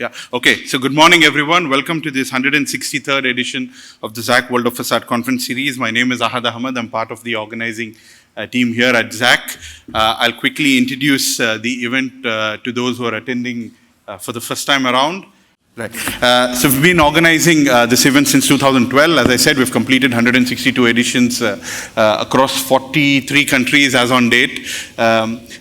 Yeah. Okay. So good morning, everyone. Welcome to this 163rd edition of the Zak World of Façades conference series. My name is Ahmed. I'm part of the organizing team here at Zak. I'll quickly introduce the event to those who are attending for the first time around. Right. So we've been organizing this event since 2012. As I said, we've completed 162 editions across 43 countries as on date.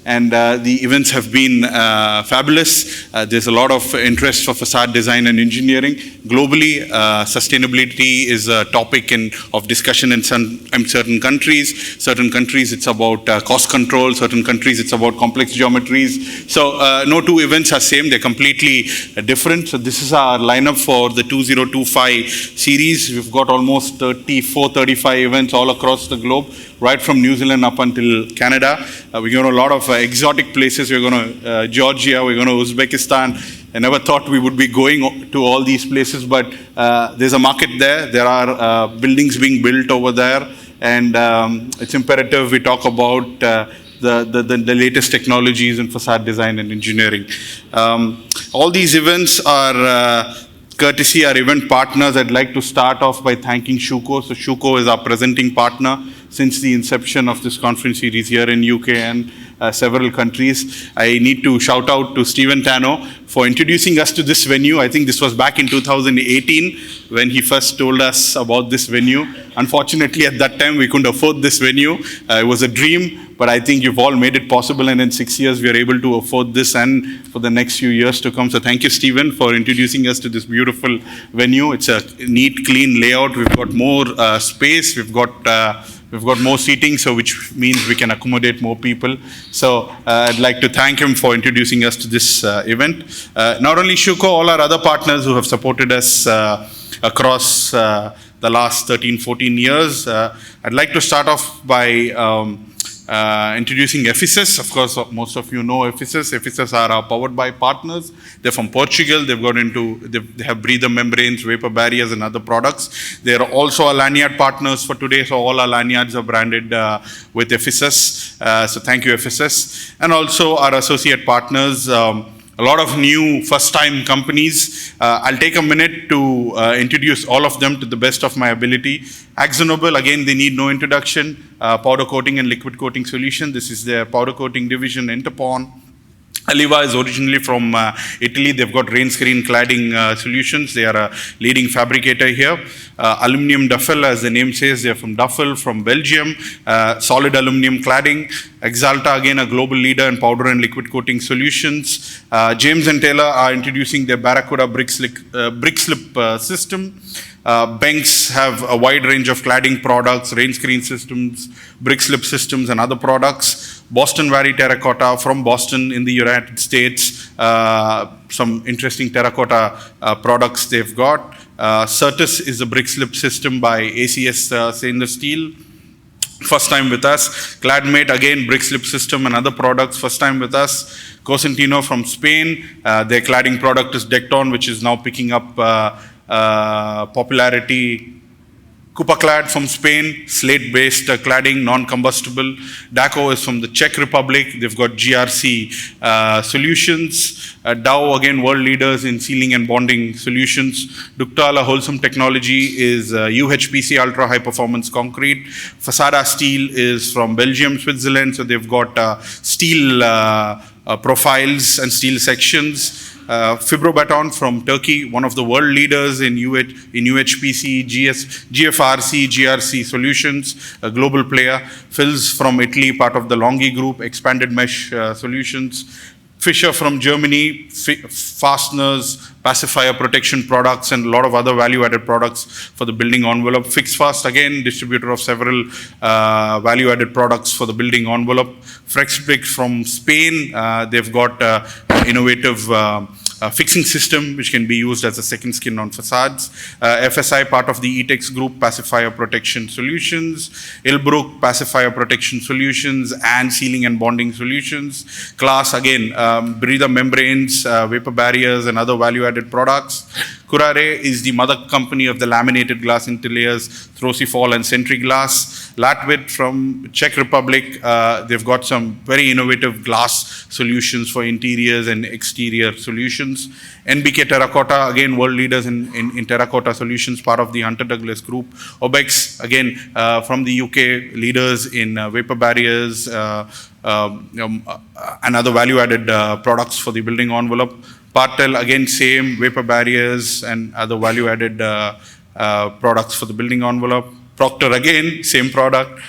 And the events have been fabulous. There's a lot of interest for facade design and engineering. Globally, sustainability is a topic of discussion in certain countries. Certain countries, it's about cost control. Certain countries, it's about complex geometries. So no two events are same. They're completely different. So this is our lineup for the 2025 series. We've got almost 35 events all across the globe, right from New Zealand up until Canada. We're going to a lot of exotic places. We're going to Georgia, we're going to Uzbekistan. I never thought we would be going to all these places, but there's a market there. There are buildings being built over there, and it's imperative we talk about the latest technologies in facade design and engineering. All these events are courtesy our event partners. I'd like to start off by thanking Schüco. So Schüco is our presenting partner since the inception of this conference series here in UK and several countries. I need to shout out to Tanno for introducing us to this venue. I think this was back in 2018 when he first told us about this venue. Unfortunately, at that time, we couldn't afford this venue. It was a dream, but I think you've all made it possible, and in 6 years, we are able to afford this and for the next few years to come. So thank you, Stephen, for introducing us to this beautiful venue. It's a neat, clean layout. We've got more space. We've got more seating, so which means we can accommodate more people. So I'd like to thank him for introducing us to this event. Not only Schüco, all our other partners who have supported us across the last 13, 14 years. I'd like to start off by introducing Ephesus. Of course, most of you know Ephesus. Ephesus are our powered by partners. They're from Portugal. They have breather membranes, vapor barriers, and other products. They are also our lanyard partners for today. So all our lanyards are branded with Ephesus. So thank you, Ephesus. And also our associate partners. A lot of new first-time companies. I'll take a minute to introduce all of them to the best of my ability. AkzoNobel, again, they need no introduction. Powder coating and liquid coating solution. This is their powder coating division, Interpon. Aliva is originally from Italy. They've got rain screen cladding solutions. They are a leading fabricator here. Aluminium Duffel, as the name says, they're from Duffel, from Belgium. Solid aluminum cladding. Exalta, again, a global leader in powder and liquid coating solutions. James and Taylor are introducing their Barracuda brick slip system. Banks have a wide range of cladding products, rain screen systems, brick slip systems, and other products. Boston Valley Terracotta from Boston in the United States. Some interesting terracotta products they've got. Certus is a brick slip system by ACS Stainless Steel. First time with us. Cladmate, again, brick slip system and other products. First time with us. Cosentino from Spain. Their cladding product is Decton, which is now picking up popularity. Cupaclad from Spain, slate-based cladding, non-combustible. Daco is from the Czech Republic. They've got GRC solutions. Dow, again, world leaders in sealing and bonding solutions. Ductal, wholesome technology, is UHPC, ultra-high performance concrete. Facada Steel is from Belgium, Switzerland, so they've got steel profiles and steel sections. Fibrobaton from Turkey, one of the world leaders in UHPC, GFRC, GRC solutions, a global player. Fils from Italy, part of the Longhi Group, expanded mesh solutions. Fischer from Germany, fasteners, pacifier protection products, and a lot of other value-added products for the building envelope. Fixfast, again, distributor of several value-added products for the building envelope. Frexbrick from Spain, they've got innovative fixing system which can be used as a second skin on facades. FSI, part of the ETEX group, pacifier protection solutions. Ilbrook, pacifier protection solutions and sealing and bonding solutions. Class, again, breather membranes, vapor barriers and other value-added products. Curare is the mother company of the laminated glass interlayers, Throsifol and Sentry Glass. Latwit from Czech Republic, they've got some very innovative glass solutions for interiors and exterior solutions. NBK Terracotta, again world leaders in terracotta solutions, part of the Hunter Douglas group. Obex, again from the UK, leaders in vapor barriers and other value-added products for the building envelope. Partel, again same, vapor barriers and other value-added products for the building envelope. Procter, again same product,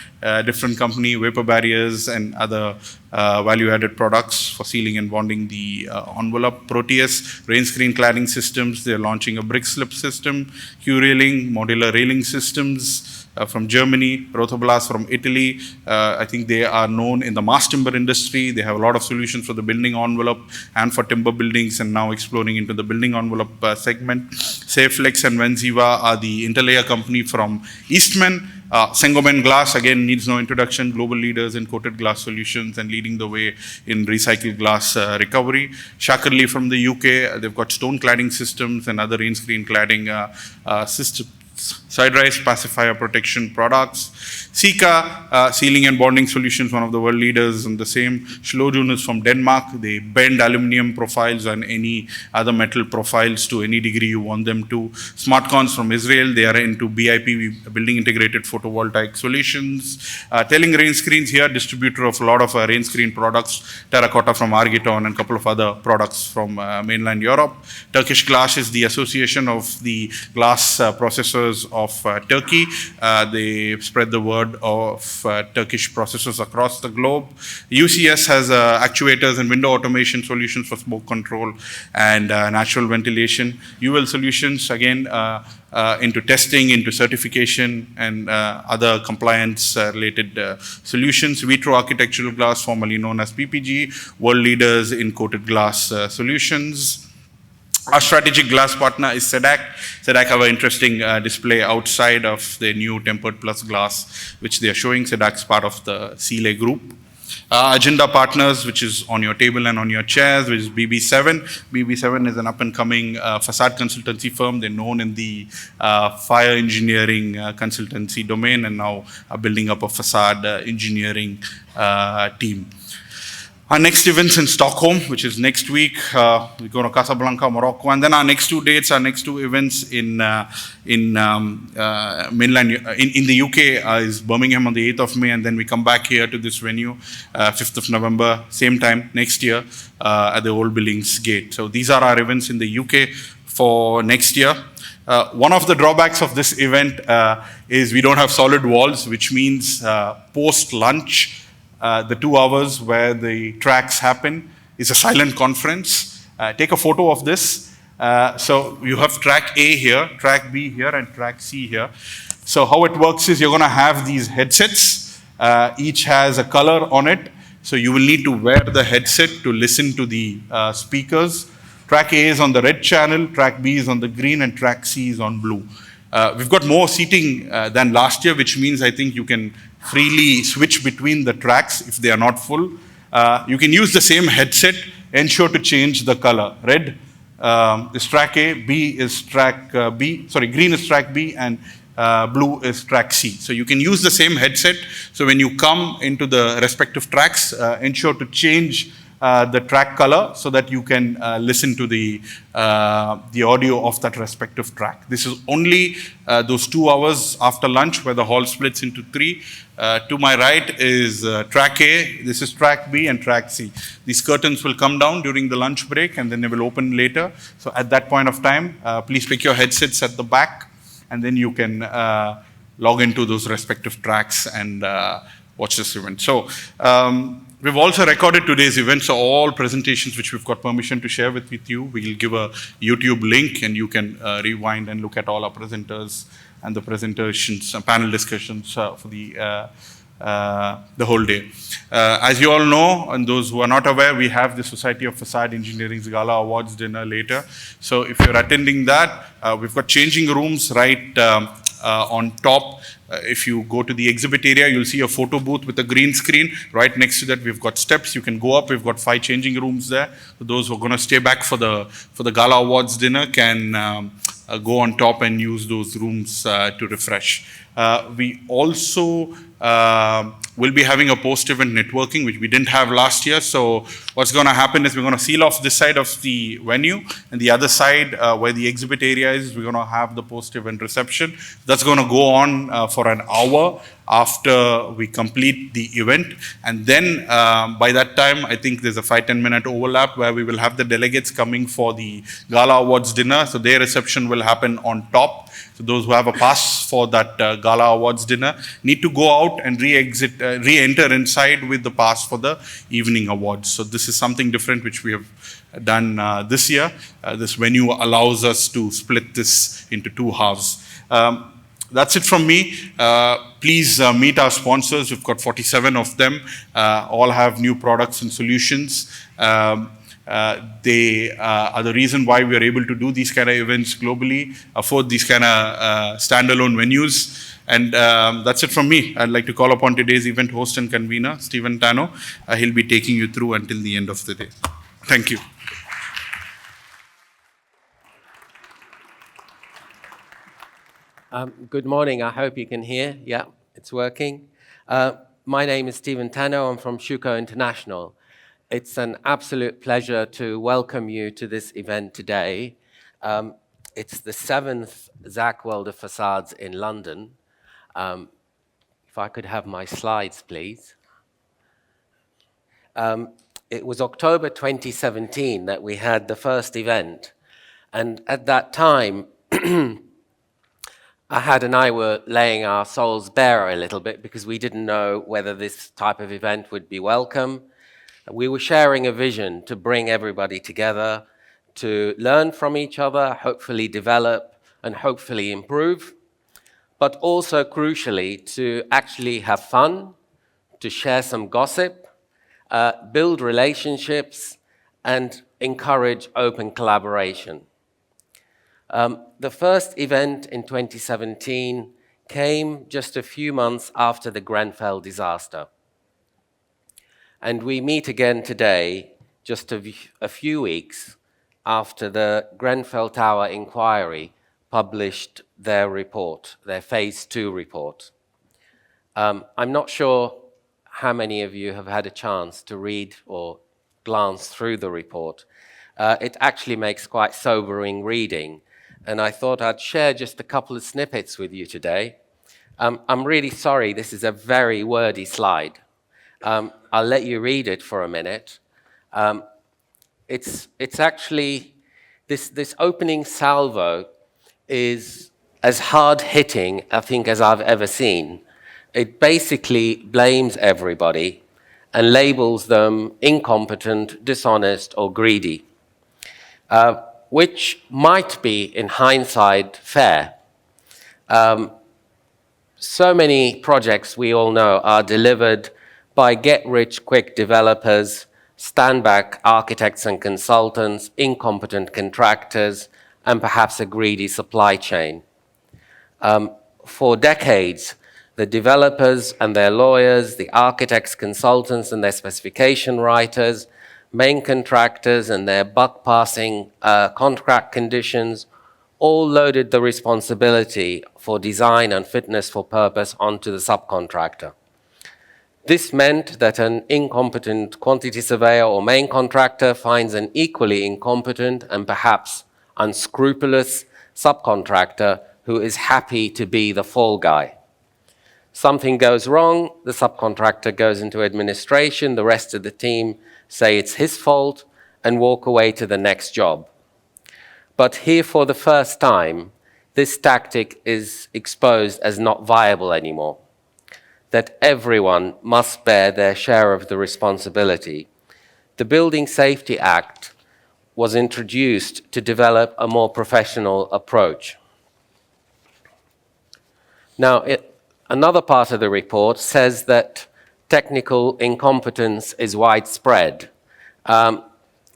different company, vapor barriers and other value-added products for sealing and bonding the envelope. Proteus, rain screen cladding systems, they're launching a brick slip system. Q-railing, modular railing systems from Germany. Rotoblas from Italy, I think they are known in the mass timber industry. They have a lot of solutions for the building envelope and for timber buildings, and now exploring into the building envelope segment. Saflex and Venziva are the interlayer company from Eastman. Saint-Gobain Glass, again, needs no introduction, global leaders in coated glass solutions and leading the way in recycled glass recovery. Shackerley from the UK, they've got stone cladding systems and other rain screen cladding systems. Side-rise pacifier protection products. Sika, sealing and bonding solutions, one of the world leaders in the same. Schlodun is from Denmark. They bend aluminum profiles and any other metal profiles to any degree you want them to. Smartcons from Israel, they are into BIP, building integrated photovoltaic solutions. Telling Rain Screens here, distributor of a lot of rain screen products. Terracotta from Argiton and a couple of other products from mainland Europe. Turkish Glass is the association of the glass processors of Turkey. They spread the word of Turkish processors across the globe. UCS has actuators and window automation solutions for smoke control and natural ventilation. UL Solutions, again, into testing, into certification and other compliance related solutions. Vitro Architectural Glass, formerly known as PPG, world leaders in coated glass solutions. Our strategic glass partner is SEDAC. SEDAC have an interesting display outside of their new tempered plus glass, which they are showing. SEDAC is part of the Sealay group. Agenda partners, which is on your table and on your chairs, which is BB7. BB7 is an up-and-coming facade consultancy firm. They're known in the fire engineering consultancy domain and now are building up a facade engineering team. Our next event's in Stockholm, which is next week. We go to Casablanca, Morocco, and then our next two events in mainland, in the UK is Birmingham on the 8th of May, and then we come back here to this venue, 5th of November, same time next year at the Old Billings Gate. So these are our events in the UK for next year. One of the drawbacks of this event is we don't have solid walls, which means post-lunch, the 2 hours where the tracks happen is a silent conference. Take a photo of this. So you have track A here, track B here, and track C here. So how it works is you're going to have these headsets. Each has a color on it. So you will need to wear the headset to listen to the speakers. Track A is on the red channel, track B is on the green, and track C is on blue. We've got more seating than last year, which means I think you can freely switch between the tracks if they are not full. You can use the same headset, ensure to change the color. Red is track A, B is track B, sorry, green is track B, and blue is track C. So you can use the same headset. So when you come into the respective tracks, ensure to change the track color so that you can listen to the audio of that respective track. This is only those 2 hours after lunch where the hall splits into 3. To my right is track A, this is track B and track C. These curtains will come down during the lunch break and then they will open later. So at that point of time, please pick your headsets at the back and then you can log into those respective tracks and watch this event. So we've also recorded today's event, so all presentations which we've got permission to share with you, we'll give a YouTube link and you can rewind and look at all our presenters and the presentations, panel discussions for the whole day. As you all know, and those who are not aware, we have the Society of Facade Engineering's Gala Awards dinner later. So if you're attending that, we've got changing rooms right on top. If you go to the exhibit area, you'll see a photo booth with a green screen. Right next to that, we've got steps. You can go up. We've got 5 changing rooms there. So those who are going to stay back for the Gala Awards dinner can go on top and use those rooms to refresh. We also will be having a post-event networking, which we didn't have last year. So what's going to happen is we're going to seal off this side of the venue, and the other side where the exhibit area is, we're going to have the post-event reception. That's going to go on for an hour after we complete the event. And then by that time, I think there's a 5-10 minute overlap where we will have the delegates coming for the Gala Awards dinner. So their reception will happen on top. So those who have a pass for that Gala Awards dinner need to go out and re-enter inside with the pass for the evening awards. So this is something different which we have done this year. This venue allows us to split this into 2 halves. That's it from me. Please meet our sponsors. We've got 47 of them. All have new products and solutions. They are the reason why we are able to do these kind of events globally, afford these kind of standalone venues. And that's it from me. I'd like to call upon today's event host and convener, Stephen Tanno. He'll be taking you through until the end of the day. Thank you. Good morning. I hope you can hear. Yeah, it's working. My name is Stephen Tanno. I'm from Schüco International. It's an absolute pleasure to welcome you to this event today. It's the 7th Zak World of Façades in London. If I could have my slides, please. It was October 2017 that we had the first event. And at that time, Ahmed and I were laying our souls bare a little bit because we didn't know whether this type of event would be welcome. We were sharing a vision to bring everybody together, to learn from each other, hopefully develop and hopefully improve, but also crucially to actually have fun, to share some gossip, build relationships, and encourage open collaboration. The first event in 2017 came just a few months after the Grenfell disaster. And we meet again today, just a few weeks after the Grenfell Tower inquiry published their report, their phase 2 report. I'm not sure how many of you have had a chance to read or glance through the report. It actually makes quite sobering reading. And I thought I'd share just a couple of snippets with you today. I'm really sorry, this is a very wordy slide. I'll let you read it for a minute. It's actually, this opening salvo is as hard-hitting, I think, as I've ever seen. It basically blames everybody and labels them incompetent, dishonest, or greedy. Which might be, in hindsight, fair. So many projects, we all know, are delivered by get-rich-quick developers, stand-back architects and consultants, incompetent contractors, and perhaps a greedy supply chain. For decades, the developers and their lawyers, the architects, consultants, and their specification writers, main contractors and their buck-passing contract conditions all loaded the responsibility for design and fitness for purpose onto the subcontractor. This meant that an incompetent quantity surveyor or main contractor finds an equally incompetent and perhaps unscrupulous subcontractor who is happy to be the fall guy. Something goes wrong, the subcontractor goes into administration, the rest of the team say it's his fault, and walk away to the next job. But here for the first time, this tactic is exposed as not viable anymore, that everyone must bear their share of the responsibility. The Building Safety Act was introduced to develop a more professional approach. Now, another part of the report says that technical incompetence is widespread.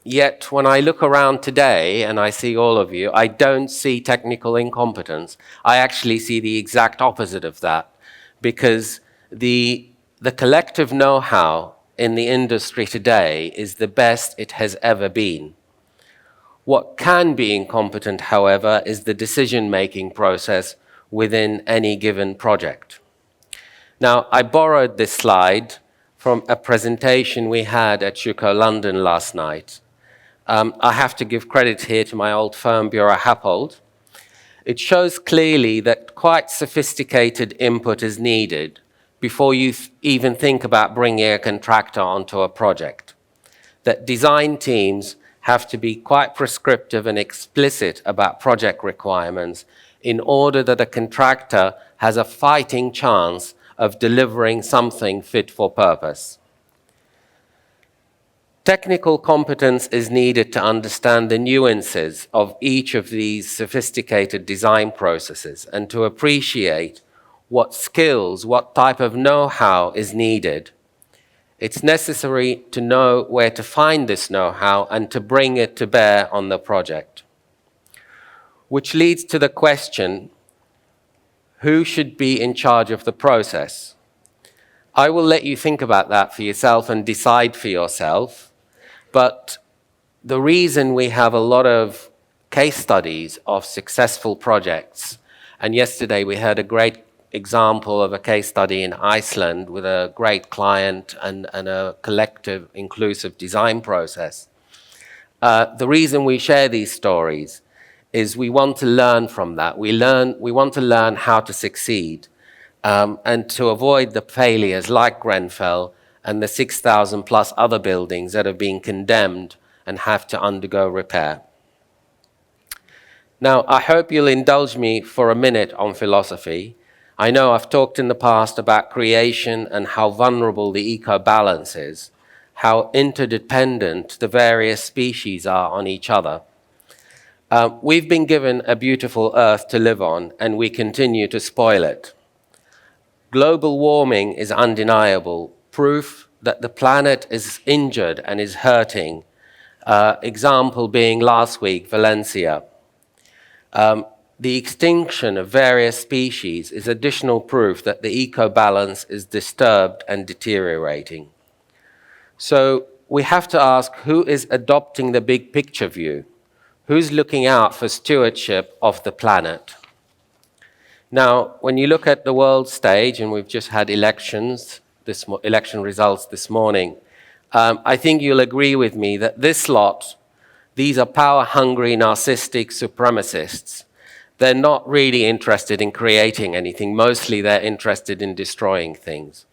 Yet when I look around today and I see all of you, I don't see technical incompetence. I actually see the exact opposite of that, because the collective know-how in the industry today is the best it has ever been. What can be incompetent, however, is the decision-making process within any given project. Now, I borrowed this slide from a presentation we had at Schüco London last night. I have to give credit here to my old firm, Bureau Happold. It shows clearly that quite sophisticated input is needed before you even think about bringing a contractor onto a project. That design teams have to be quite prescriptive and explicit about project requirements in order that a contractor has a fighting chance of delivering something fit for purpose. Technical competence is needed to understand the nuances of each of these sophisticated design processes and to appreciate what skills, what type of know-how is needed. It's necessary to know where to find this know-how and to bring it to bear on the project. Which leads to the question, who should be in charge of the process? I will let you think about that for yourself and decide for yourself. But the reason we have a lot of case studies of successful projects, and yesterday we had a great example of a case study in Iceland with a great client and a collective inclusive design process. The reason we share these stories is we want to learn from that. We want to learn how to succeed and to avoid the failures like Grenfell and the 6,000 plus other buildings that have been condemned and have to undergo repair. Now, I hope you'll indulge me for a minute on philosophy. I know I've talked in the past about creation and how vulnerable the eco-balance is, how interdependent the various species are on each other. We've been given a beautiful earth to live on, and we continue to spoil it. Global warming is undeniable, proof that the planet is injured and is hurting. Example being last week, Valencia. The extinction of various species is additional proof that the eco-balance is disturbed and deteriorating. So we have to ask, who is adopting the big picture view? Who's looking out for stewardship of the planet? Now, when you look at the world stage, and we've just had election results this morning, I think you'll agree with me that this lot, these are power-hungry, narcissistic supremacists. They're not really interested in creating anything. Mostly they're interested in destroying things.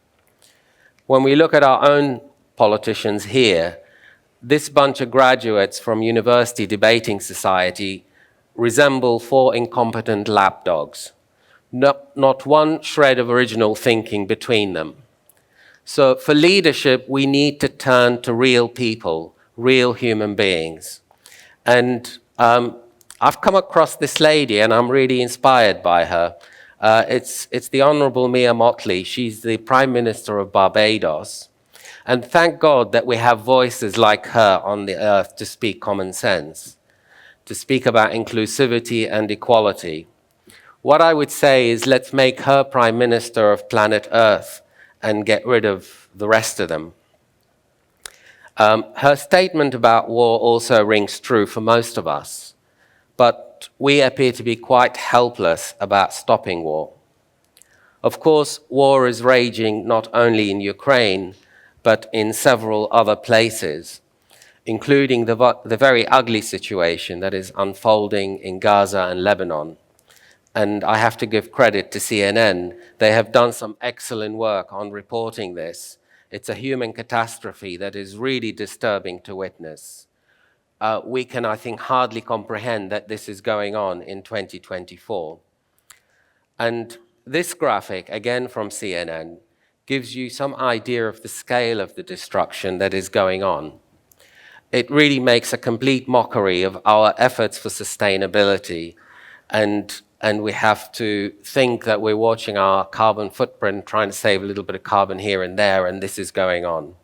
When we look at our own politicians here, this bunch of graduates from University Debating Society resemble 4 incompetent lapdogs. Not one shred of original thinking between them. So for leadership, we need to turn to real people, real human beings. And I've come across this lady, and I'm really inspired by her. It's the Honorable Mia Mottley. She's the Prime Minister of Barbados. And thank God that we have voices like her on the earth to speak common sense, to speak about inclusivity and equality. What I would say is let's make her Prime Minister of planet Earth and get rid of the rest of them. Her statement about war also rings true for most of us, but we appear to be quite helpless about stopping war. Of course, war is raging not only in Ukraine, but in several other places, including the very ugly situation that is unfolding in Garza and Lebanon. And I have to give credit to CNN. They have done some excellent work on reporting this. It's a human catastrophe that is really disturbing to witness. We can, I think, hardly comprehend that this is going on in 2024. And this graphic, again from CNN, gives you some idea of the scale of the destruction that is going on. It really makes a complete mockery of our efforts for sustainability, and we have to think that we're watching our carbon footprint, trying to save a little bit of carbon here and there, and this is going on.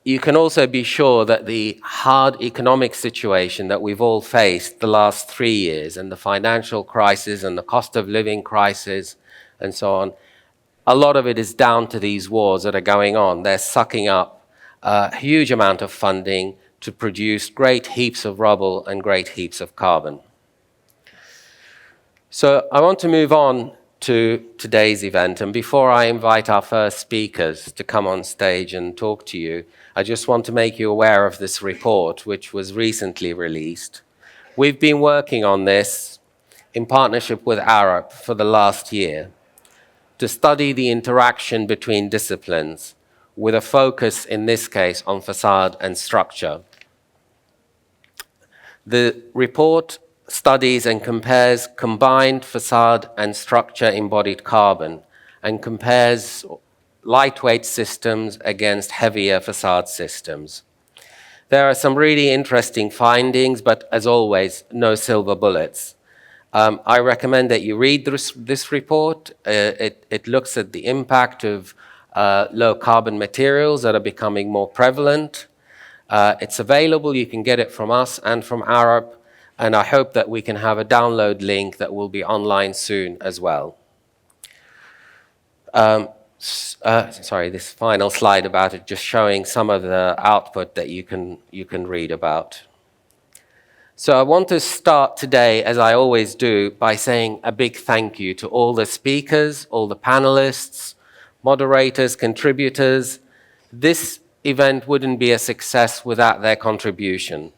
You can also be sure that the hard economic situation that we've all faced the last 3 years, and the financial crisis and the cost of living crisis and so on, a lot of it is down to these wars that are going on. They're sucking up a huge amount of funding, to produce great heaps of rubble and great heaps of carbon. So I want to move on to today's event, and before I invite our first speakers to come on stage and talk to you, I just want to make you aware of this report, which was recently released. We've been working on this in partnership with Arup for the last year to study the interaction between disciplines, with a focus in this case on facade and structure. The report studies and compares combined facade and structure embodied carbon, and compares lightweight systems against heavier facade systems. There are some really interesting findings, but as always, no silver bullets. I recommend that you read this report. It looks at the impact of low carbon materials that are becoming more prevalent. It's available, you can get it from us and from Arup, and I hope that we can have a download link that will be online soon as well. Sorry, this final slide about it, just showing some of the output that you can read about. So I want to start today, as I always do, by saying a big thank you to all the speakers, all the panelists, moderators, contributors. This event wouldn't be a success without their contribution.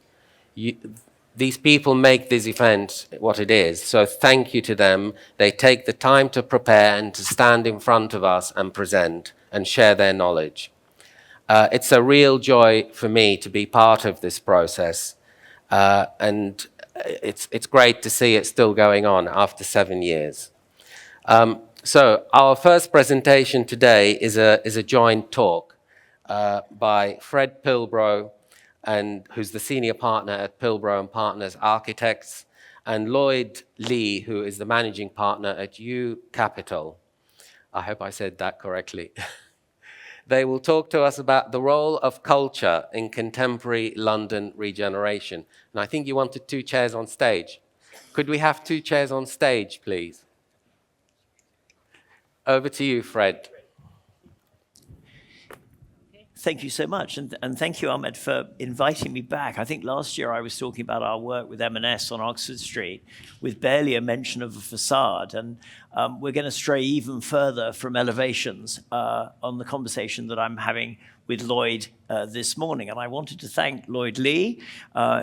These people make this event what it is, so thank you to them. They take the time to prepare and to stand in front of us and present and share their knowledge. It's a real joy for me to be part of this process, and it's great to see it still going on after 7 years. So our first presentation today is a joint talk by Fred Pilbrow, and who's the senior partner at Pilbrow and Partners Architects, and Lloyd Lee, who is the managing partner at U Capital. I hope I said that correctly. They will talk to us about the role of culture in contemporary London regeneration. And I think you wanted 2 chairs on stage. Could we have 2 chairs on stage, please? Over to you, Fred. Thank you so much, and thank you, Ahmed, for inviting me back. I think last year I was talking about our work with M&S on Oxford Street with barely a mention of a facade, and we're going to stray even further from elevations on the conversation that I'm having with Lloyd this morning. And I wanted to thank Lloyd Lee,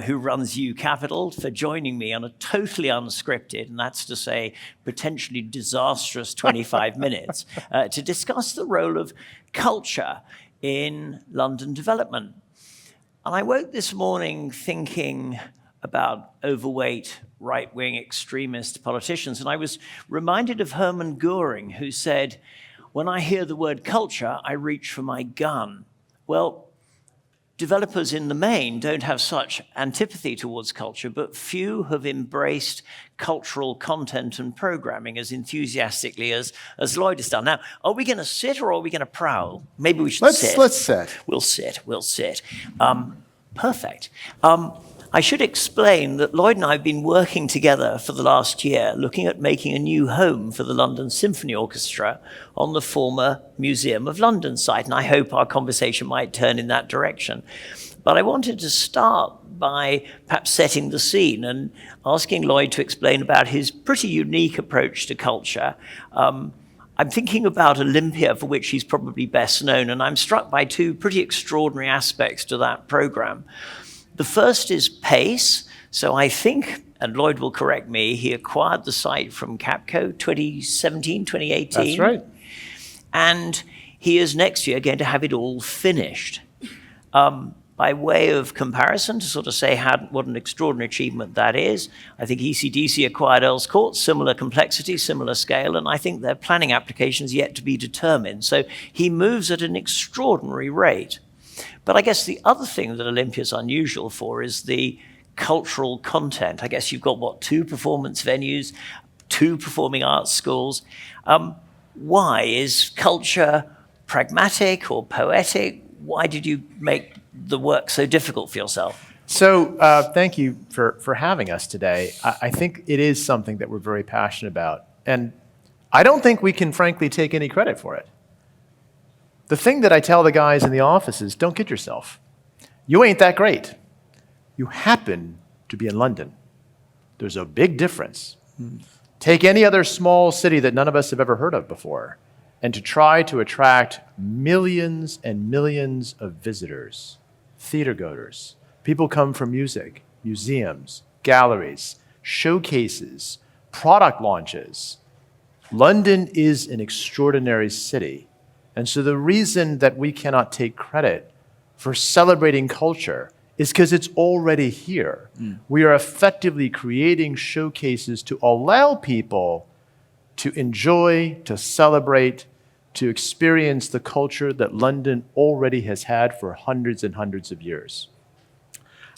who runs U Capital, for joining me on a totally unscripted, and that's to say potentially disastrous 25 minutes, to discuss the role of culture in London development. And I woke this morning thinking about overweight right-wing extremist politicians, and I was reminded of Hermann Göring, who said, "When I hear the word culture, I reach for my gun." Well, developers in the main don't have such antipathy towards culture, but few have embraced cultural content and programming as enthusiastically as Lloyd has done. Now, are we going to sit or are we going to prowl? Maybe we should sit. Let's sit. We'll sit. Perfect. I should explain that Lloyd and I have been working together for the last year, looking at making a new home for the London Symphony Orchestra on the former Museum of London site, and I hope our conversation might turn in that direction. But I wanted to start by perhaps setting the scene and asking Lloyd to explain about his pretty unique approach to culture. I'm thinking about Olympia, for which he's probably best known, and I'm struck by 2 pretty extraordinary aspects to that program. The first is pace. So I think, and Lloyd will correct me, he acquired the site from Capco 2017, 2018. That's right. And he is next year going to have it all finished. By way of comparison, to sort of say what an extraordinary achievement that is, I think ECDC acquired Earls Court, similar complexity, similar scale, and I think their planning application is yet to be determined. So he moves at an extraordinary rate. But I guess the other thing that Olympia is unusual for is the cultural content. I guess you've got, 2 performance venues, 2 performing arts schools. Why? Is culture pragmatic or poetic? Why did you make the work so difficult for yourself? So thank you for having us today. I think it is something that we're very passionate about. And I don't think we can frankly take any credit for it. The thing that I tell the guys in the office is, don't kid yourself. You ain't that great. you happen to be in London. There's a big difference. Take any other small city that none of us have ever heard of before, and to try to attract millions and millions of visitors, theater goers. People come from music, museums, galleries, showcases, product launches. London is an extraordinary city. And so the reason that we cannot take credit for celebrating culture is because it's already here. We are effectively creating showcases to allow people to enjoy, to celebrate, to experience the culture that London already has had for hundreds and hundreds of years.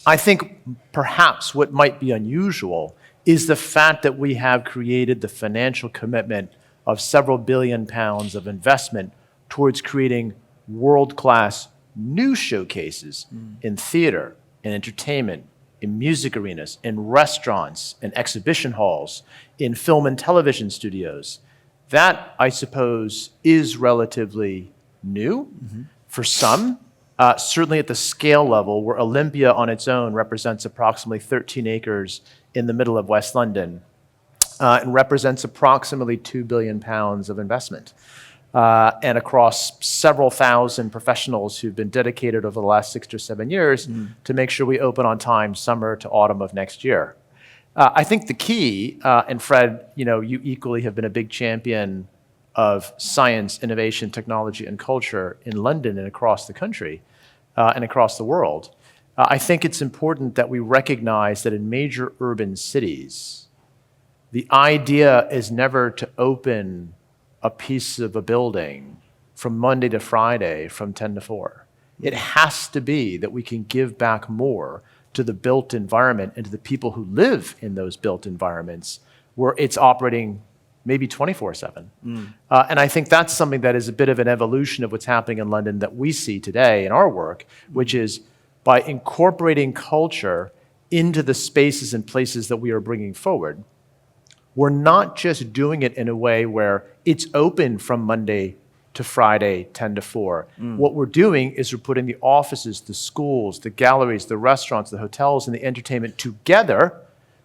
I think perhaps what might be unusual is the fact that we have created the financial commitment of several billion pounds of investment towards creating world-class new showcases in theater, in entertainment, in music arenas, in restaurants, in exhibition halls, in film and television studios. That, I suppose, is relatively new for some. Certainly at the scale level, where Olympia on its own represents approximately 13 acres in the middle of West London, and represents approximately £2 billion of investment. And across several thousand professionals who've been dedicated over the last 6 or 7 years to make sure we open on time summer to autumn of next year. I think the key, and Fred, you equally have been a big champion of science, innovation, technology, and culture in London and across the country and across the world. I think it's important that we recognize that in major urban cities, the idea is never to open a piece of a building from Monday to Friday from 10 to 4. It has to be that we can give back more to the built environment and to the people who live in those built environments where it's operating maybe 24/7. And I think that's something that is a bit of an evolution of what's happening in London that we see today in our work, which is by incorporating culture into the spaces and places that we are bringing forward, we're not just doing it in a way where it's open from Monday to Friday, 10 to 4. What we're doing is we're putting the offices, the schools, the galleries, the restaurants, the hotels, and the entertainment together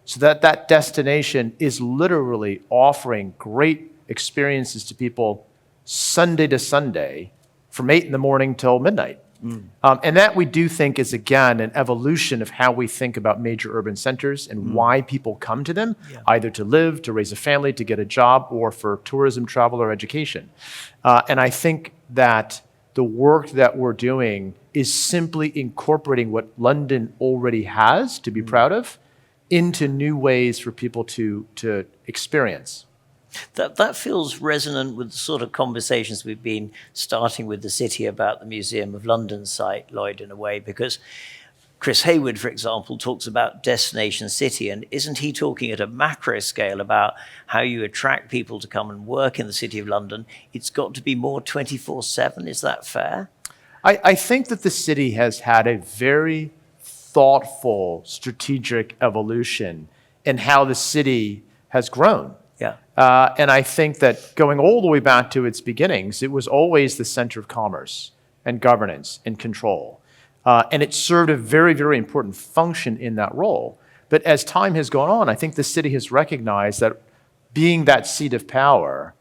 so that that destination is literally offering great experiences to people Sunday to Sunday from 8 in the morning till midnight. And that we do think is, again, an evolution of how we think about major urban centers and why people come to them, either to live, to raise a family, to get a job, or for tourism, travel, or education. And I think that the work that we're doing is simply incorporating what London already has to be proud of into new ways for people to experience. That feels resonant with the sort of conversations we've been starting with the city about the Museum of London site, Lloyd, in a way, because Chris Hayward, for example, talks about destination city, and isn't he talking at a macro scale about how you attract people to come and work in the City of London? It's got to be more 24/7, is that fair? I think that the city has had a very thoughtful, strategic evolution in how the city has grown. And I think that going all the way back to its beginnings, it was always the center of commerce and governance and control. And it served a very, very important function in that role. But as time has gone on, I think the city has recognized that being that seat of power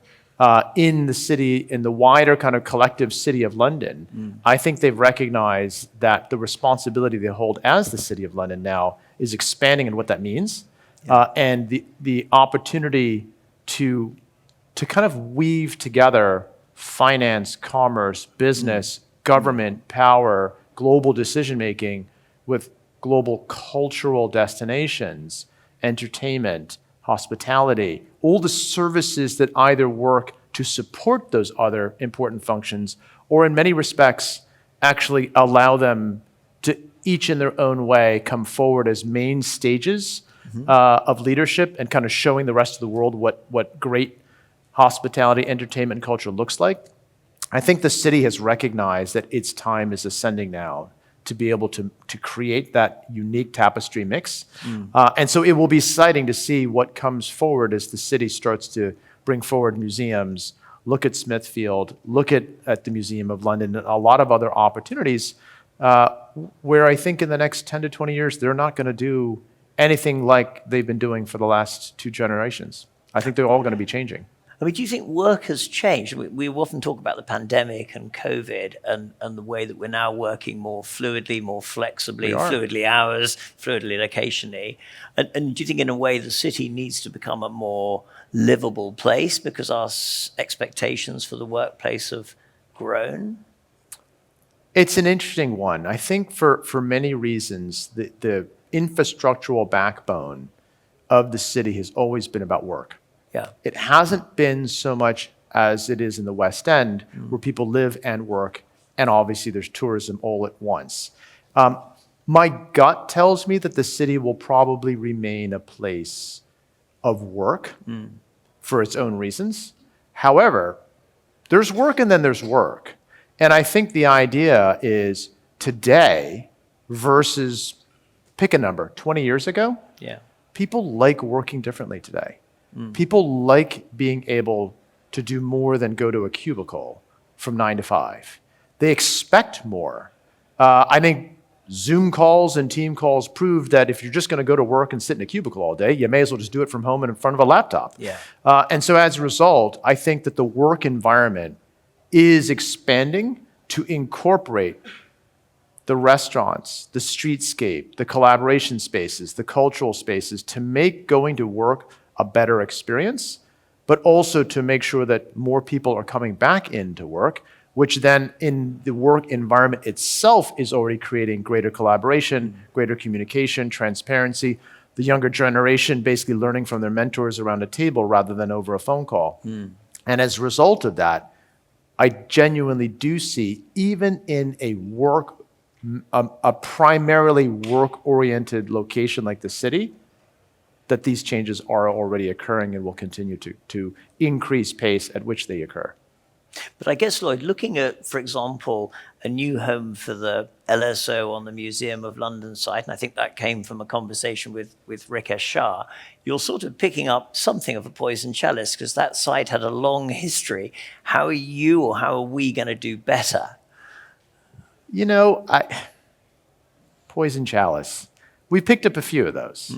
in the city, in the wider kind of collective city of London, I think they've recognized that the responsibility they hold as the City of London now is expanding in what that means. And the opportunity to kind of weave together finance, commerce, business, government, power, global decision-making with global cultural destinations, entertainment, hospitality, all the services that either work to support those other important functions or in many respects actually allow them to each in their own way come forward as main stages of leadership and kind of showing the rest of the world what great hospitality, entertainment, and culture looks like. I think the city has recognized that its time is ascending now to be able to create that unique tapestry mix. And so it will be exciting to see what comes forward as the city starts to bring forward museums, look at Smithfield, look at the Museum of London, and a lot of other opportunities where I think in the next 10 to 20 years, they're not going to do anything like they've been doing for the last 2 generations. I think they're all going to be changing. I mean, do you think work has changed? We often talk about the pandemic and COVID and the way that we're now working more fluidly, more flexibly, fluidly hours, fluidly locationally. And do you think in a way the city needs to become a more livable place because our expectations for the workplace have grown? It's an interesting one. I think for many reasons, the infrastructural backbone of the city has always been about work. Yeah. It hasn't been so much as it is in the West End, where people live and work, and obviously there's tourism all at once. My gut tells me that the city will probably remain a place of work for its own reasons. However, there's work and then there's work. And I think the idea is today versus, pick a number, 20 years ago, people like working differently today. People like being able to do more than go to a cubicle from 9 to 5. They expect more. I think Zoom calls and team calls proved that if you're just going to go to work and sit in a cubicle all day, you may as well just do it from home and in front of a laptop. And so as a result, I think that the work environment is expanding to incorporate the restaurants, the streetscape, the collaboration spaces, the cultural spaces, to make going to work a better experience, but also to make sure that more people are coming back into work, which then in the work environment itself is already creating greater collaboration, greater communication, transparency, the younger generation basically learning from their mentors around a table rather than over a phone call. And as a result of that, I genuinely do see, even in a primarily work-oriented location like the city, that these changes are already occurring and will continue to increase pace at which they occur. But I guess, Lloyd, looking at, for example, a new home for the LSO on the Museum of London site, and I think that came from a conversation with Rikesh Shah, you're sort of picking up something of a poison chalice because that site had a long history. How are you or how are we going to do better? You know, poison chalice. We picked up a few of those.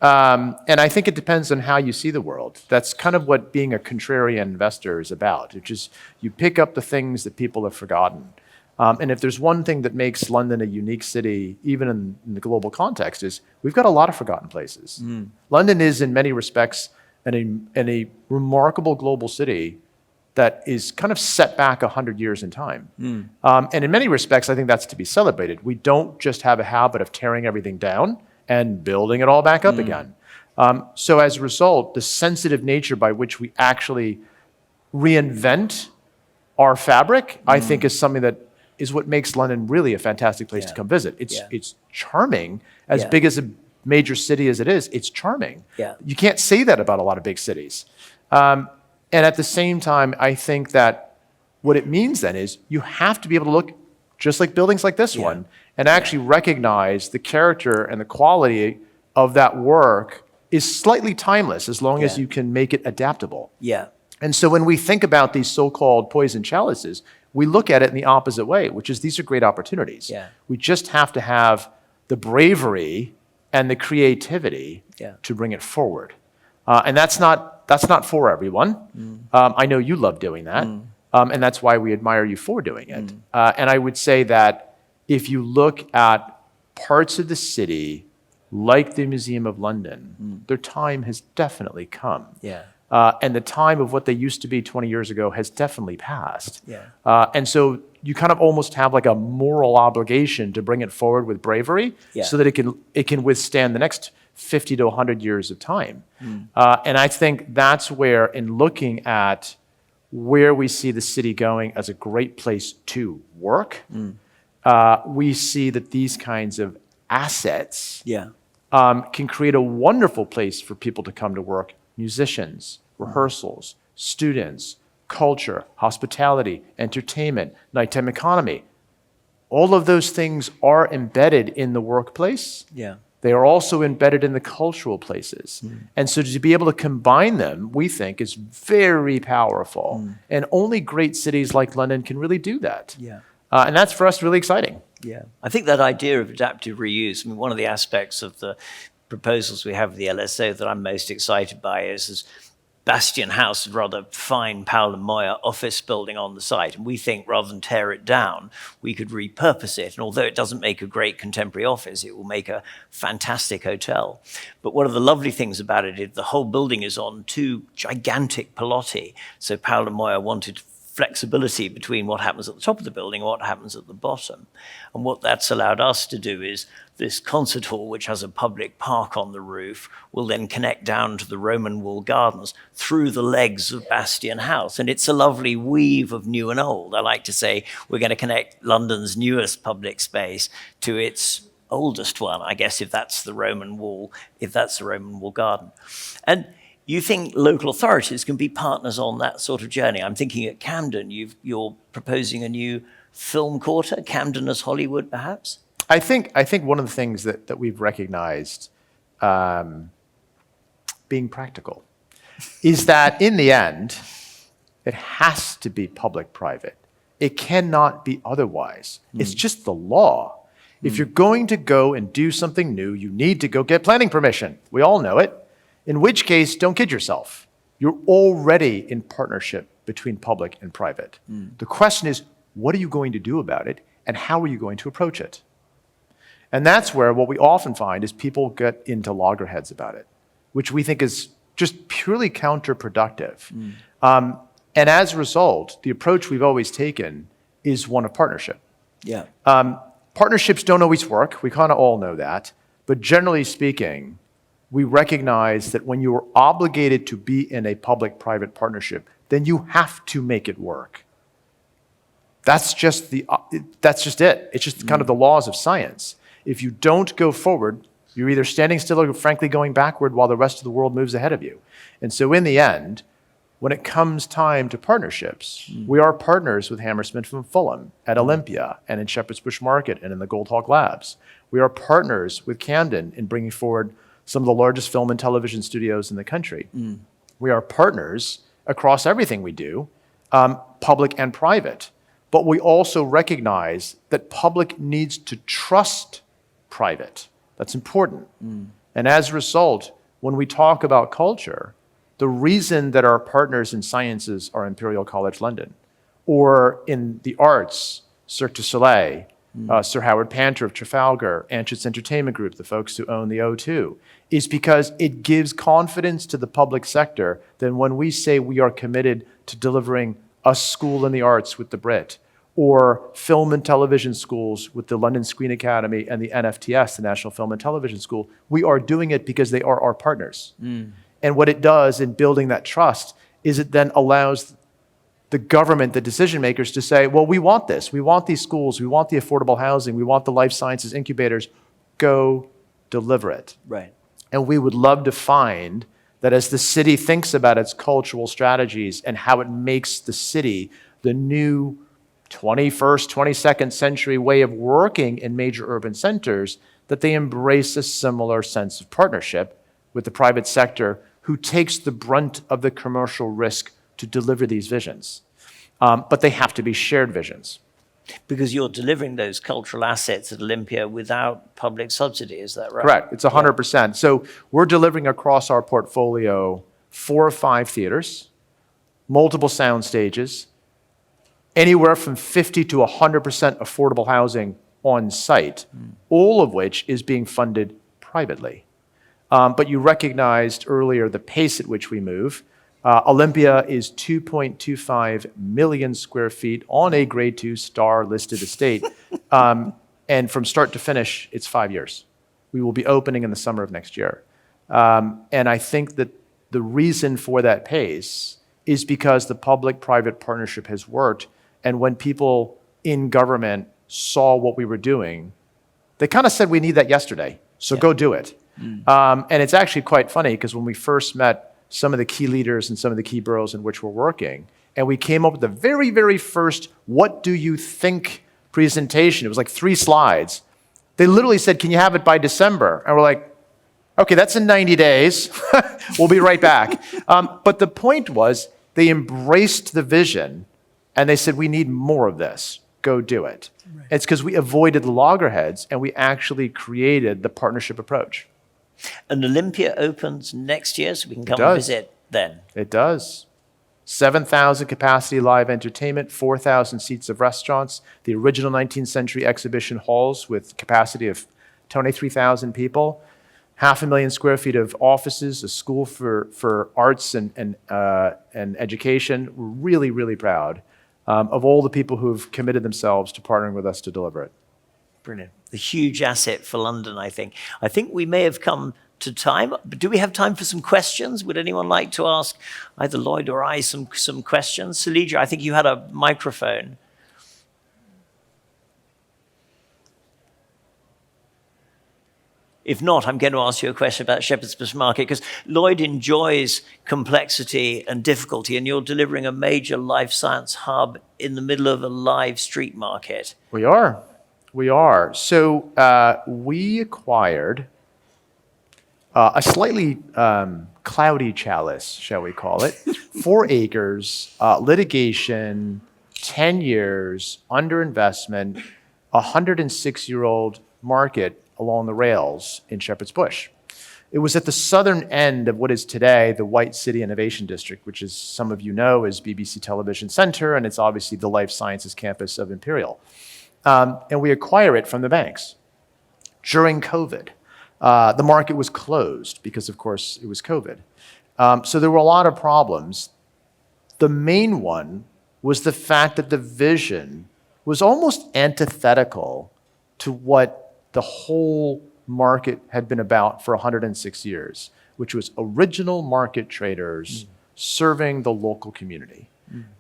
And I think it depends on how you see the world. That's kind of what being a contrarian investor is about, which is you pick up the things that people have forgotten. And if there's one thing that makes London a unique city, even in the global context, is we've got a lot of forgotten places. London is, in many respects, a remarkable global city that is kind of set back 100 years in time. And in many respects, I think that's to be celebrated. We don't just have a habit of tearing everything down and building it all back up again. So as a result, the sensitive nature by which we actually reinvent our fabric, I think is something that is what makes London really a fantastic place to come visit. It's charming, as big as a major city as it is, it's charming. You can't say that about a lot of big cities. And at the same time, I think that what it means then is you have to be able to look just like buildings like this one, and actually recognize the character and the quality of that work is slightly timeless as long as you can make it adaptable. And so when we think about these so-called poison chalices, we look at it in the opposite way, which is these are great opportunities. We just have to have the bravery and the creativity to bring it forward. And that's not for everyone. I know you love doing that. And that's why we admire you for doing it. And I would say that if you look at parts of the city, like the Museum of London, their time has definitely come. And the time of what they used to be 20 years ago has definitely passed. And so you kind of almost have like a moral obligation to bring it forward with bravery so that it can withstand the next 50 to 100 years of time. And I think that's where, in looking at where we see the city going as a great place to work, we see that these kinds of assets can create a wonderful place for people to come to work. Musicians, rehearsals, students, culture, hospitality, entertainment, nighttime economy. All of those things are embedded in the workplace. They are also embedded in the cultural places. And so to be able to combine them, we think, is very powerful. And only great cities like London can really do that. And that's, for us, really exciting. Yeah, I think that idea of adaptive reuse, I mean, one of the aspects of the proposals we have with the LSO that I'm most excited by is Bastian House, a rather fine Powell and Moyer office building on the site. And we think rather than tear it down, we could repurpose it. And although it doesn't make a great contemporary office, it will make a fantastic hotel. But one of the lovely things about it is the whole building is on 2 gigantic pilotti. So Powell and Moyer wanted flexibility between what happens at the top of the building and what happens at the bottom. And what that's allowed us to do is this concert hall, which has a public park on the roof, will then connect down to the Roman wall gardens through the legs of Bastian House. And it's a lovely weave of new and old. I like to say we're going to connect London's newest public space to its oldest one, I guess, if that's the Roman wall garden. And you think local authorities can be partners on that sort of journey? I'm thinking at Camden, you're proposing a new film quarter, Camden as Hollywood, perhaps? I think one of the things that we've recognized, being practical, is that in the end, it has to be public-private. It cannot be otherwise. It's just the law. If you're going to go and do something new, you need to go get planning permission. We all know it. In which case, don't kid yourself. You're already in partnership between public and private. The question is, what are you going to do about it, and how are you going to approach it? And that's where what we often find is people get into loggerheads about it, which we think is just purely counterproductive. And as a result, the approach we've always taken is one of partnership. Yeah. Partnerships don't always work. We kind of all know that. But generally speaking, we recognize that when you are obligated to be in a public-private partnership, then you have to make it work. That's just it. It's just kind of the laws of science. If you don't go forward, you're either standing still or frankly going backward while the rest of the world moves ahead of you. And so in the end, when it comes time to partnerships, we are partners with Hammersmith and Fulham at Olympia and in Shepherd's Bush Market and in the Goldhawk Labs. We are partners with Camden in bringing forward some of the largest film and television studios in the country. We are partners across everything we do, public and private. But we also recognize that public needs to trust private. That's important. And as a result, when we talk about culture, the reason that our partners in sciences are Imperial College London, or in the arts, Cirque du Soleil, Sir Howard Panter of Trafalgar, Anschutz Entertainment Group, the folks who own the O2, is because it gives confidence to the public sector that when we say we are committed to delivering a school in the arts with the Brit, or film and television schools with the London Screen Academy and the NFTS, the National Film and Television School, we are doing it because they are our partners. And what it does in building that trust is it then allows the government, the decision makers, to say, well, we want this. We want these schools. We want the affordable housing. We want the life sciences incubators. Go deliver it. Right. And we would love to find that as the city thinks about its cultural strategies and how it makes the city the new 21st, 22nd century way of working in major urban centers, that they embrace a similar sense of partnership with the private sector who takes the brunt of the commercial risk to deliver these visions. But they have to be shared visions. Because you're delivering those cultural assets at Olympia without public subsidy, is that right? Correct. It's 100%. So we're delivering across our portfolio 4 or 5 theaters, multiple sound stages, anywhere from 50 to 100% affordable housing on site, all of which is being funded privately. But you recognized earlier the pace at which we move. Olympia is 2.25 million square feet on a grade 2 star listed estate. And from start to finish, it's 5 years. We will be opening in the summer of next year. And I think that the reason for that pace is because the public-private partnership has worked. And when people in government saw what we were doing, they kind of said, we need that yesterday, so go do it. And it's actually quite funny because when we first met some of the key leaders in some of the key boroughs in which we're working, and we came up with the very, very first what do you think presentation. It was like 3 slides. They literally said, can you have it by December? And we're like, okay, that's in 90 days. We'll be right back. But the point was they embraced the vision and they said, we need more of this. go do it. Right. It's because we avoided the loggerheads and we actually created the partnership approach. And Olympia opens next year, so we can come and visit then. It does. 7,000 capacity live entertainment, 4,000 seats of restaurants, the original 19th century exhibition halls with capacity of 23,000 people, 500,000 square feet of offices, a school for arts and education. We're really, really proud of all the people who have committed themselves to partnering with us to deliver it. Brilliant. A huge asset for London, I think. I think we may have come to time. But do we have time for some questions? Would anyone like to ask either Lloyd or I some questions? Salija, I think you had a microphone. If not, I'm going to ask you a question about Shepherd's Bush Market, because Lloyd enjoys complexity and difficulty, and you're delivering a major life science hub in the middle of a live street market. We are. We are. So we acquired a slightly cloudy chalice, shall we call it, 4 acres, litigation, 10 years, underinvestment, 106-year-old market along the rails in Shepherd's Bush. It was at the southern end of what is today the White City Innovation District, which, as some of you know, is BBC Television Center, and it's obviously the life sciences campus of Imperial. And we acquire it from the banks. During COVID, the market was closed because, of course, it was COVID. So there were a lot of problems. The main one was the fact that the vision was almost antithetical to what the whole market had been about for 106 years, which was original market traders serving the local community.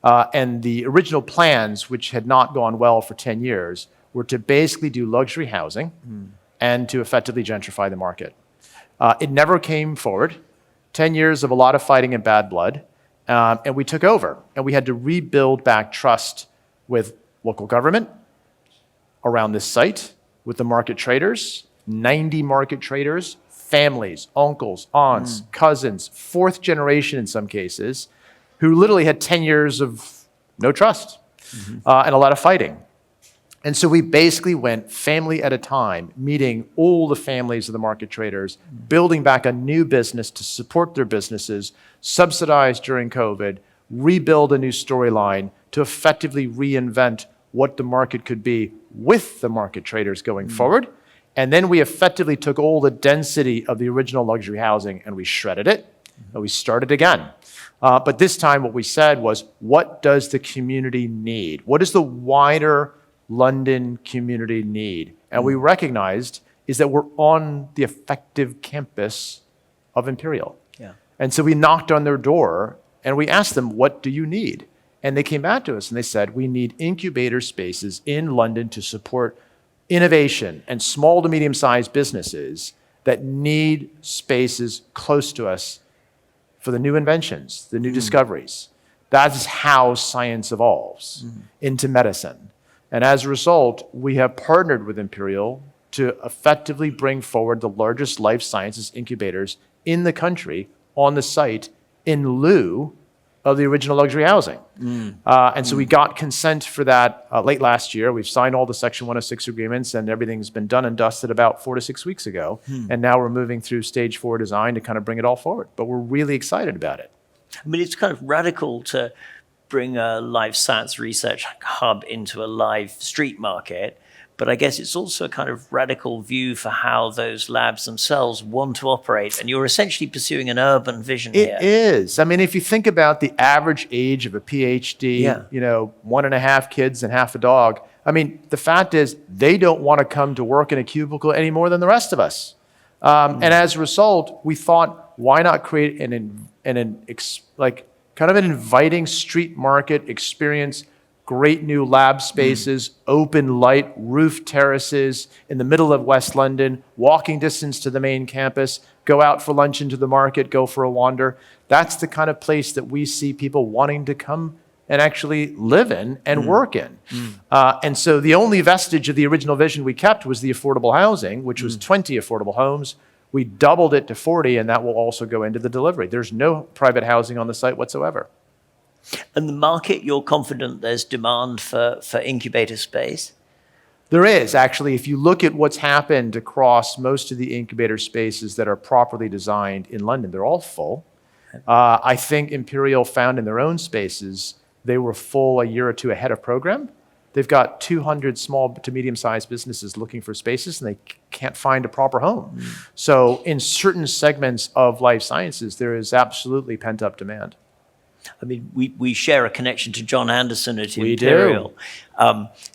And the original plans, which had not gone well for 10 years, were to basically do luxury housing and to effectively gentrify the market. It never came forward. 10 years of a lot of fighting and bad blood. And we took over. And we had to rebuild back trust with local government around this site, with the market traders, 90 market traders, families, uncles, aunts, cousins, 4th generation in some cases, who literally had 10 years of no trust and a lot of fighting. And so we basically went family at a time, meeting all the families of the market traders, building back a new business to support their businesses, subsidized during COVID, rebuild a new storyline to effectively reinvent what the market could be with the market traders going forward. And then we effectively took all the density of the original luxury housing and we shredded it and we started again. But this time what we said was, what does the community need? What does the wider London community need? And we recognized is that we're on the effective campus of Imperial. Yeah. And so we knocked on their door and we asked them, what do you need? And they came back to us and they said, we need incubator spaces in London to support innovation and small to medium-sized businesses that need spaces close to us for the new inventions, the new discoveries. That is how science evolves into medicine. And as a result, we have partnered with Imperial to effectively bring forward the largest life sciences incubators in the country on the site in lieu of the original luxury housing. And so we got consent for that late last year. We've signed all the Section 106 agreements and everything's been done and dusted about 4 to 6 weeks ago. And now we're moving through stage 4 design to kind of bring it all forward. But we're really excited about it. I mean, it's kind of radical to bring a life science research hub into a live street market. But I guess it's also a kind of radical view for how those labs themselves want to operate. And you're essentially pursuing an urban vision here. It is. I mean, if you think about the average age of a PhD, 1.5 kids and half a dog, I mean, the fact is they don't want to come to work in a cubicle any more than the rest of us. And as a result, we thought, why not create kind of an inviting street market experience, great new lab spaces, open light, roof terraces in the middle of West London, walking distance to the main campus, go out for lunch into the market, go for a wander. That's the kind of place that we see people wanting to come and actually live in and work in. And so the only vestige of the original vision we kept was the affordable housing, which was 20 affordable homes. We doubled it to 40, and that will also go into the delivery. There's no private housing on the site whatsoever. And the market, you're confident there's demand for incubator space? There is, actually. If you look at what's happened across most of the incubator spaces that are properly designed in London, they're all full. I think Imperial found in their own spaces, they were full a year or two ahead of program. They've got 200 small to medium-sized businesses looking for spaces, and they can't find a proper home. So in certain segments of life sciences, there is absolutely pent-up demand. I mean, we share a connection to John Anderson at We Imperial,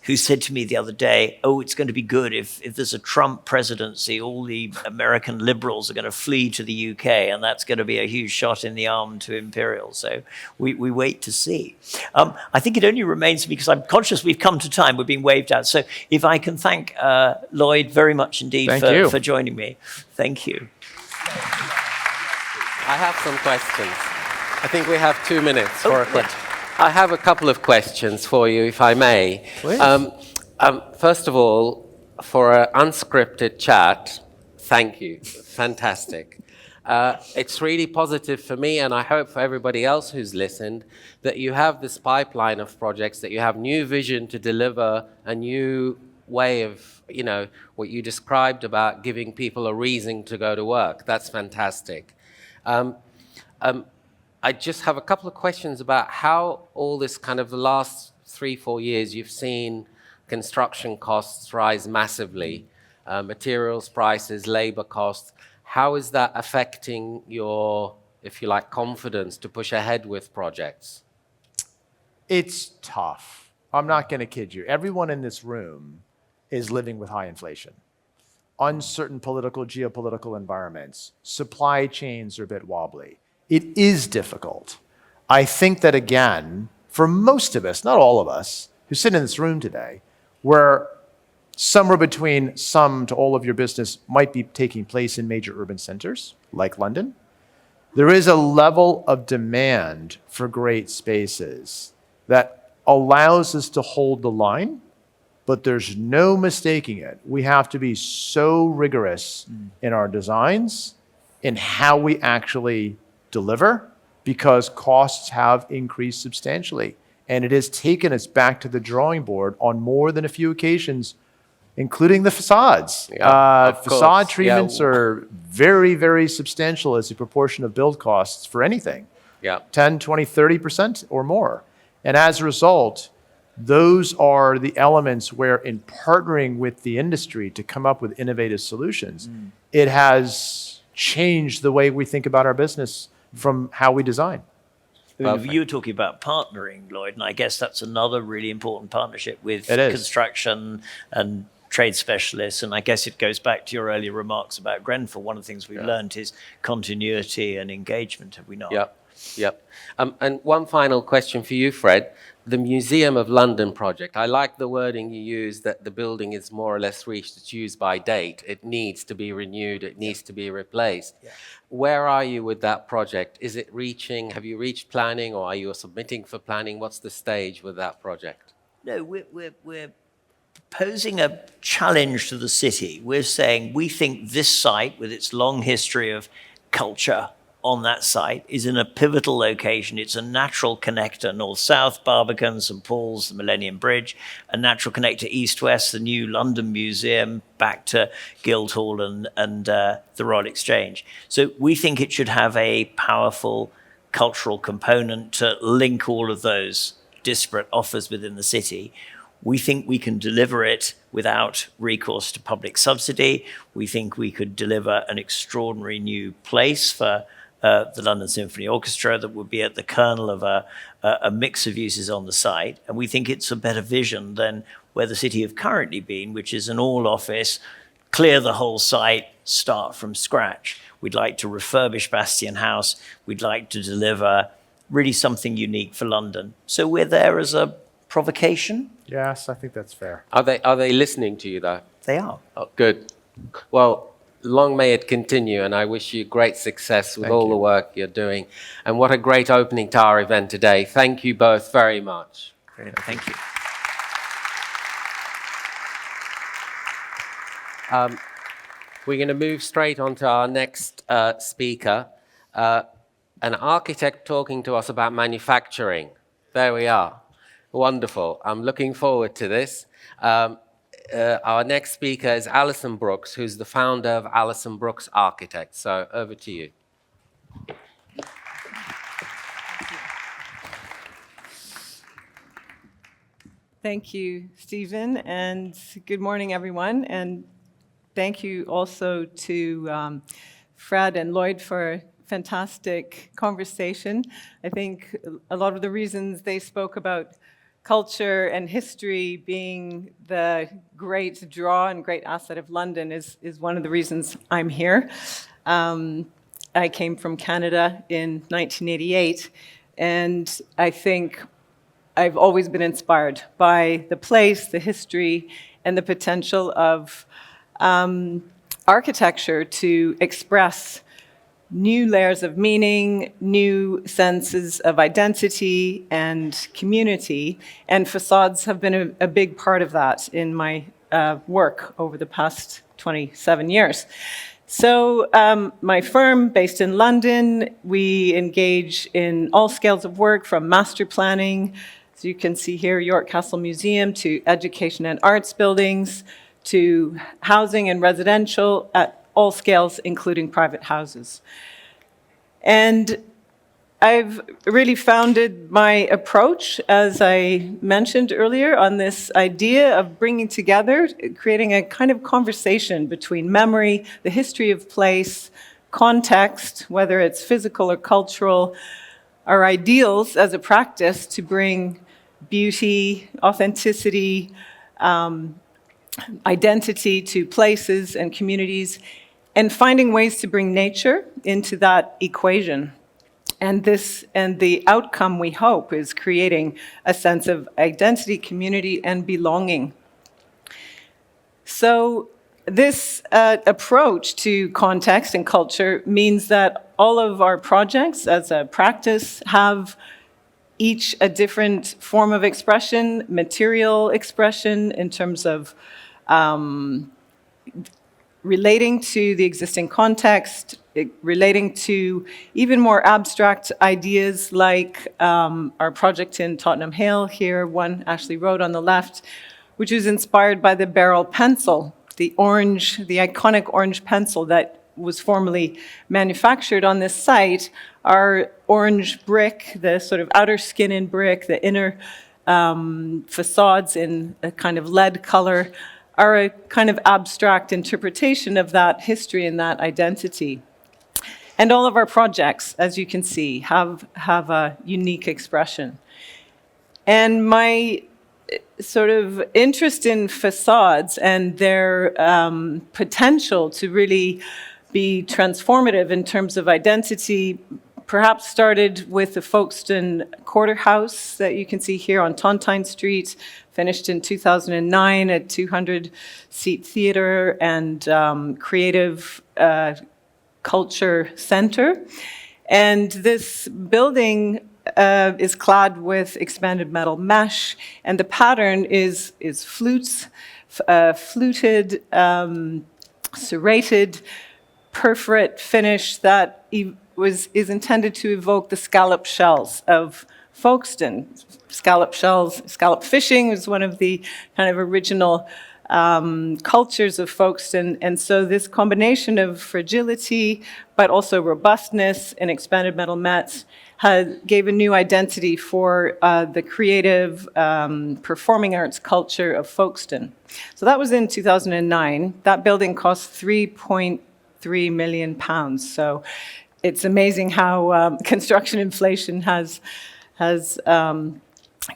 who said to me the other day, oh, it's going to be good if there's a Trump presidency, all the American liberals are going to flee to the UK, and that's going to be a huge shot in the arm to Imperial. So we wait to see. I think it only remains for me, because I'm conscious we've come to time, we're being waved out. So if I can thank Lloyd very much indeed for joining me. Thank you. I have some questions. I think we have 2 minutes for a question. I have a couple of questions for you, if I may. Please. First of all, for an unscripted chat, thank you. Fantastic. It's really positive for me, and I hope for everybody else who's listened, that you have this pipeline of projects, that you have new vision to deliver a new way of, what you described about giving people a reason to go to work. That's fantastic. I just have a couple of questions about how all this kind of the last 3-4 years you've seen construction costs rise massively, materials prices, labor costs. How is that affecting your, if you like, confidence to push ahead with projects? It's tough. I'm not going to kid you. Everyone in this room is living with high inflation. Uncertain political, geopolitical environments. Supply chains are a bit wobbly. It is difficult. I think that, again, for most of us, not all of us, who sit in this room today, where somewhere between some to all of your business might be taking place in major urban centers, like London, there is a level of demand for great spaces that allows us to hold the line, but there's no mistaking it. We have to be so rigorous in our designs, in how we actually deliver, because costs have increased substantially. And it has taken us back to the drawing board on more than a few occasions, including the facades. Facade treatments are very, very substantial as a proportion of build costs for anything. 10, 20, 30% or more. And as a result, those are the elements where, in partnering with the industry to come up with innovative solutions, it has changed the way we think about our business from how we design. You were talking about partnering, Lloyd, and I guess that's another really important partnership with construction and trade specialists. And I guess it goes back to your earlier remarks about Grenfell. One of the things we've learned is continuity and engagement, have we not? Yep. And one final question for you, Fred. The Museum of London project, I like the wording you use, that the building is more or less reached its use by date. It needs to be renewed, it needs to be replaced. Where are you with that project? Is it reaching, have you reached planning, or are you submitting for planning? What's the stage with that project? No, we're posing a challenge to the city. We're saying we think this site, with its long history of culture on that site, is in a pivotal location. It's a natural connector, north-south, Barbican, St. Paul's, the Millennium Bridge, a natural connector east-west, the new London Museum, back to Guildhall and the Royal Exchange. So we think it should have a powerful cultural component to link all of those disparate offers within the city. We think we can deliver it without recourse to public subsidy. We think we could deliver an extraordinary new place for the London Symphony Orchestra that would be at the kernel of a mix of uses on the site. And we think it's a better vision than where the city have currently been, which is an all-office, clear the whole site, start from scratch. We'd like to refurbish Bastion House. We'd like to deliver really something unique for London. So we're there as a provocation. Yes, I think that's fair. Are they listening to you, though? They are. Oh, good. Well, long may it continue, and I wish you great success with all the work you're doing. And what a great opening to our event today. Thank you both very much. Great. Thank you. We're going to move straight on to our next speaker, an architect talking to us about manufacturing. There we are. Wonderful. I'm looking forward to this. Our next speaker is Alison Brooks, who's the founder of Alison Brooks Architects. So over to you. Thank you, Stephen, and good morning, everyone. And thank you also to Fred and Lloyd for a fantastic conversation. I think a lot of the reasons they spoke about culture and history being the great draw and great asset of London is one of the reasons I'm here. I came from Canada in 1988, and I think I've always been inspired by the place, the history, and the potential of architecture to express new layers of meaning, new senses of identity and community, and facades have been a big part of that in my work over the past 27 years. So my firm, based in London, we engage in all scales of work, from master planning, as you can see here, York Castle Museum, to education and arts buildings, to housing and residential at all scales, including private houses. And I've really founded my approach, as I mentioned earlier, on this idea of bringing together, creating a kind of conversation between memory, the history of place, context, whether it's physical or cultural, our ideals as a practice to bring beauty, authenticity, identity to places and communities, and finding ways to bring nature into that equation. And the outcome, we hope, is creating a sense of identity, community, and belonging. So this approach to context and culture means that all of our projects as a practice have each a different form of expression, material expression in terms of relating to the existing context, relating to even more abstract ideas like our project in Tottenham Hale here, one Ashley Road on the left, which is inspired by the barrel pencil, the iconic orange pencil that was formerly manufactured on this site. Our orange brick, the sort of outer skin in brick, the inner facades in a kind of lead color, are a kind of abstract interpretation of that history and that identity. And all of our projects, as you can see, have a unique expression. And my sort of interest in facades and their potential to really be transformative in terms of identity perhaps started with the Folkestone Quarter House that you can see here on Tontine Street, finished in 2009, a 200-seat theater and creative culture center. And this building is clad with expanded metal mesh, and the pattern is flutes, fluted, serrated, perforate finish that is intended to evoke the scallop shells of Folkestone. Scallop shells, scallop fishing was one of the kind of original cultures of Folkestone. And so this combination of fragility, but also robustness and expanded metal mats gave a new identity for the creative performing arts culture of Folkestone. So that was in 2009. That building cost £3.3 million. So it's amazing how construction inflation has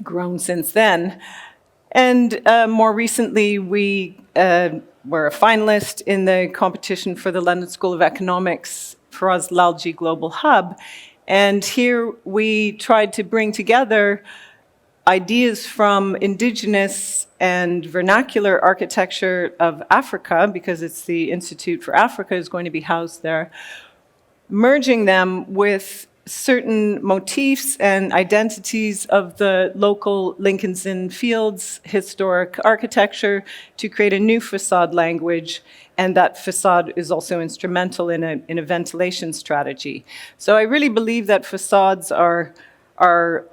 grown since then. And more recently, we were a finalist in the competition for the London School of Economics Faraz Lalji Global Hub. And here we tried to bring together ideas from indigenous and vernacular architecture of Africa, because it's the Institute for Africa is going to be housed there, merging them with certain motifs and identities of the local Lincoln's Inn Fields historic architecture to create a new facade language, and that facade is also instrumental in a ventilation strategy. So I really believe that facades are are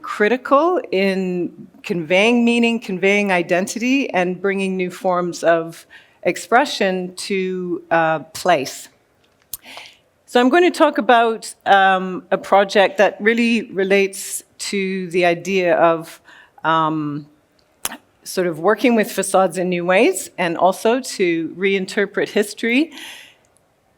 critical in conveying meaning, conveying identity, and bringing new forms of expression to place. So I'm going to talk about a project that really relates to the idea of sort of working with facades in new ways and also to reinterpret history.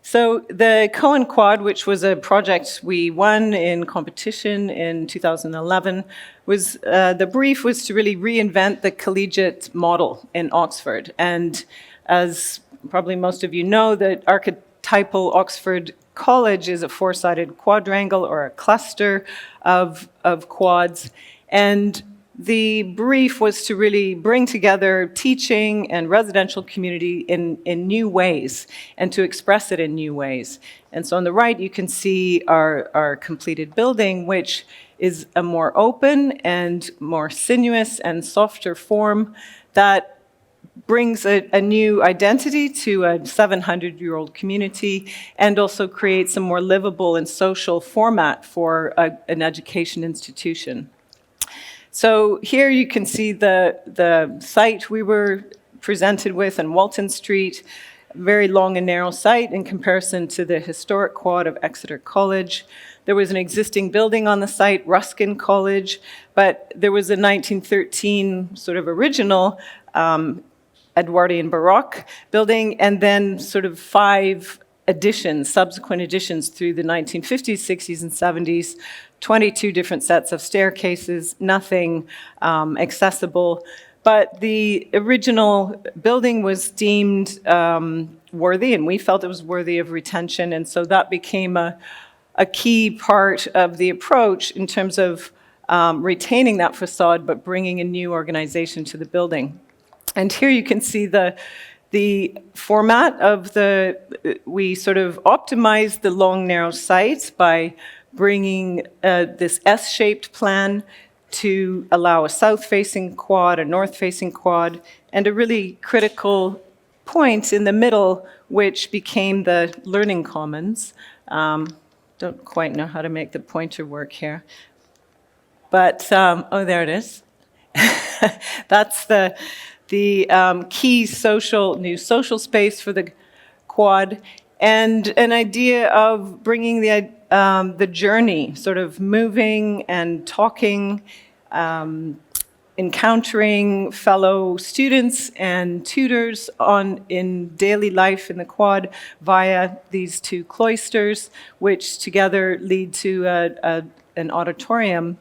So the Cohen Quad, which was a project we won in competition in 2011, was the brief was to really reinvent the collegiate model in Oxford. And as probably most of you know, the archetypal Oxford College is a four-sided quadrangle or a cluster of quads. And the brief was to really bring together teaching and residential community in new ways and to express it in new ways. And so on the right, you can see our completed building, which is a more open and more sinuous and softer form that brings a new identity to a 700-year-old community and also creates a more livable and social format for an education institution. So here you can see the site we were presented with on Walton Street, very long and narrow site in comparison to the historic quad of Exeter College. There was an existing building on the site, Ruskin College, but there was a 1913 sort of original Edwardian Baroque building, and then sort of 5 additions, subsequent additions through the 1950s, 60s, and 70s, 22 different sets of staircases, nothing accessible. But the original building was deemed worthy, and we felt it was worthy of retention, and so that became a key part of the approach in terms of retaining that facade, but bringing a new organization to the building. And here you can see the format of we sort of optimized the long, narrow sites by bringing this S-shaped plan to allow a south-facing quad, a north-facing quad, and a really critical point in the middle, which became the learning commons. Don't quite know how to make the pointer work here. But, oh, there it is. That's the key new social space for the quad, and an idea of bringing the journey, sort of moving and talking, encountering fellow students and tutors in daily life in the quad via these 2 cloisters, which together lead to an auditorium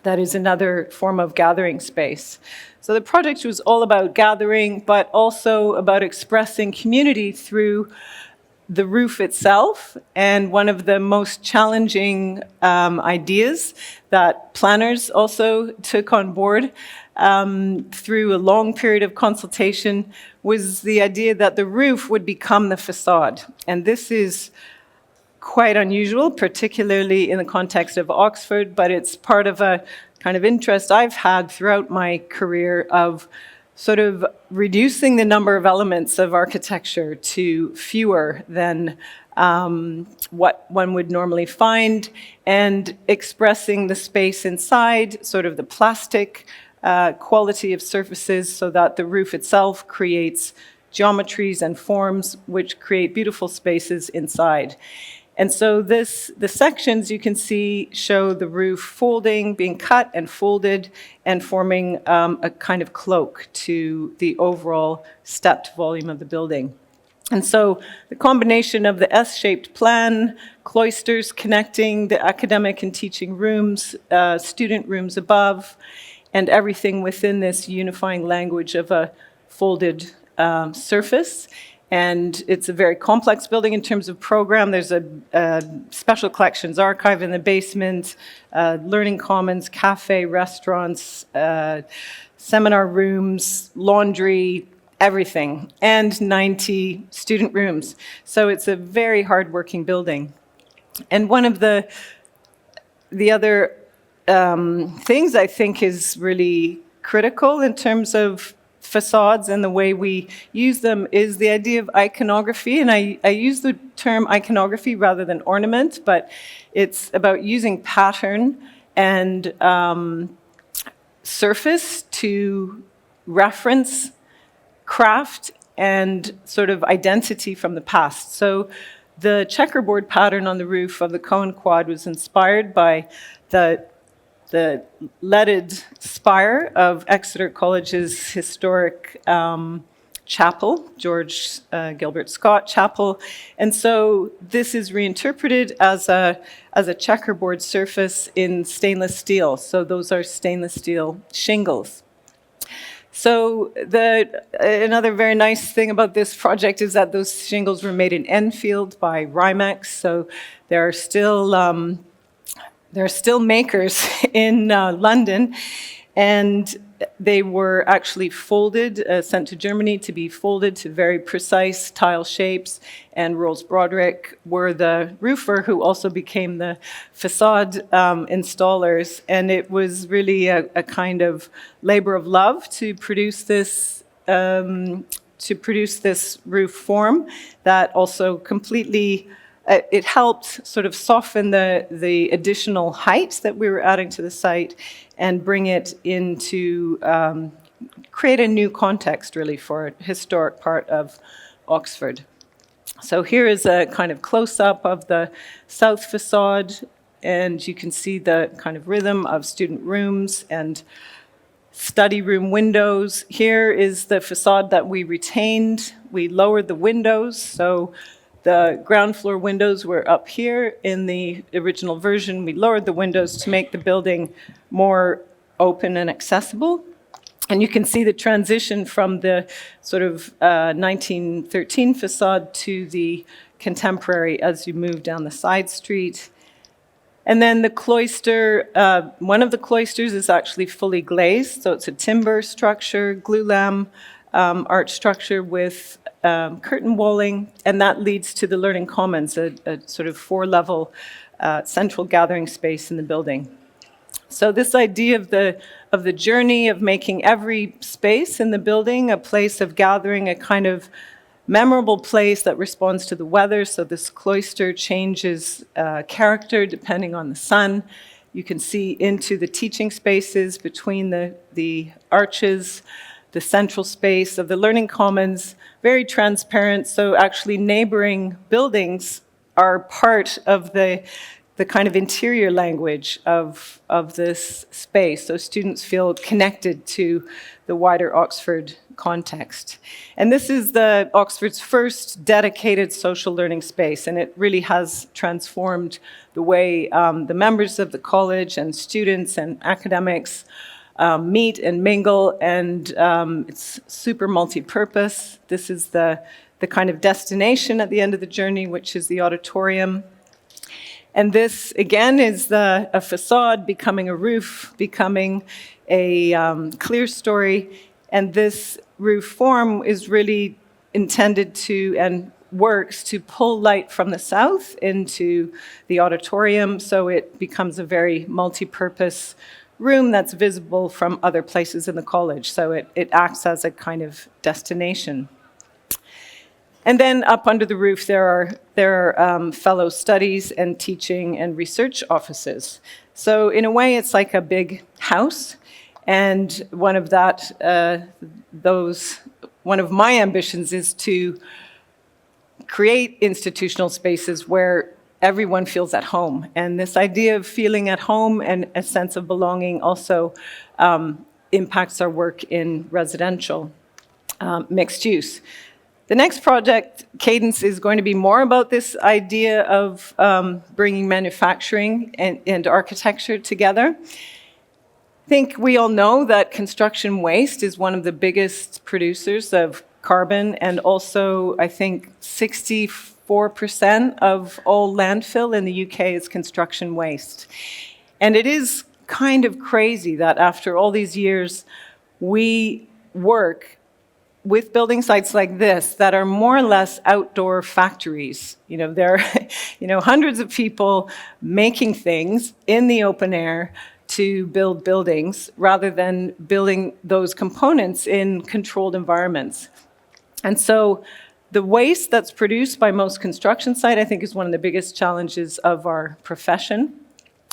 that is another form of gathering space. So the project was all about gathering, but also about expressing community through the roof itself. And one of the most challenging ideas that planners also took on board through a long period of consultation was the idea that the roof would become the facade. And this is quite unusual, particularly in the context of Oxford, but it's part of a kind of interest I've had throughout my career of sort of reducing the number of elements of architecture to fewer than what one would normally find, and expressing the space inside, sort of the plastic quality of surfaces, so that the roof itself creates geometries and forms which create beautiful spaces inside. And so the sections you can see show the roof folding, being cut and folded, and forming a kind of cloak to the overall stepped volume of the building. And so the combination of the S-shaped plan, cloisters connecting the academic and teaching rooms, student rooms above, and everything within this unifying language of a folded surface. And it's a very complex building in terms of program. There's a special collections archive in the basement, learning commons, cafe, restaurants, seminar rooms, laundry, everything, and 90 student rooms. So it's a very hardworking building. And one of the other things I think is really critical in terms of facades and the way we use them is the idea of iconography. And I use the term iconography rather than ornament, but it's about using pattern and surface to reference craft and sort of identity from the past. So the checkerboard pattern on the roof of the Cohen Quad was inspired by the leaded spire of Exeter College's historic chapel, George Gilbert Scott Chapel. And so this is reinterpreted as a checkerboard surface in stainless steel. So those are stainless steel shingles. So another very nice thing about this project is that those shingles were made in Enfield by Reimagining. So there are still makers in London, and they were actually folded, sent to Germany to be folded to very precise tile shapes. And Rolls Broderick were the roofer who also became the facade installers. And it was really a kind of labor of love to produce this roof form that also completely. It helped sort of soften the additional height that we were adding to the site and bring it into, create a new context really for a historic part of Oxford. So here is a kind of close-up of the south facade, and you can see the kind of rhythm of student rooms and study room windows. Here is the facade that we retained. We lowered the windows, so the ground floor windows were up here. In the original version, we lowered the windows to make the building more open and accessible. And you can see the transition from the sort of 1913 facade to the contemporary as you move down the side street. And then the cloister, one of the cloisters is actually fully glazed, so it's a timber structure, glulam arch structure with curtain walling, and that leads to the Learning Commons, a sort of four-level central gathering space in the building. So this idea of the journey of making every space in the building a place of gathering, a kind of memorable place that responds to the weather. So this cloister changes character depending on the sun. You can see into the teaching spaces between the arches, the central space of the Learning Commons, very transparent. So actually neighboring buildings are part of the kind of interior language of this space. So students feel connected to the wider Oxford context. And this is Oxford's first dedicated social learning space, and it really has transformed the way the members of the college and students and academics meet and mingle, and it's super multi-purpose. This is the kind of destination at the end of the journey, which is the auditorium. And this, again, is a facade becoming a roof, becoming a clear story. And this roof form is really intended to, and works to pull light from the south into the auditorium, so it becomes a very multi-purpose room that's visible from other places in the college. So it acts as a kind of destination. And then up under the roof, there are fellow studies and teaching and research offices. So in a way, it's like a big house. And one of my ambitions is to create institutional spaces where everyone feels at home. And this idea of feeling at home and a sense of belonging also impacts our work in residential mixed use. The next project, Cadence, is going to be more about this idea of bringing manufacturing and architecture together. I think we all know that construction waste is one of the biggest producers of carbon, and also I think 64% of all landfill in the UK is construction waste. And it is kind of crazy that after all these years, we work with building sites like this that are more or less outdoor factories. There are hundreds of people making things in the open air to build buildings rather than building those components in controlled environments. And so the waste that's produced by most construction sites, I think, is one of the biggest challenges of our profession.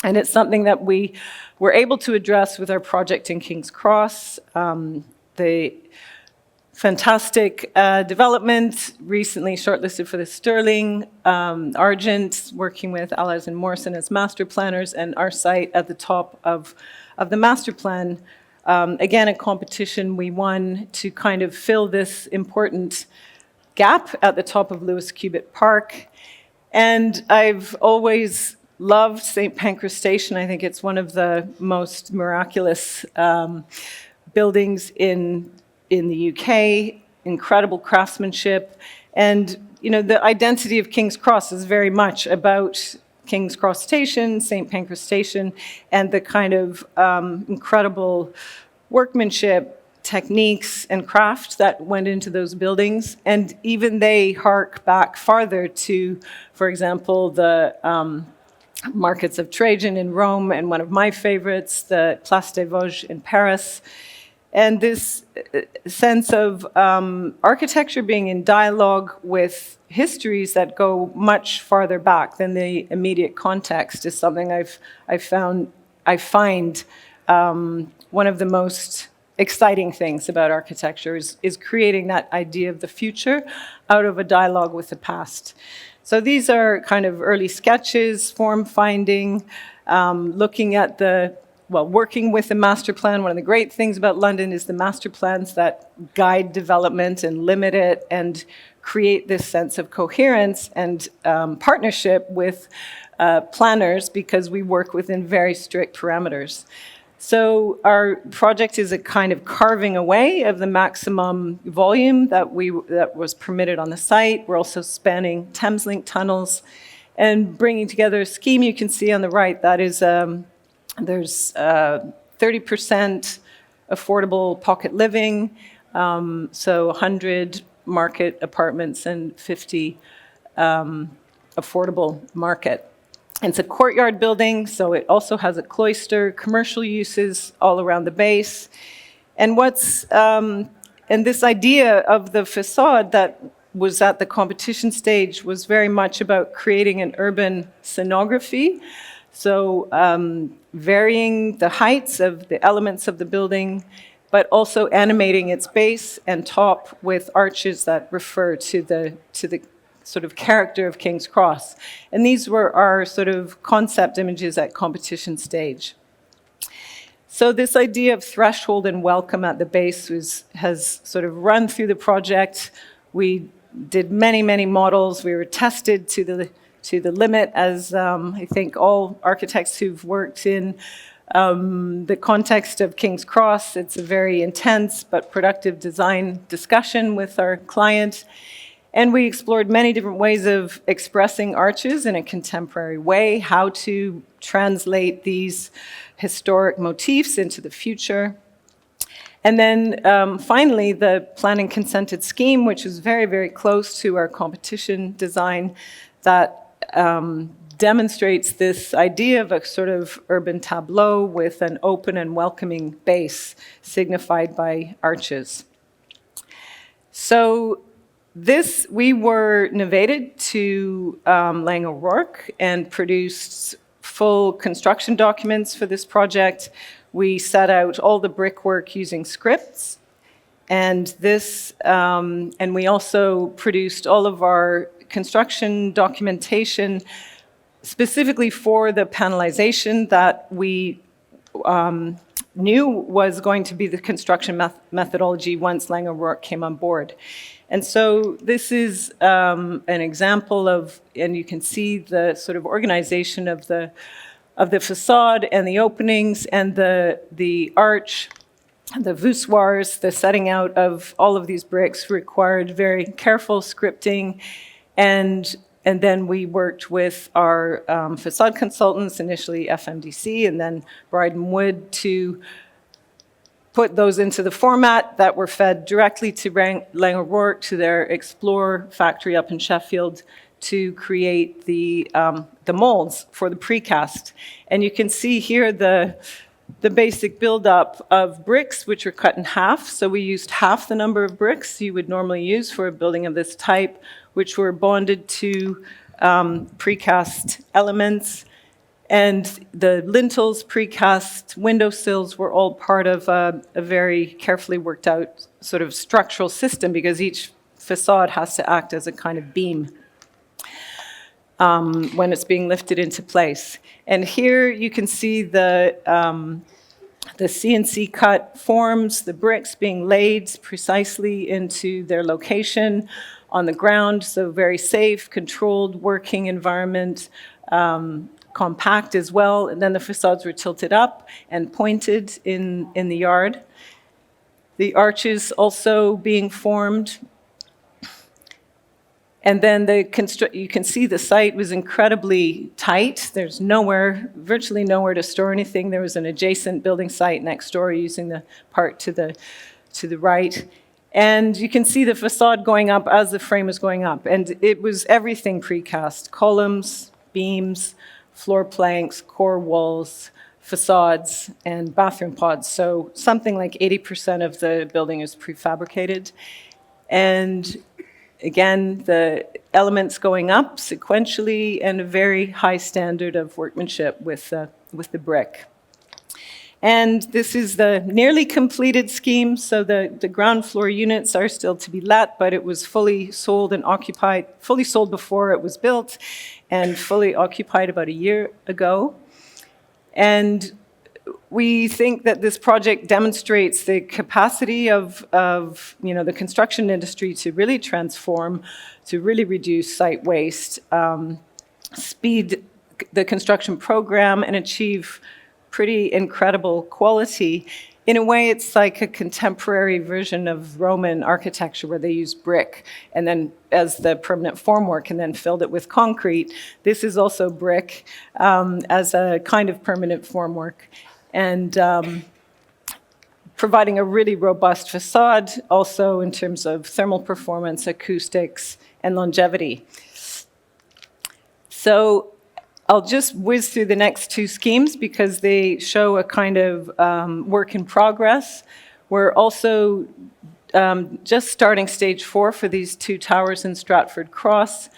And it's something that we were able to address with our project in King's Cross. The fantastic development, recently shortlisted for the Sterling, Argent, working with Allies and Morrison as master planners, and our site at the top of the master plan. Again, a competition we won to kind of fill this important gap at the top of Lewis Cubitt Park. And I've always loved St. Pancras Station. I think it's one of the most miraculous buildings in the UK, incredible craftsmanship. And, you know, the identity of King's Cross is very much about King's Cross Station, St. Pancras Station, and the kind of incredible workmanship, techniques, and craft that went into those buildings. And even they hark back farther to, for example, the markets of Trajan in Rome, and one of my favorites, the Place des Vosges in Paris. And this sense of architecture being in dialogue with histories that go much farther back than the immediate context is something I find one of the most exciting things about architecture is creating that idea of the future out of a dialogue with the past. So these are kind of early sketches, form finding, looking at working with the master plan. One of the great things about London is the master plans that guide development and limit it and create this sense of coherence and partnership with planners, because we work within very strict parameters. So our project is a kind of carving away of the maximum volume that was permitted on the site. We're also spanning Thameslink tunnels and bringing together a scheme you can see on the right. That is, there's 30% affordable pocket living, so 100 market apartments and 50 affordable market. It's a courtyard building, so it also has a cloister, commercial uses all around the base. And and this idea of the facade that was at the competition stage was very much about creating an urban scenography. So varying the heights of the elements of the building, but also animating its base and top with arches that refer to the sort of character of King's Cross. And these were our sort of concept images at competition stage. So this idea of threshold and welcome at the base has sort of run through the project. We did many, many models. We were tested to the limit, as I think all architects who've worked in the context of King's Cross. It's a very intense but productive design discussion with our client. And we explored many different ways of expressing arches in a contemporary way, how to translate these historic motifs into the future. And then finally, the planning consented scheme, which is very, very close to our competition design, that demonstrates this idea of a sort of urban tableau with an open and welcoming base signified by arches. So we were novated to Lang O'Rourke and produced full construction documents for this project. We set out all the brickwork using scripts, and we also produced all of our construction documentation specifically for the panelization that we knew was going to be the construction methodology once Lang O'Rourke came on board. And so this is an example of, and you can see the sort of organization of the facade and the openings and the arch, the voussoirs, the setting out of all of these bricks required very careful scripting. And then we worked with our facade consultants, initially FMDC and then Bride and Wood, to put those into the format that were fed directly to Lang O'Rourke, to their Explore factory up in Sheffield, to create the molds for the precast. And you can see here the basic buildup of bricks, which are cut in half. So we used half the number of bricks you would normally use for a building of this type, which were bonded to precast elements. And the lintels, precast windowsills were all part of a very carefully worked out sort of structural system, because each facade has to act as a kind of beam when it's being lifted into place. And here you can see the CNC cut forms, the bricks being laid precisely into their location on the ground, so very safe, controlled working environment, compact as well. And then the facades were tilted up and pointed in the yard. The arches also being formed. And then you can see the site was incredibly tight. There's virtually nowhere to store anything. There was an adjacent building site next door using the part to the right. And you can see the facade going up as the frame was going up. And it was everything precast: columns, beams, floor planks, core walls, facades, and bathroom pods. So something like 80% of the building is prefabricated. And again, the elements going up sequentially, and a very high standard of workmanship with the brick. And this is the nearly completed scheme. So the ground floor units are still to be let, but it was fully sold and occupied, fully sold before it was built, and fully occupied about a year ago. And we think that this project demonstrates the capacity of the construction industry to really transform, to really reduce site waste, speed the construction program, and achieve pretty incredible quality. In a way, it's like a contemporary version of Roman architecture, where they use brick and then as the permanent formwork, and then filled it with concrete. This is also brick as a kind of permanent formwork, and providing a really robust facade, also in terms of thermal performance, acoustics, and longevity. So I'll just whiz through the next two schemes because they show a kind of work in progress. We're also just starting stage 4 for these 2 towers in Stratford Cross.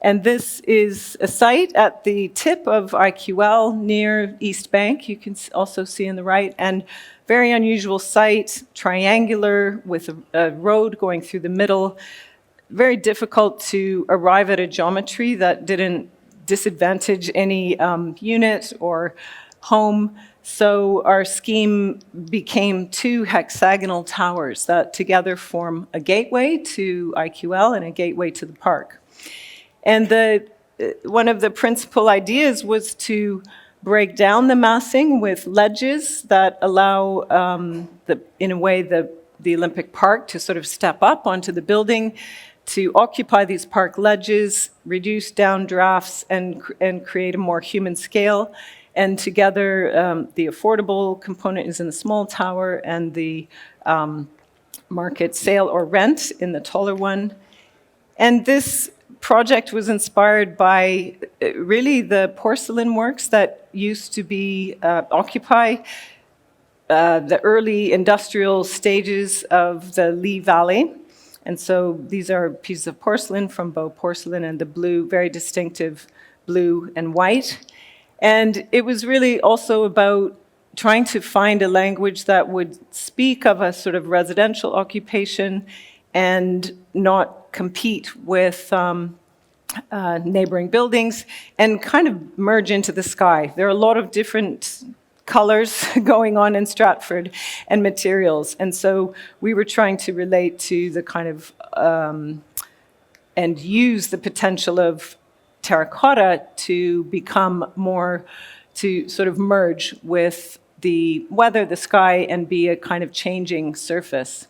And this is a site at the tip of IQL near East Bank. You can also see on the right. And very unusual site, triangular with a road going through the middle. Very difficult to arrive at a geometry that didn't disadvantage any unit or home. So our scheme became 2 hexagonal towers that together form a gateway to IQL and a gateway to the park. And one of the principal ideas was to break down the massing with ledges that allow, in a way, the Olympic Park to sort of step up onto the building, to occupy these park ledges, reduce downdrafts, and create a more human scale. And together, the affordable component is in the small tower, and the market sale or rent in the taller one. And this project was inspired by really the porcelain works that used to be occupy the early industrial stages of the Lee Valley. And so these are pieces of porcelain from Bow Porcelain, and the blue, very distinctive blue and white. And it was really also about trying to find a language that would speak of a sort of residential occupation and not compete with neighboring buildings, and kind of merge into the sky. There are a lot of different colors going on in Stratford and materials. And so we were trying to relate to the kind of, and use the potential of terracotta to become more, to sort of merge with the weather, the sky, and be a kind of changing surface.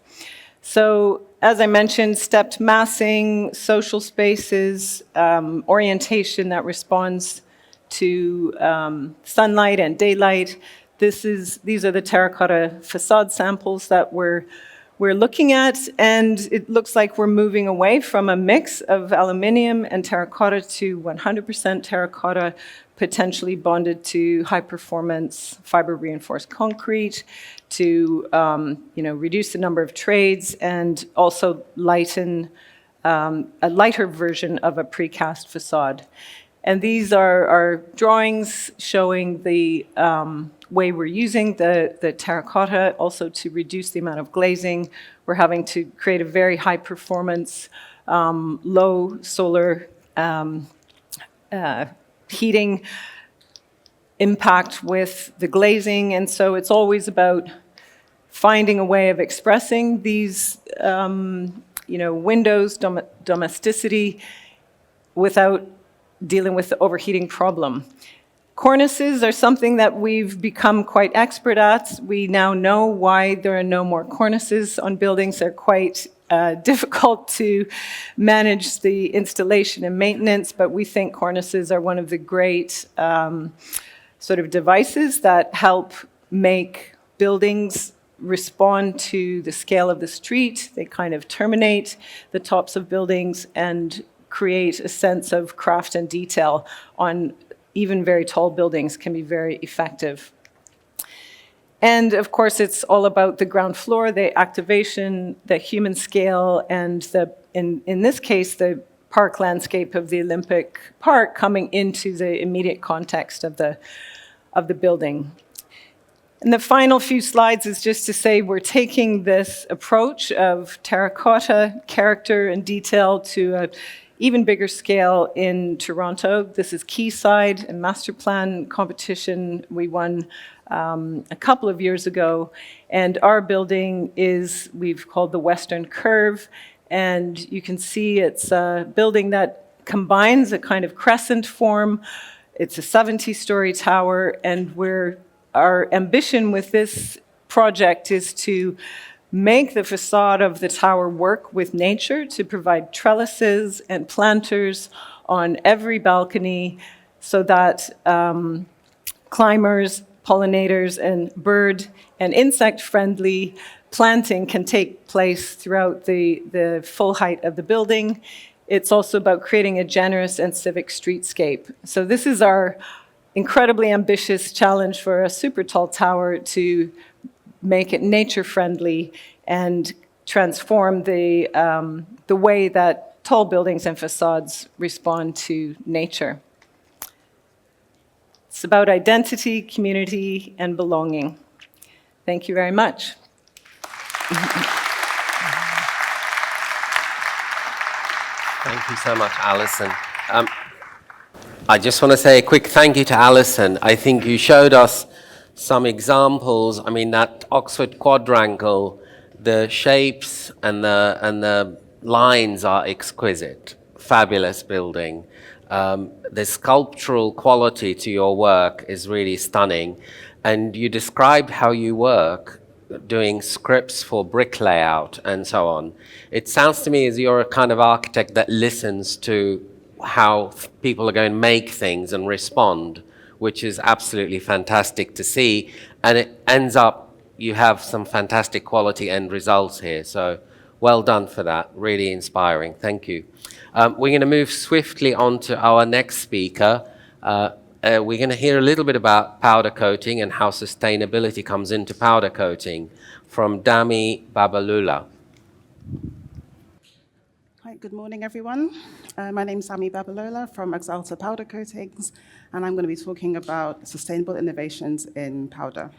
So as I mentioned, stepped massing, social spaces, orientation that responds to sunlight and daylight. These are the terracotta facade samples that we're looking at, and it looks like we're moving away from a mix of aluminium and terracotta to 100% terracotta, potentially bonded to high-performance fiber-reinforced concrete, to reduce the number of trades, and also lighten a lighter version of a precast facade. And these are drawings showing the way we're using the terracotta, also to reduce the amount of glazing. We're having to create a very high performance, low solar heating impact with the glazing. And so it's always about finding a way of expressing these, windows, domesticity, without dealing with the overheating problem. Cornices are something that we've become quite expert at. We now know why there are no more cornices on buildings. They're quite difficult to manage the installation and maintenance, but we think cornices are one of the great sort of devices that help make buildings respond to the scale of the street. They kind of terminate the tops of buildings and create a sense of craft and detail on even very tall buildings can be very effective. And of course, it's all about the ground floor, the activation, the human scale, and in this case, the park landscape of the Olympic Park coming into the immediate context of the building. And the final few slides is just to say we're taking this approach of terracotta, character, and detail to an even bigger scale in Toronto. This is Quayside, a master plan competition we won a couple of years ago. And our building we've called the Western Curve. And you can see it's a building that combines a kind of crescent form. It's a 70-story tower, and our ambition with this project is to make the facade of the tower work with nature, to provide trellises and planters on every balcony so that climbers, pollinators, and bird and insect-friendly planting can take place throughout the full height of the building. It's also about creating a generous and civic streetscape. So this is our incredibly ambitious challenge for a super tall tower to make it nature-friendly and transform the way that tall buildings and facades respond to nature. It's about identity, community, and belonging. Thank you very much. Thank you so much, Alison. I just want to say a quick thank you to Alison. I think you showed us some examples. I mean, that Oxford quadrangle, the shapes and the lines are exquisite. Fabulous building. The sculptural quality to your work is really stunning. And you described how you work, doing scripts for brick layout and so on. It sounds to me as you're a kind of architect that listens to how people are going to make things and respond, which is absolutely fantastic to see. And it ends up, you have some fantastic quality end results here. So well done for that. Really inspiring. Thank you. We're going to move swiftly on to our next speaker. We're going to hear a little bit about powder coating and how sustainability comes into powder coating from Dami Babalola. Hi, good morning, everyone. My name is Dami Babalola from Axalta Powder Coatings, and I'm going to be talking about sustainable innovations in powder.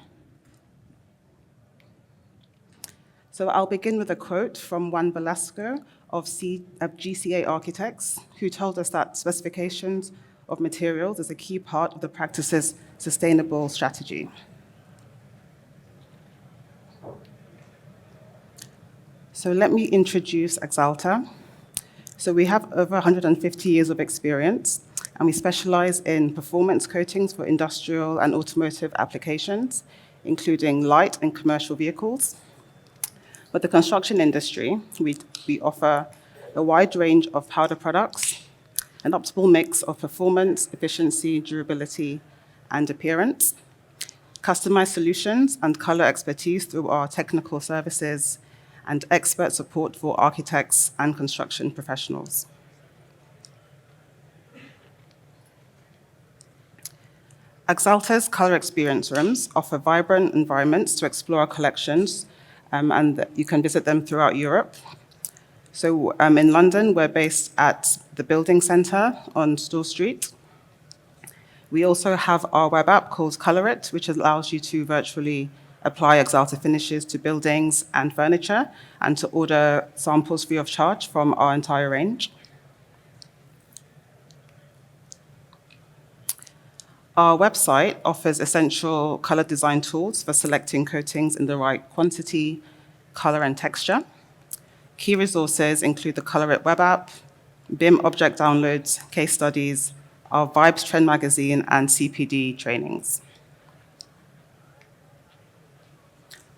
So I'll begin with a quote from Juan Velasco of GCA Architects, who told us that specifications of materials is a key part of the practice's sustainable strategy. So let me introduce Axalta. So we have over 150 years of experience, and we specialize in performance coatings for industrial and automotive applications, including light and commercial vehicles. But the construction industry, we offer a wide range of powder products, an optimal mix of performance, efficiency, durability, and appearance, customized solutions and color expertise through our technical services, and expert support for architects and construction professionals. Axalta's color experience rooms offer vibrant environments to explore our collections, and you can visit them throughout Europe. So in London, we're based at the Building Centre on Store Street. We also have our web app called Color It, which allows you to virtually apply Axalta finishes to buildings and furniture, and to order samples free of charge from our entire range. Our website offers essential color design tools for selecting coatings in the right quantity, color, and texture. Key resources include the Color It web app, BIM object downloads, case studies, our Vibes Trend magazine, and CPD trainings.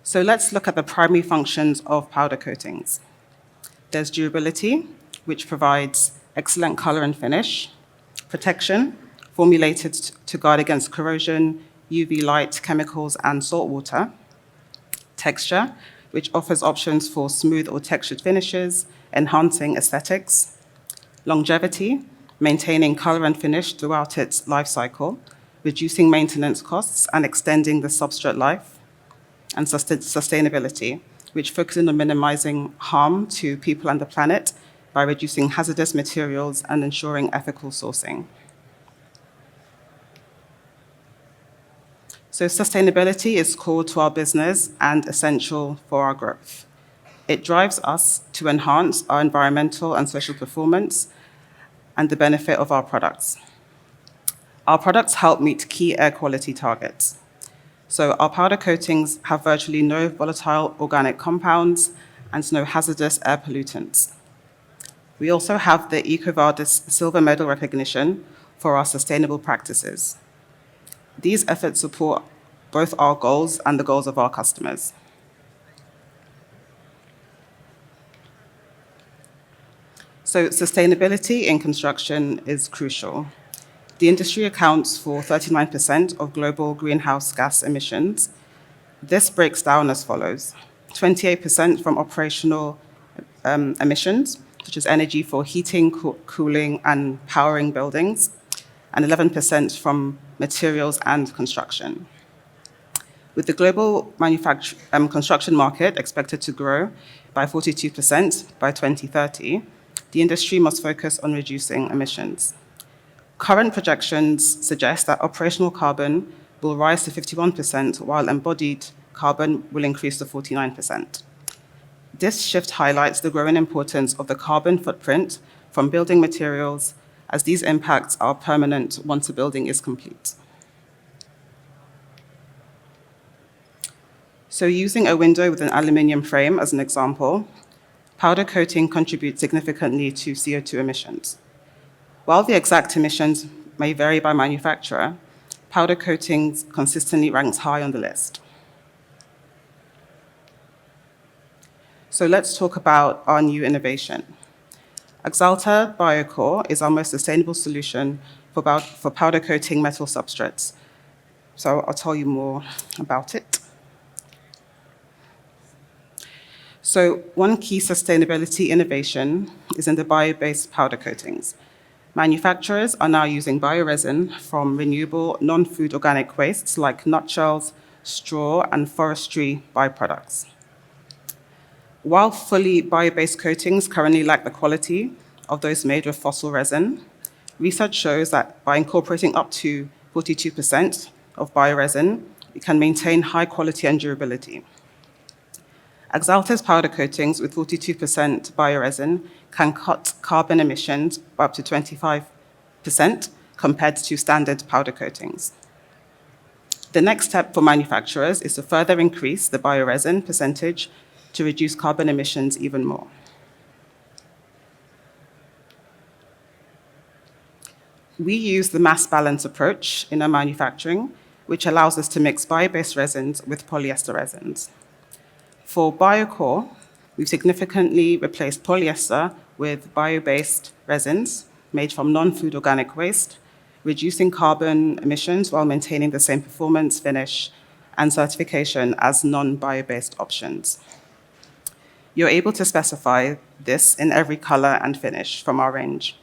So let's look at the primary functions of powder coatings. There's durability, which provides excellent color and finish. Protection, formulated to guard against corrosion, UV light, chemicals, and salt water. Texture, which offers options for smooth or textured finishes, enhancing aesthetics. Longevity, maintaining color and finish throughout its life cycle, reducing maintenance costs and extending the substrate life. And sustainability, which focuses on minimizing harm to people and the planet by reducing hazardous materials and ensuring ethical sourcing. So sustainability is core to our business and essential for our growth. It drives us to enhance our environmental and social performance and the benefit of our products. Our products help meet key air quality targets. So our powder coatings have virtually no volatile organic compounds and no hazardous air pollutants. We also have the EcoVadis Silver Medal recognition for our sustainable practices. These efforts support both our goals and the goals of our customers. So sustainability in construction is crucial. The industry accounts for 39% of global greenhouse gas emissions. This breaks down as follows: 28% from operational emissions, such as energy for heating, cooling, and powering buildings, and 11% from materials and construction. With the global construction market expected to grow by 42% by 2030, the industry must focus on reducing emissions. Current projections suggest that operational carbon will rise to 51%, while embodied carbon will increase to 49%. This shift highlights the growing importance of the carbon footprint from building materials, as these impacts are permanent once a building is complete. So using a window with an aluminum frame as an example, powder coating contributes significantly to CO2 emissions. While the exact emissions may vary by manufacturer, powder coatings consistently ranks high on the list. So let's talk about our new innovation. Axalta BioCore is our most sustainable solution for powder coating metal substrates. So I'll tell you more about it. So one key sustainability innovation is in the bio-based powder coatings. Manufacturers are now using bioresin from renewable non-food organic wastes like nutshells, straw, and forestry byproducts. While fully bio-based coatings currently lack the quality of those made with fossil resin, research shows that by incorporating up to 42% of bioresin, it can maintain high quality and durability. Axalta's powder coatings with 42% bioresin can cut carbon emissions by up to 25% compared to standard powder coatings. The next step for manufacturers is to further increase the bioresin percentage to reduce carbon emissions even more. We use the mass balance approach in our manufacturing, which allows us to mix bio-based resins with polyester resins. For BioCore, we've significantly replaced polyester with bio-based resins made from non-food organic waste, reducing carbon emissions while maintaining the same performance, finish, and certification as non-bio-based options. You're able to specify this in every color and finish from our range.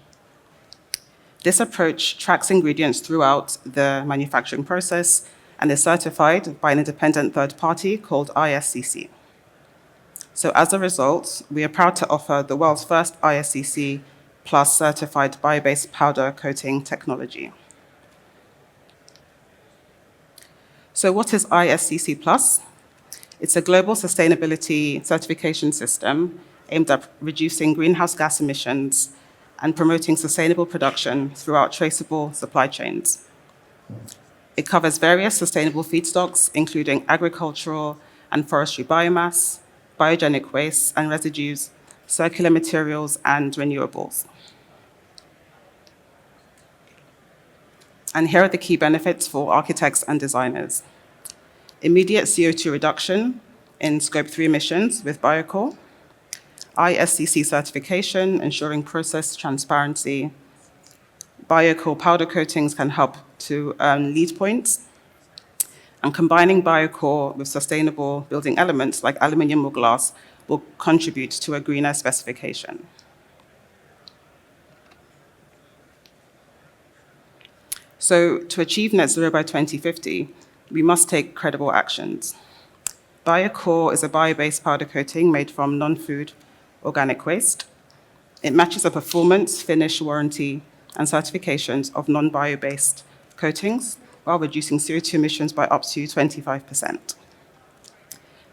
This approach tracks ingredients throughout the manufacturing process and is certified by an independent third party called ISCC. So as a result, we are proud to offer the world's first ISCC Plus certified bio-based powder coating technology. So what is ISCC Plus? It's a global sustainability certification system aimed at reducing greenhouse gas emissions and promoting sustainable production throughout traceable supply chains. It covers various sustainable feedstocks, including agricultural and forestry biomass, biogenic wastes and residues, circular materials, and renewables. And here are the key benefits for architects and designers. Immediate CO2 reduction in Scope 3 emissions with Biocore, ISCC certification, ensuring process transparency. Biocore powder coatings can help to earn lead points. And combining Biocore with sustainable building elements like aluminium or glass will contribute to a greener specification. So to achieve net zero by 2050, we must take credible actions. Biocore is a bio-based powder coating made from non-food organic waste. It matches the performance, finish, warranty, and certifications of non-bio-based coatings while reducing CO2 emissions by up to 25%.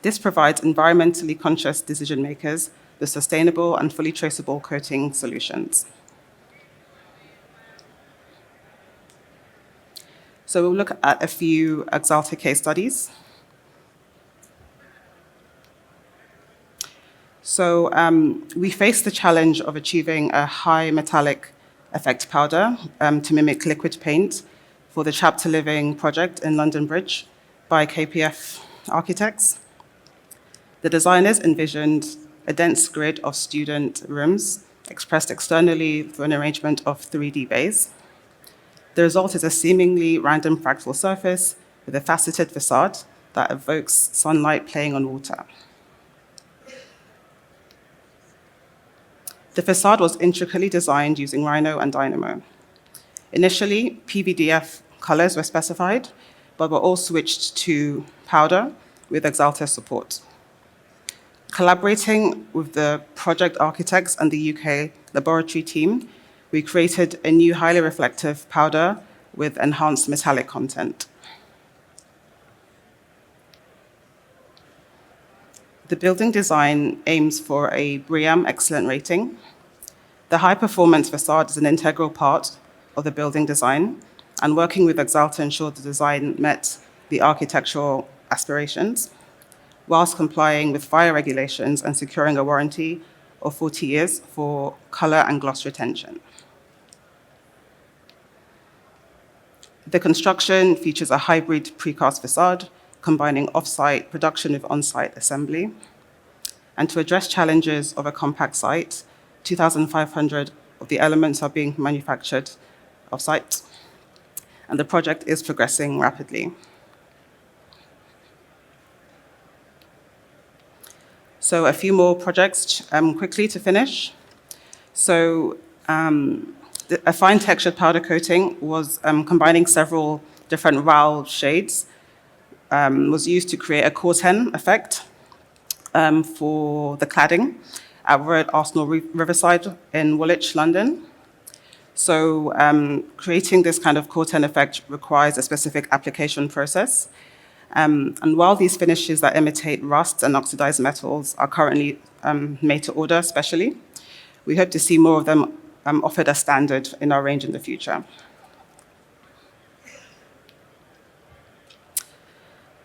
This provides environmentally conscious decision makers with sustainable and fully traceable coating solutions. So we'll look at a few Axalta case studies. So we face the challenge of achieving a high metallic effect powder to mimic liquid paint for the Chapter Living project in London Bridge by KPF Architects. The designers envisioned a dense grid of student rooms expressed externally through an arrangement of 3D bays. The result is a seemingly random fractal surface with a faceted facade that evokes sunlight playing on water. The facade was intricately designed using Rhino and Dynamo. Initially, PVDF colors were specified, but were all switched to powder with Axalta support. Collaborating with the project architects and the UK laboratory team, we created a new highly reflective powder with enhanced metallic content. The building design aims for a BREEAM Excellent rating. The high-performance facade is an integral part of the building design, and working with Axalta ensured the design met the architectural aspirations, whilst complying with fire regulations and securing a warranty of 40 years for color and gloss retention. The construction features a hybrid precast facade, combining off-site production with on-site assembly. And to address challenges of a compact site, 2,500 of the elements are being manufactured off-site, and the project is progressing rapidly. So a few more projects quickly to finish. So a fine textured powder coating was combining several different RAL shades, was used to create a Corten effect for the cladding at Royal Arsenal Riverside in Woolwich, London. So creating this kind of Corten effect requires a specific application process. And while these finishes that imitate rust and oxidized metals are currently made to order specially, we hope to see more of them offered as standard in our range in the future.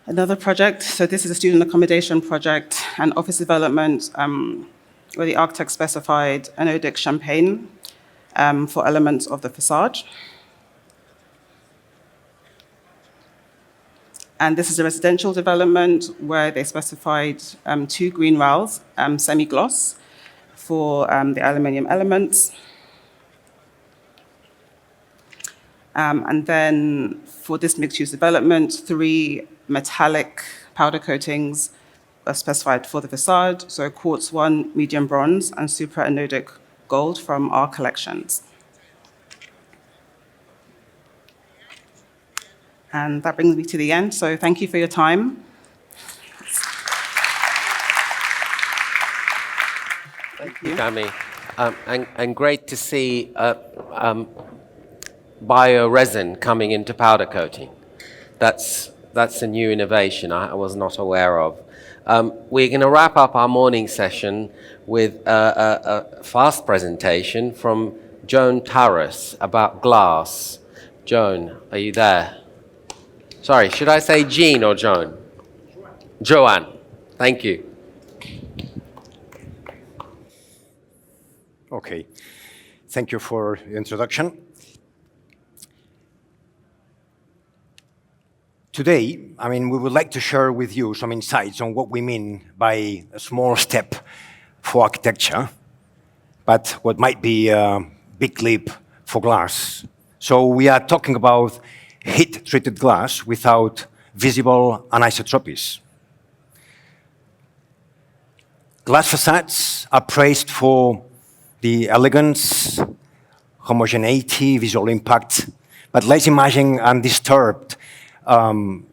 Another project, so this is a student accommodation project and office development where the architect specified anodic champagne for elements of the facade. And this is a residential development where they specified 2 green rails, semi-gloss, for the aluminium elements. And then for this mixed-use development, 3 metallic powder coatings are specified for the facade, so quartz 1, medium bronze, and super anodic gold from our collections. And that brings me to the end, so thank you for your time. Thank you, Dami. And great to see bio-resin coming into powder coating. That's That's a new innovation I was not aware of. We're going to wrap up our morning session with a fast presentation from Joan Tarrús about glass. Joan, are you there? Sorry, should I say Jean or Joan? Joanne. Thank you. Okay. Thank you for the introduction. Today, we would like to share with you some insights on what we mean by a small step for architecture, but what might be a big leap for glass. So we are talking about heat-treated glass without visible anisotropies. Glass facades are praised for the elegance, homogeneity, visual impact, but let's imagine undisturbed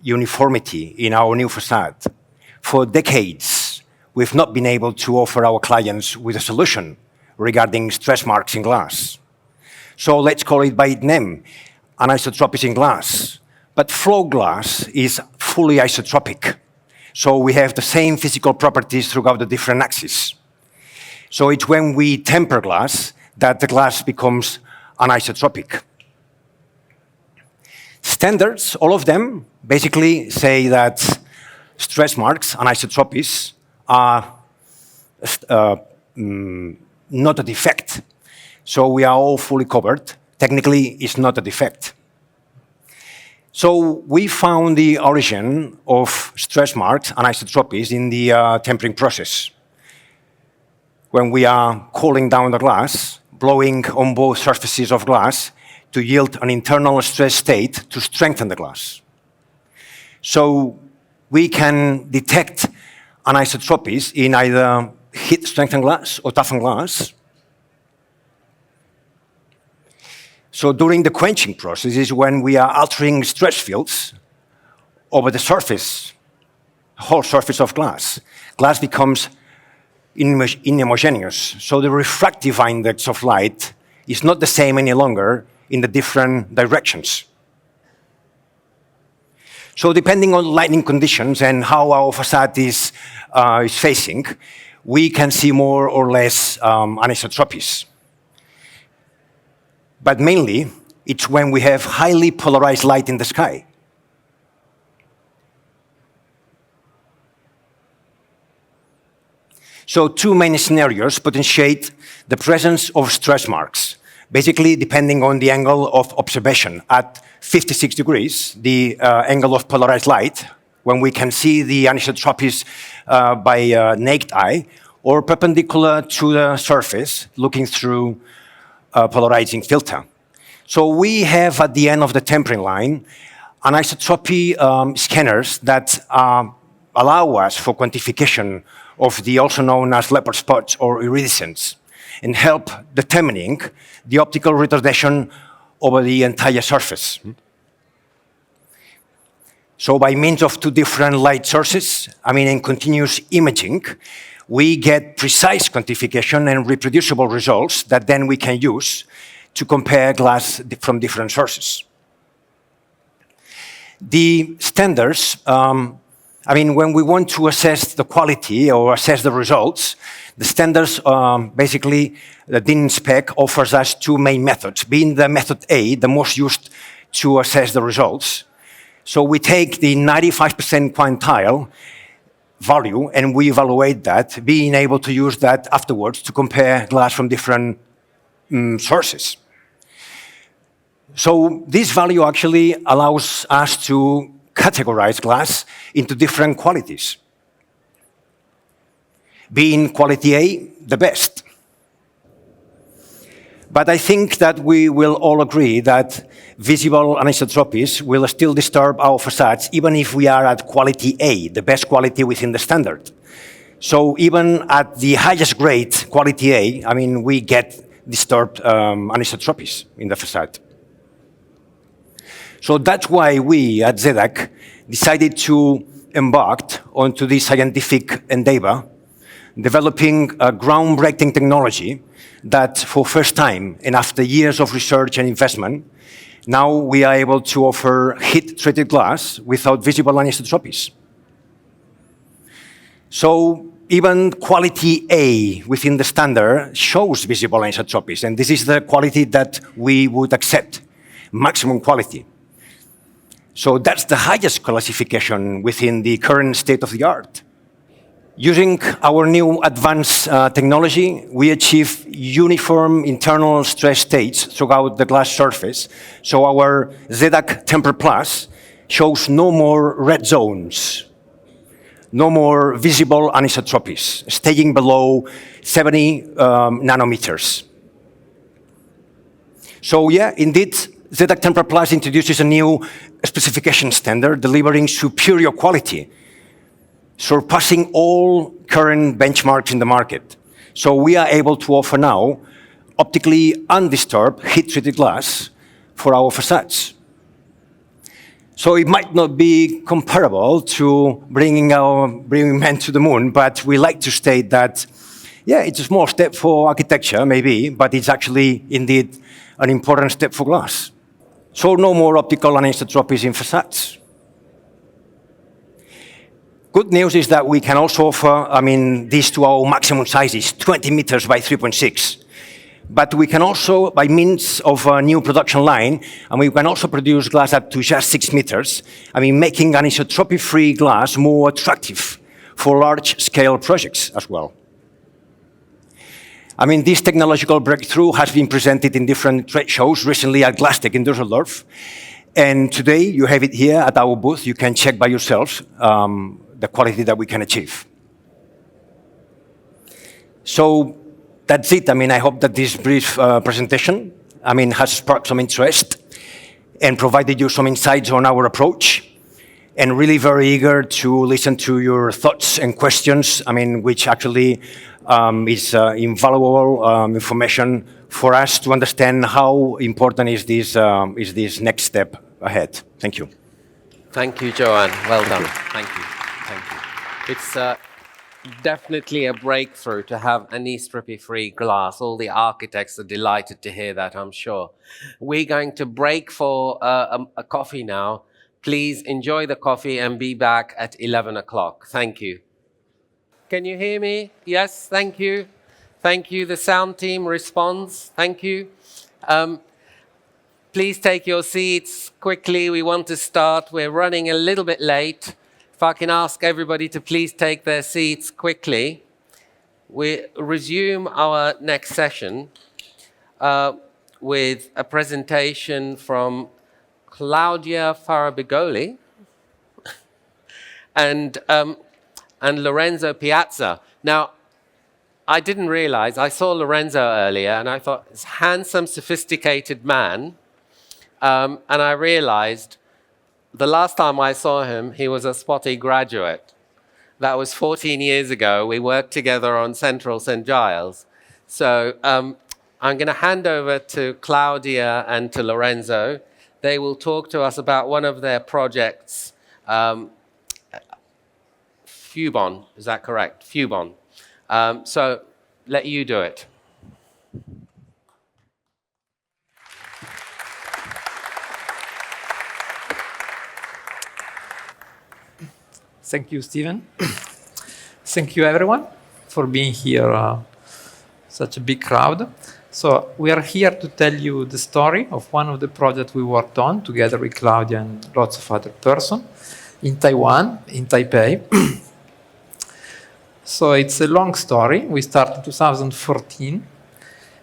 uniformity in our new facade. For decades, we've not been able to offer our clients with a solution regarding stress marks in glass. So let's call it by its name, anisotropies in glass. But flow glass is fully isotropic. So we have the same physical properties throughout the different axes. So it's when we temper glass that the glass becomes anisotropic. Standards, all of them, basically say that stress marks, anisotropies, are not a defect. So we are all fully covered. Technically, it's not a defect. So we found the origin of stress marks, anisotropies, in the tempering process. When we are cooling down the glass, blowing on both surfaces of glass to yield an internal stress state to strengthen the glass. So we can detect anisotropies in either heat-strengthened glass or toughened glass. So during the quenching process is when we are altering stress fields over the surface, whole surface of glass. Glass becomes inhomogeneous. So the refractive index of light is not the same any longer in the different directions. So depending on lighting conditions and how our facade is facing, we can see more or less anisotropies. But mainly, it's when we have highly polarized light in the sky. So two main scenarios potentiate the presence of stress marks, basically depending on the angle of observation. At 56 degrees, the angle of polarized light, when we can see the anisotropies by naked eye, or perpendicular to the surface, looking through a polarizing filter. So we have at the end of the tempering line anisotropy scanners that allow us for quantification of the also known as leopard spots or iridescence, and help determining the optical retardation over the entire surface. So by means of two different light sources, in continuous imaging, we get precise quantification and reproducible results that then we can use to compare glass from different sources. The standards, when we want to assess the quality or assess the results, the standards, basically, the DIN spec offers us two main methods, being the method A, the most used to assess the results. So we take the 95% quantile value and we evaluate that, being able to use that afterwards to compare glass from different sources. So this value actually allows us to categorize glass into different qualities. Being quality A, the best. But I think that we will all agree that visible anisotropies will still disturb our facades, even if we are at quality A, the best quality within the standard. So even at the highest grade, quality A, we get disturbed anisotropies in the facade. So that's why we at ZDAC decided to embark onto this scientific endeavor, developing a groundbreaking technology that for first time and after years of research and investment Now we are able to offer heat-treated glass without visible anisotropies. So even quality A within the standard shows visible anisotropies, and this is the quality that we would accept, maximum quality. So that's the highest classification within the current state of the art. Using our new advanced technology, we achieve uniform internal stress states throughout the glass surface. So our Zak Temper Plus shows no more red zones, no more visible anisotropies, staying below 70 nanometers. So yeah, indeed, Zak Temper Plus introduces a new specification standard, delivering superior quality, surpassing all current benchmarks in the market. So we are able to offer now optically undisturbed heat-treated glass for our facades. So it might not be comparable to bringing men to the moon, but we like to state that, yeah, it's a small step for architecture, maybe, but it's actually indeed an important step for glass. So no more optical anisotropies in facades. Good news is that we can also offer, this to our maximum sizes, 20 meters by 3.6. But we can also, by means of a new production line, and we can also produce glass up to just 6 meters, making anisotropy-free glass more attractive for large-scale projects as well. This technological breakthrough has been presented in different trade shows, recently at Glasstec in Düsseldorf. And today, you have it here at our booth. You can check by yourselves the quality that we can achieve. So that's it. I hope that this brief presentation, has sparked some interest and provided you some insights on our approach. And really very eager to listen to your thoughts and questions, which actually is invaluable information for us to understand how important is this next step ahead. Thank you. Thank you, Joan. Well done. Thank you. Thank you. It's definitely a breakthrough to have anisotropy-free glass. All the architects are delighted to hear that, I'm sure. We're going to break for a coffee now. Please enjoy the coffee and be back at 11 o'clock. Thank you. Can you hear me? Yes, thank you. Thank you. The sound team responds. Thank you. Please take your seats quickly. We want to start. We're running a little bit late. If I can ask everybody to please take their seats quickly. We resume our next session with a presentation from Claudia Farabegoli and Lorenzo Piazza. Now, I didn't realize, I saw Lorenzo earlier and I thought, this handsome, sophisticated man. And I realized the last time I saw him, he was a spotty graduate. That was 14 years ago. We worked together on Central St. Giles. So I'm going to hand over to Claudia and to Lorenzo. They will talk to us about one of their projects, Fubon, is that correct? Fubon. So let you do it. Thank you, Stephen. Thank you, everyone, for being here, such a big crowd. So we are here to tell you the story of one of the projects we worked on together with Claudia and lots of other persons in Taiwan, in Taipei. So it's a long story. We started in 2014,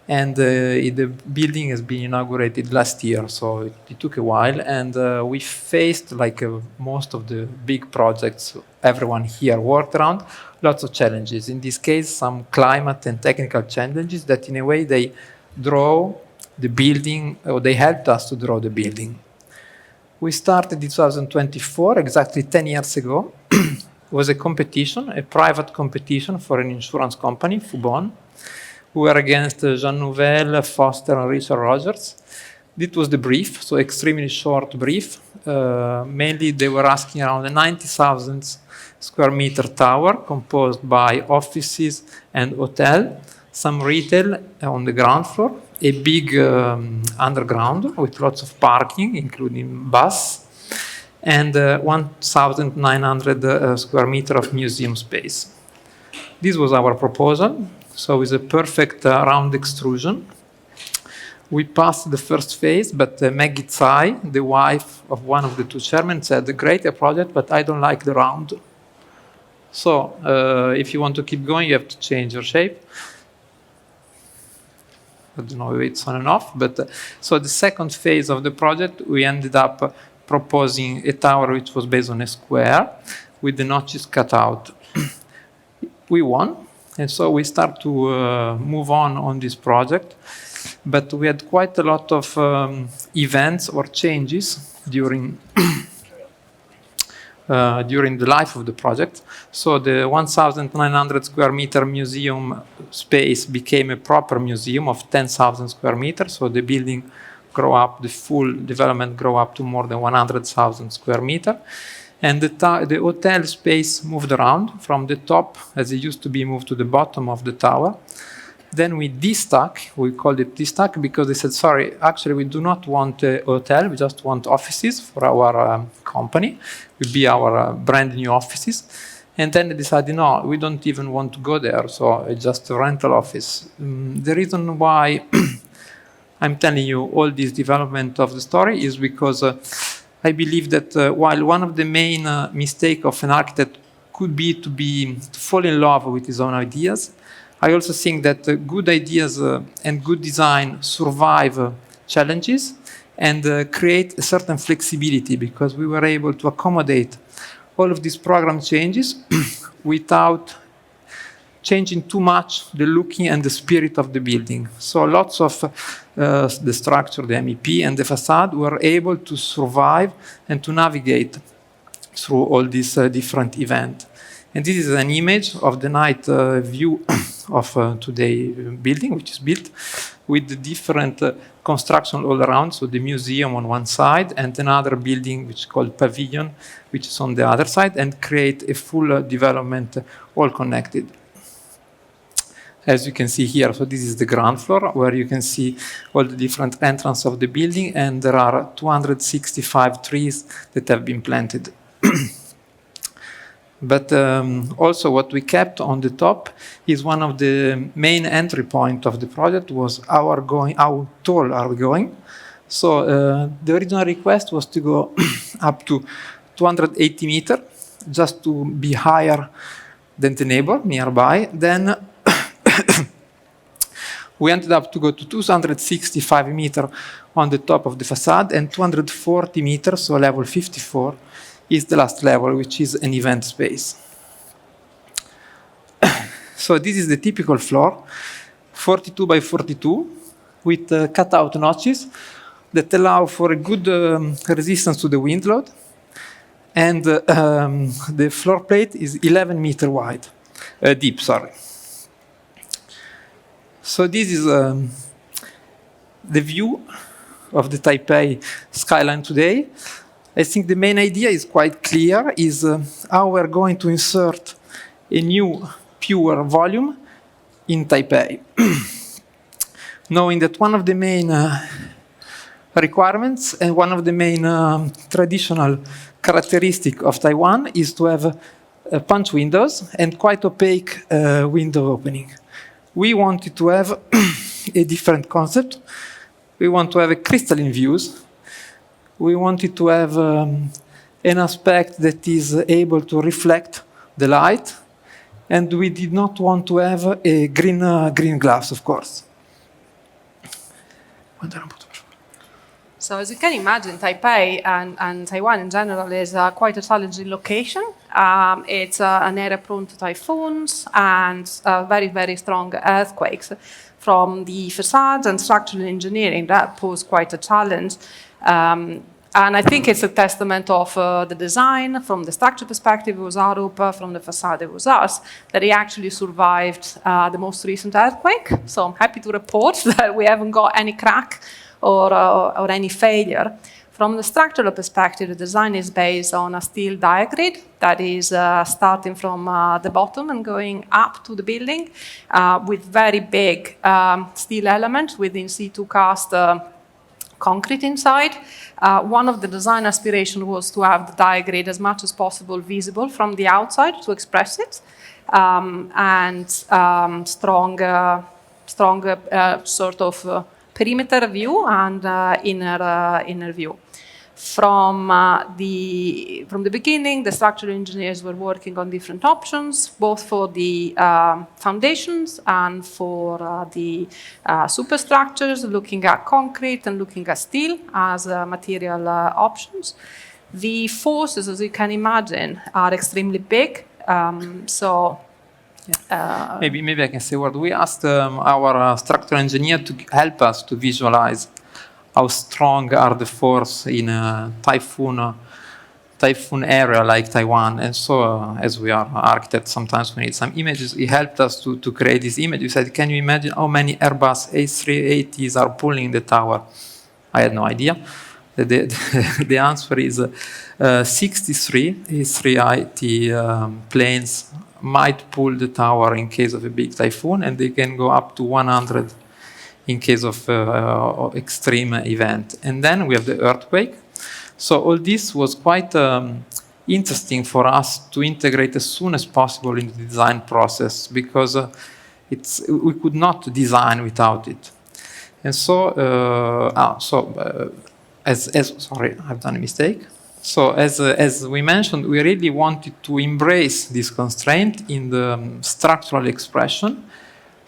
and the building has been inaugurated last year, so it took a while. And we faced, like most of the big projects everyone here worked around, lots of challenges. In this case, some climate and technical challenges that in a way they draw the building, or they helped us to draw the building. We started in 2024, exactly 10 years ago. It was a competition, a private competition for an insurance company, Fubon. We were against Jean Nouvel, Foster, and Richard Rogers. This was the brief, so extremely short brief. Mainly they were asking around a 90,000 square meter tower composed by offices and hotel, some retail on the ground floor, a big underground with lots of parking, including bus, and 1,900 square meter of museum space. This was our proposal. So it's a perfect round extrusion. We passed the first phase, but Maggie Tsai, the wife of one of the two chairmen, said, great a project, but I don't like the round. So if you want to keep going, you have to change your shape. I don't know if it's on and off, but so the second phase of the project, we ended up proposing a tower which was based on a square with the notches cut out. We won, and so we start to move on this project. But we had quite a lot of events or changes during during the life of the project. So the 1,900 square meter museum space became a proper museum of 10,000 square meters. So the building grew up, the full development grew up to more than 100,000 square meters. And the hotel space moved around from the top, as it used to be, moved to the bottom of the tower. Then we de-stuck, we called it de-stuck because they said, sorry, actually we do not want a hotel, we just want offices for our company. It will be our brand new offices. And then they decided, no, we don't even want to go there, so it's just a rental office. The reason why I'm telling you all this development of the story is because I believe that while one of the main mistakes of an architect could be to fall in love with his own ideas, I also think that good ideas and good design survive challenges and create a certain flexibility, because we were able to accommodate all of these program changes without changing too much the looking and the spirit of the building. So lots of the structure, the MEP and the facade were able to survive and to navigate through all these different events. And this is an image of the night view of today's building, which is built with the different construction all around. So the museum on one side and another building which is called Pavilion, which is on the other side, and create a full development all connected. As you can see here, so this is the ground floor where you can see all the different entrances of the building, and there are 265 trees that have been planted. But also what we kept on the top is one of the main entry point of the project was how tall are we going. So the original request was to go up to 280 meters, just to be higher than the neighbor nearby. Then we ended up to go to 265 meters on the top of the facade, and 240 meters, so level 54, is the last level, which is an event space. So this is the typical floor, 42 by 42, with cut-out notches that allow for a good resistance to the wind load. And the floor plate is 11 meters wide, deep, sorry. So this is the view of the Taipei skyline today. I think the main idea is quite clear, is how we're going to insert a new pure volume in Taipei. Knowing that one of the main requirements and one of the main traditional characteristics of Taiwan is to have punch windows and quite opaque window opening. We wanted to have a different concept. We want to have a crystalline views. We wanted to have an aspect that is able to reflect the light, and we did not want to have a green glass, of course. So as you can imagine, Taipei and Taiwan in general is quite a challenging location. It's an area prone to typhoons and very, very strong earthquakes. From the facades and structural engineering, that pose quite a challenge. And I think it's a testament of the design. From the structure perspective, it was Arup. From the facade, it was us. That he actually survived the most recent earthquake. So I'm happy to report that we haven't got any crack or any failure. From the structural perspective, the design is based on a steel diagrid that is starting from the bottom and going up to the building with very big steel elements with in situ cast concrete inside. One of the design aspirations was to have the diagrid as much as possible visible from the outside to express it, and stronger sort of perimeter view and inner view. From the beginning, the structural engineers were working on different options, both for the foundations and for the superstructures, looking at concrete and looking at steel as material options. The forces, as you can imagine, are extremely big. Maybe I can say what we asked our structural engineer to help us to visualize how strong are the force in a typhoon area like Taiwan. And so, as we are architects, sometimes we need some images. He helped us to create this image. He said, can you imagine how many Airbus A380s are pulling the tower? I had no idea. The answer is 63 A380 planes might pull the tower in case of a big typhoon, and they can go up to 100 in case of extreme event. And then we have the earthquake. So all this was quite interesting for us to integrate as soon as possible in the design process, because we could not design without it. And so, sorry, I've done a mistake. So as we mentioned, we really wanted to embrace this constraint in the structural expression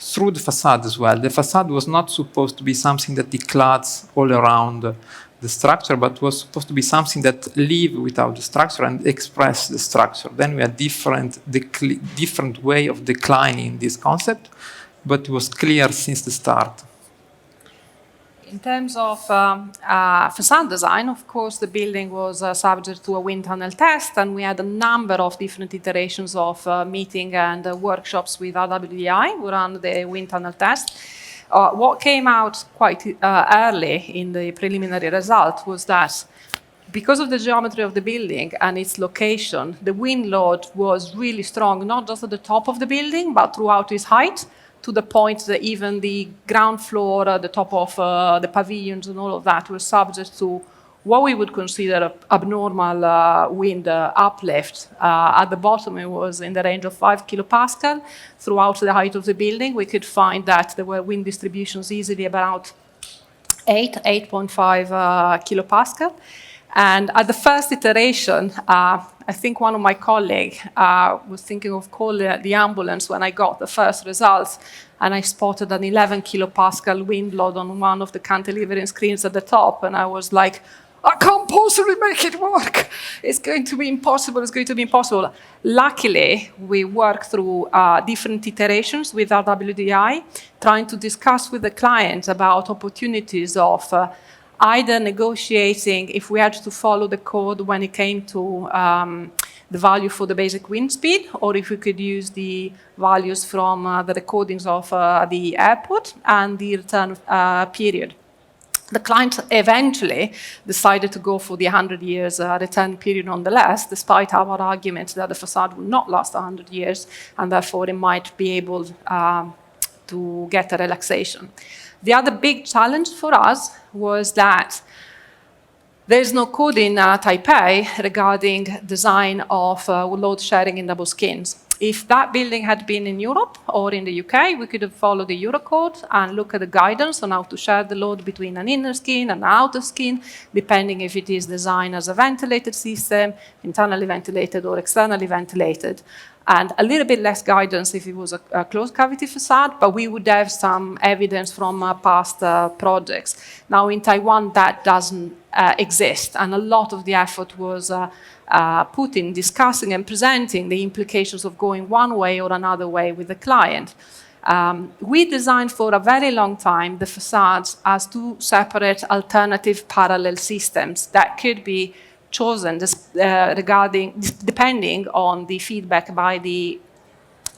through the facade as well. The facade was not supposed to be something that declads all around the structure, but was supposed to be something that live without the structure and express the structure. Then we had different way of declining this concept, but it was clear since the start. In terms of facade design, of course, the building was subject to a wind tunnel test, and we had a number of different iterations of meeting and workshops with RWDI who ran the wind tunnel test. What came out quite early in the preliminary result was that because of the geometry of the building and its location, the wind load was really strong, not just at the top of the building, but throughout its height, to the point that even the ground floor, the top of the pavilions and all of that were subject to what we would consider abnormal wind uplift. At the bottom, it was in the range of 5 kilopascal. Throughout the height of the building, we could find that there were wind distributions easily about 8.5 kilopascal. And at the first iteration, I think one of my colleagues was thinking of calling the ambulance when I got the first results, and I spotted an 11 kilopascal wind load on one of the cantilevering screens at the top, and I was like, I can't possibly make it work. It's going to be impossible. It's going to be impossible. Luckily, we worked through different iterations with RWDI, trying to discuss with the client about opportunities of either negotiating if we had to follow the code when it came to the value for the basic wind speed, or if we could use the values from the recordings of the airport and the return period. The client eventually decided to go for the 100 years return period nonetheless, despite our argument that the facade will not last 100 years, and therefore it might be able to get a relaxation. The other big challenge for us was that there's no code in Taipei regarding design of load sharing in double skins. If that building had been in Europe or in the UK, we could have followed the Eurocode and look at the guidance on how to share the load between an inner skin and an outer skin, depending if it is designed as a ventilated system, internally ventilated or externally ventilated. And a little bit less guidance if it was a closed cavity facade, but we would have some evidence from past projects. Now in Taiwan, that doesn't exist, and a lot of the effort was put in discussing and presenting the implications of going one way or another way with the client. We designed for a very long time the facades as two separate alternative parallel systems that could be chosen depending on the feedback by the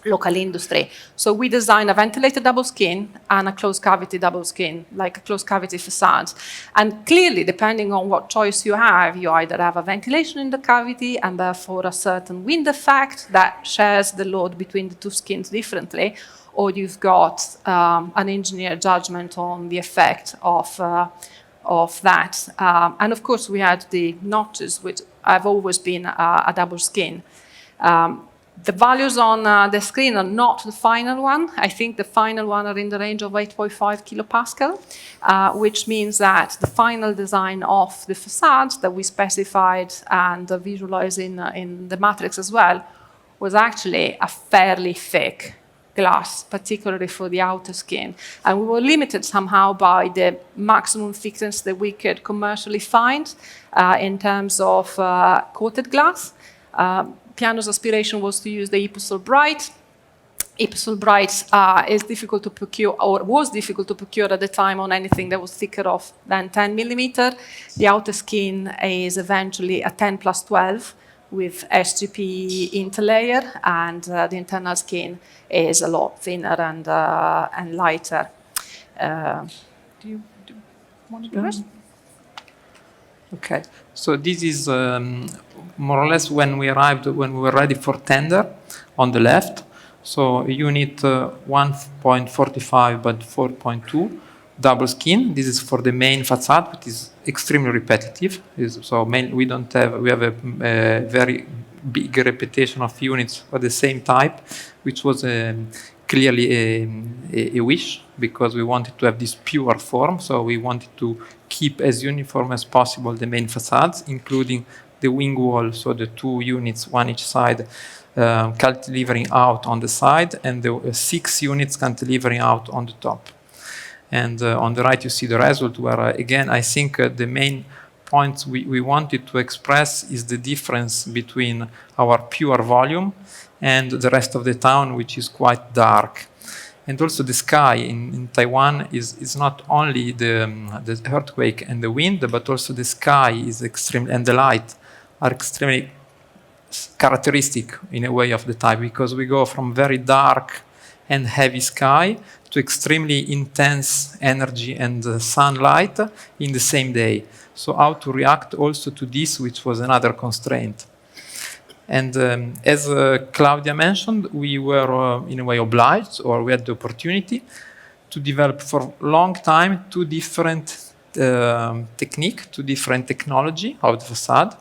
local industry. So we designed a ventilated double skin and a closed cavity double skin, like a closed cavity facade. And clearly, depending on what choice you have, you either have a ventilation in the cavity and therefore a certain wind effect that shares the load between the two skins differently, or you've got an engineer judgment on the effect of that. And of course, we had the notches, which have always been a double skin. The values on the screen are not the final one. I think the final one are in the range of 8.5 kilopascal, which means that the final design of the facade that we specified and visualized in the matrix as well was actually a fairly thick glass, particularly for the outer skin. And we were limited somehow by the maximum thickness that we could commercially find in terms of coated glass. Piano's aspiration was to use the Ipsol Bright. Ipsol Bright is difficult to procure, or was difficult to procure at the time on anything that was thicker than 10 millimeter. The outer skin is eventually a 10 plus 12 with SGP interlayer, and the internal skin is a lot thinner and lighter. Do you want to do this? Okay, so this is more or less when we were ready for tender on the left. So unit 1.45 but 4.2 double skin. This is for the main facade, which is extremely repetitive. We have a very big repetition of units of the same type, which was clearly a wish, because we wanted to have this pure form. So we wanted to keep as uniform as possible the main facades, including the wing wall, so the two units, one each side, cantilevering out on the side, and the 6 units cantilevering out on the top. And on the right, you see the result, where, again, I think the main points we wanted to express is the difference between our pure volume and the rest of the town, which is quite dark. And also the sky in Taiwan is not only the earthquake and the wind, but also the sky is extremely, and the light are extremely characteristic in a way of the type, because we go from very dark and heavy sky to extremely intense energy and sunlight in the same day. So how to react also to this, which was another constraint. And as Claudia mentioned, we were in a way obliged, or we had the opportunity to develop for a long time 2 different two different technology of the facade.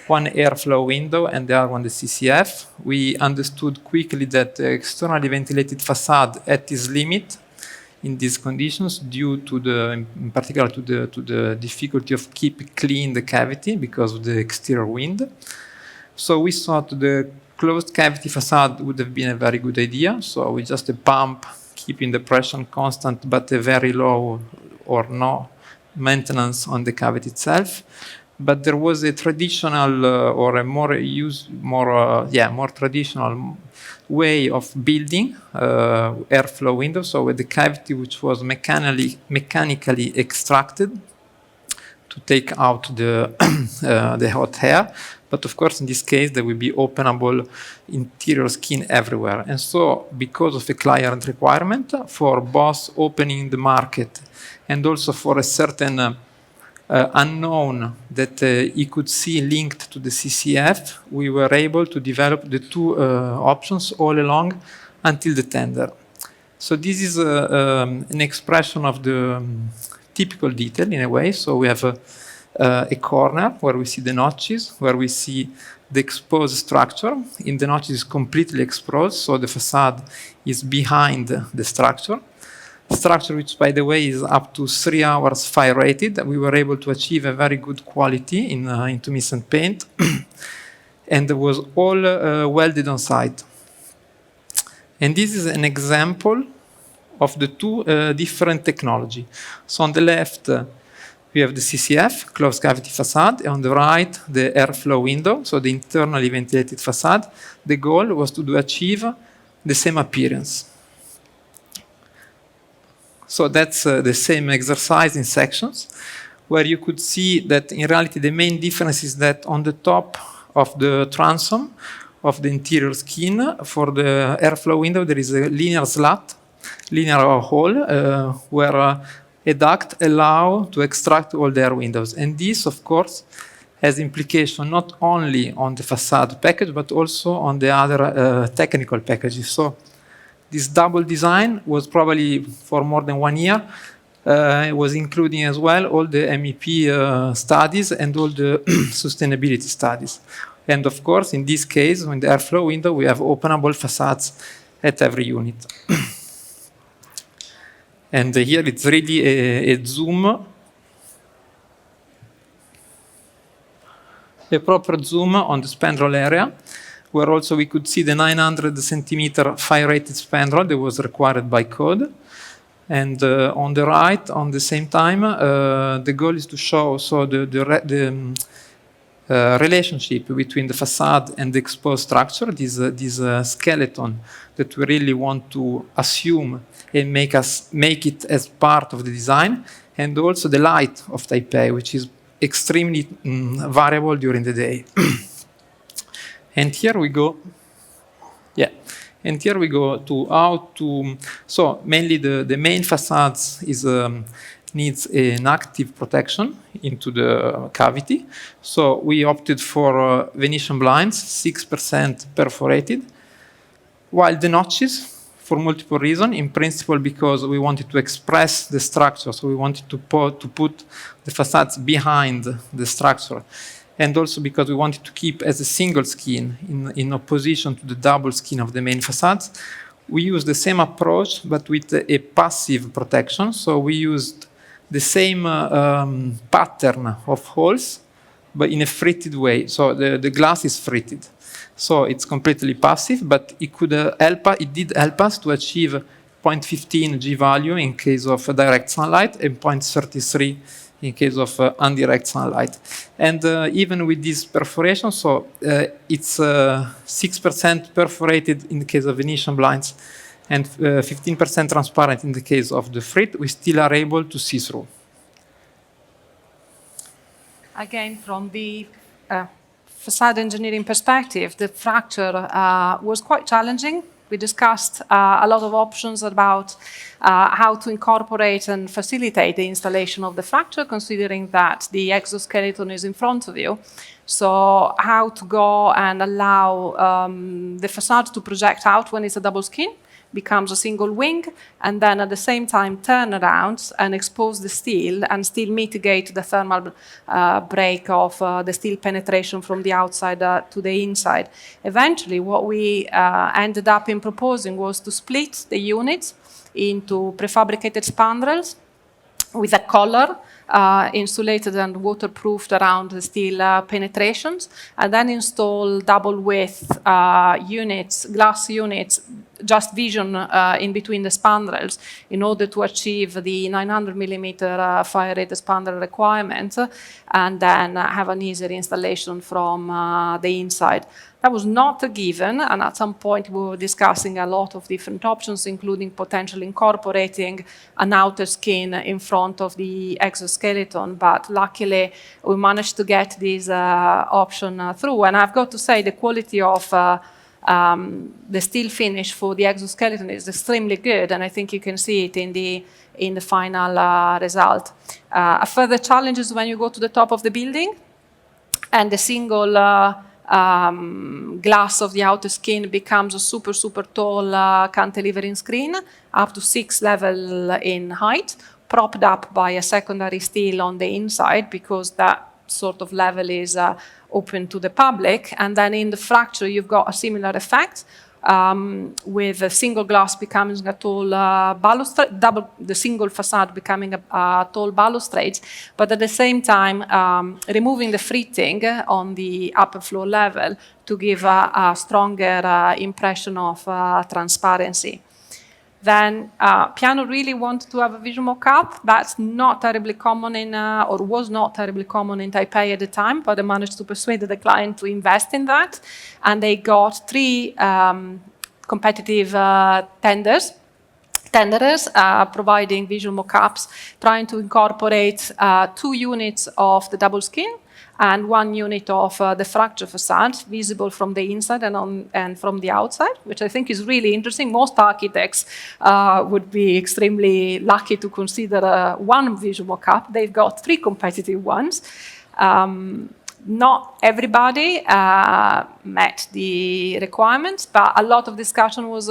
One airflow window and the other one the CCF. We understood quickly that the externally ventilated facade at its limit in these conditions, due to in particular to the difficulty of keeping clean the cavity because of the exterior wind. So we thought the closed cavity facade would have been a very good idea. So we just a pump, keeping the pressure constant, but a very low or no maintenance on the cavity itself. But there was a traditional or a more traditional way of building airflow windows. So with the cavity which was mechanically extracted to take out the the hot air. But of course, in this case, there will be openable interior skin everywhere. And so, because of a client requirement for both opening the market and also for a certain unknown that he could see linked to the CCF, we were able to develop the 2 options all along until the tender. So this is an expression of the typical detail in a way. So we have a corner where we see the notches, where we see the exposed structure. In the notches is completely exposed, so the facade is behind the structure. Structure which, by the way, is up to 3 hours fire rated. We were able to achieve a very good quality in intermittent paint, and it was all welded on site. And this is an example of the 2 different technology. So on the left, we have the CCF, closed cavity facade, and on the right, the airflow window, so the internally ventilated facade. The goal was to achieve the same appearance. So that's the same exercise in sections, where you could see that in reality the main difference is that on the top of the transom, of the interior skin. For the airflow window, there is a linear slat, linear hole, where a duct allow to extract all the air windows. And this, of course, has implication not only on the facade package, but also on the other technical packages. So this double design was probably for more than 1 year. It was including as well all the MEP studies and all the sustainability studies. And of course, in this case, in the airflow window, we have openable facades at every unit. And here it's really a zoom, a proper zoom on the spandrel area, where also we could see the 900 centimeter fire-rated spandrel that was required by code. And on the right, on the same time, the goal is to show the relationship between the facade and the exposed structure, this skeleton that we really want to assume and make it as part of the design, and also the light of Taipei, which is extremely variable during the day. And here we go. Yeah. And here we go to how to, so mainly the main facades is needs an active protection into the cavity. So we opted for Venetian blinds, 6% perforated, while the notches, for multiple reasons, in principle because we wanted to express the structure, so we wanted to put the facades behind the structure. And also because we wanted to keep as a single skin in opposition to the double skin of the main facades. We used the same approach, but with a passive protection. So we used the same pattern of holes, but in a fritted way. So the glass is fritted. So it's completely passive, but it did help us to achieve 0.15 G value in case of direct sunlight and 0.33 in case of indirect sunlight. And even with this perforation, so it's 6% perforated in the case of Venetian blinds and 15% transparent in the case of the frit, we still are able to see through. Again, from the facade engineering perspective, the fracture was quite challenging. We discussed a lot of options about how to incorporate and facilitate the installation of the fracture, considering that the exoskeleton is in front of you. So how to go and allow the facade to project out when it's a double skin, becomes a single wing, and then at the same time turn around and expose the steel and still mitigate the thermal break of the steel penetration from the outside to the inside. Eventually, what we ended up in proposing was to split the units into prefabricated spandrels with a collar insulated and waterproofed around the steel penetrations, and then install double width units, glass units, just vision in between the spandrels in order to achieve the 900 millimeter fire-rated spandrel requirement, and then have an easier installation from the inside. That was not a given, and at some point we were discussing a lot of different options, including potentially incorporating an outer skin in front of the exoskeleton, but luckily we managed to get this option through. And I've got to say the quality of the steel finish for the exoskeleton is extremely good, and I think you can see it in the final result. A further challenge is when you go to the top of the building and the single glass of the outer skin becomes a super tall cantilevering screen, up to 6 levels in height, propped up by a secondary steel on the inside, because that sort of level is open to the public. And then in the fracture you've got a similar effect, with a single glass becoming a tall balustrade, the single facade becoming a tall balustrade, but at the same time removing the fritting on the upper floor level to give a stronger impression of transparency. Then Piano really wanted to have a visual mock-up. That's not terribly common or was not terribly common in Taipei at the time, but they managed to persuade the client to invest in that. And they got 3 competitive tenderers providing visual mock-ups, trying to incorporate 2 units of the double skin and 1 unit of the fracture facade, visible from the inside and from the outside, which I think is really interesting. Most architects would be extremely lucky to consider one visual mock-up. They've got 3 competitive ones. Not everybody met the requirements, but a lot of discussion was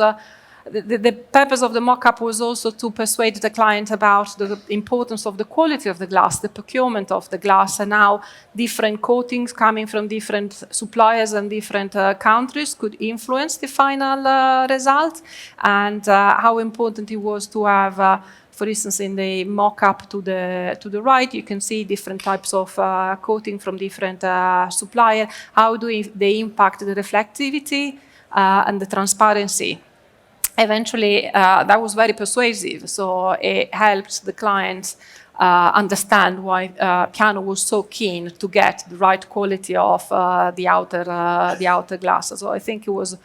the purpose of the mock-up was also to persuade the client about the importance of the quality of the glass, the procurement of the glass, and how different coatings coming from different suppliers and different countries could influence the final result, and how important it was to have, for instance, in the mock-up to the right, you can see different types of coating from different suppliers. How do they impact the reflectivity and the transparency? Eventually, that was very persuasive, so it helped the clients understand why Piano was so keen to get the right quality of the outer glass. So I think it was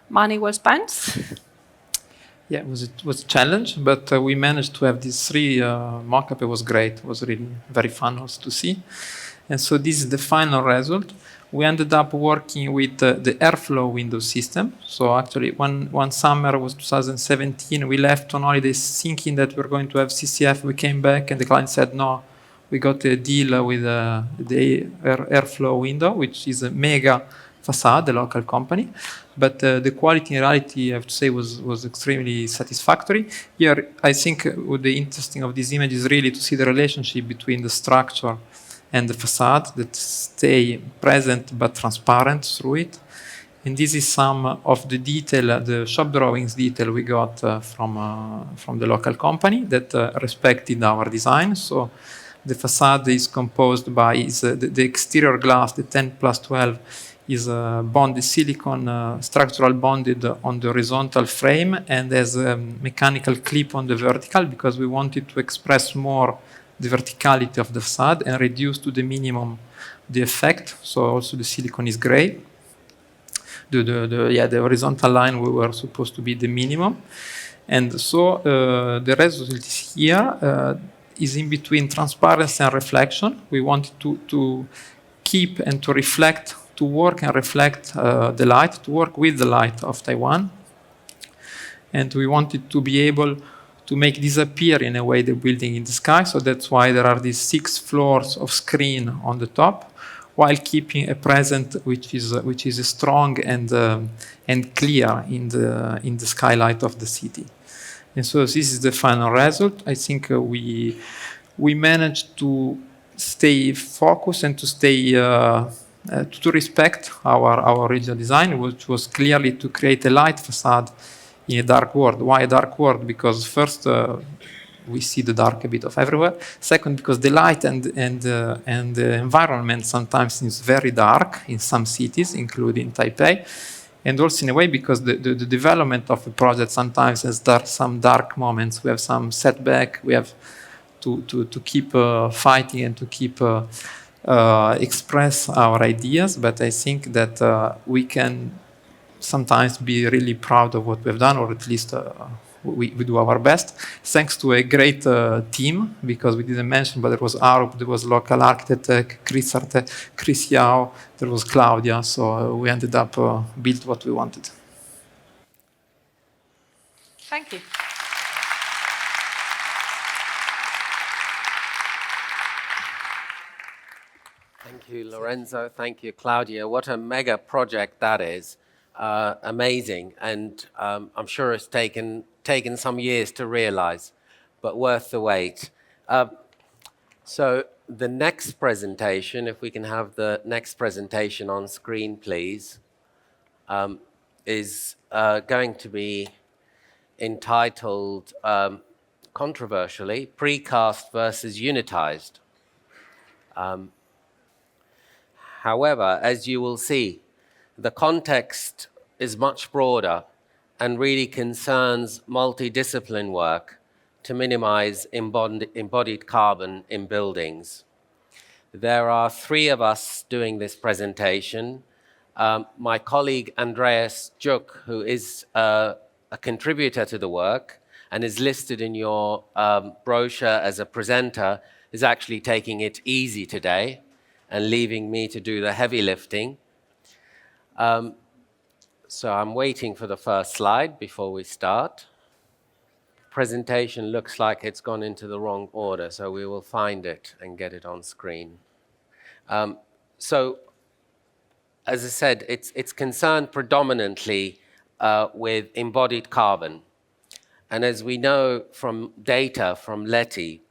money well spent. Yeah, it was a challenge, but we managed to have these 3 mock-up. It was great. It was really very fun also to see. And so this is the final result. We ended up working with the airflow window system. So actually, one summer was 2017. We left on holidays thinking that we were going to have CCF. We came back and the client said, no, we got a deal with the airflow window, which is a mega facade, the local company. But the quality in reality, I have to say, was extremely satisfactory. Here, I think what the interesting of this image is really to see the relationship between the structure and the facade that stay present but transparent through it. And this is some of the detail, the shop drawings detail we got from the local company that respected our design. So the facade is composed by the exterior glass, the 10+12, is bonded silicone, structural bonded on the horizontal frame, and has a mechanical clip on the vertical because we wanted to express more the verticality of the facade and reduce to the minimum the effect. So also the silicone is gray. The horizontal line we were supposed to be the minimum. And so the result is here is in between transparency and reflection. We wanted to keep and to reflect, to work and reflect the light, to work with the light of Taiwan. And we wanted to be able to make disappear in a way the building in the sky. So that's why there are these 6 floors of screen on the top, while keeping a present which is strong and clear in the skylight of the city. And so this is the final result. I think we managed to stay focused and to stay to respect our original design, which was clearly to create a light facade in a dark world. Why a dark world? Because first, we see the dark a bit of everywhere. Second, because the light and the environment sometimes is very dark in some cities, including Taipei. And also in a way because the development of a project sometimes has some dark moments. We have some setback. We have to keep fighting and to keep express our ideas. But I think that we can sometimes be really proud of what we've done, or at least we do our best, thanks to a great team, because we didn't mention, but there was Arup, there was local architect, Chris Yao, there was Claudia, so we ended up built what we wanted. Thank you. Thank you, Lorenzo. Thank you, Claudia. What a mega project that is. Amazing, and I'm sure it's taken some years to realize, but worth the wait. So the next presentation, if we can have the next presentation on screen, please, is going to be entitled, controversially, Precast versus Unitized. However, as you will see, the context is much broader and really concerns multidiscipline work to minimize embodied carbon in buildings. There are 3 of us doing this presentation. My colleague Andreas Dziuk, who is a contributor to the work and is listed in your brochure as a presenter, is actually taking it easy today. and leaving me to do the heavy lifting. So I'm waiting for the first slide before we start. Presentation looks like it's gone into the wrong order, so we will find it and get it on screen. So, as I said, it's concerned predominantly with embodied carbon. And as we know from data from Leti,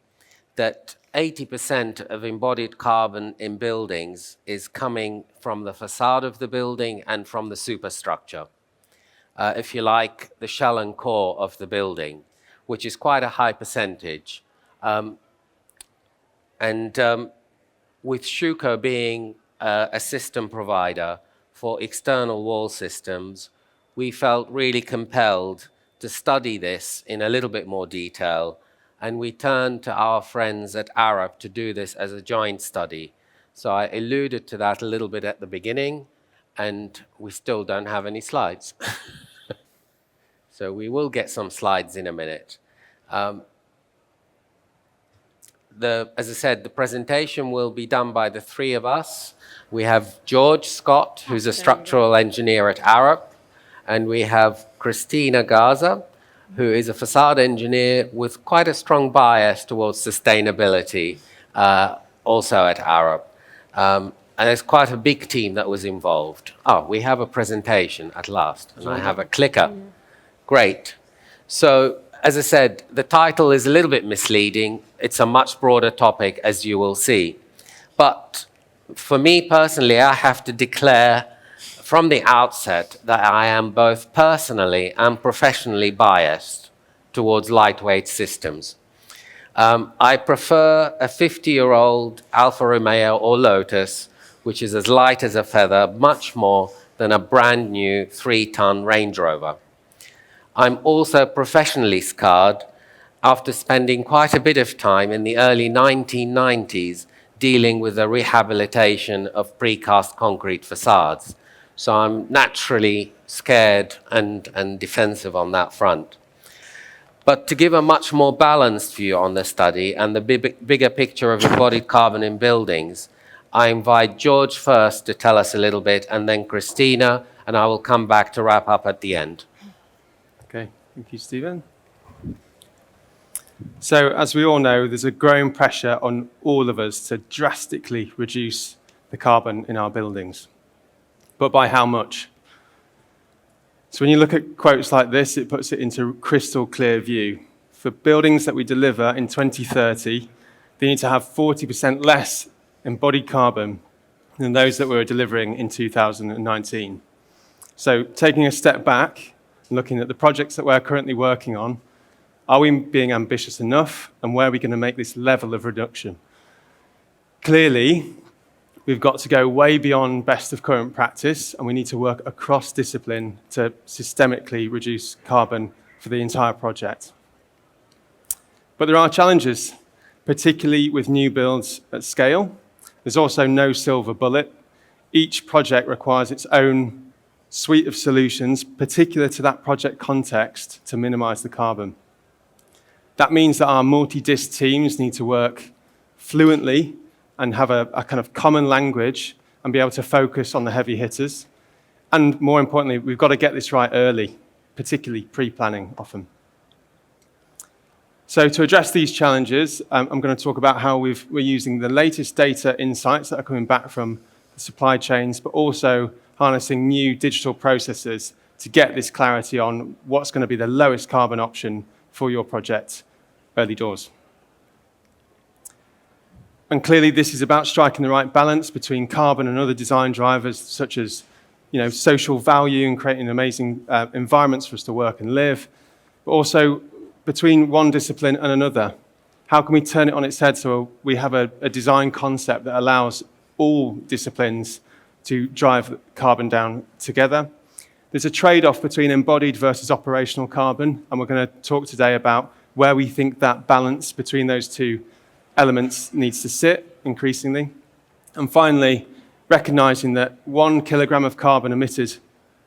that 80% of embodied carbon in buildings is coming from the facade of the building and from the superstructure. If you like, the shell and core of the building, which is quite a high percentage. With Schüco being a system provider for external wall systems, we felt really compelled to study this in a little bit more detail, and we turned to our friends at Arup to do this as a joint study. So I alluded to that a little bit at the beginning, and we still don't have any slides. So we will get some slides in a minute. As I said, the presentation will be done by the three of us. We have George Scott, who's a structural engineer at Arup, and we have Cristina Garza, who is a facade engineer with quite a strong bias towards sustainability, also at Arup. And there's quite a big team that was involved. Oh, we have a presentation at last, and I have a clicker. Great. So, as I said, the title is a little bit misleading. It's a much broader topic, as you will see. But for me personally, I have to declare from the outset that I am both personally and professionally biased towards lightweight systems. I prefer a 50-year-old Alfa Romeo or Lotus, which is as light as a feather, much more than a brand new 3-ton Range Rover. I'm also professionally scarred after spending quite a bit of time in the early 1990s dealing with the rehabilitation of precast concrete facades. So I'm naturally scared and defensive on that front. But to give a much more balanced view on the study and the bigger picture of embodied carbon in buildings, I invite George first to tell us a little bit, and then Cristina, and I will come back to wrap up at the end. Okay, thank you, Stephen. So, as we all know, there's a growing pressure on all of us to drastically reduce the carbon in our buildings. But by how much? So when you look at quotes like this, it puts it into crystal clear view. For buildings that we deliver in 2030, they need to have 40% less embodied carbon than those that we're delivering in 2019. So taking a step back and looking at the projects that we're currently working on, are we being ambitious enough, and where are we going to make this level of reduction? Clearly, we've got to go way beyond best of current practice, and we need to work across discipline to systemically reduce carbon for the entire project. But there are challenges, particularly with new builds at scale. There's also no silver bullet. Each project requires its own suite of solutions, particular to that project context, to minimize the carbon. That means that our multi-disc teams need to work fluently and have a kind of common language and be able to focus on the heavy hitters. And more importantly, we've got to get this right early, particularly pre-planning often. So to address these challenges, I'm going to talk about how we're using the latest data insights that are coming back from the supply chains, but also harnessing new digital processes to get this clarity on what's going to be the lowest carbon option for your project early doors. And clearly, this is about striking the right balance between carbon and other design drivers, such as social value and creating amazing environments for us to work and live, but also between one discipline and another. How can we turn it on its head so we have a design concept that allows all disciplines to drive carbon down together? There's a trade-off between embodied versus operational carbon, and we're going to talk today about where we think that balance between those two elements needs to sit increasingly. And finally, recognizing that 1 kilogram of carbon emitted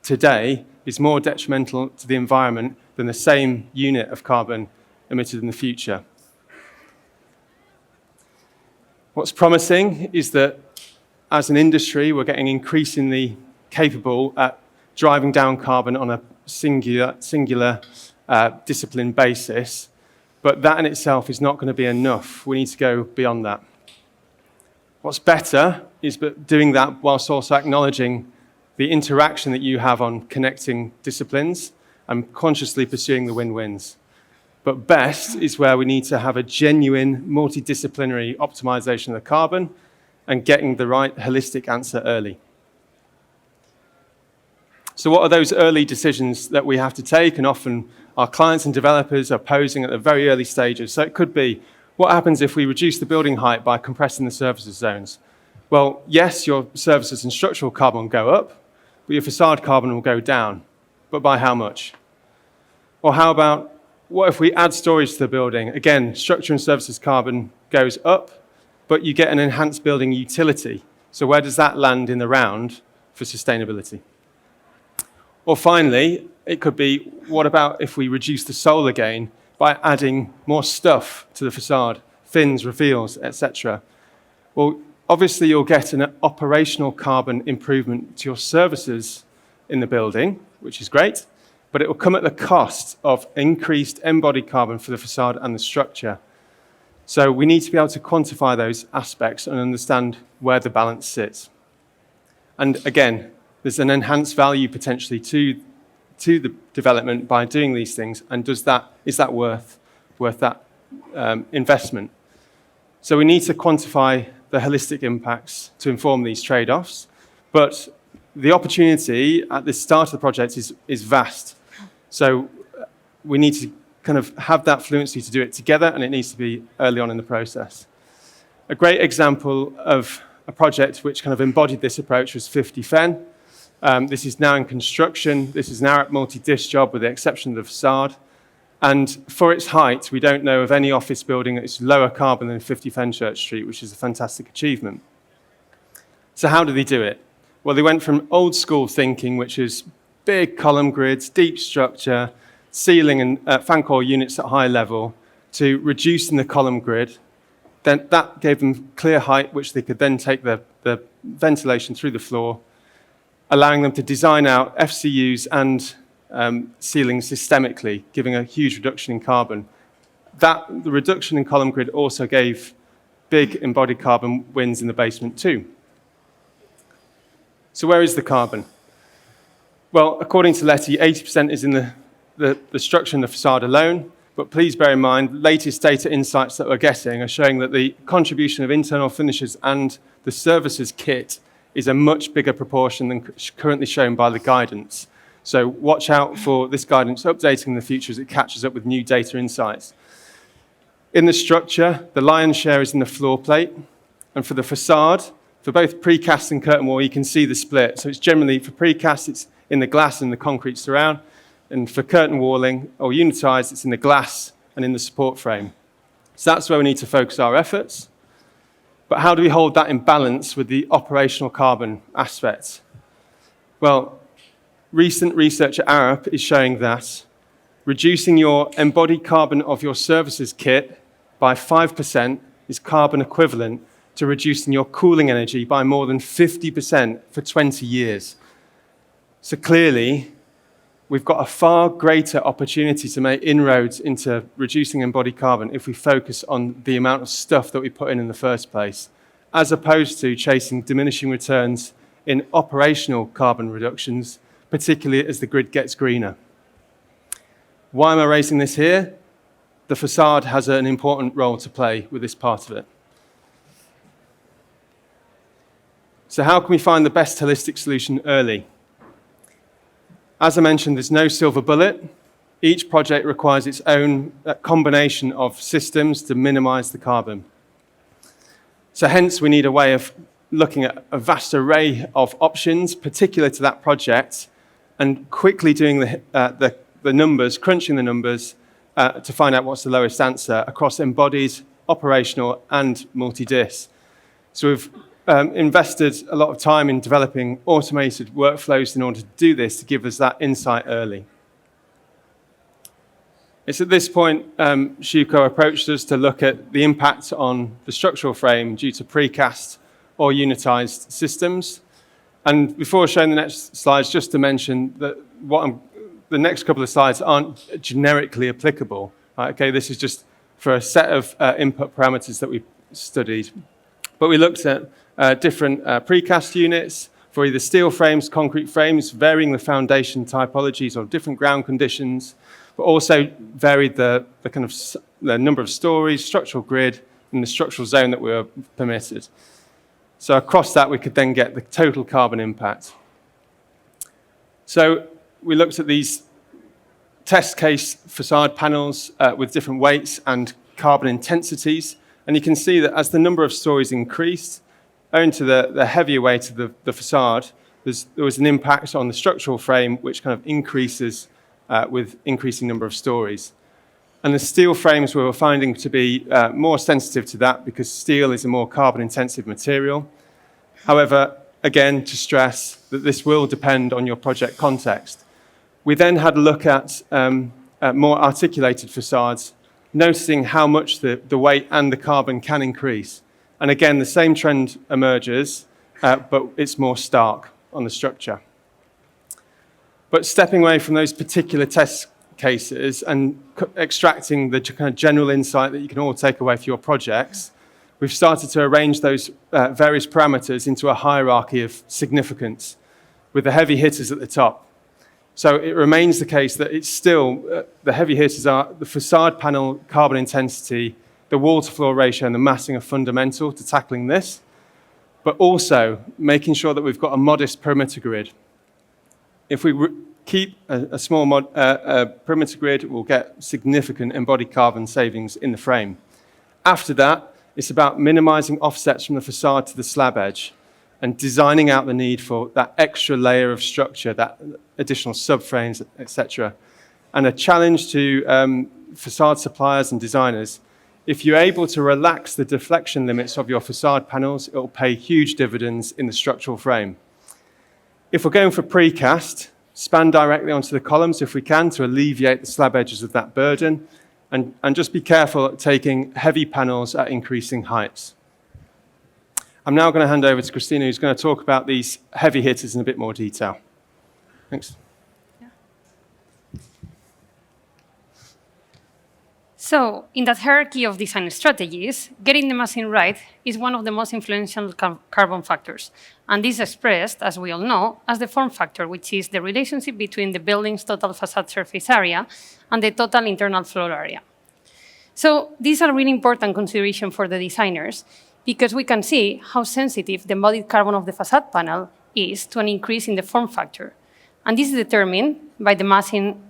today is more detrimental to the environment than the same unit of carbon emitted in the future. What's promising is that as an industry, we're getting increasingly capable at driving down carbon on a singular discipline basis, but that in itself is not going to be enough. We need to go beyond that. What's better is doing that whilst also acknowledging the interaction that you have on connecting disciplines and consciously pursuing the win-wins. But best is where we need to have a genuine multidisciplinary optimization of the carbon and getting the right holistic answer early. So what are those early decisions that we have to take? And often our clients and developers are posing at the very early stages. So it could be, what happens if we reduce the building height by compressing the services zones? Well, yes, your services and structural carbon will go up, but your facade carbon will go down. But by how much? Or how about, what if we add storage to the building? Again, structure and services carbon goes up, but you get an enhanced building utility. So where does that land in the round for sustainability? Or finally, it could be, what about if we reduce the solar gain by adding more stuff to the facade, fins, reveals, etc.? Well, obviously you'll get an operational carbon improvement to your services in the building, which is great, but it will come at the cost of increased embodied carbon for the facade and the structure. So we need to be able to quantify those aspects and understand where the balance sits. And again, there's an enhanced value potentially to the development by doing these things, and is that worth that investment? So we need to quantify the holistic impacts to inform these trade-offs, but the opportunity at the start of the project is vast. So we need to kind of have that fluency to do it together, and it needs to be early on in the process. A great example of a project which kind of embodied this approach was 50 Fen. This is now in construction. This is now at multi-disc job with the exception of the facade. And for its height, we don't know of any office building that's lower carbon than 50 Fenchurch Street, which is a fantastic achievement. So how did they do it? Well, they went from old school thinking, which is big column grids, deep structure, ceiling and fan coil units at high level, to reducing the column grid. Then that gave them clear height, which they could then take the ventilation through the floor, allowing them to design out FCUs and ceilings systemically, giving a huge reduction in carbon. The reduction in column grid also gave big embodied carbon wins in the basement too. So where is the carbon? Well, according to Letty, 80% is in the structure and the facade alone, but please bear in mind, latest data insights that we're getting are showing that the contribution of internal finishes and the services kit is a much bigger proportion than currently shown by the guidance. So watch out for this guidance updating in the future as it catches up with new data insights. In the structure, the lion's share is in the floor plate, and for the facade, for both precast and curtain wall, you can see the split. So it's generally, for precast, it's in the glass and the concrete surround, and for curtain walling or unitized, it's in the glass and in the support frame. So that's where we need to focus our efforts. But how do we hold that in balance with the operational carbon aspect? Well, recent research at Arup is showing that reducing your embodied carbon of your services kit by 5% is carbon equivalent to reducing your cooling energy by more than 50% for 20 years. So clearly, we've got a far greater opportunity to make inroads into reducing embodied carbon if we focus on the amount of stuff that we put in the first place, as opposed to chasing diminishing returns in operational carbon reductions, particularly as the grid gets greener. Why am I raising this here? The facade has an important role to play with this part of it. So how can we find the best holistic solution early? As I mentioned, there's no silver bullet. Each project requires its own combination of systems to minimize the carbon. So hence, we need a way of looking at a vast array of options, particular to that project, and quickly doing the numbers, crunching the numbers to find out what's the lowest answer across embodied, operational, and multi-dis. So we've invested a lot of time in developing automated workflows in order to do this, to give us that insight early. It's at this point Schüco approached us to look at the impact on the structural frame due to precast or unitized systems. And before showing the next slides, just to mention that the next couple of slides aren't generically applicable. Right? Okay, this is just for a set of input parameters that we studied. But we looked at different precast units for either steel frames, concrete frames, varying the foundation typologies or different ground conditions, but also varied the number of stories, structural grid, and the structural zone that we were permitted. So across that, we could then get the total carbon impact. So we looked at these test case facade panels with different weights and carbon intensities. And you can see that as the number of stories increased, owing to the heavier weight of the facade, there was an impact on the structural frame, which kind of increases with increasing number of stories. And the steel frames we were finding to be more sensitive to that because steel is a more carbon-intensive material. However, again, to stress that this will depend on your project context. We then had a look at more articulated facades, noticing how much the weight and the carbon can increase. And again, the same trend emerges, but it's more stark on the structure. But stepping away from those particular test cases and extracting the kind of general insight that you can all take away for your projects, we've started to arrange those various parameters into a hierarchy of significance, with the heavy hitters at the top. So it remains the case that it's still, the heavy hitters are the facade panel carbon intensity, the wall-to-floor ratio, and the massing are fundamental to tackling this, but also making sure that we've got a modest perimeter grid. If we keep a small perimeter grid, we'll get significant embodied carbon savings in the frame. After that, it's about minimizing offsets from the facade to the slab edge and designing out the need for that extra layer of structure, that additional subframes, etc. And a challenge to facade suppliers and designers: if you're able to relax the deflection limits of your facade panels, it will pay huge dividends in the structural frame. If we're going for precast, span directly onto the columns if we can to alleviate the slab edges of that burden, and just be careful at taking heavy panels at increasing heights. I'm now going to hand over to Cristina, who's going to talk about these heavy hitters in a bit more detail. Thanks. So, in that hierarchy of design strategies, getting the massing right is one of the most influential carbon factors. And this is expressed, as we all know, as the form factor, which is the relationship between the building's total facade surface area and the total internal floor area. So, these are really important consideration for the designers, because we can see how sensitive the embodied carbon of the facade panel is to an increase in the form factor. And this is determined by the massing,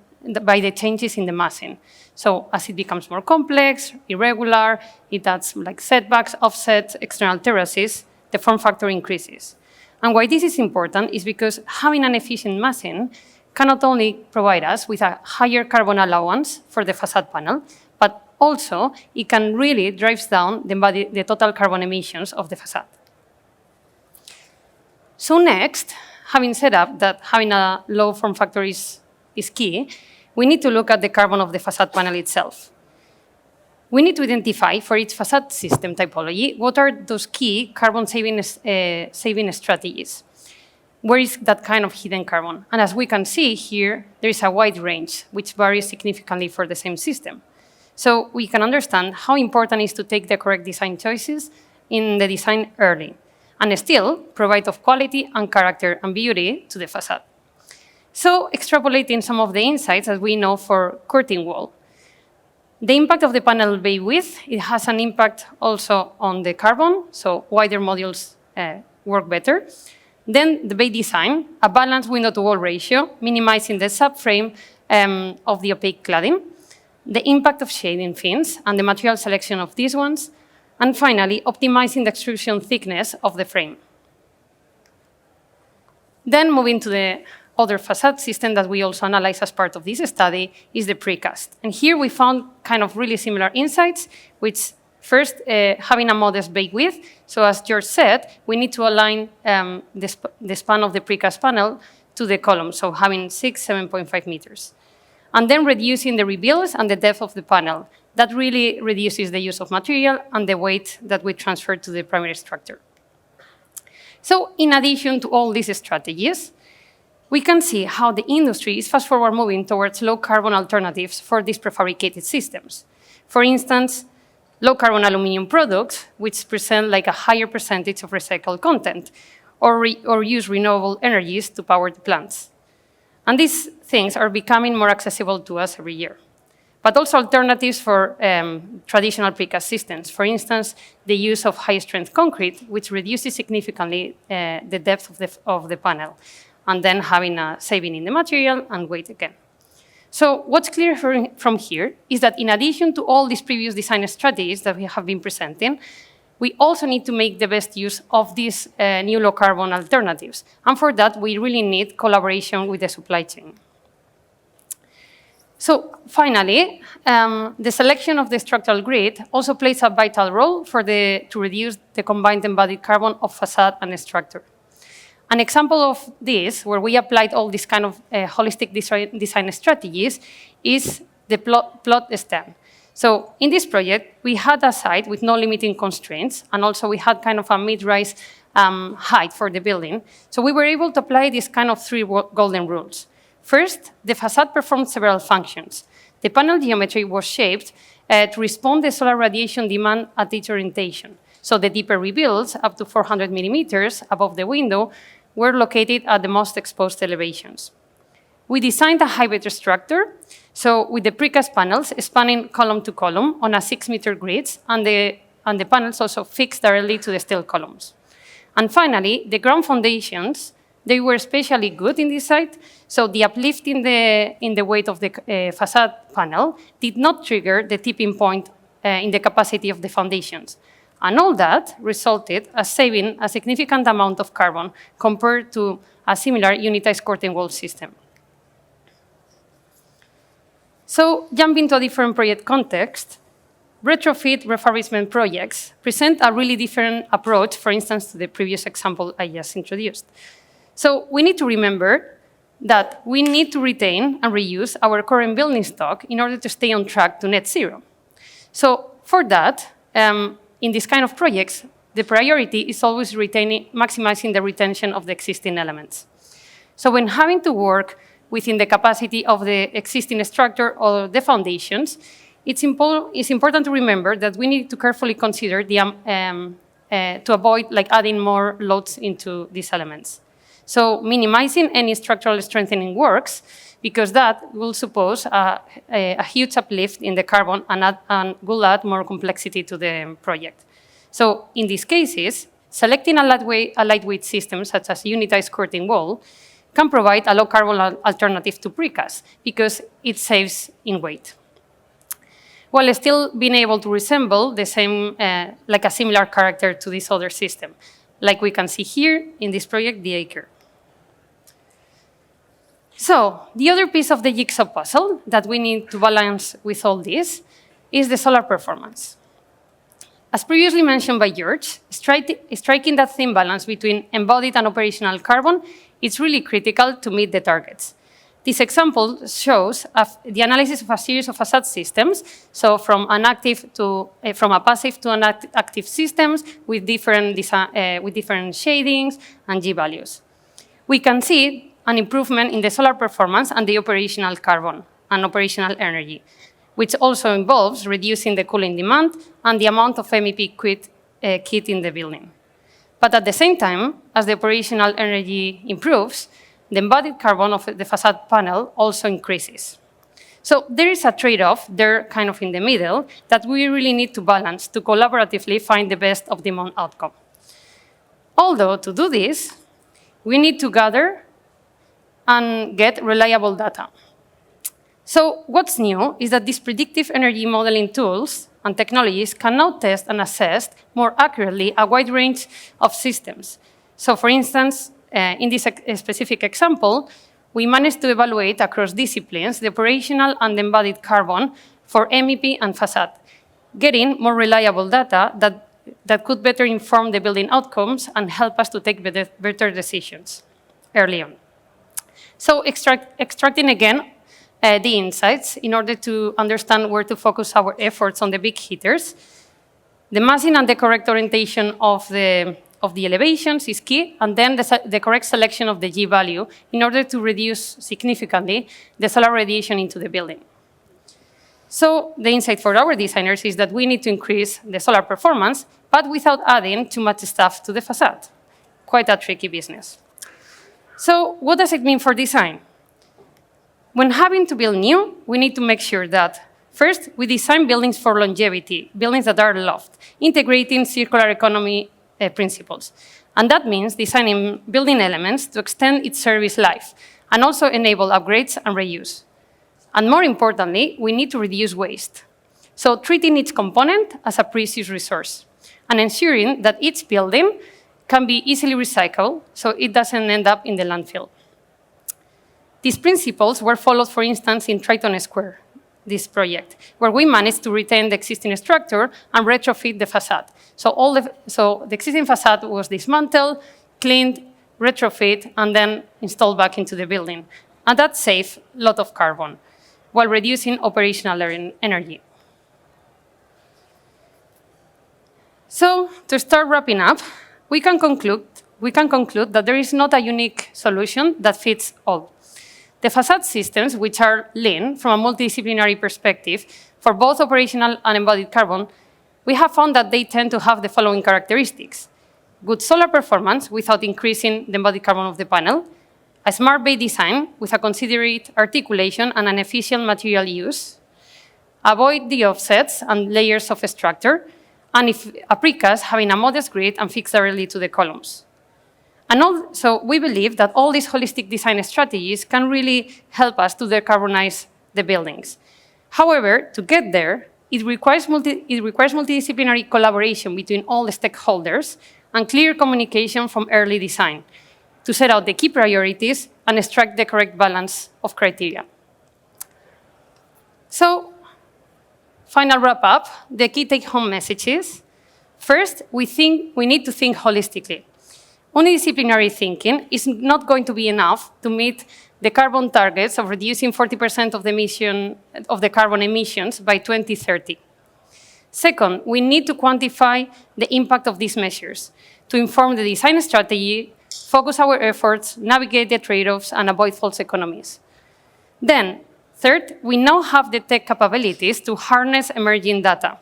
by the changes in the massing. So as it becomes more complex, irregular, it adds like setbacks, offsets, external terraces, the form factor increases. And why this is important is because having an efficient massing can not only provide us with a higher carbon allowance for the facade panel, but also it can really drive down the total carbon emissions of the facade. So next, having said up that having a low form factor is key, we need to look at the carbon of the facade panel itself. We need to identify for each facade system typology what are those key carbon saving strategies. Where is that kind of hidden carbon? And as we can see here, there is a wide range, which varies significantly for the same system. So we can understand how important it is to take the correct design choices in the design early, and still provide of quality and character and beauty to the facade. So extrapolating some of the insights as we know for curtain wall. The impact of the panel bay width, it has an impact also on the carbon, so wider modules work better. Then the bay design, a balanced window-to-wall ratio, minimizing the subframe of the opaque cladding, the impact of shading fins and the material selection of these ones, and finally, optimizing the extrusion thickness of the frame. Then moving to the other facade system that we also analyze as part of this study is the precast. And here we found kind of really similar insights, which first, having a modest bay width. So as George said, we need to align the span of the precast panel to the column, so having 7.5 meters. And then reducing the reveals and the depth of the panel. That really reduces the use of material and the weight that we transfer to the primary structure. So in addition to all these strategies, we can see how the industry is fast forward moving towards low carbon alternatives for these prefabricated systems. For instance, low carbon aluminum products, which present like a higher percentage of recycled content, or use renewable energies to power the plants. And these things are becoming more accessible to us every year. But also alternatives for traditional precast systems. For instance, the use of high-strength concrete, which reduces significantly the depth of the panel, and then having a saving in the material and weight again. So what's clear from here is that in addition to all these previous design strategies that we have been presenting, we also need to make the best use of these new low-carbon alternatives. And for that, we really need collaboration with the supply chain. So finally, the selection of the structural grid also plays a vital role to reduce the combined embodied carbon of facade and structure. An example of this, where we applied all these kind of holistic design strategies, is the plot stand. So in this project, we had a site with no limiting constraints, and also we had kind of a mid-rise height for the building. So we were able to apply these kind of 3 golden rules. First, the facade performed several functions. The panel geometry was shaped to respond to solar radiation demand at each orientation. So the deeper rebuilds, up to 400 millimeters above the window, were located at the most exposed elevations. We designed a hybrid structure, so with the precast panels spanning column to column on a 6-meter grid, and the panels also fixed directly to the steel columns. And finally, the ground foundations, they were especially good in this site, so the uplift in the weight of the facade panel did not trigger the tipping point in the capacity of the foundations. And all that resulted as saving a significant amount of carbon compared to a similar unitized curtain wall system. So jumping to a different project context, retrofit refurbishment projects present a really different approach, for instance, to the previous example I just introduced. So we need to remember that we need to retain and reuse our current building stock in order to stay on track to net zero. So for that, in this kind of projects, the priority is always maximizing the retention of the existing elements. So when having to work within the capacity of the existing structure or the foundations, it's important to remember that we need to carefully consider to avoid adding more loads into these elements. So minimizing any structural strengthening works, because that will suppose a huge uplift in the carbon and will add more complexity to the project. So in these cases, selecting a lightweight system, such as unitized curtain wall, can provide a low-carbon alternative to precast, because it saves in weight, while still being able to resemble the same, like a similar character to this other system, like we can see here in this project, the Acre. So the other piece of the jigsaw puzzle that we need to balance with all this is the solar performance. As previously mentioned by George, striking that thin balance between embodied and operational carbon is really critical to meet the targets. This example shows the analysis of a series of facade systems, so from a passive to an active systems with different shadings and G values. We can see an improvement in the solar performance and the operational carbon and operational energy, which also involves reducing the cooling demand and the amount of MEP kit in the building. But at the same time, as the operational energy improves, the embodied carbon of the facade panel also increases. So there is a trade-off there, kind of in the middle, that we really need to balance to collaboratively find the best optimum outcome. Although to do this, we need to gather and get reliable data. So what's new is that these predictive energy modeling tools and technologies can now test and assess more accurately a wide range of systems. So for instance, in this specific example, we managed to evaluate across disciplines the operational and embodied carbon for MEP and facade, getting more reliable data that could better inform the building outcomes and help us to take better decisions early on. So extracting again the insights in order to understand where to focus our efforts on the big hitters, the massing and the correct orientation of the of the elevations is key, and then the correct selection of the G value in order to reduce significantly the solar radiation into the building. So the insight for our designers is that we need to increase the solar performance, but without adding too much stuff to the facade. Quite a tricky business. So what does it mean for design? When having to build new, we need to make sure that first, we design buildings for longevity, buildings that are loved, integrating circular economy principles. And that means designing building elements to extend its service life and also enable upgrades and reuse. And more importantly, we need to reduce waste. So treating each component as a precious resource and ensuring that each building can be easily recycled so it doesn't end up in the landfill. These principles were followed, for instance, in Triton Square, this project, where we managed to retain the existing structure and retrofit the facade. So the existing facade was dismantled, cleaned, retrofit, and then installed back into the building. And that saved a lot of carbon while reducing operational energy. So to start wrapping up, we can conclude that there is not a unique solution that fits all. The facade systems, which are lean from a multidisciplinary perspective for both operational and embodied carbon, we have found that they tend to have the following characteristics: good solar performance without increasing the embodied carbon of the panel, a smart bay design with a considerate articulation and an efficient material use, avoid the offsets and layers of structure, and if a precast having a modest grid and fixed directly to the columns. And also, we believe that all these holistic design strategies can really help us to decarbonize the buildings. However, to get there, it requires multidisciplinary collaboration between all the stakeholders and clear communication from early design to set out the key priorities and extract the correct balance of criteria. So, final wrap-up, the key take-home messages. First, we need to think holistically. Unidisciplinary thinking is not going to be enough to meet the carbon targets of reducing 40% of the carbon emissions by 2030. Second, we need to quantify the impact of these measures to inform the design strategy, focus our efforts, navigate the trade-offs, and avoid false economies. Then, third, we now have the tech capabilities to harness emerging data,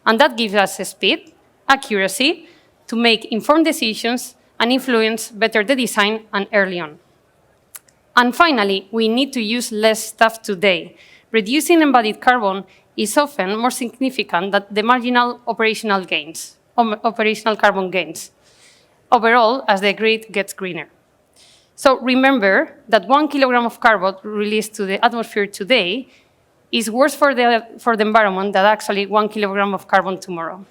and that gives us speed, accuracy, to make informed decisions and influence better the design and early on. And finally, we need to use less stuff today. Reducing embodied carbon is often more significant than the marginal operational carbon gains, overall as the grid gets greener. So remember that 1 kilogram of carbon released to the atmosphere today is worse for the environment than actually 1 kilogram of carbon tomorrow.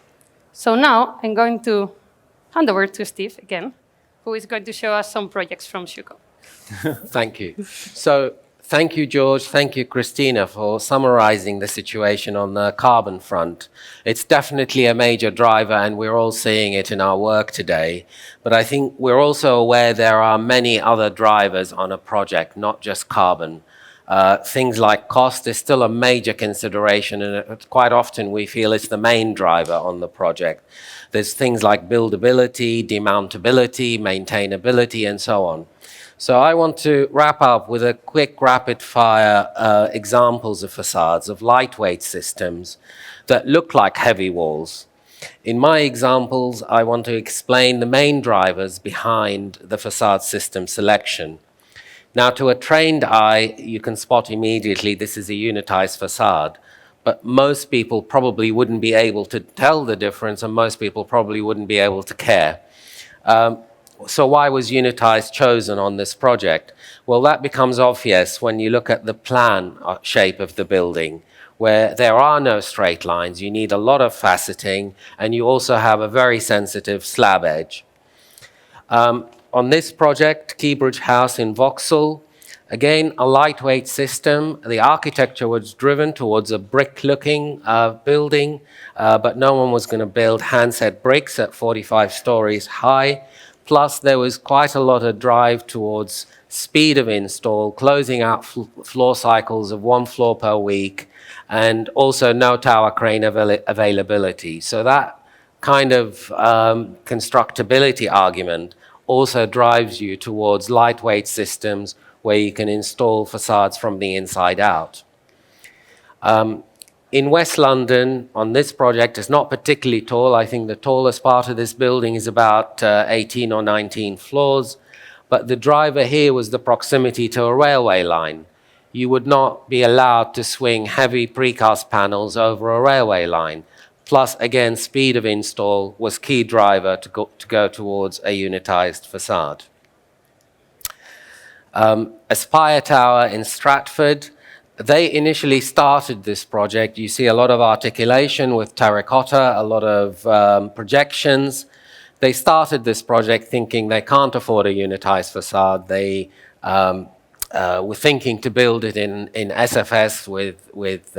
So now I'm going to hand over to Steve again, who is going to show us some projects from Schüco. Thank you. So thank you, George. Thank you, Cristina, for summarizing the situation on the carbon front. It's definitely a major driver, and we're all seeing it in our work today. But I think we're also aware there are many other drivers on a project, not just carbon. Things like cost is still a major consideration, and quite often we feel it's the main driver on the project. There's things like buildability, demountability, maintainability, and so on. So I want to wrap up with a quick rapid-fire examples of facades, of lightweight systems that look like heavy walls. In my examples, I want to explain the main drivers behind the facade system selection. Now, to a trained eye, you can spot immediately this is a unitized facade, but most people probably wouldn't be able to tell the difference, and most people probably wouldn't be able to care. So why was unitized chosen on this project? Well, that becomes obvious when you look at the plan shape of the building, where there are no straight lines. You need a lot of faceting, and you also have a very sensitive slab edge. On this project, Keybridge House in Vauxhall, again, a lightweight system. The architecture was driven towards a brick-looking building, but no one was going to build handset bricks at 45 stories high. Plus, there was quite a lot of drive towards speed of install, closing out floor cycles of 1 floor per week, and also no tower crane availability. So that kind of constructability argument also drives you towards lightweight systems where you can install facades from the inside out. In West London, on this project, it's not particularly tall. I think the tallest part of this building is about 18 or 19 floors. But the driver here was the proximity to a railway line. You would not be allowed to swing heavy precast panels over a railway line. Plus, again, speed of install was key driver to go towards a unitized facade. Aspire Tower in Stratford, they initially started this project. You see a lot of articulation with terracotta, a lot of projections. They started this project thinking they can't afford a unitized facade. They were thinking to build it in SFS with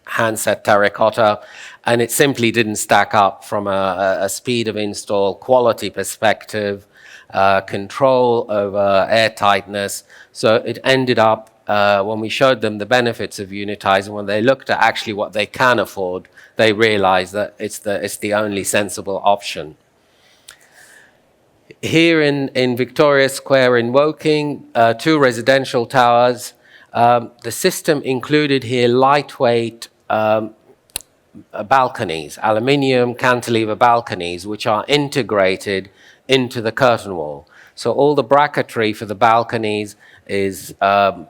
handset terracotta, and it simply didn't stack up from a speed of install, quality perspective, control over air tightness. So it ended up, when we showed them the benefits of unitizing, when they looked at actually what they can afford, they realized that it's the only sensible option. Here in Victoria Square in Woking, 2 residential towers. The system included here lightweight balconies, aluminium cantilever balconies, which are integrated into the curtain wall. So all the bracketry for the balconies is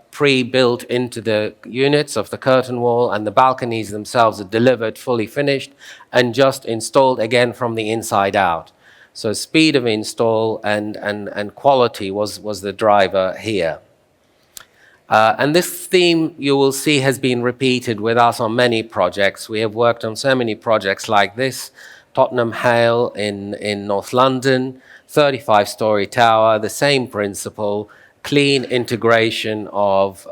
pre-built into the units of the curtain wall, and the balconies themselves are delivered fully finished and just installed again from the inside out. So speed of install and quality was the driver here. And this theme, you will see, has been repeated with us on many projects. We have worked on so many projects like this. Tottenham Hale in North London, 35-story tower, the same principle, clean integration of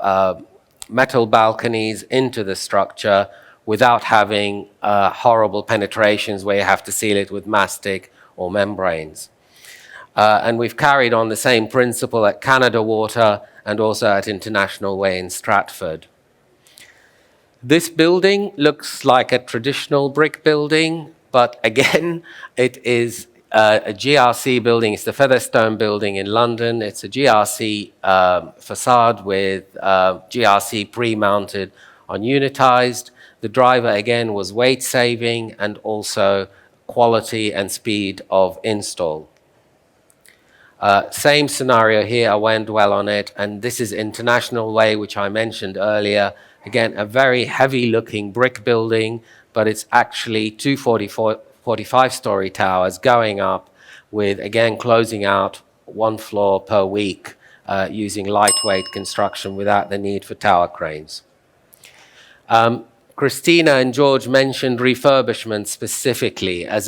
metal balconies into the structure without having horrible penetrations where you have to seal it with mastic or membranes. And we've carried on the same principle at Canada Water and also at International Way in Stratford. This building looks like a traditional brick building, but again, it is a GRC building. It's the Featherstone building in London. It's a GRC facade with GRC pre-mounted on unitized. The driver, again, was weight saving and also quality and speed of install. Same scenario here, I won't dwell on it, and this is International Way, which I mentioned earlier. Again, a very heavy-looking brick building, but it's actually 2 45-story towers going up with, again, closing out 1 floor per week using lightweight construction without the need for tower cranes. Cristina and George mentioned refurbishment specifically as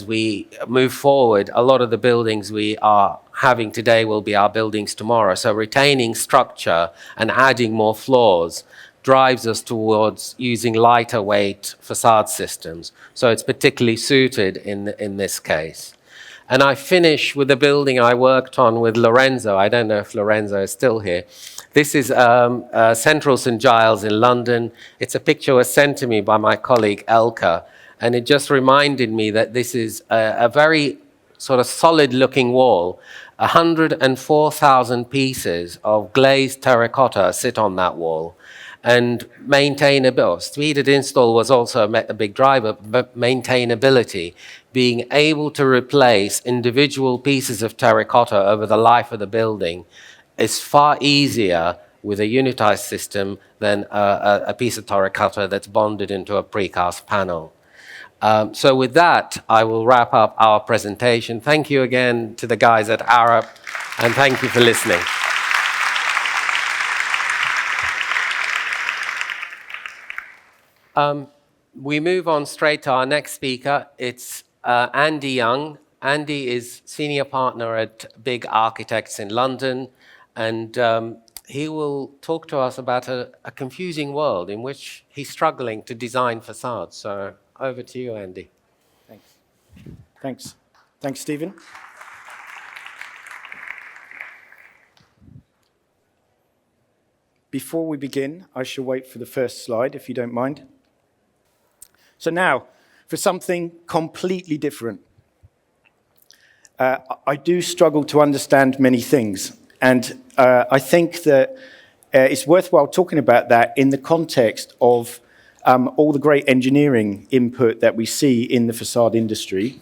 we move forward. A lot of the buildings we are having today will be our buildings tomorrow. So retaining structure and adding more floors drives us towards using lighter weight facade systems. So it's particularly suited in this case. And I finish with a building I worked on with Lorenzo. I don't know if Lorenzo is still here. This is Central St. Giles in London. It's a picture was sent to me by my colleague Elka, and it just reminded me that this is a very sort of solid-looking wall. 104,000 pieces of glazed terracotta sit on that wall. And maintainability, speeded install was also a big driver, but maintainability, being able to replace individual pieces of terracotta over the life of the building is far easier with a unitized system than a piece of terracotta that's bonded into a precast panel. So with that, I will wrap up our presentation. Thank you again to the guys at Arup, and thank you for listening. We move on straight to our next speaker. It's Andy Young. Andy is senior partner at Big Architects in London, and he will talk to us about a confusing world in which he's struggling to design facades. So over to you, Andy. Thanks. Thanks, Stephen. Before we begin, I shall wait for the first slide, if you don't mind. So now, for something completely different. I do struggle to understand many things, and I think that it's worthwhile talking about that in the context of all the great engineering input that we see in the facade industry.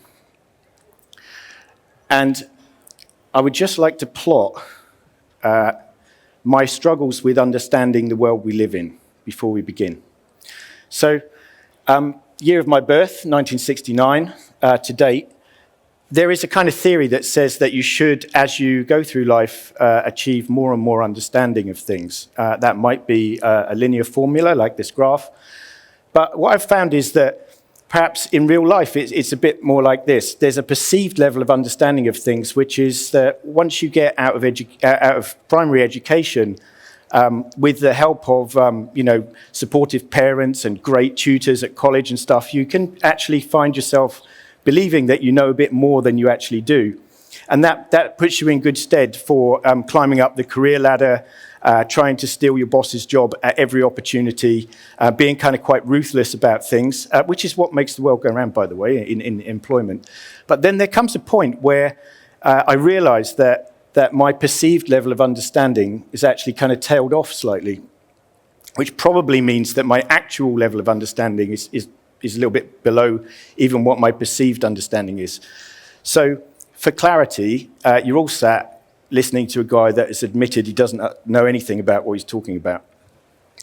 And I would just like to plot my struggles with understanding the world we live in before we begin. So, year of my birth, 1969, to date, there is a kind of theory that says that you should, as you go through life, achieve more and more understanding of things. That might be a linear formula like this graph. But what I've found is that perhaps in real life, it's a bit more like this. There's a perceived level of understanding of things, which is that once you get out of primary education, with the help of supportive parents and great tutors at college and stuff, you can actually find yourself believing that you know a bit more than you actually do. And that puts you in good stead for climbing up the career ladder, trying to steal your boss's job at every opportunity, being kind of quite ruthless about things, which is what makes the world go around, by the way, in employment. But then there comes a point where I realized that my perceived level of understanding is actually kind of tailed off slightly, which probably means that my actual level of understanding is a little bit below even what my perceived understanding is. So for clarity, you're all sat listening to a guy that has admitted he doesn't know anything about what he's talking about.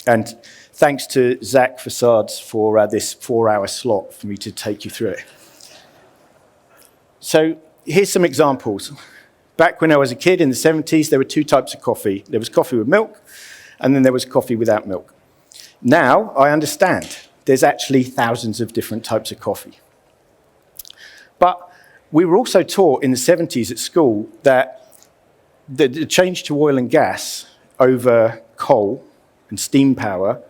And thanks to Zak Façades for this 4-hour slot for me to take you through it. So here's some examples. Back when I was a kid in the 70s, there were 2 types of coffee. There was coffee with milk, and then there was coffee without milk. Now I understand there's actually thousands of different types of coffee. But we were also taught in the 70s at school that the change to oil and gas over coal and steam power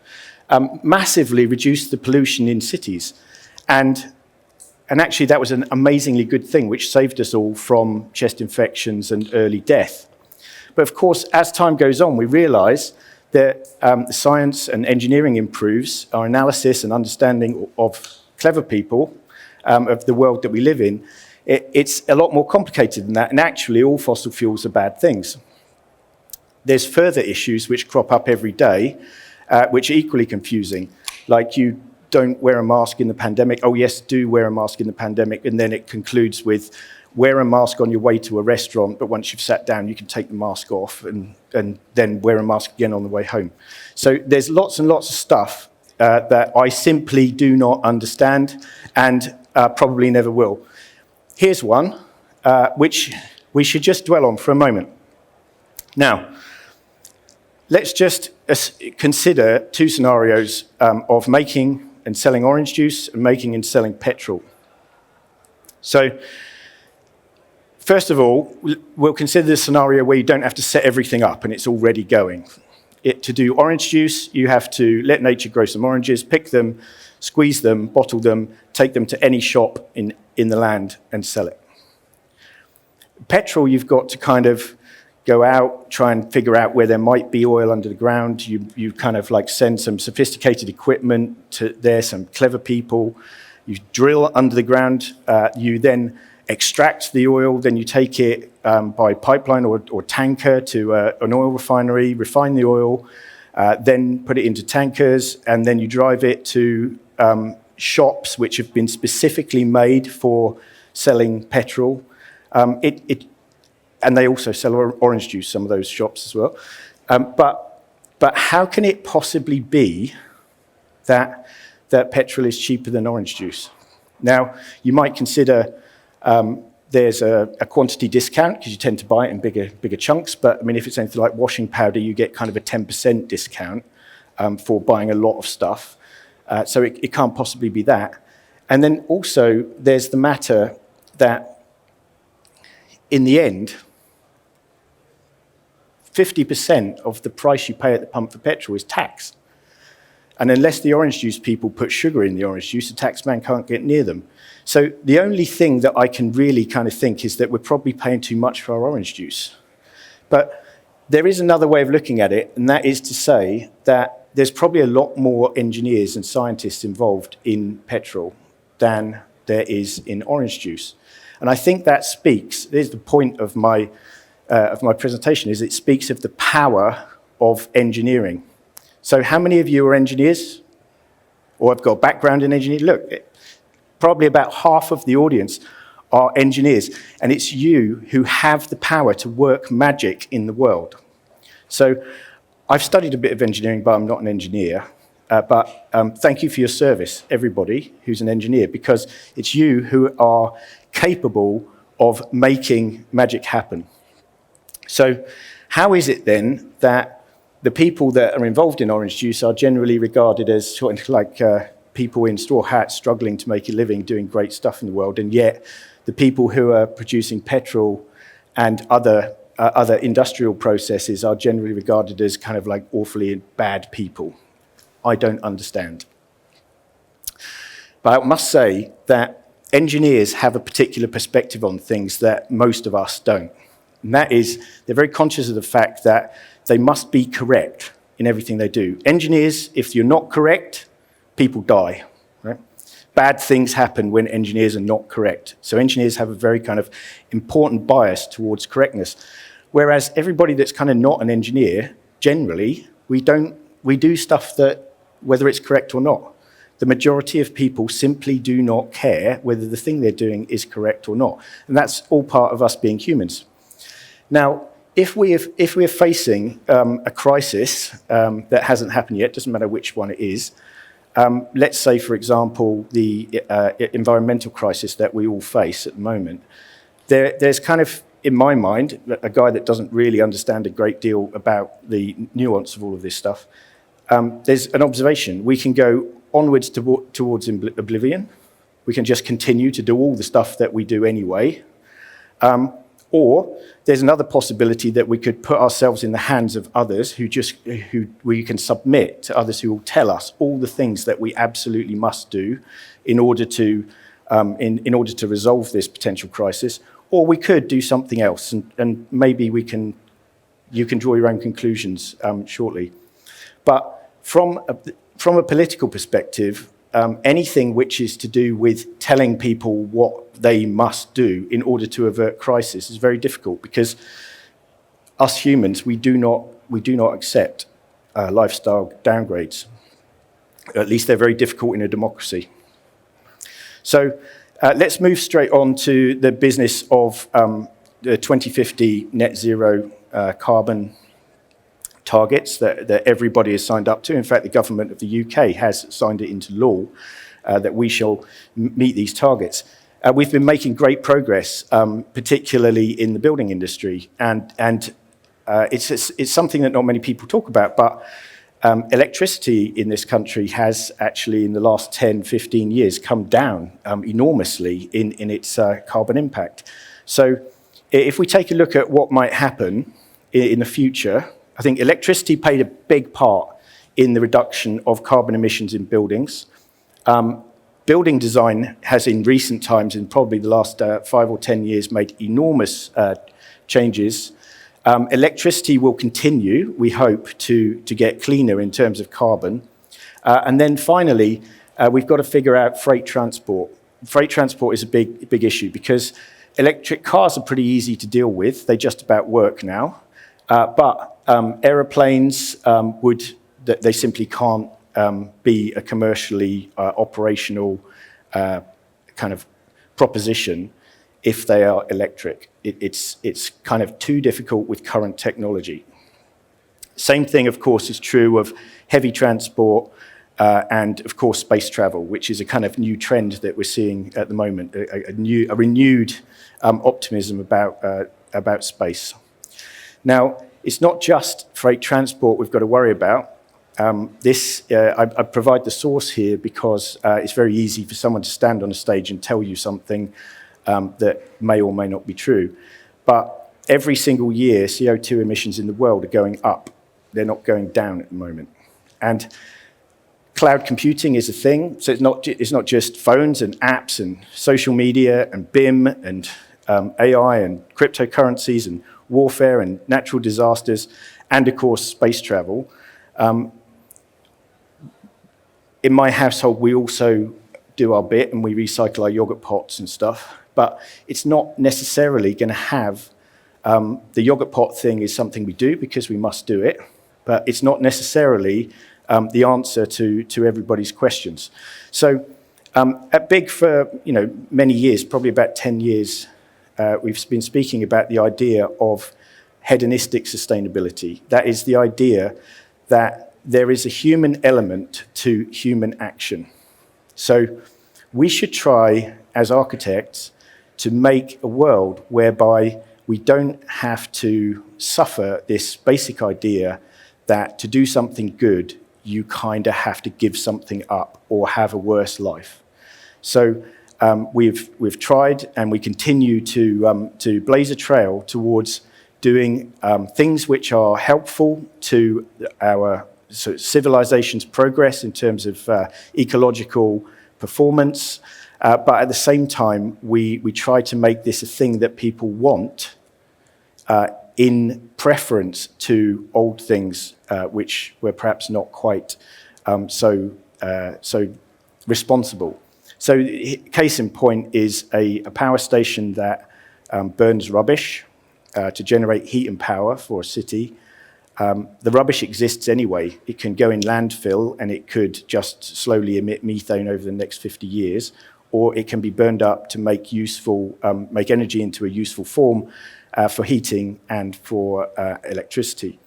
massively reduced the pollution in cities. And actually that was an amazingly good thing, which saved us all from chest infections and early death. But of course, as time goes on, we realize that science and engineering improves, our analysis and understanding of clever people, of the world that we live in, it's a lot more complicated than that, and actually all fossil fuels are bad things. There's further issues which crop up every day, which are equally confusing, like you don't wear a mask in the pandemic. Oh yes, do wear a mask in the pandemic, and then it concludes with wear a mask on your way to a restaurant, but once you've sat down, you can take the mask off and then wear a mask again on the way home. So there's lots and lots of stuff that I simply do not understand and probably never will. Here's one, which we should just dwell on for a moment. Now, let's just consider 2 scenarios of making and selling orange juice and making and selling petrol. So, first of all, we'll consider the scenario where you don't have to set everything up and it's already going. To do orange juice, you have to let nature grow some oranges, pick them, squeeze them, bottle them, take them to any shop in the land and sell it. Petrol, you've got to kind of go out, try and figure out where there might be oil under the ground. You kind of like send some sophisticated equipment to there, some clever people. You drill under the ground. You then extract the oil. Then you take it by pipeline or tanker to an oil refinery, refine the oil, then put it into tankers, and then you drive it to shops which have been specifically made for selling petrol. And they also sell orange juice, some of those shops as well. But how can it possibly be that petrol is cheaper than orange juice? Now, you might consider there's a quantity discount because you tend to buy it in bigger chunks. But I mean, if it's anything like washing powder, you get kind of a 10% discount for buying a lot of stuff. So it can't possibly be that. And then also there's the matter that in the end, 50% of the price you pay at the pump for petrol is tax. And unless the orange juice people put sugar in the orange juice, the taxman can't get near them. So the only thing that I can really kind of think is that we're probably paying too much for our orange juice. But there is another way of looking at it, and that is to say that there's probably a lot more engineers and scientists involved in petrol than there is in orange juice. And I think that speaks, there's the point of my presentation, is it speaks of the power of engineering. So how many of you are engineers? Or have got a background in engineering? Look, probably about half of the audience are engineers, and it's you who have the power to work magic in the world. So I've studied a bit of engineering, but I'm not an engineer. But thank you for your service, everybody who's an engineer, because it's you who are capable of making magic happen. So how is it then that the people that are involved in orange juice are generally regarded as sort of like people in straw hats struggling to make a living, doing great stuff in the world, and yet the people who are producing petrol and other industrial processes are generally regarded as kind of like awfully bad people? I don't understand. But I must say that engineers have a particular perspective on things that most of us don't. And that is, they're very conscious of the fact that they must be correct in everything they do. Engineers, if you're not correct, people die, right? Bad things happen when engineers are not correct. So engineers have a very kind of important bias towards correctness. Whereas everybody that's kind of not an engineer, generally, we do stuff that, whether it's correct or not. The majority of people simply do not care whether the thing they're doing is correct or not. And that's all part of us being humans. Now, if we're facing a crisis that hasn't happened yet, doesn't matter which one it is, let's say, for example, the environmental crisis that we all face at the moment, there's kind of, in my mind, a guy that doesn't really understand a great deal about the nuance of all of this stuff, there's an observation. We can go onwards towards oblivion. We can just continue to do all the stuff that we do anyway. Or there's another possibility that we could put ourselves in the hands of others who we can submit to others who will tell us all the things that we absolutely must do in order to resolve this potential crisis. Or we could do something else, and maybe you can draw your own conclusions shortly. But from a political perspective, anything which is to do with telling people what they must do in order to avert crisis is very difficult, because us humans, we do not accept lifestyle downgrades. At least they're very difficult in a democracy. So let's move straight on to the business of the 2050 net zero carbon targets that everybody has signed up to. In fact, the government of the UK has signed it into law that we shall meet these targets. We've been making great progress, particularly in the building industry, and it's something that not many people talk about, but electricity in this country has actually, in the last 10, 15 years, come down enormously in its carbon impact. So if we take a look at what might happen in the future, I think electricity played a big part in the reduction of carbon emissions in buildings. Building design has, in recent times, in probably the last 5 or 10 years, made enormous changes. Electricity will continue, we hope, to get cleaner in terms of carbon. And then finally, we've got to figure out freight transport. Freight transport is a big issue, because electric cars are pretty easy to deal with. They just about work now. But aeroplanes they simply can't be a commercially operational kind of proposition if they are electric. It's kind of too difficult with current technology. Same thing, of course, is true of heavy transport and, of course, space travel, which is a kind of new trend that we're seeing at the moment, a renewed optimism about space. Now, it's not just freight transport we've got to worry about. I provide the source here because it's very easy for someone to stand on a stage and tell you something that may or may not be true. But every single year, CO2 emissions in the world are going up. They're not going down at the moment. And cloud computing is a thing. So it's not just phones and apps and social media and BIM and AI and cryptocurrencies and warfare and natural disasters, and of course space travel. In my household, we also do our bit and we recycle our yogurt pots and stuff, but it's not necessarily going to have, the yogurt pot thing is something we do because we must do it, but it's not necessarily the answer to everybody's questions. So at Big for many years, probably about 10 years, we've been speaking about the idea of hedonistic sustainability. That is the idea that there is a human element to human action. So we should try, as architects, to make a world whereby we don't have to suffer this basic idea that to do something good, you kind of have to give something up or have a worse life. So we've tried and we continue to blaze a trail towards doing things which are helpful to our civilization's progress in terms of ecological performance, but at the same time, we try to make this a thing that people want in preference to old things which were perhaps not quite so responsible. So case in point is a power station that burns rubbish to generate heat and power for a city. The rubbish exists anyway. It can go in landfill and it could just slowly emit methane over the next 50 years, or it can be burned up to make energy into a useful form for heating and for electricity.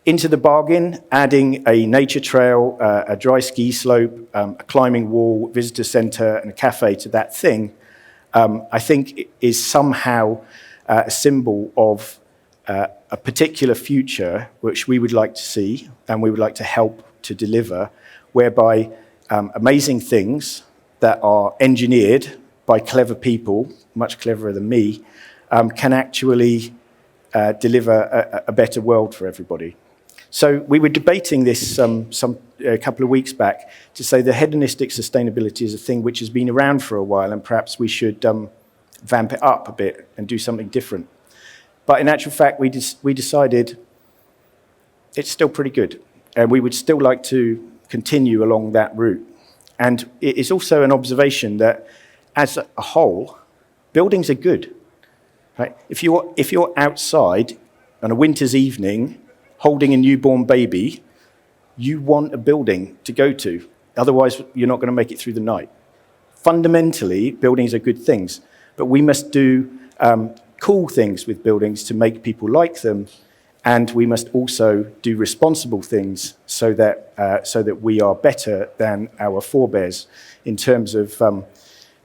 Into the bargain, adding a nature trail, a dry ski slope, a climbing wall, visitor centre and a cafe to that thing, I think is somehow a symbol of a particular future which we would like to see and we would like to help to deliver, whereby amazing things that are engineered by clever people, much cleverer than me, can actually deliver a better world for everybody. So we were debating this a couple of weeks back to say that hedonistic sustainability is a thing which has been around for a while and perhaps we should vamp it up a bit and do something different. But in actual fact, we decided it's still pretty good and we would still like to continue along that route. And it is also an observation that as a whole, buildings are good. Right? If you're outside on a winter's evening holding a newborn baby, you want a building to go to. Otherwise, you're not going to make it through the night. Fundamentally, buildings are good things, but we must do cool things with buildings to make people like them, and we must also do responsible things so that we are better than our forebears in terms of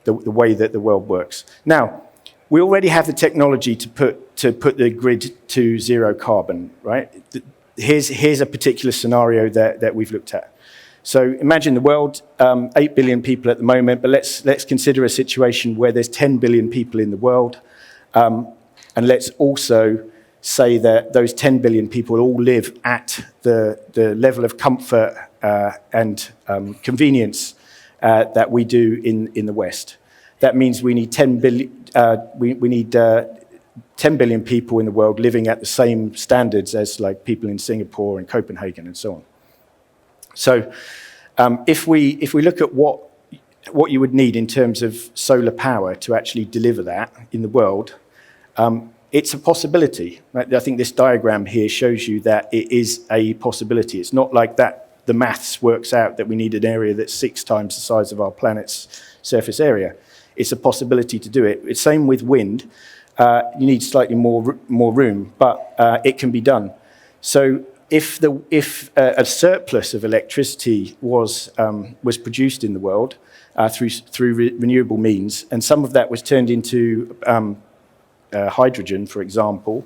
the way that the world works. Now, we already have the technology to put the grid to zero carbon, right? Here's a particular scenario that we've looked at. So imagine the world, 8 billion people at the moment, but let's consider a situation where there's 10 billion people in the world, and let's also say that those 10 billion people all live at the level of comfort and convenience that we do in the West. That means we need 10 billion. We need 10 billion people in the world living at the same standards as like people in Singapore and Copenhagen and so on. So if we look at what you would need in terms of solar power to actually deliver that in the world, it's a possibility. Right? I think this diagram here shows you that it is a possibility. It's not like that the maths works out that we need an area that's 6 times the size of our planet's surface area. It's a possibility to do it. It's same with wind. You need slightly more room, but it can be done. So if a surplus of electricity was produced in the world through renewable means, and some of that was turned into hydrogen, for example,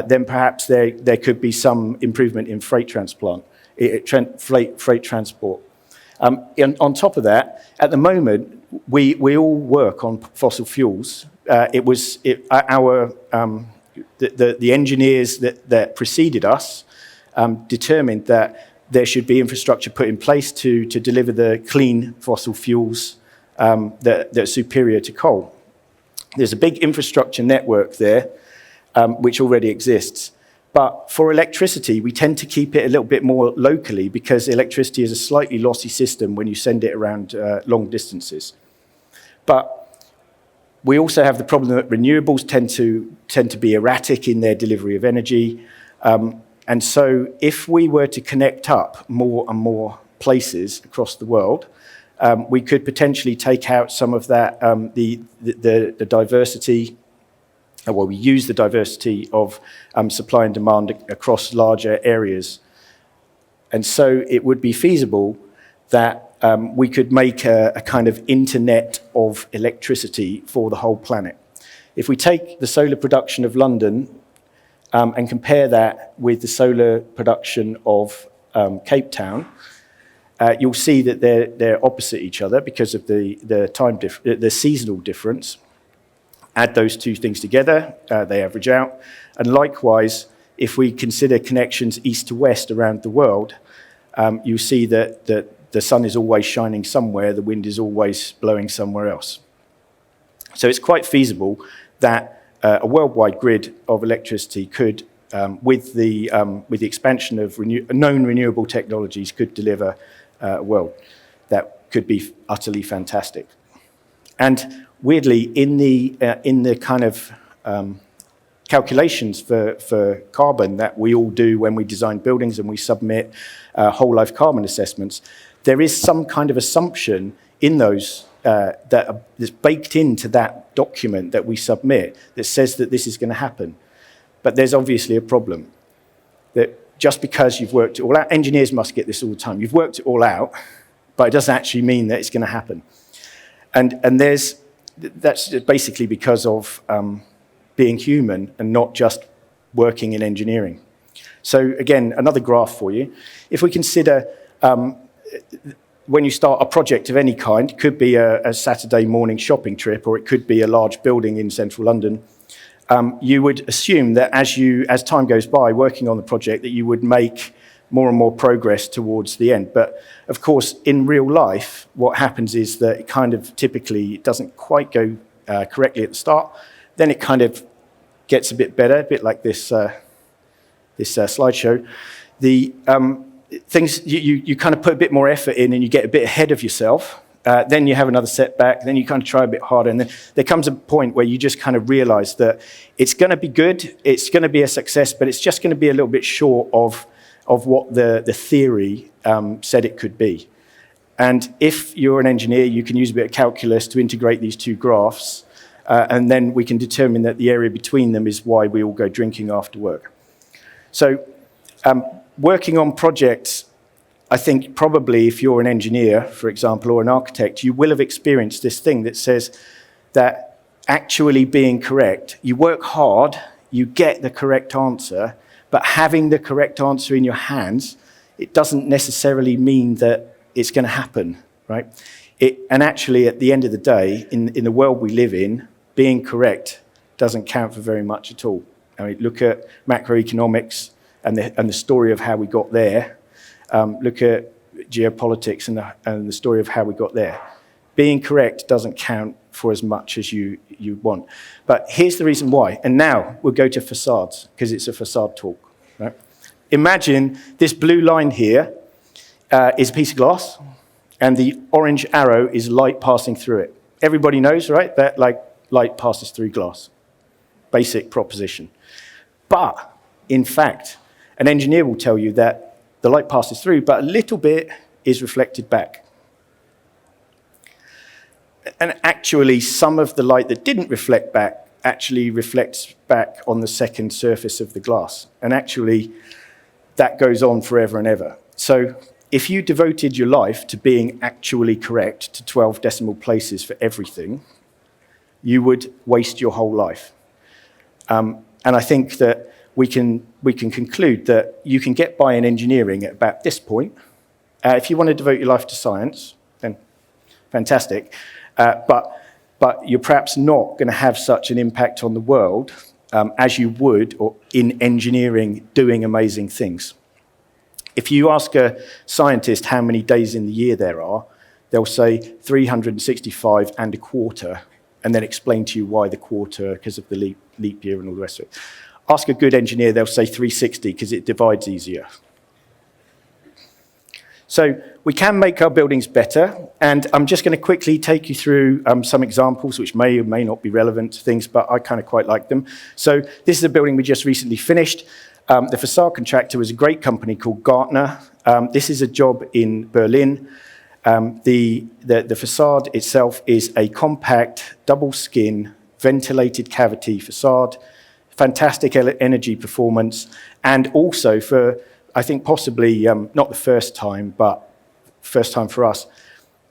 then perhaps there could be some improvement in freight transport. On top of that, at the moment, we all work on fossil fuels. The engineers that preceded us determined that there should be infrastructure put in place to deliver the clean fossil fuels that are superior to coal. There's a big infrastructure network there which already exists. But for electricity, we tend to keep it a little bit more locally because electricity is a slightly lossy system when you send it around long distances. But we also have the problem that renewables tend to be erratic in their delivery of energy. And so if we were to connect up more and more places across the world, we could potentially take out some of that, the diversity, well, we use the diversity of supply and demand across larger areas. And so it would be feasible that we could make a kind of internet of electricity for the whole planet. If we take the solar production of London and compare that with the solar production of Cape Town, you'll see that they're opposite each other because of the seasonal difference. Add those two things together, they average out. And likewise, if we consider connections east to west around the world, you see that the sun is always shining somewhere, the wind is always blowing somewhere else. So it's quite feasible that a worldwide grid of electricity could, with the expansion of known renewable technologies, could deliver a world that could be utterly fantastic. And weirdly, in the kind of calculations for carbon that we all do when we design buildings and we submit whole life carbon assessments, there is some kind of assumption in those that's baked into that document that we submit that says that this is going to happen. But there's obviously a problem. That just because you've worked it all out, engineers must get this all the time, you've worked it all out, but it doesn't actually mean that it's going to happen. And that's basically because of being human and not just working in engineering. So again, another graph for you. If we consider when you start a project of any kind, it could be a Saturday morning shopping trip, or it could be a large building in central London, you would assume that as time goes by working on the project, that you would make more and more progress towards the end. But of course, in real life, what happens is that it kind of typically doesn't quite go correctly at the start. Then it kind of gets a bit better, a bit like this slideshow. The things you kind of put a bit more effort in and you get a bit ahead of yourself. Then you have another setback, then you kind of try a bit harder, and then there comes a point where you just kind of realize that it's going to be good, it's going to be a success, but it's just going to be a little bit short of what the theory said it could be. And if you're an engineer, you can use a bit of calculus to integrate these two graphs, and then we can determine that the area between them is why we all go drinking after work. So working on projects, I think probably if you're an engineer, for example, or an architect, you will have experienced this thing that says that actually being correct, you work hard, you get the correct answer, but having the correct answer in your hands, it doesn't necessarily mean that it's going to happen, right? And actually, at the end of the day, in the world we live in, being correct doesn't count for very much at all. I mean, look at macroeconomics and the story of how we got there. Look at geopolitics and the story of how we got there. Being correct doesn't count for as much as you want. But here's the reason why. And now we'll go to facades, because it's a facade talk. Right? Imagine this blue line here is a piece of glass, and the orange arrow is light passing through it. Everybody knows, right, that light passes through glass. Basic proposition. But, in fact, an engineer will tell you that the light passes through, but a little bit is reflected back. And actually, some of the light that didn't reflect back actually reflects back on the second surface of the glass. And actually, that goes on forever and ever. So if you devoted your life to being actually correct to 12 decimal places for everything, you would waste your whole life. And I think that we can conclude that you can get by in engineering at about this point. If you want to devote your life to science, then fantastic. But you're perhaps not going to have such an impact on the world as you would or in engineering doing amazing things. If you ask a scientist how many days in the year there are, they'll say 365 and a quarter, and then explain to you why the quarter, because of the leap year and all the rest of it. Ask a good engineer, they'll say 360 because it divides easier. So we can make our buildings better, and I'm just going to quickly take you through some examples which may or may not be relevant to things, but I kind of quite like them. So this is a building we just recently finished. The facade contractor was a great company called Gartner. This is a job in Berlin. The facade itself is a compact, double-skin, ventilated cavity facade, fantastic energy performance, and also for, I think possibly not the first time, but first time for us,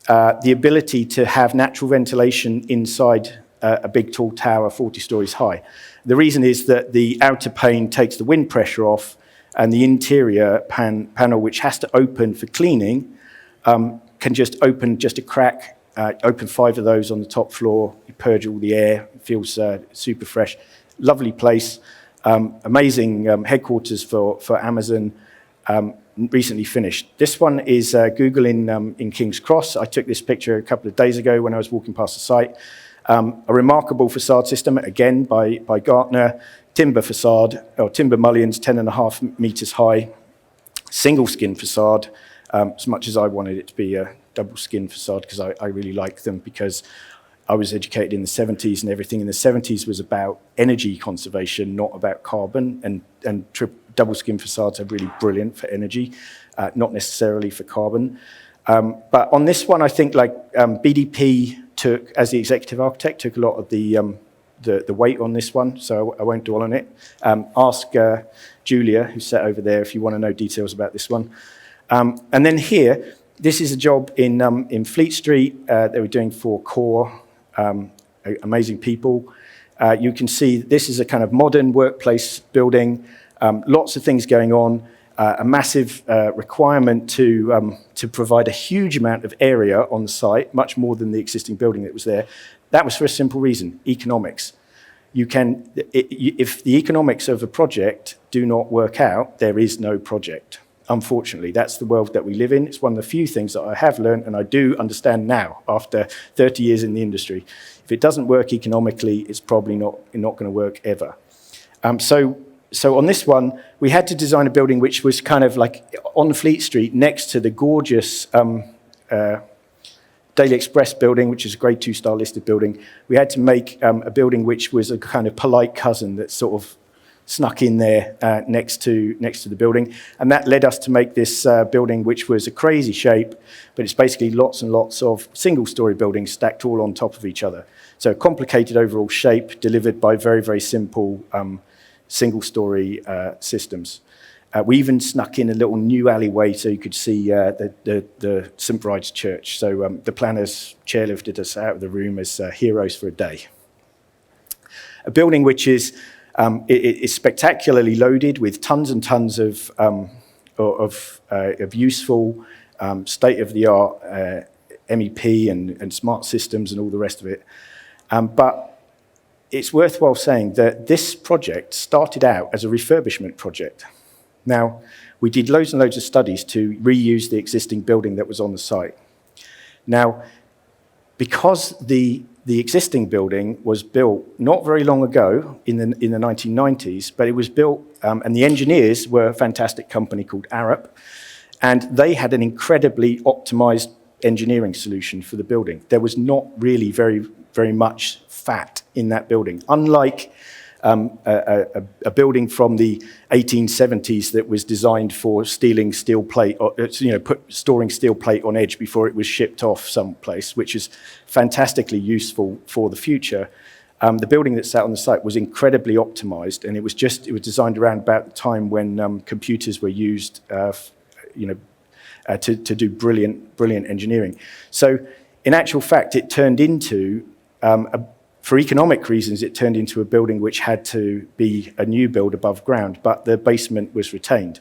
the ability to have natural ventilation inside a big tall tower 40 stories high. The reason is that the outer pane takes the wind pressure off, and the interior panel, which has to open for cleaning, can just open just a crack, open 5 of those on the top floor, you purge all the air, it feels super fresh. Lovely place, amazing headquarters for Amazon, recently finished. This one is Google in King's Cross. I took this picture a couple of days ago when I was walking past the site. A remarkable facade system, again by Gartner, timber facade, or timber mullions, 10.5 meters high, single skin facade, as much as I wanted it to be a double skin facade because I really like them, because I was educated in the 70s, and everything in the 70s was about energy conservation, not about carbon, and double skin facades are really brilliant for energy, not necessarily for carbon. But on this one, I think BDP took, as the executive architect, took a lot of the weight on this one, so I won't dwell on it. Ask Julia, who's sat over there, if you want to know details about this one. And then here, this is a job in Fleet Street. They were doing for Core, amazing people. You can see this is a kind of modern workplace building, lots of things going on, a massive requirement to provide a huge amount of area on the site, much more than the existing building that was there. That was for a simple reason, economics. If the economics of a project do not work out, there is no project. Unfortunately, that's the world that we live in. It's one of the few things that I have learned, and I do understand now after 30 years in the industry. If it doesn't work economically, it's probably not going to work ever. So on this one, we had to design a building which was kind of like on Fleet Street next to the gorgeous Daily Express building, which is a grade 2 star listed building. We had to make a building which was a kind of polite cousin that sort of snuck in there next to the building. And that led us to make this building, which was a crazy shape, but it's basically lots and lots of single-story buildings stacked all on top of each other. So a complicated overall shape delivered by very, very simple single-story systems. We even snuck in a little new alleyway so you could see the St. Bride's Church. So the planners chairlifted us out of the room as heroes for a day. A building which is spectacularly loaded with tons and tons of useful, state-of-the-art MEP and smart systems and all the rest of it. But it's worthwhile saying that this project started out as a refurbishment project. Now, we did loads and loads of studies to reuse the existing building that was on the site. Now, because the existing building was built not very long ago in the 1990s, but it was built, and the engineers were a fantastic company called Arup, and they had an incredibly optimized engineering solution for the building. There was not really very, very much fat in that building, unlike a building from the 1870s that was designed for stealing steel plate, or, storing steel plate on edge before it was shipped off someplace, which is fantastically useful for the future. The building that sat on the site was incredibly optimized, and it was designed around about the time when computers were used, to do brilliant engineering. So, in actual fact, it turned into for economic reasons, it turned into a building which had to be a new build above ground, but the basement was retained.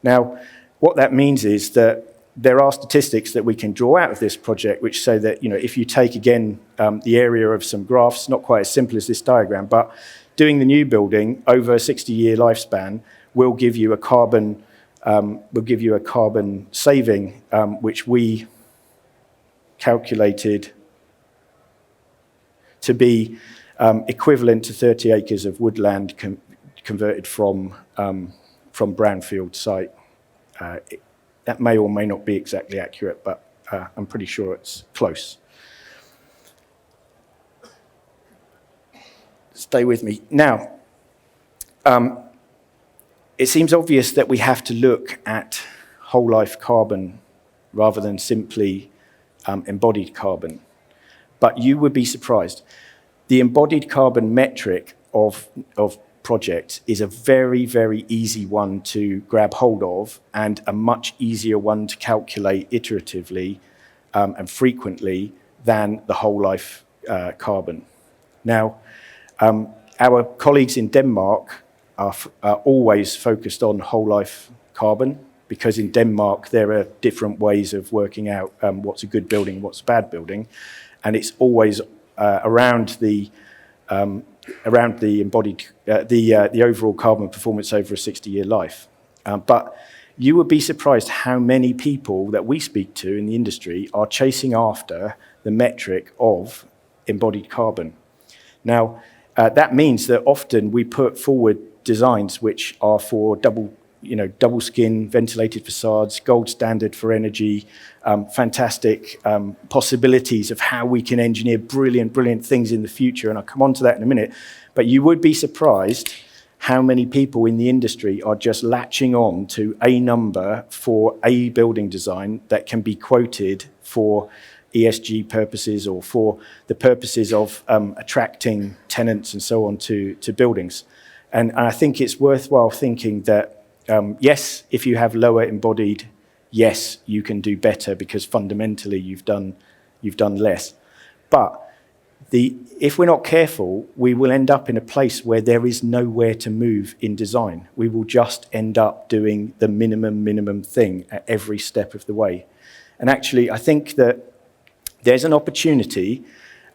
Now, what that means is that there are statistics that we can draw out of this project which say that, if you take, again, the area of some graphs, not quite as simple as this diagram, but doing the new building over a 60-year lifespan will give you a carbon saving, which we calculated to be equivalent to 30 acres of woodland converted from brownfield site. That may or may not be exactly accurate, but I'm pretty sure it's close. Stay with me. Now, it seems obvious that we have to look at whole life carbon rather than simply embodied carbon. But you would be surprised. The embodied carbon metric of projects is a very, very easy one to grab hold of and a much easier one to calculate iteratively and frequently than the whole life carbon. Now, our colleagues in Denmark are always focused on whole life carbon, because in Denmark there are different ways of working out what's a good building, what's a bad building, and it's always around the embodied, the overall carbon performance over a 60-year life. But you would be surprised how many people that we speak to in the industry are chasing after the metric of embodied carbon. Now, that means that often we put forward designs which are for double skin ventilated facades, gold standard for energy, fantastic possibilities of how we can engineer brilliant things in the future, and I'll come on to that in a minute. But you would be surprised how many people in the industry are just latching on to a number for a building design that can be quoted for ESG purposes or for the purposes of attracting tenants and so on to buildings. And I think it's worthwhile thinking that, yes, if you have lower embodied, yes, you can do better because fundamentally you've done less. But if we're not careful, we will end up in a place where there is nowhere to move in design. We will just end up doing the minimum thing at every step of the way. And actually, I think that there's an opportunity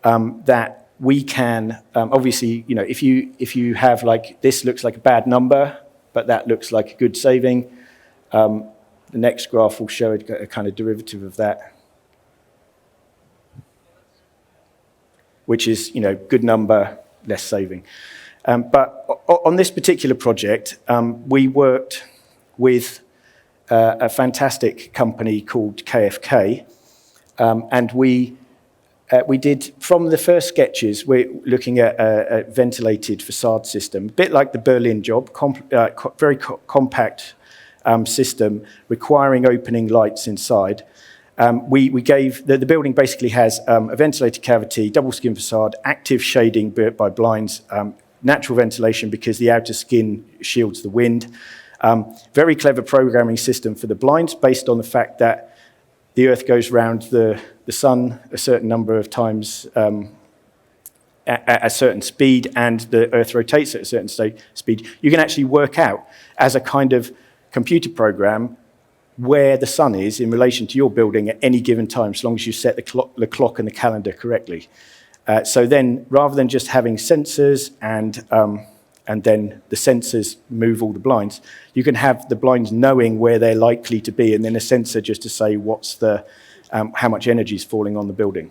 that we can, obviously, if you have like, this looks like a bad number, but that looks like a good saving. The next graph will show a kind of derivative of that, which is, good number, less saving. But on this particular project, we worked with a fantastic company called KFK, and we did, from the first sketches, we're looking at a ventilated facade system, a bit like the Berlin job, very compact system requiring opening lights inside. We gave, the building basically has a ventilated cavity, double skin facade, active shading by blinds, natural ventilation because the outer skin shields the wind. Very clever programming system for the blinds based on the fact that the Earth goes round the sun a certain number of times at a certain speed, and the Earth rotates at a certain speed. You can actually work out as a kind of computer program where the sun is in relation to your building at any given time, as long as you set the clock and the calendar correctly. So then, rather than just having sensors and then the sensors move all the blinds, you can have the blinds knowing where they're likely to be, and then a sensor just to say what's the how much energy is falling on the building.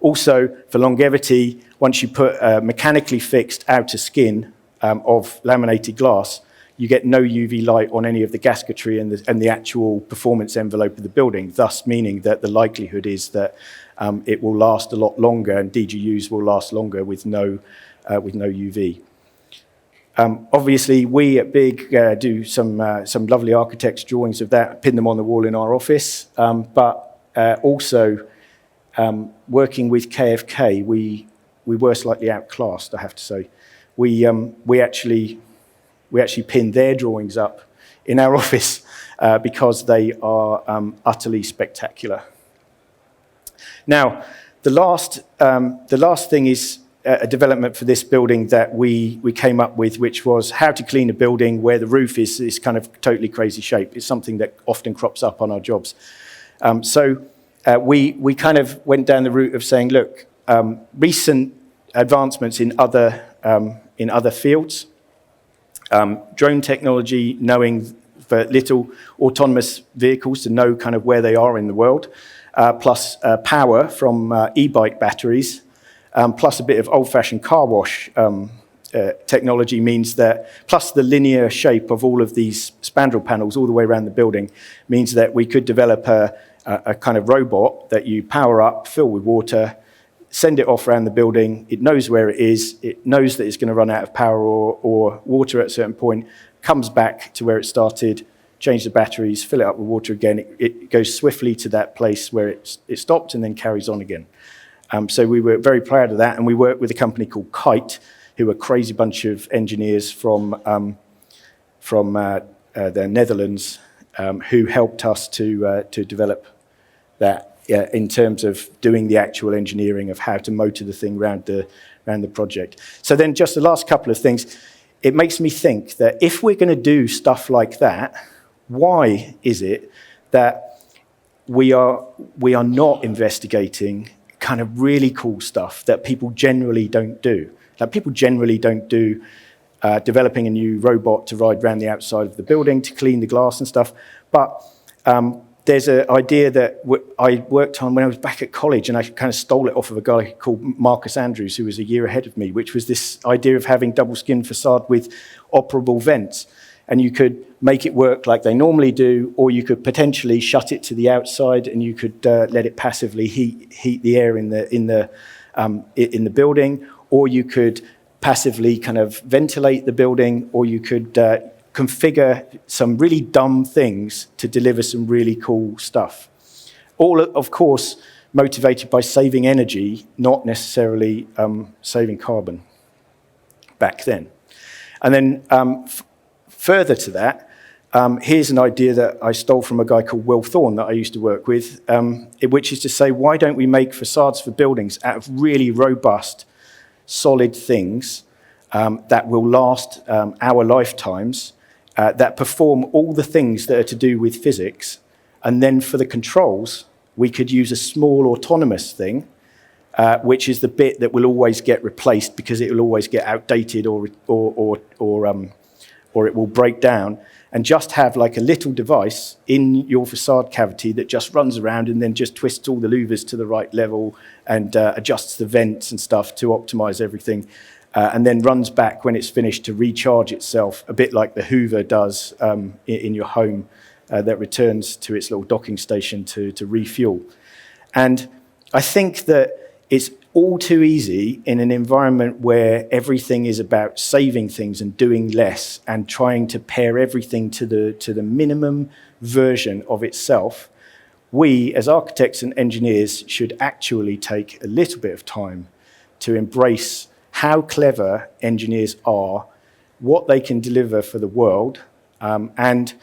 Also, for longevity, once you put a mechanically fixed outer skin of laminated glass, you get no UV light on any of the gasketry and the actual performance envelope of the building, thus meaning that the likelihood is that it will last a lot longer, and DGUs will last longer with no UV. Obviously, we at Big do some lovely architects' drawings of that, pin them on the wall in our office, but also working with KFK, we were slightly outclassed, I have to say. We actually pinned their drawings up in our office because they are utterly spectacular. Now, the last thing is a development for this building that we came up with, which was how to clean a building where the roof is kind of totally crazy shape. It's something that often crops up on our jobs. So we kind of went down the route of saying, look, recent advancements in other fields, drone technology, knowing for little autonomous vehicles to know kind of where they are in the world, plus power from e-bike batteries, plus a bit of old-fashioned car wash technology means that, plus the linear shape of all of these spandrel panels all the way around the building, means that we could develop a kind of robot that you power up, fill with water, send it off around the building. It knows where it is. It knows that it's going to run out of power or water at a certain point, comes back to where it started, change the batteries, fill it up with water again. It goes swiftly to that place where it stopped and then carries on again. So we were very proud of that, and we worked with a company called Kite, who are a crazy bunch of engineers from the Netherlands, who helped us to develop that in terms of doing the actual engineering of how to motor the thing around the project. So then just the last couple of things. It makes me think that if we're going to do stuff like that, why is it that we are not investigating kind of really cool stuff that people generally don't do? Like, people generally don't do developing a new robot to ride around the outside of the building to clean the glass and stuff. But there's an idea that I worked on when I was back at college, and I kind of stole it off of a guy called Marcus Andrews, who was a year ahead of me, which was this idea of having double-skin facade with operable vents. And you could make it work like they normally do, or you could potentially shut it to the outside, and you could let it passively heat the air in the building, or you could passively kind of ventilate the building, or you could configure some really dumb things to deliver some really cool stuff. All, of course, motivated by saving energy, not necessarily saving carbon back then. And then further to that, here's an idea that I stole from a guy called Will Thorne that I used to work with, which is to say, why don't we make facades for buildings out of really robust, solid things that will last our lifetimes, that perform all the things that are to do with physics, and then for the controls, we could use a small autonomous thing, which is the bit that will always get replaced because it will always get outdated or it will break down, and just have like a little device in your facade cavity that just runs around and then just twists all the louvers to the right level and adjusts the vents and stuff to optimize everything. And then runs back when it's finished to recharge itself, a bit like the Hoover does in your home, that returns to its little docking station to refuel. And I think that it's all too easy in an environment where everything is about saving things and doing less and trying to pare everything to the minimum version of itself. We, as architects and engineers, should actually take a little bit of time to embrace how clever engineers are, what they can deliver for the world. And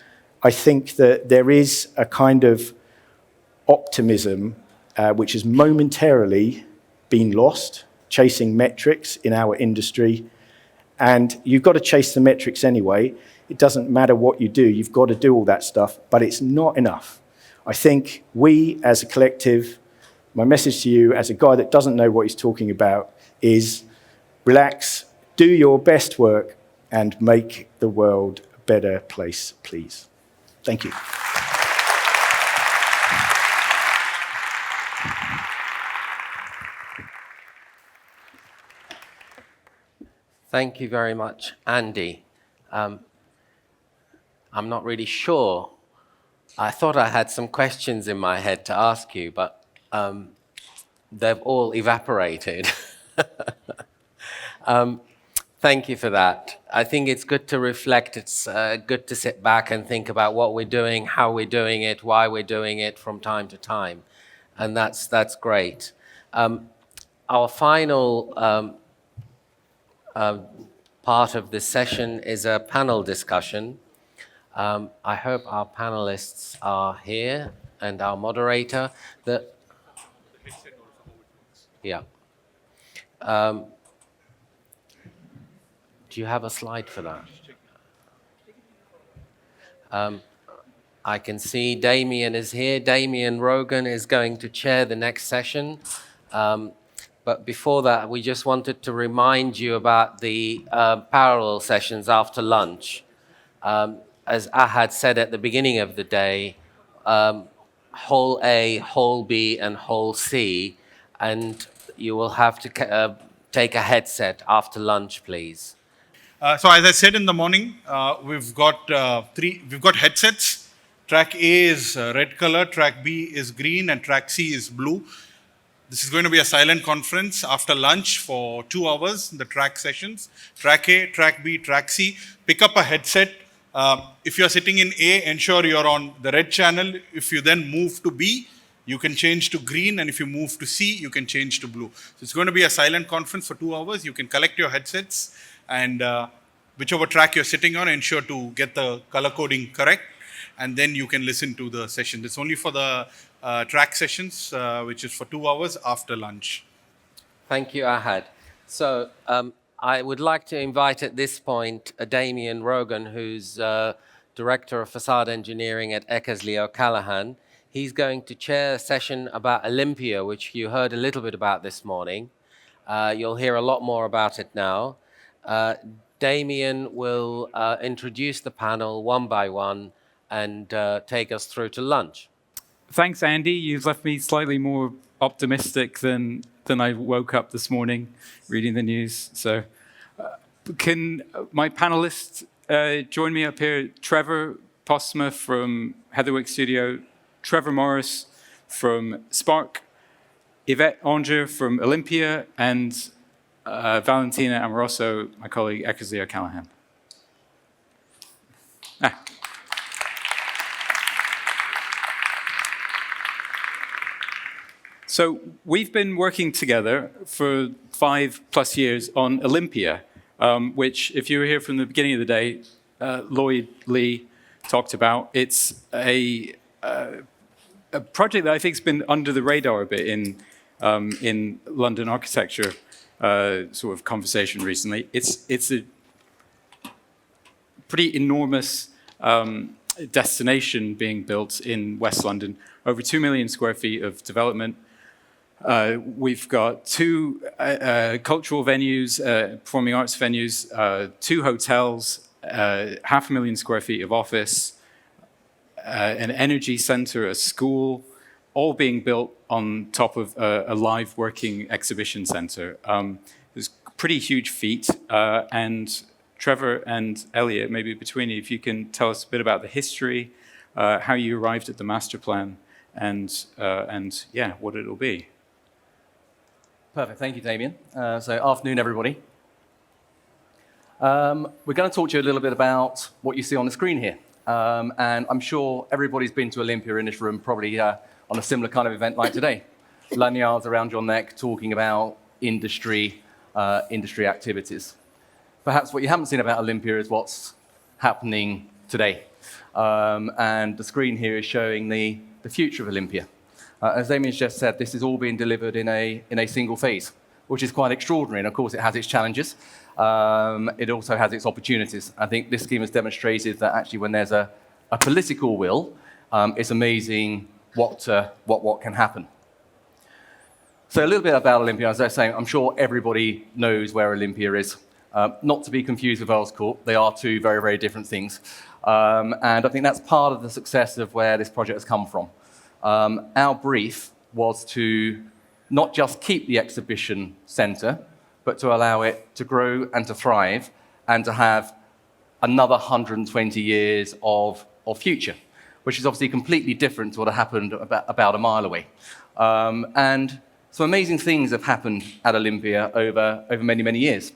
I think that there is a kind of optimism which has momentarily been lost, chasing metrics in our industry. And you've got to chase the metrics anyway. It doesn't matter what you do, you've got to do all that stuff, but it's not enough. I think we, as a collective, my message to you as a guy that doesn't know what he's talking about is, relax, do your best work, and make the world a better place, please. Thank you. Thank you very much, Andy. I'm not really sure. I thought I had some questions in my head to ask you, but they've all evaporated. Thank you for that. I think it's good to reflect. It's good to sit back and think about what we're doing, how we're doing it, why we're doing it from time to time. And that's great. Our final part of this session is a panel discussion. I hope our panelists are here and our moderator. Yeah. Do you have a slide for that? I can see Damien is here. Damien Rogan is going to chair the next session. But before that, we just wanted to remind you about the parallel sessions after lunch. As Ahmed said at the beginning of the day, Hall A, Hall B, and Hall C, and you will have to take a headset after lunch, please. So as I said in the morning, we've got headsets. Track A is red color, track B is green, and track C is blue. This is going to be a silent conference after lunch for 2 hours, the track sessions. Track A, track B, track C. Pick up a headset. If you're sitting in A, ensure you're on the red channel. If you then move to B, you can change to green, and if you move to C, you can change to blue. So it's going to be a silent conference for 2 hours. You can collect your headsets, and whichever track you're sitting on, ensure to get the color coding correct, and then you can listen to the session. It's only for the track sessions, which is for 2 hours after lunch. Thank you, Ahmed. So I would like to invite at this point Damien Rogan, who's Director of Facade Engineering at Eckersley O'Callaghan. He's going to chair a session about Olympia, which you heard a little bit about this morning. You'll hear a lot more about it now. Damien will introduce the panel one by one and take us through to lunch. Thanks, Andy. You've left me slightly more optimistic than I woke up this morning reading the news. So can my panelists join me up here? Trevor Postma from Heatherwick Studio, Trevor Morris from Spark, Yvette Anger from Olympia, and Valentina Amoroso, my colleague, Eckersley O'Callaghan. So we've been working together for 5+ years on Olympia, which, if you were here from the beginning of the day, Lloyd Lee talked about. It's a project that I think has been under the radar a bit in London architecture sort of conversation recently. It's a pretty enormous destination being built in West London, over 2 million square feet of development. We've got 2 cultural venues, performing arts venues, 2 hotels, 500,000 square feet of office, an energy center, a school, all being built on top of a live working exhibition center. It's a pretty huge feat. And Trevor and Elliot, maybe between you, if you can tell us a bit about the history, how you arrived at the master plan, and yeah, what it'll be. Perfect, thank you, Damien. So afternoon, everybody. We're going to talk to you a little bit about what you see on the screen here. And I'm sure everybody's been to Olympia in this room, probably on a similar kind of event like today. Lanyards around your neck talking about industry activities. Perhaps what you haven't seen about Olympia is what's happening today. And the screen here is showing the future of Olympia. As Damien's just said, this is all being delivered in a single phase, which is quite extraordinary. And of course, it has its challenges. It also has its opportunities. I think this scheme has demonstrated that actually when there's a political will, it's amazing what can happen. So a little bit about Olympia. As I was saying, I'm sure everybody knows where Olympia is. Not to be confused with Earls Court. They are 2 very, very different things. And I think that's part of the success of where this project has come from. Our brief was to not just keep the exhibition centre, but to allow it to grow and to thrive and to have another 120 years of future, which is obviously completely different to what happened about a mile away. And some amazing things have happened at Olympia over many, many years.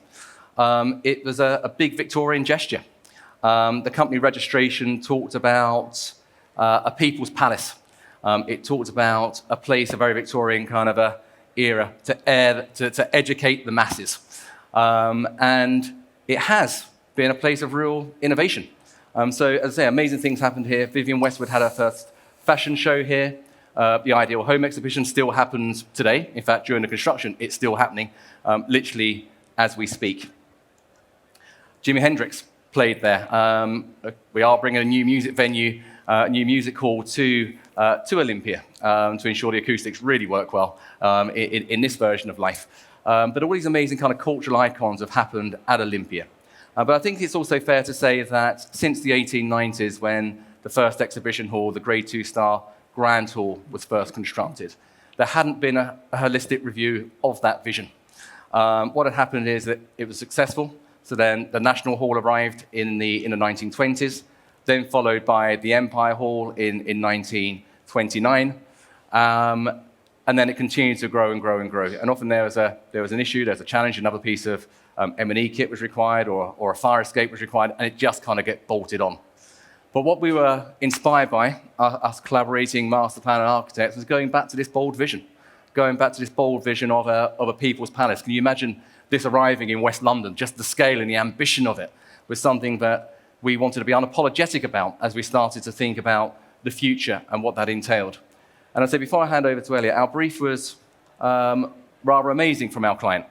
It was a big Victorian gesture. The company registration talked about a people's palace. It talked about a place, a very Victorian kind of a era to educate the masses. And it has been a place of real innovation. So, as I say, amazing things happened here. Vivienne Westwood had her first fashion show here. The Ideal Home exhibition still happens today. In fact, during the construction, it's still happening, literally as we speak. Jimi Hendrix played there. We are bringing a new music venue, a new music hall to Olympia to ensure the acoustics really work well in this version of life. But all these amazing kind of cultural icons have happened at Olympia. But I think it's also fair to say that since the 1890s, when the first exhibition hall, the Grade 2-star Grand Hall, was first constructed, there hadn't been a holistic review of that vision. What had happened is that it was successful, So then the National Hall arrived in the 1920s, then followed by the Empire Hall in 1929. And then it continued to grow and grow and grow. And often there was an issue, there's a challenge, another piece of M&E kit was required or a fire escape was required, and it just kind of get bolted on. But what we were inspired by, us collaborating master plan and architects, was going back to this bold vision, of a people's palace. Can you imagine this arriving in West London? Just the scale and the ambition of it was something that we wanted to be unapologetic about as we started to think about the future and what that entailed. And I'd say before I hand over to Elliot, our brief was rather amazing from our client.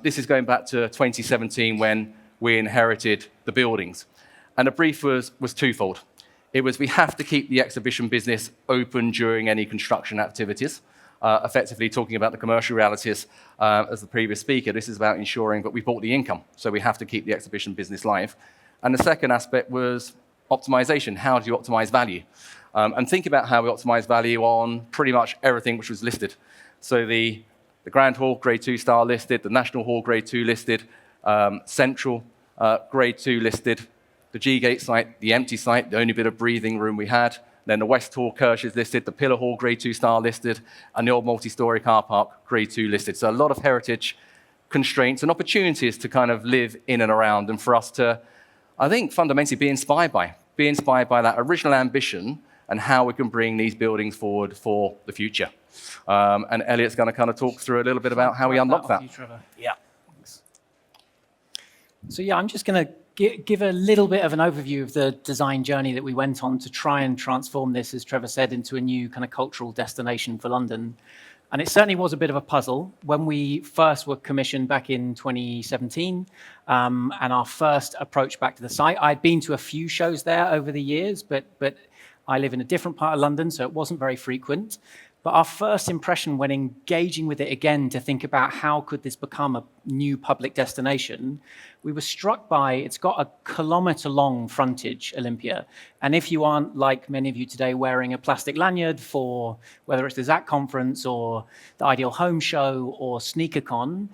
This is going back to 2017 when we inherited the buildings. And the brief was twofold. It was we have to keep the exhibition business open during any construction activities, effectively talking about the commercial realities as the previous speaker. This is about ensuring that we brought the income, so we have to keep the exhibition business live. And the second aspect was optimization. How do you optimize value? And think about how we optimize value on pretty much everything which was listed. So the Grand Hall, Grade 2 star listed, the National Hall, Grade 2 listed, Central, Grade 2 listed, the G-Gate site, the empty site, the only bit of breathing room we had. Then the West Hall, Kirsch is listed, the Pillar Hall, Grade 2 star listed, and the old multi-story car park, Grade 2 listed. So a lot of heritage constraints and opportunities to kind of live in and around, and for us to, I think, fundamentally be inspired by that original ambition and how we can bring these buildings forward for the future. And Elliot's going to kind of talk through a little bit about how we unlock that. Yeah. Thanks. So yeah, I'm just going to give a little bit of an overview of the design journey that we went on to try and transform this, as Trevor said, into a new kind of cultural destination for London. And it certainly was a bit of a puzzle. When we first were commissioned back in 2017, and our first approach back to the site, I'd been to a few shows there over the years, but I live in a different part of London, so it wasn't very frequent. But our first impression when engaging with it again to think about how could this become a new public destination, we were struck by it's got a kilometre-long frontage, Olympia. And if you aren't, like many of you today, wearing a plastic lanyard for whether it's the Zak conference or the Ideal Home Show or SneakerCon,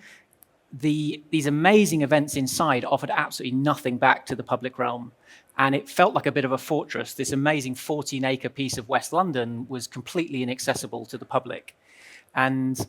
these amazing events inside offered absolutely nothing back to the public realm. And it felt like a bit of a fortress. This amazing 14-acre piece of West London was completely inaccessible to the public. And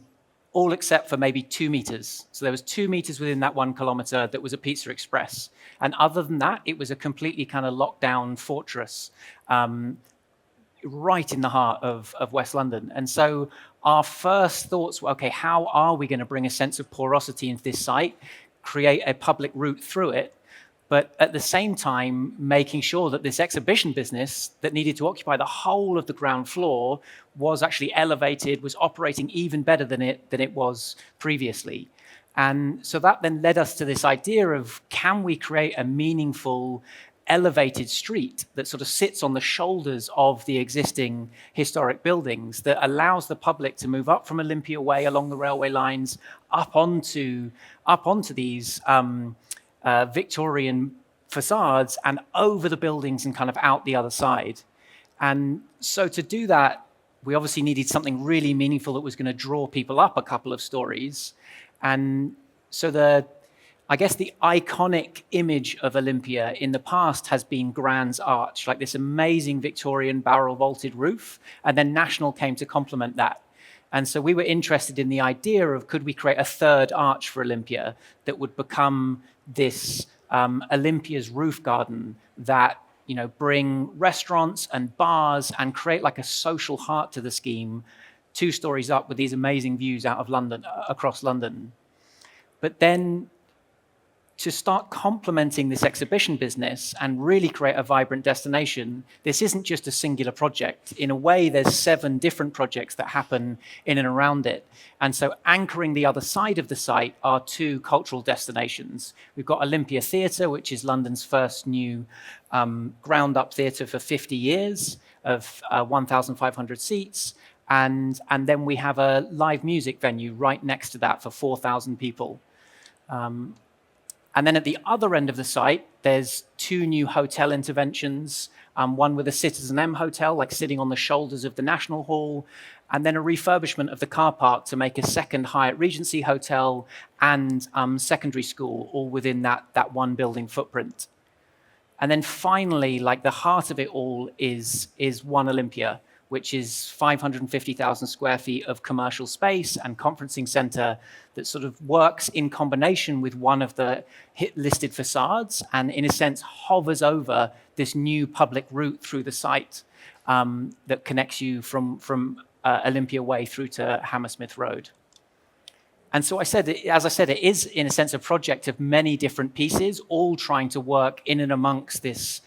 all except for maybe 2 meters. So there was 2 meters within that 1 kilometer that was a Pizza Express. And other than that, it was a completely kind of locked down fortress right in the heart of West London. And so our first thoughts were, okay, how are we going to bring a sense of porosity into this site, create a public route through it, but at the same time, making sure that this exhibition business that needed to occupy the whole of the ground floor was actually elevated, was operating even better than it was previously. And so that then led us to this idea of, can we create a meaningful, elevated street that sort of sits on the shoulders of the existing historic buildings that allows the public to move up from Olympia Way along the railway lines up onto these Victorian facades and over the buildings and kind of out the other side. And so to do that, we obviously needed something really meaningful that was going to draw people up a couple of stories. And so I guess the iconic image of Olympia in the past has been Grand's Arch, like this amazing Victorian barrel vaulted roof, and then National came to complement that. And so we were interested in the idea of, could we create a third arch for Olympia that would become this Olympia's roof garden that, bring restaurants and bars and create like a social heart to the scheme, 2 stories up with these amazing views out of London, across London. But then to start complementing this exhibition business and really create a vibrant destination, this isn't just a singular project. In a way, there's 7 different projects that happen in and around it. And so anchoring the other side of the site are 2 cultural destinations. We've got Olympia Theatre, which is London's first new ground-up theatre for 50 years of 1,500 seats. And then we have a live music venue right next to that for 4,000 people. And then at the other end of the site, there's 2 new hotel interventions, one with a Citizen M hotel, like sitting on the shoulders of the National Hall, and then a refurbishment of the car park to make a second Hyatt Regency hotel and secondary school, all within that one building footprint. And then finally, like the heart of it all is One Olympia, which is 550,000 square feet of commercial space and conferencing center that sort of works in combination with one of the listed facades and in a sense hovers over this new public route through the site that connects you from Olympia Way through to Hammersmith Road. And so as I said, it is in a sense a project of many different pieces, all trying to work in and amongst this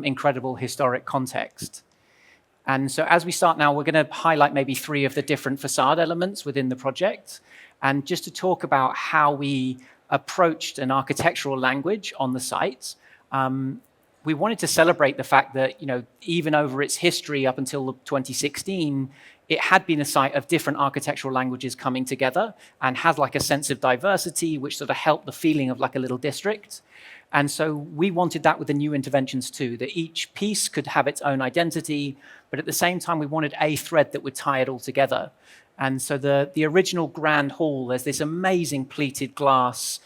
incredible historic context. And so as we start now, we're going to highlight maybe 3 of the different facade elements within the project, and just to talk about how we approached an architectural language on the site. We wanted to celebrate the fact that, even over its history up until 2016, it had been a site of different architectural languages coming together and had like a sense of diversity, which sort of helped the feeling of like a little district. And so we wanted that with the new interventions too, that each piece could have its own identity, but at the same time, we wanted a thread that would tie it all together. And so the original Grand Hall, there's this amazing pleated glass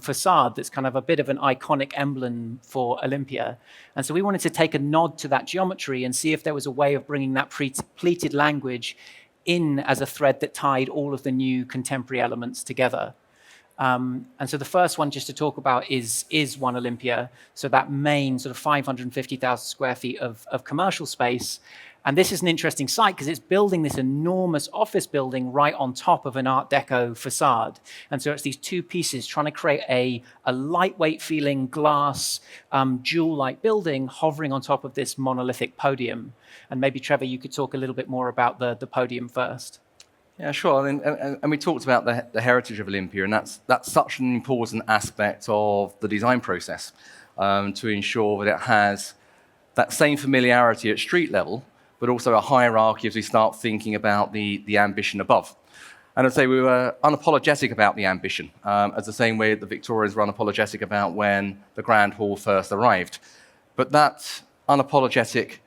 facade that's kind of a bit of an iconic emblem for Olympia. And so we wanted to take a nod to that geometry and see if there was a way of bringing that pleated language in as a thread that tied all of the new contemporary elements together. And so the first one just to talk about is One Olympia. So that main sort of 550,000 square feet of commercial space. And this is an interesting site because it's building this enormous office building right on top of an Art Deco facade. And so it's these 2 pieces trying to create a lightweight feeling glass, jewel-like building hovering on top of this monolithic podium. And maybe, Trevor, you could talk a little bit more about the podium first. Yeah, sure. And we talked about the heritage of Olympia, and that's such an important aspect of the design process to ensure that it has that same familiarity at street level, but also a hierarchy as we start thinking about the ambition above. And I'd say we were unapologetic about the ambition, as the same way the Victorians were unapologetic about when the Grand Hall first arrived. But that unapologetic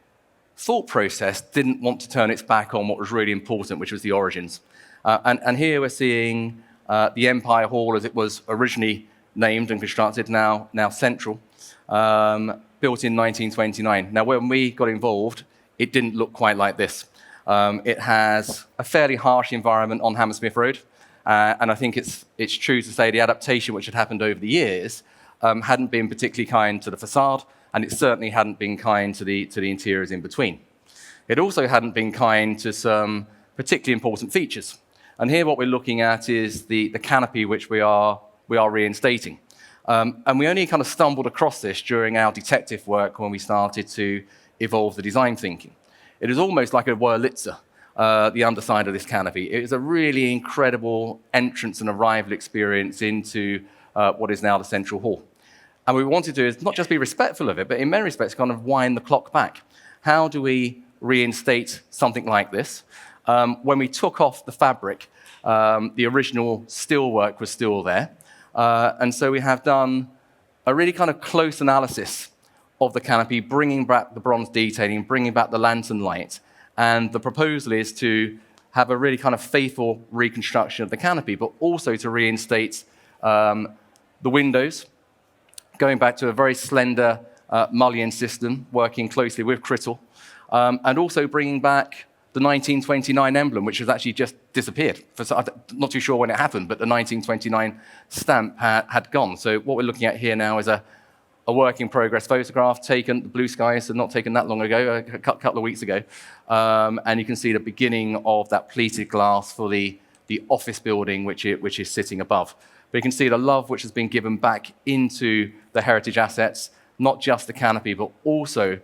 thought process didn't want to turn its back on what was really important, which was the origins. And here we're seeing the Empire Hall as it was originally named and constructed, now Central, built in 1929. Now, when we got involved, it didn't look quite like this. It has a fairly harsh environment on Hammersmith Road, and I think it's true to say the adaptation which had happened over the years hadn't been particularly kind to the facade, and it certainly hadn't been kind to the interiors in between. It also hadn't been kind to some particularly important features. And here what we're looking at is the canopy which we are reinstating. And we only kind of stumbled across this during our detective work when we started to evolve the design thinking. It is almost like a Wurlitzer, the underside of this canopy. It is a really incredible entrance and arrival experience into what is now the Central Hall. And what we want to do is not just be respectful of it, but in many respects kind of wind the clock back. How do we reinstate something like this? When we took off the fabric, the original steelwork was still there. And so we have done a really kind of close analysis of the canopy, bringing back the bronze detailing, bringing back the lantern light. And the proposal is to have a really kind of faithful reconstruction of the canopy, but also to reinstate the windows, going back to a very slender mullion system, working closely with Crittall, and also bringing back the 1929 emblem, which has actually just disappeared. I'm not too sure when it happened, but the 1929 stamp had gone. So what we're looking at here now is a work in progress photograph taken, the blue skies, so not taken that long ago, a couple of weeks ago. And you can see the beginning of that pleated glass for the office building, which is sitting above. But you can see the love which has been given back into the heritage assets, not just the canopy, but also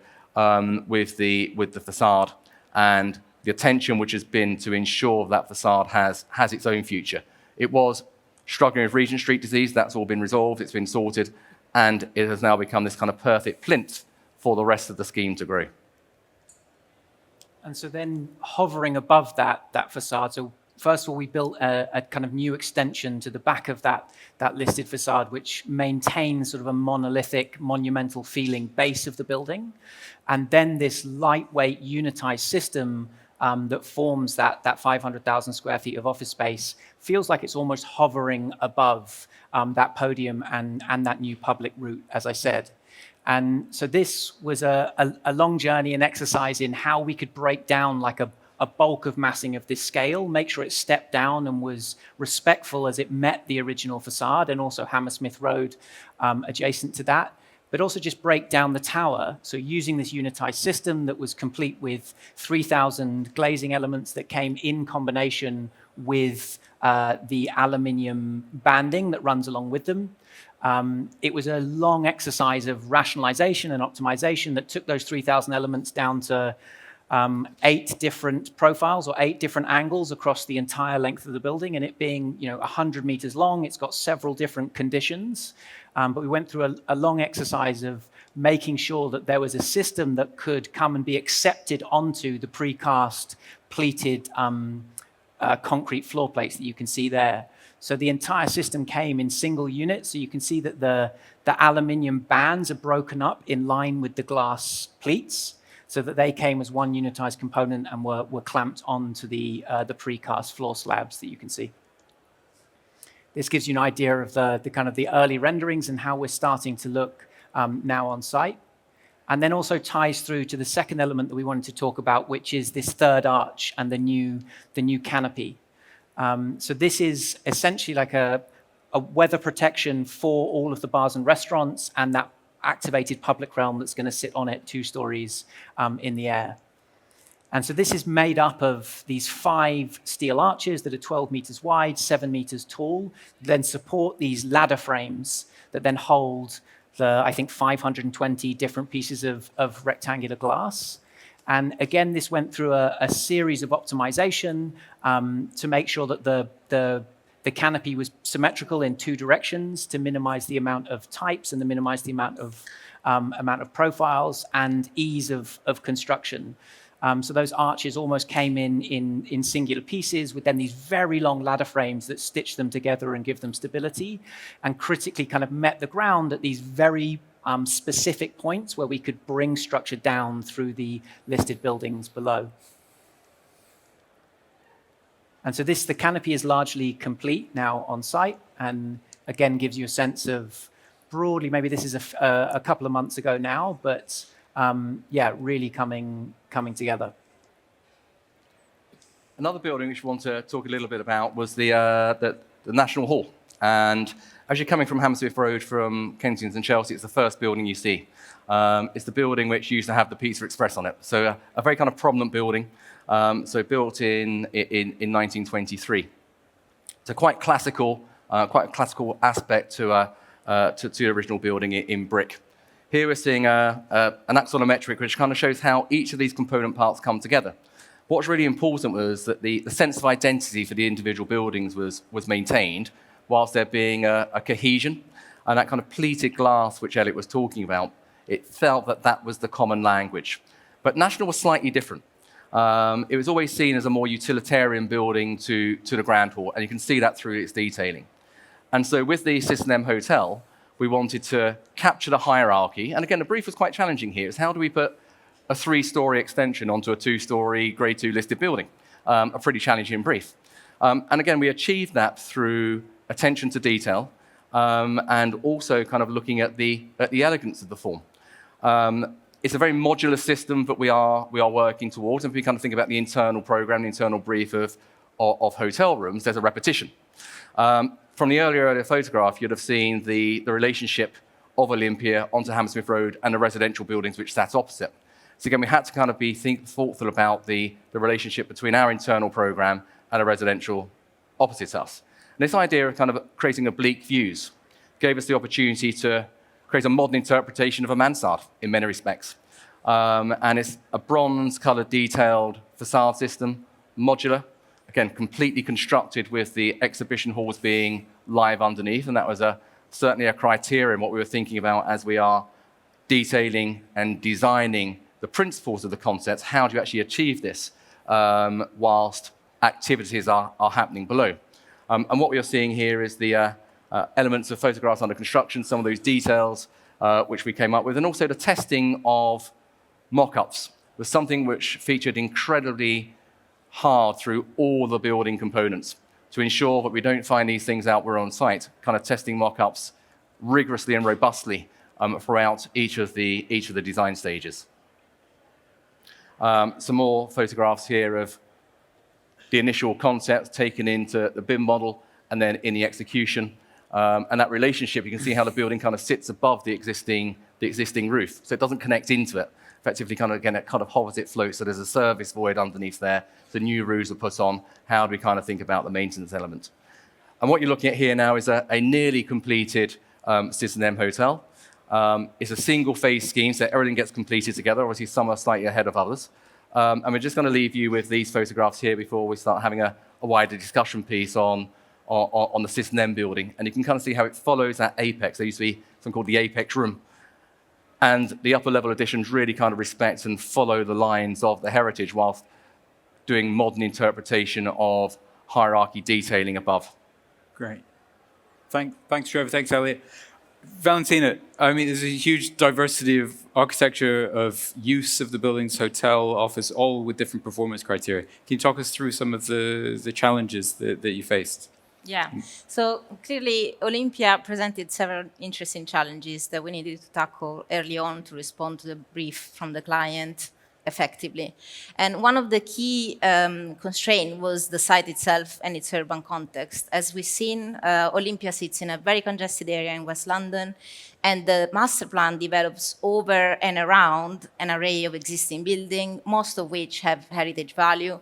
with the facade and the attention which has been to ensure that facade has its own future. It was struggling with Regent Street disease. That's all been resolved. It's been sorted. And it has now become this kind of perfect plinth for the rest of the scheme to grow. And so then hovering above that facade, so first of all, we built a kind of new extension to the back of that listed facade, which maintains sort of a monolithic, monumental feeling base of the building. And then this lightweight, unitized system that forms that 500,000 square feet of office space feels like it's almost hovering above that podium and that new public route, as I said. And so this was a long journey and exercise in how we could break down like a bulk of massing of this scale, make sure it stepped down and was respectful as it met the original facade and also Hammersmith Road adjacent to that, but also just break down the tower. So using this unitized system that was complete with 3,000 glazing elements that came in combination with the aluminium banding that runs along with them. It was a long exercise of rationalization and optimization that took those 3,000 elements down to 8 different profiles or 8 different angles across the entire length of the building, and it being 100 meters long, it's got several different conditions. But we went through a long exercise of making sure that there was a system that could come and be accepted onto the precast pleated concrete floor plates that you can see there. So the entire system came in single units. So you can see that the aluminium bands are broken up in line with the glass pleats, so that they came as one unitized component and were clamped onto the precast floor slabs that you can see. This gives you an idea of the kind of the early renderings and how we're starting to look now on site. And then also ties through to the second element that we wanted to talk about, which is this third arch and the new canopy. So this is essentially like a weather protection for all of the bars and restaurants and that activated public realm that's going to sit on it 2 stories in the air. And so this is made up of these 5 steel arches that are 12 meters wide, 7 meters tall, then support these ladder frames that then hold the, I think, 520 different pieces of rectangular glass. And again, this went through a series of optimization to make sure that the canopy was symmetrical in 2 directions to minimize the amount of types and to minimize the amount of profiles and ease of construction. So those arches almost came in singular pieces with then these very long ladder frames that stitch them together and give them stability, and critically kind of met the ground at these very specific points where we could bring structure down through the listed buildings below. And so the canopy is largely complete now on site, and again gives you a sense of broadly, maybe this is a couple of months ago now, but yeah, really coming together. Another building which we want to talk a little bit about was the National Hall. And as you're coming from Hammersmith Road from Kensington and Chelsea, it's the first building you see. It's the building which used to have the Pizza Express on it. So a very kind of prominent building. So built in 1923. So quite a classical aspect to the original building in brick. Here we're seeing an axonometric, which kind of shows how each of these component parts come together. What's really important was that the sense of identity for the individual buildings was maintained, whilst there being a cohesion. And that kind of pleated glass, which Elliot was talking about, it felt that was the common language. But National was slightly different. It was always seen as a more utilitarian building to the Grand Hall, and you can see that through its detailing. And so with the System M Hotel, we wanted to capture the hierarchy. And again, the brief was quite challenging here. Is how do we put a 3-story extension onto a 2-story Grade 2 listed building? A pretty challenging brief. And again, we achieved that through attention to detail and also kind of looking at the elegance of the form. It's a very modular system that we are working towards. And if we kind of think about the internal program, the internal brief of hotel rooms, there's a repetition. From the earlier photograph, you'd have seen the relationship of Olympia onto Hammersmith Road and the residential buildings which sat opposite. So again, we had to kind of be thoughtful about the relationship between our internal program and a residential opposite us. And this idea of kind of creating oblique views gave us the opportunity to create a modern interpretation of a mansard in many respects. And it's a bronze-colored detailed facade system, modular, again, completely constructed with the exhibition halls being live underneath. And that was certainly a criterion, what we were thinking about as we are detailing and designing the principles of the concepts. How do you actually achieve this whilst activities are happening below. And what we are seeing here is the elements of photographs under construction, some of those details which we came up with, and also the testing of mock-ups was something which featured incredibly hard through all the building components to ensure that we don't find these things out we're on site, kind of testing mock-ups rigorously and robustly throughout each of the design stages. Some more photographs here of the initial concept taken into the BIM model and then in the execution. And that relationship, you can see how the building kind of sits above the existing roof. So it doesn't connect into it. Effectively, kind of, again, it kind of hovers, it floats. So there's a service void underneath there. The new roofs are put on. How do we kind of think about the maintenance element? And what you're looking at here now is a nearly completed Citizen M hotel. It's a single phase scheme, so everything gets completed together. Obviously, some are slightly ahead of others. And we're just going to leave you with these photographs here before we start having a wider discussion piece on the Citizen M building. And you can kind of see how it follows that apex. There used to be something called the apex room. And the upper level additions really kind of respect and follow the lines of the heritage whilst doing modern interpretation of hierarchy detailing above. Great. Thanks, Trevor. Thanks, Elliot. Valentina, I mean, there's a huge diversity of architecture, of use of the buildings, hotel, office, all with different performance criteria. Can you talk us through some of the challenges that you faced? Yeah, so clearly Olympia presented several interesting challenges that we needed to tackle early on to respond to the brief from the client effectively. And one of the key constraints was the site itself and its urban context. As we've seen, Olympia sits in a very congested area in West London, and the master plan develops over and around an array of existing buildings, most of which have heritage value,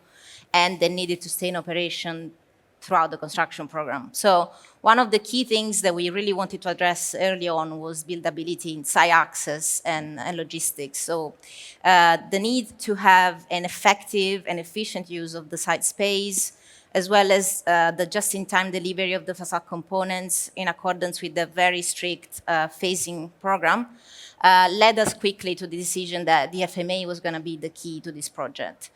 and they needed to stay in operation throughout the construction program. So one of the key things that we really wanted to address early on was buildability, site access, and logistics. So the need to have an effective and efficient use of the site space, as well as the just-in-time delivery of the facade components in accordance with the very strict phasing program, led us quickly to the decision that the FMA was going to be the key to this project.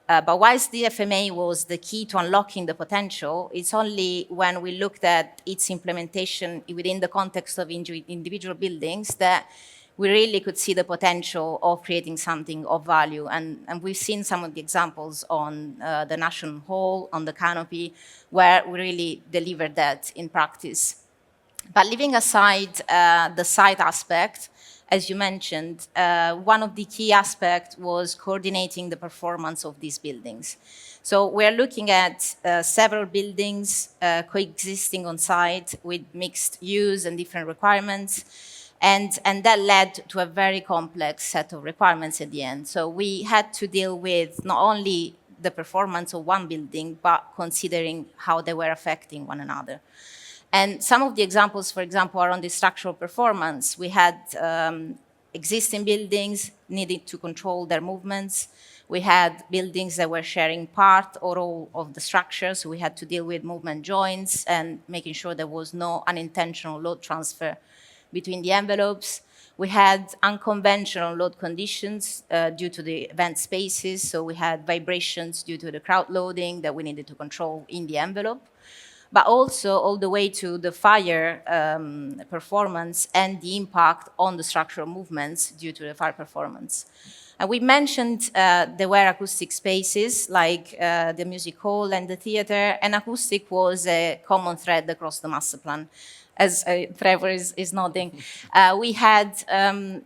But whilst the FMA was the key to unlocking the potential, it's only when we looked at its implementation within the context of individual buildings that we really could see the potential of creating something of value. And we've seen some of the examples on the National Hall, on the canopy, where we really delivered that in practice. But leaving aside the site aspect, as you mentioned, one of the key aspects was coordinating the performance of these buildings. So we're looking at several buildings coexisting on site with mixed use and different requirements. And that led to a very complex set of requirements at the end. So we had to deal with not only the performance of one building, but considering how they were affecting one another. And some of the examples, for example, are on the structural performance. We had existing buildings needed to control their movements. We had buildings that were sharing part or all of the structure, so we had to deal with movement joints and making sure there was no unintentional load transfer between the envelopes. We had unconventional load conditions due to the event spaces, so we had vibrations due to the crowd loading that we needed to control in the envelope, but also all the way to the fire performance and the impact on the structural movements due to the fire performance. And we mentioned there were acoustic spaces like the music hall and the theater, and acoustic was a common thread across the master plan. As Trevor is nodding, we had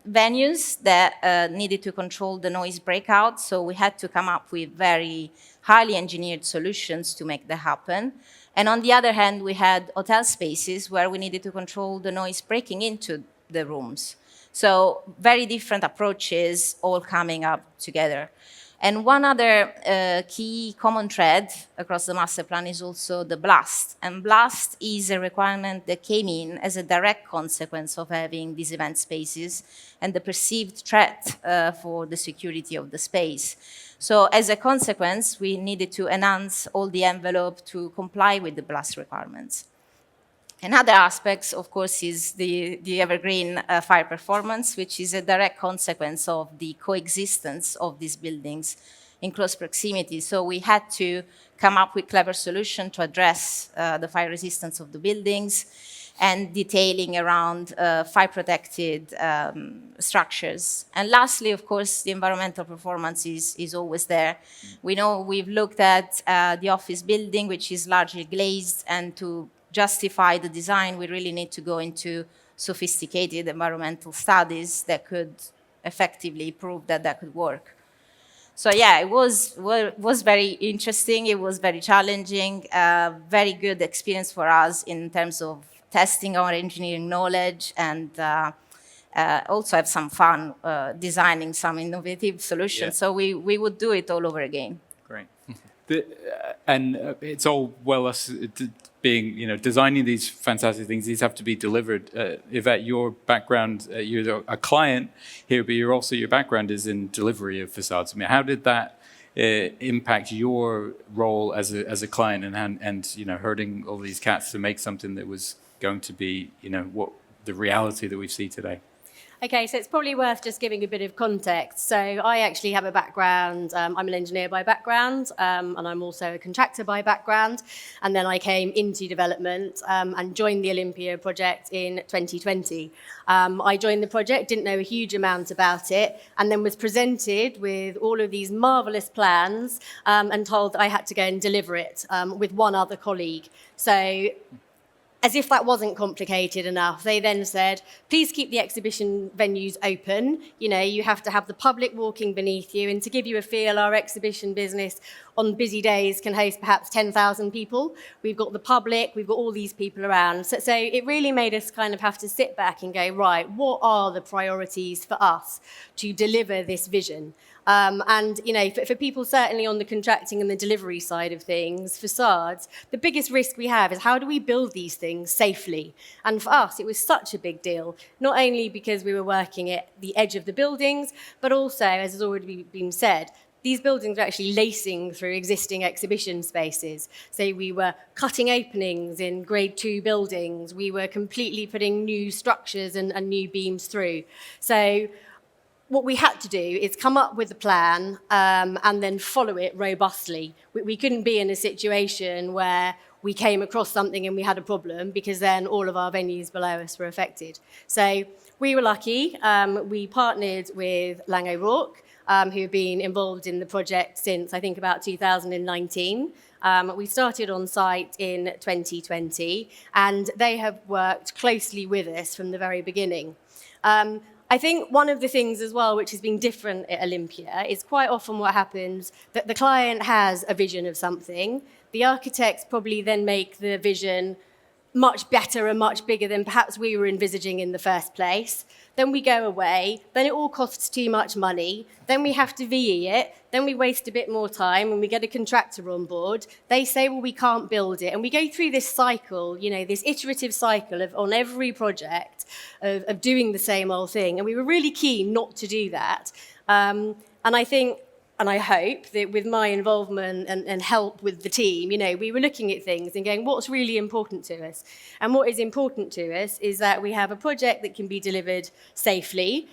venues that needed to control the noise breakout, so we had to come up with very highly engineered solutions to make that happen. And on the other hand, we had hotel spaces where we needed to control the noise breaking into the rooms. So very different approaches all coming up together. And one other key common thread across the master plan is also the blast. And blast is a requirement that came in as a direct consequence of having these event spaces and the perceived threat for the security of the space. So as a consequence, we needed to enhance all the envelope to comply with the blast requirements. Another aspect, of course, is the evergreen fire performance, which is a direct consequence of the coexistence of these buildings in close proximity. So we had to come up with clever solutions to address the fire resistance of the buildings and detailing around fire-protected structures. And lastly, of course, the environmental performance is always there. We know we've looked at the office building, which is largely glazed, and to justify the design, we really need to go into sophisticated environmental studies that could effectively prove that that could work. So yeah, it was very interesting. It was very challenging, very good experience for us in terms of testing our engineering knowledge and also have some fun designing some innovative solutions. Yeah. So we would do it all over again. Great. And it's all well us being, designing these fantastic things. These have to be delivered. Yvette, your background, you're a client here, but your background is in delivery of facades. I mean, how did that impact your role as a client and herding all these cats to make something that was going to be, what the reality that we see today? Okay, so it's probably worth just giving a bit of context. So I actually have a background, I'm an engineer by background, and I'm also a contractor by background. And then I came into development and joined the Olympia project in 2020. I joined the project, didn't know a huge amount about it, and then was presented with all of these marvellous plans and told that I had to go and deliver it with one other colleague. So as if that wasn't complicated enough, they then said, please keep the exhibition venues open. You have to have the public walking beneath you. And to give you a feel, our exhibition business on busy days can host perhaps 10,000 people. We've got the public, we've got all these people around. So it really made us kind of have to sit back and go, right, what are the priorities for us to deliver this vision? And for people certainly on the contracting and the delivery side of things, facades, the biggest risk we have is how do we build these things safely? And for us, it was such a big deal, not only because we were working at the edge of the buildings, but also, as has already been said, these buildings were actually lacing through existing exhibition spaces. So we were cutting openings in grade 2 buildings. We were completely putting new structures and new beams through. So what we had to do is come up with a plan and then follow it robustly. We couldn't be in a situation where we came across something and we had a problem, because then all of our venues below us were affected. So we were lucky. We partnered with Lang O'Rourke, who have been involved in the project since, I think, about 2019. We started on site in 2020, and they have worked closely with us from the very beginning. I think one of the things as well, which has been different at Olympia, is quite often what happens that the client has a vision of something. The architects probably then make the vision much better and much bigger than perhaps we were envisaging in the first place. Then we go away, then it all costs too much money, then we have to VE it, then we waste a bit more time and we get a contractor on board. They say, well, we can't build it. And we go through this cycle, this iterative cycle on every project of doing the same old thing. And we were really keen not to do that. And I think, and I hope that with my involvement and help with the team, we were looking at things and going, what's really important to us? And what is important to us is that we have a project that can be delivered safely.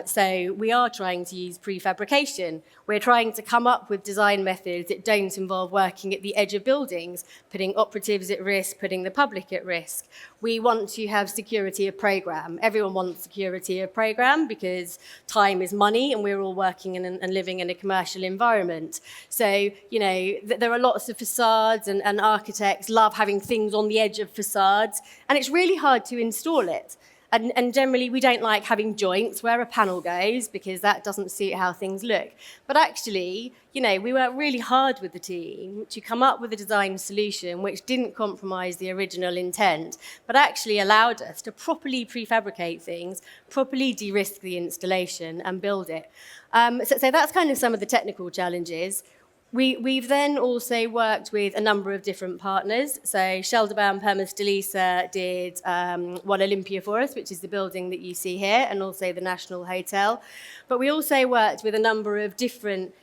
So we are trying to use prefabrication. We're trying to come up with design methods that don't involve working at the edge of buildings, putting operatives at risk, putting the public at risk. We want to have security of program. Everyone wants security of program because time is money and we're all working and living in a commercial environment. So, there are lots of facades and architects love having things on the edge of facades, and it's really hard to install it. And generally, we don't like having joints where a panel goes because that doesn't suit how things look. But actually, we worked really hard with the team to come up with a design solution which didn't compromise the original intent, but actually allowed us to properly prefabricate things, properly de-risk the installation and build it. So that's kind of some of the technical challenges. We've then also worked with a number of different partners. So Schelderbaan Permis de Lisa did One Olympia for us, which is the building that you see here, and also the National Hotel. But we also worked with a number of different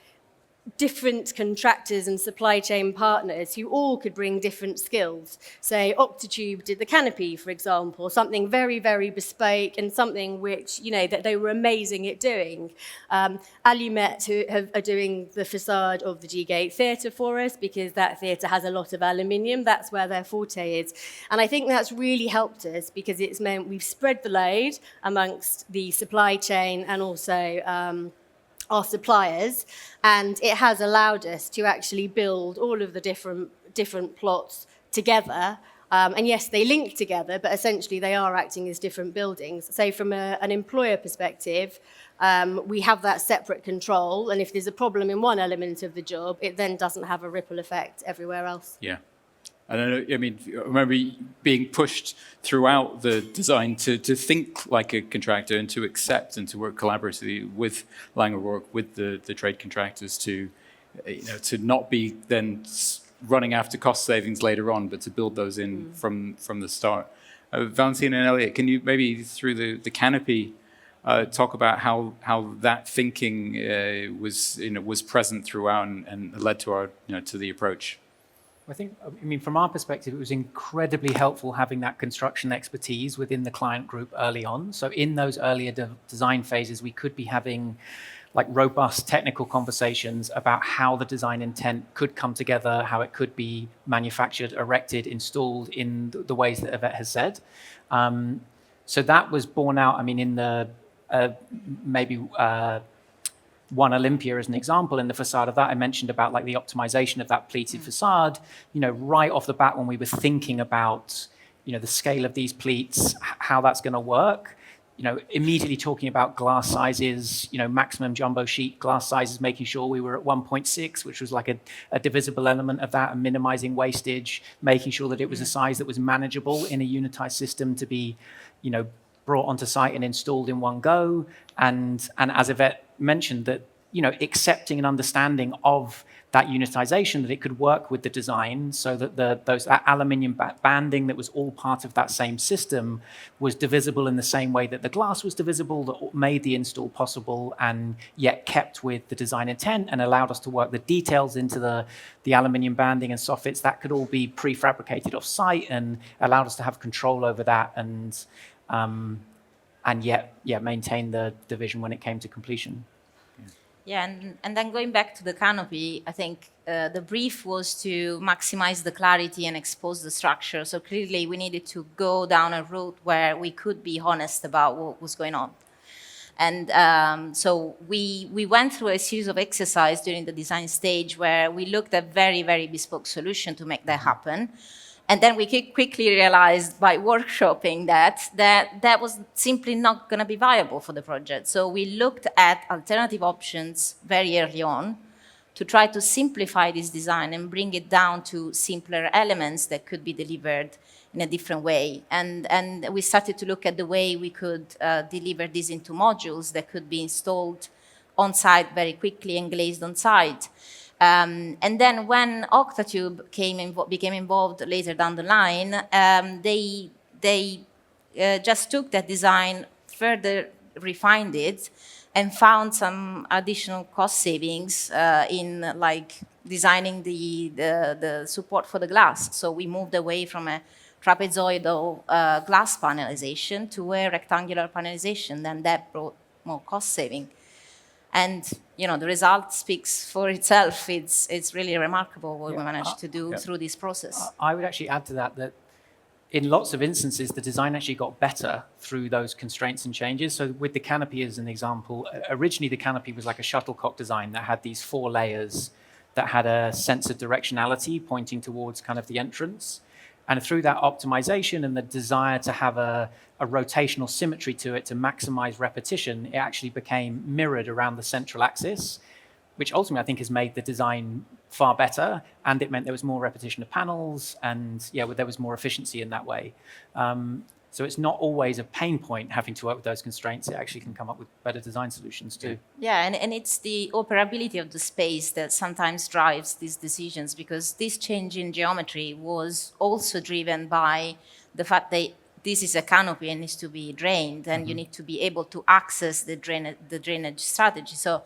different contractors and supply chain partners who all could bring different skills. Say Octatube did the canopy, for example, something very, very bespoke and something which, that they were amazing at doing. Alumet, who are doing the facade of the G-Gate Theatre for us, because that theatre has a lot of aluminium. That's where their forte is. And I think that's really helped us because it's meant we've spread the load amongst the supply chain and also our suppliers, and it has allowed us to actually build all of the different plots together. And yes, they link together, but essentially they are acting as different buildings. So from an employer perspective, we have that separate control, and if there's a problem in one element of the job, it then doesn't have a ripple effect everywhere else. Yeah. I remember being pushed throughout the design to think like a contractor and to accept and to work collaboratively with Lang O'Rourke, with the trade contractors to not be then running after cost savings later on, but to build those in from the start. Valentina and Elliot, can you maybe through the canopy talk about how that thinking was present throughout and led to our to the approach? From our perspective, it was incredibly helpful having that construction expertise within the client group early on. So in those earlier design phases, we could be having robust technical conversations about how the design intent could come together, how it could be manufactured, erected, installed in the ways that Yvette has said. So that was borne out, in the one Olympia as an example. In the facade of that, I mentioned about the optimization of that pleated facade. Right off the bat when we were thinking about the scale of these pleats, how that's going to work. Immediately talking about glass sizes, maximum jumbo sheet glass sizes, making sure we were at 1.6, which was a divisible element of that, and minimizing wastage, making sure that it was a size that was manageable in a unitized system to be, brought onto site and installed in one go. And as Yvette mentioned, that accepting and understanding of that unitization, that it could work with the design, so that that aluminium banding that was all part of that same system was divisible in the same way that the glass was divisible, that made the install possible, and yet kept with the design intent and allowed us to work the details into the aluminium banding and soffits. That could all be prefabricated off site and allowed us to have control over that and yet maintain the vision when it came to completion. Yeah, and then going back to the canopy, I think the brief was to maximize the clarity and expose the structure. So clearly we needed to go down a route where we could be honest about what was going on. And so we went through a series of exercises during the design stage where we looked at very, very bespoke solution to make that happen. And then we quickly realized by workshopping that was simply not going to be viable for the project. So we looked at alternative options very early on to try to simplify this design and bring it down to simpler elements that could be delivered in a different way. And we started to look at the way we could deliver this into modules that could be installed on site very quickly and glazed on site. And then when Octatube became involved later down the line, they just took that design, further refined it, and found some additional cost savings in designing the support for the glass. So we moved away from a trapezoidal glass panelization to a rectangular panelization, and that brought more cost saving. And the result speaks for itself. It's really remarkable what we managed to do through this process. I would actually add to that in lots of instances, the design actually got better through those constraints and changes. So with the canopy as an example, originally the canopy was like a shuttlecock design that had these 4 layers that had a sense of directionality pointing towards kind of the entrance. And through that optimization and the desire to have a rotational symmetry to it to maximize repetition, it actually became mirrored around the central axis, which ultimately I think has made the design far better. And it meant there was more repetition of panels and there was more efficiency in that way. So it's not always a pain point having to work with those constraints. It actually can come up with better design solutions too. Yeah, and it's the operability of the space that sometimes drives these decisions, because this change in geometry was also driven by the fact that this is a canopy and needs to be drained, and you need to be able to access the drainage strategy. So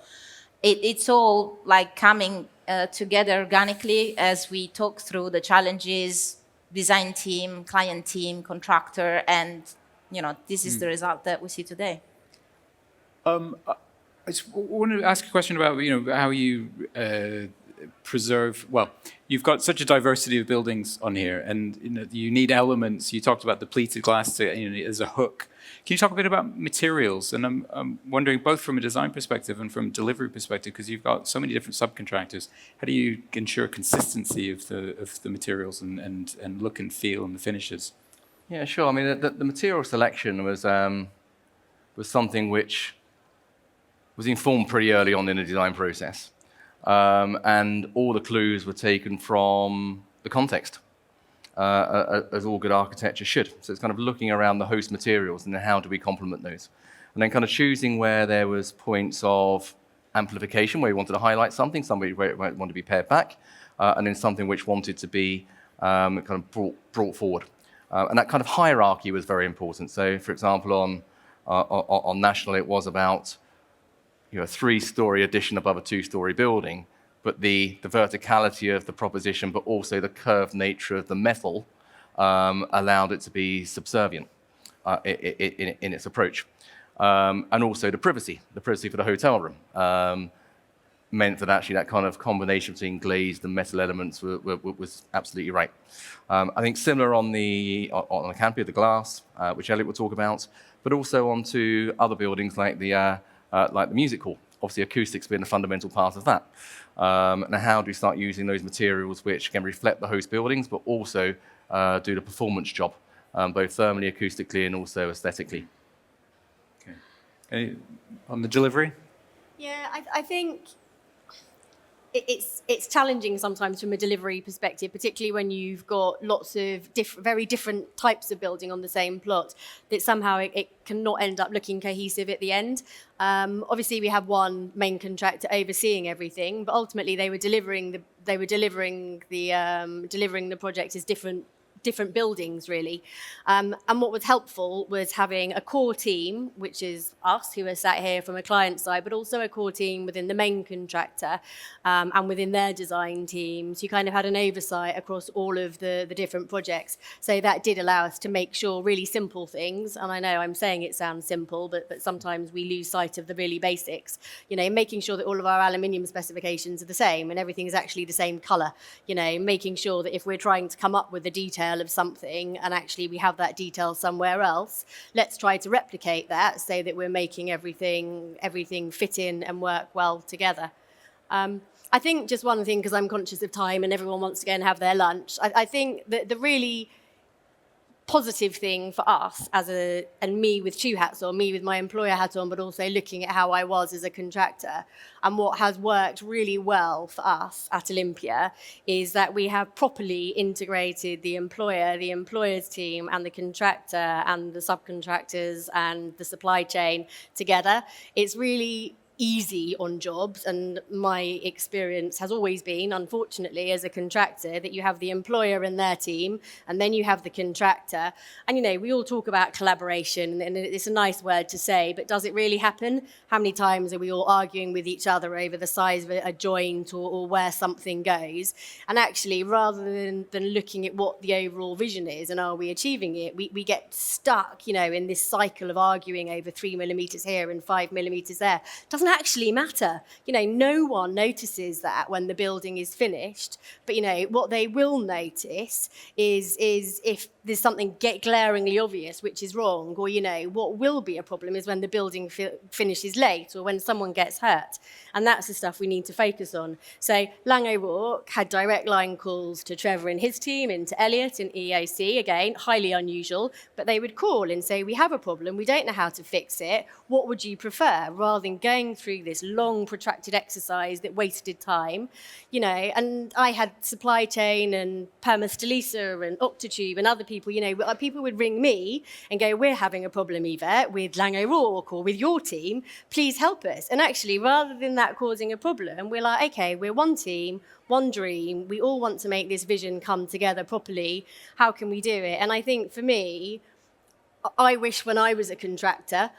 it's all like coming together organically as we talk through the challenges, design team, client team, contractor, and this is the result that we see today. I just want to ask a question about how you preserve. Well, you've got such a diversity of buildings on here, and you need elements. You talked about the pleated glass as a hook. Can you talk a bit about materials? And I'm wondering, both from a design perspective and from a delivery perspective, because you've got so many different subcontractors, how do you ensure consistency of the materials and look and feel and the finishes? Yeah, sure. I mean, the material selection was something which was informed pretty early on in the design process. And all the clues were taken from the context, as all good architecture should. So it's kind of looking around the host materials and then how do we complement those. And then kind of choosing where there was points of amplification, where you wanted to highlight something, somebody where it wanted to be pared back, and then something which wanted to be kind of brought forward. And that kind of hierarchy was very important. So, for example, on National, it was about a 3-story addition above a 2-story building, but the verticality of the proposition, but also the curved nature of the metal, allowed it to be subservient in its approach. And also the privacy for the hotel room, meant that actually that kind of combination between glazed and metal elements was absolutely right. I think similar on the canopy of the glass, which Elliot will talk about, but also onto other buildings like the music hall. Obviously, acoustics being a fundamental part of that. And how do we start using those materials which can reflect the host buildings, but also do the performance job, both thermally, acoustically, and also aesthetically. Okay. On the delivery? Yeah, I think it's challenging sometimes from a delivery perspective, particularly when you've got lots of very different types of building on the same plot, that somehow it cannot end up looking cohesive at the end. Obviously, we have one main contractor overseeing everything, but ultimately they were delivering the project as different buildings, really. And what was helpful was having a core team, which is us, who are sat here from a client side, but also a core team within the main contractor and within their design teams. You kind of had an oversight across all of the different projects. So that did allow us to make sure really simple things, and I know I'm saying it sounds simple, but sometimes we lose sight of the really basics. Making sure that all of our aluminium specifications are the same and everything is actually the same colour. Making sure that if we're trying to come up with the detail of something and actually we have that detail somewhere else, let's try to replicate that so that we're making everything fit in and work well together. I think just one thing, because I'm conscious of time and everyone wants to go and have their lunch, I think that the really positive thing for us and me with 2 hats on, me with my employer hat on, but also looking at how I was as a contractor, and what has worked really well for us at Olympia is that we have properly integrated the employer, the employer's team, and the contractor and the subcontractors and the supply chain together. It's really easy on jobs, and my experience has always been, unfortunately, as a contractor, that you have the employer and their team, and then you have the contractor. And we all talk about collaboration, and it's a nice word to say, but does it really happen? How many times are we all arguing with each other over the size of a joint or where something goes? And actually, rather than looking at what the overall vision is and are we achieving it, we get stuck, in this cycle of arguing over 3 millimeters here and 5 millimeters there. Doesn't actually matter. No one notices that when the building is finished, but what they will notice is if there's something glaringly obvious which is wrong, or what will be a problem is when the building finishes late or when someone gets hurt, and that's the stuff we need to focus on. So Lang O'Rourke had direct line calls to Trevor and his team, into Elliot and EOC, again highly unusual, but they would call and say, we have a problem, we don't know how to fix it, what would you prefer, rather than going through this long protracted exercise that wasted time. And I had supply chain and Perma-Stelisa and Octatube and other people, people would ring me and go, we're having a problem, Yvette, with Lang O'Rourke or with your team, please help us. And actually, rather than that causing a problem, we're like, okay, we're one team, one dream, we all want to make this vision come together properly, how can we do it? And I think for me, I wish when I was a contractor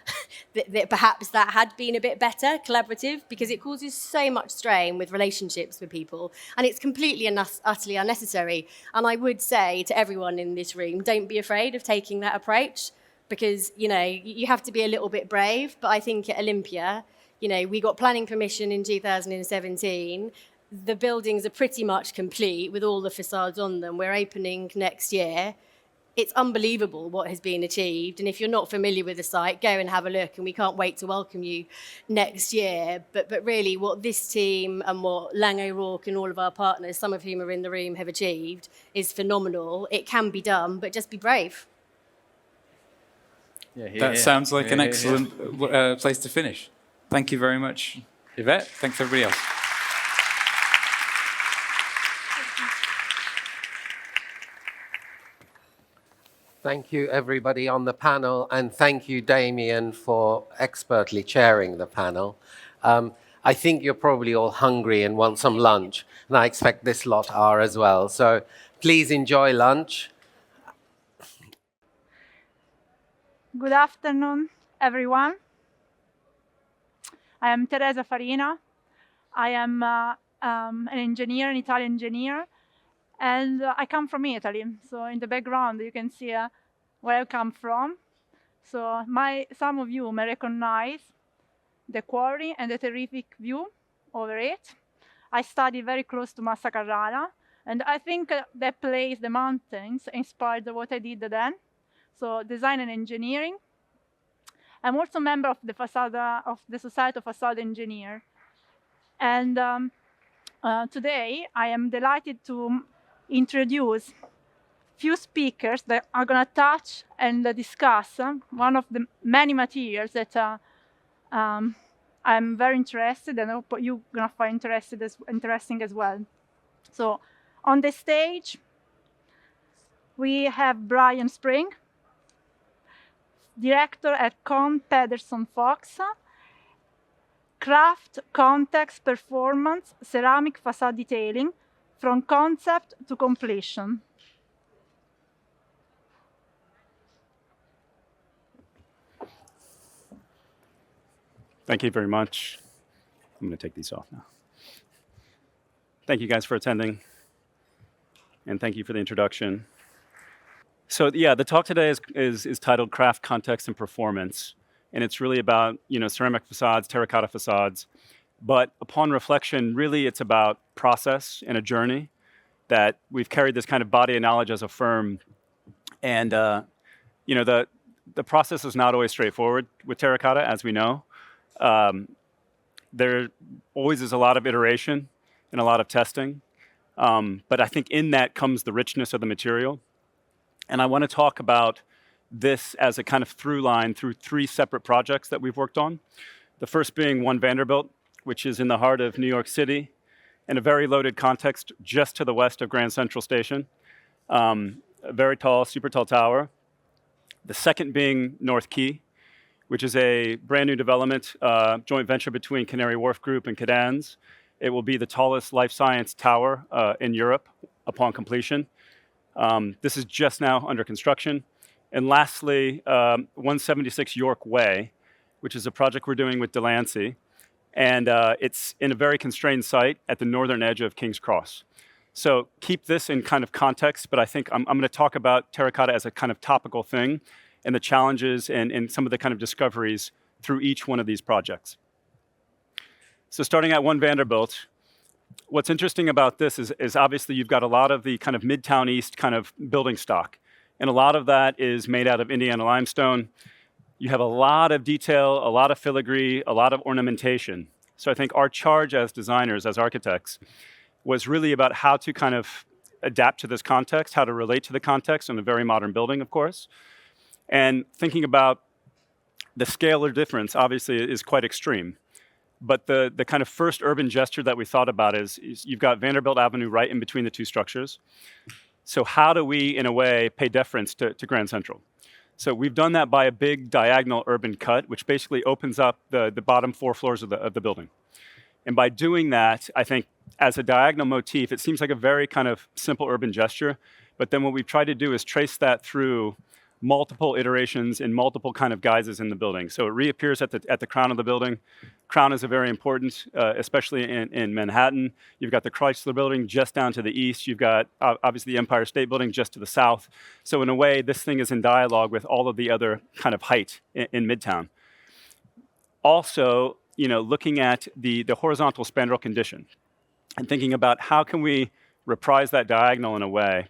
that perhaps that had been a bit better, collaborative, because it causes so much strain with relationships with people, and it's completely and utterly unnecessary. And I would say to everyone in this room, don't be afraid of taking that approach, because, you know, you have to be a little bit brave. But I think at Olympia, you know, we got planning permission in 2017. The buildings are pretty much complete with all the facades on them. We're opening next year. It's unbelievable what has been achieved. And if you're not familiar with the site, go and have a look. And we can't wait to welcome you next year. But really, what this team and what Lang O'Rourke and all of our partners, some of whom are in the room, have achieved is phenomenal. It can be done, but just be brave. That sounds like an excellent place to finish. Thank you very much, Yvette. Thanks, everybody else. Thank you, everybody on the panel, and thank you, Damien, for expertly chairing the panel. I think you're probably all hungry and want some lunch, and I expect this lot are as well. So please enjoy lunch. Good afternoon, everyone. I am Teresa Farina. I am an engineer, an Italian engineer, and I come from Italy. So in the background, you can see where I come from. So some of you may recognize the quarry and the terrific view over it. I studied very close to Massa Carrara, and I think that place, the mountains, inspired what I did then. So design and engineering. I'm also a member of the Society of Facade Engineer. And today I am delighted to introduce few speakers that are going to touch and discuss one of the many materials that I'm very interested, and I hope you're going to find interesting as well. So on the stage, we have Brian Spring, director at Kohn Pedersen Fox, Craft, Context, Performance, Ceramic Facade Detailing, from concept to completion. Thank you very much. I'm going to take these off now. Thank you guys for attending, and thank you for the introduction. So yeah, the talk today is titled Craft, Context, and Performance, and it's really about, you know, ceramic facades, terracotta facades. But upon reflection, really it's about process and a journey that we've carried this kind of body of knowledge as a firm. And you know, the process is not always straightforward with terracotta, as we know. There always is a lot of iteration and a lot of testing. But I think in that comes the richness of the material. And I want to talk about this as a kind of through line through 3 separate projects that we've worked on. The first being One Vanderbilt, which is in the heart of New York City, in a very loaded context just to the west of Grand Central Station. A very tall, super tall tower. The second being North Quay, which is a brand new development, joint venture between Canary Wharf Group and Cadans. It will be the tallest life science tower in Europe upon completion. This is just now under construction. And lastly, 176 York Way, which is a project we're doing with Delancey. And it's in a very constrained site at the northern edge of King's Cross. So keep this in kind of context, but I think I'm going to talk about terracotta as a kind of topical thing and the challenges and some of the kind of discoveries through each one of these projects. So starting at One Vanderbilt, what's interesting about this is obviously you've got a lot of the kind of Midtown East kind of building stock. And a lot of that is made out of Indiana limestone. You have a lot of detail, a lot of filigree, a lot of ornamentation. So I think our charge as designers, as architects, was really about how to kind of adapt to this context, how to relate to the context in a very modern building, of course. And thinking about the scale of difference, obviously, is quite extreme. But the kind of first urban gesture that we thought about is you've got Vanderbilt Avenue right in between the 2 structures. So how do we, in a way, pay deference to Grand Central? So we've done that by a big diagonal urban cut, which basically opens up the bottom 4 floors of the building. And by doing that, I think as a diagonal motif, it seems like a very kind of simple urban gesture. But then what we've tried to do is trace that through multiple iterations in multiple kind of guises in the building. So it reappears at the crown of the building. Crown is a very important, especially in Manhattan. You've got the Chrysler Building just down to the east. You've got obviously the Empire State Building just to the south. So in a way, this thing is in dialogue with all of the other kind of height in Midtown. Also, looking at the horizontal spandrel condition and thinking about how can we reprise that diagonal in a way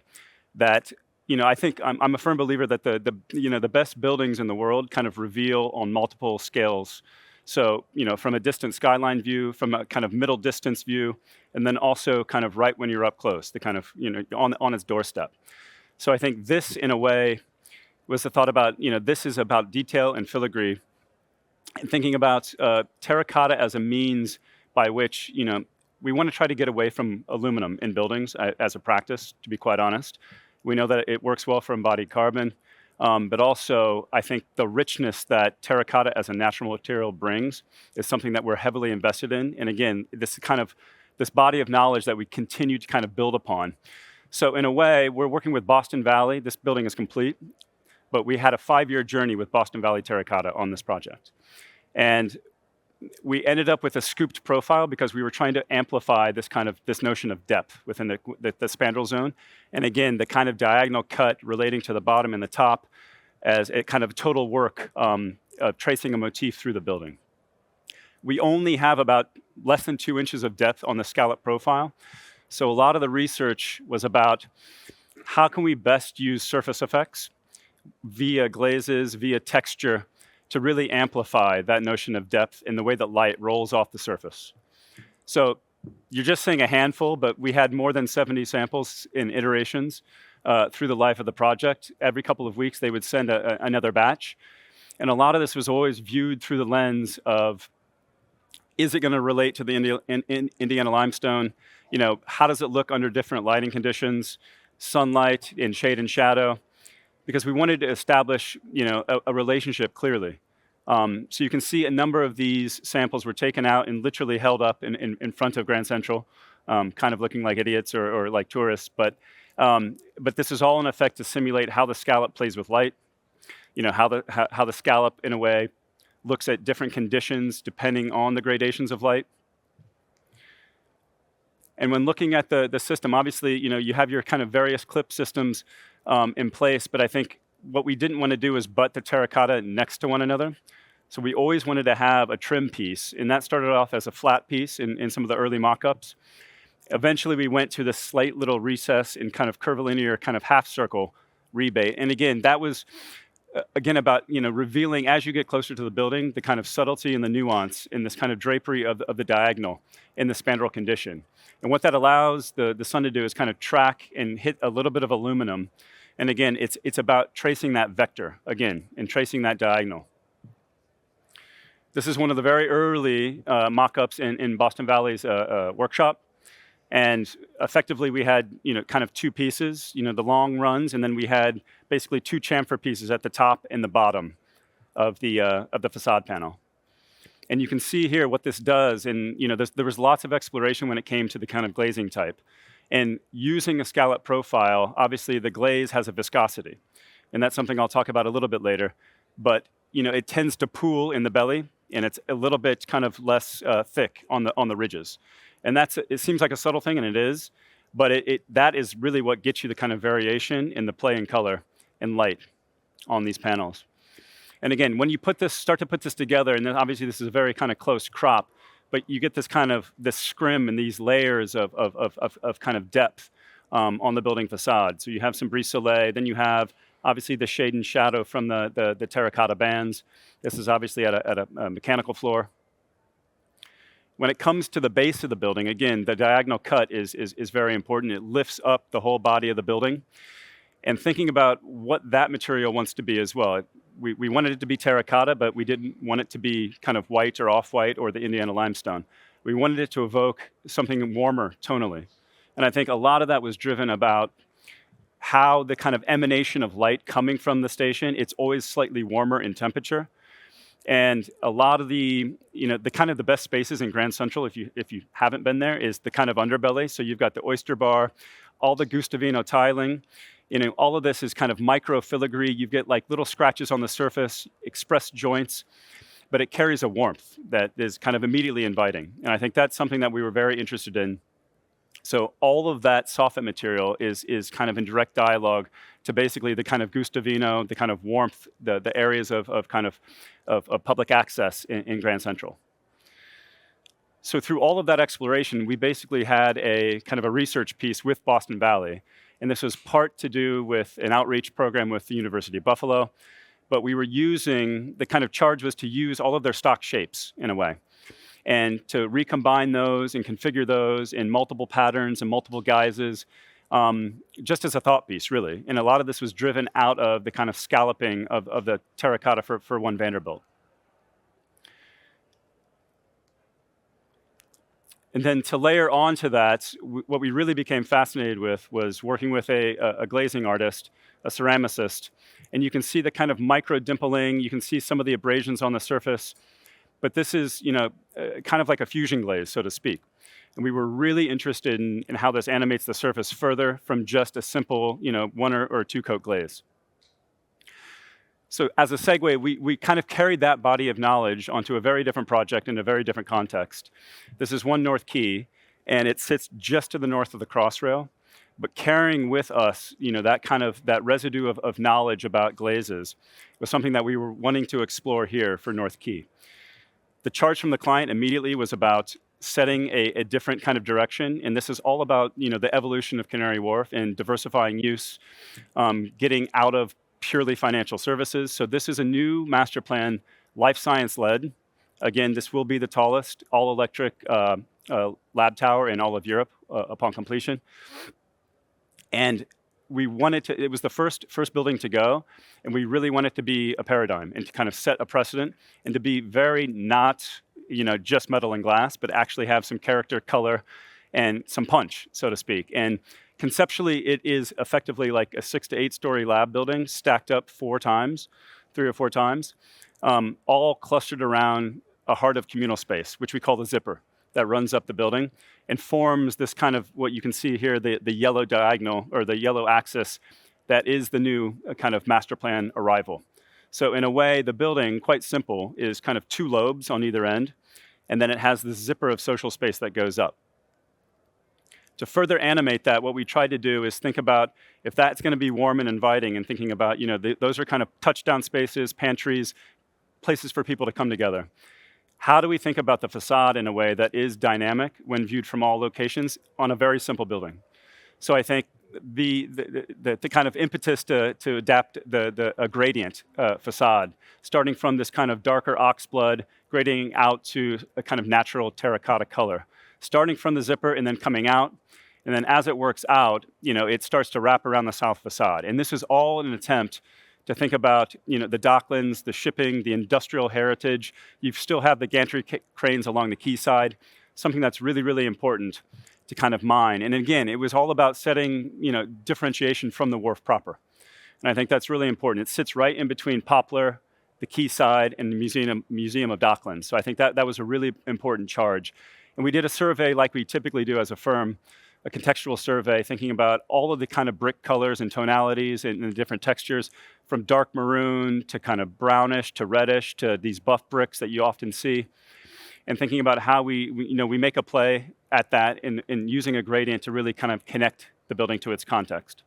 that, I think I'm a firm believer that the best buildings in the world kind of reveal on multiple scales. So, from a distant skyline view, from a kind of middle distance view, and then also kind of right when you're up close, the kind of, on its doorstep. So I think this, in a way, was the thought about, this is about detail and filigree, and thinking about terracotta as a means by which, we want to try to get away from aluminum in buildings as a practice, to be quite honest. We know that it works well for embodied carbon. But also, I think the richness that terracotta as a natural material brings is something that we're heavily invested in. And again, this body of knowledge that we continue to kind of build upon. So in a way, we're working with Boston Valley. This building is complete, but we had a 5-year journey with Boston Valley Terracotta on this project. And we ended up with a scooped profile because we were trying to amplify this notion of depth within the spandrel zone. And again, the kind of diagonal cut relating to the bottom and the top as a kind of total work of tracing a motif through the building. We only have about less than 2 inches of depth on the scallop profile. So a lot of the research was about how can we best use surface effects via glazes, via texture, to really amplify that notion of depth in the way that light rolls off the surface. So you're just seeing a handful, but we had more than 70 samples in iterations through the life of the project. Every couple of weeks, they would send another batch. And a lot of this was always viewed through the lens of, is it going to relate to the Indiana limestone? How does it look under different lighting conditions, sunlight, in shade and shadow? Because we wanted to establish, a relationship clearly. So you can see a number of these samples were taken out and literally held up in front of Grand Central, kind of looking like idiots or like tourists. But this is all in effect to simulate how the scallop plays with light. How the scallop, in a way, looks at different conditions depending on the gradations of light. And when looking at the system, obviously, you have your kind of various clip systems in place, but I think what we didn't want to do is butt the terracotta next to one another. So we always wanted to have a trim piece, and that started off as a flat piece in some of the early mock-ups. Eventually, we went to this slight little recess in kind of curvilinear, kind of half-circle rebate. And again, that was, again, about revealing, as you get closer to the building, the kind of subtlety and the nuance in this kind of drapery of the diagonal in the spandrel condition. And what that allows the sun to do is kind of track and hit a little bit of aluminum. And again, it's about tracing that vector, again, and tracing that diagonal. This is one of the very early mock-ups in Boston Valley's workshop. And effectively, we had kind of 2 pieces, the long runs, and then we had basically 2 chamfer pieces at the top and the bottom of the facade panel. And you can see here what this does. And there was lots of exploration when it came to the kind of glazing type. And using a scallop profile, obviously the glaze has a viscosity. And that's something I'll talk about a little bit later. But it tends to pool in the belly, and it's a little bit kind of less thick on the ridges. And it seems like a subtle thing, and it is. But that is really what gets you the kind of variation in the play in color and light on these panels. And again, when you start to put this together, and then obviously this is a very kind of close crop, but you get this scrim and these layers of kind of depth on the building facade. So you have some brise soleil, then you have obviously the shade and shadow from the terracotta bands. This is obviously at a mechanical floor. When it comes to the base of the building, again, the diagonal cut is very important. It lifts up the whole body of the building. And thinking about what that material wants to be as well. We wanted it to be terracotta, but we didn't want it to be kind of white or off-white or the Indiana limestone. We wanted it to evoke something warmer tonally. And I think a lot of that was driven about how the kind of emanation of light coming from the station, it's always slightly warmer in temperature. And a lot of the kind of the best spaces in Grand Central, if you haven't been there, is the kind of underbelly. So you've got the oyster bar, all the Gustavino tiling, All of this is kind of micro filigree. You get like little scratches on the surface, expressed joints, but it carries a warmth that is kind of immediately inviting. And I think that's something that we were very interested in. So all of that soffit material is kind of in direct dialogue to basically the kind of Gustavino, the kind of warmth, the areas of public access in Grand Central. So through all of that exploration, we basically had a kind of a research piece with Boston Valley. And this was part to do with an outreach program with the University of Buffalo. But we were using, the kind of charge was to use all of their stock shapes in a way, and to recombine those and configure those in multiple patterns and multiple guises, just as a thought piece, really. And a lot of this was driven out of the kind of scalloping of the terracotta for one Vanderbilt. And then to layer onto that, what we really became fascinated with was working with a glazing artist, a ceramicist. And you can see the kind of micro dimpling, you can see some of the abrasions on the surface. But this is, kind of like a fusion glaze, so to speak. And we were really interested in how this animates the surface further from just a simple, 1 or 2 coat glaze. So as a segue, we kind of carried that body of knowledge onto a very different project in a very different context. This is 1 North Quay, and it sits just to the north of the Crossrail. But carrying with us, that residue of knowledge about glazes was something that we were wanting to explore here for North Quay. The charge from the client immediately was about setting a different kind of direction, and this is all about the evolution of Canary Wharf and diversifying use, getting out of purely financial services. So this is a new master plan, life science led. Again, this will be the tallest all-electric lab tower in all of Europe upon completion. And we wanted to, it was the first building to go, and we really wanted to be a paradigm and to kind of set a precedent and to be very not, just metal and glass, but actually have some character, color, and some punch, so to speak. And conceptually, it is effectively like a 6 to 8 story lab building stacked up 3 or 4 times, all clustered around a heart of communal space, which we call the zipper, that runs up the building and forms this kind of, what you can see here, the yellow diagonal or the yellow axis that is the new kind of master plan arrival. So in a way, the building, quite simple, is kind of 2 lobes on either end, and then it has this zipper of social space that goes up. To further animate that, what we tried to do is think about if that's going to be warm and inviting, and thinking about, those are kind of touchdown spaces, pantries, places for people to come together. How do we think about the facade in a way that is dynamic when viewed from all locations on a very simple building? So I think the kind of impetus to adapt a gradient facade, starting from this kind of darker oxblood, grading out to a kind of natural terracotta color, starting from the zipper and then coming out. And then as it works out, it starts to wrap around the south facade. And this is all an attempt to think about, the docklands, the shipping, the industrial heritage. You still have the gantry cranes along the quayside, something that's really, really important to kind of mine. And again, it was all about setting, differentiation from the wharf proper. And I think that's really important. It sits right in between Poplar, the quayside, and the Museum of Docklands. So I think that was a really important charge. And we did a survey like we typically do as a firm, a contextual survey, thinking about all of the kind of brick colors and tonalities and the different textures, from dark maroon to kind of brownish to reddish to these buff bricks that you often see, and thinking about how we make a play at that in using a gradient to really kind of connect the building to its context.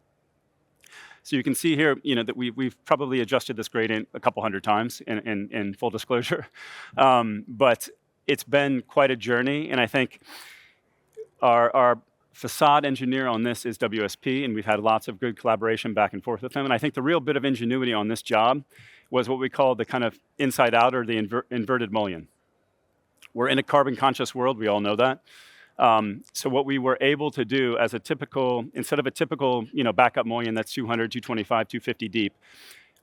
So you can see here, that we've probably adjusted this gradient a couple hundred times in full disclosure, but it's been quite a journey, and I think our facade engineer on this is WSP, and we've had lots of good collaboration back and forth with them. And I think the real bit of ingenuity on this job was what we call the kind of inside out, or the inverted mullion. We're in a carbon conscious world, we all know that. So what we were able to do as instead of a typical backup mullion that's 200, 225, 250 deep,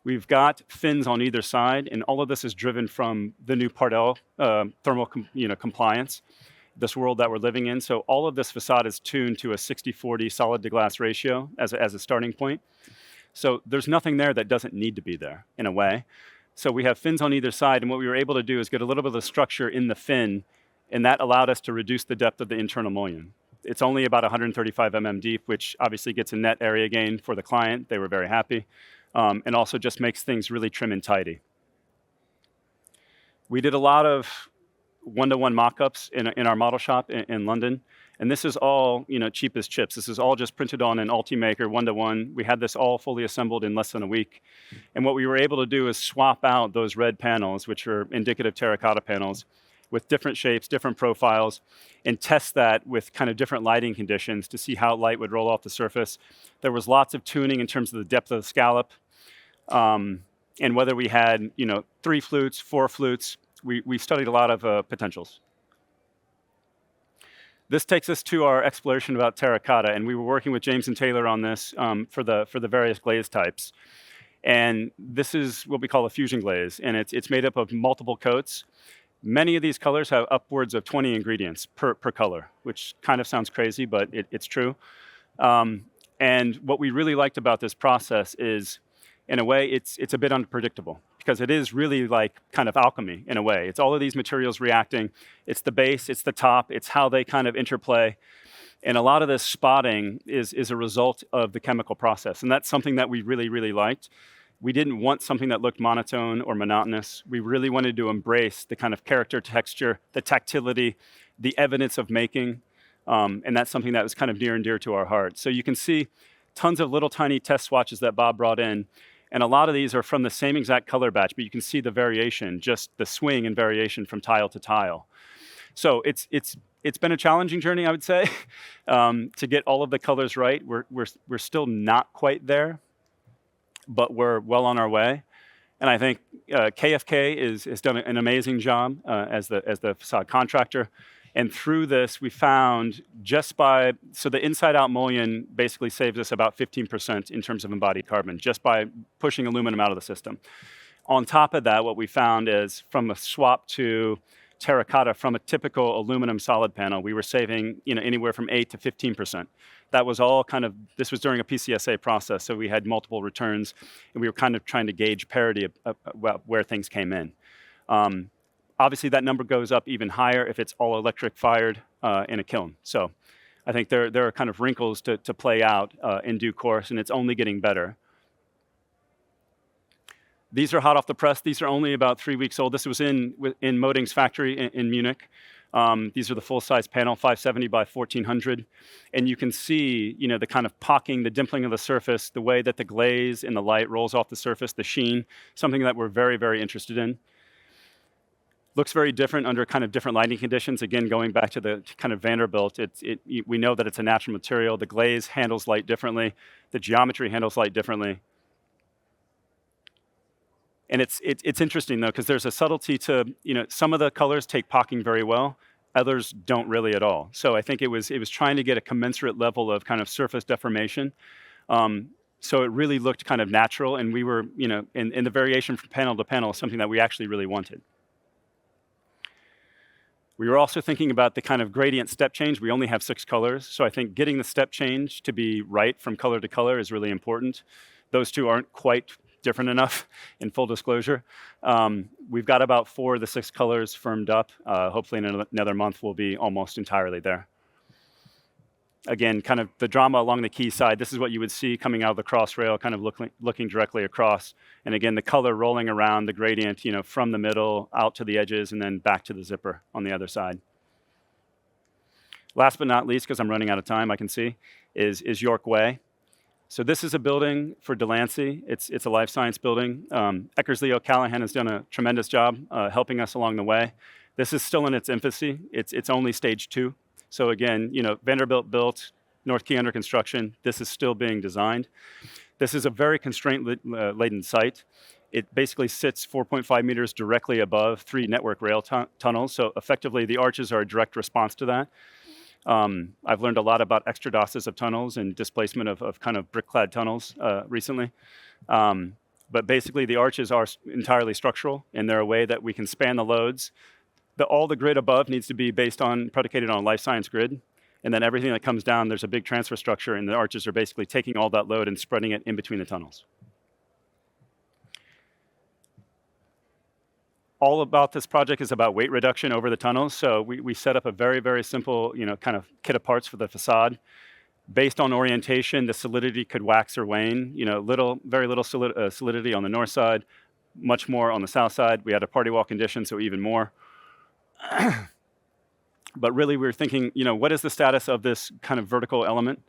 we've got fins on either side, and all of this is driven from the new Part L thermal compliance, this world that we're living in. So all of this facade is tuned to a 60-40 solid to glass ratio as a starting point. So there's nothing there that doesn't need to be there in a way. So we have fins on either side, and what we were able to do is get a little bit of the structure in the fin, and that allowed us to reduce the depth of the internal mullion. It's only about 135 mm deep, which obviously gets a net area gain for the client. They were very happy. And also just makes things really trim and tidy. We did a lot of one-to-one mock-ups in our model shop in London. And this is all, cheap as chips. This is all just printed on an Ultimaker one-to-one. We had this all fully assembled in less than a week. And what we were able to do is swap out those red panels, which are indicative terracotta panels, with different shapes, different profiles, and test that with kind of different lighting conditions to see how light would roll off the surface. There was lots of tuning in terms of the depth of the scallop, and whether we had 3 flutes, 4 flutes. We studied a lot of potentials. This takes us to our exploration about terracotta, and we were working with James and Taylor on this for the various glaze types. And this is what we call a fusion glaze, and it's made up of multiple coats. Many of these colors have upwards of 20 ingredients per color, which kind of sounds crazy, but it's true. And what we really liked about this process is, in a way, it's a bit unpredictable, because it is really like kind of alchemy in a way. It's all of these materials reacting. It's the base, it's the top, it's how they kind of interplay. And a lot of this spotting is a result of the chemical process. And that's something that we really, really liked. We didn't want something that looked monotone or monotonous. We really wanted to embrace the kind of character, texture, the tactility, the evidence of making. And that's something that was kind of near and dear to our heart. So you can see tons of little tiny test swatches that Bob brought in. And a lot of these are from the same exact color batch, but you can see the variation, just the swing and variation from tile to tile. So it's been a challenging journey, I would say, to get all of the colors right. We're still not quite there, but we're well on our way. And I think KFK has done an amazing job as the facade contractor. And through this, we found so the inside-out mullion basically saves us about 15% in terms of embodied carbon, just by pushing aluminum out of the system. On top of that, what we found is from a swap to terracotta from a typical aluminum solid panel, we were saving anywhere from 8 to 15%. That was all this was during a PCSA process, so we had multiple returns, and we were kind of trying to gauge parity about where things came in. Obviously, that number goes up even higher if it's all electric fired in a kiln. So I think there are kind of wrinkles to play out in due course, and it's only getting better. These are hot off the press. These are only about 3 weeks old. This was in Moding's factory in Munich. These are the full-size panel, 570 by 1400. And you can see, the kind of pocking, the dimpling of the surface, the way that the glaze and the light rolls off the surface, the sheen, something that we're very, very interested in. Looks very different under kind of different lighting conditions. Again, going back to the kind of Vanderbilt, we know that it's a natural material. The glaze handles light differently. The geometry handles light differently. And it's interesting, though, because there's a subtlety to, some of the colors take pocking very well. Others don't really at all. So I think it was trying to get a commensurate level of kind of surface deformation. So it really looked kind of natural. And we were, in the variation from panel to panel, something that we actually really wanted. We were also thinking about the kind of gradient step change. We only have 6 colors. So I think getting the step change to be right from color to color is really important. Those two aren't quite different enough, in full disclosure. We've got about 4 of the 6 colors firmed up. Hopefully in another month we'll be almost entirely there. Again, kind of the drama along the key side. This is what you would see coming out of the cross rail, kind of looking directly across. And again, the color rolling around the gradient, from the middle out to the edges and then back to the zipper on the other side. Last but not least, because I'm running out of time, I can see, is York Way. So this is a building for Delancey. It's a life science building. Eckersley O'Callaghan has done a tremendous job helping us along the way. This is still in its infancy. It's only stage 2. So again, Vanderbilt built, North Key under construction. This is still being designed. This is a very constraint-laden site. It basically sits 4.5 meters directly above 3 network rail tunnels. So effectively, the arches are a direct response to that. I've learned a lot about extradosses of tunnels and displacement of kind of brick-clad tunnels recently. But basically, the arches are entirely structural, and they're a way that we can span the loads. All the grid above needs to be predicated on a life science grid. And then everything that comes down, there's a big transfer structure, and the arches are basically taking all that load and spreading it in between the tunnels. all about this project is about weight reduction over the tunnels. So we set up a very, very simple, kind of kit of parts for the facade. Based on orientation, the solidity could wax or wane. Very little solidity on the north side, much more on the south side. We had a party wall condition, so even more. But really, we were thinking, what is the status of this kind of vertical element?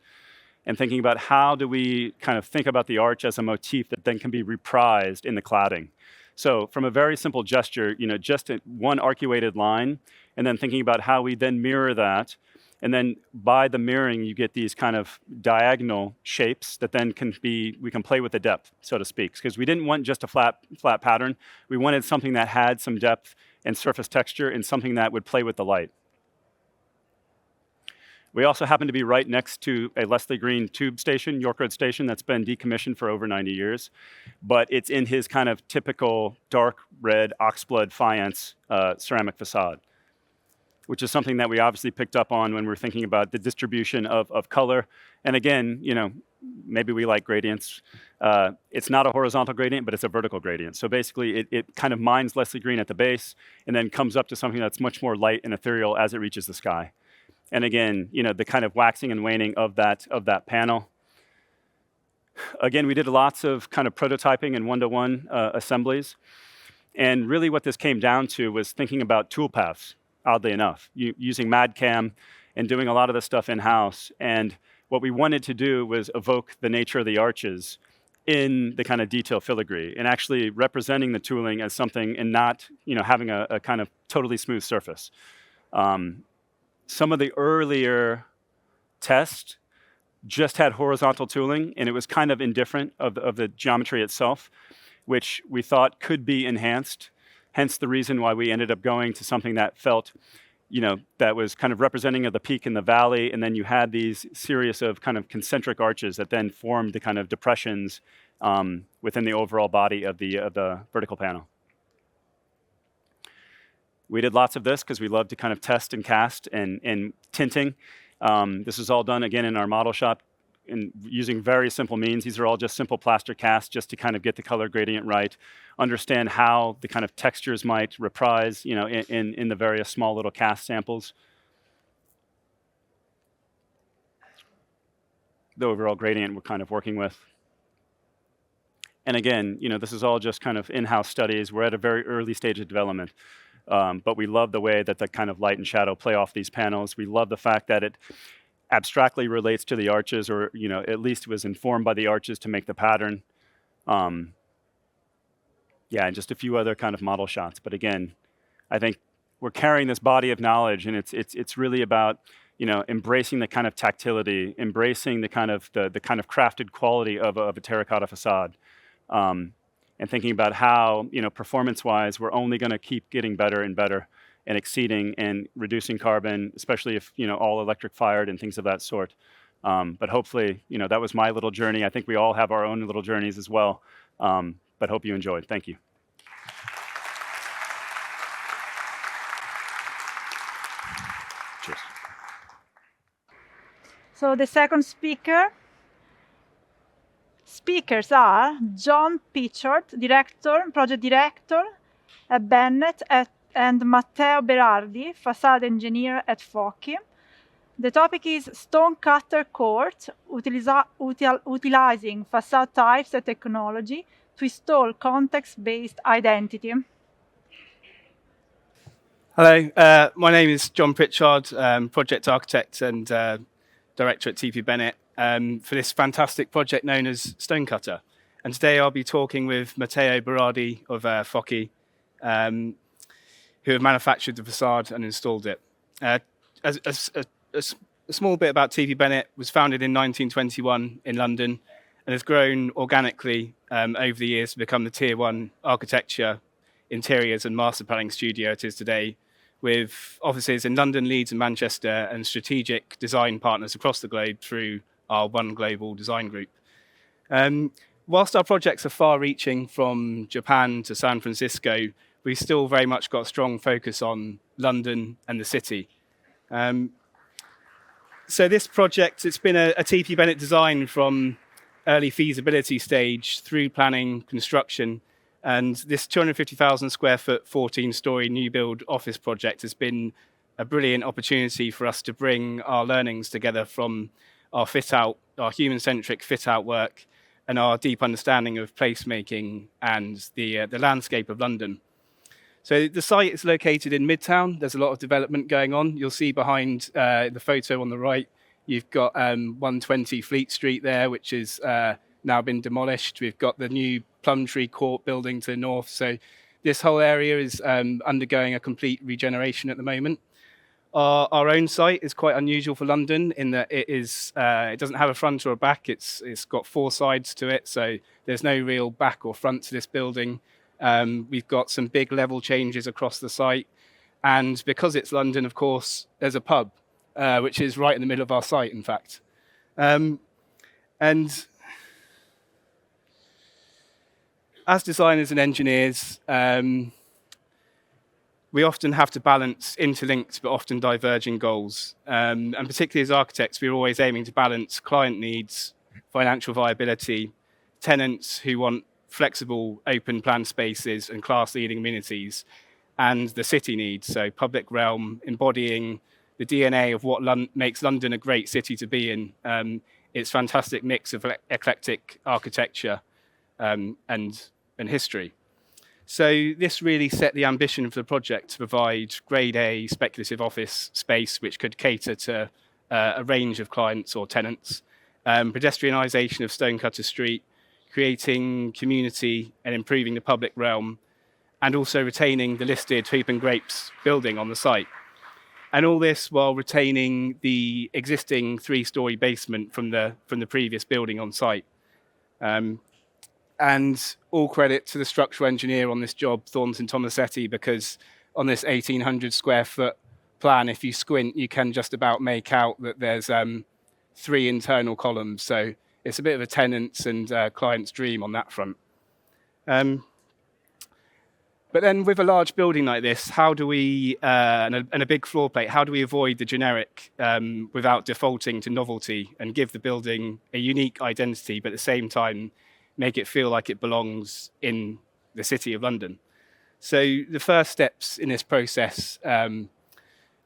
And thinking about how do we kind of think about the arch as a motif that then can be reprised in the cladding. So from a very simple gesture, just one arcuated line, and then thinking about how we then mirror that. And then by the mirroring, you get these kind of diagonal shapes that then we can play with the depth, so to speak. Because we didn't want just a flat pattern. We wanted something that had some depth and surface texture and something that would play with the light. We also happen to be right next to a Leslie Green tube station, York Road Station, that's been decommissioned for over 90 years. But it's in his kind of typical dark red oxblood faience ceramic facade, which is something that we obviously picked up on when we're thinking about the distribution of color. And again, maybe we like gradients. It's not a horizontal gradient, but it's a vertical gradient. So basically, it kind of mines Leslie Green at the base and then comes up to something that's much more light and ethereal as it reaches the sky. And again, the kind of waxing and waning of that panel. Again, we did lots of kind of prototyping and one-to-one assemblies. And really what this came down to was thinking about toolpaths, oddly enough, using MadCam and doing a lot of this stuff in-house. And what we wanted to do was evoke the nature of the arches in the kind of detail filigree and actually representing the tooling as something and not, having a kind of totally smooth surface. Some of the earlier tests just had horizontal tooling, and it was kind of indifferent of the geometry itself, which we thought could be enhanced. Hence the reason why we ended up going to something that felt, that was kind of representing of the peak and the valley, and then you had these series of kind of concentric arches that then formed the kind of depressions within the overall body of the vertical panel. We did lots of this because we love to kind of test and cast and tinting. This is all done, again, in our model shop and using very simple means. These are all just simple plaster casts just to kind of get the color gradient right, understand how the kind of textures might reprise, in the various small little cast samples. The overall gradient we're kind of working with. And again, this is all just kind of in-house studies. We're at a very early stage of development. But we love the way that the kind of light and shadow play off these panels. We love the fact that it abstractly relates to the arches, or at least was informed by the arches to make the pattern. And just a few other kind of model shots. But again, I think we're carrying this body of knowledge, and it's really about embracing the kind of tactility, embracing the kind of crafted quality of a terracotta facade. And thinking about how, performance-wise, we're only going to keep getting better and better and exceeding and reducing carbon, especially if, all electric fired and things of that sort. But hopefully, that was my little journey. I think we all have our own little journeys as well. But hope you enjoyed. Thank you. Cheers. So the second speakers are John Pritchard, project director at Bennett, and Matteo Berardi, facade engineer at Foci. The topic is Stonecutter Court, utilizing facade types and technology to install context-based identity. Hello, my name is John Pritchard, project architect and director at TP Bennett. For this fantastic project known as Stonecutter. And today I'll be talking with Matteo Berardi of Foci, who have manufactured the facade and installed it. A small bit about TP Bennett was founded in 1921 in London and has grown organically over the years to become the Tier 1 architecture, interiors and master planning studio it is today, with offices in London, Leeds and Manchester, and strategic design partners across the globe through our One Global Design Group. Whilst our projects are far-reaching from Japan to San Francisco, we've still very much got a strong focus on London and the city. So this project, it's been a TP Bennett design from early feasibility stage through planning, construction, And this 250,000 square foot, 14-story new build office project has been a brilliant opportunity for us to bring our learnings together from our fit-out, our human-centric fit-out work, and our deep understanding of placemaking and the landscape of London. So the site is located in Midtown. There's a lot of development going on. You'll see behind the photo on the right, you've got 120 Fleet Street there, which is now been demolished. We've got the new Plumtree Court building to the north. So this whole area is undergoing a complete regeneration at the moment. Our own site is quite unusual for London in that it doesn't have a front or a back. It's got 4 sides to it, so there's no real back or front to this building. We've got some big level changes across the site, and because it's London, of course, there's a pub, which is right in the middle of our site, in fact. And as designers and engineers, we often have to balance interlinked but often diverging goals. And particularly as architects, we're always aiming to balance client needs, financial viability, tenants who want flexible open plan spaces and class-leading amenities, and the city needs, so public realm, embodying the DNA of what makes London a great city to be in. Its fantastic mix of eclectic architecture and history. So this really set the ambition for the project to provide grade A speculative office space which could cater to a range of clients or tenants, pedestrianisation of Stonecutter Street, creating community and improving the public realm, and also retaining the listed Hoop and Grapes building on the site. And all this while retaining the existing 3-story basement from the previous building on site. And all credit to the structural engineer on this job, Thornton Tomasetti, because on this 1,800 square foot plan, if you squint, you can just about make out that there's 3 internal columns. So it's a bit of a tenant's and client's dream on that front. But then with a large building like this, how do we, and a big floor plate, how do we avoid the generic without defaulting to novelty and give the building a unique identity, but at the same time, make it feel like it belongs in the City of London? So the first steps in this process were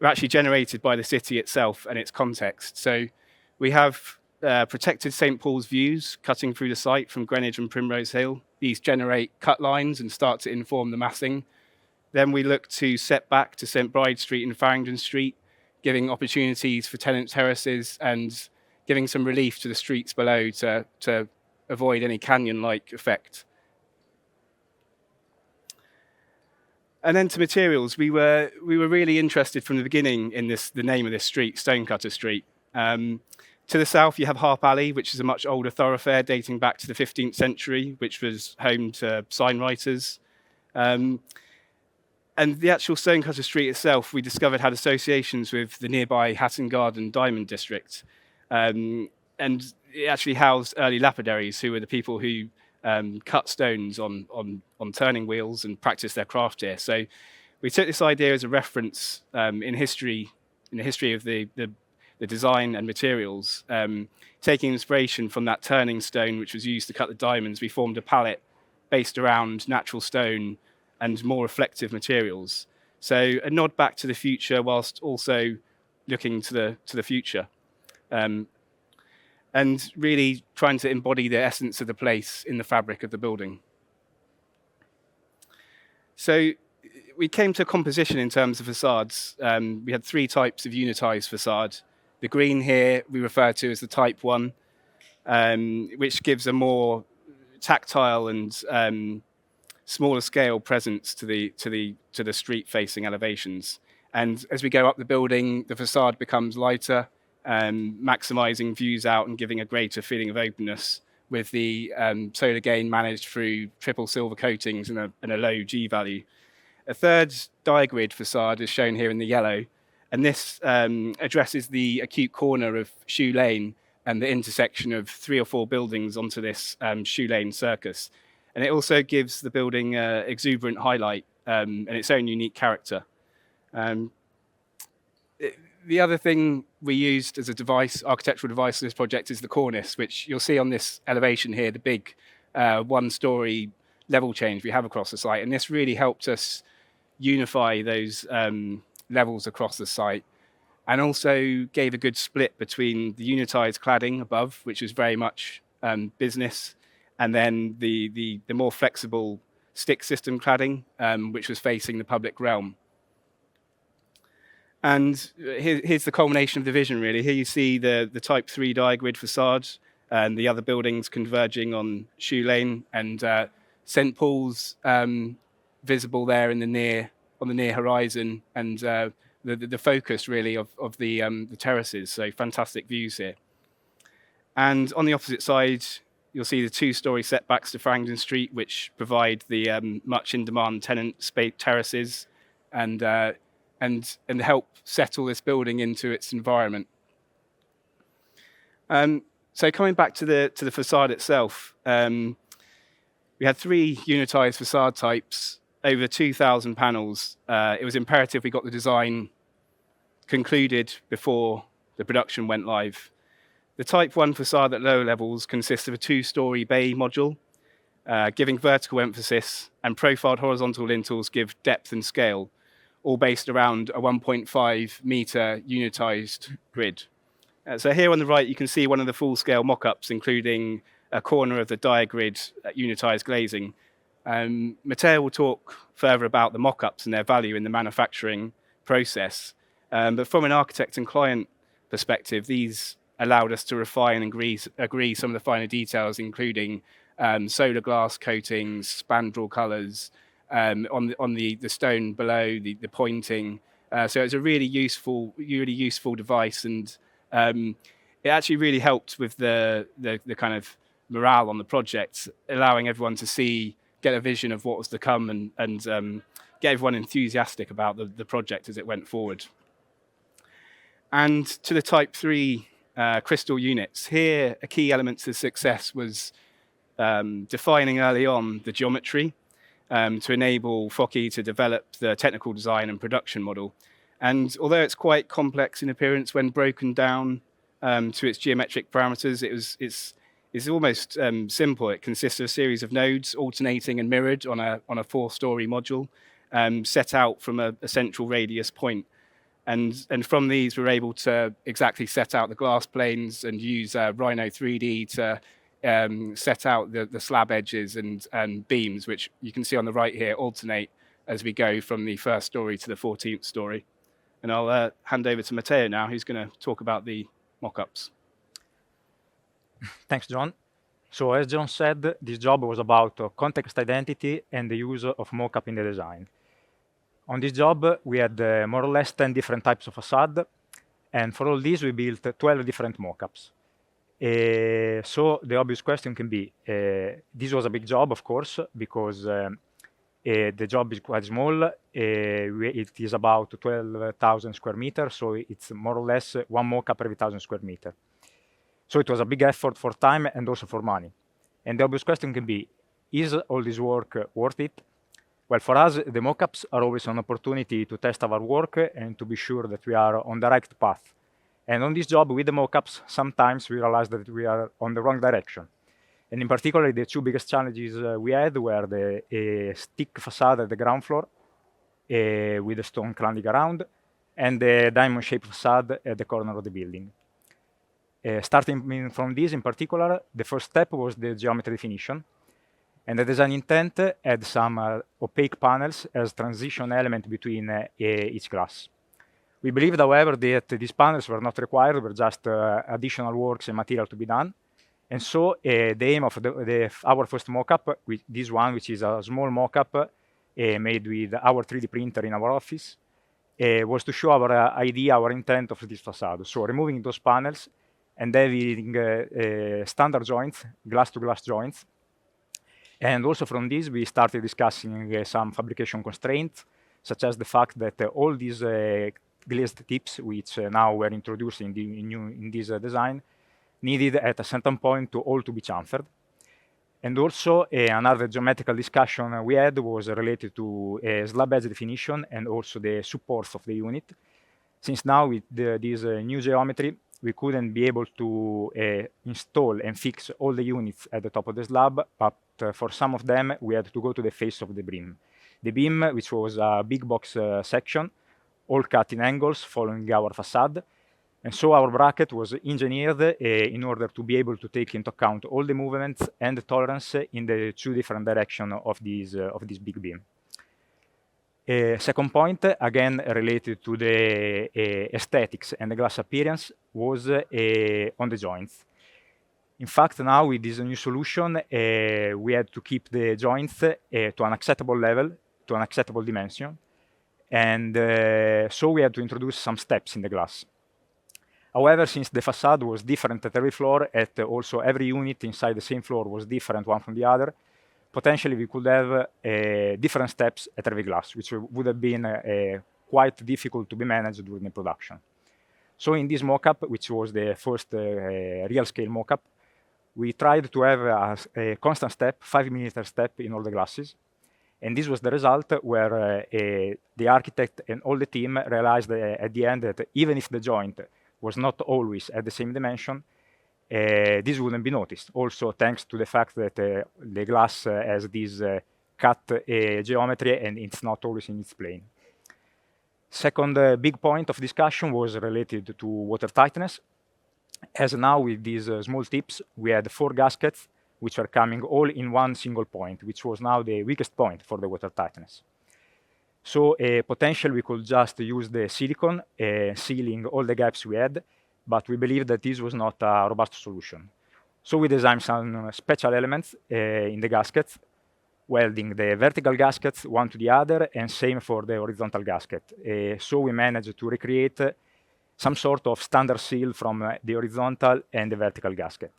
actually generated by the city itself and its context. So we have protected St. Paul's views cutting through the site from Greenwich and Primrose Hill. These generate cut lines and start to inform the massing. Then we look to set back to St. Bride Street and Farringdon Street, giving opportunities for tenant terraces and giving some relief to the streets below to avoid any canyon-like effect. And then to materials, we were really interested from the beginning in the name of this street, Stonecutter Street. To the south, you have Harp Alley, which is a much older thoroughfare dating back to the 15th century, which was home to signwriters. And the actual Stonecutter Street itself, we discovered had associations with the nearby Hatton Garden Diamond District. And it actually housed early lapidaries, who were the people who cut stones on turning wheels and practiced their craft here. So we took this idea as a reference in the history of the design and materials. Taking inspiration from that turning stone which was used to cut the diamonds, we formed a palette based around natural stone and more reflective materials. So a nod back to the future whilst also looking to the future. And really trying to embody the essence of the place in the fabric of the building. So we came to composition in terms of facades. We had 3 types of unitized facade. The green here we refer to as the type 1, which gives a more tactile and smaller scale presence to the street-facing elevations. And as we go up the building, the facade becomes lighter, maximizing views out and giving a greater feeling of openness, with the solar gain managed through triple silver coatings and a low G value. A third diagrid facade is shown here in the yellow, and this addresses the acute corner of Shoe Lane and the intersection of 3 or 4 buildings onto this Shoe Lane circus. And it also gives the building exuberant highlight and its own unique character. The other thing we used as a architectural device for this project is the cornice, which you'll see on this elevation here, the big 1-story level change we have across the site. And this really helped us unify those levels across the site, and also gave a good split between the unitized cladding above, which was very much business, and then the more flexible stick system cladding, which was facing the public realm. And here's the culmination of the vision, really. Here you see the Type 3 diagrid facade, and the other buildings converging on Shoe Lane, and St Paul's visible there on the near horizon, and the focus really of the terraces. So fantastic views here. And on the opposite side, you'll see the 2-story setbacks to Farringdon Street, which provide the much in-demand tenant space terraces, and help settle this building into its environment. So coming back to the facade itself, we had 3 unitized facade types, over 2,000 panels. It was imperative we got the design concluded before the production went live. The Type 1 facade at lower levels consists of a 2-story bay module, giving vertical emphasis, and profiled horizontal lintels give depth and scale, all based around a 1.5 meter unitized grid. So here on the right, you can see one of the full-scale mock-ups, including a corner of the diagrid unitized glazing. Matteo will talk further about the mock-ups and their value in the manufacturing process. But from an architect and client perspective, these allowed us to refine and agree some of the finer details, including solar glass coatings, spandrel colors, on the stone below, the pointing. So it's a really useful device, and it actually really helped with the kind of morale on the project, allowing everyone to get a vision of what was to come, and get everyone enthusiastic about the project as it went forward. And to the Type 3 crystal units, here a key element to success was defining early on the geometry to enable Focky to develop the technical design and production model. And although it's quite complex in appearance when broken down to its geometric parameters, it's almost simple. It consists of a series of nodes alternating and mirrored on a 4-story module, set out from a central radius point. And from these, we're able to exactly set out the glass planes and use Rhino 3D to set out the slab edges and beams, which you can see on the right here alternate as we go from the 1st story to the 14th story. And I'll hand over to Matteo now, who's going to talk about the mock-ups. Thanks, John. So as John said, this job was about context identity and the use of mock-up in the design. On this job, we had more or less 10 different types of facade, and for all these, we built 12 different mock-ups. So the obvious question can be, this was a big job, of course, because the job is quite small. It is about 12,000 square meters, so it's more or less 1 mock-up every 1,000 square meters. So it was a big effort for time and also for money. And the obvious question can be, is all this work worth it? Well, for us, the mock-ups are always an opportunity to test our work and to be sure that we are on the right path. And on this job, with the mock-ups, sometimes we realized that we are on the wrong direction. And in particular, the 2 biggest challenges we had were the stick facade at the ground floor with the stone cladding around, and the diamond-shaped facade at the corner of the building. Starting from this in particular, the first step was the geometry definition. And the design intent had some opaque panels as transition element between each glass. We believed, however, that these panels were not required, were just additional works and material to be done. And so the aim of our first mock-up, this one, which is a small mock-up made with our 3D printer in our office, was to show our idea, our intent of this facade. So removing those panels and having standard joints, glass-to-glass joints. And also from this, we started discussing some fabrication constraints, such as the fact that all these glazed tips, which now were introduced in this design, needed at a certain point to be chamfered. And also another geometrical discussion we had was related to slab edge definition and also the supports of the unit. Since now with this new geometry, we couldn't be able to install and fix all the units at the top of the slab, but for some of them, we had to go to the face of the beam. The beam, which was a big box section, all cut in angles following our facade. And so our bracket was engineered in order to be able to take into account all the movements and the tolerance in the two different directions of this big beam. Second point, again related to the aesthetics and the glass appearance, was on the joints. In fact, now with this new solution, we had to keep the joints to an acceptable level, to an acceptable dimension, and so we had to introduce some steps in the glass. However, since the facade was different at every floor, also every unit inside the same floor was different one from the other, potentially we could have different steps at every glass, which would have been quite difficult to be managed during the production. So in this mockup, which was the first real-scale mockup, we tried to have a constant step, 5-millimeter step in all the glasses. And this was the result where the architect and all the team realized at the end that even if the joint was not always at the same dimension, this wouldn't be noticed. Also, thanks to the fact that the glass has this cut geometry and it's not always in its plane. Second big point of discussion was related to water tightness. As now with these small tips, we had 4 gaskets which are coming all in one single point, which was now the weakest point for the water tightness. So potentially we could just use the silicone, sealing all the gaps we had, but we believe that this was not a robust solution. So we designed some special elements in the gaskets, welding the vertical gaskets one to the other, and same for the horizontal gasket. So we managed to recreate some sort of standard seal from the horizontal and the vertical gasket.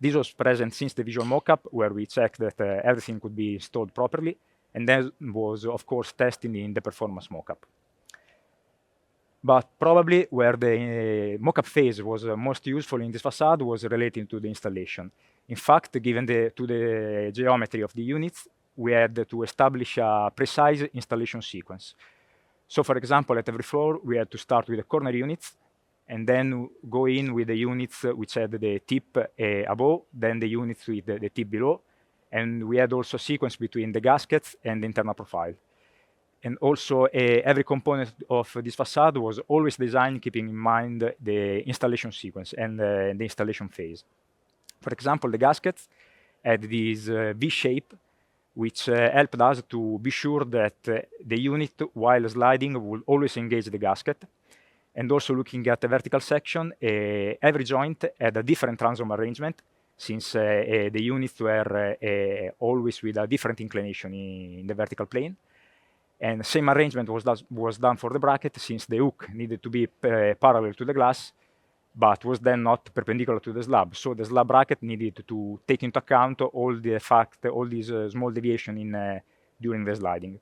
This was present since the visual mockup, where we checked that everything could be installed properly, and then was, of course, tested in the performance mockup. But probably where the mockup phase was most useful in this facade was related to the installation. In fact, given the geometry of the units, we had to establish a precise installation sequence. So, for example, at every floor, we had to start with the corner units, and then go in with the units which had the tip above, then the units with the tip below, and we had also a sequence between the gaskets and the internal profile. And also, every component of this facade was always designed keeping in mind the installation sequence and the installation phase. For example, the gaskets had this V shape, which helped us to be sure that the unit, while sliding, will always engage the gasket. And also looking at the vertical section, every joint had a different transom arrangement, since the units were always with a different inclination in the vertical plane. And the same arrangement was done for the bracket, since the hook needed to be parallel to the glass, but was then not perpendicular to the slab. So the slab bracket needed to take into account all these small deviation during the sliding.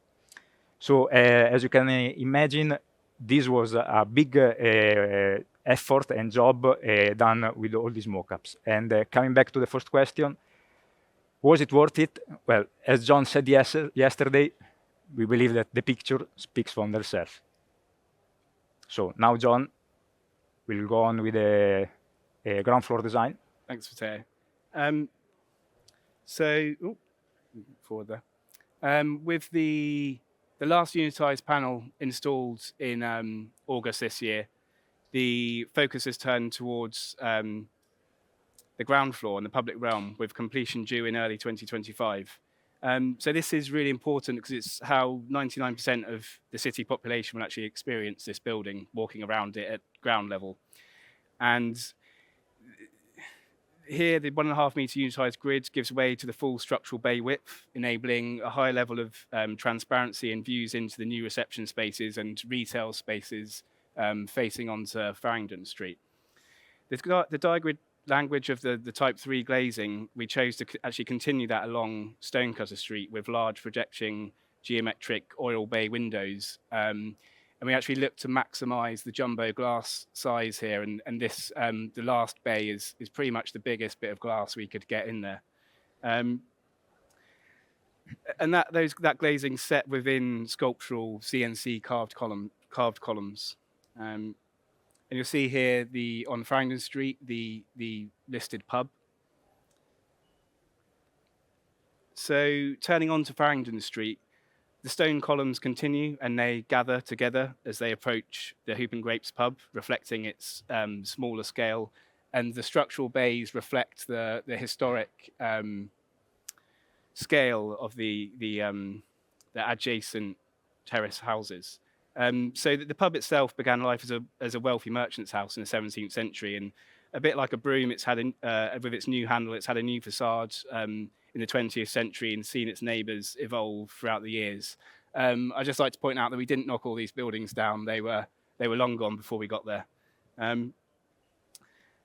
So as you can imagine, this was a big effort and job done with all these mockups. And coming back to the first question, was it worth it? Well, as John said yesterday, we believe that the picture speaks for themselves. So now John will go on with the ground floor design. Thanks, Matteo. Forward there. With the last unitized panel installed in August this year, the focus has turned towards the ground floor and the public realm, with completion due in early 2025. So this is really important because it's how 99% of the city population will actually experience this building, walking around it at ground level. And here, the 1.5 meter unitized grid gives way to the full structural bay width, enabling a high level of transparency and views into the new reception spaces and retail spaces facing onto Farringdon Street. The diagrid language of the Type 3 glazing, we chose to actually continue that along Stonecutter Street with large projecting geometric oil bay windows. And we actually look to maximize the jumbo glass size here. And this, the last bay is pretty much the biggest bit of glass we could get in there. And that glazing set within sculptural CNC carved columns. And you'll see here on Farringdon Street, the listed pub. So turning on to Farringdon Street, the stone columns continue and they gather together as they approach the Hoop and Grapes pub, reflecting its smaller scale. And the structural bays reflect the historic scale of the adjacent terrace houses. So the pub itself began life as a wealthy merchant's house in the 17th century, and a bit like a broom, it's had with its new handle, it's had a new facade in the 20th century and seen its neighbours evolve throughout the years. I'd just like to point out that we didn't knock all these buildings down; they were long gone before we got there.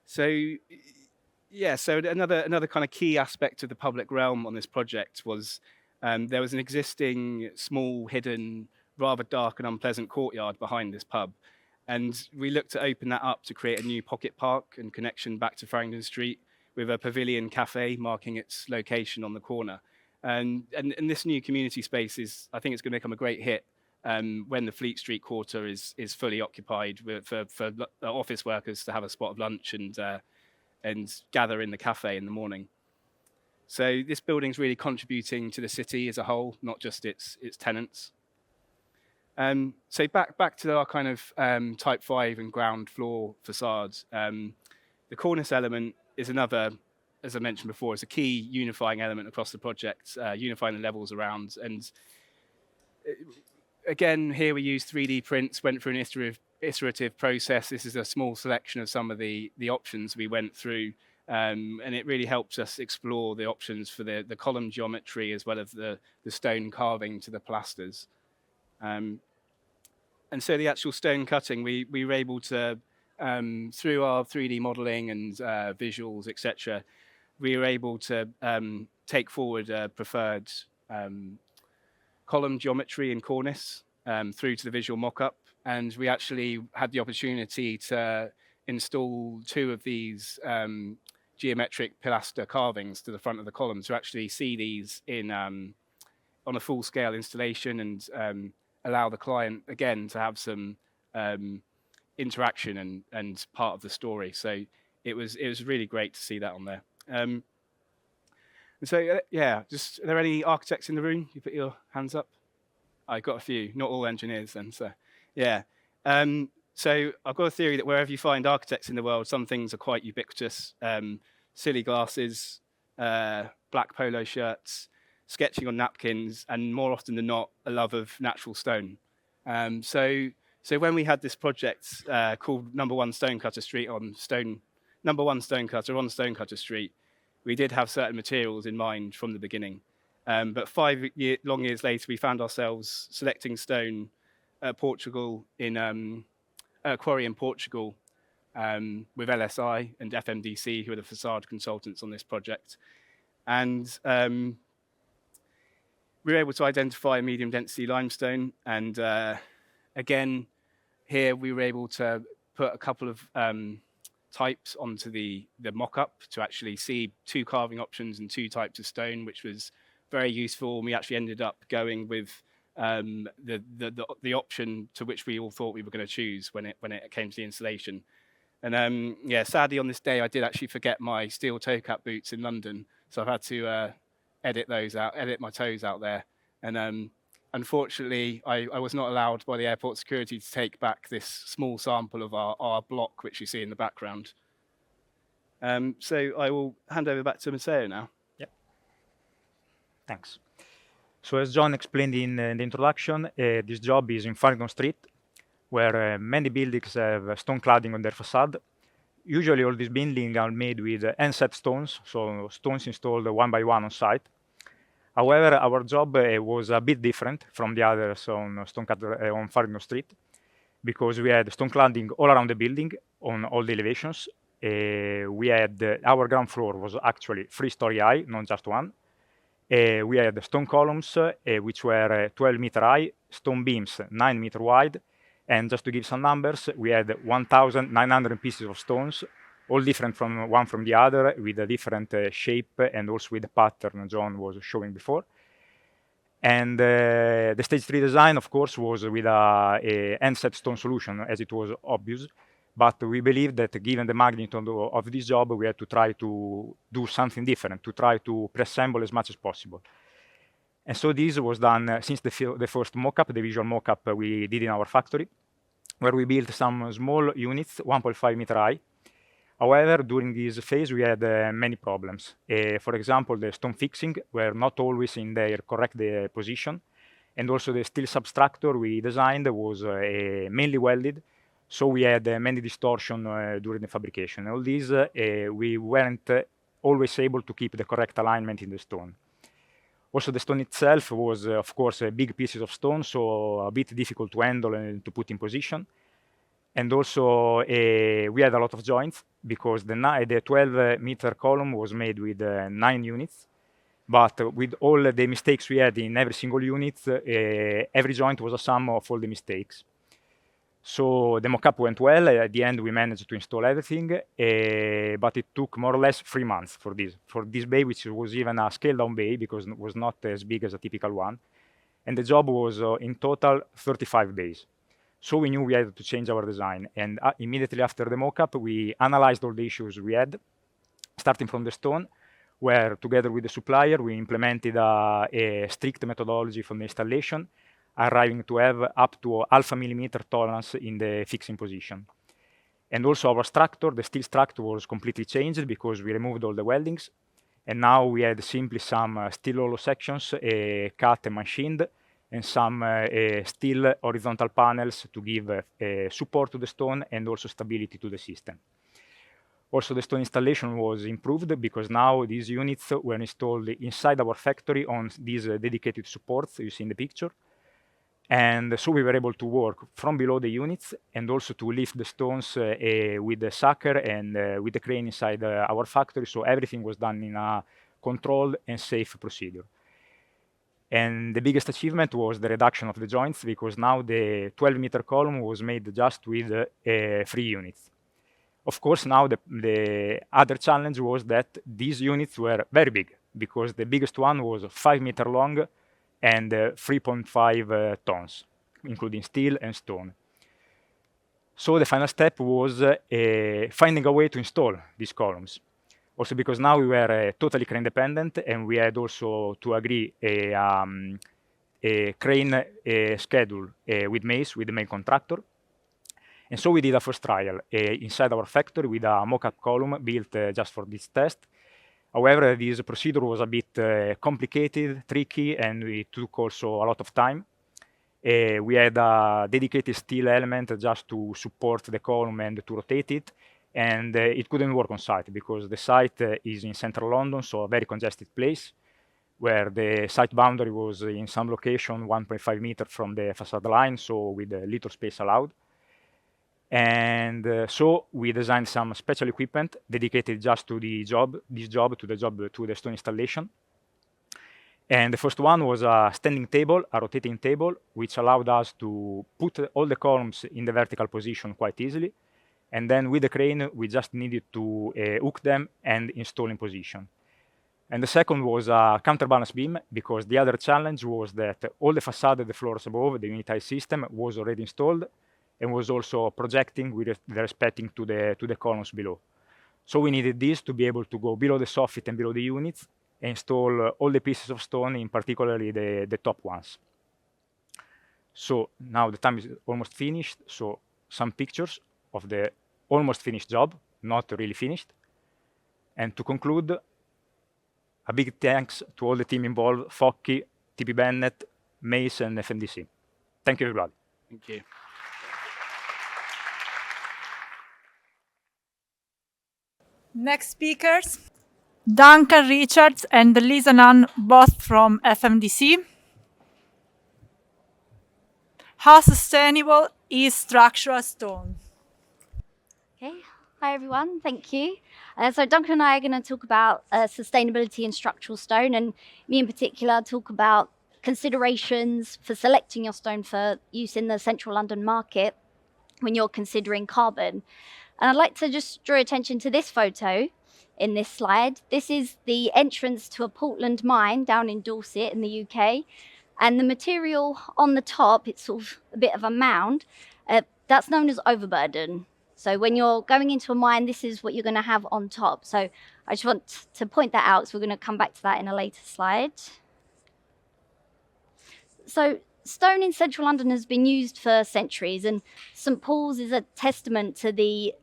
So another kind of key aspect of the public realm on this project was there was an existing small, hidden, rather dark and unpleasant courtyard behind this pub. And we looked to open that up to create a new pocket park and connection back to Farringdon Street with a pavilion cafe marking its location on the corner. And this new community space I think it's going to become a great hit when the Fleet Street quarter is fully occupied for office workers to have a spot of lunch and gather in the cafe in the morning. So this building's really contributing to the city as a whole, not just its tenants. So back to our kind of type 5 and ground floor facades. The cornice element is another, as I mentioned before, is a key unifying element across the project, unifying the levels around. And again, here we use 3D prints, went through an iterative process. This is a small selection of some of the options we went through. And it really helps us explore the options for the column geometry as well as the stone carving to the pilasters. And so the actual stone cutting, we were able to, through our 3D modeling and visuals, etc., we were able to take forward a preferred column geometry and cornice through to the visual mock-up. And we actually had the opportunity to install 2 of these geometric pilaster carvings to the front of the column to actually see these on a full-scale installation and allow the client, again, to have some interaction and part of the story. So it was really great to see that on there. And so, yeah, are there any architects in the room? You put your hands up. I've got a few, not all engineers then, so, yeah. So I've got a theory that wherever you find architects in the world, some things are quite ubiquitous. Silly glasses, black polo shirts, sketching on napkins, and more often than not, a love of natural stone. So when we had this project called Number 1 Stonecutter Street on Number 1 Stonecutter on Stonecutter Street, we did have certain materials in mind from the beginning. But 5 long years later, we found ourselves selecting stone Portugal in a quarry in Portugal with LSI and FMDC, who are the facade consultants on this project. And we were able to identify a medium density limestone. And again, here we were able to put a couple of types onto the mock-up to actually see 2 carving options and 2 types of stone, which was very useful. And we actually ended up going with the option to which we all thought we were going to choose when it came to the installation. And yeah, sadly on this day I did actually forget my steel toe cap boots in London, so I've had to edit my toes out there. And unfortunately, I was not allowed by the airport security to take back this small sample of our block, which you see in the background. So I will hand over back to Matteo now. Yeah. Thanks. So as John explained in the introduction, this job is in Farringdon Street, where many buildings have stone cladding on their facade. Usually all these buildings are made with end-set stones, so stones installed one by one on site. However, our job was a bit different from the others on Farringdon Street, because we had stone cladding all around the building on all the elevations. We had our ground floor was actually 3-story high, not just one. We had stone columns, which were 12 meter high, stone beams 9 meter wide, and just to give some numbers, we had 1,900 pieces of stones, all different from one from the other, with a different shape and also with the pattern John was showing before. And the stage 3 design, of course, was with a end-set stone solution, as it was obvious, But we believe that given the magnitude of this job, we had to try to do something different, to try to pre-assemble as much as possible. And so this was done since the first mock-up, the visual mock-up we did in our factory, where we built some small units, 1.5 meter high. However, during this phase, we had many problems. For example, the stone fixing were not always in their correct position. And also the steel substructure we designed was mainly welded. So we had many distortion during the fabrication. All these, we weren't always able to keep the correct alignment in the stone. Also, the stone itself was, of course, big pieces of stone, so a bit difficult to handle and to put in position. And also, we had a lot of joints because the 12-meter column was made with 9 units. But with all the mistakes we had in every single unit, every joint was a sum of all the mistakes. So the mock-up went well. At the end, we managed to install everything, but it took more or less 3 months for this bay, which was even a scaled-down bay because it was not as big as a typical one. And the job was in total 35 days. So we knew we had to change our design. And immediately after the mock-up, we analyzed all the issues we had, starting from the stone, where together with the supplier, we implemented a strict methodology for the installation, arriving to have up to 0.5 millimeter tolerance in the fixing position. And also our structure, the steel structure was completely changed because we removed all the weldings. And now we had simply some steel hollow sections cut and machined, and some steel horizontal panels to give support to the stone and also stability to the system. Also, the stone installation was improved because now these units were installed inside our factory on these dedicated supports you see in the picture. And so we were able to work from below the units and also to lift the stones with the sucker and with the crane inside our factory. So everything was done in a controlled and safe procedure. And the biggest achievement was the reduction of the joints because now the 12-meter column was made just with 3 units. Of course, now the other challenge was that these units were very big because the biggest one was 5 meters long and 3.5 tons, including steel and stone. So the final step was finding a way to install these columns. Also because now we were totally crane dependent and we had also to agree a crane schedule with Mace, with the main contractor. And so we did a first trial inside our factory with a mock-up column built just for this test. However, this procedure was a bit complicated, tricky, and it took also a lot of time. We had a dedicated steel element just to support the column and to rotate it. And it couldn't work on site because the site is in central London, so a very congested place, where the site boundary was in some location 1.5 meters from the facade line, so with little space allowed. And so we designed some special equipment dedicated just to the job, to the stone installation. And the first one was a standing table, a rotating table, which allowed us to put all the columns in the vertical position quite easily. And then with the crane, we just needed to hook them and install in position. And the second was a counterbalance beam, because the other challenge was that all the facade at the floors above, the unitized system, was already installed and was also projecting with respect to the columns below. So we needed this to be able to go below the soffit and below the units and install all the pieces of stone, in particularly the top ones. So now the time is almost finished. So some pictures of the almost finished job, not really finished. And to conclude, a big thanks to all the team involved, Focchi, TP Bennett, Mace, and FMDC. Thank you, everybody. Thank you. Next speakers, Duncan Richards and Lisa Nunn, both from FMDC. How sustainable is structural stone? Okay, hi everyone, thank you. So Duncan and I are going to talk about sustainability in structural stone, and me in particular talk about considerations for selecting your stone for use in the central London market when you're considering carbon. And I'd like to just draw attention to this photo in this slide. This is the entrance to a Portland mine down in Dorset in the UK. And the material on the top, it's sort of a bit of a mound, that's known as overburden. So when you're going into a mine, this is what you're going to have on top. So I just want to point that out, so we're going to come back to that in a later slide. So stone in central London has been used for centuries, and St Paul's is a testament to the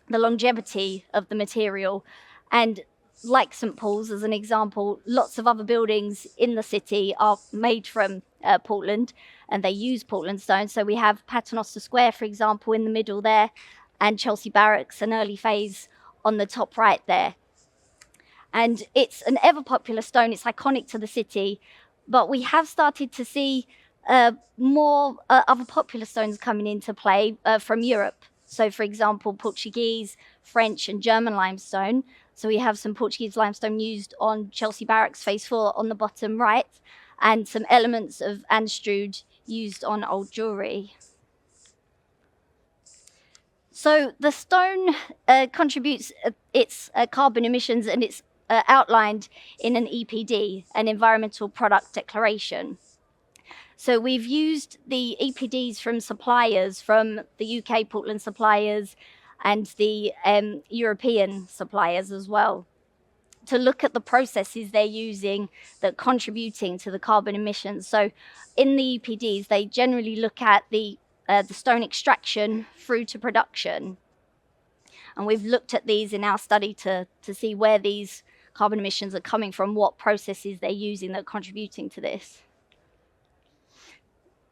longevity of the material. And like St Paul's, as an example, lots of other buildings in the city are made from Portland, and they use Portland stone. So we have Paternoster Square, for example, in the middle there, and Chelsea Barracks, an early phase on the top right there. And it's an ever popular stone. It's iconic to the city, but we have started to see more other popular stones coming into play from Europe. So, for example, Portuguese, French, and German limestone. So we have some Portuguese limestone used on Chelsea Barracks Phase 4 on the bottom right, and some elements of Anstrud used on old jewellery. So the stone contributes its carbon emissions, and it's outlined in an EPD, an Environmental Product Declaration. So we've used the EPDs from suppliers, from the UK Portland suppliers and the European suppliers as well, to look at the processes they're using that are contributing to the carbon emissions. So in the EPDs, they generally look at the stone extraction through to production. And we've looked at these in our study to see where these carbon emissions are coming from, what processes they're using that are contributing to this.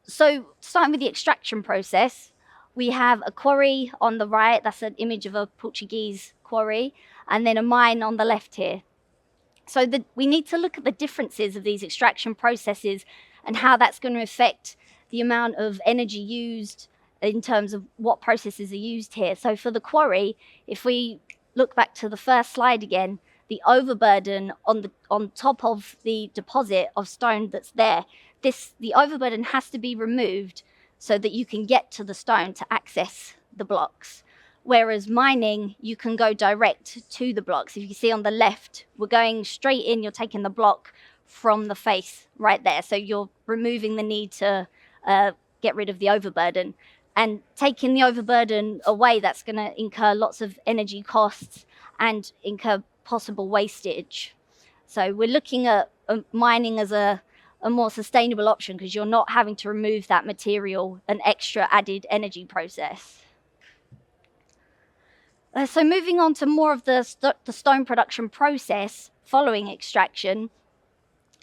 So starting with the extraction process, we have a quarry on the right, that's an image of a Portuguese quarry, and then a mine on the left here. So we need to look at the differences of these extraction processes and how that's going to affect the amount of energy used in terms of what processes are used here. So for the quarry, if we look back to the first slide again, the overburden on top of the deposit of stone that's there, the overburden has to be removed so that you can get to the stone to access the blocks. Whereas mining, you can go direct to the blocks. If you see on the left, we're going straight in, you're taking the block from the face right there. So you're removing the need to get rid of the overburden. And taking the overburden away, that's going to incur lots of energy costs and incur possible wastage. So we're looking at mining as a more sustainable option, because you're not having to remove that material, an extra added energy process. So moving on to more of the stone production process following extraction,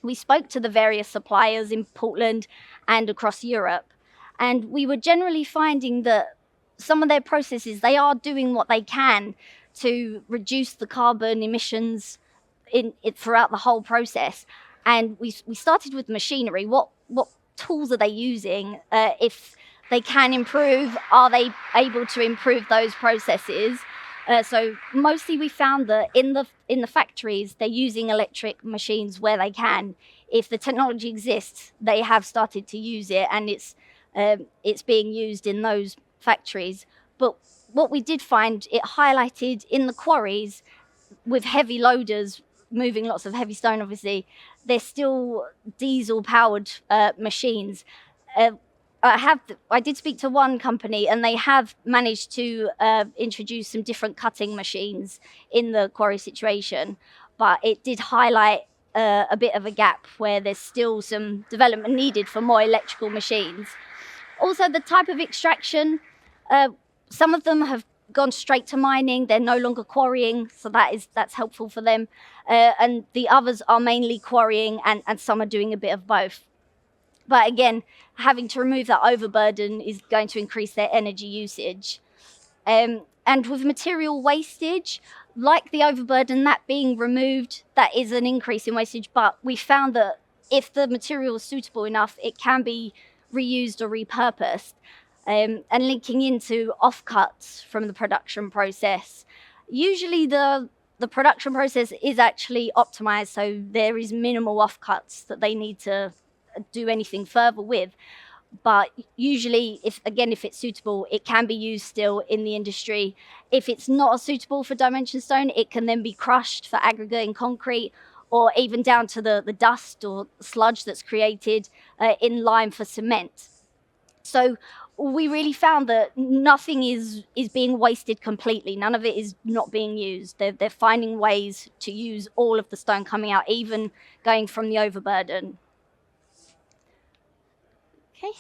we spoke to the various suppliers in Portland and across Europe, and we were generally finding that some of their processes, they are doing what they can to reduce the carbon emissions throughout the whole process. And we started with machinery. What tools are they using? If they can improve, are they able to improve those processes? So mostly we found that in the factories, they're using electric machines where they can. If the technology exists, they have started to use it, and it's being used in those factories. But what we did find, it highlighted in the quarries with heavy loaders moving lots of heavy stone, obviously, they're still diesel-powered machines. I did speak to one company, and they have managed to introduce some different cutting machines in the quarry situation, but it did highlight a bit of a gap where there's still some development needed for more electrical machines. Also, the type of extraction, some of them have gone straight to mining. They're no longer quarrying, so that's helpful for them. And the others are mainly quarrying, and some are doing a bit of both. But again, having to remove that overburden is going to increase their energy usage. And with material wastage, like the overburden, that being removed, that is an increase in wastage. But we found that if the material is suitable enough, it can be reused or repurposed. And linking into offcuts from the production process. Usually the production process is actually optimized, so there is minimal offcuts that they need to do anything further with. But usually, if it's suitable, it can be used still in the industry. If it's not suitable for dimension stone, it can then be crushed for aggregate in concrete, or even down to the dust or sludge that's created in lime for cement. So we really found that nothing is being wasted completely. None of it is not being used. They're finding ways to use all of the stone coming out, even going from the overburden. Okay.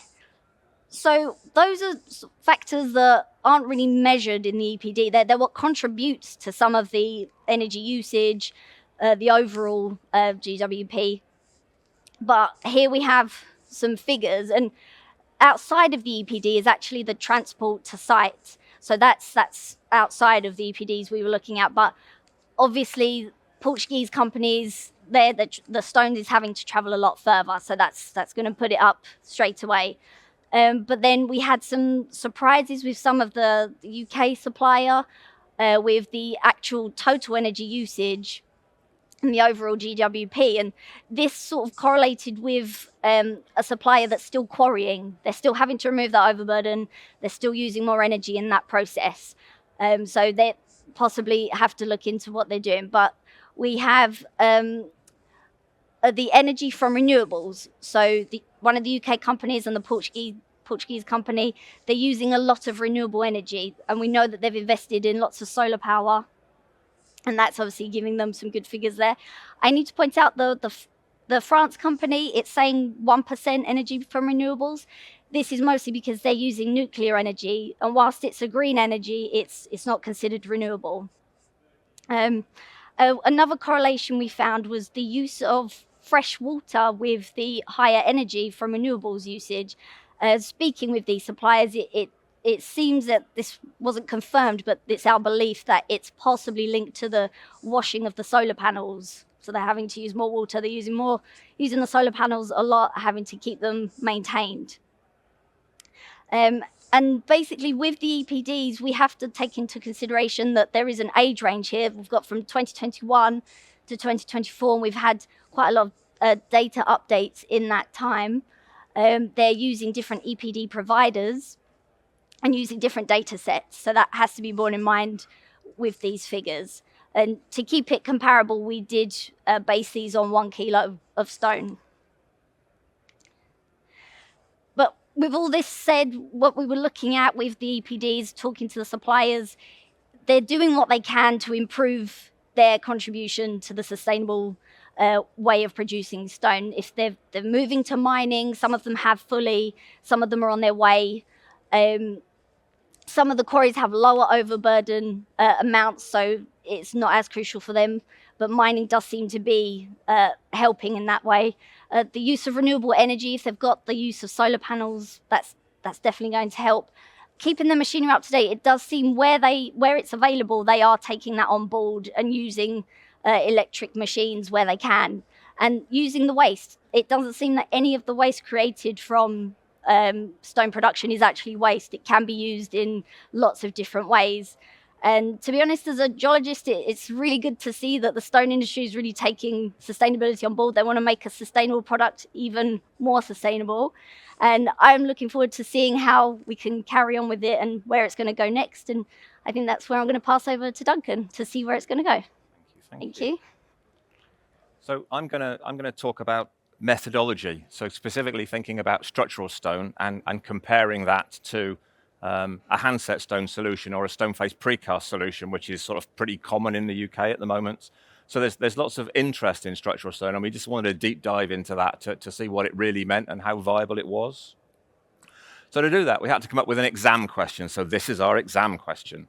So those are factors that aren't really measured in the EPD. They're what contributes to some of the energy usage, the overall GWP. But here we have some figures, and outside of the EPD is actually the transport to site. So that's outside of the EPDs we were looking at. But obviously, Portuguese companies, the stone is having to travel a lot further. So that's going to put it up straight away. But then we had some surprises with some of the UK supplier with the actual total energy usage and the overall GWP. And this sort of correlated with a supplier that's still quarrying. They're still having to remove that overburden. They're still using more energy in that process. So they possibly have to look into what they're doing. But we have the energy from renewables. So one of the UK companies and the Portuguese company, they're using a lot of renewable energy. And we know that they've invested in lots of solar power. And that's obviously giving them some good figures there. I need to point out the France company, it's saying 1% energy from renewables. This is mostly because they're using nuclear energy. And whilst it's a green energy, it's not considered renewable. Another correlation we found was the use of fresh water with the higher energy from renewables usage. Speaking with these suppliers, it seems that this wasn't confirmed, but it's our belief that it's possibly linked to the washing of the solar panels. So they're having to use more water. They're using the solar panels a lot, having to keep them maintained. And basically with the EPDs, we have to take into consideration that there is an age range here. We've got from 2021 to 2024, and we've had quite a lot of data updates in that time. They're using different EPD providers and using different data sets. So that has to be borne in mind with these figures. And to keep it comparable, we did base these on 1 kilo of stone. But with all this said, what we were looking at with the EPDs, talking to the suppliers, they're doing what they can to improve their contribution to the sustainable way of producing stone. If they're moving to mining, some of them have fully, some of them are on their way. Some of the quarries have lower overburden amounts, so it's not as crucial for them, but mining does seem to be helping in that way. The use of renewable energy, if they've got the use of solar panels, that's definitely going to help. Keeping the machinery up to date, it does seem where it's available, they are taking that on board and using electric machines where they can. And using the waste, it doesn't seem that any of the waste created from stone production is actually waste. It can be used in lots of different ways. And to be honest, as a geologist, it's really good to see that the stone industry is really taking sustainability on board. They want to make a sustainable product even more sustainable. And I'm looking forward to seeing how we can carry on with it and where it's going to go next. And I think that's where I'm going to pass over to Duncan to see where it's going to go. Thank you. So I'm going to talk about methodology. So specifically thinking about structural stone and comparing that to a handset stone solution or a stone face precast solution, which is sort of pretty common in the UK at the moment. So there's lots of interest in structural stone, and we just wanted a deep dive into that to see what it really meant and how viable it was. So to do that, we had to come up with an exam question. So this is our exam question.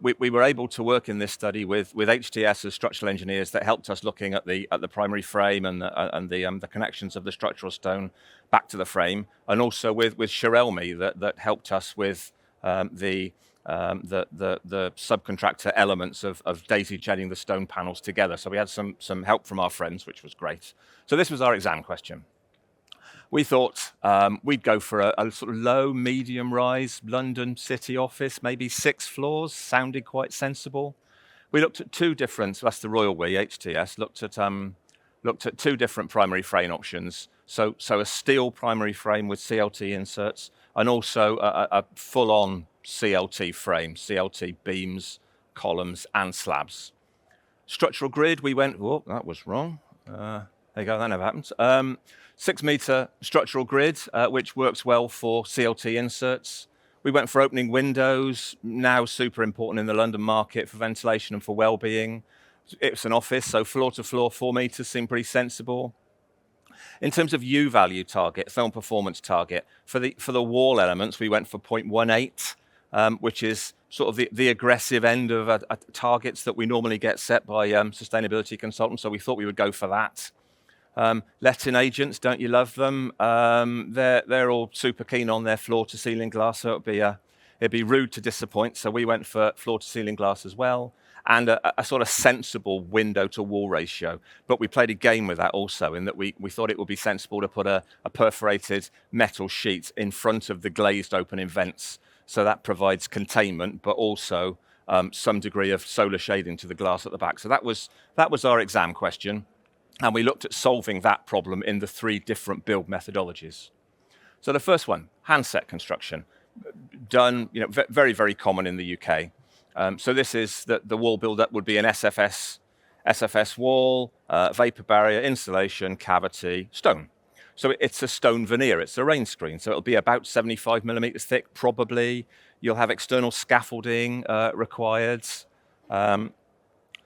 We were able to work in this study with HTS as structural engineers that helped us looking at the primary frame and the connections of the structural stone back to the frame, and also with Shirelmi that helped us with the subcontractor elements of daisy chaining the stone panels together. So we had some help from our friends, which was great. So this was our exam question. We thought we'd go for a sort of low, medium rise London city office, maybe 6 floors, sounded quite sensible. We looked at 2 different, so that's the Royal We, HTS, looked at 2 different primary frame options. So a steel primary frame with CLT inserts, and also a full-on CLT frame, CLT beams, columns, and slabs. Structural grid, we went, oh, that was wrong. There you go, that never happens. 6-meter structural grid, which works well for CLT inserts. We went for opening windows, now super important in the London market for ventilation and for well-being. It's an office, so floor to floor, 4 meters seemed pretty sensible. In terms of U-value target, thermal performance target, for the wall elements, we went for 0.18, which is sort of the aggressive end of targets that we normally get set by sustainability consultants, so we thought we would go for that. Letting agents, don't you love them? They're all super keen on their floor-to-ceiling glass, so it'd be rude to disappoint, so we went for floor-to-ceiling glass as well, and a sort of sensible window-to-wall ratio. But we played a game with that also, in that we thought it would be sensible to put a perforated metal sheet in front of the glazed opening vents, so that provides containment, but also some degree of solar shading to the glass at the back. So that was our exam question, and we looked at solving that problem in the 3 different build methodologies. So the first one, handset construction, done, very, very common in the UK. So this is the wall build-up would be an SFS wall, vapor barrier, insulation, cavity, stone. So it's a stone veneer, it's a rain screen, so it'll be about 75 millimeters thick, probably. You'll have external scaffolding required.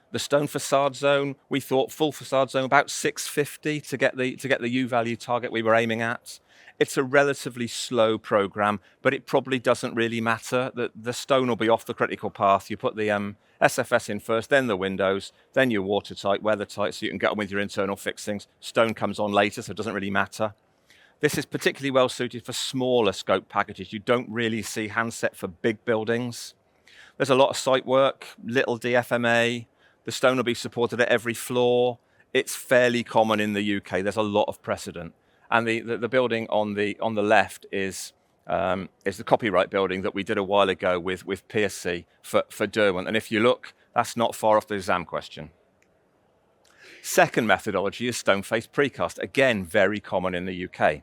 The stone facade zone, we thought full facade zone about 650 to get the U-value target we were aiming at. It's a relatively slow program, but it probably doesn't really matter. The stone will be off the critical path. You put the SFS in first, then the windows, then you're watertight, weathertight, so you can get on with your internal fixings. Stone comes on later, so it doesn't really matter. This is particularly well suited for smaller scope packages. You don't really see handset for big buildings. There's a lot of site work, little DFMA. The stone will be supported at every floor. It's fairly common in the UK. There's a lot of precedent. And the building on the left is the copyright building that we did a while ago with Piazza for Derwent. And if you look, that's not far off the exam question. Second methodology is stone-faced precast. Again, very common in the UK.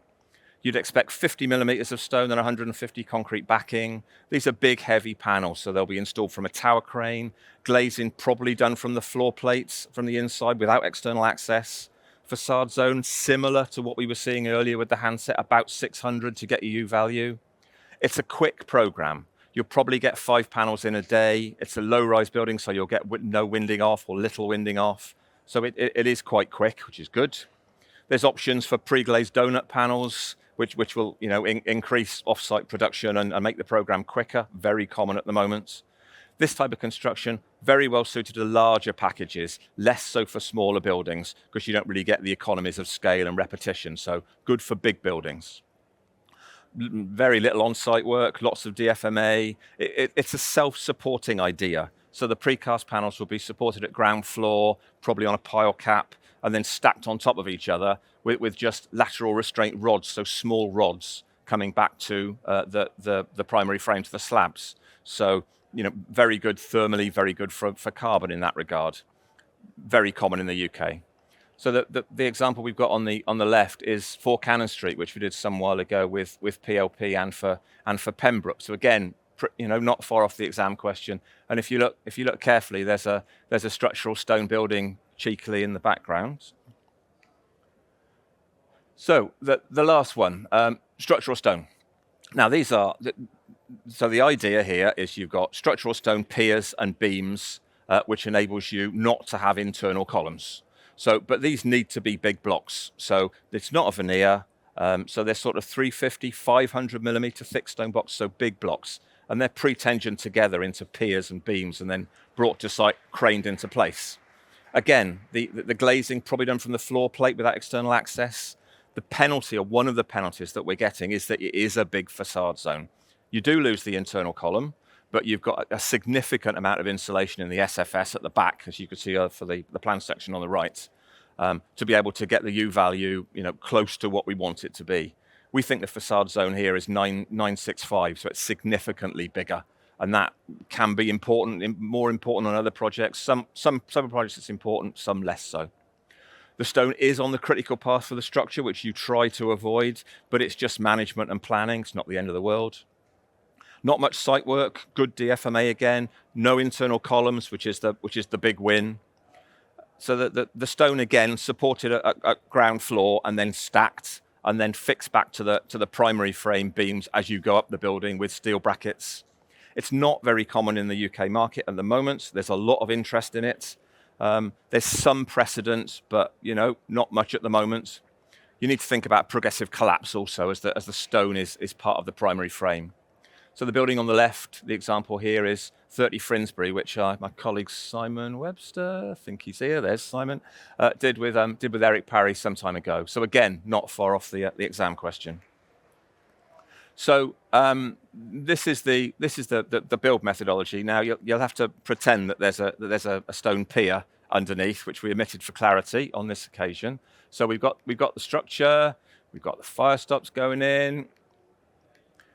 You'd expect 50 millimeters of stone and 150 concrete backing. These are big, heavy panels, so they'll be installed from a tower crane. Glazing probably done from the floor plates from the inside without external access. Facade zone, similar to what we were seeing earlier with the handset, about 600 to get your U-value. It's a quick program. You'll probably get 5 panels in a day. It's a low-rise building, so you'll get no winding off or little winding off. So it is quite quick, which is good. There's options for pre-glazed donut panels, which will increase off-site production and make the program quicker, very common at the moment. This type of construction, very well suited to larger packages, less so for smaller buildings, because you don't really get the economies of scale and repetition, so good for big buildings. Very little on-site work, lots of DFMA. It's a self-supporting idea. So the precast panels will be supported at ground floor, probably on a pile cap, and then stacked on top of each other with just lateral restraint rods, so small rods coming back to the primary frame, to the slabs. So, very good thermally, very good for carbon in that regard. Very common in the UK. So the example we've got on the left is for Cannon Street, which we did some while ago with PLP and for Pembroke. So again, not far off the exam question. And if you look carefully, there's a structural stone building cheekily in the background. So the last one, structural stone. Now these are, so the idea here is you've got structural stone piers and beams, which enables you not to have internal columns. So, but these need to be big blocks. So it's not a veneer. So they're sort of 350, 500 millimeter thick stone blocks, so big blocks. And they're pre-tensioned together into piers and beams and then brought to site, craned into place. Again, the glazing probably done from the floor plate without external access. The penalty, or one of the penalties that we're getting, is that it is a big facade zone. You do lose the internal column, but you've got a significant amount of insulation in the SFS at the back, as you can see for the plan section on the right, to be able to get the U-value close to what we want it to be. We think the facade zone here is 965, so it's significantly bigger. And that can be important, more important on other projects. Some projects it's important, some less so. The stone is on the critical path for the structure, which you try to avoid, but it's just management and planning. It's not the end of the world. Not much site work, good DFMA again, no internal columns, which is the big win. So that the stone again supported at ground floor and then stacked and then fixed back to the primary frame beams as you go up the building with steel brackets. It's not very common in the UK market at the moment. There's a lot of interest in it. There's some precedent, but not much at the moment. You need to think about progressive collapse also as the stone is part of the primary frame. So the building on the left, the example here is 30 Finsbury, which my colleague Simon Webster, I think he's here, there's Simon, did with Eric Parry some time ago. So again, not far off the exam question. So this is the build methodology. Now you'll have to pretend that there's a stone pier underneath, which we omitted for clarity on this occasion. So we've got the structure, we've got the fire stops going in,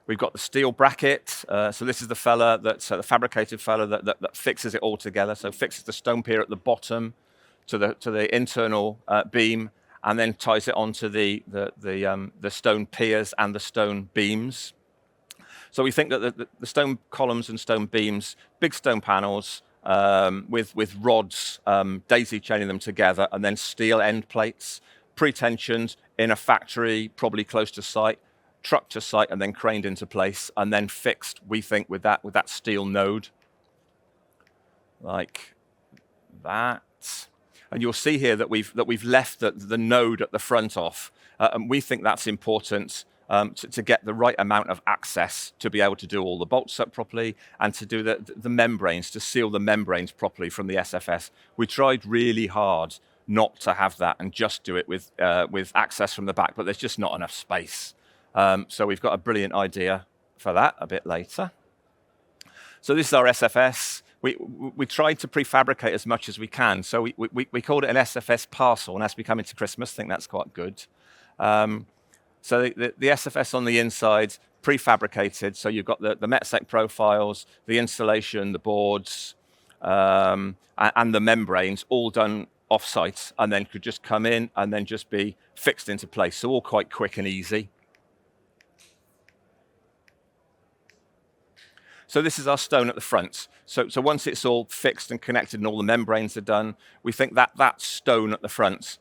we've got the steel bracket. So this is the fella the fabricated fella that fixes it all together. So fixes the stone pier at the bottom to the internal beam, and then ties it onto the stone piers and the stone beams. So we think that the stone columns and stone beams, big stone panels with rods, daisy chaining them together, and then steel end plates, pre-tensioned in a factory, probably close to site, trucked to site, and then craned into place, and then fixed, we think, with that steel node, like that. And you'll see here that we've left the node at the front off, and we think that's important to get the right amount of access to be able to do all the bolts up properly and to do the membranes, to seal the membranes properly from the SFS. We tried really hard not to have that and just do it with access from the back, but there's just not enough space. So we've got a brilliant idea for that a bit later. So this is our SFS. We tried to prefabricate as much as we can. So we called it an SFS parcel, and as we come into Christmas, I think that's quite good. So the SFS on the inside, prefabricated. So you've got the METSEC profiles, the insulation, the boards, and the membranes all done off-site, and then could just come in and then just be fixed into place. So all quite quick and easy. So this is our stone at the front. So once it's all fixed and connected and all the membranes are done, we think that stone at the front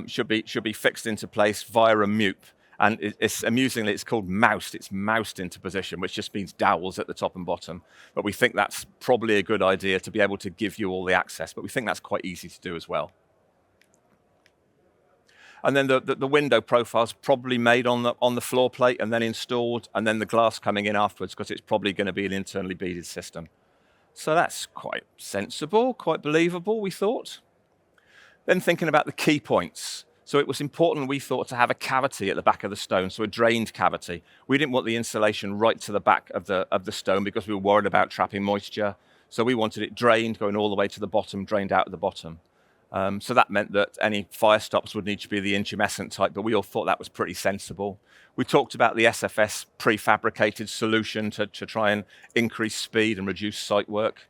should be fixed into place via a MUP. And amusingly, it's called moused. It's moused into position, which just means dowels at the top and bottom. But we think that's probably a good idea to be able to give you all the access. But we think that's quite easy to do as well. And then the window profile's probably made on the floor plate and then installed, and then the glass coming in afterwards, because it's probably going to be an internally beaded system. So that's quite sensible, quite believable, we thought. Then thinking about the key points. So it was important, we thought, to have a cavity at the back of the stone, so a drained cavity. We didn't want the insulation right to the back of the stone because we were worried about trapping moisture. So we wanted it drained, going all the way to the bottom, drained out at the bottom. So that meant that any fire stops would need to be the intumescent type, but we all thought that was pretty sensible. We talked about the SFS prefabricated solution to try and increase speed and reduce site work.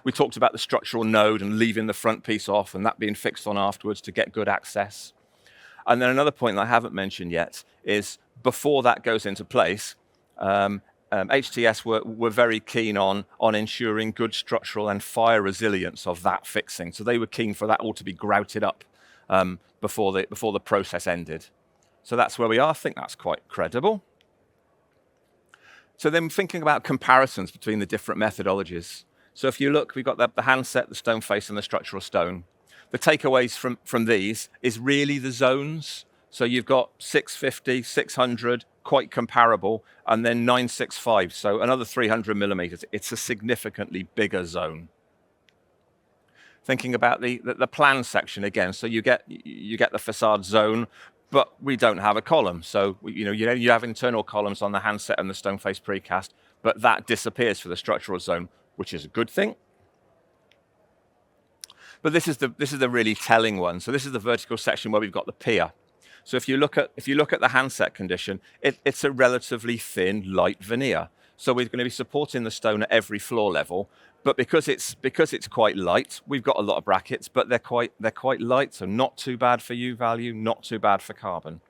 We talked about the structural node and leaving the front piece off and that being fixed on afterwards to get good access. And then another point that I haven't mentioned yet is before that goes into place, HTS were very keen on ensuring good structural and fire resilience of that fixing. So they were keen for that all to be grouted up before the process ended. So that's where we are. I think that's quite credible. So then thinking about comparisons between the different methodologies. So if you look, we've got the handset, the stone face, and the structural stone. The takeaways from these is really the zones. So you've got 650, 600, quite comparable, and then 965, so another 300 millimeters. It's a significantly bigger zone. Thinking about the plan section again, so you get the facade zone, but we don't have a column. So you have internal columns on the handset and the stone face precast, but that disappears for the structural zone, which is a good thing. But this is the really telling one. So this is the vertical section where we've got the pier. So if you look at the handset condition, it's a relatively thin, light veneer. So we're going to be supporting the stone at every floor level, but because it's quite light, we've got a lot of brackets, but they're quite light, so not too bad for U value, not too bad for carbon.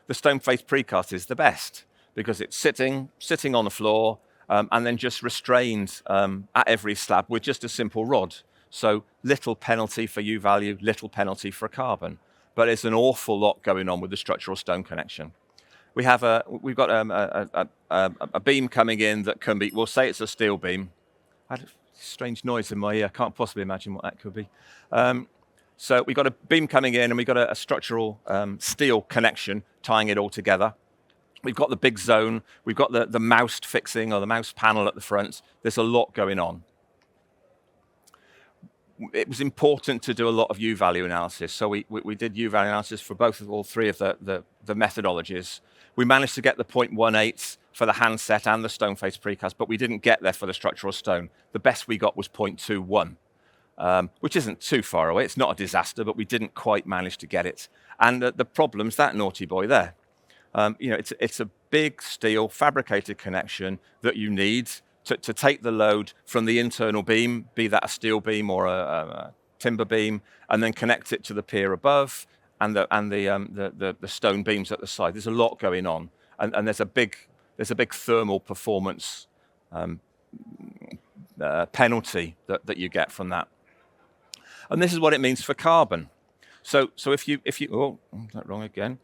The stone face precast is the best because it's sitting on the floor and then just restrained at every slab with just a simple rod. So little penalty for U value, little penalty for carbon. But it's an awful lot going on with the structural stone connection. We've got a beam coming in that can be, we'll say it's a steel beam. I had a strange noise in my ear. I can't possibly imagine what that could be. So we've got a beam coming in and we've got a structural steel connection tying it all together. We've got the big zone. We've got the mouse fixing or the mouse panel at the front. There's a lot going on. It was important to do a lot of U-value analysis. So we did U-value analysis for all three of the methodologies. We managed to get the 0.18 for the handset and the stone face precast, but we didn't get there for the structural stone. The best we got was 0.21, which isn't too far away. It's not a disaster, but we didn't quite manage to get it. And the problem's that naughty boy there. It's a big steel fabricated connection that you need to take the load from the internal beam, be that a steel beam or a timber beam, and then connect it to the pier above and the stone beams at the side. There's a lot going on, and there's a big thermal performance penalty that you get from that. And this is what it means for carbon. So if you oh, that wrong again.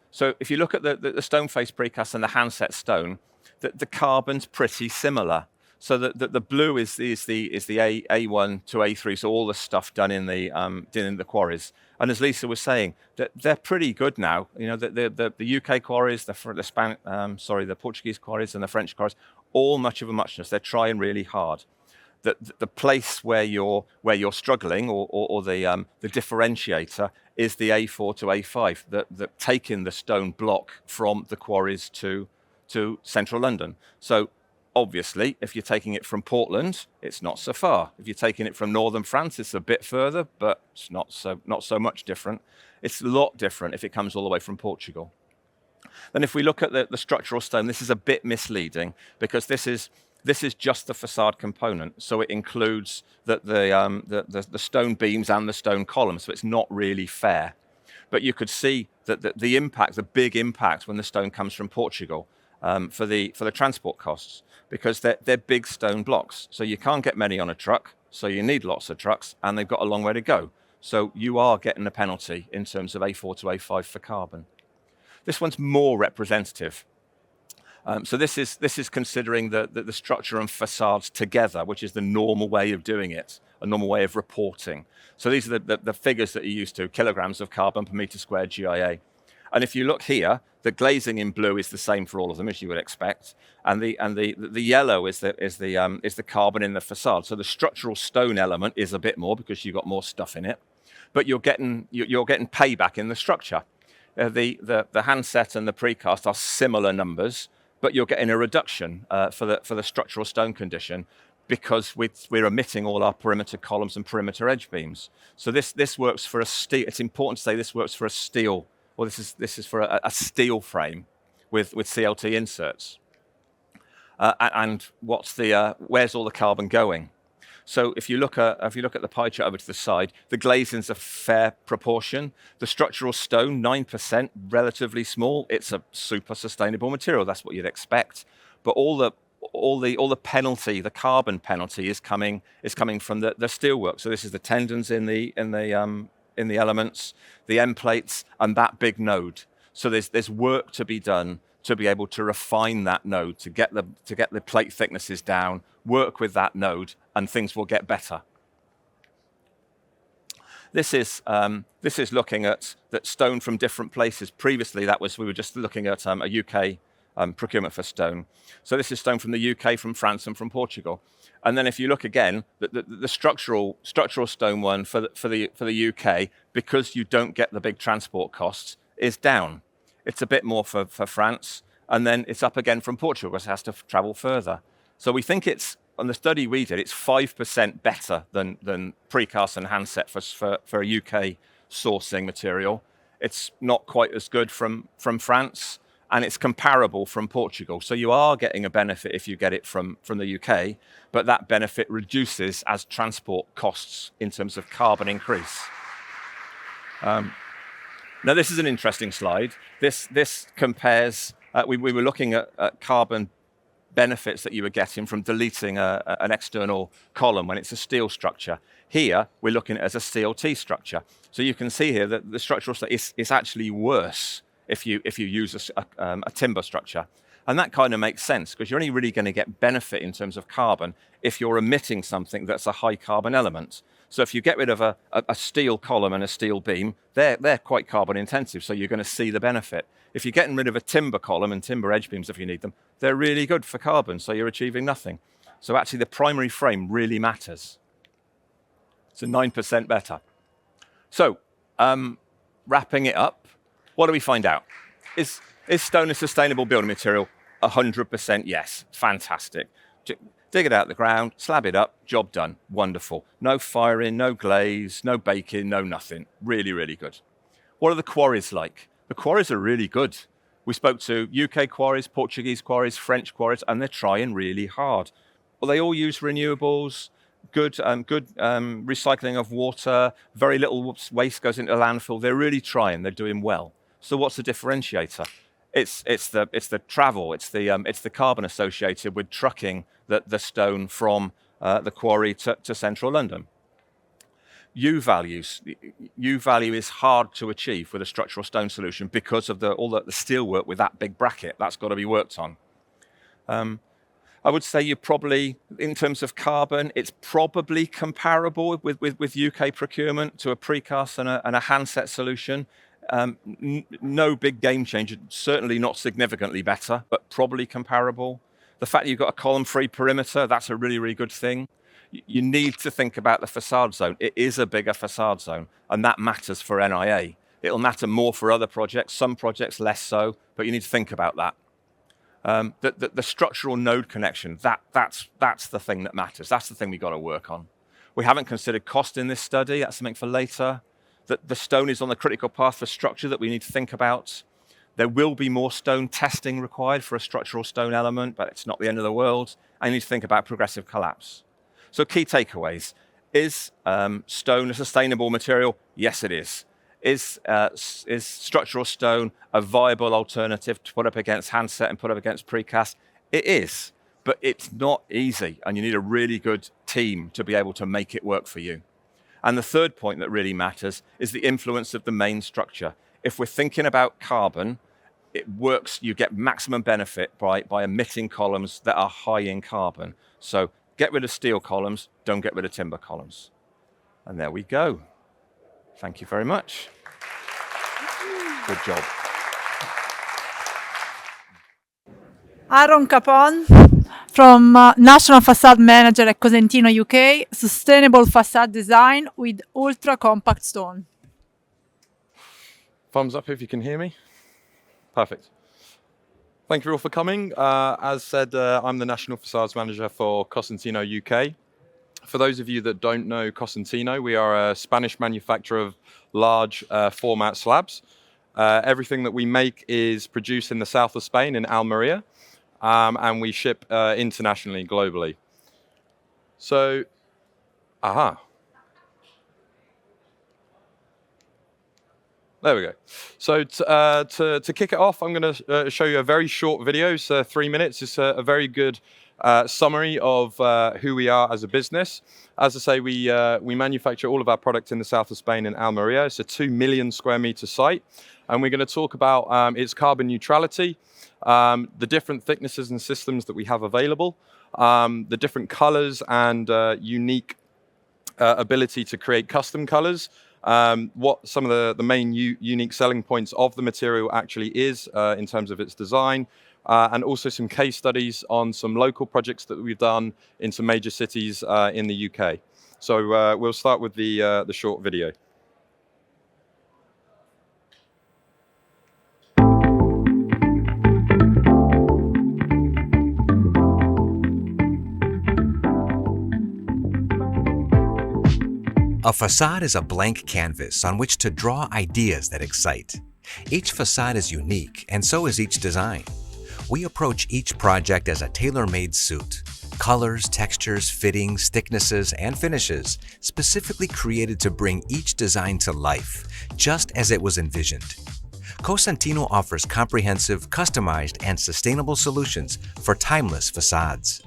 So if you look at the stone face precast and the handset stone, the carbon's pretty similar. So the blue is the A1 to A3, so all the stuff done in the quarries. And as Lisa was saying, that they're pretty good now. The UK quarries, the Portuguese quarries and the French quarries, all much of a muchness. They're trying really hard. The place where you're struggling, or the differentiator, is the A4 to A5, that taking the stone block from the quarries to central London. So obviously, if you're taking it from Portland, it's not so far. If you're taking it from northern France, it's a bit further, but it's not so much different. It's a lot different if it comes all the way from Portugal. Then if we look at the structural stone, this is a bit misleading because this is just the facade component. So it includes the stone beams and the stone columns, so it's not really fair. But you could see that the impact, the big impact when the stone comes from Portugal for the transport costs, because they're big stone blocks. So you can't get many on a truck, so you need lots of trucks, and they've got a long way to go. So you are getting a penalty in terms of A4 to A5 for carbon. This one's more representative. So this is considering the structure and facades together, which is the normal way of doing it, a normal way of reporting. So these are the figures that you're used to, kilograms of carbon per meter squared GIA. And if you look here, the glazing in blue is the same for all of them, as you would expect, and the yellow is the carbon in the facade. So the structural stone element is a bit more because you've got more stuff in it, but you're getting payback in the structure. The handset and the precast are similar numbers, but you're getting a reduction for the structural stone condition because we're omitting all our perimeter columns and perimeter edge beams. So this works for a steel. It's important to say this works for a steel. Well, this is for a steel frame with CLT inserts. And where's all the carbon going? So if you look at the pie chart over to the side, the glazing's a fair proportion. The structural stone, 9%, relatively small. It's a super sustainable material. That's what you'd expect. But all the penalty, the carbon penalty, is coming from the steelwork. So this is the tendons in the elements, the end plates, and that big node. So there's work to be done to be able to refine that node, to get the plate thicknesses down, work with that node, and things will get better. This is looking at that stone from different places. Previously, we were just looking at a UK procurement for stone. So this is stone from the UK, from France, and from Portugal. And then if you look again, the structural stone one for the UK, because you don't get the big transport costs, is down. It's a bit more for France, and then it's up again from Portugal because it has to travel further. So we think on the study we did, it's 5% better than precast and handset for a UK sourcing material. It's not quite as good from France, and it's comparable from Portugal. So you are getting a benefit if you get it from the UK, but that benefit reduces as transport costs in terms of carbon increase. Now, this is an interesting slide. This compares, we were looking at carbon benefits that you were getting from deleting an external column when it's a steel structure. Here, we're looking at it as a CLT structure. So you can see here that the structural is actually worse if you use a timber structure. And that kind of makes sense, because you're only really going to get benefit in terms of carbon if you're emitting something that's a high carbon element. So if you get rid of a steel column and a steel beam, they're quite carbon intensive, so you're going to see the benefit. If you're getting rid of a timber column and timber edge beams if you need them, they're really good for carbon, so you're achieving nothing. So actually the primary frame really matters. It's 9% better. So wrapping it up, what do we find out? Is stone a sustainable building material? 100% yes. Fantastic. Dig it out of the ground, slab it up, job done. Wonderful. No firing, no glaze, no baking, no nothing. Really, really good. What are the quarries like? The quarries are really good. We spoke to UK quarries, Portuguese quarries, French quarries, and they're trying really hard. Well, they all use renewables, good recycling of water, very little waste goes into landfill. They're really trying, they're doing well. So what's the differentiator? It's the travel, it's the carbon associated with trucking the stone from the quarry to central London. U value is hard to achieve with a structural stone solution because of all the steel work with that big bracket. That's got to be worked on. I would say you probably, in terms of carbon, it's probably comparable with UK procurement to a precast and a handset solution. No big game changer, certainly not significantly better, but probably comparable. The fact that you've got a column-free perimeter, that's a really, really good thing. You need to think about the facade zone. It is a bigger facade zone, and that matters for NIA. It'll matter more for other projects, some projects less so, but you need to think about that. The structural node connection, that's the thing that matters. That's the thing we've got to work on. We haven't considered cost in this study. That's something for later. The stone is on the critical path for structure that we need to think about. There will be more stone testing required for a structural stone element, but it's not the end of the world. I need to think about progressive collapse. So key takeaways. Is stone a sustainable material? Yes, it is. Is structural stone a viable alternative to put up against handset and put up against precast? It is, but it's not easy, and you need a really good team to be able to make it work for you. And the third point that really matters is the influence of the main structure. If we're thinking about carbon, it works, you get maximum benefit by emitting columns that are high in carbon. So get rid of steel columns, don't get rid of timber columns. And there we go. Thank you very much. Good job. Aaron Capon from National Facade Manager at Cosentino, UK, Sustainable Facade Design with Ultra Compact Stone. Thumbs up if you can hear me. Perfect. Thank you all for coming. As said, I'm the National Facades Manager for Cosentino, UK. For those of you that don't know Cosentino, we are a Spanish manufacturer of large format slabs. Everything that we make is produced in the south of Spain, in Almeria, and we ship internationally, globally. So, there we go. So to kick it off, I'm going to show you a very short video. It's 3 minutes. It's a very good summary of who we are as a business. As I say, we manufacture all of our products in the south of Spain in Almeria. It's a 2 million square meter site. And we're going to talk about its carbon neutrality, the different thicknesses and systems that we have available, the different colors and unique ability to create custom colors, what some of the main unique selling points of the material actually is in terms of its design, and also some case studies on some local projects that we've done in some major cities in the UK. So we'll start with the short video. A facade is a blank canvas on which to draw ideas that excite. Each facade is unique, and so is each design. We approach each project as a tailor-made suit. Colors, textures, fittings, thicknesses, and finishes specifically created to bring each design to life, just as it was envisioned. Cosentino offers comprehensive, customized, and sustainable solutions for timeless facades.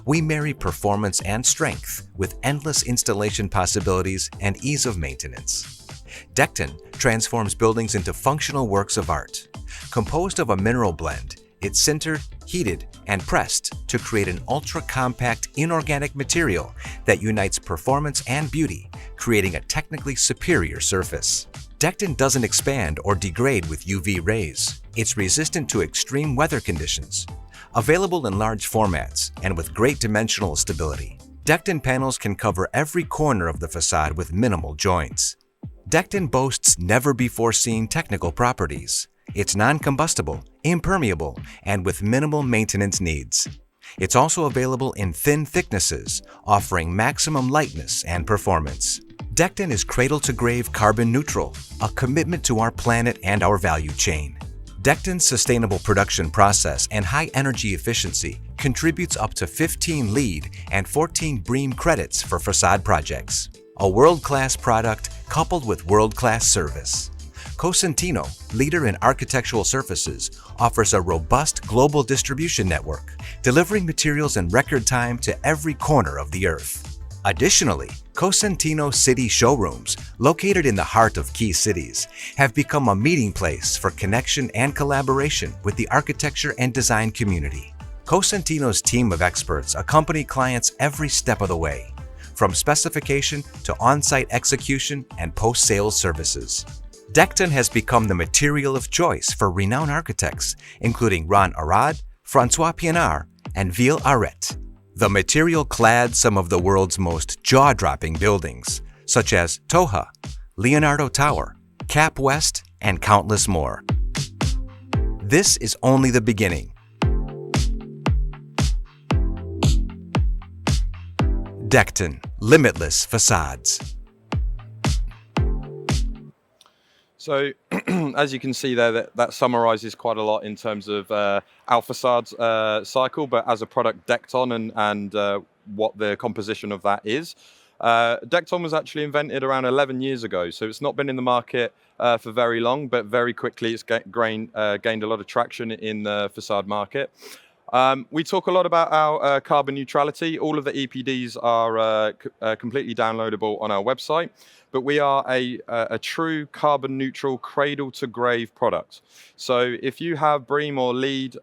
We marry performance and strength with endless installation possibilities and ease of maintenance. Decton transforms buildings into functional works of art. Composed of a mineral blend, it's sintered, heated, and pressed to create an ultra-compact inorganic material that unites performance and beauty, creating a technically superior surface. Decton doesn't expand or degrade with UV rays. It's resistant to extreme weather conditions. Available in large formats and with great dimensional stability, Decton panels can cover every corner of the facade with minimal joints. Decton boasts never-before-seen technical properties. It's non-combustible, impermeable, and with minimal maintenance needs. It's also available in thin thicknesses, offering maximum lightness and performance. Decton is cradle-to-grave carbon neutral, a commitment to our planet and our value chain. Decton's sustainable production process and high energy efficiency contributes up to 15 LEED and 14 BREEAM credits for facade projects. A world-class product coupled with world-class service. Cosentino, leader in architectural surfaces, offers a robust global distribution network, delivering materials in record time to every corner of the earth. Additionally, Cosentino City showrooms, located in the heart of key cities, have become a meeting place for connection and collaboration with the architecture and design community. Cosentino's team of experts accompany clients every step of the way, from specification to on-site execution and post-sales services. Decton has become the material of choice for renowned architects, including Ron Arad, François Pienaar, and Ville Arret. The material clad some of the world's most jaw-dropping buildings, such as Toha, Leonardo Tower, Cap West, and countless more. This is only the beginning. Decton, limitless facades. So, as you can see there, that summarizes quite a lot in terms of our facades cycle, but as a product, Decton and what the composition of that is. Decton was actually invented around 11 years ago, so it's not been in the market for very long, but very quickly it's gained a lot of traction in the facade market. We talk a lot about our carbon neutrality. All of the EPDs are completely downloadable on our website, but we are a true carbon neutral cradle to grave product. So if you have BREEAM or LEED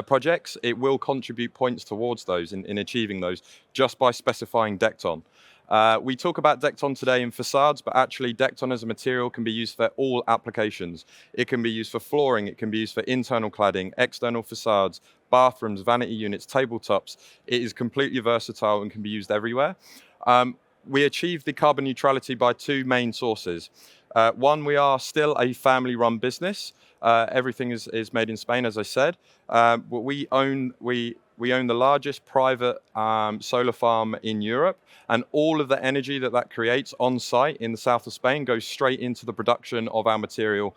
projects, it will contribute points towards those in achieving those just by specifying Decton. We talk about Decton today in facades, but actually Decton as a material can be used for all applications. It can be used for flooring, it can be used for internal cladding, external facades, bathrooms, vanity units, tabletops. It is completely versatile and can be used everywhere. We achieve the carbon neutrality by two main sources. One, we are still a family-run business. Everything is made in Spain, as I said. We own the largest private solar farm in Europe, and all of the energy that creates on site in the south of Spain goes straight into the production of our material,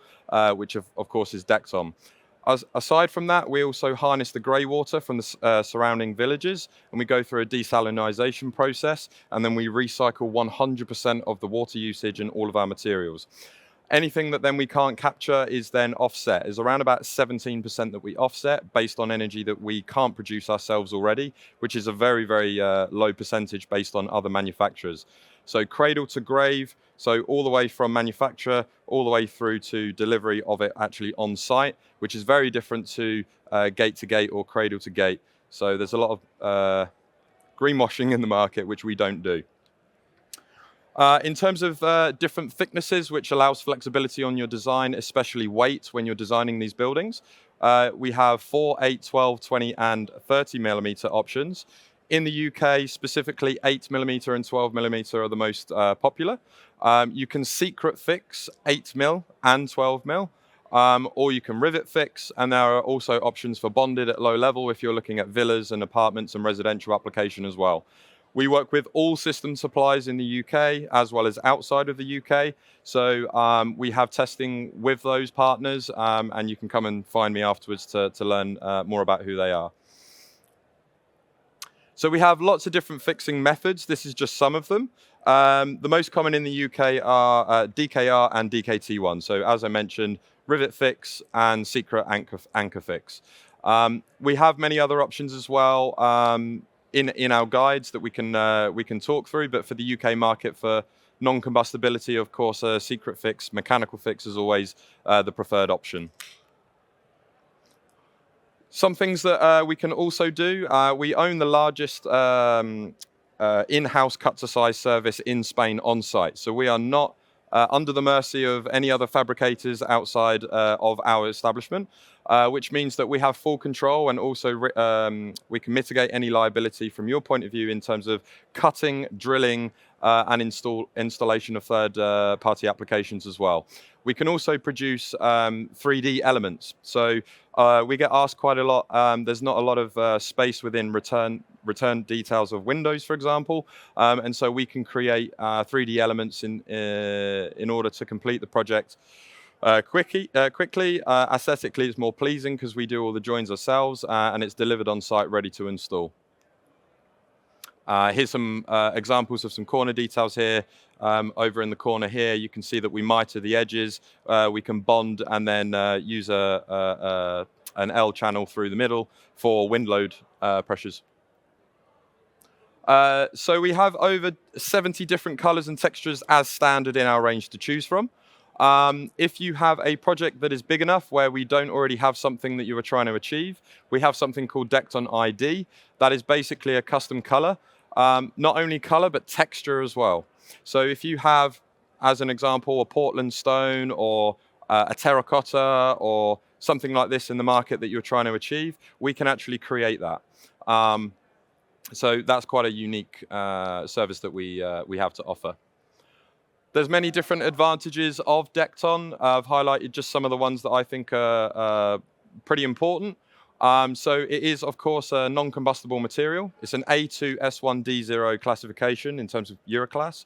which of course is Decton. Aside from that, we also harness the grey water from the surrounding villages, and we go through a desalinization process, and then we recycle 100% of the water usage in all of our materials. Anything that then we can't capture is then offset. It's around about 17% that we offset based on energy that we can't produce ourselves already, which is a very, very low percentage based on other manufacturers. So cradle to grave, so all the way from manufacturer, all the way through to delivery of it actually on site, which is very different to gate to gate or cradle to gate. So there's a lot of greenwashing in the market, which we don't do. In terms of different thicknesses, which allows flexibility on your design, especially weight when you're designing these buildings, we have 4, 8, 12, 20, and 30 millimeter options. In the UK, specifically 8 millimeter and 12 millimeter are the most popular. You can secret fix 8 mil and 12 mil, or you can rivet fix, and there are also options for bonded at low level if you're looking at villas and apartments and residential application as well. We work with all system suppliers in the UK as well as outside of the UK. So we have testing with those partners, and you can come and find me afterwards to learn more about who they are. So we have lots of different fixing methods. This is just some of them. The most common in the UK are DKR and DKT1. So as I mentioned, rivet fix and secret anchor fix. We have many other options as well in our guides that we can talk through. But for the UK market, for non-combustibility, of course, a secret fix, mechanical fix is always the preferred option. Some things that we can also do, we own the largest in-house cut-to-size service in Spain on site. So we are not under the mercy of any other fabricators outside of our establishment, which means that we have full control, and also we can mitigate any liability from your point of view in terms of cutting, drilling, and installation of third-party applications as well. We can also produce 3D elements. So we get asked quite a lot. There's not a lot of space within return details of windows, for example, and so we can create 3D elements in order to complete the project quickly. Aesthetically, it's more pleasing because we do all the joins ourselves, and it's delivered on site ready to install. Here's some examples of some corner details here. Over in the corner here, you can see that we miter the edges. We can bond and then use an L channel through the middle for wind load pressures. So we have over 70 different colors and textures as standard in our range to choose from. If you have a project that is big enough where we don't already have something that you are trying to achieve, we have something called Dekton ID. That is basically a custom color. Not only color, but texture as well. So if you have, as an example, a Portland stone or a terracotta or something like this in the market that you're trying to achieve, we can actually create that. So that's quite a unique service that we have to offer. There's many different advantages of Dekton. I've highlighted just some of the ones that I think are pretty important. So it is, of course, a non-combustible material. It's an A2S1D0 classification in terms of Euroclass.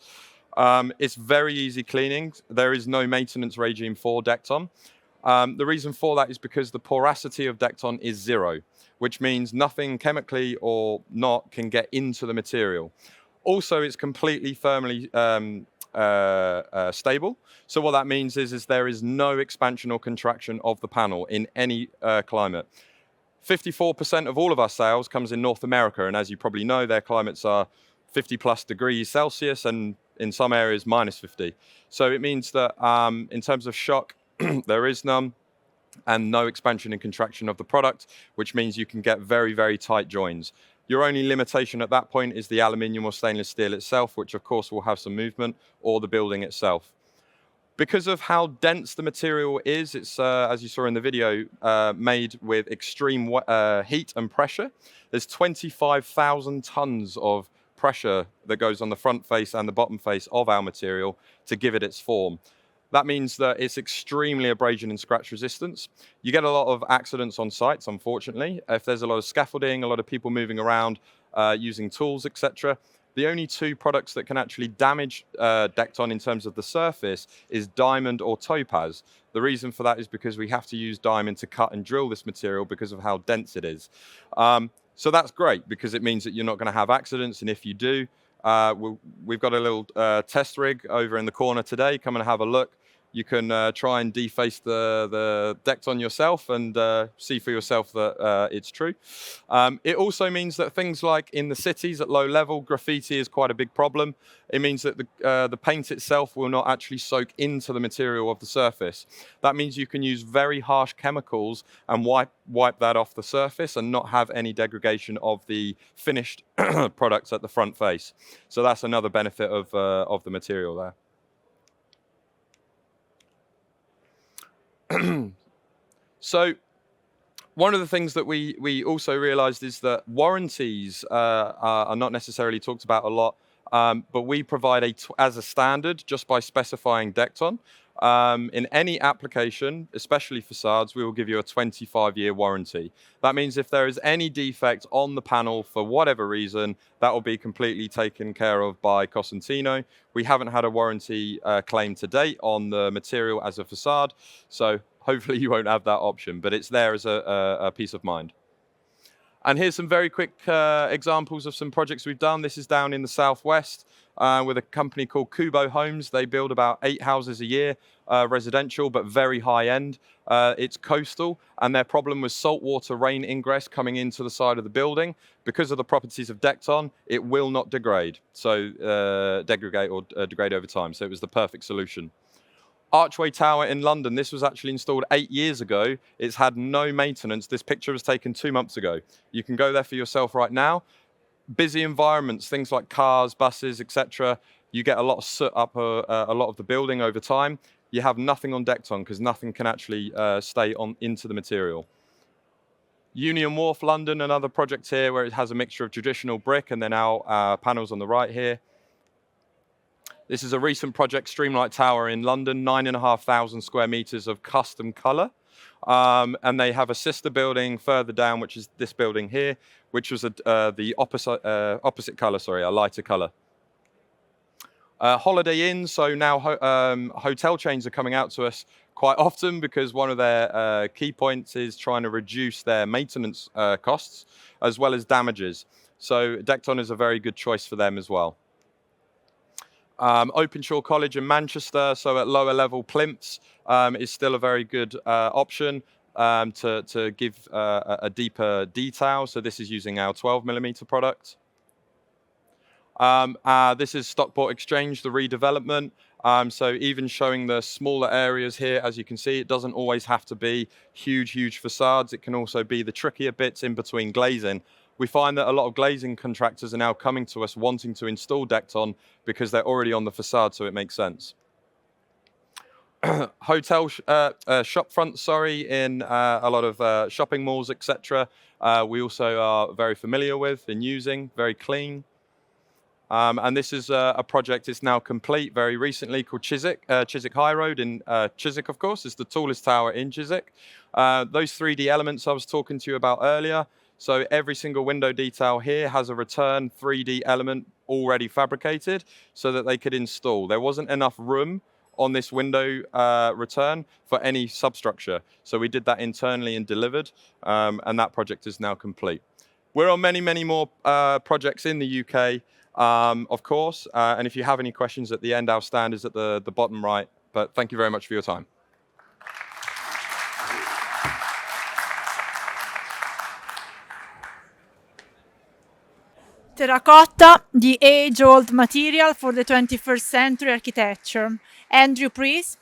It's very easy cleaning. There is no maintenance regime for Dekton. The reason for that is because the porosity of Dekton is 0, which means nothing chemically or not can get into the material. Also, it's completely thermally stable. So what that means is there is no expansion or contraction of the panel in any climate. 54% of all of our sales comes in North America, and as you probably know, their climates are 50+ degrees Celsius and in some areas -50. So it means that in terms of shock, there is none, and no expansion and contraction of the product, which means you can get very, very tight joins. Your only limitation at that point is the aluminium or stainless steel itself, which of course will have some movement, or the building itself. Because of how dense the material is, it's, as you saw in the video, made with extreme heat and pressure. There's 25,000 tons of pressure that goes on the front face and the bottom face of our material to give it its form. That means that it's extremely abrasion and scratch resistance. You get a lot of accidents on sites, unfortunately. If there's a lot of scaffolding, a lot of people moving around, using tools, etc. The only two products that can actually damage Dekton in terms of the surface is diamond or topaz. The reason for that is because we have to use diamond to cut and drill this material because of how dense it is. So that's great because it means that you're not going to have accidents, and if you do, we've got a little test rig over in the corner today. Come and have a look. You can try and deface the Dekton yourself and see for yourself that it's true. It also means that things like in the cities at low level, graffiti is quite a big problem. It means that the paint itself will not actually soak into the material of the surface. That means you can use very harsh chemicals and wipe that off the surface and not have any degradation of the finished products at the front face. So that's another benefit of the material there. So one of the things that we also realized is that warranties are not necessarily talked about a lot, but we provide as a standard just by specifying Dekton. In any application, especially facades, we will give you a 25-year warranty. That means if there is any defect on the panel for whatever reason, that will be completely taken care of by Cosentino. We haven't had a warranty claim to date on the material as a facade, so hopefully you won't have that option, but it's there as a peace of mind. And here's some very quick examples of some projects we've done. This is down in the southwest with a company called Kubo Homes. They build about 8 houses a year, residential, but very high end. It's coastal, and their problem was saltwater rain ingress coming into the side of the building. Because of the properties of Decton, it will not degrade, so degrade over time. So it was the perfect solution. Archway Tower in London, this was actually installed 8 years ago. It's had no maintenance. This picture was taken 2 months ago. You can go there for yourself right now. Busy environments, things like cars, buses, etc. You get a lot of soot up a lot of the building over time. You have nothing on Decton because nothing can actually stay on into the material. Union Wharf, London, another project here where it has a mixture of traditional brick and then our panels on the right here. This is a recent project, Streamlight Tower in London, 9,500 square meters of custom color. And they have a sister building further down, which is this building here, which was the opposite color, sorry, a lighter color. Holiday Inn, so now hotel chains are coming out to us quite often because one of their key points is trying to reduce their maintenance costs as well as damages. So Decton is a very good choice for them as well. Openshaw College in Manchester, so at lower level plinths, is still a very good option to give a deeper detail. So this is using our 12mm product. This is Stockport Exchange, the redevelopment. So even showing the smaller areas here, as you can see, it doesn't always have to be huge facades. It can also be the trickier bits in between glazing. We find that a lot of glazing contractors are now coming to us wanting to install Decton because they're already on the facade, so it makes sense. Hotel shop front, sorry, in a lot of shopping malls, etc. We also are very familiar with and using, very clean. And this is a project, it's now complete very recently, called Chiswick High Road in Chiswick, of course. It's the tallest tower in Chiswick. Those 3D elements I was talking to you about earlier. So every single window detail here has a return 3D element already fabricated so that they could install. There wasn't enough room on this window return for any substructure. So we did that internally and delivered, and that project is now complete. We're on many more projects in the UK, of course. And if you have any questions at the end, our stand is at the bottom right. But thank you very much for your time. Terracotta, the age-old material for the 21st century architecture. Andrew, please,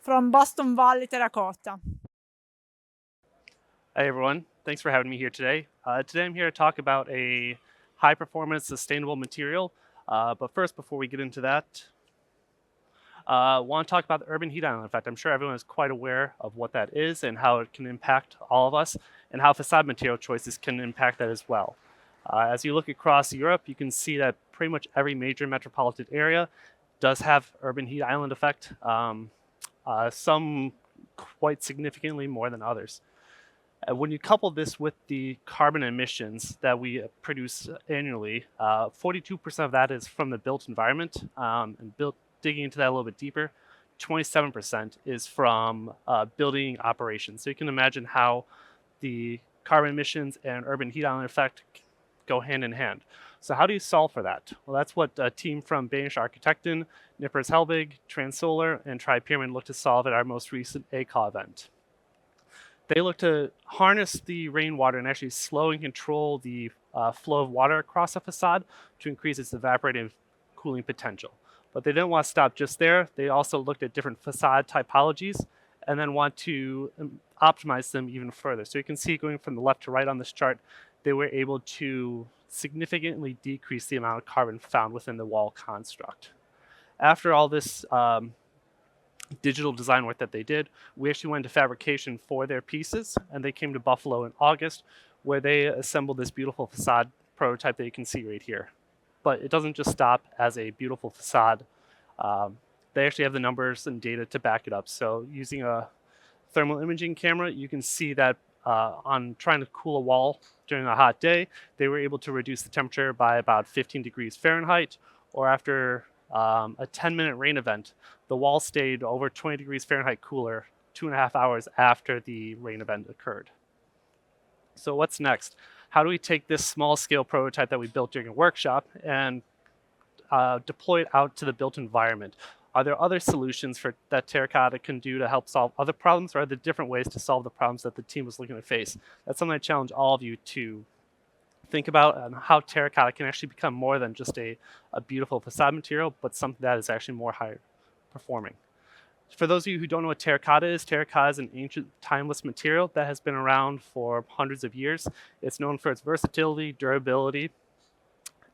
from Boston Valley Terracotta. Hey everyone, thanks for having me here today. Today I'm here to talk about a high-performance sustainable material. But first, before we get into that, I want to talk about the urban heat island effect. I'm sure everyone is quite aware of what that is and how it can impact all of us, and how facade material choices can impact that as well. As you look across Europe, you can see that pretty much every major metropolitan area does have urban heat island effect, some quite significantly more than others. When you couple this with the carbon emissions that we produce annually, 42% of that is from the built environment, and digging into that a little bit deeper, 27% is from building operations. So you can imagine how the carbon emissions and urban heat island effect go hand in hand. So how do you solve for that? Well, that's what a team from Danish Arkitekten, Nippers Helbig, Transolar, and Tri-Pyramid looked to solve at our most recent ACAW event. They looked to harness the rainwater and actually slow and control the flow of water across a facade to increase its evaporative cooling potential. But they didn't want to stop just there. They also looked at different facade typologies and then want to optimize them even further. So you can see going from the left to right on this chart, they were able to significantly decrease the amount of carbon found within the wall construct. After all this digital design work that they did, we actually went to fabrication for their pieces, and they came to Buffalo in August, where they assembled this beautiful facade prototype that you can see right here. But it doesn't just stop as a beautiful facade. They actually have the numbers and data to back it up. So using a thermal imaging camera, you can see that on trying to cool a wall during a hot day, they were able to reduce the temperature by about 15 degrees Fahrenheit, or after a 10-minute rain event, the wall stayed over 20 degrees Fahrenheit cooler 2.5 hours after the rain event occurred. So what's next? How do we take this small scale prototype that we built during a workshop and deploy it out to the built environment? Are there other solutions that terracotta can do to help solve other problems, or are there different ways to solve the problems that the team was looking to face? That's something I challenge all of you to think about, and how terracotta can actually become more than just a beautiful facade material, but something that is actually more high performing. For those of you who don't know what terracotta is an ancient, timeless material that has been around for hundreds of years. It's known for its versatility, durability,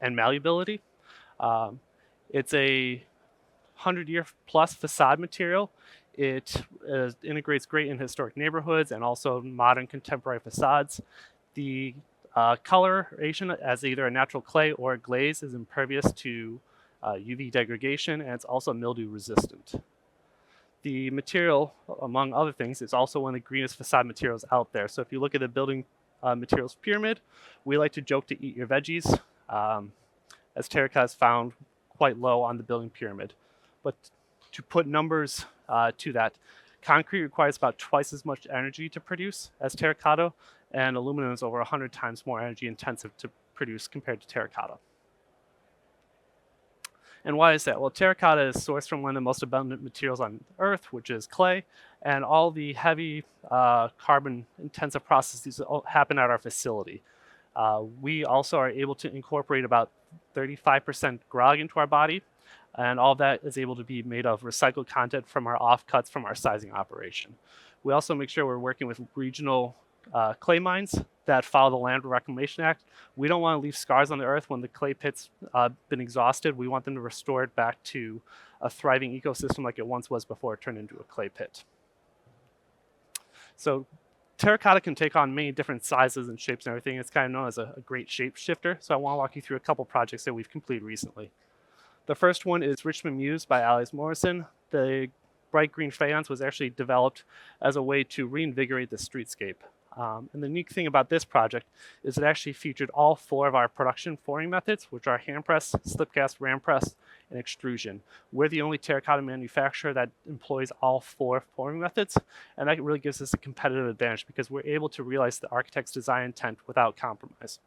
and malleability. It's a 100-year-plus facade material. It integrates great in historic neighborhoods and also modern contemporary facades. The coloration as either a natural clay or a glaze is impervious to UV degradation, and it's also mildew resistant. The material, among other things, is also one of the greenest facade materials out there. So if you look at the building materials pyramid, we like to joke to eat your veggies, as terracotta is found quite low on the building pyramid. But to put numbers to that, concrete requires about twice as much energy to produce as terracotta, and aluminum is over 100 times more energy intensive to produce compared to terracotta. And why is that? Well, terracotta is sourced from one of the most abundant materials on Earth, which is clay, and all the heavy carbon-intensive processes happen at our facility. We also are able to incorporate about 35% grog into our body, and all that is able to be made of recycled content from our offcuts from our sizing operation. We also make sure we're working with regional clay mines that follow the Land Reclamation Act. We don't want to leave scars on the earth when the clay pit's been exhausted. We want them to restore it back to a thriving ecosystem like it once was before it turned into a clay pit. So terracotta can take on many different sizes and shapes and everything. It's kind of known as a great shape shifter. So I want to walk you through a couple projects that we've completed recently. The first one is Richmond Muse by Alice Morrison. The bright green faience was actually developed as a way to reinvigorate the streetscape. And the unique thing about this project is it actually featured all 4 of our production forming methods, which are hand press, slip cast, ram press, and extrusion. We're the only terracotta manufacturer that employs all 4 forming methods, and that really gives us a competitive advantage because we're able to realize the architect's design intent without compromise.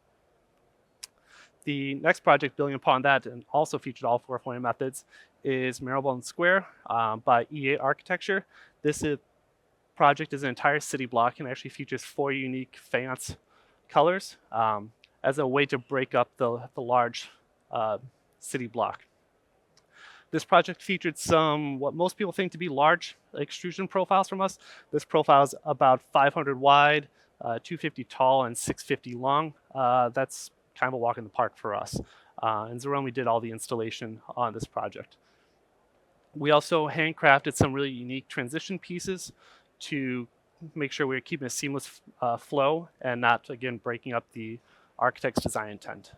The next project building upon that and also featured all 4 forming methods is Marylebone Square by E8 Architecture. This project is an entire city block and actually features 4 unique faience colors as a way to break up the large city block. This project featured some what most people think to be large extrusion profiles from us. This profile is about 500 wide, 250 tall, and 650 long. That's kind of a walk in the park for us. And Zarome did all the installation on this project. We also handcrafted some really unique transition pieces to make sure we're keeping a seamless flow and not, again, breaking up the architect's design intent.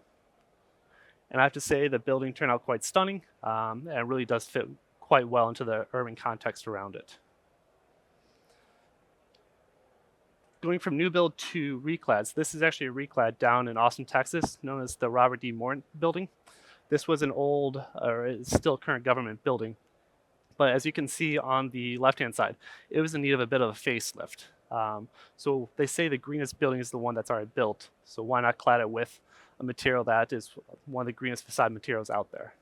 And I have to say the building turned out quite stunning and it really does fit quite well into the urban context around it. Going from new build to reclads, this is actually a reclad down in Austin, Texas, known as the Robert D. Moore building. This was an old, or is still current government building. But as you can see on the left-hand side, it was in need of a bit of a facelift. So they say the greenest building is the one that's already built. So why not clad it with a material that is one of the greenest facade materials out there?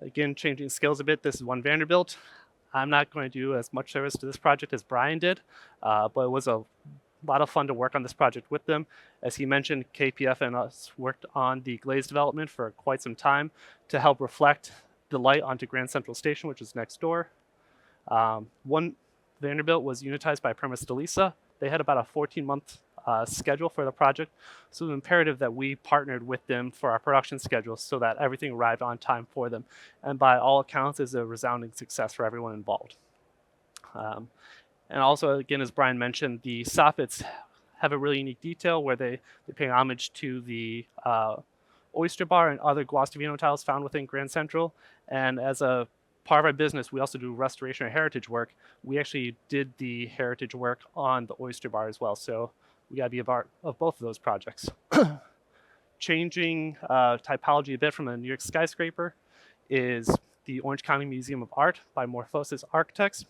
Again, changing scales a bit, this is one Vanderbilt. I'm not going to do as much service to this project as Brian did, but it was a lot of fun to work on this project with them. As he mentioned, KPF and us worked on the glaze development for quite some time to help reflect the light onto Grand Central Station, which is next door. One Vanderbilt was unitized by Permis de Lisa. They had about a 14-month schedule for the project, so it was imperative that we partnered with them for our production schedule so that everything arrived on time for them. And by all accounts, is a resounding success for everyone involved. And also, again, as Brian mentioned, the soffits have a really unique detail where they pay homage to the oyster bar and other Guastavino tiles found within Grand Central. And as a part of our business, we also do restoration and heritage work. We actually did the heritage work on the oyster bar as well. So we got to be a part of both of those projects. Changing typology a bit from a New York skyscraper is the Orange County Museum of Art by Morphosis Architects.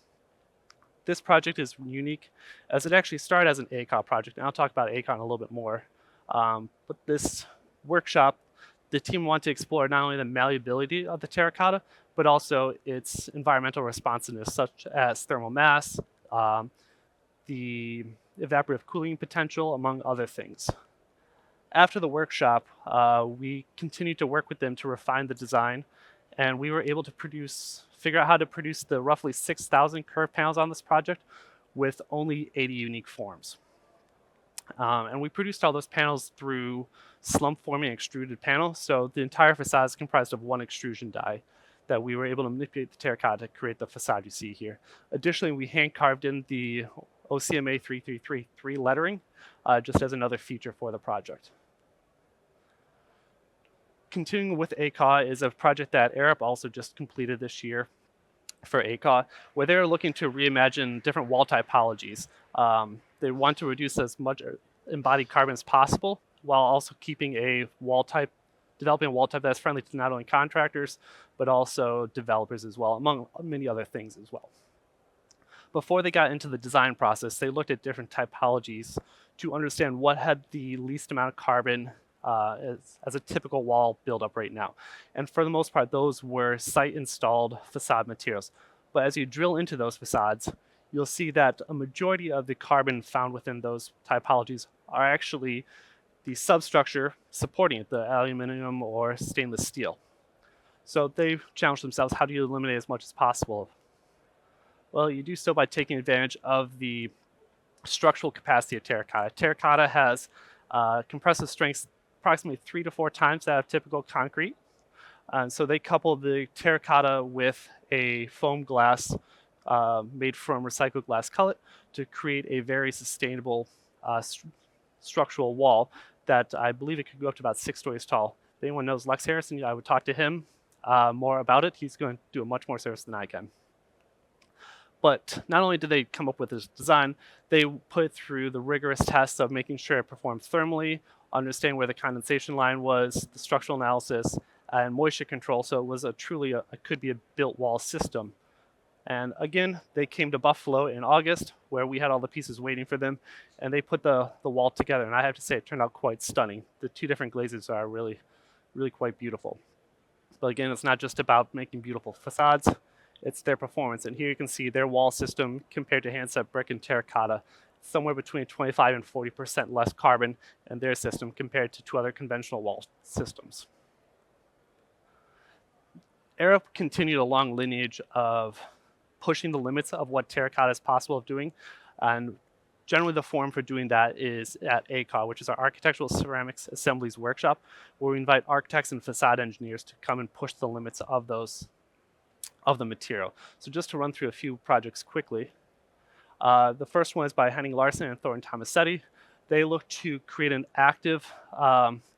this project is unique as it actually started as an ACOT project, and I'll talk about ACOT in a little bit more. But this workshop, the team wanted to explore not only the malleability of the terracotta, but also its environmental responsiveness, such as thermal mass, the evaporative cooling potential, among other things. After the workshop, we continued to work with them to refine the design, and we were able to figure out how to produce the roughly 6,000 curved panels on this project with only 80 unique forms. And we produced all those panels through slump forming extruded panels, so the entire facade is comprised of one extrusion die that we were able to manipulate the terracotta to create the facade you see here. Additionally, we hand carved in the OCMA 3333 lettering just as another feature for the project. Continuing with ACOT is a project that Arup also just completed this year for ACOT, where they're looking to reimagine different wall typologies. They want to reduce as much embodied carbon as possible, while also keeping a wall type, developing a wall type that's friendly to not only contractors, but also developers as well, among many other things as well. Before they got into the design process, they looked at different typologies to understand what had the least amount of carbon as a typical wall buildup right now. And for the most part, those were site-installed facade materials. But as you drill into those facades, you'll see that a majority of the carbon found within those typologies are actually the substructure supporting it, the aluminum or stainless steel. So they challenged themselves, how do you eliminate as much as possible? Well, you do so by taking advantage of the structural capacity of terracotta. Terracotta has compressive strengths approximately 3 to 4 times that of typical concrete. And so they couple the terracotta with a foam glass made from recycled glass cullet to create a very sustainable structural wall that I believe it could go up to about 6 stories tall. If anyone knows Lex Harrison, I would talk to him more about it. He's going to do a much more service than I can. But not only did they come up with this design, they put it through the rigorous tests of making sure it performed thermally, understanding where the condensation line was, the structural analysis, and moisture control. So it was truly could be a built wall system. And again, they came to Buffalo in August, where we had all the pieces waiting for them, and they put the wall together. And I have to say, it turned out quite stunning. The 2 different glazes are really, really quite beautiful. But again, it's not just about making beautiful facades. It's their performance. And here you can see their wall system compared to handset brick and terracotta, somewhere between 25 and 40% less carbon in their system compared to 2 other conventional wall systems. Arup continued a long lineage of pushing the limits of what terracotta is possible of doing. And generally the forum for doing that is at ACOT, which is our Architectural Ceramics Assemblies Workshop, where we invite architects and facade engineers to come and push the limits of the material. So just to run through a few projects quickly. The first one is by Henning Larsen and Thornton Tomasetti. They look to create an active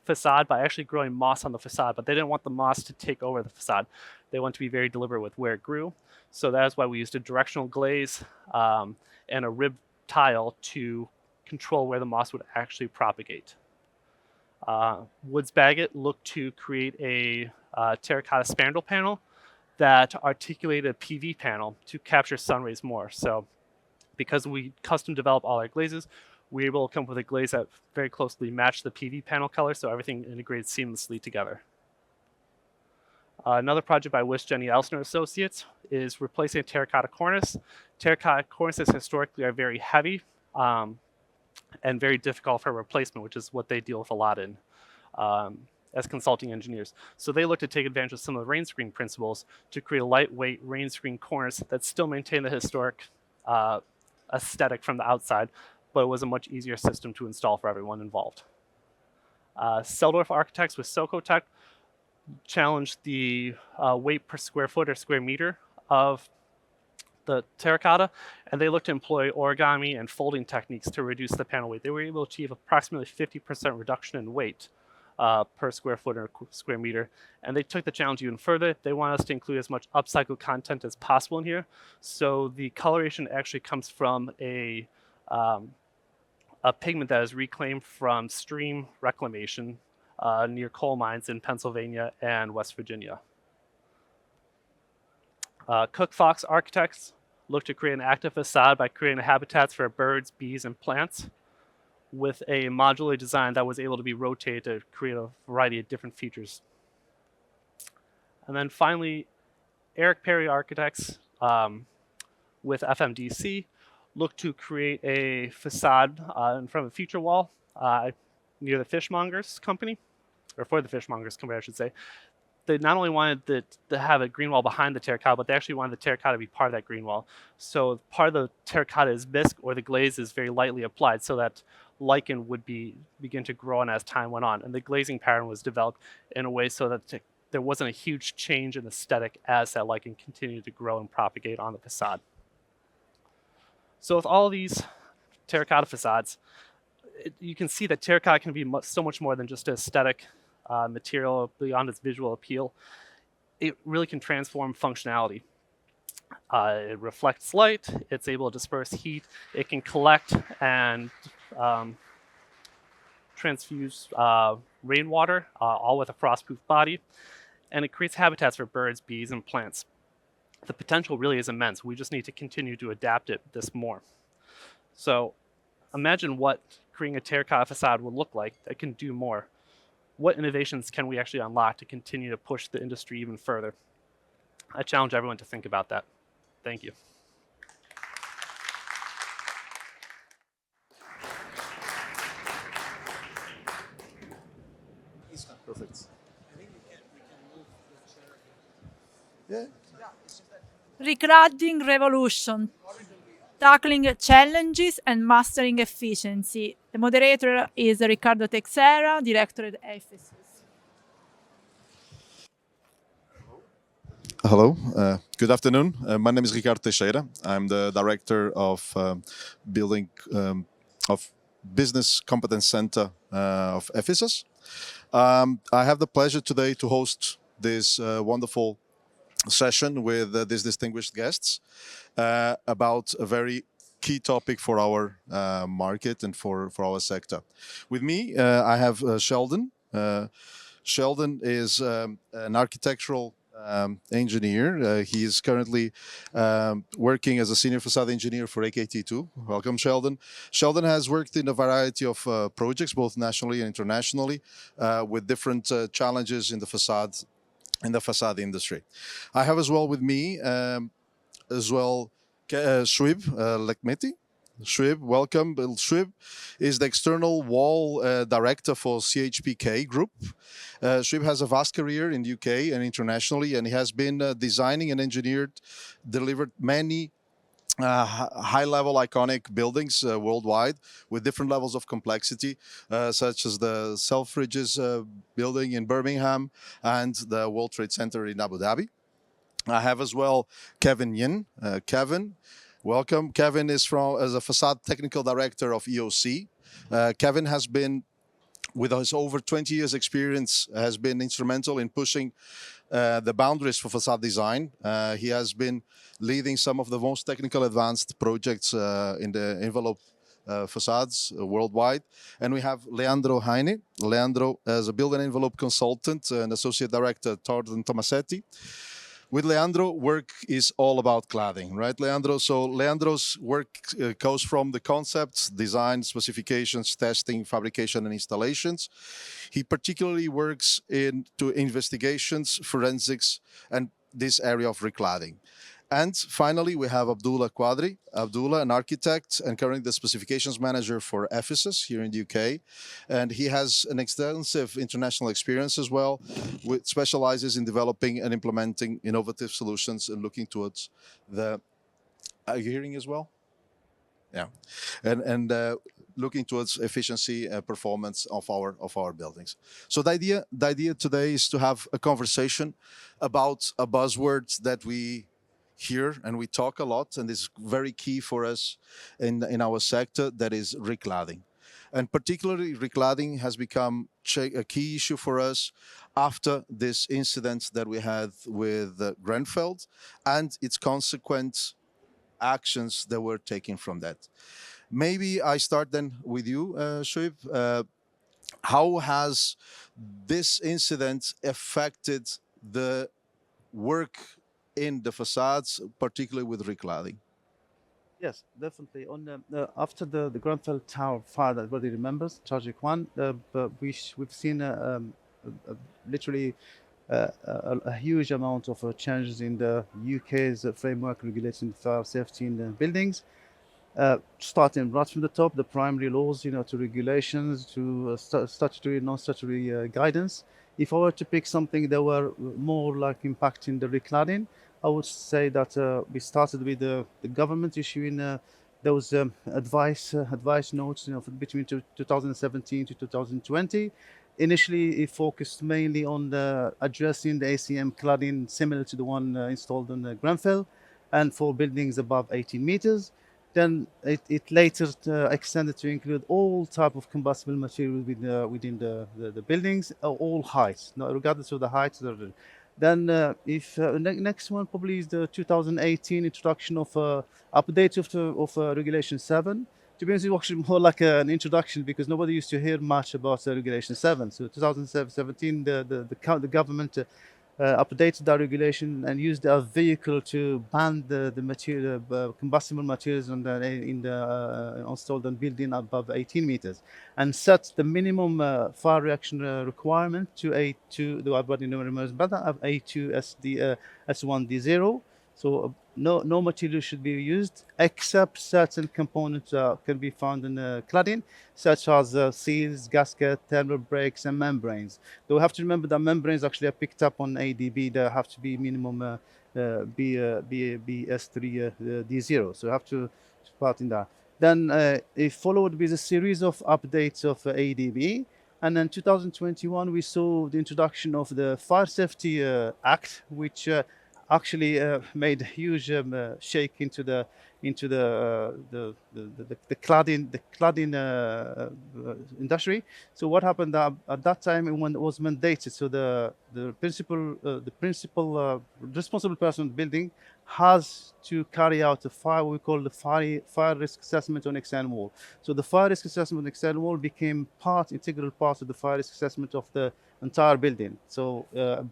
facade by actually growing moss on the facade, but they didn't want the moss to take over the facade. They want to be very deliberate with where it grew. So that is why we used a directional glaze and a rib tile to control where the moss would actually propagate. Woods Baggett looked to create a terracotta spandrel panel that articulated a PV panel to capture sun rays more. So because we custom develop all our glazes, we were able to come up with a glaze that very closely matched the PV panel color, so everything integrated seamlessly together. Another project by Wish, Jenny Elsner Associates is replacing a terracotta cornice. Terracotta cornices historically are very heavy and very difficult for replacement, which is what they deal with a lot in as consulting engineers. So they look to take advantage of some of the rain screen principles to create a lightweight rain screen cornice that still maintain the historic aesthetic from the outside, but it was a much easier system to install for everyone involved. Seldorf Architects with Socotec challenged the weight per square foot or square meter of the terracotta, and they looked to employ origami and folding techniques to reduce the panel weight. They were able to achieve approximately 50% reduction in weight per square foot or square meter, and they took the challenge even further. They want us to include as much upcycled content as possible in here. So the coloration actually comes from a pigment that is reclaimed from stream reclamation near coal mines in Pennsylvania and West Virginia. Cook Fox Architects looked to create an active facade by creating habitats for birds, bees, and plants with a modular design that was able to be rotated to create a variety of different features. And then finally, Eric Perry Architects with FMDC looked to create a facade in front of a feature wall near the Fishmongers Company, or for the Fishmongers Company, I should say. They not only wanted to have a green wall behind the terracotta, but they actually wanted the terracotta to be part of that green wall. So part of the terracotta is bisque, or the glaze is very lightly applied, so that lichen would begin to grow on as time went on. And the glazing pattern was developed in a way so that there wasn't a huge change in aesthetic as that lichen continued to grow and propagate on the facade. So with all these terracotta facades, you can see that terracotta can be so much more than just an aesthetic material beyond its visual appeal. It really can transform functionality. It reflects light, it's able to disperse heat, it can collect and transfuse rainwater, all with a frost-proof body, and it creates habitats for birds, bees, and plants. The potential really is immense. We just need to continue to adapt this more. So imagine what creating a terracotta facade would look like that can do more. What innovations can we actually unlock to continue to push the industry even further? I challenge everyone to think about that. Thank you. Perfect. Recladding revolution, tackling challenges and mastering efficiency. The moderator is Riccardo Texera, director at FSS. Hello, good afternoon. My name is Ricardo Teixeira. I'm the director of building of Business Competence Center of Ephesus. I have the pleasure today to host this wonderful session with these distinguished guests about a very key topic for our market and for our sector. With me, I have Sheldon. Sheldon is an architectural engineer. He is currently working as a senior facade engineer for AKT2. Welcome, Sheldon. Sheldon has worked in a variety of projects, both nationally and internationally, with different challenges in the facade industry. I have as well with me Schwib Lekmeti. Schwib, welcome. Schwib is the external wall director for CHPK Group. Schwib has a vast career in the UK and internationally, and he has been designing and delivered many high-level iconic buildings worldwide with different levels of complexity, such as the Selfridges building in Birmingham and the World Trade Center in Abu Dhabi. I have as well Kevin Yin. Kevin, welcome. Kevin is as a facade technical director of EOC. Kevin has been, with his over 20 years experience, has been instrumental in pushing the boundaries for facade design. He has been leading some of the most technical advanced projects in the envelope facades worldwide. And we have Leandro Heine. Leandro is a build and envelope consultant and associate director at Thornton Tomasetti. With Leandro, work is all about cladding, right, Leandro? So Leandro's work goes from the concepts, design, specifications, testing, fabrication, and installations. He particularly works into investigations, forensics, and this area of recladding. And finally, we have Abdullah Quadri. Abdullah, an architect and currently the specifications manager for Ephesus here in the UK. And he has an extensive international experience as well, which specializes in developing and implementing innovative solutions and looking towards the... Are you hearing as well? Yeah. And looking towards efficiency and performance of our buildings. So the idea today is to have a conversation about a buzzword that we hear and we talk a lot, and is very key for us in our sector, that is recladding. And particularly recladding has become a key issue for us after this incident that we had with Grenfell and its consequent actions that were taken from that. Maybe I start then with you, Schwib. How has this incident affected the work in the facades, particularly with recladding? Yes, definitely. On after the Grenfell Tower fire that everybody remembers, tragic one, but we've seen literally a huge amount of changes in the UK's framework regulating fire safety in buildings. Starting right from the top, the primary laws, to regulations, to statutory, non-statutory guidance. If I were to pick something that were more like impacting the recladding, I would say that we started with the government issuing those advice notes, between 2017 to 2020. Initially, it focused mainly on addressing the ACM cladding similar to the one installed on Grenfell, and for buildings above 18 meters. Then it later extended to include all type of combustible material within the buildings, all heights, regardless of the height. Then next one probably is the 2018 introduction of update of Regulation 7. To be honest, it's actually more like an introduction because nobody used to hear much about Regulation 7. So 2017, the government updated that regulation and used a vehicle to ban the material, combustible materials in the installed on building above 18 meters, and set the minimum fire reaction requirement to A2. The everybody remembers better of A2 S1D0. So no material should be used except certain components can be found in cladding, such as seals, gasket, thermal breaks, and membranes. Though we have to remember that membranes actually are picked up on ADB. They have to be minimum BS3D0. So you have to part in that. Then it followed with a series of updates of ADB. And then 2021, we saw the introduction of the Fire Safety Act, which actually made a huge shake into the cladding industry. So what happened at that time when it was mandated? So the principal responsible person in the building has to carry out what we call the fire risk assessment on external wall. So the fire risk assessment on external wall became integral part of the fire risk assessment of the entire building. So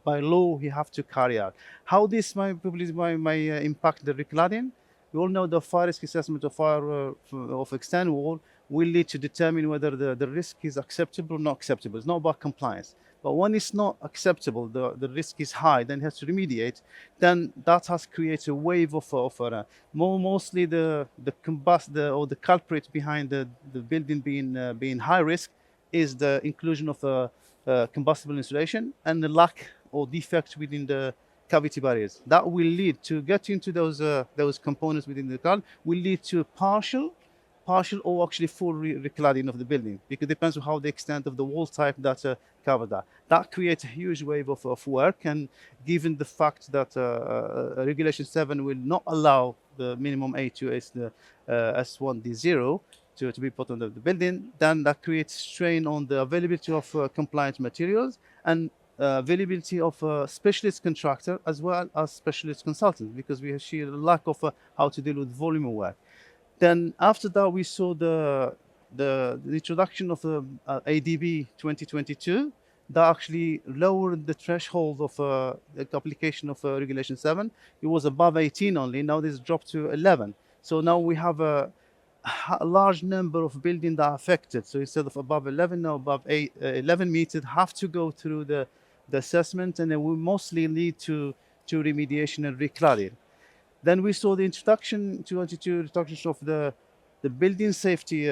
by law, you have to carry out. How this might impact the recladding? We all know the fire risk assessment of external wall will lead to determine whether the risk is acceptable or not acceptable. It's not about compliance. But when it's not acceptable, the risk is high, then it has to remediate. Then that has created a wave of mostly the culprit behind the building being high risk is the inclusion of combustible insulation and the lack or defect within the cavity barriers. That will lead to get into those components within the car will lead to partial or actually full recladding of the building, because it depends on how the extent of the wall type that cover that. That creates a huge wave of work, and given the fact that Regulation 7 will not allow the minimum A2 S1D0 to be put on the building, then that creates strain on the availability of compliant materials and availability of specialist contractor as well as specialist consultants, because we see a lack of how to deal with volume of work. Then after that, we saw the introduction of ADB 2022 that actually lowered the threshold of the application of Regulation 7. It was above 18 only. Now this dropped to 11. So now we have a large number of buildings that are affected. So instead of above 11, now above 11 meters have to go through the assessment, and it will mostly lead to remediation and recladding. Then we saw the introduction of the Building Safety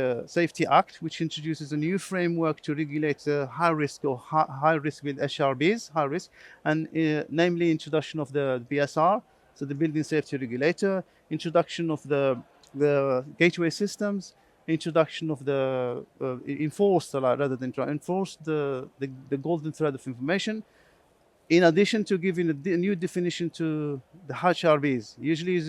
Act, which introduces a new framework to regulate high risk with HRBs, high risk, and namely introduction of the BSR, so the Building Safety Regulator, introduction of the gateway systems, introduction of the enforced the golden thread of information, in addition to giving a new definition to the HRBs. Usually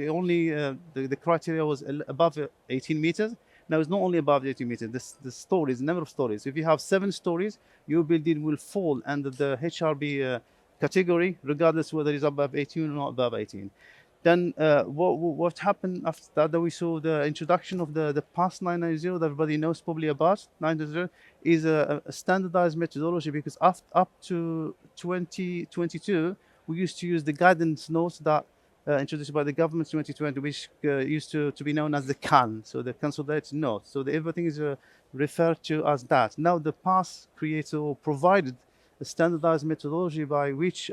only the criteria was above 18 meters. Now it's not only above 18 meters, the stories, the number of stories. If you have 7 stories, your building will fall under the HRB category, regardless whether it's above 18 or not above 18. Then what happened after that, we saw the introduction of the PAS 990 that everybody knows probably about. 990 is a standardized methodology, because up to 2022, we used to use the guidance notes that introduced by the government in 2020, which used to be known as the CAN, so the Consolidated Note. So everything is referred to as that. Now the PAS created or provided a standardized methodology by which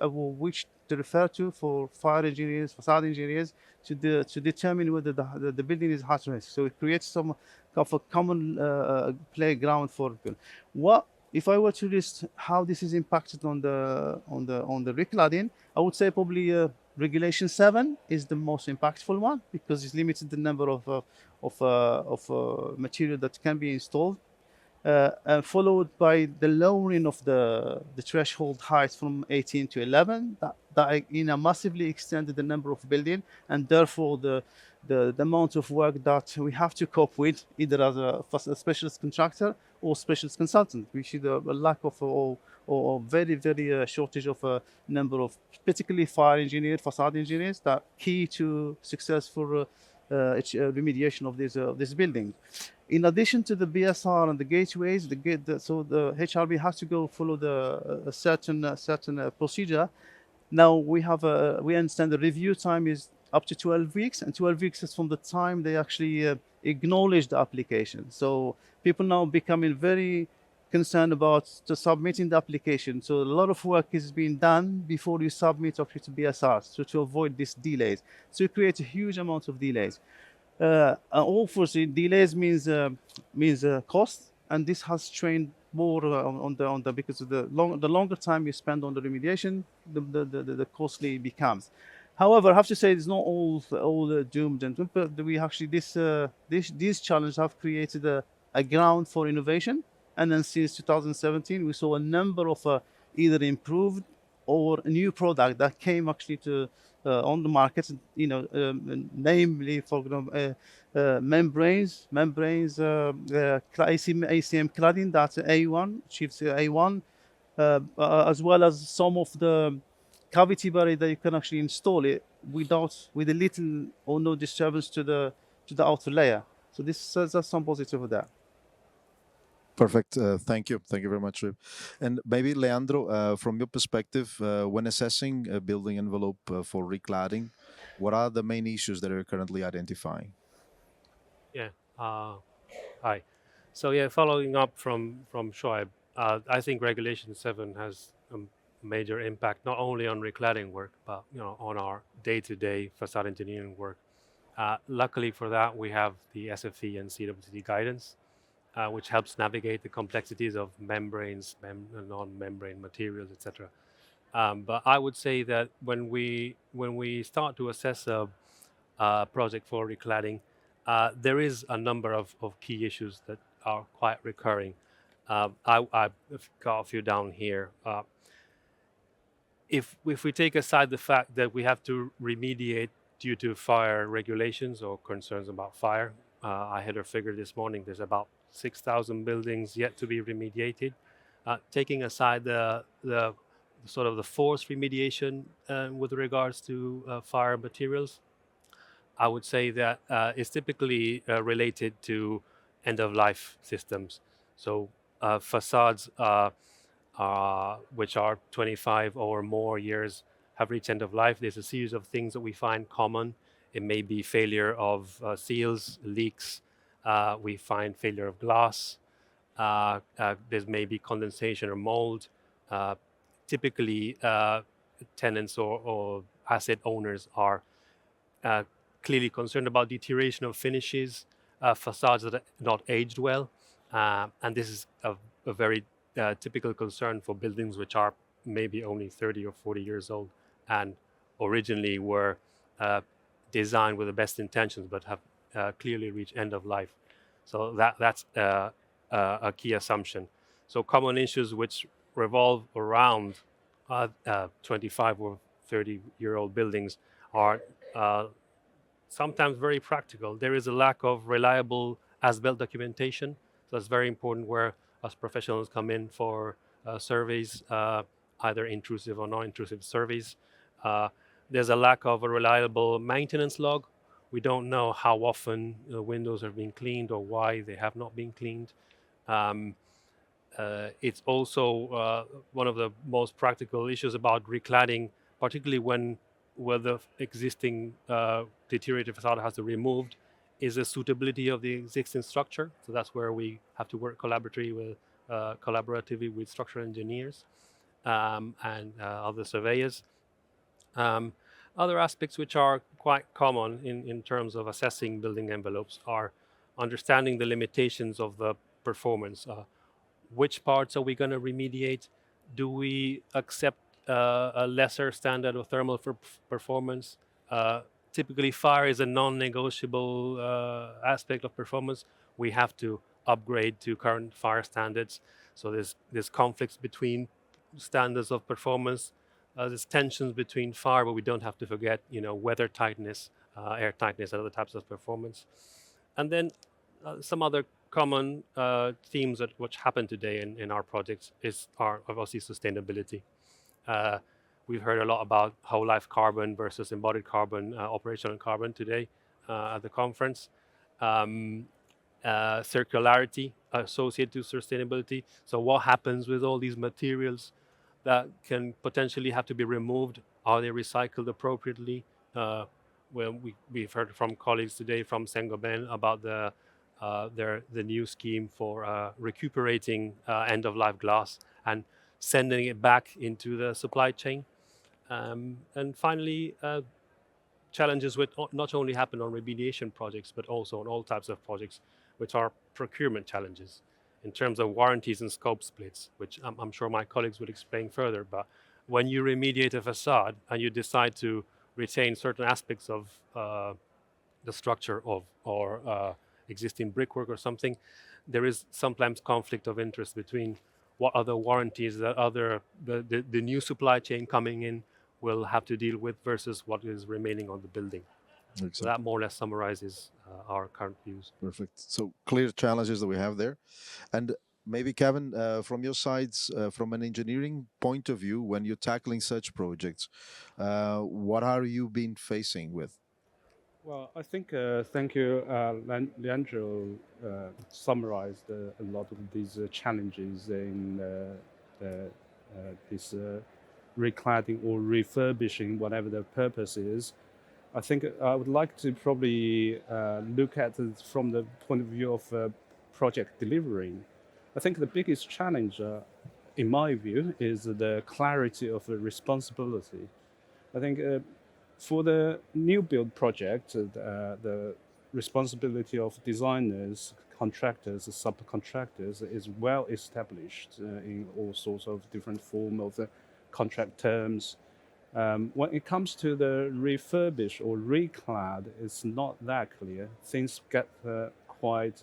to refer to for fire engineers, facade engineers, to determine whether the building is high risk. So it creates some of a common playground for people. What if I were to list how this is impacted on the recladding? I would say probably Regulation 7 is the most impactful one because it's limited the number of material that can be installed. Followed by the lowering of the threshold height from 18 to 11, that massively extended the number of buildings, and therefore the amount of work that we have to cope with, either as a specialist contractor or specialist consultant. We see the lack of or very shortage of a number of particularly fire engineers, facade engineers, that key to successful remediation of this building. In addition to the BSR and the gateways, so the HRB has to follow a certain procedure. Now we understand the review time is up to 12 weeks, and 12 weeks is from the time they actually acknowledge the application. So people now becoming very concerned about submitting the application. So a lot of work is being done before you submit to BSR, so to avoid these delays. So it creates a huge amount of delays. Obviously, delays means cost, and this has strained more on the because of the longer time you spend on the remediation, the costly it becomes. However, I have to say it's not all doomed and but we actually these challenges have created a ground for innovation, and then since 2017 we saw a number of either improved or new product that came actually on the market, namely for example, membranes, ACM cladding, that's A1, chips A1, as well as some of the cavity barrier that you can actually install it with a little or no disturbance to the outer layer. So that's some positive of that. Perfect. Thank you. Thank you very much, Rib. And maybe, Leandro, from your perspective, when assessing a building envelope for recladding, what are the main issues that you're currently identifying? Yeah. Hi. So yeah, following up from Shoaib, I think Regulation 7 has a major impact not only on recladding work, but on our day-to-day facade engineering work. Luckily for that, we have the SFE and CWT guidance, which helps navigate the complexities of membranes, non-membrane materials, etc. But I would say that when we start to assess a project for recladding, there is a number of key issues that are quite recurring. I've got a few down here. If we take aside the fact that we have to remediate due to fire regulations or concerns about fire, I had a figure this morning, there's about 6,000 buildings yet to be remediated. Taking aside the sort of the forced remediation with regards to fire materials, I would say that it's typically related to end-of-life systems. So facades which are 25 or more years have reached end of life. There's a series of things that we find common. It may be failure of seals, leaks. We find failure of glass. There's maybe condensation or mold. Typically, tenants or asset owners are clearly concerned about deterioration of finishes, facades that are not aged well. And this is a very typical concern for buildings which are maybe only 30 or 40 years old and originally were designed with the best intentions but have clearly reached end of life. So that's a key assumption. So common issues which revolve around 25 or 30-year-old buildings are sometimes very practical. There is a lack of reliable as-built documentation. So it's very important where us professionals come in for surveys, either intrusive or non-intrusive surveys. There's a lack of a reliable maintenance log. We don't know how often windows have been cleaned or why they have not been cleaned. It's also one of the most practical issues about recladding, particularly when where the existing deteriorated facade has to be removed is the suitability of the existing structure. So that's where we have to work collaboratively with structural engineers and other surveyors. Other aspects which are quite common in terms of assessing building envelopes are understanding the limitations of the performance. Which parts are we going to remediate? Do we accept a lesser standard of thermal performance? Typically, fire is a non-negotiable aspect of performance. We have to upgrade to current fire standards. So there's conflicts between standards of performance. There's tensions between fire, but we don't have to forget, weather tightness, air tightness, and other types of performance. And then some other common themes which happen today in our projects are obviously sustainability. We've heard a lot about whole life carbon versus embodied carbon, operational carbon today at the conference. Circularity associated to sustainability. So what happens with all these materials that can potentially have to be removed? Are they recycled appropriately? We've heard from colleagues today from Saint-Gobain about the new scheme for recuperating end-of-life glass and sending it back into the supply chain. And finally, challenges which not only happen on remediation projects, but also on all types of projects, which are procurement challenges in terms of warranties and scope splits, which I'm sure my colleagues will explain further. But when you remediate a facade and you decide to retain certain aspects of the structure or existing brickwork or something, there is sometimes conflict of interest between what other warranties that the new supply chain coming in will have to deal with versus what is remaining on the building. Exactly. So that more or less summarizes our current views. Perfect. So clear challenges that we have there. And maybe Kevin, from your sides, from an engineering point of view, when you're tackling such projects, what are you been facing with? Well, I think, thank you, Leandro summarized a lot of these challenges in this recladding or refurbishing, whatever the purpose is. I think I would like to probably look at it from the point of view of project delivery. I think the biggest challenge, in my view, is the clarity of the responsibility. I think for the new build project, the responsibility of designers, contractors, subcontractors is well established in all sorts of different forms of contract terms. When it comes to the refurbish or reclad, it's not that clear. Things get quite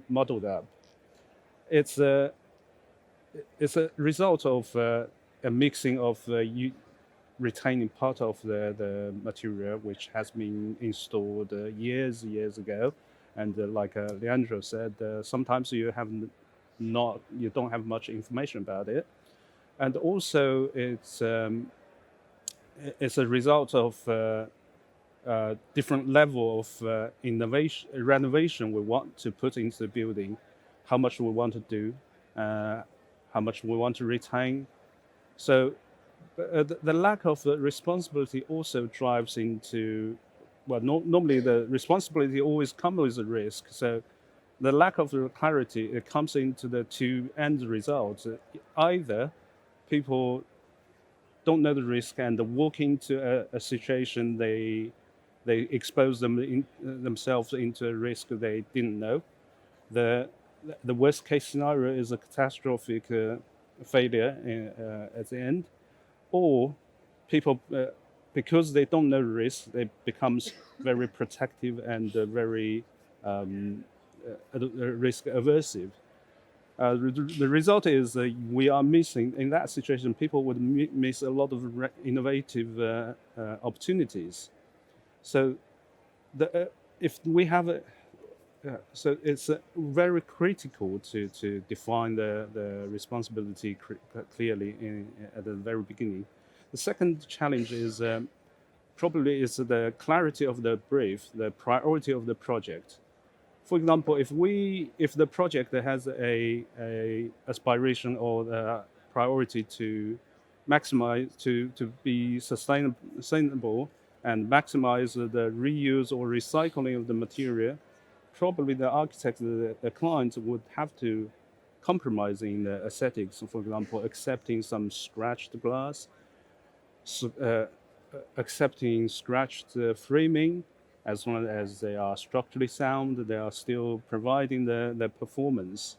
muddled up. It's a result of a mixing of retaining part of the material which has been installed years ago, and like Leandro said, sometimes you don't have much information about it. And also, it's a result of different level of renovation we want to put into the building, how much we want to do, how much we want to retain. So the lack of the responsibility also drives into, well, normally the responsibility always comes with a risk. So the lack of the clarity, it comes into the two end results. Either people don't know the risk and walk into a situation, they expose themselves into a risk they didn't know. The worst case scenario is a catastrophic failure at the end. Or people, because they don't know risk, they become very protective and very risk aversive. The result is we are missing, in that situation, people would miss a lot of innovative opportunities. So if we have so it's very critical to define the responsibility clearly at the very beginning. The second challenge is probably is the clarity of the brief, the priority of the project. For example, if the project has a aspiration or the priority to maximize to be sustainable and maximize the reuse or recycling of the material, probably the architect, the client would have to compromise in the aesthetics. For example, accepting some scratched glass, accepting scratched framing, as long as they are structurally sound, they are still providing the performance.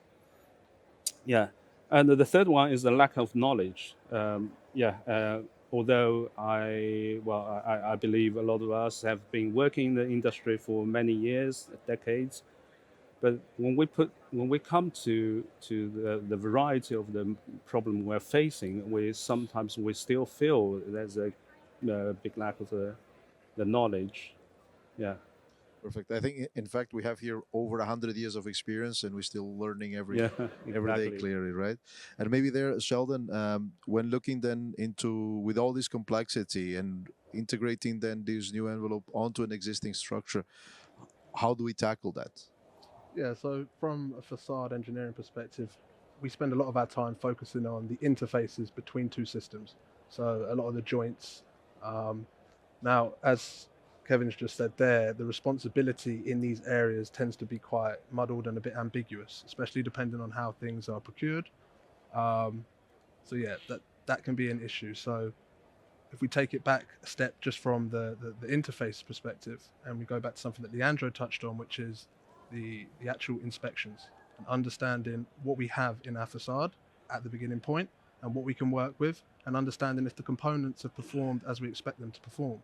Yeah, and the third one is the lack of knowledge. Although I believe a lot of us have been working in the industry for many years, decades, but when we come to the variety of the problem we're facing, we still feel there's a big lack of the knowledge. Yeah. Perfect. I think, in fact, we have here over 100 years of experience, and we're still learning every day, Exactly. clearly, right? And maybe there, Sheldon, when looking then into, with all this complexity and integrating then this new envelope onto an existing structure, how do we tackle that? Yeah, so from a facade engineering perspective, we spend a lot of our time focusing on the interfaces between two systems. So a lot of the joints. Now, as Kevin's just said there, the responsibility in these areas tends to be quite muddled and a bit ambiguous, especially depending on how things are procured. So yeah, that can be an issue. So if we take it back a step just from the interface perspective, and we go back to something that Leandro touched on, which is the actual inspections and understanding what we have in our facade at the beginning point and what we can work with, and understanding if the components have performed as we expect them to perform.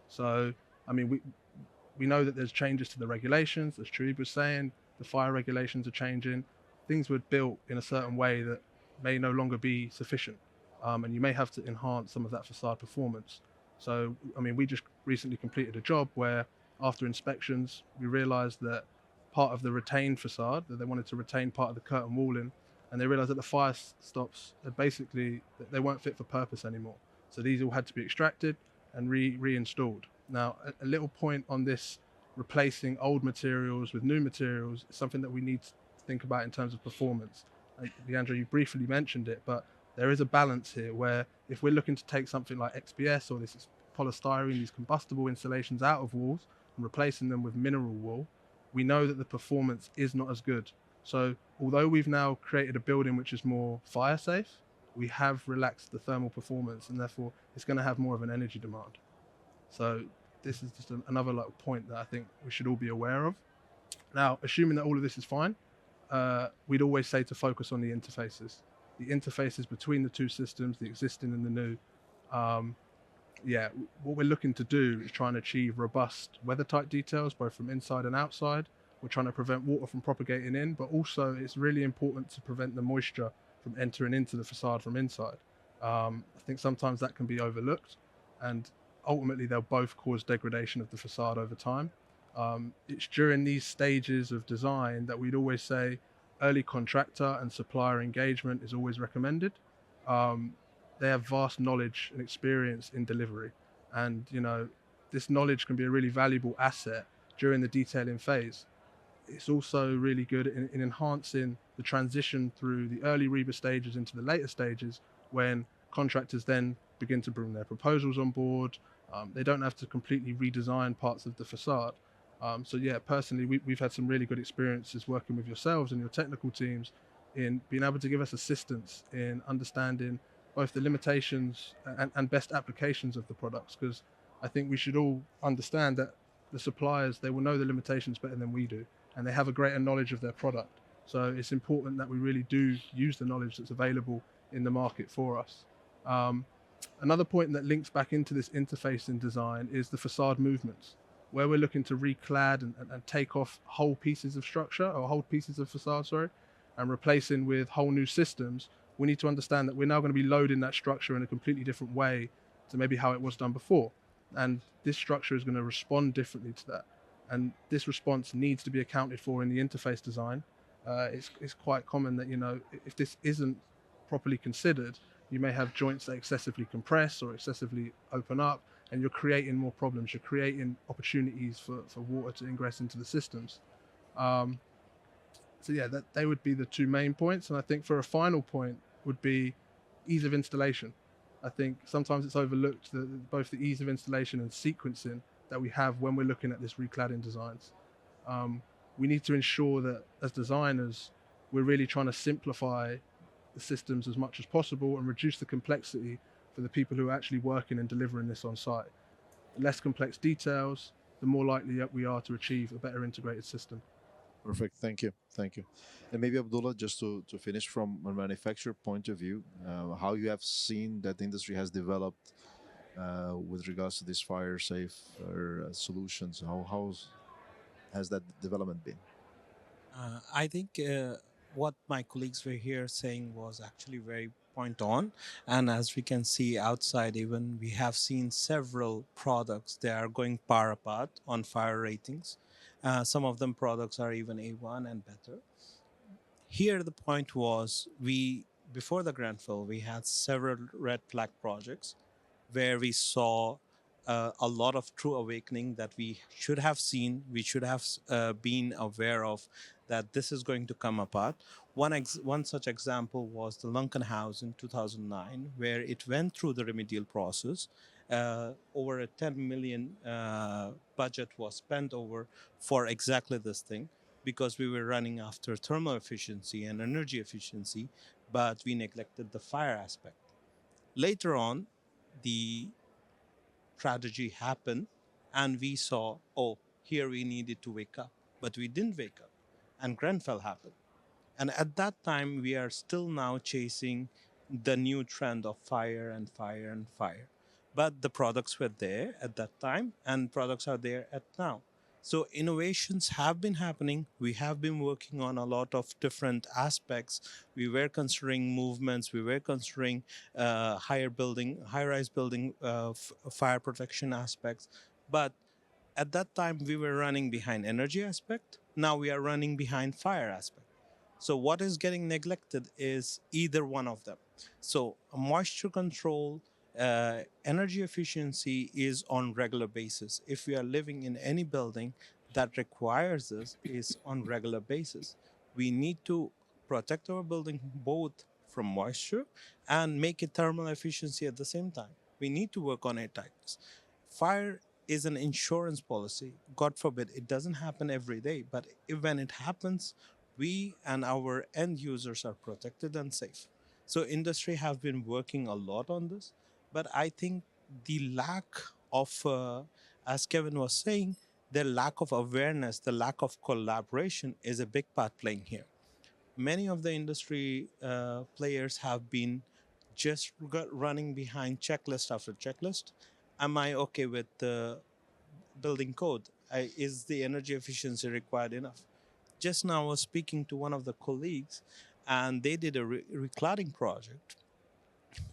So, I mean, we know that there's changes to the regulations, as Truib was saying, the fire regulations are changing. Things were built in a certain way that may no longer be sufficient, and you may have to enhance some of that facade performance. So, I mean, we just recently completed a job where after inspections, we realized that part of the retained facade, that they wanted to retain part of the curtain walling, and they realized that the fire stops had basically, they weren't fit for purpose anymore. So these all had to be extracted and reinstalled. Now, a little point on this, replacing old materials with new materials, is something that we need to think about in terms of performance. Leandro, you briefly mentioned it, but there is a balance here where if we're looking to take something like XPS or this polystyrene, these combustible insulations out of walls and replacing them with mineral wool, we know that the performance is not as good. So although we've now created a building which is more fire safe, we have relaxed the thermal performance, and therefore it's going to have more of an energy demand. So this is just another point that I think we should all be aware of. Now, assuming that all of this is fine, we'd always say to focus on the interfaces. The interfaces between the two systems, the existing and the new. What we're looking to do is try and achieve robust weather-tight details, both from inside and outside. We're trying to prevent water from propagating in, but also it's really important to prevent the moisture from entering into the facade from inside. I think sometimes that can be overlooked, and ultimately they'll both cause degradation of the facade over time. It's during these stages of design that we'd always say early contractor and supplier engagement is always recommended. They have vast knowledge and experience in delivery, and this knowledge can be a really valuable asset during the detailing phase. It's also really good in enhancing the transition through the early REBA stages into the later stages, when contractors then begin to bring their proposals on board. They don't have to completely redesign parts of the facade. So yeah, personally, we've had some really good experiences working with yourselves and your technical teams in being able to give us assistance in understanding both the limitations and best applications of the products, because I think we should all understand that the suppliers, they will know the limitations better than we do, and they have a greater knowledge of their product. So it's important that we really do use the knowledge that's available in the market for us. Another point that links back into this interface in design is the facade movements, where we're looking to reclad and take off whole pieces of structure, or whole pieces of facade, and replacing with whole new systems. We need to understand that we're now going to be loading that structure in a completely different way to maybe how it was done before. And this structure is going to respond differently to that. And this response needs to be accounted for in the interface design. It's quite common that, if this isn't properly considered, you may have joints that excessively compress or excessively open up, and you're creating more problems. You're creating opportunities for water to ingress into the systems. So yeah, they would be the two main points. And I think for a final point would be ease of installation. I think sometimes it's overlooked that both the ease of installation and sequencing that we have when we're looking at this recladding designs. We need to ensure that as designers, we're really trying to simplify the systems as much as possible and reduce the complexity for the people who are actually working and delivering this on site. The less complex details, the more likely we are to achieve a better integrated system. Perfect. Thank you. Thank you. And maybe Abdullah, just to finish from a manufacturer point of view, how you have seen that the industry has developed with regards to these fire safe solutions. How has that development been? I think what my colleagues were here saying was actually very point on. And as we can see outside, even we have seen several products that are going par apart on fire ratings. Some of them products are even A1 and better. Here the point was, before the Grenfell, we had several red flag projects where we saw a lot of true awakening that we should have seen, we should have been aware of, that this is going to come apart. One such example was the Duncan house in 2009, where it went through the remedial process. Over a 10 million budget was spent over for exactly this thing, because we were running after thermal efficiency and energy efficiency, but we neglected the fire aspect. Later on, the tragedy happened, and we saw, oh, here we needed to wake up, but we didn't wake up, and Grenfell happened. And at that time, we are still now chasing the new trend of fire and fire and fire. But the products were there at that time, and products are there at now. So innovations have been happening. We have been working on a lot of different aspects. We were considering movements. We were considering high-rise building fire protection aspects. But at that time, we were running behind energy aspect. Now we are running behind fire aspect. So what is getting neglected is either one of them. So moisture control, energy efficiency is on regular basis. If we are living in any building that requires this, is on regular basis. We need to protect our building both from moisture and make it thermal efficiency at the same time. We need to work on airtightness. Fire is an insurance policy. God forbid, it doesn't happen every day, but when it happens, we and our end users are protected and safe. So industry have been working a lot on this, but I think the lack of, as Kevin was saying, the lack of awareness, the lack of collaboration is a big part playing here. Many of the industry players have been just running behind checklist after checklist. Am I okay with the building code? Is the energy efficiency required enough? Just now I was speaking to one of the colleagues, and they did a recladding project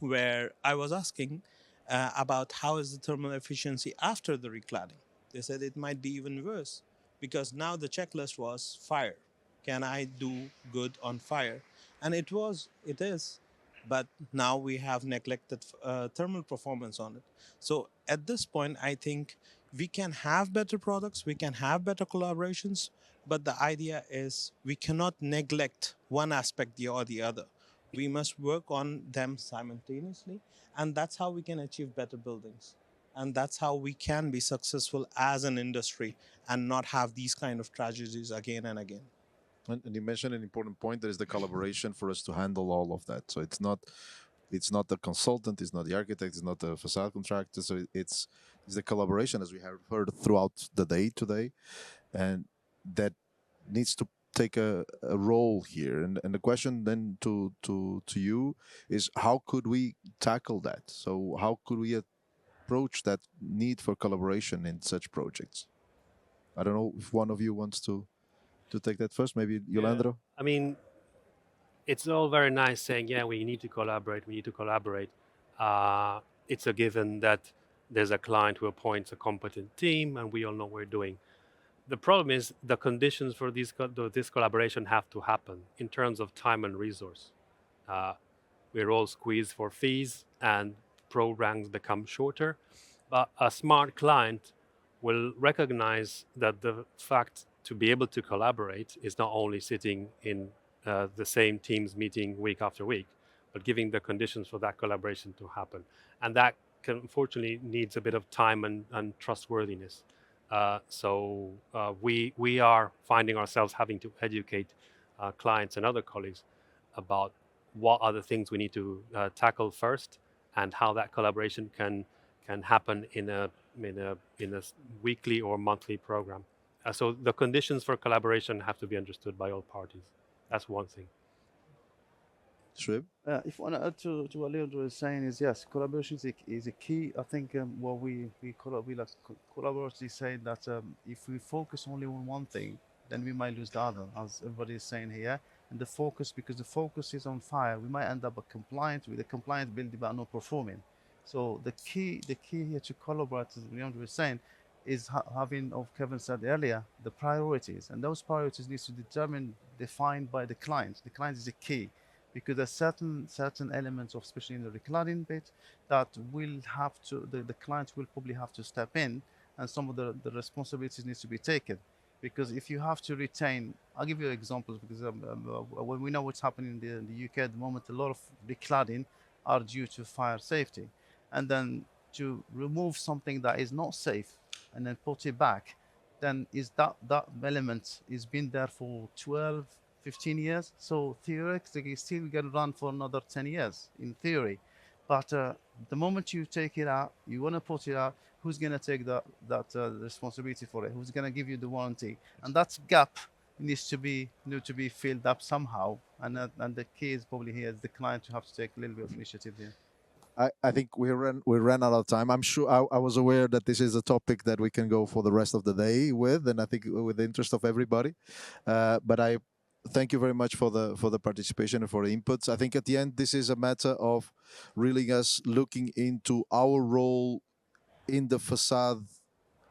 where I was asking about how is the thermal efficiency after the recladding. They said it might be even worse, because now the checklist was fire. Can I do good on fire? And it is, but now we have neglected thermal performance on it. So at this point, I think we can have better products, we can have better collaborations, but the idea is we cannot neglect one aspect or the other. We must work on them simultaneously, and that's how we can achieve better buildings. And that's how we can be successful as an industry and not have these kind of tragedies again and again. And you mentioned an important point, that is the collaboration for us to handle all of that. So it's not the consultant, it's not the architect, it's not the facade contractor. So it's the collaboration, as we have heard throughout the day today, and that needs to take a role here. And the question then to you is, how could we tackle that? So how could we approach that need for collaboration in such projects? I don't know if one of you wants to take that first, maybe Yolanda. Yeah. I mean, it's all very nice saying, yeah, we need to collaborate. It's a given that there's a client who appoints a competent team, and we all know what we're doing. The problem is the conditions for this collaboration have to happen in terms of time and resource. We're all squeezed for fees, and programs become shorter. But a smart client will recognize that the fact to be able to collaborate is not only sitting in the same teams meeting week after week, but giving the conditions for that collaboration to happen. And that unfortunately needs a bit of time and trustworthiness. So we are finding ourselves having to educate clients and other colleagues about what are the things we need to tackle first, and how that collaboration can happen in a weekly or monthly program. So the conditions for collaboration have to be understood by all parties. That's one thing. Schwib? If I want to add to what Leandro is saying is, yes, collaboration is a key. I think what we collaboratively say that if we focus only on one thing, then we might lose the other, as everybody is saying here. And the focus, because the focus is on fire, we might end up compliant with a compliant building but not performing. So the key here to collaborate, as Leandro was saying, is having, of Kevin said earlier, the priorities, and those priorities need to be defined by the client. The client is the key, because there's certain elements of, especially in the recladding bit, that will have to, the client will probably have to step in, and some of the responsibilities needs to be taken. Because if you have to retain, I'll give you examples, because when we know what's happening in the UK at the moment, a lot of recladding are due to fire safety. And then to remove something that is not safe and then put it back, then is that element is been there for 12, 15 years. So theoretically, it's still going to run for another 10 years in theory. But the moment you take it out, you want to put it out, who's going to take that responsibility for it? Who's going to give you the warranty? And that gap needs to be filled up somehow. And the key is probably here is the client to have to take a little bit of initiative here. I think we ran out of time. I'm sure I was aware that this is a topic that we can go for the rest of the day with, and I think with the interest of everybody. But I thank you very much for the participation and for the inputs. I think at the end, this is a matter of really us looking into our role in the facade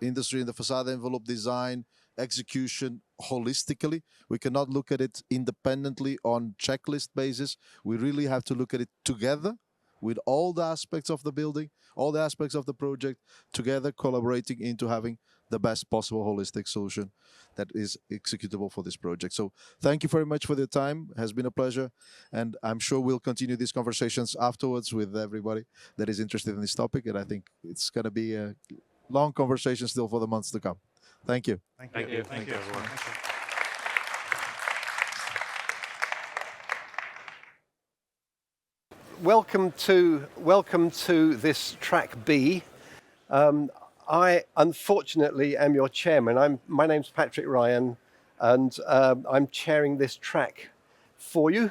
industry, in the facade envelope design, execution holistically. We cannot look at it independently on checklist basis. We really have to look at it together with all the aspects of the building, all the aspects of the project, together collaborating into having the best possible holistic solution that is executable for this project. So thank you very much for your time. It has been a pleasure. And I'm sure we'll continue these conversations afterwards with everybody that is interested in this topic. And I think it's going to be a long conversation still for the months to come. Thank you. Thank you. Thank you, everyone. Welcome to this track B. I unfortunately am your chairman. My name's Patrick Ryan, and I'm chairing this track for you.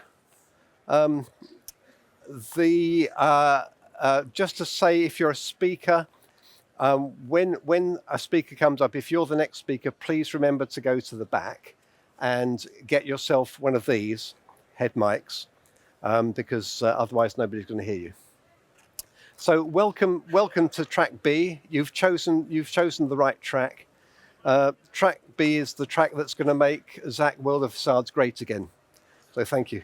Just to say, if you're a speaker, when a speaker comes up, if you're the next speaker, please remember to go to the back and get yourself one of these head mics. Because otherwise nobody's going to hear you. So welcome to track B. You've chosen the right track. Track B is the track that's going to make Zak World of Façades great again. So thank you.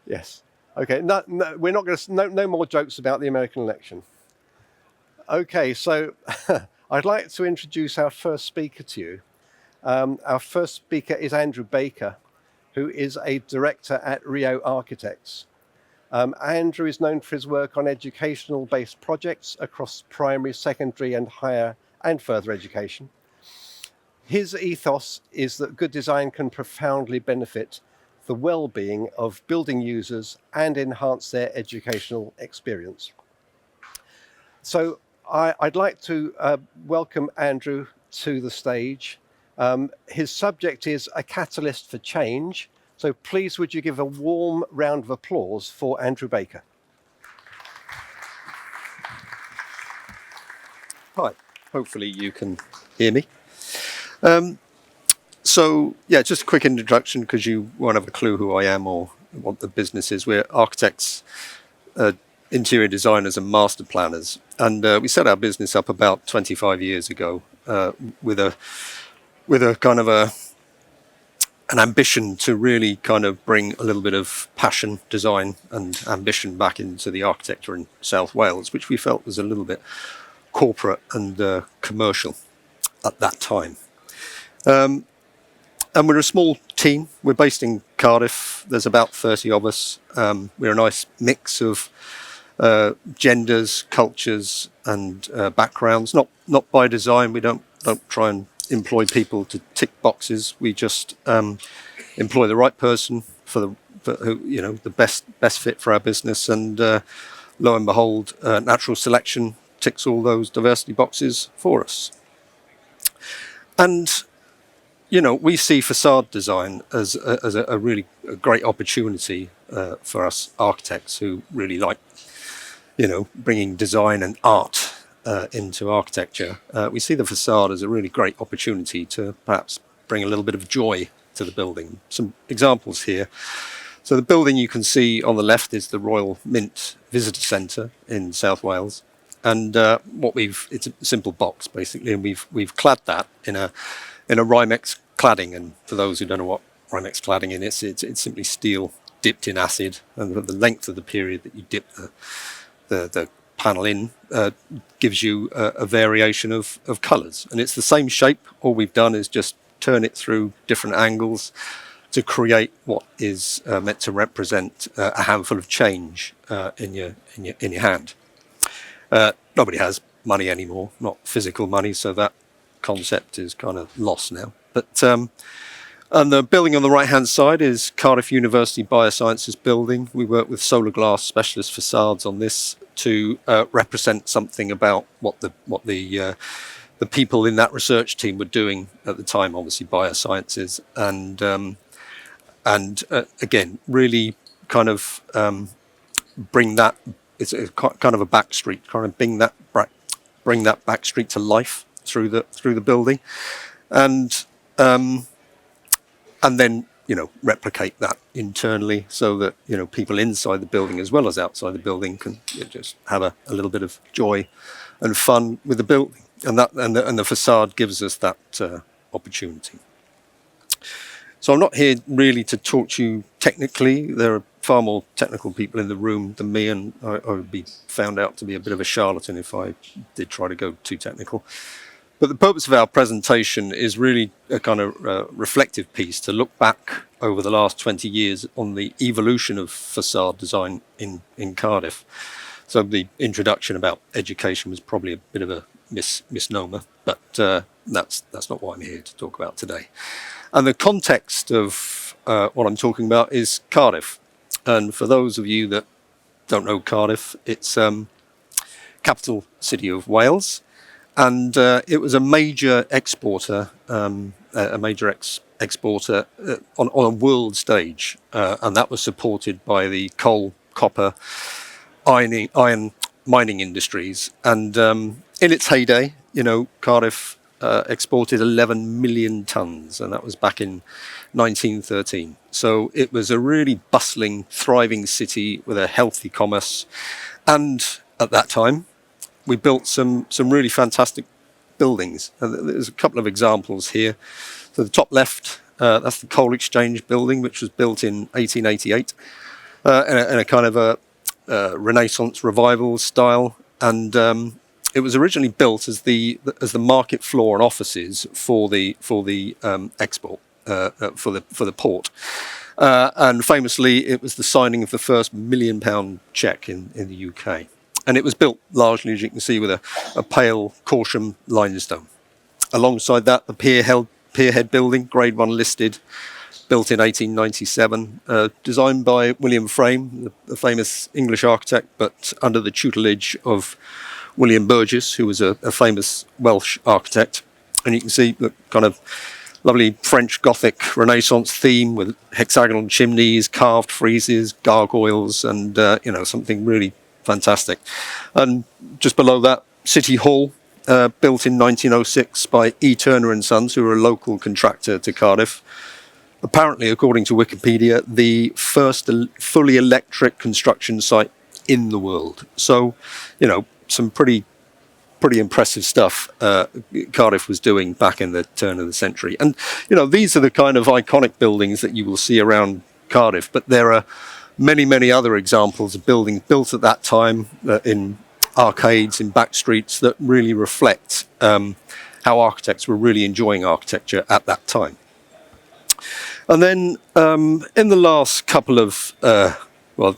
Yes. Okay. No, we're not going to. No more jokes about the American election. Okay. So I'd like to introduce our first speaker to you. Our first speaker is Andrew Baker, who is a director at Rio Architects. Andrew is known for his work on educational-based projects across primary, secondary, and higher and further education. His ethos is that good design can profoundly benefit the well-being of building users and enhance their educational experience. So I'd like to welcome Andrew to the stage. His subject is a catalyst for change. So please, would you give a warm round of applause for Andrew Baker? Hi, hopefully you can hear me. So yeah, just a quick introduction because you won't have a clue who I am or what the business is. We're architects, interior designers and master planners. And we set our business up about 25 years ago with a kind of an ambition to really kind of bring a little bit of passion, design and ambition back into the architecture in South Wales, which we felt was a little bit corporate and commercial at that time. And we're a small team. We're based in Cardiff. There's about 30 of us. We're a nice mix of genders, cultures, and backgrounds. Not by design. We don't try and employ people to tick boxes. We just employ the right person for who, you know, the best fit for our business. And lo and behold, natural selection ticks all those diversity boxes for us. And you know, we see facade design as a really great opportunity for us architects who really like, you know, bringing design and art into architecture. We see the facade as a really great opportunity to perhaps bring a little bit of joy to the building. Some examples here. So the building you can see on the left is the Royal Mint Visitor Centre in South Wales. And it's a simple box basically, and we've clad that in a Reimex cladding. And for those who don't know what Reimex cladding is, it's simply steel dipped in acid, and the length of the period that you dip the panel in gives you a variation of colours. And it's the same shape. All we've done is just turn it through different angles to create what is meant to represent a handful of change in your hand. Nobody has money anymore, not physical money, so that concept is kind of lost now. But and the building on the right-hand side is Cardiff University Biosciences building. We work with solar glass specialist facades on this to represent something about what the people in that research team were doing at the time, obviously biosciences, and again, really kind of bring that. It's a kind of a back street, kind of bring that back street to life through the building, and then, you know, replicate that internally so that, you know, people inside the building as well as outside the building can just have a little bit of joy and fun with the building, and the facade gives us that opportunity. So I'm not here really to talk to you technically. There are far more technical people in the room than me, and I would be found out to be a bit of a charlatan if I did try to go too technical. But the purpose of our presentation is really a kind of reflective piece to look back over the last 20 years on the evolution of facade design in Cardiff. So the introduction about education was probably a bit of a misnomer, but that's not what I'm here to talk about today. And the context of what I'm talking about is Cardiff. And for those of you that don't know Cardiff, it's capital city of Wales. And it was a major exporter, exporter on a world stage, and that was supported by the coal, copper, iron mining industries. And in its heyday, you know, Cardiff exported 11 million tons, and that was back in 1913. So it was a really bustling, thriving city with a healthy commerce. And at that time, we built some really fantastic buildings. There's a couple of examples here. So the top left, that's the Coal Exchange building, which was built in 1888 in a kind of a Renaissance revival style. And it was originally built as the market floor and offices for the export for the port. And famously, it was the signing of the first £1 million cheque in the UK. And it was built largely, as you can see, with a pale Corsham limestone. Alongside that, the Pierhead building, Grade 1 listed, built in 1897, designed by William Frame, the famous English architect, but under the tutelage of William Burgess, who was a famous Welsh architect. And you can see the kind of lovely French Gothic Renaissance theme with hexagonal chimneys, carved friezes, gargoyles, and something really fantastic. And just below that, City Hall, built in 1906 by E. Turner and Sons, who were a local contractor to Cardiff. Apparently, according to Wikipedia, the first fully electric construction site in the world. So, you know, some pretty impressive stuff Cardiff was doing back in the turn of the century. And, you know, these are the kind of iconic buildings that you will see around Cardiff, but there are many, many other examples of buildings built at that time in arcades, in back streets, that really reflect how architects were really enjoying architecture at that time. And then in the last couple of, well,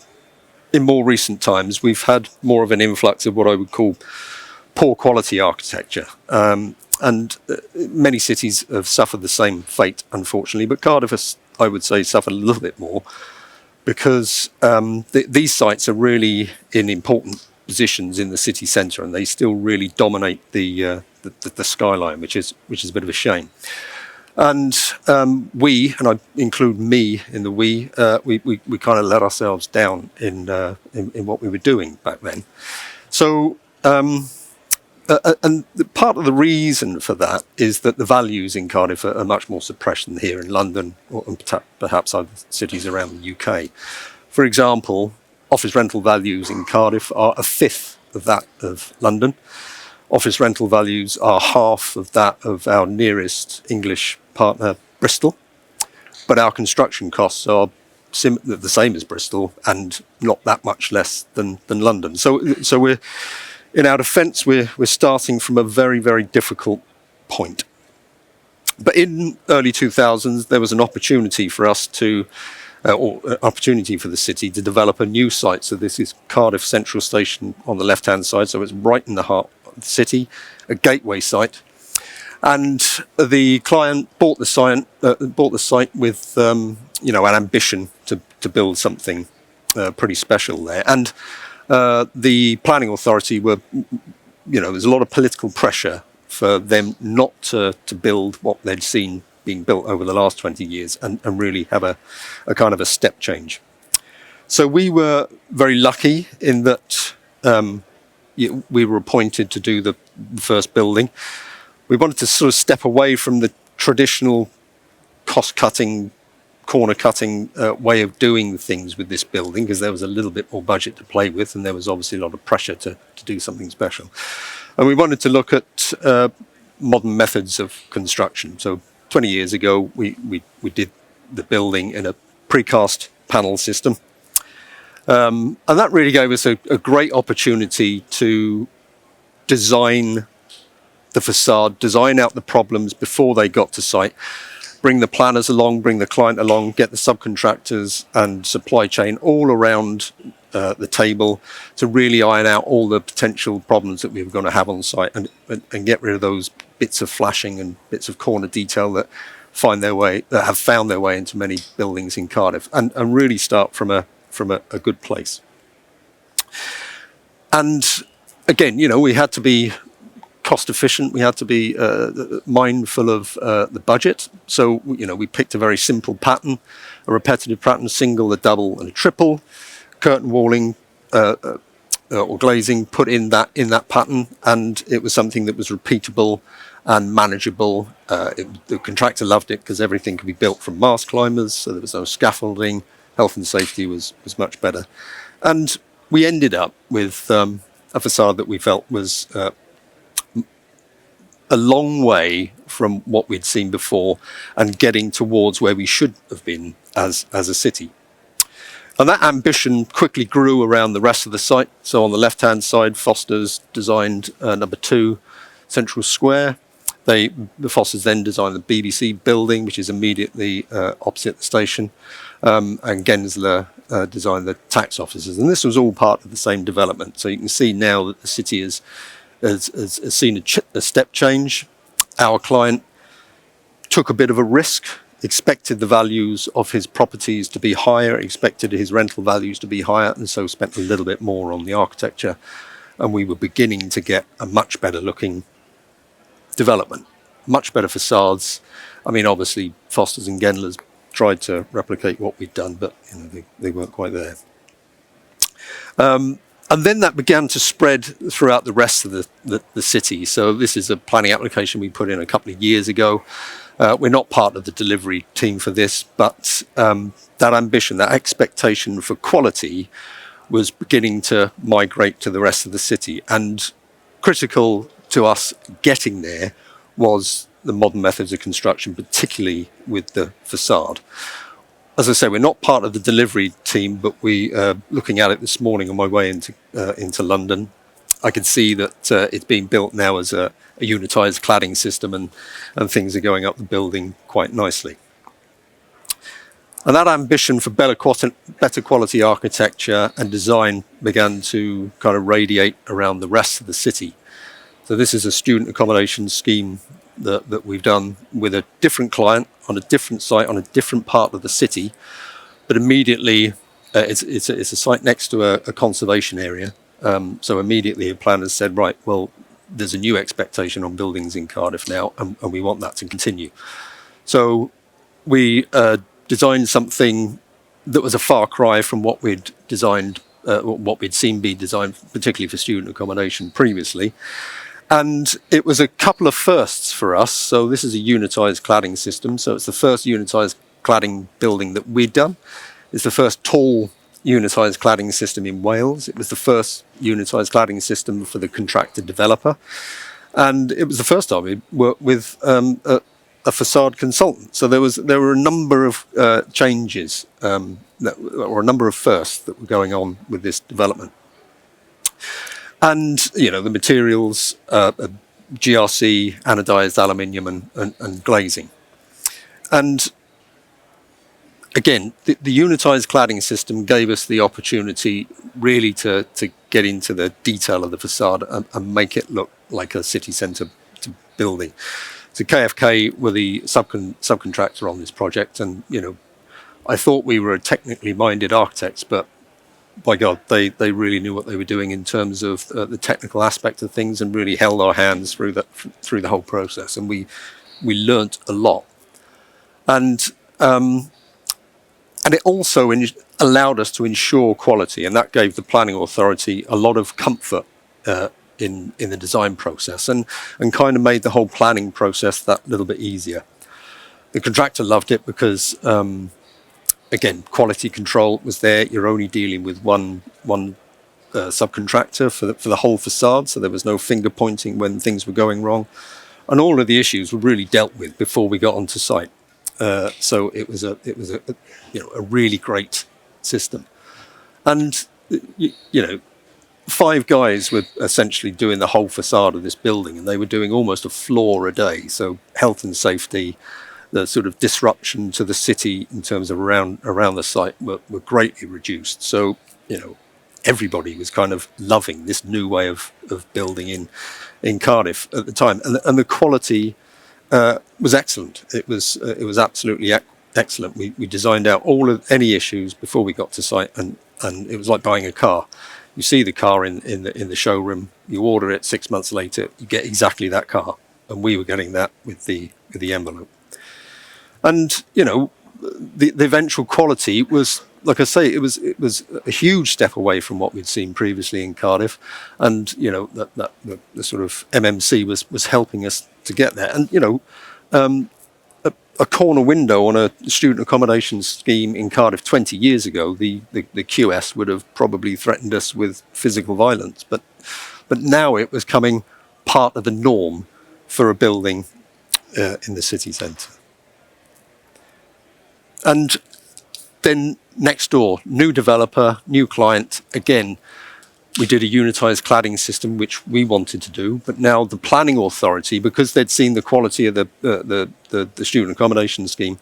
in more recent times, we've had more of an influx of what I would call poor quality architecture. And many cities have suffered the same fate, unfortunately, but Cardiff has, I would say, suffered a little bit more because these sites are really in important positions in the city centre, and they still really dominate the skyline, which is a bit of a shame. And we, and I include me in the we kind of let ourselves down in what we were doing back then. So, and part of the reason for that is that the values in Cardiff are much more suppressed than here in London, or perhaps other cities around the UK. For example, office rental values in Cardiff are a fifth of that of London. Office rental values are half of that of our nearest English partner, Bristol. But our construction costs are the same as Bristol and not that much less than London. So we're, in our defence, we're starting from a very, very difficult point. But in early 2000s, there was an opportunity for us to, or an opportunity for the city to develop a new site. So this is Cardiff Central Station on the left-hand side. So it's right in the heart of the city, a gateway site. And the client bought the site with, you know, an ambition to build something pretty special there. And the planning authority were, you know, there's a lot of political pressure for them not to build what they'd seen being built over the last 20 years and really have a kind of a step change. So we were very lucky in that we were appointed to do the first building. We wanted to sort of step away from the traditional cost-cutting, corner-cutting way of doing things with this building, because there was a little bit more budget to play with, and there was obviously a lot of pressure to do something special. And we wanted to look at modern methods of construction. So 20 years ago, we did the building in a precast panel system. And that really gave us a great opportunity to design the facade, design out the problems before they got to site, bring the planners along, bring the client along, get the subcontractors and supply chain all around the table to really iron out all the potential problems that we were going to have on site and get rid of those bits of flashing and bits of corner detail that have found their way into many buildings in Cardiff, and really start from a good place. And again, you know, we had to be cost efficient. We had to be mindful of the budget. So, you know, we picked a very simple pattern, a repetitive pattern, single, a double, and a triple. Curtain walling or glazing put in that pattern, and it was something that was repeatable and manageable. The contractor loved it because everything could be built from mast climbers, so there was no scaffolding. Health and safety was much better, and we ended up with a facade that we felt was a long way from what we'd seen before and getting towards where we should have been as a city. And that ambition quickly grew around the rest of the site. So on the left-hand side, Foster's designed number 2 Central Square. The Fosters then designed the BBC building, which is immediately opposite the station, and Gensler designed the tax offices. And this was all part of the same development. So you can see now that the city has seen a step change. Our client took a bit of a risk, expected the values of his properties to be higher, expected his rental values to be higher, and so spent a little bit more on the architecture. And we were beginning to get a much better looking development, much better facades. I mean, obviously Foster's and Gensler's tried to replicate what we'd done, but you know, they weren't quite there. And then that began to spread throughout the rest of the city. So this is a planning application we put in a couple of years ago. We're not part of the delivery team for this, but that ambition, that expectation for quality was beginning to migrate to the rest of the city. And critical to us getting there was the modern methods of construction, particularly with the facade. As I say, we're not part of the delivery team, but we looking at it this morning on my way into London. I could see that it's being built now as a unitized cladding system, and things are going up the building quite nicely. And that ambition for better quality architecture and design began to kind of radiate around the rest of the city. So this is a student accommodation scheme that we've done with a different client on a different site on a different part of the city, but immediately it's a site next to a conservation area. So immediately a planner said, right, well, there's a new expectation on buildings in Cardiff now, and we want that to continue. So we designed something that was a far cry from what we'd designed, what we'd seen be designed, particularly for student accommodation previously. And it was a couple of firsts for us. So this is a unitized cladding system. So it's the first unitized cladding building that we'd done. It's the first tall unitized cladding system in Wales. It was the first unitized cladding system for the contractor developer. And it was the first time we worked with a facade consultant. So there were a number of changes, or a number of firsts that were going on with this development. And, you know, the materials, GRC, anodized aluminium and glazing. And again, the unitized cladding system gave us the opportunity really to get into the detail of the facade and make it look like a city centre building. So KFK were the subcontractor on this project, and, you know, I thought we were technically minded architects, but by God, they really knew what they were doing in terms of the technical aspect of things, and really held our hands through the whole process, and we learnt a lot. And it also allowed us to ensure quality, and that gave the planning authority a lot of comfort in the design process, and kind of made the whole planning process that little bit easier. The contractor loved it because, again, quality control was there. You're only dealing with one subcontractor for the whole facade, so there was no finger pointing when things were going wrong, and all of the issues were really dealt with before we got onto site. So it was a really great system, and you know, 5 guys were essentially doing the whole facade of this building, and they were doing almost a floor a day. So health and safety, the sort of disruption to the city in terms of around the site were greatly reduced. So, you know, everybody was kind of loving this new way of building in Cardiff at the time, and the quality was excellent. It was absolutely excellent. We designed out any issues before we got to site, and it was like buying a car. You see the car in the showroom, you order it, 6 months later, you get exactly that car, and we were getting that with the envelope. And, you know, the eventual quality was, like I say, it was a huge step away from what we'd seen previously in Cardiff, and, you know, the sort of MMC was helping us to get there. And, you know, a corner window on a student accommodation scheme in Cardiff 20 years ago, the QS would have probably threatened us with physical violence, but now it was coming part of the norm for a building in the city centre. And then next door, new developer, new client. Again, we did a unitized cladding system, which we wanted to do, but now the planning authority, because they'd seen the quality of the student accommodation scheme,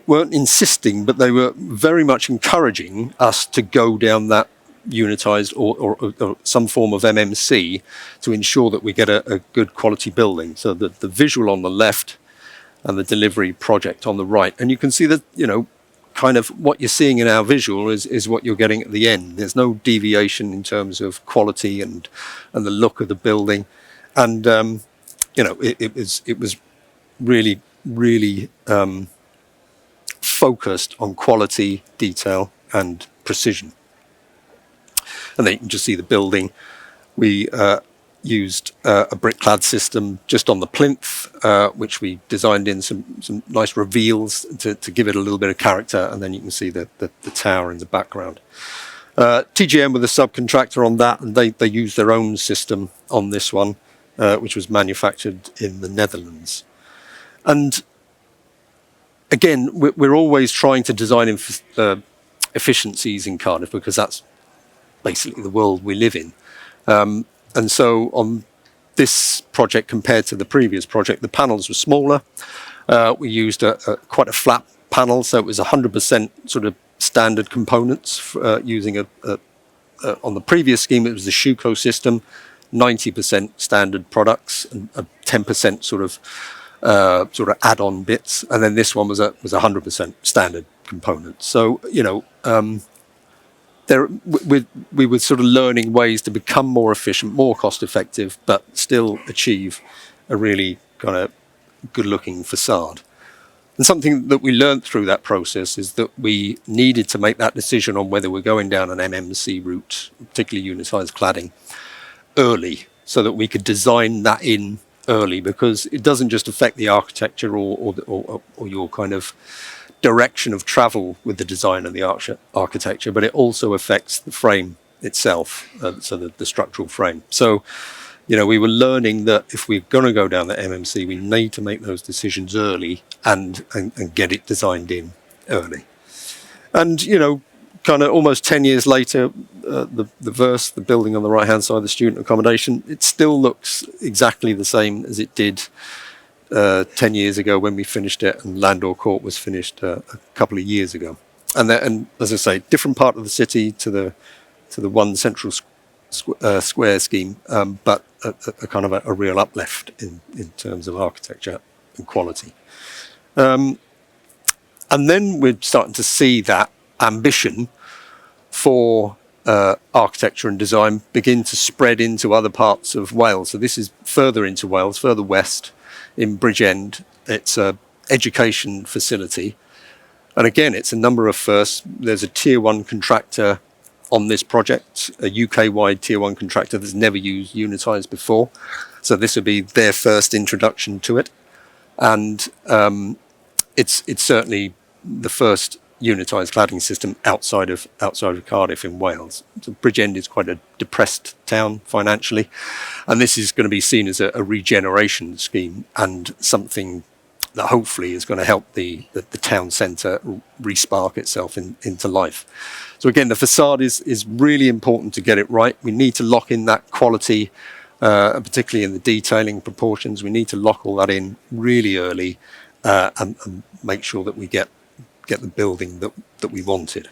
weren't insisting, but they were very much encouraging us to go down that unitized or some form of MMC to ensure that we get a good quality building. So the visual on the left and the delivery project on the right. And you can see that, you know, kind of what you're seeing in our visual is what you're getting at the end. There's no deviation in terms of quality and the look of the building. And, you know, it was really, really focused on quality, detail, and precision. And then you can just see the building. We used a brick-clad system just on the plinth, which we designed in some nice reveals to give it a little bit of character, and then you can see the tower in the background. TGM were the subcontractor on that, and they used their own system on this one, which was manufactured in the Netherlands. And again, we're always trying to design efficiencies in Cardiff, because that's basically the world we live in. And so on this project compared to the previous project, the panels were smaller. We used quite a flat panels, so it was 100% sort of standard components using on the previous scheme it was the Schüco system, 90% standard products and 10% sort of add-on bits, and then this one was 100% standard components. So we were sort of learning ways to become more efficient, more cost-effective, but still achieve a really kind of good-looking facade. And something that we learned through that process is that we needed to make that decision on whether we're going down an MMC route, particularly unitized cladding, early, so that we could design that in early, because it doesn't just affect the architecture or your kind of direction of travel with the design and the architecture, but it also affects the frame itself, so the structural frame. So, we were learning that if we're going to go down the MMC, we need to make those decisions early and get it designed in early. And, kind of almost 10 years later, the building on the right-hand side, the student accommodation, it still looks exactly the same as it did 10 years ago when we finished it, and Landor Court was finished a couple of years ago. And as I say, different part of the city to the one central square scheme, but a kind of a real uplift in terms of architecture and quality. And then we're starting to see that ambition for architecture and design begin to spread into other parts of Wales. So this is further into Wales, further west in Bridgend. It's an education facility. And again, it's a number of firsts. There's a tier 1 contractor on this project, a UK-wide tier 1 contractor that's never used unitized before. So this would be their first introduction to it. And it's certainly the first unitized cladding system outside of Cardiff in Wales. So Bridgend is quite a depressed town financially, and this is going to be seen as a regeneration scheme and something that hopefully is going to help the town centre re-spark itself into life. So again, the facade is really important to get it right. We need to lock in that quality, particularly in the detailing proportions. We need to lock all that in really early and make sure that we get the building that we wanted.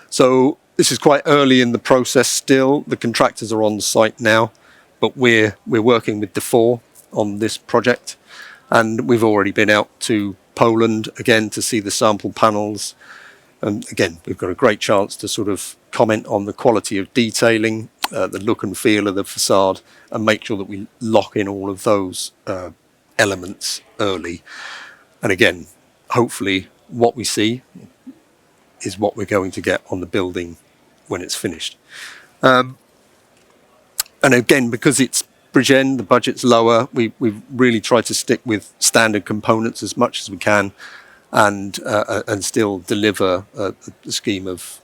So this is quite early in the process still. The contractors are on site now, but we're working with DeFore on this project, and we've already been out to Poland again to see the sample panels. And again, we've got a great chance to sort of comment on the quality of detailing, the look and feel of the facade, and make sure that we lock in all of those elements early. And again, hopefully what we see is what we're going to get on the building when it's finished. And again, because it's Bridgend, the budget's lower, we've really tried to stick with standard components as much as we can, and still deliver a scheme of,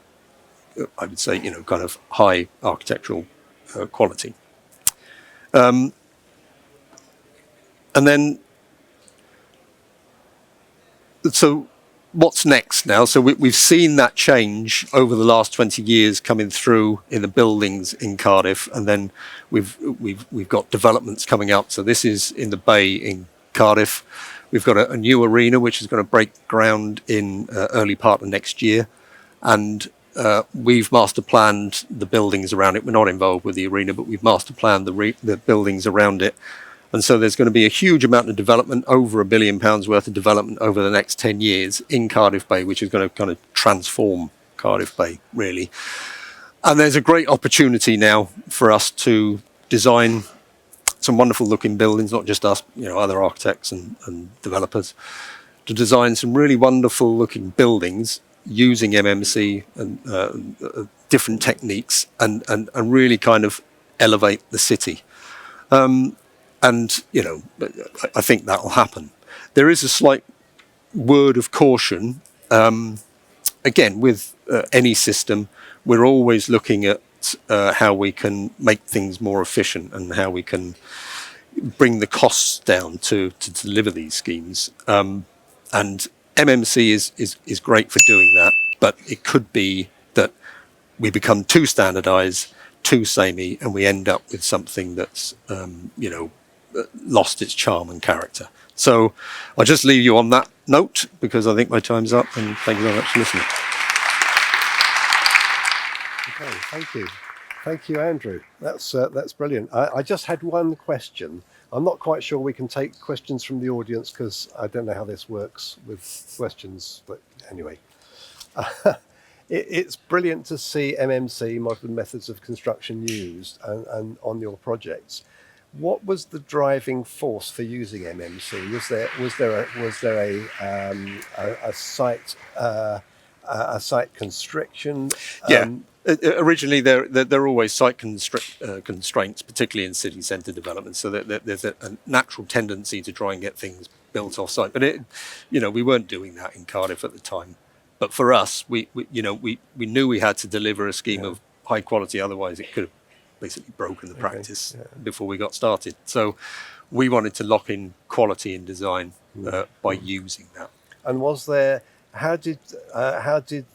I would say, kind of high architectural quality. And then, so what's next now? So we've seen that change over the last 20 years coming through in the buildings in Cardiff, and then we've got developments coming up. So this is in the Bay in Cardiff. We've got a new arena which is going to break ground in early part of next year, and we've master planned the buildings around it. We're not involved with the arena, but we've master planned the buildings around it. And so there's going to be a huge amount of development, over £1 billion worth of development over the next 10 years in Cardiff Bay, which is going to kind of transform Cardiff Bay, really. And there's a great opportunity now for us to design some wonderful looking buildings, not just us, other architects and developers, to design some really wonderful looking buildings using MMC and different techniques and really kind of elevate the city. And, I think that will happen. There is a slight word of caution. Again, with any system, we're always looking at how we can make things more efficient and how we can bring the costs down to deliver these schemes. And MMC is great for doing that, but it could be that we become too standardized, too samey, and we end up with something that's, lost its charm and character. So I'll just leave you on that. note, because I think my time's up, and thank you very much for listening. Okay, thank you. Thank you, Andrew. That's brilliant. I just had one question. I'm not quite sure we can take questions from the audience because I don't know how this works with questions, but anyway. It's brilliant to see MMC, modern methods of construction, used and on your projects. What was the driving force for using MMC? Was there a site constriction? Yeah. Originally, there are always site constraints, particularly in city centre developments. So there's a natural tendency to try and get things built off site. But we weren't doing that in Cardiff at the time. But for us, we knew we had to deliver a scheme of high quality. Otherwise, it could have basically broken the practice before we got started. So we wanted to lock in quality in design by using that. And was there? How did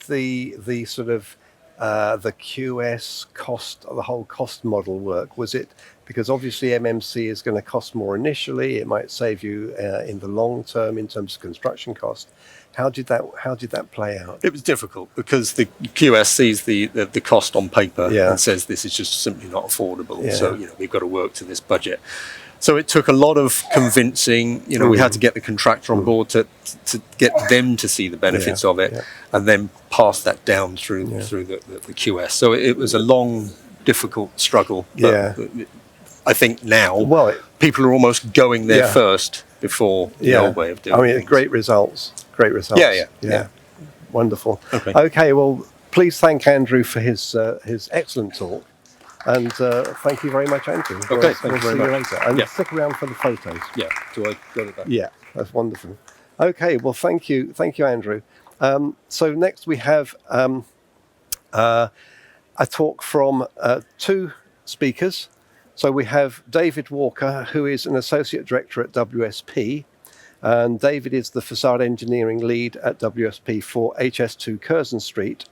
the sort of the QS cost, the whole cost model work? Was it because obviously MMC is going to cost more initially? It might save you in the long term in terms of construction cost. How did that play out? It was difficult because the QS sees the cost on paper and says this is just simply not affordable. Yeah. So we've got to work to this budget. So it took a lot of convincing. We had to get the contractor on board to get them to see the benefits of it, and then pass that down through the QS. So it was a long, difficult struggle. But I think now people are almost going there first before the old way of doing things. Great results. Yeah. Wonderful. Okay. Well, please thank Andrew for his excellent talk. And thank you very much, Andrew. Okay, thank you very much. Later. And stick around for the photos. Yeah, do I go to that? Yeah, that's wonderful. Okay, well, thank you, Andrew. So next we have a talk from two speakers. So we have David Walker, who is an Associate Director at WSP. And David is the Facade Engineering Lead at WSP for HS2 Curzon Street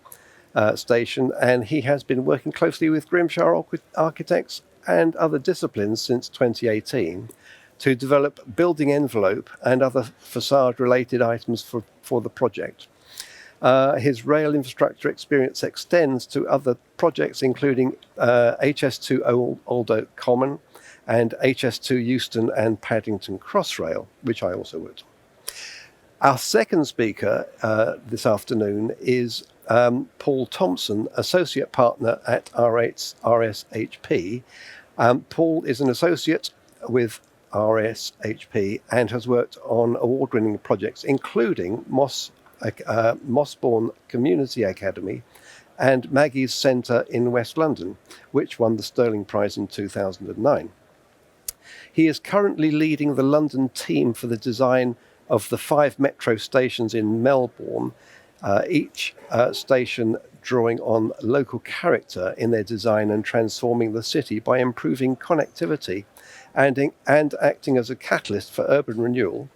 station, and he has been working closely with Grimshire architects and other disciplines since 2018 to develop building envelope and other facade-related items for the project. His rail infrastructure experience extends to other projects, including HS2 Old Oak Common and HS2 Euston and Paddington Crossrail, which I also worked on. Our second speaker this afternoon is Paul Thompson, Associate Partner at RSHP. Paul is an associate with RSHP and has worked on award-winning projects, including Mossbourne Community Academy and Maggie's Centre in West London, which won the Sterling Prize in 2009. He is currently leading the London team for the design of the 5 metro stations in Melbourne, each station drawing on local character in their design and transforming the city by improving connectivity and acting as a catalyst for urban renewal.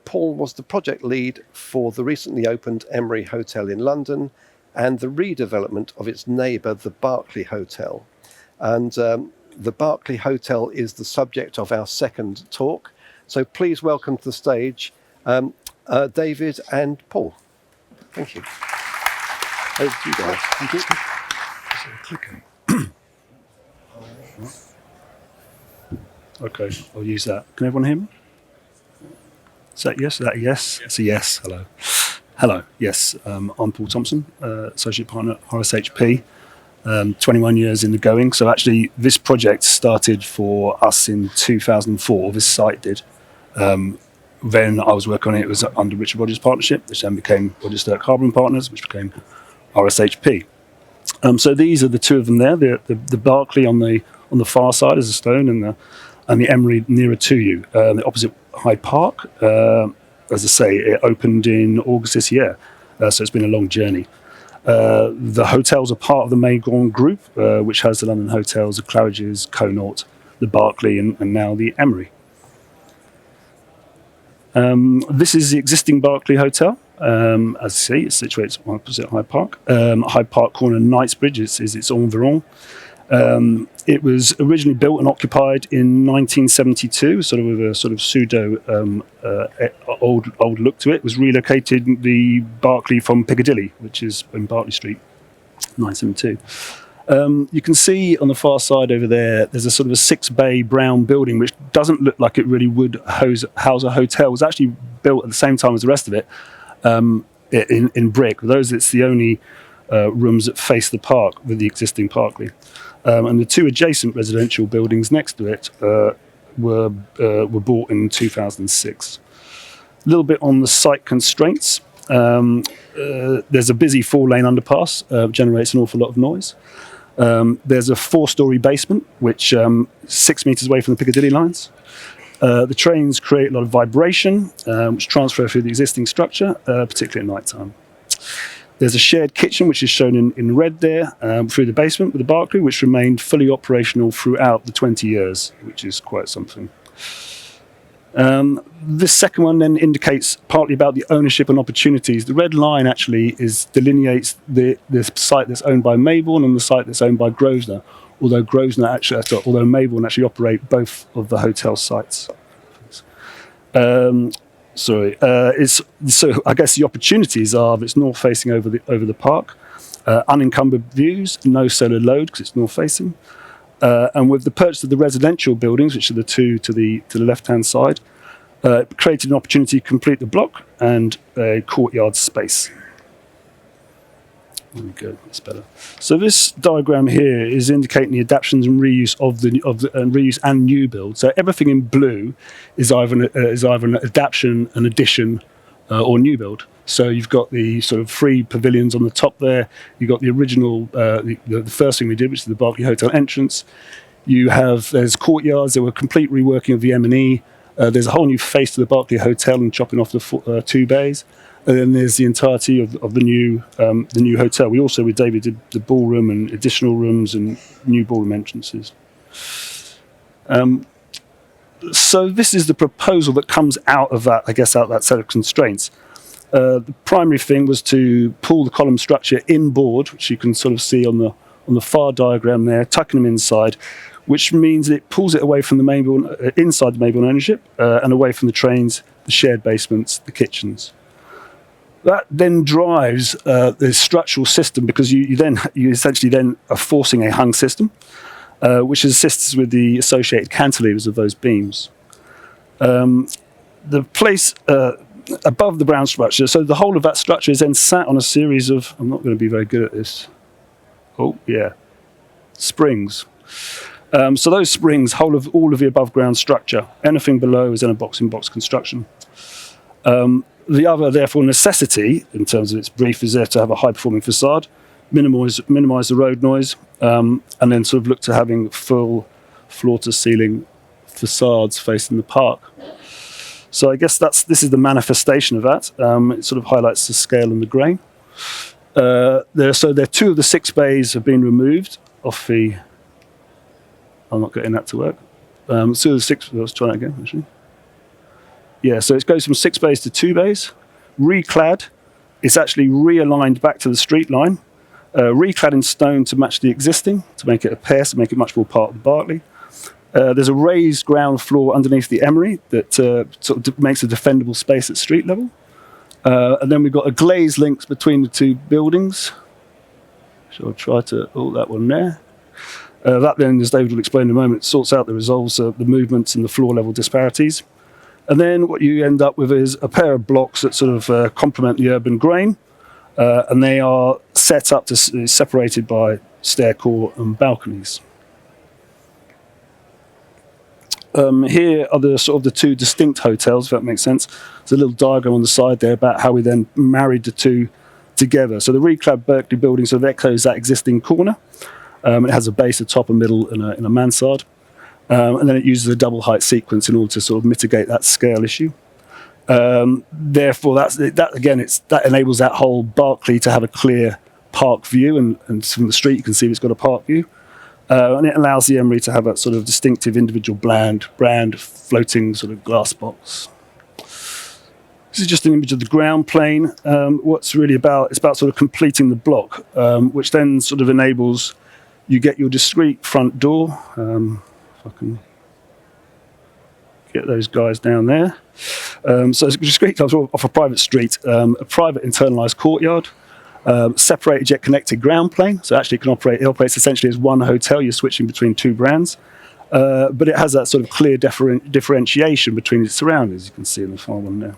Paul was the project lead for the recently opened Emery Hotel in London and the redevelopment of its neighbour, the Berkeley Hotel. And the Berkeley Hotel is the subject of our second talk. So please welcome to the stage David and Paul. Thank you. Over to you guys. Thank you. Okay, I'll use that. Can everyone hear me? Is that yes? Is that a yes? It's a yes. Hello. Hello. Yes, I'm Paul Thompson, Associate Partner at RSHP. 21 years in the going. So actually, this project started for us in 2004. This site did. Then I was working on it. It was under Richard Rogers Partnership, which then became Rogers Sturck Harbour Partners, which became RSHP. So these are the two of them there. The Berkeley on the far side is a stone, and the Emery nearer to you, the opposite Hyde Park. As I say, it opened in August this year, so it's been a long journey. The hotels are part of the Mayborn Group, which has the London hotels, the Claridge's, Connaught, the Berkeley, and now the Emery. This is the existing Berkeley Hotel. As you see, it's situated opposite Hyde Park. Hyde Park corner Knightsbridge is its environ. It was originally built and occupied in 1972, sort of with a sort of pseudo old look to it. It was relocated the Berkeley from Piccadilly, which is in Berkeley Street, 1972. You can see on the far side over there, there's a sort of a 6-bay brown building, which doesn't look like it really would house a hotel. It was actually built at the same time as the rest of it in brick. Those, it's the only rooms that face the park with the existing Berkeley. And the 2 adjacent residential buildings next to it were bought in 2006. A little bit on the site constraints. There's a busy 4-lane underpass, generates an awful lot of noise. There's a 4-story basement, which 6 meters away from the Piccadilly lines. The trains create a lot of vibration, which transfer through the existing structure, particularly at night time. There's a shared kitchen, which is shown in red there, through the basement with the Berkeley, which remained fully operational throughout the 20 years, which is quite something. This second one then indicates partly about the ownership and opportunities. The red line actually delineates the site that's owned by Mayborn and the site that's owned by Grosvenor, although Mayborn actually operate both of the hotel sites. So I guess the opportunities are that it's north facing over the park, unencumbered views, no solar load because it's north facing. And with the purchase of the residential buildings, which are the 2 to the left-hand side, created an opportunity to complete the block and a courtyard space. There we go, that's better. So this diagram here is indicating the adaptations and reuse reuse and new build. So everything in blue is either an adaptation, an addition, or new build. So you've got the sort of 3 pavilions on the top there. You've got the original, the first thing we did, which is the Berkeley Hotel entrance. There's courtyards. There were complete reworking of the M&E. There's a whole new face to the Berkeley Hotel and chopping off the 2 bays. And then there's the entirety of the new hotel. We also, with David, did the ballroom and additional rooms and new ballroom entrances. So this is the proposal that comes out of that, I guess, out of that set of constraints. The primary thing was to pull the column structure inboard, which you can sort of see on the far diagram there, tucking them inside, which means it pulls it away from the Mayborn, inside the Mayborn ownership, and away from the trains, the shared basements, the kitchens. That then drives the structural system, because you essentially then are forcing a hung system, which assists with the associated cantilevers of those beams. The place above the brown structure, so the whole of that structure is then sat on a series of, I'm not going to be very good at this, springs. So those springs hold all of the above ground structure. Anything below is in a box-in-box construction. The other, therefore, necessity, in terms of its brief, is there to have a high-performing facade, minimise the road noise, and then sort of look to having full floor-to-ceiling facades facing the park. So I guess this is the manifestation of that. It sort of highlights the scale and the grain. There 2 of the 6 bays have been removed off the... I'm not getting that to work. 2 of the 6... Let's try that again, actually. Yeah, so it goes from 6 bays to 2 bays. Reclad, it's actually realigned back to the street line. Reclad in stone to match the existing, to make it a pair, to make it much more part of the Berkeley. There's a raised ground floor underneath the emery that sort of makes a defendable space at street level. And then we've got a glazed links between the 2 buildings. So I'll try to... that one there. That then, as David will explain in a moment, sorts out resolves the movements and the floor level disparities. And then what you end up with is a pair of blocks that sort of complement the urban grain, and they are set up separated by stair core and balconies. Here are the sort of the 2 distinct hotels, if that makes sense. There's a little diagram on the side there about how we then married the 2 together. So the reclad Berkeley building sort of echoes that existing corner. It has a base, a top, a middle, and a mansard. And then it uses a double height sequence in order to sort of mitigate that scale issue. Therefore, that enables that whole Berkeley to have a clear park view, and from the street you can see it's got a park view. And it allows the emery to have that sort of distinctive individual brand floating sort of glass box. This is just an image of the ground plane. What's really about, it's about sort of completing the block, which then sort of enables You get your discrete front door. If I can get those guys down there. So it's discrete comes off a private street, a private internalised courtyard, separated yet connected ground plane. So actually it operates essentially as one hotel. You're switching between two brands. But it has that sort of clear differentiation between its surroundings, you can see in the far one there.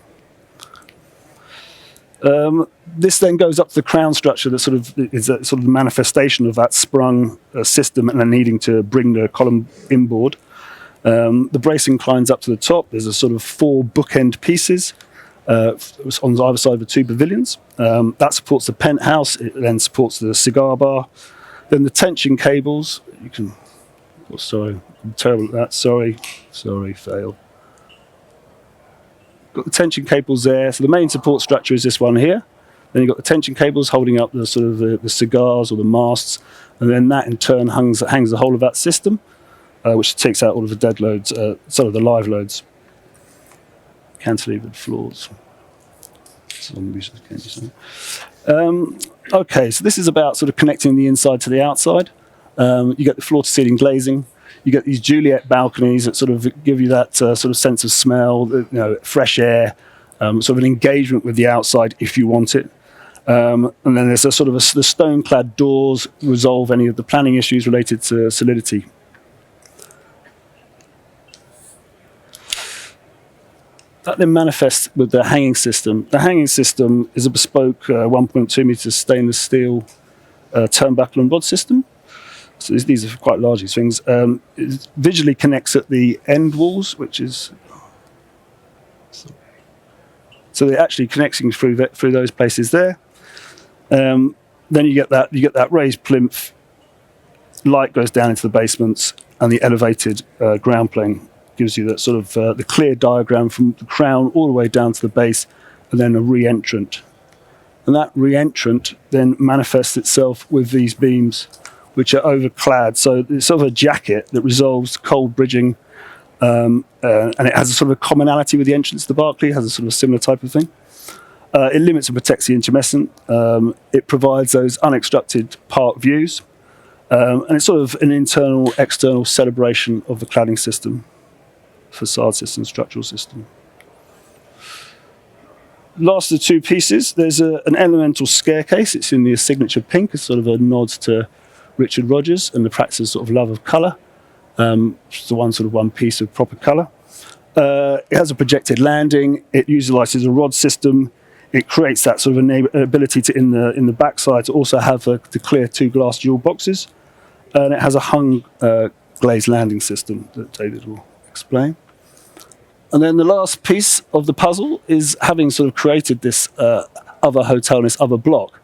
This then goes up to the crown structure that sort of is a sort of manifestation of that sprung system and then needing to bring the column inboard. The bracing climbs up to the top. There's a sort of 4 bookend pieces on either side of the 2 pavilions. That supports the penthouse. It then supports the cigar bar. Then the tension cables. You can. Oh, sorry, I'm terrible at that. Sorry, fail. Got the tension cables there. So the main support structure is this one here. Then you've got the tension cables holding up the sort of the cigars or the masts, and then that in turn hangs the whole of that system, which takes out all of the dead loads, sort of the live loads. Cantilevered floors. Okay, so this is about sort of connecting the inside to the outside. You get the floor-to-ceiling glazing. You get these Juliet balconies that sort of give you that sort of sense of smell, fresh air, sort of an engagement with the outside if you want it. And then there's a sort of the stone-clad doors resolve any of the planning issues related to solidity. That then manifests with the hanging system. The hanging system is a bespoke 1.2 meters stainless steel turnbuckle and rod system. So these are quite large, these things. It visually connects at the end walls, which is... So they're actually connecting through those places there. Then you get that raised plinth. Light goes down into the basements, and the elevated ground plane gives you that sort of the clear diagram from the crown all the way down to the base, and then a re-entrant. And that re-entrant then manifests itself with these beams, which are overclad. So it's sort of a jacket that resolves cold bridging, and it has a sort of a commonality with the entrance to Berkeley. It has a sort of similar type of thing. It limits and protects the intumescent. It provides those unobstructed park views, and it's sort of an internal-external celebration of the cladding system, facade system, structural system. Last of the 2 pieces, there's an elemental staircase. It's in the signature pink. It's sort of a nod to Richard Rogers and the practice of sort of love of colour. It's the one piece of proper colour. It has a projected landing. It utilises a rod system. It creates that sort of ability to in the backside to also have the clear 2 glass dual boxes, and it has a hung glazed landing system that David will explain. And then the last piece of the puzzle is, having sort of created this other hotel in this other block,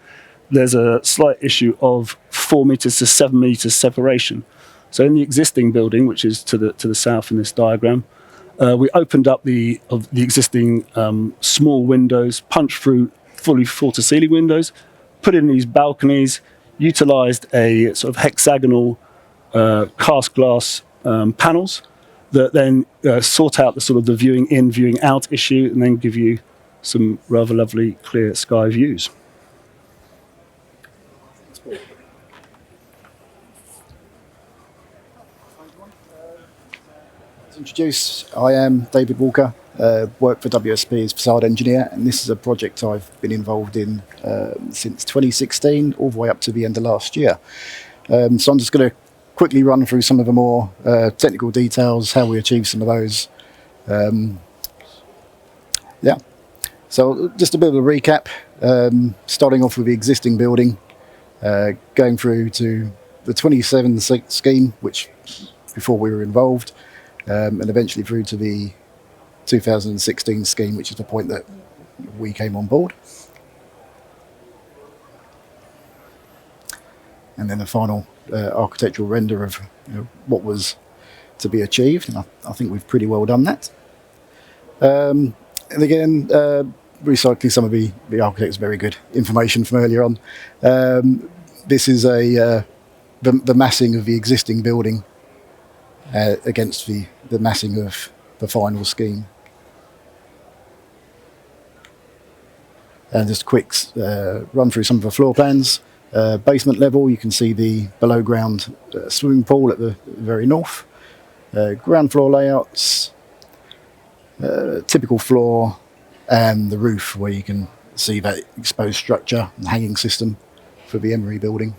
there's a slight issue of 4 meters to 7 meters separation. So in the existing building, which is to the south in this diagram, we opened up the existing small windows, punched through fully floor-to-ceiling windows, put in these balconies, utilised a sort of hexagonal cast glass panels that then sort out the sort of the viewing in, viewing out issue, and then give you some rather lovely clear sky views. Introduce, I am David Walker, work for WSP as facade engineer, and this is a project I've been involved in since 2016 all the way up to the end of last year. So I'm just going to quickly run through some of the more technical details, how we achieved some of those. So just a bit of a recap, starting off with the existing building, going through to the 27 scheme, which before we were involved, and eventually through to the 2016 scheme, which is the point that we came on board. And then the final architectural render of what was to be achieved, and I think we've pretty well done that. And again, recycling some of the architect's very good information from earlier on. This is the massing of the existing building against the massing of the final scheme. And just a quick run through some of the floor plans. Basement level, you can see the below ground swimming pool at the very north. Ground floor layouts, typical floor, and the roof where you can see that exposed structure and hanging system for the Emery building.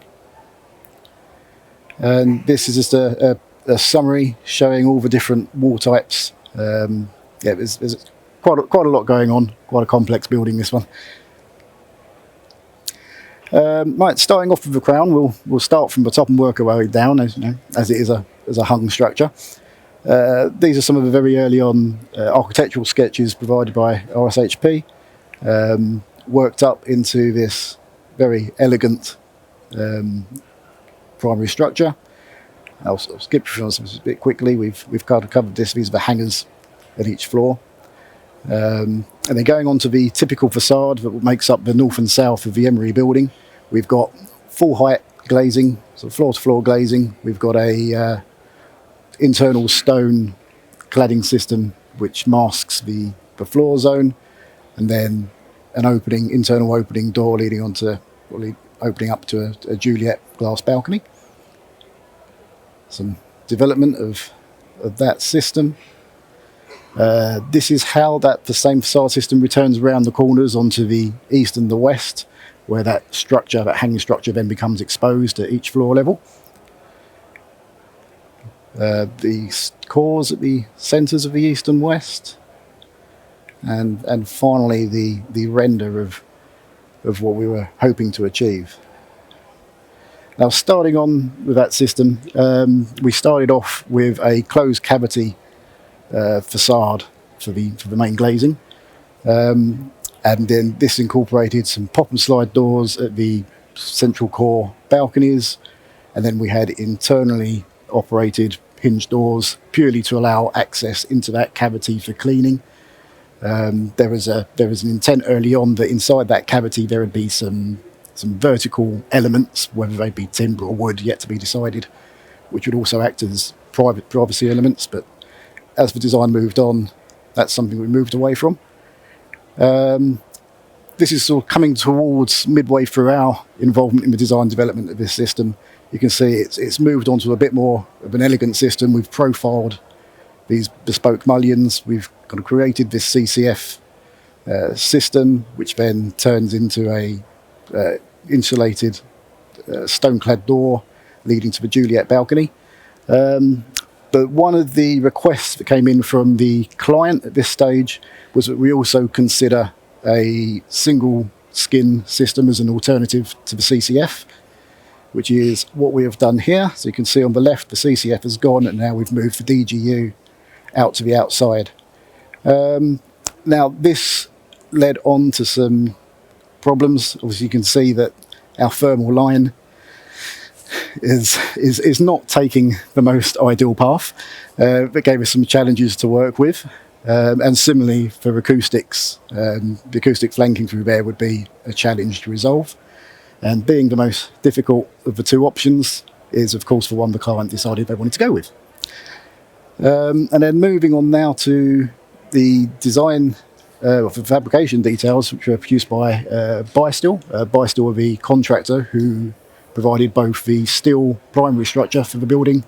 And this is just a summary showing all the different wall types. There's quite a lot going on, quite a complex building, this one. Right, starting off with the crown, we'll start from the top and work our way down, as it is a hung structure. These are some of the very early on architectural sketches provided by RSHP, worked up into this very elegant primary structure. I'll sort of skip through this a bit quickly. We've kind of covered this. These are the hangers at each floor. And then going on to the typical facade that makes up the north and south of the Emery building, we've got full height glazing, so floor to floor glazing. We've got a internal stone cladding system which masks the floor zone, and then an internal opening door leading onto, opening up to a Juliet glass balcony. Some development of that system. This is how the same facade system returns around the corners onto the east and the west, where that hanging structure then becomes exposed at each floor level. The cores at the centres of the east and west, and finally the render of what we were hoping to achieve. Now, starting on with that system, we started off with a closed cavity facade for the main glazing, and then this incorporated some pop and slide doors at the central core balconies, and then we had internally operated hinge doors purely to allow access into that cavity for cleaning. There was an intent early on that inside that cavity there would be some vertical elements, whether they be timber or wood, yet to be decided, which would also act as privacy elements. But as the design moved on, that's something we moved away from. This is sort of coming towards midway through our involvement in the design development of this system. You can see it's moved on to a bit more of an elegant system. We've profiled these bespoke mullions. We've kind of created this CCF system, which then turns into a insulated stone-clad door leading to the Juliet balcony. But one of the requests that came in from the client at this stage was that we also consider a single skin system as an alternative to the CCF, which is what we have done here. So you can see on the left the CCF has gone, and now we've moved the DGU out to the outside. Now this led on to some problems. Obviously you can see that our thermal line is not taking the most ideal path. It gave us some challenges to work with. And similarly for acoustics, the acoustic flanking through there would be a challenge to resolve. And being the most difficult of the two options is, of course, the one the client decided they wanted to go with. And then moving on now to the design of the fabrication details, which were produced by Bysteel. Bysteel are the contractor who provided both the steel primary structure for the building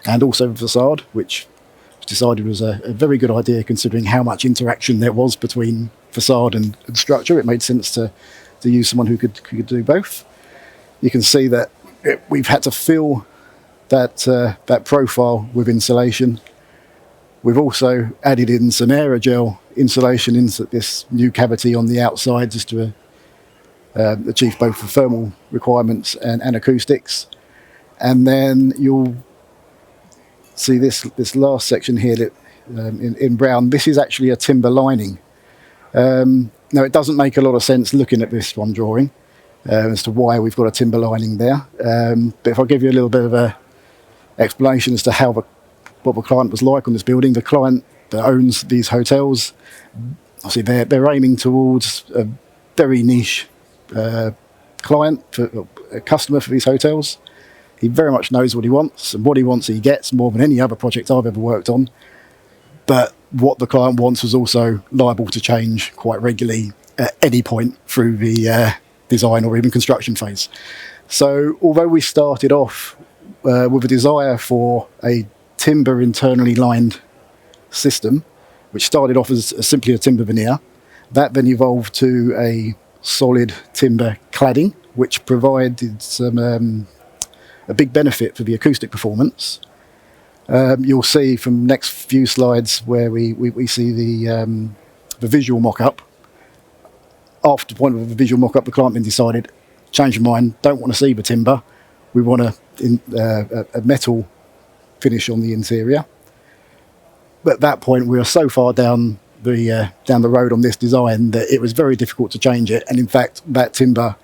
and also the facade, which was decided was a very good idea considering how much interaction there was between facade and structure. It made sense to use someone who could do both. You can see that we've had to fill that profile with insulation. We've also added in some aerogel insulation into this new cavity on the outside just to achieve both the thermal requirements and acoustics. And then you'll see this last section here that, in brown. This is actually a timber lining. Now, it doesn't make a lot of sense looking at this one drawing as to why we've got a timber lining there. But if I give you a little bit of a explanation as to what the client was like on this building, the client that owns these hotels, obviously they're aiming towards a very niche client, a customer for these hotels. He very much knows what he wants, and what he wants he gets more than any other project I've ever worked on. But what the client wants was also liable to change quite regularly at any point through the design or even construction phase. So although we started off with a desire for a timber internally lined system, which started off as simply a timber veneer, that then evolved to a solid timber cladding, which provided a big benefit for the acoustic performance. You'll see from the next few slides where we see the visual mock-up. After the point of the visual mock-up, the client then decided, change of mind, don't want to see the timber, we want a metal finish on the interior. But at that point, we were so far down the road on this design that it was very difficult to change it. And in fact, that timber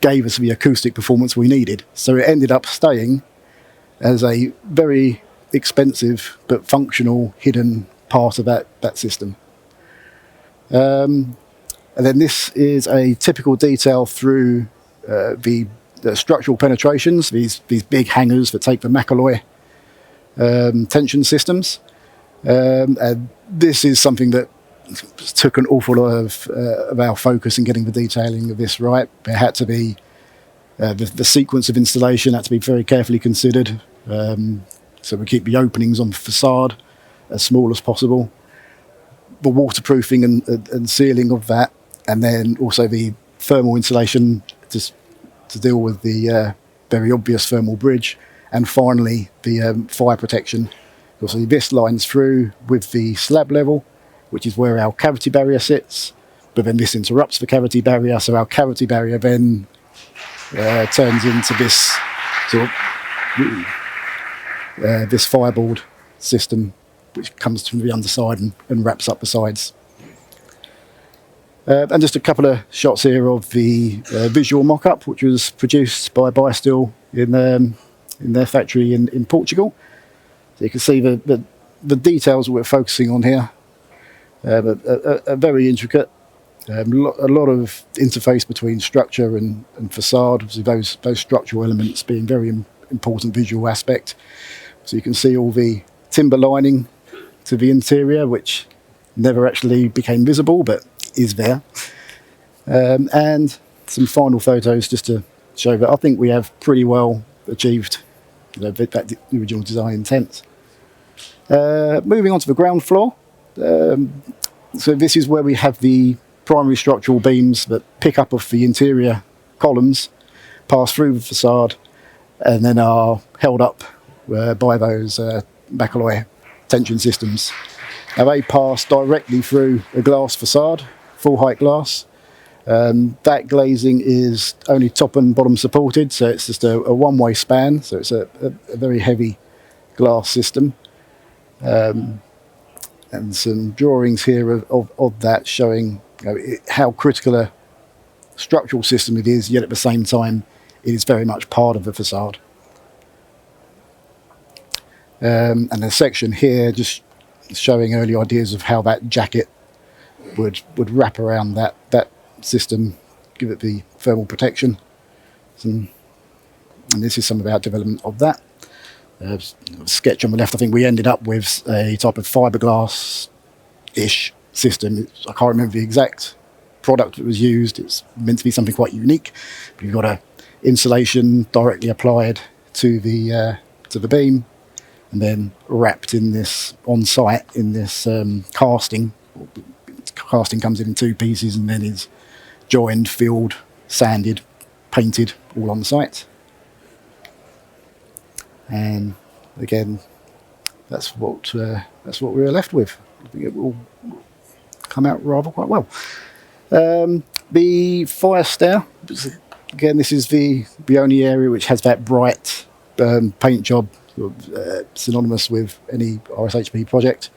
gave us the acoustic performance we needed. So it ended up staying as a very expensive but functional hidden part of that system. And then this is a typical detail through the structural penetrations, these big hangers that take the McAloy tension systems. And this is something that took an awful lot of our focus in getting the detailing of this right. There had to be the sequence of installation had to be very carefully considered. So we keep the openings on the facade as small as possible. The waterproofing and sealing of that, and then also the thermal insulation to deal with the very obvious thermal bridge, and finally the fire protection. So this lines through with the slab level, which is where our cavity barrier sits, but then this interrupts the cavity barrier, so our cavity barrier then turns into this sort of this fireboard system, which comes from the underside and wraps up the sides. And just a couple of shots here of the visual mock-up, which was produced by Biosteel in their factory in Portugal. So you can see the details we're focusing on here are very intricate. A lot of interface between structure and facade, obviously those structural elements being very important visual aspect. So you can see all the timber lining to the interior, which never actually became visible, but is there. And some final photos just to show that I think we have pretty well achieved that original design intent. Moving on to the ground floor. So this is where we have the primary structural beams that pick up off the interior columns, pass through the facade, and then are held up by those McAloy tension systems. Now they pass directly through a glass facade, full height glass. That glazing is only top and bottom supported, so it's just a one-way span, so it's a very heavy glass system. And some drawings here of that showing how critical a structural system it is, yet at the same time it is very much part of the facade. And a section here just showing early ideas of how that jacket would wrap around that system, give it the thermal protection. And this is some of our development of that. Sketch on the left, I think we ended up with a type of fiberglass-ish system. I can't remember the exact product that was used. It's meant to be something quite unique. But you've got a insulation directly applied to the beam, and then wrapped in this on site in this casting. Casting comes in two pieces and then is joined, filled, sanded, painted, all on site. And again, that's what we were left with. I think it will come out rather quite well. The fire stair, again, this is the only area which has that bright paint job, synonymous with any RSHP project.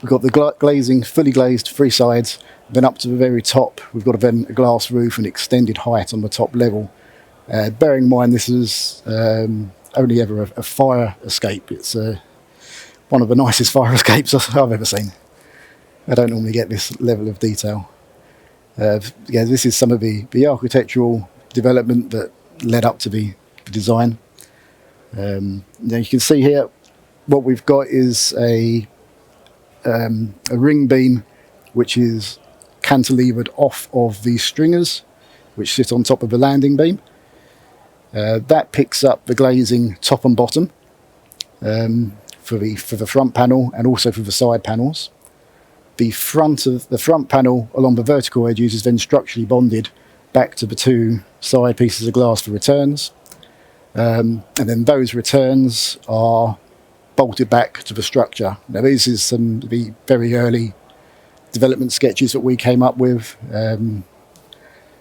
We've got the glazing, fully glazed, three sides. Then up to the very top, we've got a glass roof and extended height on the top level. Bearing in mind this is only ever a fire escape. It's one of the nicest fire escapes I've ever seen. I don't normally get this level of detail. Yeah, this is some of the architectural development that led up to the design. Now you can see here what we've got is a ring beam which is cantilevered off of these stringers which sit on top of the landing beam. That picks up the glazing top and bottom for the front panel and also for the side panels. The front panel along the vertical edges is then structurally bonded back to the two side pieces of glass for returns. And then those returns are bolted back to the structure. Now these is some of the very early development sketches that we came up with,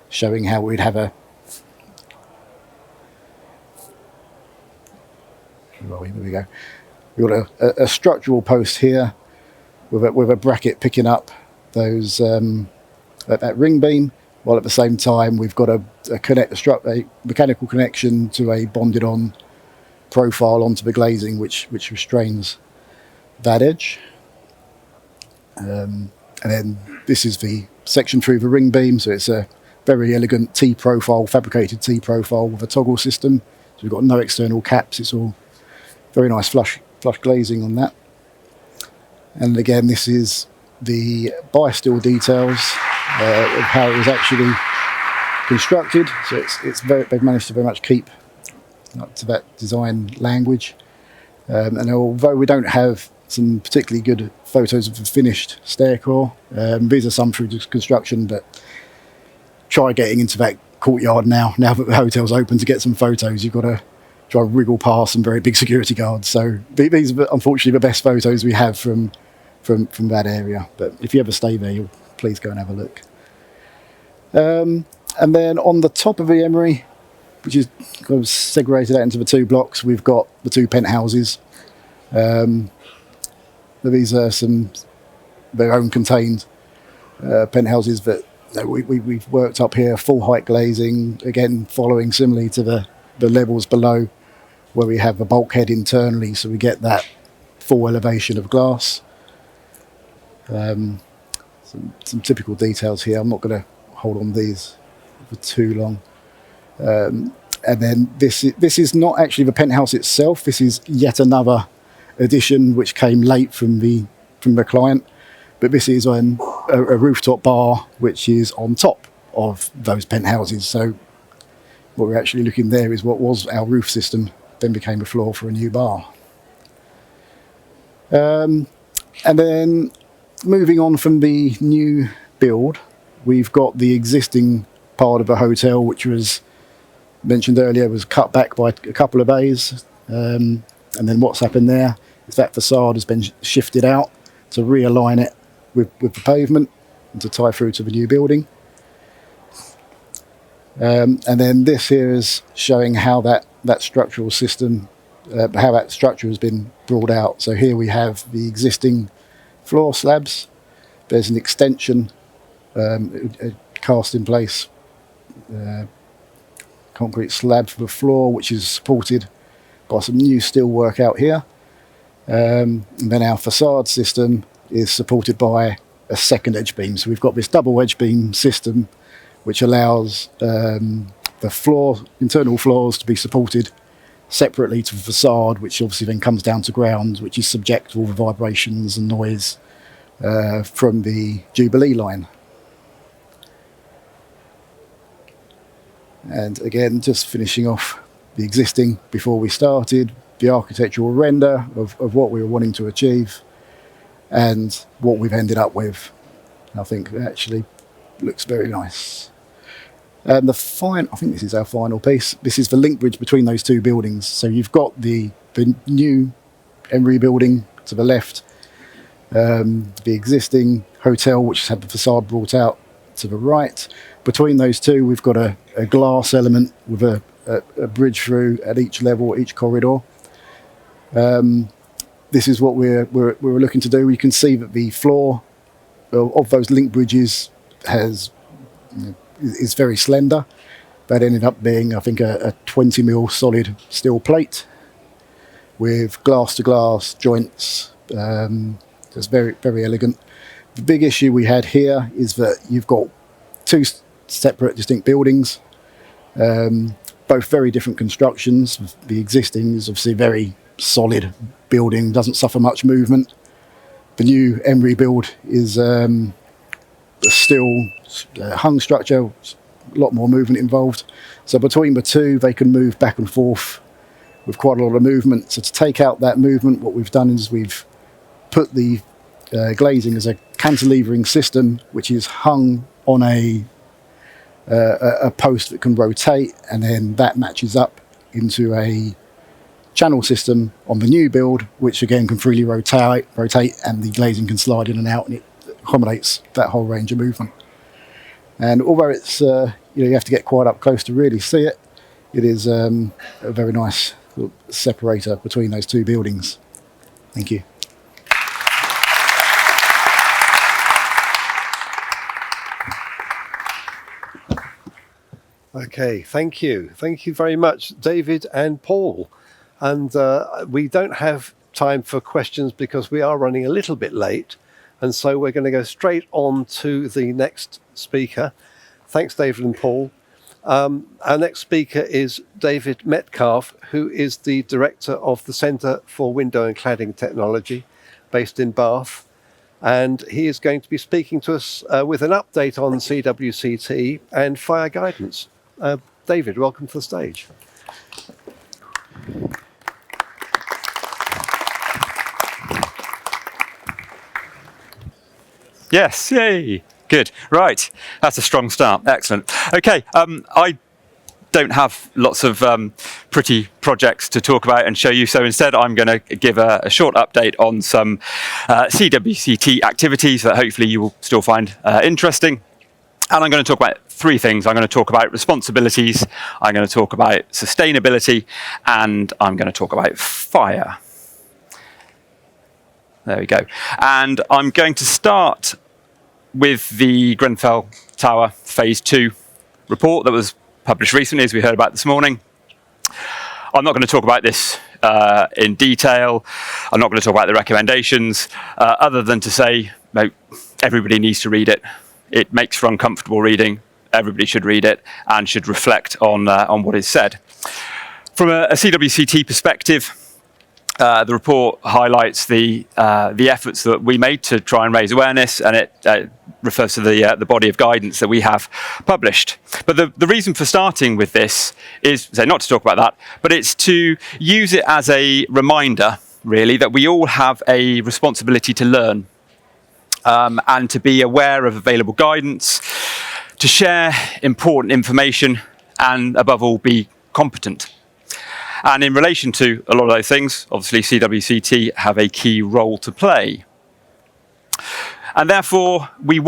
showing how we'd have a there we go. We've got a structural post here with a bracket picking up those that ring beam, while at the same time we've got a mechanical connection to a bonded on profile onto the glazing, which restrains that edge. And then this is the section through the ring beam, so it's a very elegant T-profile, fabricated T-profile with a toggle system. So we've got no external caps, it's all very nice flush glazing on that. And again, this is the bi-steel details of how it was actually constructed. So they've managed to very much keep up to that design language. And although we don't have some particularly good photos of the finished stair core, these are some through construction, but try getting into that courtyard now that the hotel's open to get some photos. You've got to try and wriggle past some very big security guards. So these are unfortunately the best photos we have from that area. But if you ever stay there, you'll please go and have a look. And then on the top of the emery, which is kind of segregated out into the two blocks, we've got the two penthouses. These are some their own contained penthouses that we've worked up here, full height glazing, again following similarly to the levels below, where we have the bulkhead internally, so we get that full elevation of glass. Some typical details here. I'm not going to hold on these for too long. And then this is not actually the penthouse itself. This is yet another addition which came late from the client, but this is on a rooftop bar which is on top of those penthouses. So what we're actually looking there is what was our roof system, then became a floor for a new bar. And then moving on from the new build, we've got the existing part of the hotel, which was mentioned earlier, was cut back by a couple of bays. And then what's happened there is that facade has been shifted out to realign it with the pavement and to tie through to the new building. And then this here is showing how that structural system, how that structure has been brought out. So here we have the existing floor slabs. There's an extension, a cast in place concrete slab for the floor, which is supported by some new steel work out here. And then our facade system is supported by a second edge beam. So we've got this double edge beam system, which allows the internal floors to be supported separately to the facade, which obviously then comes down to ground, which is subject to all the vibrations and noise from the Jubilee line. And again, just finishing off the existing before we started, the architectural render of what we were wanting to achieve and what we've ended up with. I think it actually looks very nice. And I think this is our final piece. This is the link bridge between those two buildings. So you've got the new Emery building to the left, the existing hotel, which has had the facade brought out to the right. Between those two, we've got a glass element with a bridge through at each level, each corridor. This is what we're looking to do. You can see that the floor of those link bridges is very slender. That ended up being, I think, a 20mm solid steel plate with glass-to-glass joints. It's very, very elegant. The big issue we had here is that you've got two separate, distinct buildings, both very different constructions. The existing is obviously a very solid building, doesn't suffer much movement. The new Emery build is a steel hung structure, a lot more movement involved. So between the two, they can move back and forth with quite a lot of movement. So to take out that movement, what we've done is we've put the glazing as a cantilevering system, which is hung on a post that can rotate, and then that matches up into a channel system on the new build, which again can freely rotate, and the glazing can slide in and out, and it accommodates that whole range of movement. And although it's you have to get quite up close to really see it, it is a very nice sort of separator between those two buildings. Thank you. Okay, thank you. Thank you very much, David and Paul. And we don't have time for questions because we are running a little bit late. And so we're going to go straight on to the next speaker. Thanks, David and Paul. Our next speaker is David Metcalf, who is the director of the Centre for Window and Cladding Technology based in Bath. And he is going to be speaking to us with an update on CWCT and fire guidance. David, welcome to the stage. Yes, yay, good. Right, that's a strong start, excellent. Okay, I don't have lots of pretty projects to talk about and show you, so instead I'm going to give a short update on some CWCT activities that hopefully you will still find interesting. And I'm going to talk about three things. I'm going to talk about responsibilities, I'm going to talk about sustainability, and I'm going to talk about fire. There we go. And I'm going to start with the Grenfell Tower Phase 2 report that was published recently, as we heard about this morning. I'm not going to talk about this in detail. I'm not going to talk about the recommendations, other than to say, no, everybody needs to read it. It makes for uncomfortable reading. Everybody should read it and should reflect on what is said. From a CWCT perspective, the report highlights the efforts that we made to try and raise awareness, and it refers to the body of guidance that we have published. But the reason for starting with this is, not to talk about that, but it's to use it as a reminder, really, that we all have a responsibility to learn and to be aware of available guidance, to share important information, and above all, be competent. And in relation to a lot of those things, obviously CWCT have a key role to play. And therefore, we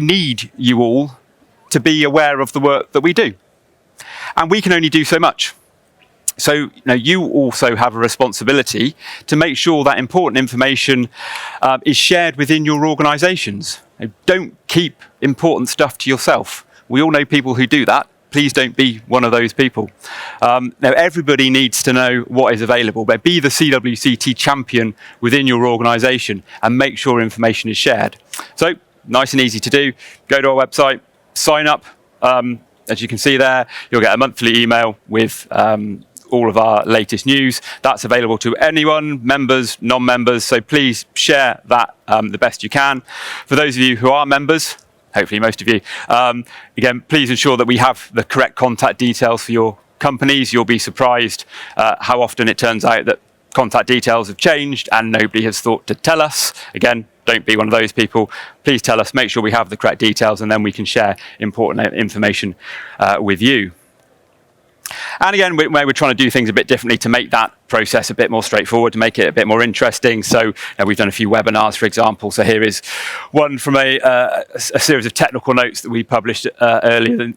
need you all to be aware of the work that we do. And we can only do so much. So you also have a responsibility to make sure that important information is shared within your organisations. Don't keep important stuff to yourself. We all know people who do that. Please don't be one of those people. Now, everybody needs to know what is available, but be the CWCT champion within your organisation and make sure information is shared. So, nice and easy to do. Go to our website, sign up. As you can see there, you'll get a monthly email with all of our latest news. That's available to anyone, members, non-members, so please share that the best you can. For those of you who are members, hopefully most of you, again, please ensure that we have the correct contact details for your companies. You'll be surprised how often it turns out that contact details have changed and nobody has thought to tell us. Again, don't be one of those people. Please tell us, make sure we have the correct details, and then we can share important information with you. And again, we're trying to do things a bit differently to make that process a bit more straightforward, to make it a bit more interesting. So we've done a few webinars, for example. So here is one from a series of technical notes that we published earlier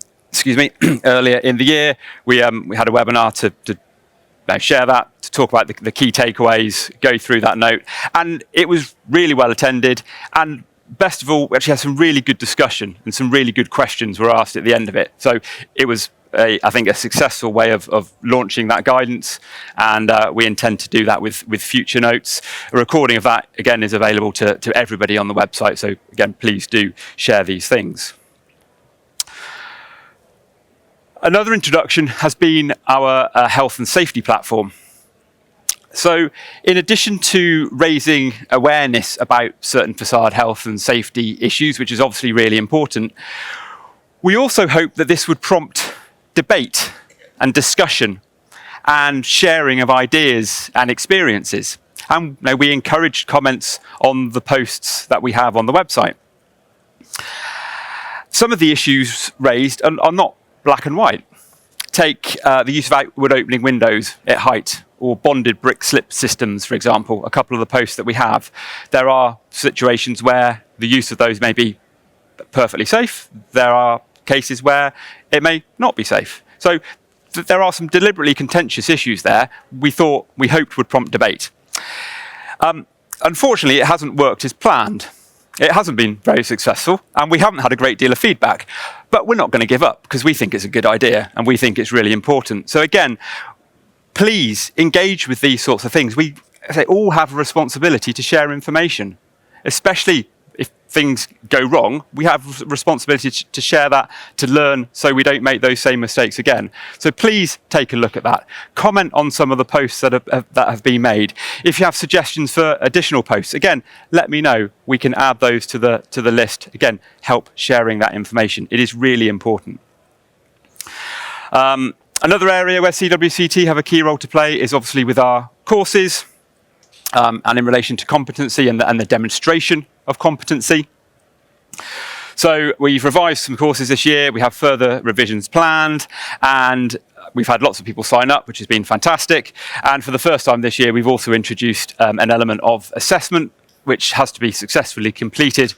in the year. We had a webinar to share that, to talk about the key takeaways, go through that note. And it was really well attended. And best of all, we actually had some really good discussion and some really good questions were asked at the end of it. So it was I think a successful way of launching that guidance, and we intend to do that with future notes. A recording of that, again, is available to everybody on the website, so again, please do share these things. Another introduction has been our health and safety platform. So in addition to raising awareness about certain facade health and safety issues, which is obviously really important, We also hope that this would prompt debate and discussion and sharing of ideas and experiences. And we encourage comments on the posts that we have on the website. Some of the issues raised are not black and white. Take the use of outward opening windows at height, or bonded brick slip systems, for example, a couple of the posts that we have. There are situations where the use of those may be perfectly safe. There are cases where it may not be safe. So there are some deliberately contentious issues there we hoped would prompt debate. Unfortunately, it hasn't worked as planned. It hasn't been very successful, and we haven't had a great deal of feedback. But we're not going to give up, because we think it's a good idea, and we think it's really important. So again, please engage with these sorts of things. We all have a responsibility to share information, especially if things go wrong. We have a responsibility to share that, to learn, so we don't make those same mistakes again. So please take a look at that. Comment on some of the posts that have been made. If you have suggestions for additional posts, again, let me know. We can add those to the list. Again, help sharing that information. It is really important. Another area where CWCT have a key role to play is obviously with our courses, and in relation to competency and the demonstration of competency. So we've revised some courses this year. We have further revisions planned, and we've had lots of people sign up, which has been fantastic. And for the first time this year, we've also introduced an element of assessment, which has to be successfully completed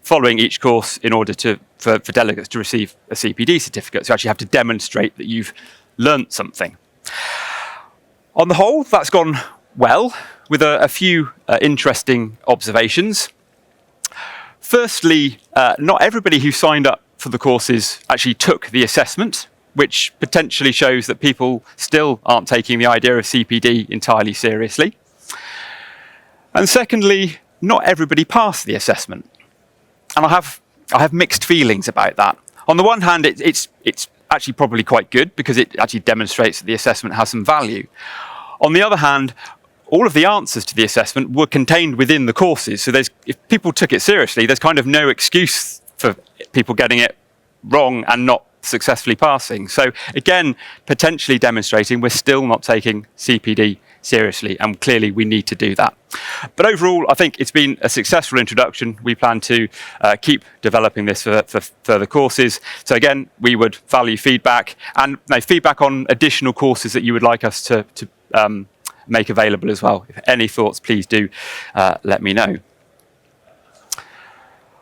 following each course in order for delegates to receive a CPD certificate. So you actually have to demonstrate that you've learnt something. On the whole, that's gone well, with a few interesting observations. Firstly, not everybody who signed up for the courses actually took the assessment, which potentially shows that people still aren't taking the idea of CPD entirely seriously. And secondly, not everybody passed the assessment. And I have mixed feelings about that. On the one hand, it's actually probably quite good, because it actually demonstrates that the assessment has some value. On the other hand, all of the answers to the assessment were contained within the courses. So if people took it seriously, there's kind of no excuse for people getting it wrong and not successfully passing. So again, potentially demonstrating we're still not taking CPD seriously, and clearly we need to do that. But overall, I think it's been a successful introduction. We plan to keep developing this for further courses. So again, we would value feedback, and feedback on additional courses that you would like us to make available as well. If any thoughts, please do let me know.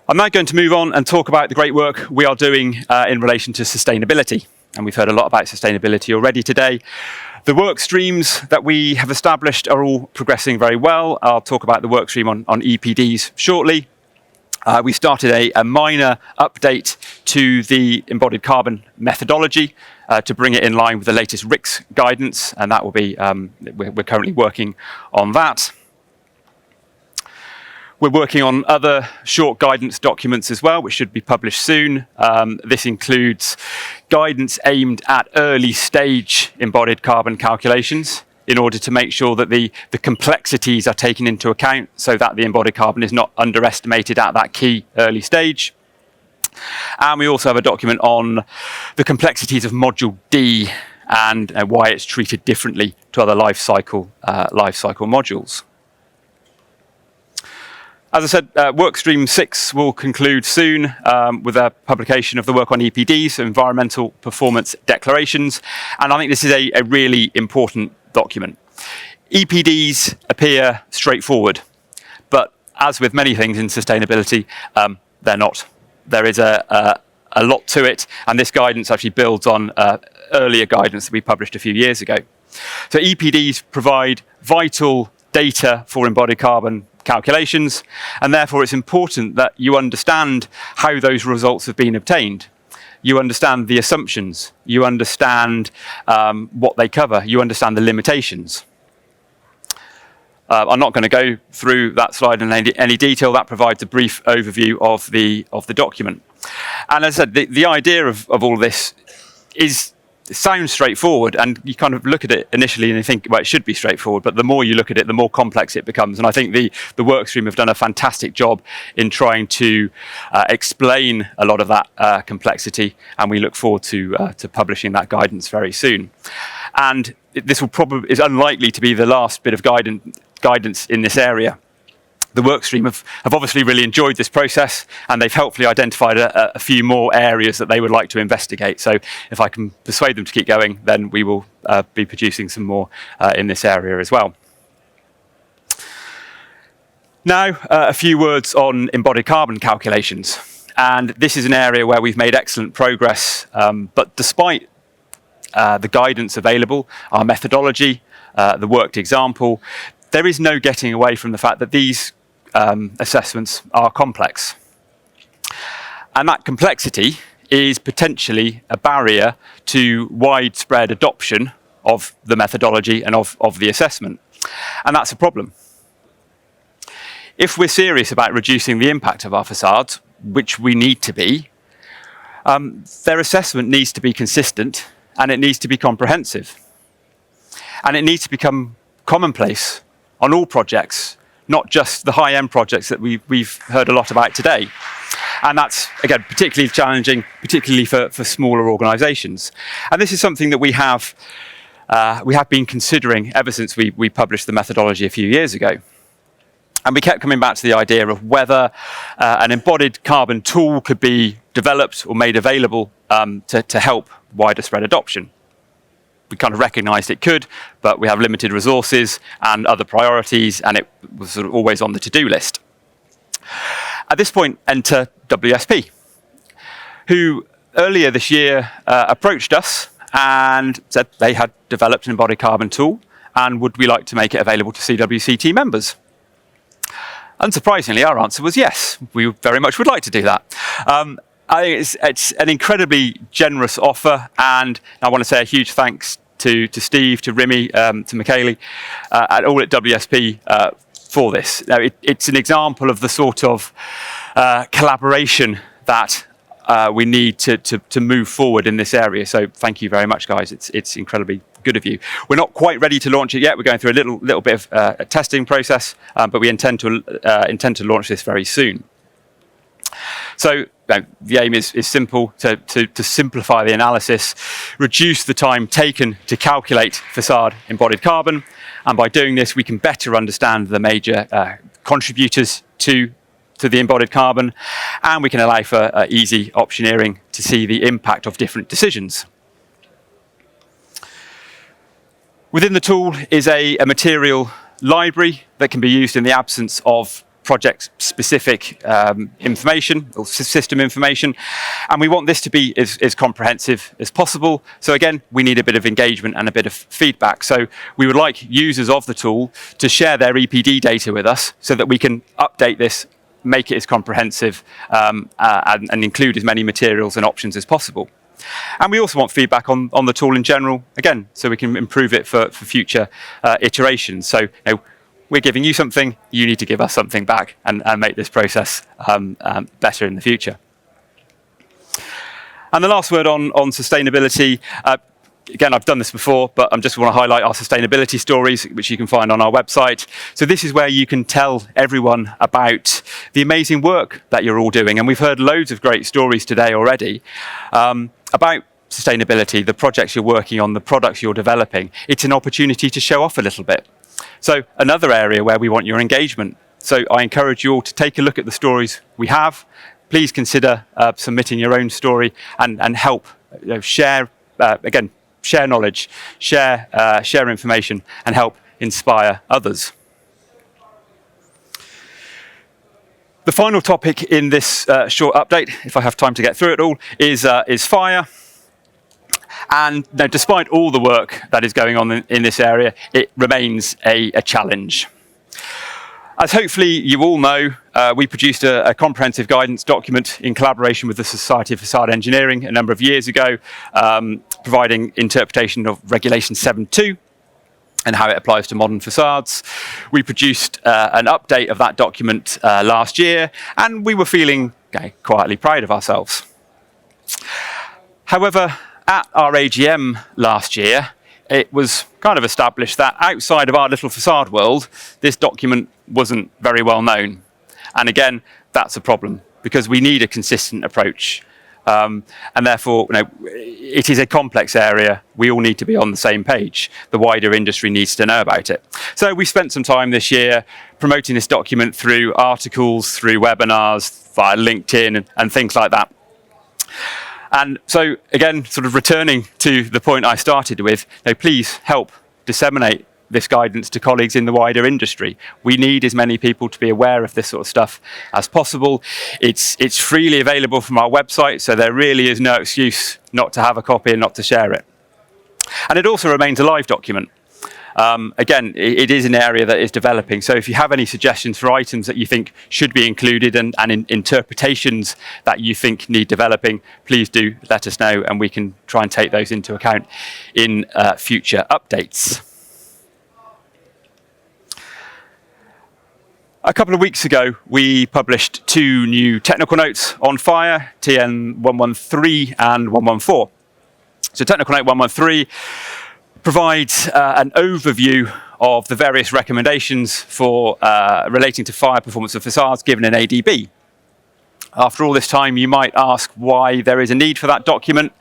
I'm now going to move on and talk about the great work we are doing in relation to sustainability. And we've heard a lot about sustainability already today. The work streams that we have established are all progressing very well. I'll talk about the work stream on EPDs shortly. We started a minor update to the embodied carbon methodology to bring it in line with the latest RICS guidance, and that will be, we're currently working on that. We're working on other short guidance documents as well, which should be published soon. This includes guidance aimed at early stage embodied carbon calculations, in order to make sure that the complexities are taken into account, so that the embodied carbon is not underestimated at that key early stage. And we also have a document on the complexities of Module D and why it's treated differently to other life cycle modules. As I said, work stream 6 will conclude soon with a publication of the work on EPDs, so environmental performance declarations. And I think this is a really important document. EPDs appear straightforward, but as with many things in sustainability, they're not. There is a lot to it, and this guidance actually builds on earlier guidance that we published a few years ago. So EPDs provide vital data for embodied carbon calculations, and therefore it's important that you understand how those results have been obtained. You understand the assumptions, you understand what they cover, you understand the limitations. I'm not going to go through that slide in any detail. That provides a brief overview of the document. And as I said, the idea of all this is it sounds straightforward, and you kind of look at it initially and you think, well, it should be straightforward, but the more you look at it, the more complex it becomes. And I think the work stream have done a fantastic job in trying to explain a lot of that complexity, and we look forward to publishing that guidance very soon. And this is unlikely to be the last bit of guidance in this area. The workstream have obviously really enjoyed this process, and they've helpfully identified a few more areas that they would like to investigate. So if I can persuade them to keep going, then we will be producing some more in this area as well. Now, a few words on embodied carbon calculations. And this is an area where we've made excellent progress, but despite the guidance available, our methodology, the worked example, there is no getting away from the fact that these assessments are complex. And that complexity is potentially a barrier to widespread adoption of the methodology and of the assessment. And that's a problem. If we're serious about reducing the impact of our facades, which we need to be, their assessment needs to be consistent, and it needs to be comprehensive. And it needs to become commonplace on all projects, not just the high-end projects that we've heard a lot about today. And that's, again, particularly challenging, particularly for smaller organisations. And this is something that we have been considering ever since we published the methodology a few years ago. And we kept coming back to the idea of whether an embodied carbon tool could be developed or made available to help wider spread adoption. We kind of recognised it could, but we have limited resources and other priorities, and it was sort of always on the to-do list. At this point, enter WSP, who earlier this year approached us and said they had developed an embodied carbon tool, and would we like to make it available to CWCT members? Unsurprisingly, our answer was yes, we very much would like to do that. I think it's an incredibly generous offer, and I want to say a huge thanks to Steve, to Rimi, to Michele, and all at WSP for this. Now, it's an example of the sort of collaboration that we need to move forward in this area. So thank you very much, guys. It's incredibly good of you. We're not quite ready to launch it yet. We're going through a little bit of a testing process, but we intend to launch this very soon. So the aim is simple, to simplify the analysis, reduce the time taken to calculate facade embodied carbon, and by doing this we can better understand the major contributors to the embodied carbon, and we can allow for easy optioneering to see the impact of different decisions. Within the tool is a material library that can be used in the absence of project-specific information or system information, and we want this to be as comprehensive as possible. So again, we need a bit of engagement and a bit of feedback. So we would like users of the tool to share their EPD data with us so that we can update this, make it as comprehensive, and include as many materials and options as possible. And we also want feedback on the tool in general, again, so we can improve it for future iterations. So we're giving you something, you need to give us something back and make this process better in the future. And the last word on sustainability. Again, I've done this before, but I just want to highlight our sustainability stories, which you can find on our website. So this is where you can tell everyone about the amazing work that you're all doing. And we've heard loads of great stories today already about sustainability, the projects you're working on, the products you're developing. It's an opportunity to show off a little bit. So another area where we want your engagement. So I encourage you all to take a look at the stories we have. Please consider submitting your own story and help share, again, share knowledge, share information, and help inspire others. The final topic in this short update, if I have time to get through it all, is fire. And despite all the work that is going on in this area, it remains a challenge. As hopefully you all know, we produced a comprehensive guidance document in collaboration with the Society of Facade Engineering a number of years ago, providing interpretation of Regulation 7.2 and how it applies to modern facades. We produced an update of that document last year, and we were feeling quietly proud of ourselves. However, At our AGM last year, it was kind of established that outside of our little facade world, this document wasn't very well known. And again, that's a problem because we need a consistent approach. And therefore, it is a complex area. We all need to be on the same page. The wider industry needs to know about it. So we spent some time this year promoting this document through articles, through webinars, via LinkedIn and things like that. And so again, sort of returning to the point I started with, please help disseminate this guidance to colleagues in the wider industry. We need as many people to be aware of this sort of stuff as possible. It's freely available from our website, so there really is no excuse not to have a copy and not to share it. And it also remains a live document. Again, it is an area that is developing, so if you have any suggestions for items that you think should be included and interpretations that you think need developing, please do let us know and we can try and take those into account in future updates. A couple of weeks ago, we published 2 new technical notes on fire, TN 113 and 114. So technical note 113 provides an overview of the various recommendations for relating to fire performance of facades given in ADB. After all this time, you might ask why there is a need for that document.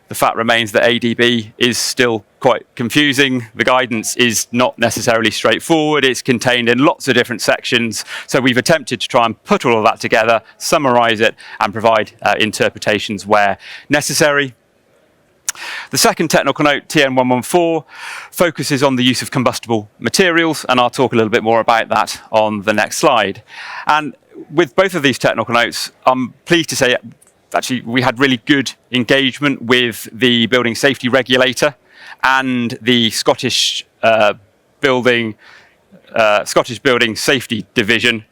The fact remains that ADB is still quite confusing. The guidance is not necessarily straightforward. It's contained in lots of different sections. So we've attempted to try and put all of that together, summarize it, and provide interpretations where necessary. The second technical note, TN114, focuses on the use of combustible materials, and I'll talk a little bit more about that on the next slide. And with both of these technical notes, I'm pleased to say actually we had really good engagement with the building safety regulator and the Scottish building safety division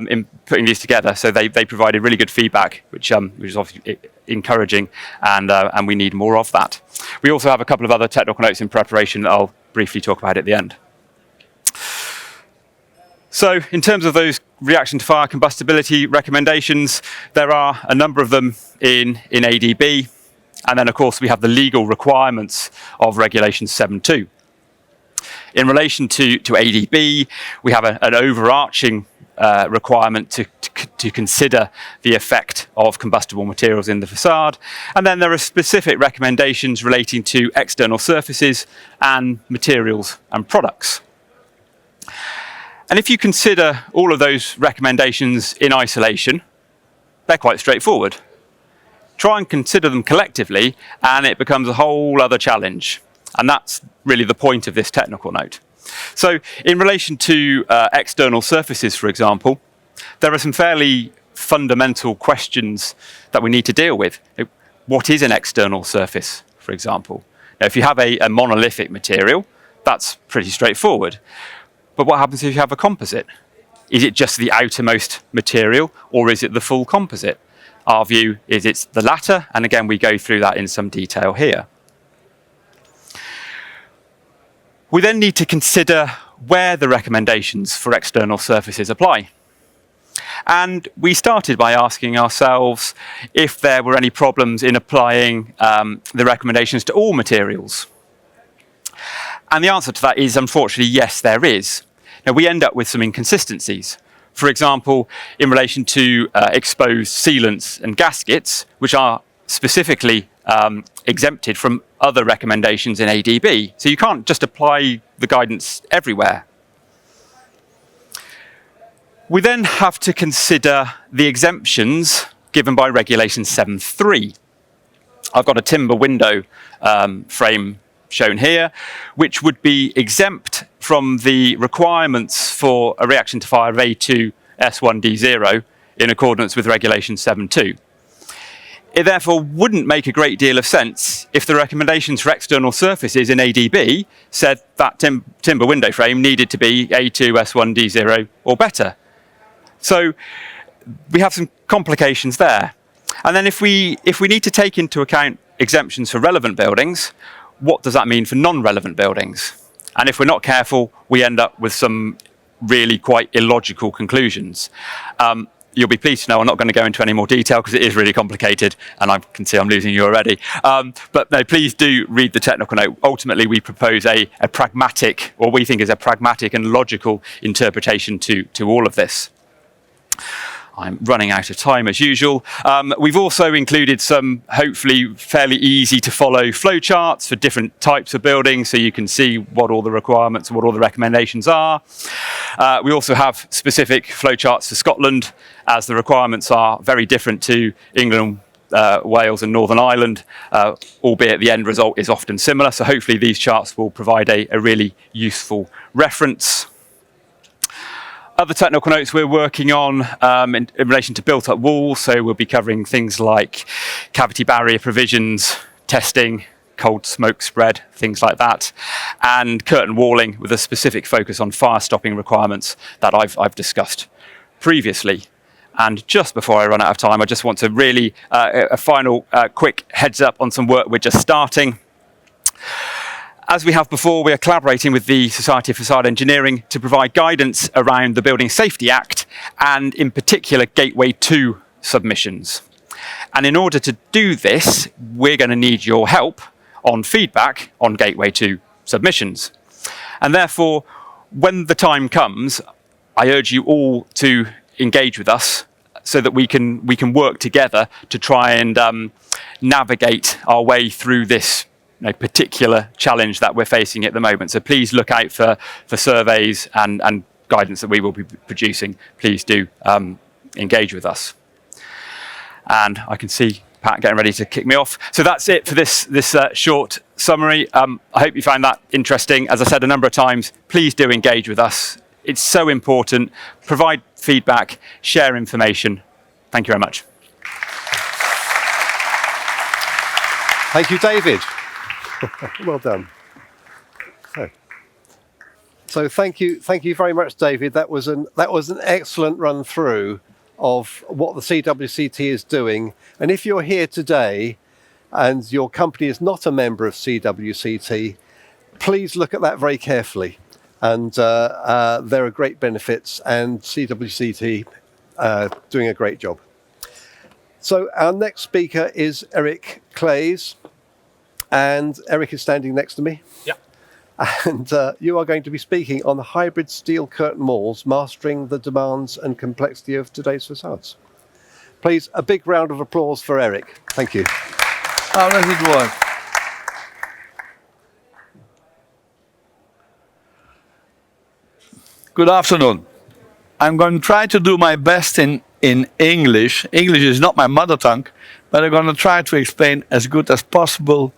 in putting these together. So they provided really good feedback, which is obviously encouraging, and we need more of that. We also have a couple of other technical notes in preparation that I'll briefly talk about at the end. So in terms of those reaction to fire combustibility recommendations, there are a number of them in ADB. And then, of course, we have the legal requirements of Regulation 7.2. In relation to ADB, we have an overarching requirement to consider the effect of combustible materials in the facade. And then there are specific recommendations relating to external surfaces and materials and products. And if you consider all of those recommendations in isolation, they're quite straightforward. Try and consider them collectively, and it becomes a whole other challenge. And that's really the point of this technical note. So in relation to external surfaces, for example, there are some fairly fundamental questions that we need to deal with. What is an external surface, for example? Now, if you have a monolithic material, that's pretty straightforward. But what happens if you have a composite? Is it just the outermost material, or is it the full composite? Our view is it's the latter, and again, we go through that in some detail here. We then need to consider where the recommendations for external surfaces apply. And we started by asking ourselves if there were any problems in applying the recommendations to all materials. And the answer to that is, unfortunately, yes, there is. Now, we end up with some inconsistencies. For example, in relation to exposed sealants and gaskets, which are specifically exempted from other recommendations in ADB. So you can't just apply the guidance everywhere. We then have to consider the exemptions given by Regulation 7.3. I've got a timber window frame shown here, which would be exempt from the requirements for a reaction to fire of A2 S1D0 in accordance with Regulation 7.2. It therefore wouldn't make a great deal of sense if the recommendations for external surfaces in ADB said that timber window frame needed to be A2 S1D0 or better. So we have some complications there. And then if we need to take into account exemptions for relevant buildings, what does that mean for non-relevant buildings? And if we're not careful, we end up with some really quite illogical conclusions. you'll be pleased to know I'm not going to go into any more detail because it is really complicated, and I can see I'm losing you already. But no, please do read the technical note. Ultimately, we propose a pragmatic, what we think is a pragmatic and logical interpretation to all of this. I'm running out of time as usual. We've also included some hopefully fairly easy to follow flowcharts for different types of buildings, so you can see what all the requirements and what all the recommendations are. We also have specific flowcharts for Scotland, as the requirements are very different to England, Wales and Northern Ireland, albeit the end result is often similar. So hopefully these charts will provide a really useful reference. Other technical notes we're working on in relation to built-up walls, so we'll be covering things like cavity barrier provisions, testing, cold smoke spread, things like that, and curtain walling with a specific focus on fire-stopping requirements that I've discussed previously. And just before I run out of time, I just want to really, a final quick heads up on some work we're just starting. As we have before, we are collaborating with the Society of Facade Engineering to provide guidance around the Building Safety Act and in particular Gateway 2 submissions. And in order to do this, we're going to need your help on feedback on Gateway 2 submissions. And therefore, when the time comes, I urge you all to engage with us so that we can work together to try and navigate our way through this particular challenge that we're facing at the moment. So please look out for surveys and guidance that we will be producing. Please do engage with us. And I can see Pat getting ready to kick me off. So that's it for this short summary. I hope you found that interesting. As I said a number of times, please do engage with us. It's so important. Provide feedback, share information. Thank you very much. Thank you, David. Well done. So thank you very much, David. That was an excellent run through of what the CWCT is doing. And if you're here today and your company is not a member of CWCT, please look at that very carefully. And there are great benefits, and CWCT doing a great job. So our next speaker is Eric Clays. And Eric is standing next to me. Yeah. And you are going to be speaking on the hybrid steel curtain walls, mastering the demands and complexity of today's facades. Please, a big round of applause for Eric. Thank you. How does it work? Good afternoon. I'm going to try to do my best in English. English is not my mother tongue, but I'm going to try to explain as good as possible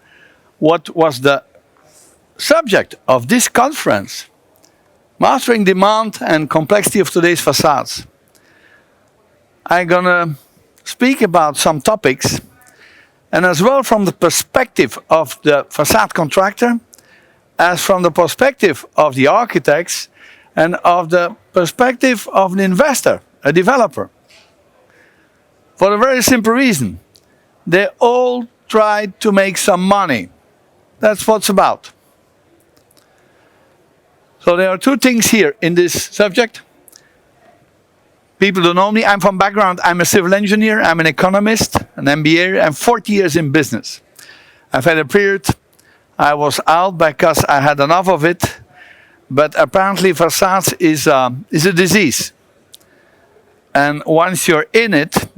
what was the subject of this conference, mastering demand and complexity of today's facades. I'm going to speak about some topics, and as well from the perspective of the facade contractor, as from the perspective of the architects, and of the perspective of an investor, a developer. For a very simple reason. They all tried to make some money. That's what it's about. So there are two things here in this subject. People don't know me. I'm from background. I'm a civil engineer. I'm an economist, an MBA. I'm 40 years in business. I've had a period I was out because I had enough of it. But apparently facades is a disease. And once you're in it,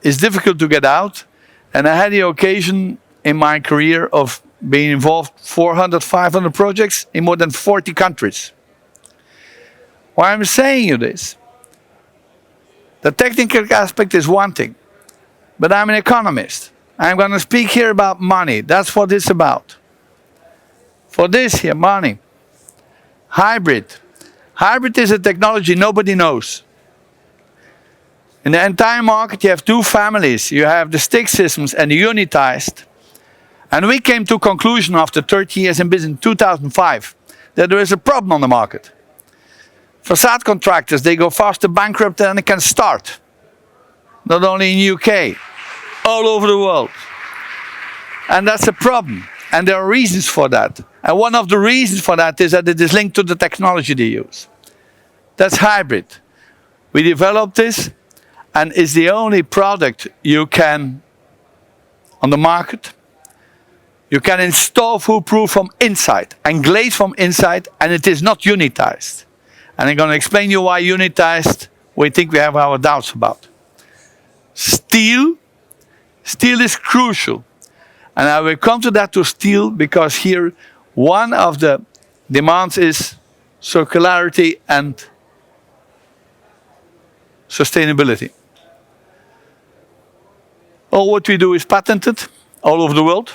it's difficult to get out. And I had the occasion in my career of being involved 400, 500 projects in more than 40 countries. Why I'm saying you this? The technical aspect is one thing, but I'm an economist. I'm going to speak here about money. That's what it's about. For this here, money. Hybrid. Hybrid is a technology nobody knows. In the entire market, you have two families. You have the stick systems and the unitized. And we came to a conclusion after 30 years in business in 2005 that there is a problem on the market. Facade contractors, they go faster bankrupt than they can start. Not only in UK, all over the world. And that's a problem. And there are reasons for that. And one of the reasons for that is that it is linked to the technology they use. That's hybrid. We developed this, and is the only product you can, on the market, you can install foolproof from inside and glaze from inside, and it is not unitized. And I'm going to explain you why unitized we think we have our doubts about. Steel is crucial. And I will come to that to steel, because here one of the demands is circularity and sustainability. All what we do is patented all over the world.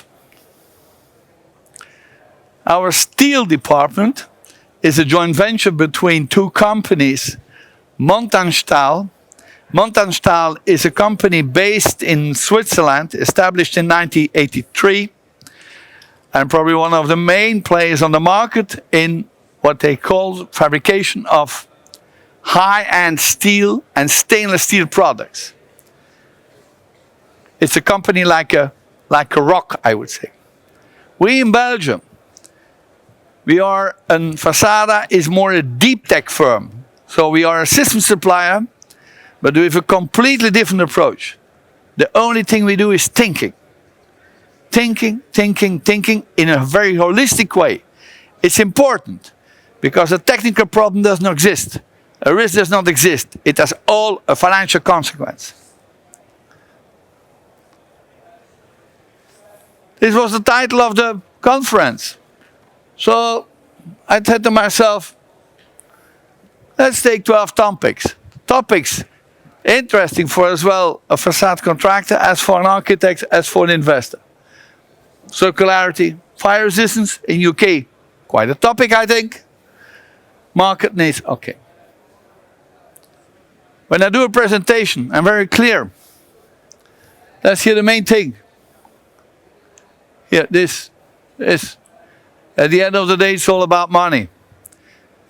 Our steel department is a joint venture between two companies, Montanstahl. Montanstahl is a company based in Switzerland, established in 1983, and probably one of the main players on the market in what they call fabrication of high-end steel and stainless steel products. It's a company like a rock, I would say. We in Belgium, Façade is more a deep tech firm. So we are a system supplier, but with a completely different approach. The only thing we do is thinking. Thinking in a very holistic way. It's important, because a technical problem does not exist. A risk does not exist. It has all a financial consequence. This was the title of the conference. So I said to myself, let's take 12 topics. Topics interesting for as well a facade contractor, as for an architect, as for an investor. Circularity, fire resistance in UK. Quite a topic, I think. Market needs, okay. When I do a presentation, I'm very clear. Let's hear the main thing. Here, this. At the end of the day, it's all about money.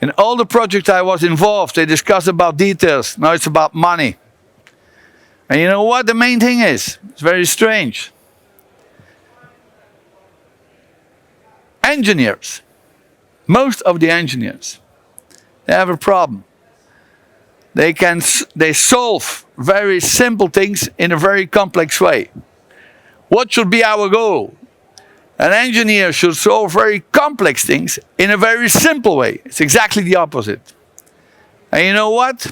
In all the projects I was involved, they discussed about details. Now it's about money. And you know what the main thing is? It's very strange. Engineers, most of the engineers, they have a problem. They solve very simple things in a very complex way. What should be our goal? An engineer should solve very complex things in a very simple way. It's exactly the opposite. And you know what?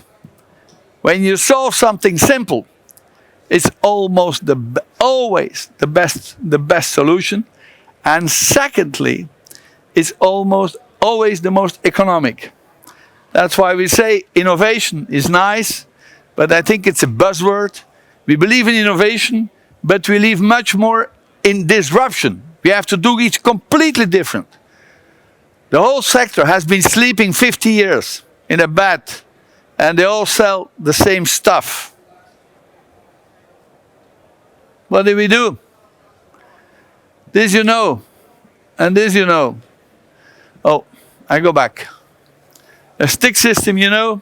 When you solve something simple, it's almost always the best solution. And secondly, it's almost always the most economic. That's why we say innovation is nice, but I think it's a buzzword. We believe in innovation, but we believe much more in disruption. We have to do it completely different. The whole sector has been sleeping 50 years in a bed, and they all sell the same stuff. What do we do? This you know, and this you know. Oh, I go back. A stick system, you know,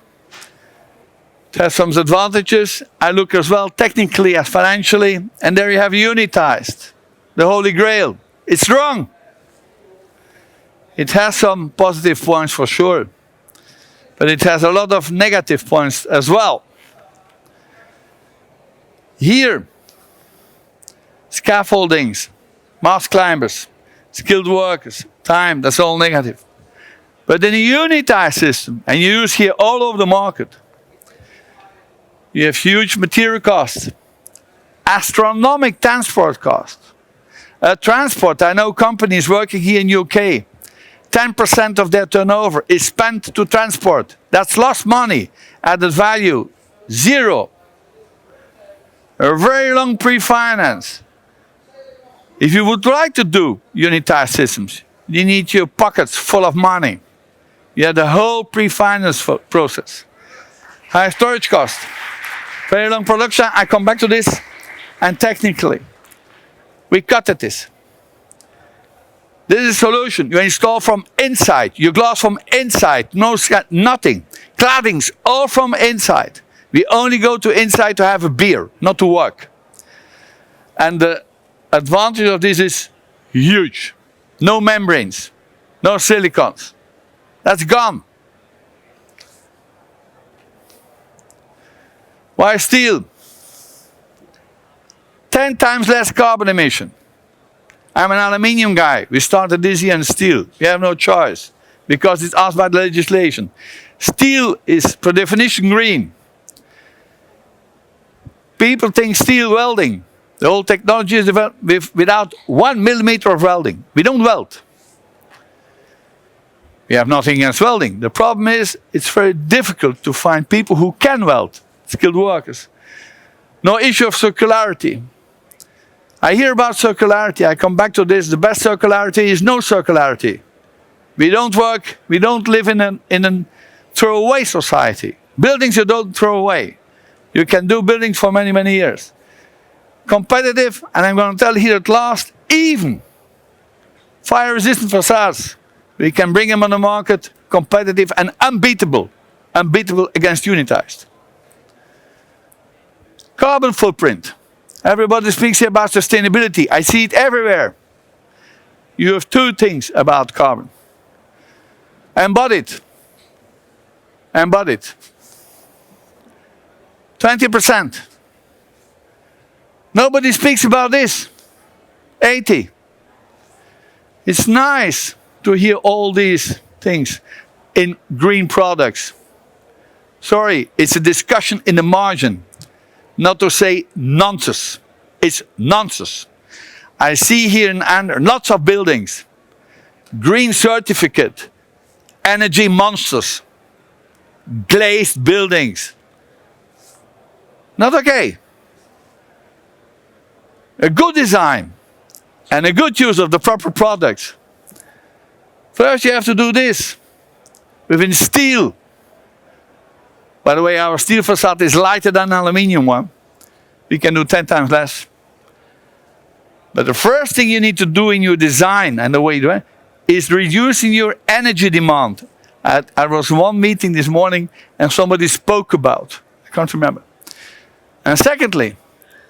it has some advantages. I look as well technically as financially, and there you have unitized, the Holy Grail. It's wrong. It has some positive points for sure, but it has a lot of negative points as well. Here, scaffoldings, mast climbers, skilled workers, time, that's all negative. But in a unitized system, and you use here all over the market, you have huge material costs, astronomical transport costs. Transport, I know companies working here in UK, 10% of their turnover is spent to transport. That's lost money, added value, zero. A very long pre-finance. If you would like to do unitized systems, you need your pockets full of money. You have the whole pre-finance process. High storage cost. Very long production, I come back to this. And technically, we cut at this. This is a solution. You install from inside. You glass from inside. No, nothing. Claddings, all from inside. We only go to inside to have a beer, not to work. And the advantage of this is huge. No membranes, no silicons. That's gone. Why steel? 10 times less carbon emission. I'm an aluminium guy. We started this year in steel. We have no choice because it's asked by the legislation. Steel is, per definition, green. People think steel welding. The whole technology is developed without 1 millimeter of welding. We don't weld. We have nothing against welding. The problem is it's very difficult to find people who can weld, skilled workers. No issue of circularity. I hear about circularity. I come back to this. The best circularity is no circularity. We don't work. We don't live in a throwaway society. Buildings you don't throw away. You can do buildings for many, many years. Competitive, and I'm going to tell you here at last, even fire-resistant facades. We can bring them on the market, competitive and unbeatable. Unbeatable against unitized. Carbon footprint. Everybody speaks here about sustainability. I see it everywhere. You have two things about carbon. Embodied. Embodied. 20%. Nobody speaks about this. 80. It's nice to hear all these things in green products. Sorry, it's a discussion in the margin. Not to say nonsense. It's nonsense. I see here in Andreas lots of buildings. Green certificate. Energy monsters. Glazed buildings. Not okay. A good design and a good use of the proper products. First you have to do this. Within steel. By the way, our steel facade is lighter than an aluminium one. We can do 10 times less. But the first thing you need to do in your design and the way you do it is reducing your energy demand. I was in one meeting this morning and somebody spoke about. I can't remember. And secondly,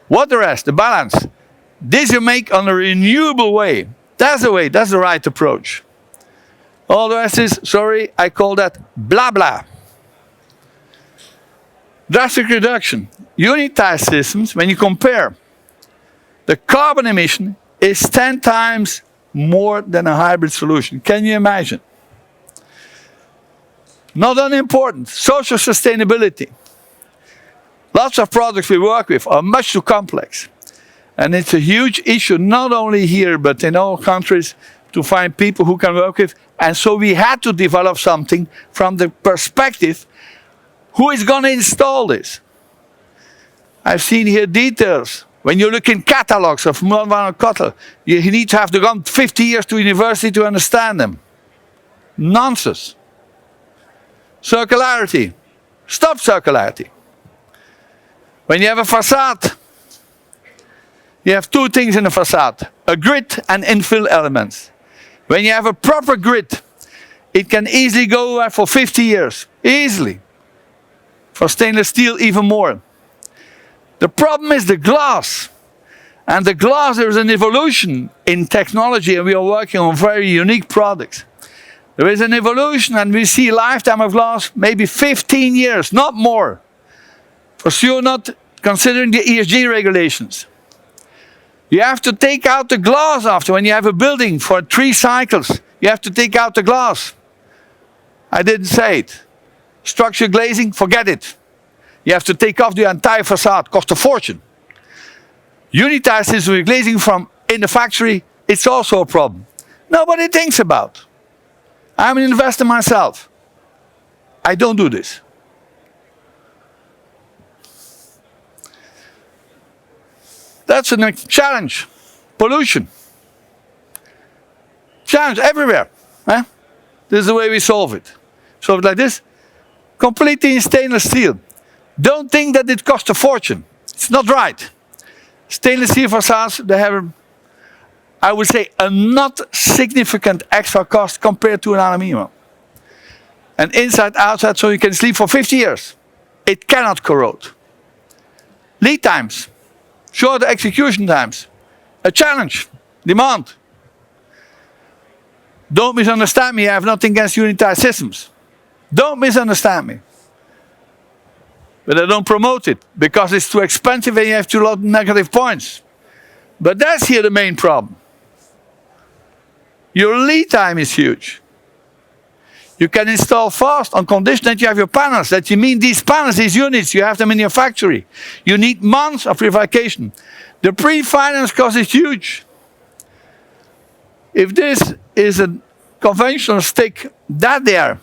what the rest, the balance. This you make on a renewable way. That's the way, that's the right approach. All the rest is, sorry, I call that blah blah. Drastic reduction. Unitized systems, when you compare, the carbon emission is 10 times more than a hybrid solution. Can you imagine? Not unimportant, social sustainability. Lots of products we work with are much too complex. And it's a huge issue, not only here, but in all countries, to find people who can work with. And so we had to develop something from the perspective, who is going to install this? I've seen here details. When you look in catalogs of modern cotton, you need to have to go 50 years to university to understand them. Nonsense. Circularity. Stop circularity. When you have a facade, you have two things in a facade. A grid and infill elements. When you have a proper grid, it can easily go for 50 years. Easily. For stainless steel, even more. The problem is the glass. And the glass, there is an evolution in technology, and we are working on very unique products. There is an evolution, and we see lifetime of glass, maybe 15 years, not more. For sure not considering the ESG regulations. You have to take out the glass after, when you have a building for 3 cycles, you have to take out the glass. I didn't say it. Structure glazing, forget it. You have to take off the entire facade, cost a fortune. Unitized system with glazing from in the factory, it's also a problem. Nobody thinks about. I'm an investor myself. I don't do this. That's a challenge. Pollution. Challenge everywhere. Eh? This is the way we solve it. Solve it like this. Completely in stainless steel. Don't think that it costs a fortune. It's not right. Stainless steel facades, they have, I would say, a not significant extra cost compared to an aluminium. And inside, outside, so you can sleep for 50 years. It cannot corrode. Lead times. Shorter execution times. A challenge. Demand. Don't misunderstand me. I have nothing against unitized systems. Don't misunderstand me. But I don't promote it because it's too expensive and you have too lot of negative points. But that's here the main problem. Your lead time is huge. You can install fast on condition that you have your panels. That you mean these panels, these units, you have them in your factory. You need months of prefabrication. The pre-finance cost is huge. If this is a conventional stick, that there.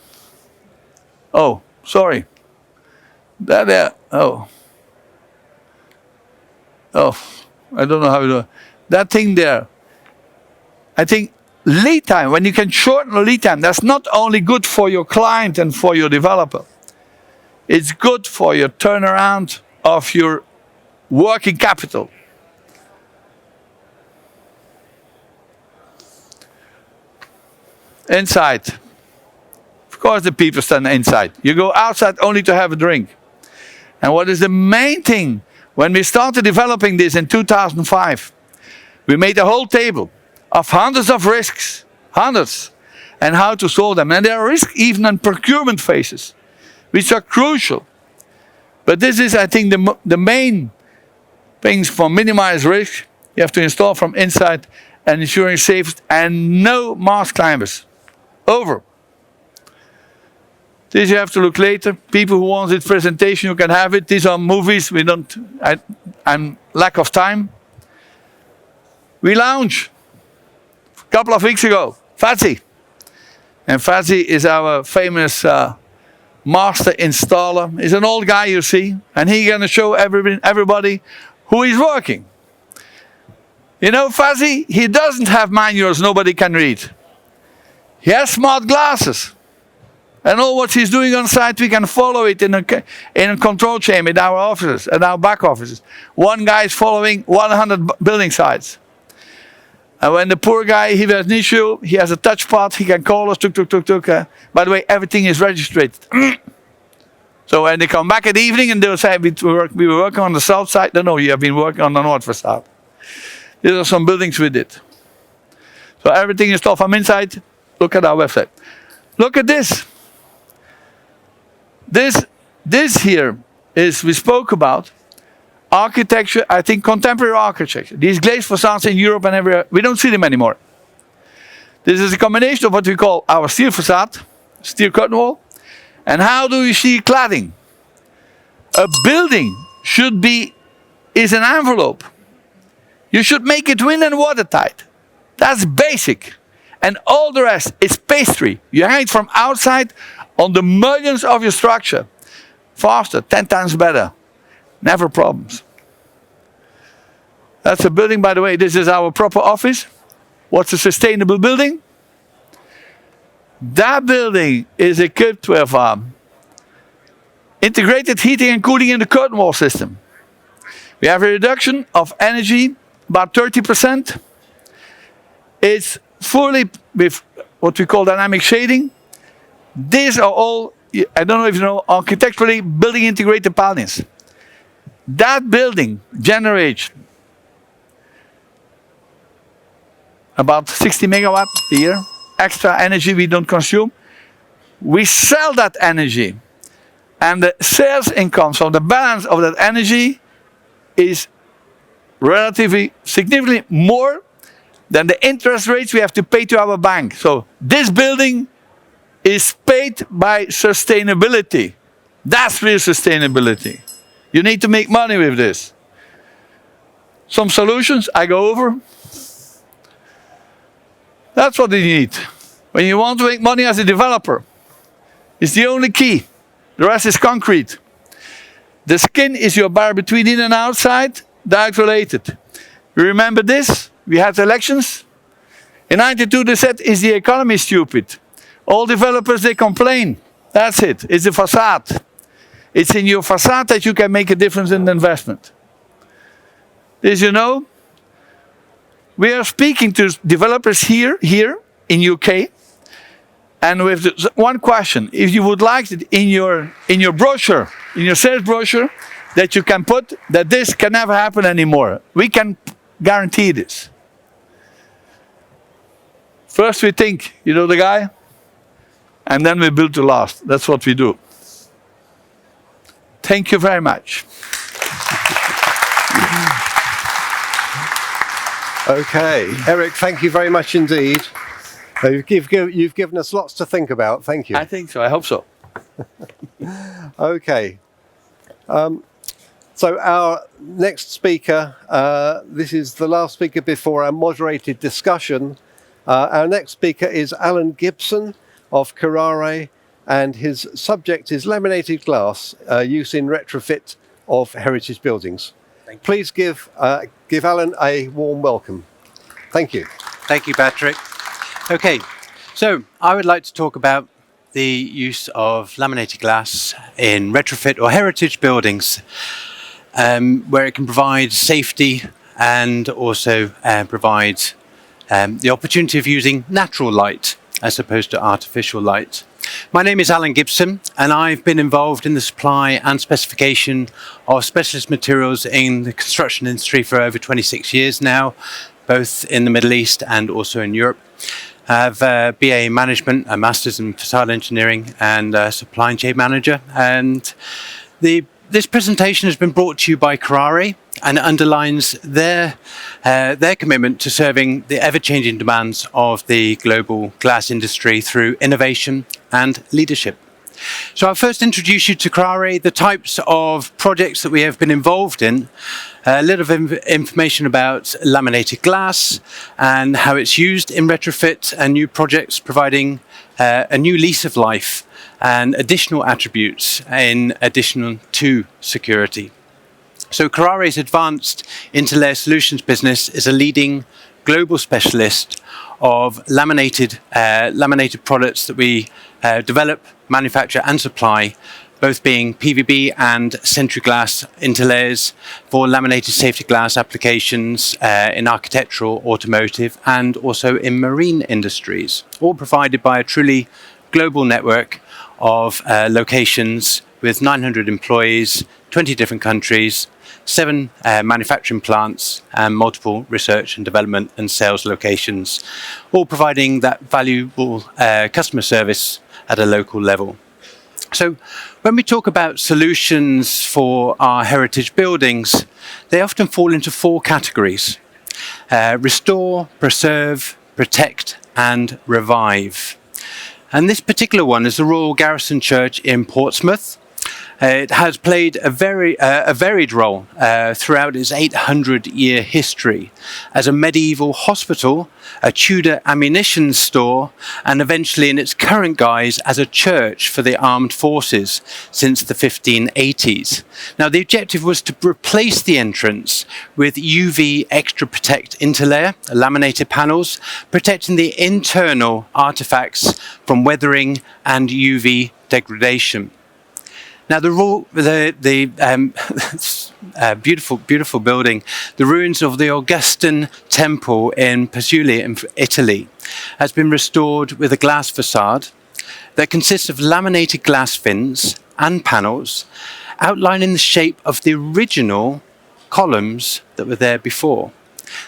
Oh, sorry. That there. Oh. Oh, I don't know how to do it. That thing there. I think lead time, when you can shorten the lead time, that's not only good for your client and for your developer. It's good for your turnaround of your working capital. Inside. Of course the people stand inside. You go outside only to have a drink. And what is the main thing? When we started developing this in 2005, we made a whole table of hundreds of risks, hundreds, and how to solve them. And there are risks even in procurement phases, which are crucial. But this is, I think, the main things for minimize risk. You have to install from inside and ensuring safety and no mast climbers. Over. This you have to look later. People who want this presentation, you can have it. These are movies. We don't. I'm lack of time. We launched a couple of weeks ago. Fazzi. And Fazzi is our famous master installer. He's an old guy, you see, and he's going to show everybody who is working. You know, Fazzi, he doesn't have manuals nobody can read. He has smart glasses. And all what he's doing on site, we can follow it in a control chamber in our offices, at our back offices. One guy is following 100 building sites. And when the poor guy, he has an issue, he has a touchpad, he can call us, tuk. By the way, everything is registered. So when they come back at the evening and they'll say, we were working on the south side. No, you have been working on the north facade. These are some buildings we did. So everything is installed from inside. Look at our website. Look at this. This here is, we spoke about, architecture, I think contemporary architecture. These glazed facades in Europe and everywhere, we don't see them anymore. This is a combination of what we call our steel facade, steel curtain wall, and how do you see cladding? A building is an envelope. You should make it wind and watertight. That's basic. And all the rest is pastry. You hang it from outside on the millions of your structure. Faster, 10 times better. Never problems. That's a building, by the way. This is our proper office. What's a sustainable building? That building is equipped with integrated heating and cooling in the curtain wall system. We have a reduction of energy, about 30%. It's fully with what we call dynamic shading. These are all, I don't know if you know, architecturally building integrated panels. That building generates about 60 megawatt a year, extra energy we don't consume. We sell that energy, and the sales income, so the balance of that energy is relatively significantly more than the interest rates we have to pay to our bank. So this building is paid by sustainability. That's real sustainability. You need to make money with this. Some solutions I go over. That's what you need. When you want to make money as a developer, it's the only key. The rest is concrete. The skin is your barrier between in and outside, direct related. You remember this? We had elections. In 92 they said, is the economy stupid? All developers, they complain. That's it. It's a facade. It's in your facade that you can make a difference in the investment. As you know, we are speaking to developers here in UK, and with one question: if you would like it in your brochure, in your sales brochure, that you can put that this can never happen anymore. We can guarantee this. First we think, you know the guy, and then we build to last. That's what we do. Thank you very much. Okay, Eric, thank you very much indeed. You've given us lots to think about. Thank you. I think so. I hope so. Okay. So our next speaker, this is the last speaker before our moderated discussion. Our next speaker is Alan Gibson of Carrare, and his subject is laminated glass, use in retrofit of heritage buildings. Please give Alan a warm welcome. Thank you. Thank you, Patrick. Okay, so I would like to talk about the use of laminated glass in retrofit or heritage buildings, where it can provide safety and also provide the opportunity of using natural light as opposed to artificial light. My name is Alan Gibson, and I've been involved in the supply and specification of specialist materials in the construction industry for over 26 years now, both in the Middle East and also in Europe. I have a BA in management, a master's in facade engineering, and a supply chain manager. And this presentation has been brought to you by Carrare, and it underlines their commitment to serving the ever-changing demands of the global glass industry through innovation and leadership. So I'll first introduce you to Carrare, the types of projects that we have been involved in, a little information about laminated glass and how it's used in retrofit and new projects, providing a new lease of life and additional attributes in addition to security. So Carrare's advanced interlayer solutions business is a leading global specialist of laminated products that we develop, manufacture and supply, both being PVB and Sentry glass interlayers for laminated safety glass applications in architectural, automotive and also in marine industries, all provided by a truly global network of locations with 900 employees, 20 different countries, 7 manufacturing plants and multiple research and development and sales locations, all providing that valuable customer service at a local level. So when we talk about solutions for our heritage buildings, they often fall into 4 categories: restore, preserve, protect and revive. And this particular one is the Royal Garrison Church in Portsmouth. It has played a varied role throughout its 800-year history as a medieval hospital, a Tudor ammunition store, and eventually in its current guise as a church for the armed forces since the 1580s. Now, the objective was to replace the entrance with UV extra protect interlayer, laminated panels, protecting the internal artifacts from weathering and UV degradation. Now, beautiful building, the ruins of the Augustan Temple in Piazza in Italy, has been restored with a glass facade that consists of laminated glass fins and panels, outlining the shape of the original columns that were there before.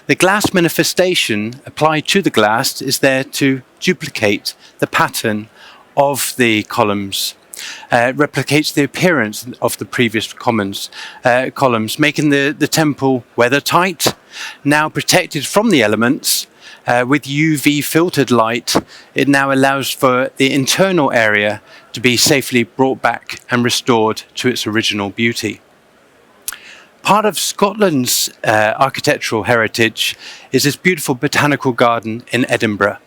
The glass manifestation applied to the glass is there to duplicate the pattern of the columns. Replicates the appearance of the previous columns, making the temple weather-tight, now protected from the elements. With UV filtered light, it now allows for the internal area to be safely brought back and restored to its original beauty. Part of Scotland's architectural heritage is this beautiful botanical garden in Edinburgh.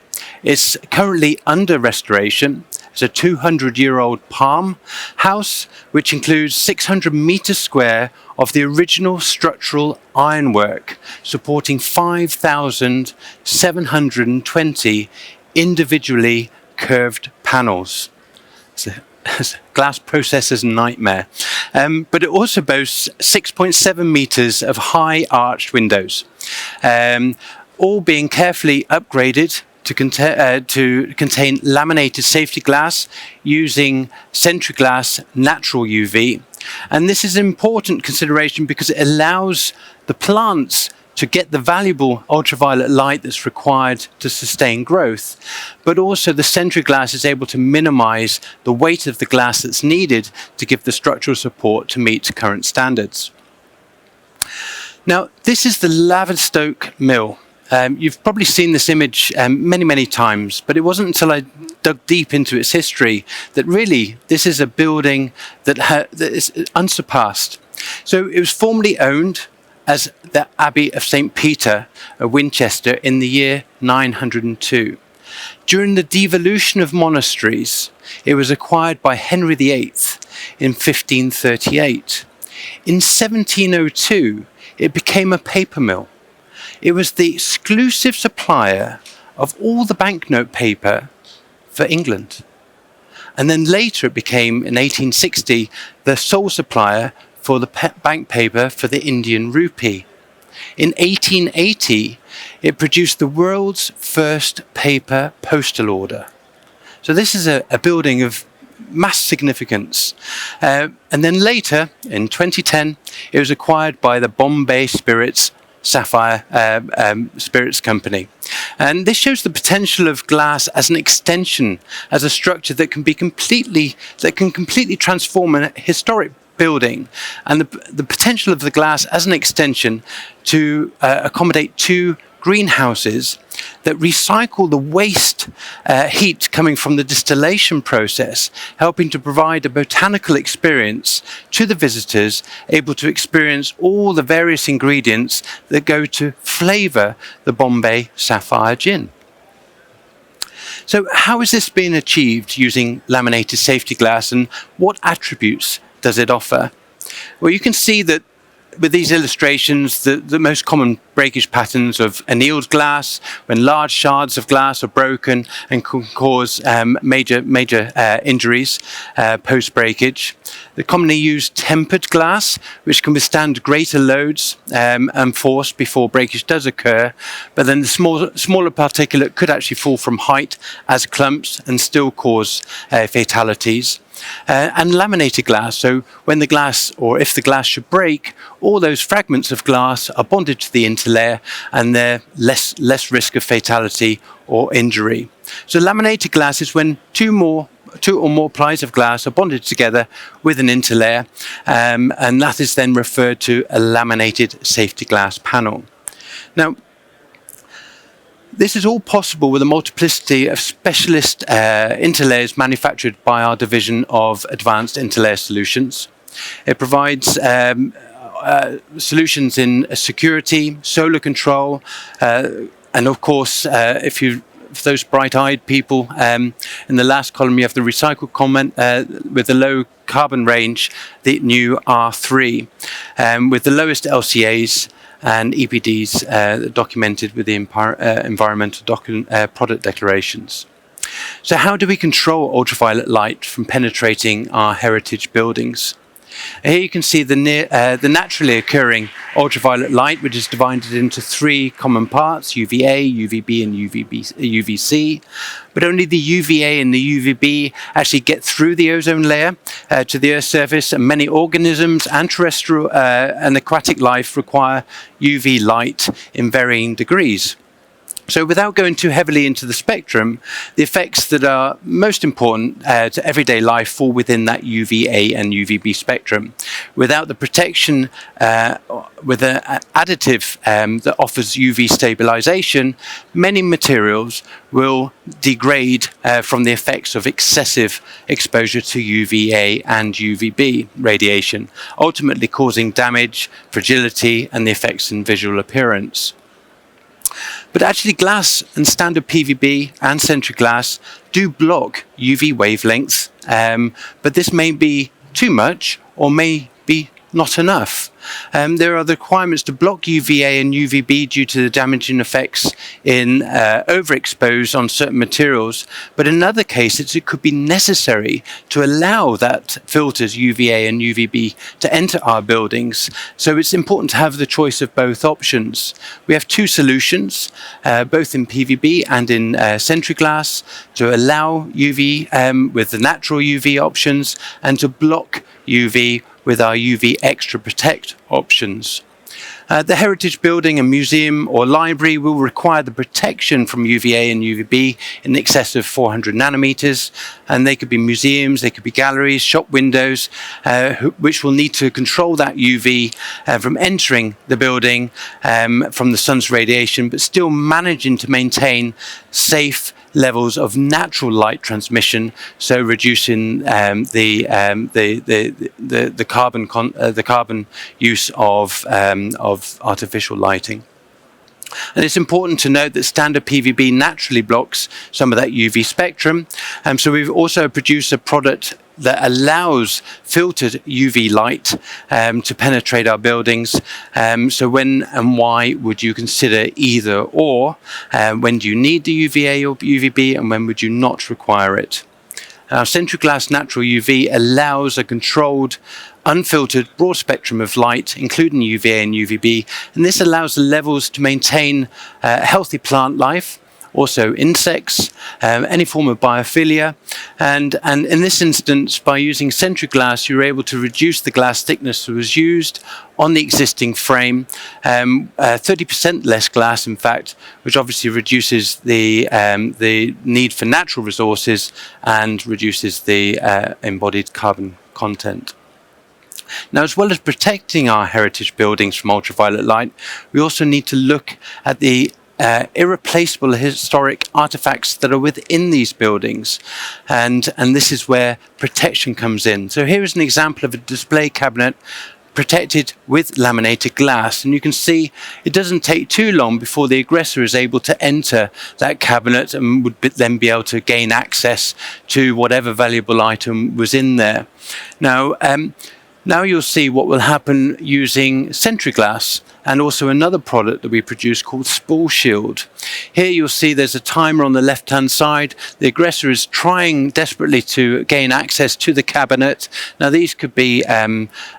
It's currently under restoration. It's a 200-year-old palm house, which includes 600 meters square of the original structural ironwork, supporting 5,720 individually curved panels. It's a glass processor's nightmare. But it also boasts 6.7 meters of high arched windows, all being carefully upgraded to contain laminated safety glass using Sentry glass natural UV. And this is an important consideration because it allows the plants to get the valuable ultraviolet light that's required to sustain growth, but also the Sentry glass is able to minimize the weight of the glass that's needed to give the structural support to meet current standards. Now, this is the Laverstoke Mill. You've probably seen this image many times, but it wasn't until I dug deep into its history that really this is a building that is unsurpassed. So it was formerly owned as the Abbey of St. Peter of Winchester in the year 902. During the devolution of monasteries, it was acquired by Henry VIII in 1538. In 1702, it became a paper mill. It was the exclusive supplier of all the banknote paper for England. And then later it became, in 1860, the sole supplier for the bank paper for the Indian rupee. In 1880, it produced the world's first paper postal order. So this is a building of mass significance. And then later, in 2010, it was acquired by the Bombay Spirits Sapphire Spirits Company. And this shows the potential of glass as an extension, as a structure that can completely transform a historic building, and the potential of the glass as an extension to accommodate two greenhouses that recycle the waste heat coming from the distillation process, helping to provide a botanical experience to the visitors, able to experience all the various ingredients that go to flavour the Bombay Sapphire Gin. So how is this being achieved using laminated safety glass, and what attributes does it offer? Well, you can see that with these illustrations, the most common breakage patterns of annealed glass, when large shards of glass are broken and can cause major injuries post-breakage. The commonly used tempered glass, which can withstand greater loads and force before breakage does occur, but then the smaller particulate could actually fall from height as clumps and still cause fatalities. And laminated glass, so when the glass, or if the glass should break, all those fragments of glass are bonded to the interlayer and they're less risk of fatality or injury. So laminated glass is when two or more plies of glass are bonded together with an interlayer, and that is then referred to a laminated safety glass panel. Now, this is all possible with a multiplicity of specialist interlayers manufactured by our division of Advanced Interlayer Solutions. It provides solutions in security, solar control, and of course, for those bright-eyed people, in the last column you have the recycled comment with the low carbon range, the new R3, with the lowest LCAs and EPDs documented with the environmental product declarations. So how do we control ultraviolet light from penetrating our heritage buildings? Here you can see the naturally occurring ultraviolet light, which is divided into three common parts: UVA, UVB, and UVC. But only the UVA and the UVB actually get through the ozone layer to the Earth's surface, and many organisms and terrestrial and aquatic life require UV light in varying degrees. So without going too heavily into the spectrum, the effects that are most important to everyday life fall within that UVA and UVB spectrum. Without the protection with an additive that offers UV stabilization, many materials will degrade from the effects of excessive exposure to UVA and UVB radiation, ultimately causing damage, fragility, and the effects in visual appearance. But actually glass and standard PVB and Sentry glass do block UV wavelengths, but this may be too much or may be not enough. There are the requirements to block UVA and UVB due to the damaging effects in overexposed on certain materials, but in other cases it could be necessary to allow that filters UVA and UVB to enter our buildings. So it's important to have the choice of both options. We have two solutions, both in PVB and in Sentry glass, to allow UV with the natural UV options and to block UV with our UV Extra Protect options. The heritage building, a museum or library will require the protection from UVA and UVB in excess of 400 nanometers. And they could be museums, they could be galleries, shop windows, which will need to control that UV from entering the building from the sun's radiation, but still managing to maintain safe levels of natural light transmission, so reducing the carbon use of artificial lighting. And it's important to note that standard PVB naturally blocks some of that UV spectrum. So we've also produced a product that allows filtered UV light to penetrate our buildings. So when and why would you consider either or? When do you need the UVA or UVB, and when would you not require it? Our Century Glass Natural UV allows a controlled, unfiltered broad spectrum of light, including UVA and UVB, and this allows the levels to maintain healthy plant life, also insects, any form of biophilia, and in this instance, by using Century Glass, you're able to reduce the glass thickness that was used on the existing frame, 30% less glass, in fact, which obviously reduces the need for natural resources and reduces the embodied carbon content. Now, as well as protecting our heritage buildings from ultraviolet light, we also need to look at the irreplaceable historic artifacts that are within these buildings, and this is where protection comes in. So here is an example of a display cabinet protected with laminated glass, and you can see it doesn't take too long before the aggressor is able to enter that cabinet and would then be able to gain access to whatever valuable item was in there. Now you'll see what will happen using Century Glass and also another product that we produce called Spool Shield. Here you'll see there's a timer on the left-hand side. The aggressor is trying desperately to gain access to the cabinet. Now these could be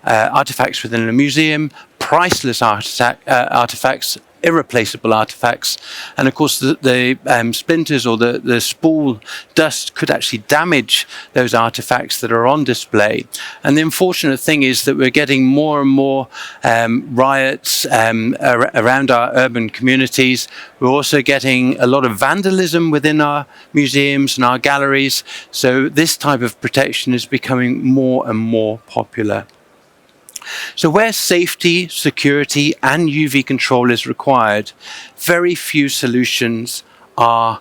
artifacts within a museum, priceless artifacts, irreplaceable artifacts, and of course the splinters or the spool dust could actually damage those artifacts that are on display. And the unfortunate thing is that we're getting more and more riots around our urban communities. We're also getting a lot of vandalism within our museums and our galleries, so this type of protection is becoming more and more popular. So where safety, security and UV control is required, very few solutions are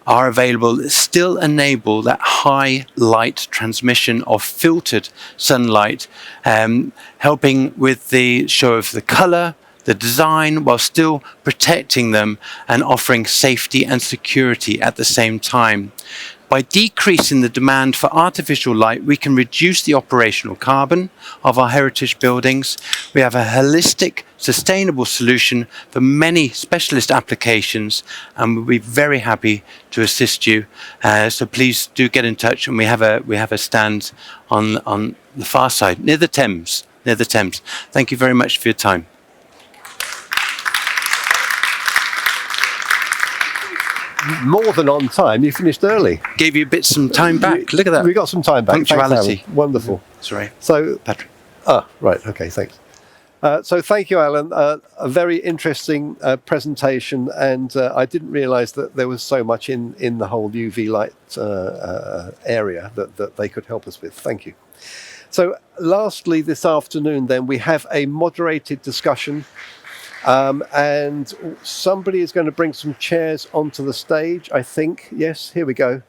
available that still enable that high light transmission of filtered sunlight, helping with the show of the color, the design, while still protecting them and offering safety and security at the same time. By decreasing the demand for artificial light, we can reduce the operational carbon of our heritage buildings. We have a holistic, sustainable solution for many specialist applications, and we'll be very happy to assist you. So please do get in touch, and we have a stand on the far side, near the Thames. Thank you very much for your time. More than on time. You finished early. Gave you a bit some time back. Look at that. We got some time back. Punctuality. Thanks, wonderful. Sorry. So, Patrick. Right. Okay. Thanks. So thank you, Alan. A very interesting presentation, and I didn't realise that there was so much in the whole UV light area that they could help us with. Thank you. So lastly, this afternoon, then we have a moderated discussion. And somebody is going to bring some chairs onto the stage, I think. Yes, here we go.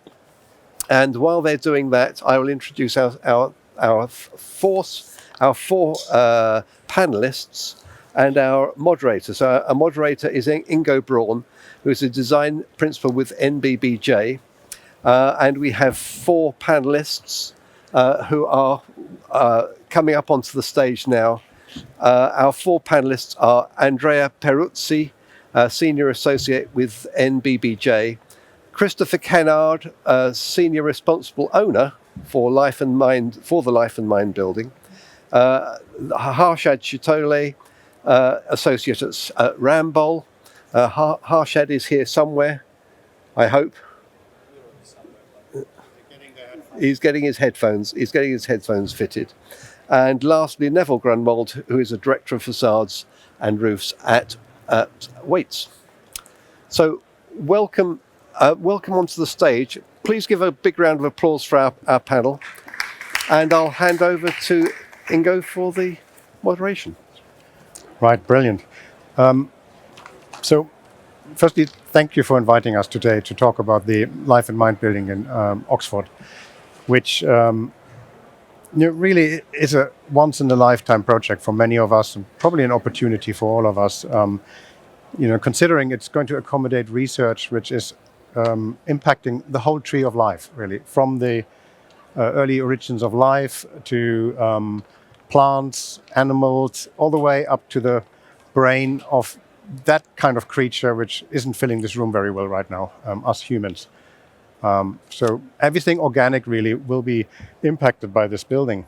And while they're doing that, I will introduce our four panelists and our moderator. So our moderator is Ingo Braun, who is a design principal with NBBJ. And we have four panelists who are coming up onto the stage now. Our four panelists are Andrea Peruzzi, Senior Associate with NBBJ, Christopher Kennard, Senior Responsible Owner for the Life and Mind building, Harshad Chitole, Associate at Rambol. Harshad is here somewhere, I hope. He's getting his headphones fitted. And lastly, Neville Grunwald, who is a Director of Facades and Roofs at Waits. So welcome onto the stage. Please give a big round of applause for our panel. And I'll hand over to Ingo for the moderation. Right, brilliant. So firstly, thank you for inviting us today to talk about the Life and Mind building in Oxford, which really is a once-in-a-lifetime project for many of us, and probably an opportunity for all of us. Considering it's going to accommodate research which is impacting the whole tree of life, really, from the early origins of life to plants, animals, all the way up to the brain of that kind of creature which isn't filling this room very well right now, us humans. So everything organic really will be impacted by this building.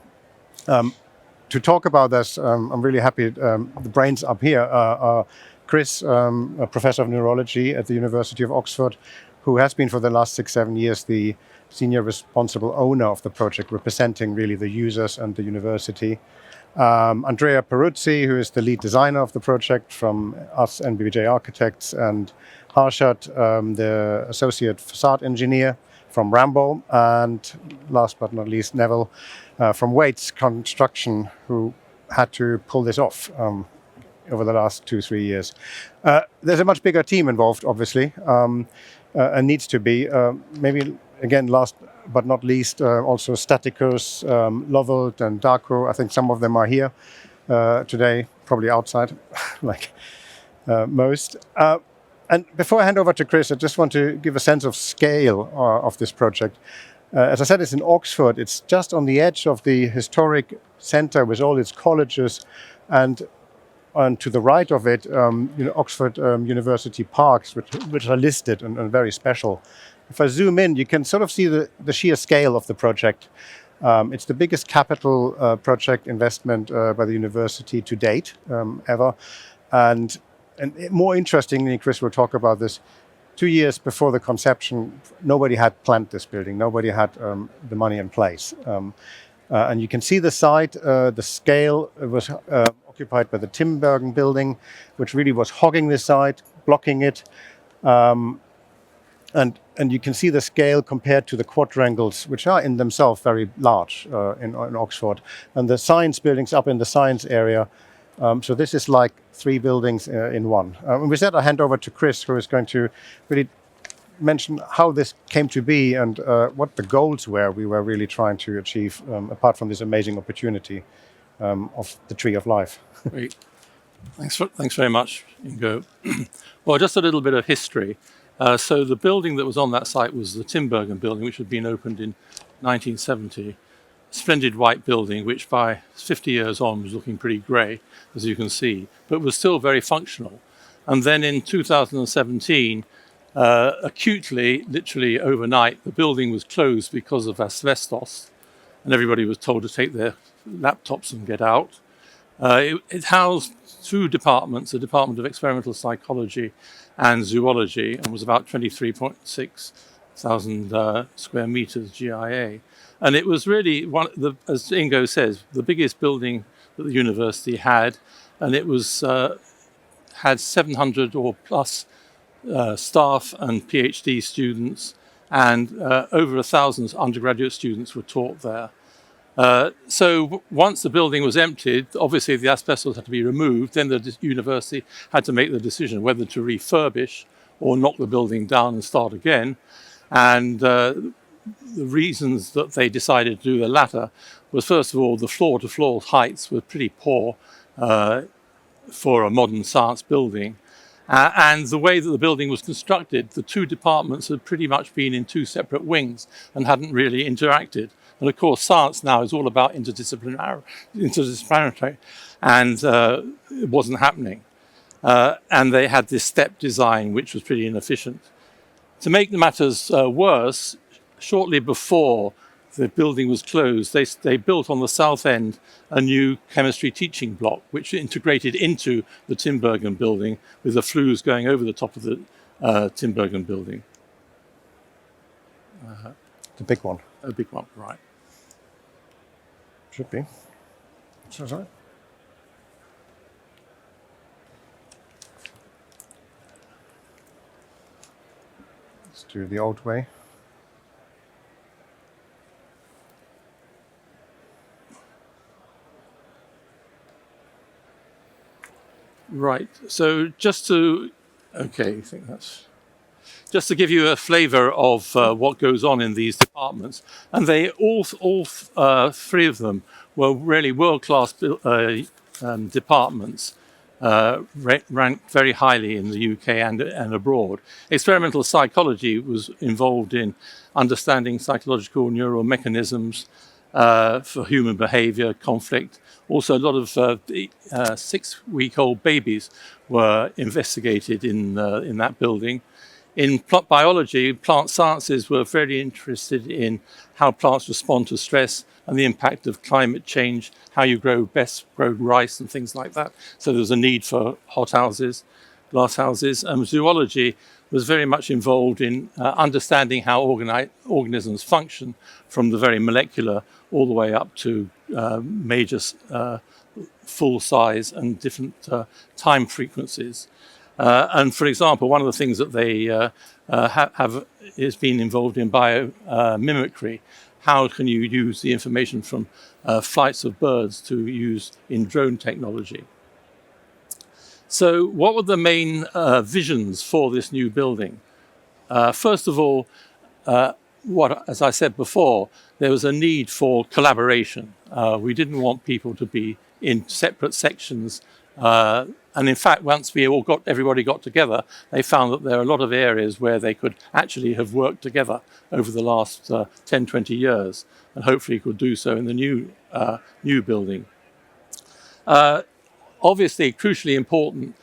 To talk about this, I'm really happy the brains up here are Chris, a professor of neurology at the University of Oxford, who has been for the last 6-7 years the senior responsible owner of the project, representing really the users and the university. Andrea Peruzzi, who is the lead designer of the project from us NBBJ Architects, and Harshad, the associate facade engineer from Rambo, and last but not least, Neville from Waits Construction, who had to pull this off over the last 2-3 years. There's a much bigger team involved, obviously, and needs to be. Maybe, again, last but not least, also Staticus, Lovold and Darko. I think some of them are here today, probably outside, like most. And before I hand over to Chris, I just want to give a sense of scale of this project. As I said, it's in Oxford. It's just on the edge of the historic centre with all its colleges, and to the right of it, Oxford University Parks, which are listed and very special. If I zoom in, you can sort of see the sheer scale of the project. It's the biggest capital project investment by the university to date, ever. And more interestingly, Chris will talk about this, 2 years before the conception, nobody had planned this building. Nobody had the money in place. And you can see the site, the scale was occupied by the Timbergen building, which really was hogging this site, blocking it. And you can see the scale compared to the quadrangles, which are in themselves very large in Oxford. And the science buildings up in the science area. So this is like 3 buildings in one. And with that, I hand over to Chris, who is going to really mention how this came to be and what the goals were we were really trying to achieve, apart from this amazing opportunity of the Tree of Life. Great. Thanks very much, Ingo. Well, just a little bit of history. So the building that was on that site was the Timbergen building, which had been opened in 1970. Splendid white building, which by 50 years on was looking pretty grey, as you can see, but was still very functional. And then in 2017, acutely, literally overnight, the building was closed because of asbestos, and everybody was told to take their laptops and get out. It housed 2 departments, the Department of Experimental Psychology and Zoology, and was about 23.6 thousand square meters GIA. And it was really, as Ingo says, the biggest building that the university had, and it was had 700 or plus staff and PhD students, and over 1,000 undergraduate students were taught there. So once the building was emptied, obviously the asbestos had to be removed. Then the university had to make the decision whether to refurbish or knock the building down and start again. And the reasons that they decided to do the latter was, first of all, the floor-to-floor heights were pretty poor for a modern science building. And the way that the building was constructed, the 2 departments had pretty much been in 2 separate wings and hadn't really interacted. And of course, science now is all about interdisciplinary, and it wasn't happening. And they had this step design, which was pretty inefficient. To make the matters worse, shortly before the building was closed, they built on the south end a new chemistry teaching block, which integrated into the Timbergen building, with the flues going over the top of the Timbergen building. The big one. A big one, right. Should be. Sorry. Let's do the old way. Right. So just to, okay, I think that's just to give you a flavour of what goes on in these departments, and they all three of them were really world-class departments, ranked very highly in the UK and abroad. Experimental psychology was involved in understanding psychological neural mechanisms for human behaviour, conflict. Also, a lot of 6-week-old babies were investigated in that building. In biology, plant sciences were very interested in how plants respond to stress and the impact of climate change, how you grow rice and things like that. So there was a need for hot houses, glass houses. Zoology was very much involved in understanding how organisms function, from the very molecular all the way up to major full size and different time frequencies. And for example, one of the things that they have is been involved in biomimicry. How can you use the information from flights of birds to use in drone technology? So what were the main visions for this new building? First of all, as I said before, there was a need for collaboration. We didn't want people to be in separate sections. And in fact, once everybody got together, they found that there are a lot of areas where they could actually have worked together over the last 10, 20 years, and hopefully could do so in the new building. Obviously, crucially important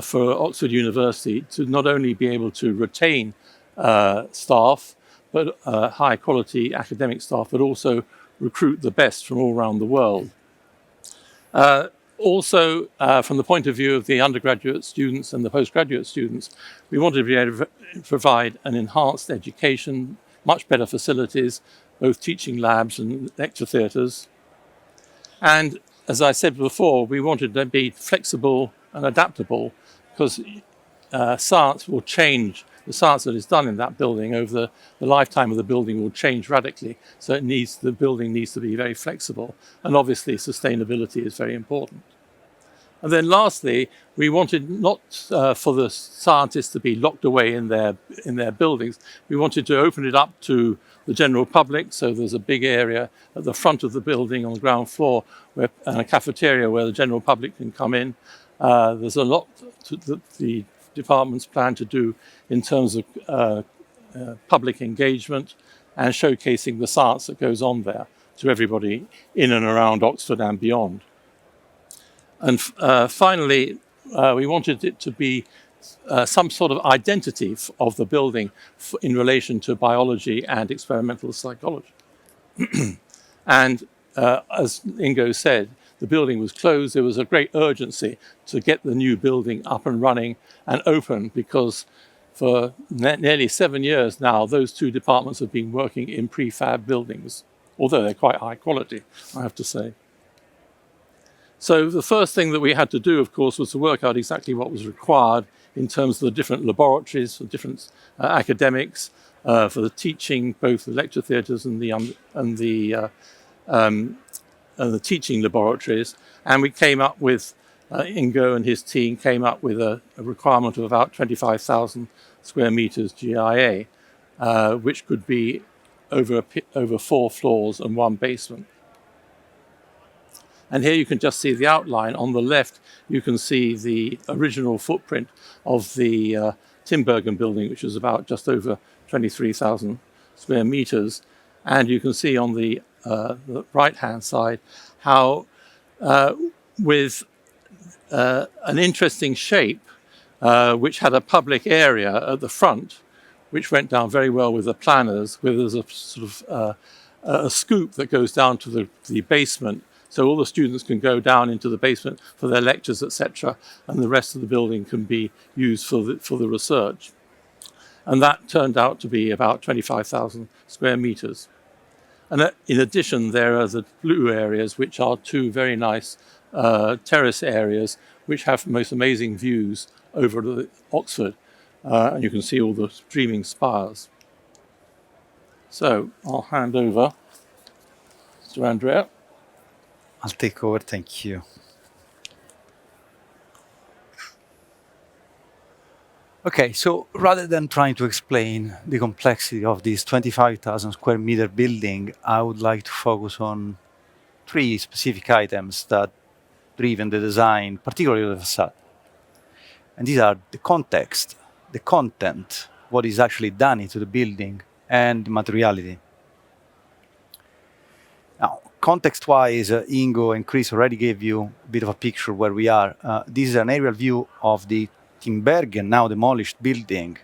for Oxford University to not only be able to retain staff, but high quality academic staff, but also recruit the best from all around the world. Also, from the point of view of the undergraduate students and the postgraduate students, we wanted to be able to provide an enhanced education, much better facilities, both teaching labs and lecture theatres. And as I said before, we wanted to be flexible and adaptable, because science will change. The science that is done in that building over the lifetime of the building will change radically. So the building needs to be very flexible. And obviously sustainability is very important. And then lastly, we wanted not for the scientists to be locked away in their buildings. We wanted to open it up to the general public. So there's a big area at the front of the building on the ground floor, and a cafeteria where the general public can come in. There's a lot that the departments plan to do in terms of public engagement and showcasing the science that goes on there to everybody in and around Oxford and beyond. And finally, we wanted it to be some sort of identity of the building in relation to biology and experimental psychology. And as Ingo said, the building was closed. There was a great urgency to get the new building up and running and open, because for nearly 7 years now, those two departments have been working in prefab buildings, although they're quite high quality, I have to say. So the first thing that we had to do, of course, was to work out exactly what was required in terms of the different laboratories, for different academics, for the teaching, both the lecture theatres and the teaching laboratories. And we came up with, Ingo and his team came up with a requirement of about 25,000 square meters GIA, which could be over 4 floors and 1 basement. And here you can just see the outline. On the left, you can see the original footprint of the Tinbergen building, which is about just over 23,000 square meters. And you can see on the right-hand side how, with an interesting shape, which had a public area at the front, which went down very well with the planners, where there's a sort of a scoop that goes down to the basement. So all the students can go down into the basement for their lectures, etc., and the rest of the building can be used for the research. And that turned out to be about 25,000 square meters. And in addition, there are the blue areas, which are two very nice terrace areas, which have most amazing views over the Oxford. And you can see all the streaming spires. So I'll hand over to Andrea. I'll take over, thank you. Okay, so rather than trying to explain the complexity of this 25,000 square meter building, I would like to focus on 3 specific items that driven the design, particularly of the facade. And these are the context, the content, what is actually done into the building, and the materiality. Now, context-wise, Ingo and Chris already gave you a bit of a picture where we are. This is an aerial view of the Tinbergen, now demolished building,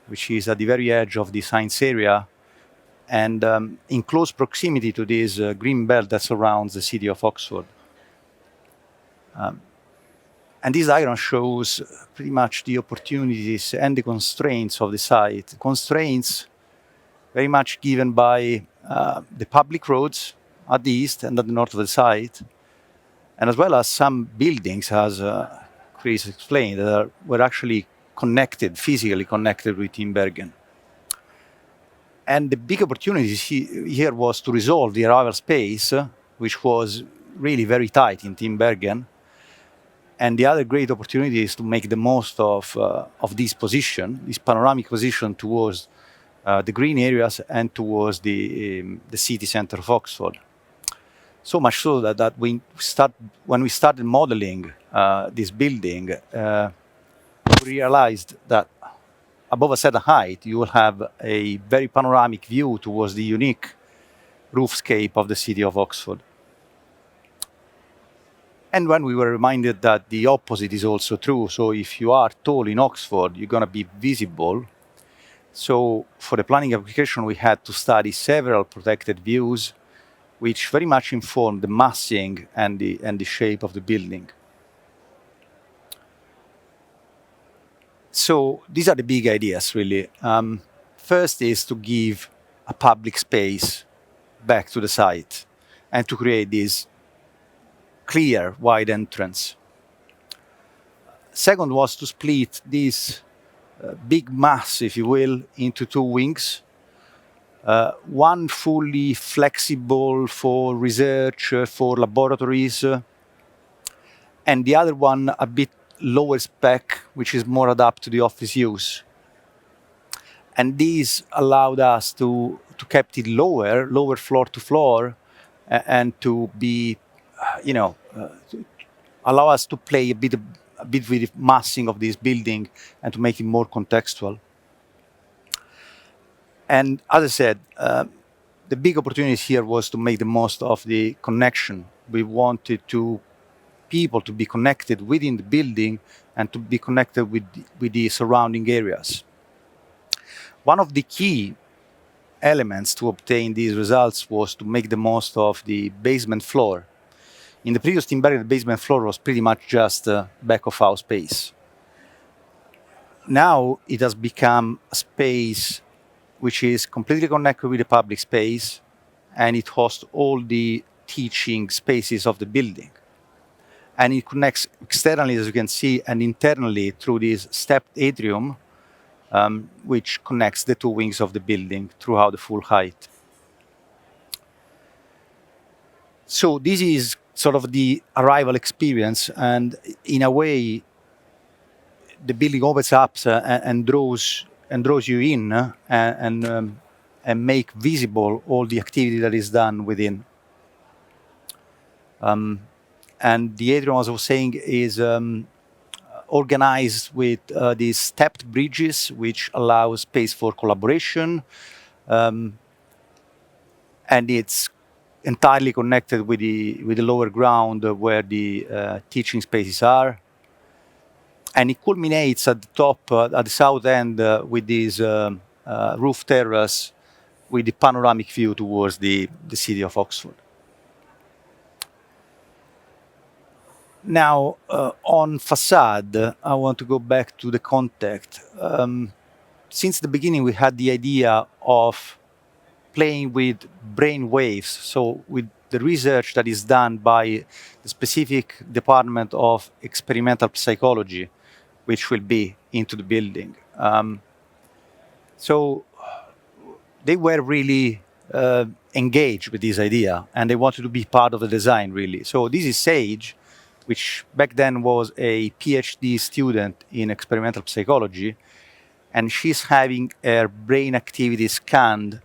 which is at the very edge of the science area, and in close proximity to this green belt that surrounds the city of Oxford. And this diagram shows pretty much the opportunities and the constraints of the site. Constraints very much given by the public roads at the east and at the north of the site, and as well as some buildings, as Chris explained, that were actually connected, physically connected with Tinbergen. And the big opportunity here was to resolve the arrival space, which was really very tight in Tinbergen. And the other great opportunity is to make the most of this position, this panoramic position towards the green areas and towards the city center of Oxford. So much so that when we started modeling this building, we realized that above a certain height, you will have a very panoramic view towards the unique roofscape of the city of Oxford. And when we were reminded that the opposite is also true, so if you are tall in Oxford, you're going to be visible. So for the planning application, we had to study several protected views, which very much informed the massing and the shape of the building. So these are the big ideas, really. First is to give a public space back to the site and to create this clear, wide entrance. Second was to split this big mass, if you will, into 2 wings. One fully flexible for research, for laboratories, and the other one a bit lower spec, which is more adapted to the office use. And these allowed us to keep it lower floor to floor, and to be, allow us to play a bit with the massing of this building and to make it more contextual. And as I said, the big opportunity here was to make the most of the connection. We wanted people to be connected within the building and to be connected with the surrounding areas. One of the key elements to obtain these results was to make the most of the basement floor. In the previous Tinbergen, the basement floor was pretty much just back of house space. Now it has become a space which is completely connected with the public space, and it hosts all the teaching spaces of the building. And it connects externally, as you can see, and internally through this stepped atrium, which connects the 2 wings of the building throughout the full height. So this is sort of the arrival experience, and in a way, the building opens up and draws you in and make visible all the activity that is done within. And the atrium, as I was saying, is organized with these stepped bridges, which allow space for collaboration, and it's entirely connected with the lower ground where the teaching spaces are. And it culminates at the top, at the south end, with this roof terrace with the panoramic view towards the city of Oxford. Now, on facade, I want to go back to the context. Since the beginning, we had the idea of playing with brain waves. So with the research that is done by the specific department of experimental psychology, which will be into the building. So they were really engaged with this idea, and they wanted to be part of the design, really. So this is Sage, which back then was a PhD student in experimental psychology, and she's having her brain activity scanned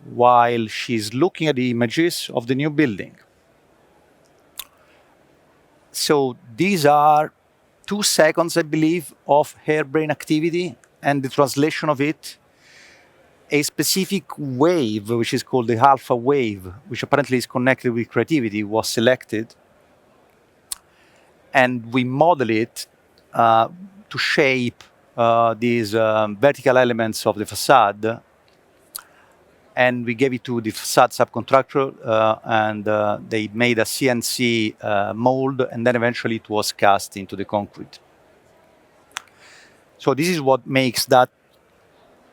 while she's looking at the images of the new building. So these are 2 seconds, I believe, of her brain activity and the translation of it. A specific wave, which is called the alpha wave, which apparently is connected with creativity, was selected. And we model it to shape these vertical elements of the facade. And we gave it to the facade subcontractor, and they made a CNC mold, and then eventually it was cast into the concrete. So this is what makes that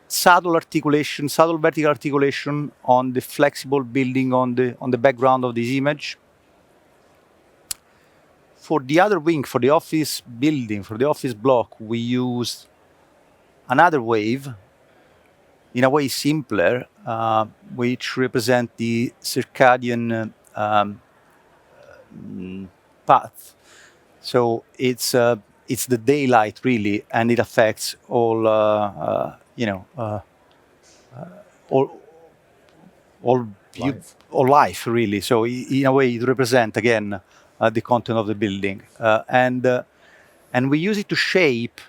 subtle articulation, subtle vertical articulation on the flexible building on the background of this image. For the other wing, for the office building, for the office block, we used another wave, in a way simpler, which represent the circadian path. So it's the daylight really, and it affects all all life really. So in a way, it represents again the content of the building, and we use it to shape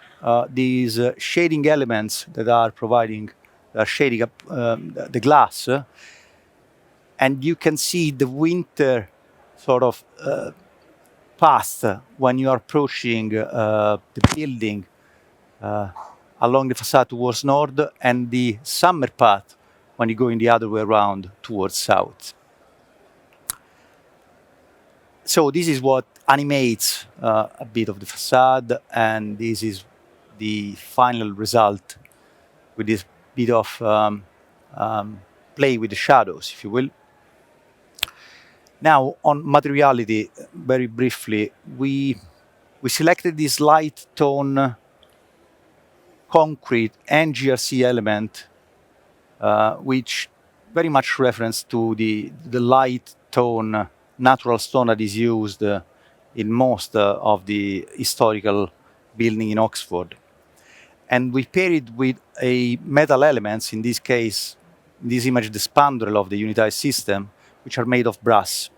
these shading elements that are providing shading up the glass, and you can see the winter sort of path when you are approaching the building along the facade towards north, and the summer path when you go in the other way around towards south. So this is what animates a bit of the facade, and this is the final result with this bit of play with the shadows, if you will. Now, on materiality, very briefly, we selected this light tone concrete and GRC element, which very much reference to the light tone natural stone that is used in most of the historical building in Oxford. And we pair it with a metal elements, in this case, in this image, the spandrel of the unitized system, which are made of brass.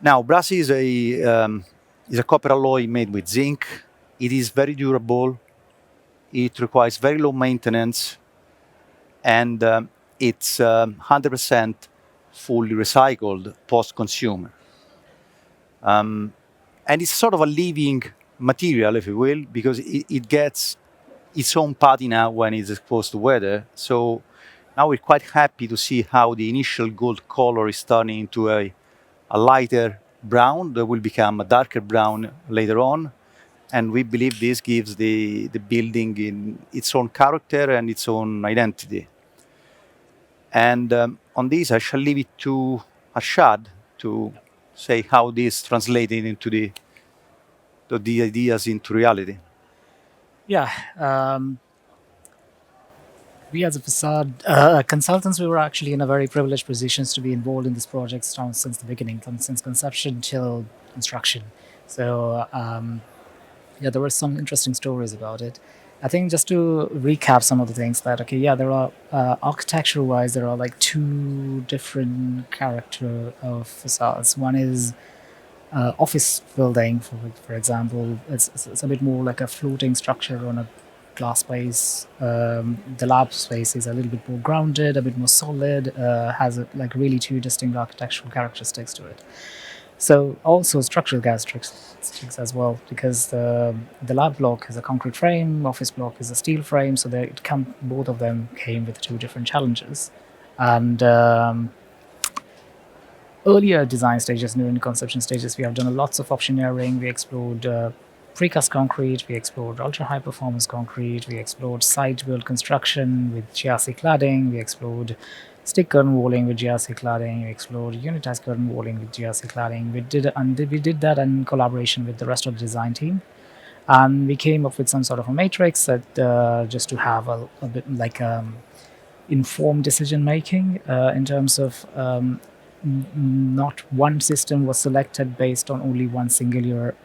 Now, brass is a copper alloy made with zinc. It is very durable. It requires very low maintenance, and it's 100% fully recycled post-consumer. And it's sort of a living material, if you will, because it gets its own patina when it's exposed to weather. So now we're quite happy to see how the initial gold color is turning into a lighter brown that will become a darker brown later on. And we believe this gives the building in its own character and its own identity. And on this, I shall leave it to Arshad to say how this translated into the ideas into reality. Yeah. We as a facade consultants, we were actually in a very privileged positions to be involved in this project since the beginning, since conception till construction. So yeah, there were some interesting stories about it. I think just to recap some of the things that, okay, yeah, there are architecture-wise, there are like 2 different character of facades. One is office building, for example. It's a bit more like a floating structure on a glass space. The lab space is a little bit more grounded, a bit more solid, has like really 2 distinct architectural characteristics to it. So also structural characteristics as well, because the lab block is a concrete frame, office block is a steel frame, so both of them came with 2 different challenges. And earlier design stages, during the conception stages, we have done lots of optioneering. We explored precast concrete, we explored ultra high performance concrete, we explored site built construction with GRC cladding, we explored stick curtain walling with GRC cladding, we explored unitized curtain walling with GRC cladding. We did that in collaboration with the rest of the design team. And we came up with some sort of a matrix that just to have a bit like informed decision making in terms of not one system was selected based on only one singular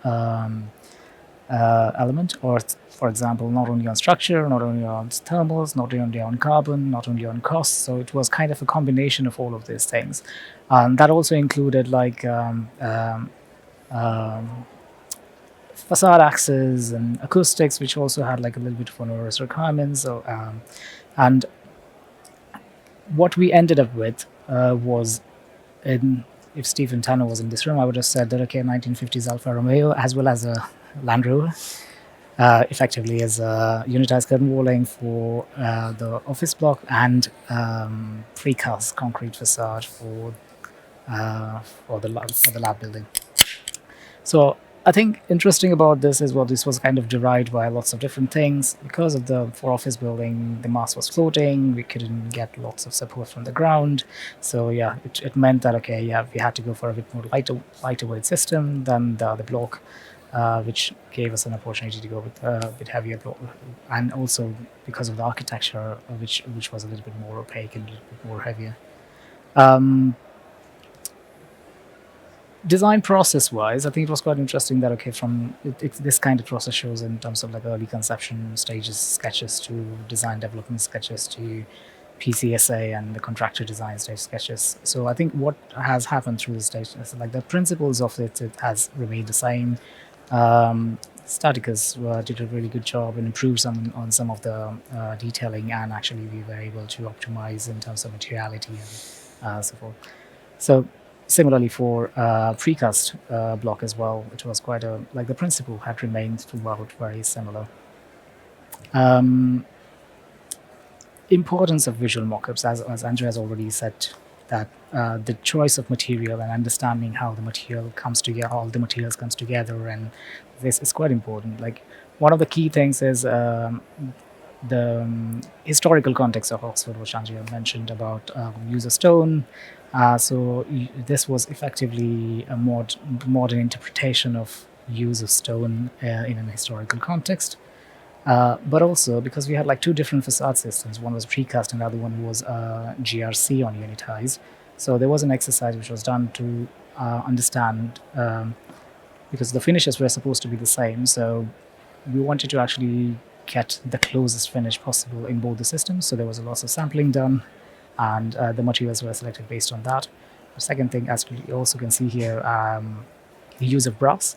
element, or for example, not only on structure, not only on thermals, not only on carbon, not only on costs. So it was kind of a combination of all of these things. That also included like facade access and acoustics, which also had like a little bit of onerous requirements. So, and what we ended up with was, if Stephen Tanno was in this room, I would have said that, okay, 1950s Alfa Romeo as well as a Land Rover, effectively as a unitized curtain walling for the office block and precast concrete facade for the lab building. So I think interesting about this is this was kind of derived by lots of different things. Because of for office building, the mass was floating, we couldn't get lots of support from the ground. So yeah, it meant that, okay, yeah, we had to go for a bit more lighter weight system than the other block, which gave us an opportunity to go with a bit heavier block. And also because of the architecture, which was a little bit more opaque and a little bit more heavier. Design process wise, I think it was quite interesting that, okay, this kind of process shows in terms of like early conception stages sketches to design development sketches to PCSA and the contractor design stage sketches. So I think what has happened through the stage is like the principles of it has remained the same. Staticus did a really good job and improved on some of the detailing, and actually we were able to optimize in terms of materiality and so forth. So similarly for precast block as well, it was quite the principle had remained throughout very similar. Importance of visual mockups, as Andreas already said, that the choice of material and understanding how the material comes together, all the materials comes together, and this is quite important. Like one of the key things is the historical context of Oxford, which Andrea mentioned about use of stone. So this was effectively a modern interpretation of use of stone in an historical context. But also because we had like two different facade systems. One was precast and the other one was GRC on unitized. So there was an exercise which was done to understand, because the finishes were supposed to be the same. So we wanted to actually get the closest finish possible in both the systems. So there was a lot of sampling done, and the materials were selected based on that. The second thing, as you also can see here, the use of brass.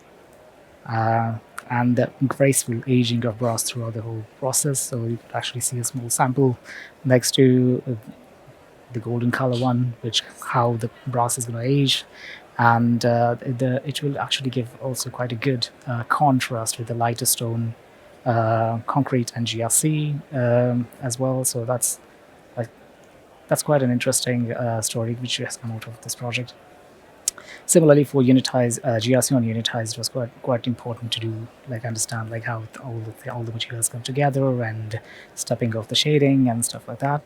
And the graceful aging of brass throughout the whole process. So you could actually see a small sample next to the golden color one, which how the brass is going to age. And it will actually give also quite a good contrast with the lighter stone, concrete and GRC as well. So that's quite an interesting story which has come out of this project. Similarly, for unitized GRC on unitized, it was quite important to do, like understand like how all the materials come together and stepping off the shading and stuff like that.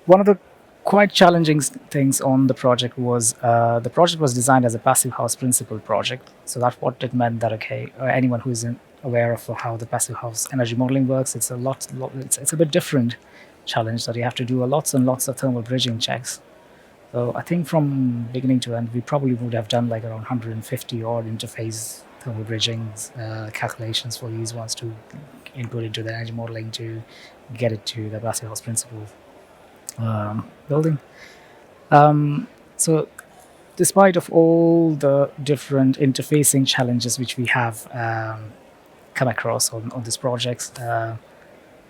One of the quite challenging things on the project was the project was designed as a passive house principle project. So that's what it meant that, okay, anyone who isn't aware of how the passive house energy modeling works, it's a bit different challenge that you have to do lots and lots of thermal bridging checks. So I think from beginning to end, we probably would have done like around 150 odd interface thermal bridging calculations for these ones to input into the energy modeling to get it to the passive house principle building. So despite of all the different interfacing challenges which we have come across on this project,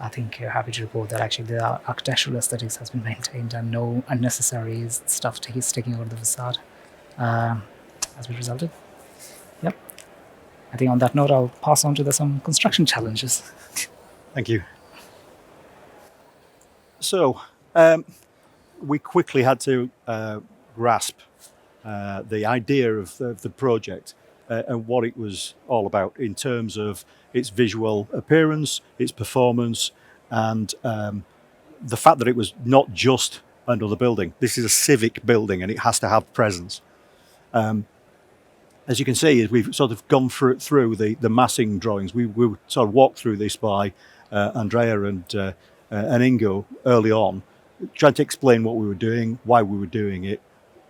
I think you're happy to report that actually the architectural aesthetics has been maintained and no unnecessary stuff sticking out of the facade as we resulted. Yep. I think on that note, I'll pass on to some construction challenges. Thank you. So we quickly had to grasp the idea of the project and what it was all about in terms of its visual appearance, its performance, and the fact that it was not just another building. This is a civic building and it has to have presence. As you can see, as we've sort of gone through the massing drawings, we sort of walked through this by Andrea and Ingo early on, trying to explain what we were doing, why we were doing it,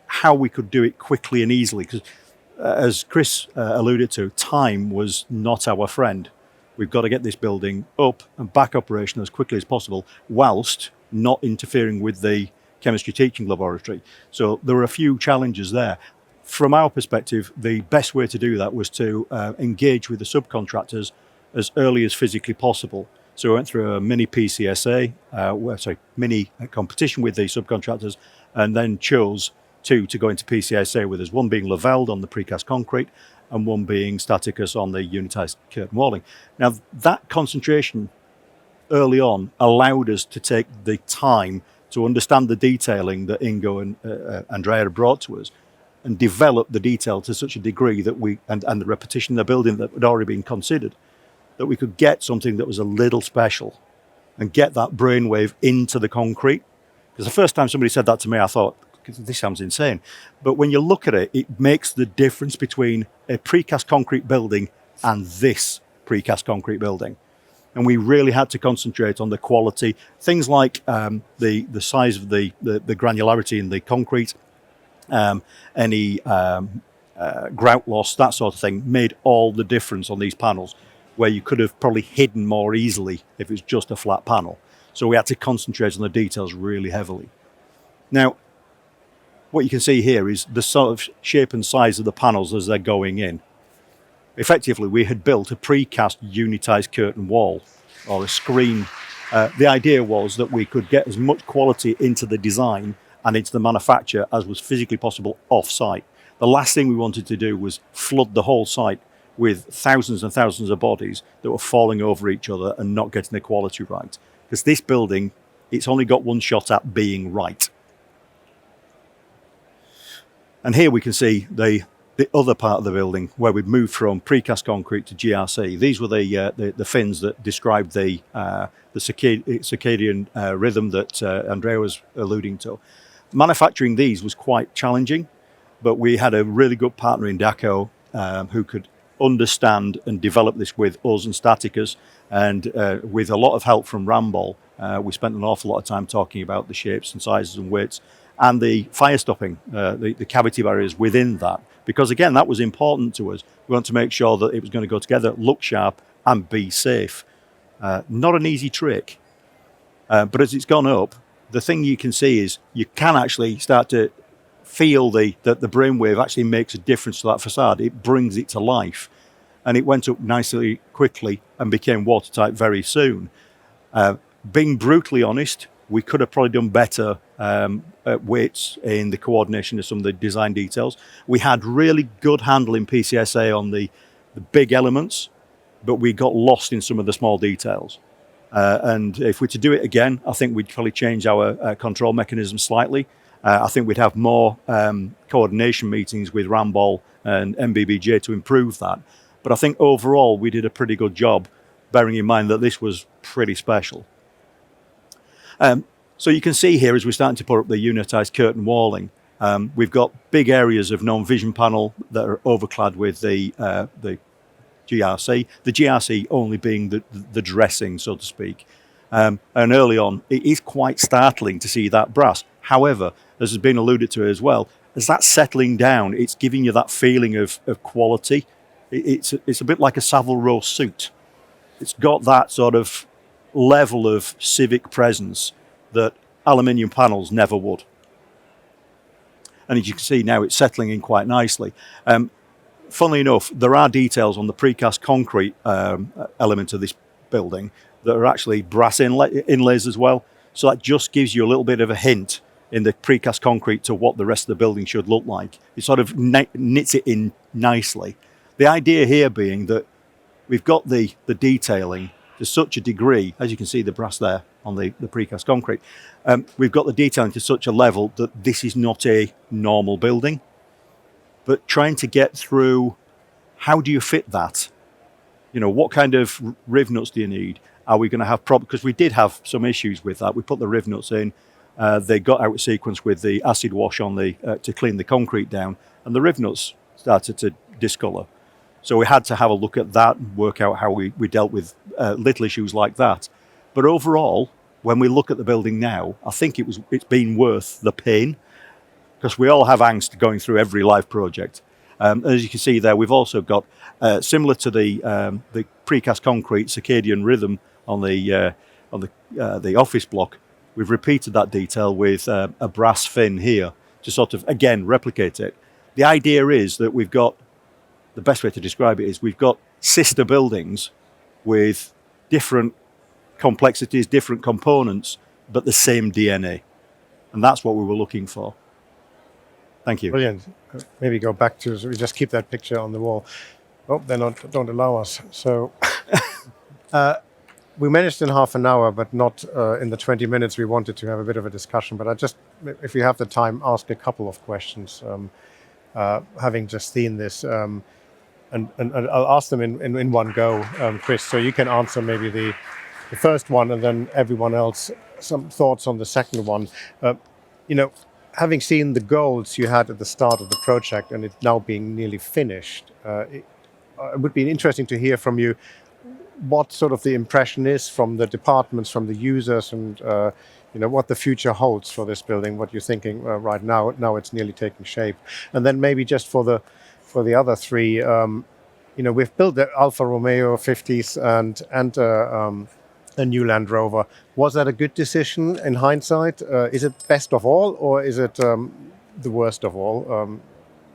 how we could do it quickly and easily. Because as Chris alluded to, time was not our friend. We've got to get this building up and back operational as quickly as possible, whilst not interfering with the chemistry teaching laboratory. So there were a few challenges there. From our perspective, the best way to do that was to engage with the subcontractors as early as physically possible. So we went through a mini PCSA, mini competition with the subcontractors, and then chose two to go into PCSA with us, one being Lavelde on the precast concrete and one being Staticus on the unitized curtain walling. Now, that concentration early on allowed us to take the time to understand the detailing that Ingo and Andrea brought to us, and develop the detail to such a degree that and the repetition of the building that had already been considered, that we could get something that was a little special and get that brainwave into the concrete. Because the first time somebody said that to me, I thought, this sounds insane. But when you look at it, it makes the difference between a precast concrete building and this precast concrete building. And we really had to concentrate on the quality, things like the size of the granularity in the concrete, any grout loss, that sort of thing, made all the difference on these panels, where you could have probably hidden more easily if it's just a flat panel. So we had to concentrate on the details really heavily. Now, what you can see here is the sort of shape and size of the panels as they're going in. Effectively, we had built a precast unitized curtain wall or a screen. The idea was that we could get as much quality into the design and into the manufacture as was physically possible off-site. The last thing we wanted to do was flood the whole site with thousands and thousands of bodies that were falling over each other and not getting the quality right. Because this building, it's only got one shot at being right. And here we can see the other part of the building where we've moved from precast concrete to GRC. These were the fins that described the circadian rhythm that Andrea was alluding to. Manufacturing these was quite challenging, but we had a really good partner in Daco who could understand and develop this with us and Staticus, and with a lot of help from Rambol. We spent an awful lot of time talking about the shapes and sizes and weights and the fire stopping, the cavity barriers within that, because again, that was important to us. We want to make sure that it was going to go together, look sharp and be safe. Not an easy trick, but as it's gone up, the thing you can see is you can actually start to feel that the brainwave actually makes a difference to that facade. It brings it to life, and it went up nicely, quickly, and became watertight very soon. Being brutally honest, we could have probably done better at weights in the coordination of some of the design details. We had really good handle in PCSA on the big elements, but we got lost in some of the small details. And if we're to do it again, I think we'd probably change our control mechanism slightly. I think we'd have more coordination meetings with Rambol and MBBJ to improve that. But I think overall we did a pretty good job, bearing in mind that this was pretty special. So you can see here as we're starting to put up the unitized curtain walling, we've got big areas of non-vision panel that are overclad with the GRC. The GRC only being the dressing, so to speak. And early on, it is quite startling to see that brass. However, as has been alluded to as well, as that's settling down, it's giving you that feeling of quality. It's a bit like a Savile Row suit. It's got that sort of level of civic presence that aluminium panels never would. And as you can see now, it's settling in quite nicely. Funnily enough, there are details on the precast concrete element of this building that are actually brass inlays as well. So that just gives you a little bit of a hint in the precast concrete to what the rest of the building should look like. It sort of knits it in nicely. The idea here being that we've got the detailing to such a degree, as you can see the brass there on the precast concrete, we've got the detailing to such a level that this is not a normal building. But trying to get through how do you fit that? You know, what kind of riv nuts do you need? Are we going to have problems? Because we did have some issues with that. We put the riv nuts in. They got out of sequence with the acid wash on the to clean the concrete down, and the riv nuts started to discolour. So we had to have a look at that and work out how we dealt with little issues like that. But overall, when we look at the building now, I think it's been worth the pain, because we all have angst going through every live project. As you can see there, we've also got similar to the precast concrete circadian rhythm on the office block. We've repeated that detail with a brass fin here to sort of, again, replicate it. The idea is that we've got, the best way to describe it is we've got sister buildings with different complexities, different components, but the same DNA. And that's what we were looking for. Thank you. Brilliant. Maybe go back to, so we just keep that picture on the wall. Oh, they don't allow us. So we managed in half an hour, but not in the 20 minutes we wanted to have a bit of a discussion. But I just, if we have the time, ask a couple of questions, having just seen this. And I'll ask them in one go, Chris, so you can answer maybe the first one, and then everyone else some thoughts on the second one. You know, having seen the goals you had at the start of the project and it now being nearly finished, it would be interesting to hear from you what sort of the impression is from the departments, from the users, and you know, what the future holds for this building, what you're thinking right now. Now it's nearly taking shape. And then maybe just for the other three, you know, we've built the Alfa Romeo 50s and a new Land Rover. Was that a good decision in hindsight? Is it best of all, or is it the worst of all?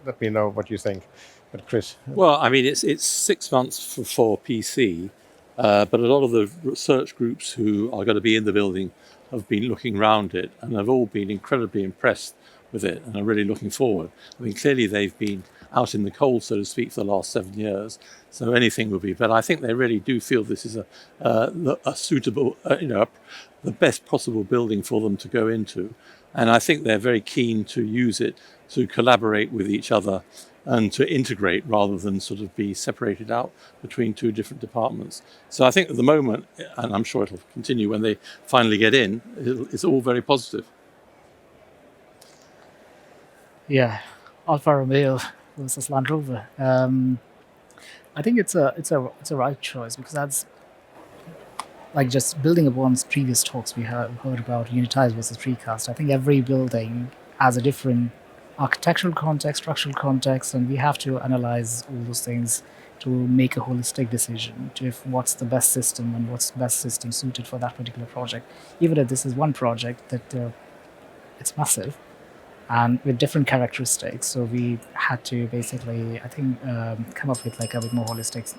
Let me know what you think. But Chris? Well, I mean, it's 6 months for PC, but a lot of the research groups who are going to be in the building have been looking around it and have all been incredibly impressed with it and are really looking forward. I mean, clearly they've been out in the cold, so to speak, for the last 7 years, so anything would be. But I think they really do feel this is a suitable, you know, the best possible building for them to go into. And I think they're very keen to use it to collaborate with each other and to integrate rather than sort of be separated out between two different departments. So I think at the moment, and I'm sure it'll continue when they finally get in, it's all very positive. Yeah, Alfa Romeo versus Land Rover. I think it's a right choice, because that's like just building upon previous talks we have heard about unitized versus precast. I think every building has a different architectural context, structural context, and we have to analyze all those things to make a holistic decision to if what's the best system and what's the best system suited for that particular project. Even if this is one project that it's massive and with different characteristics, so we had to basically, I think, come up with like a bit more holistic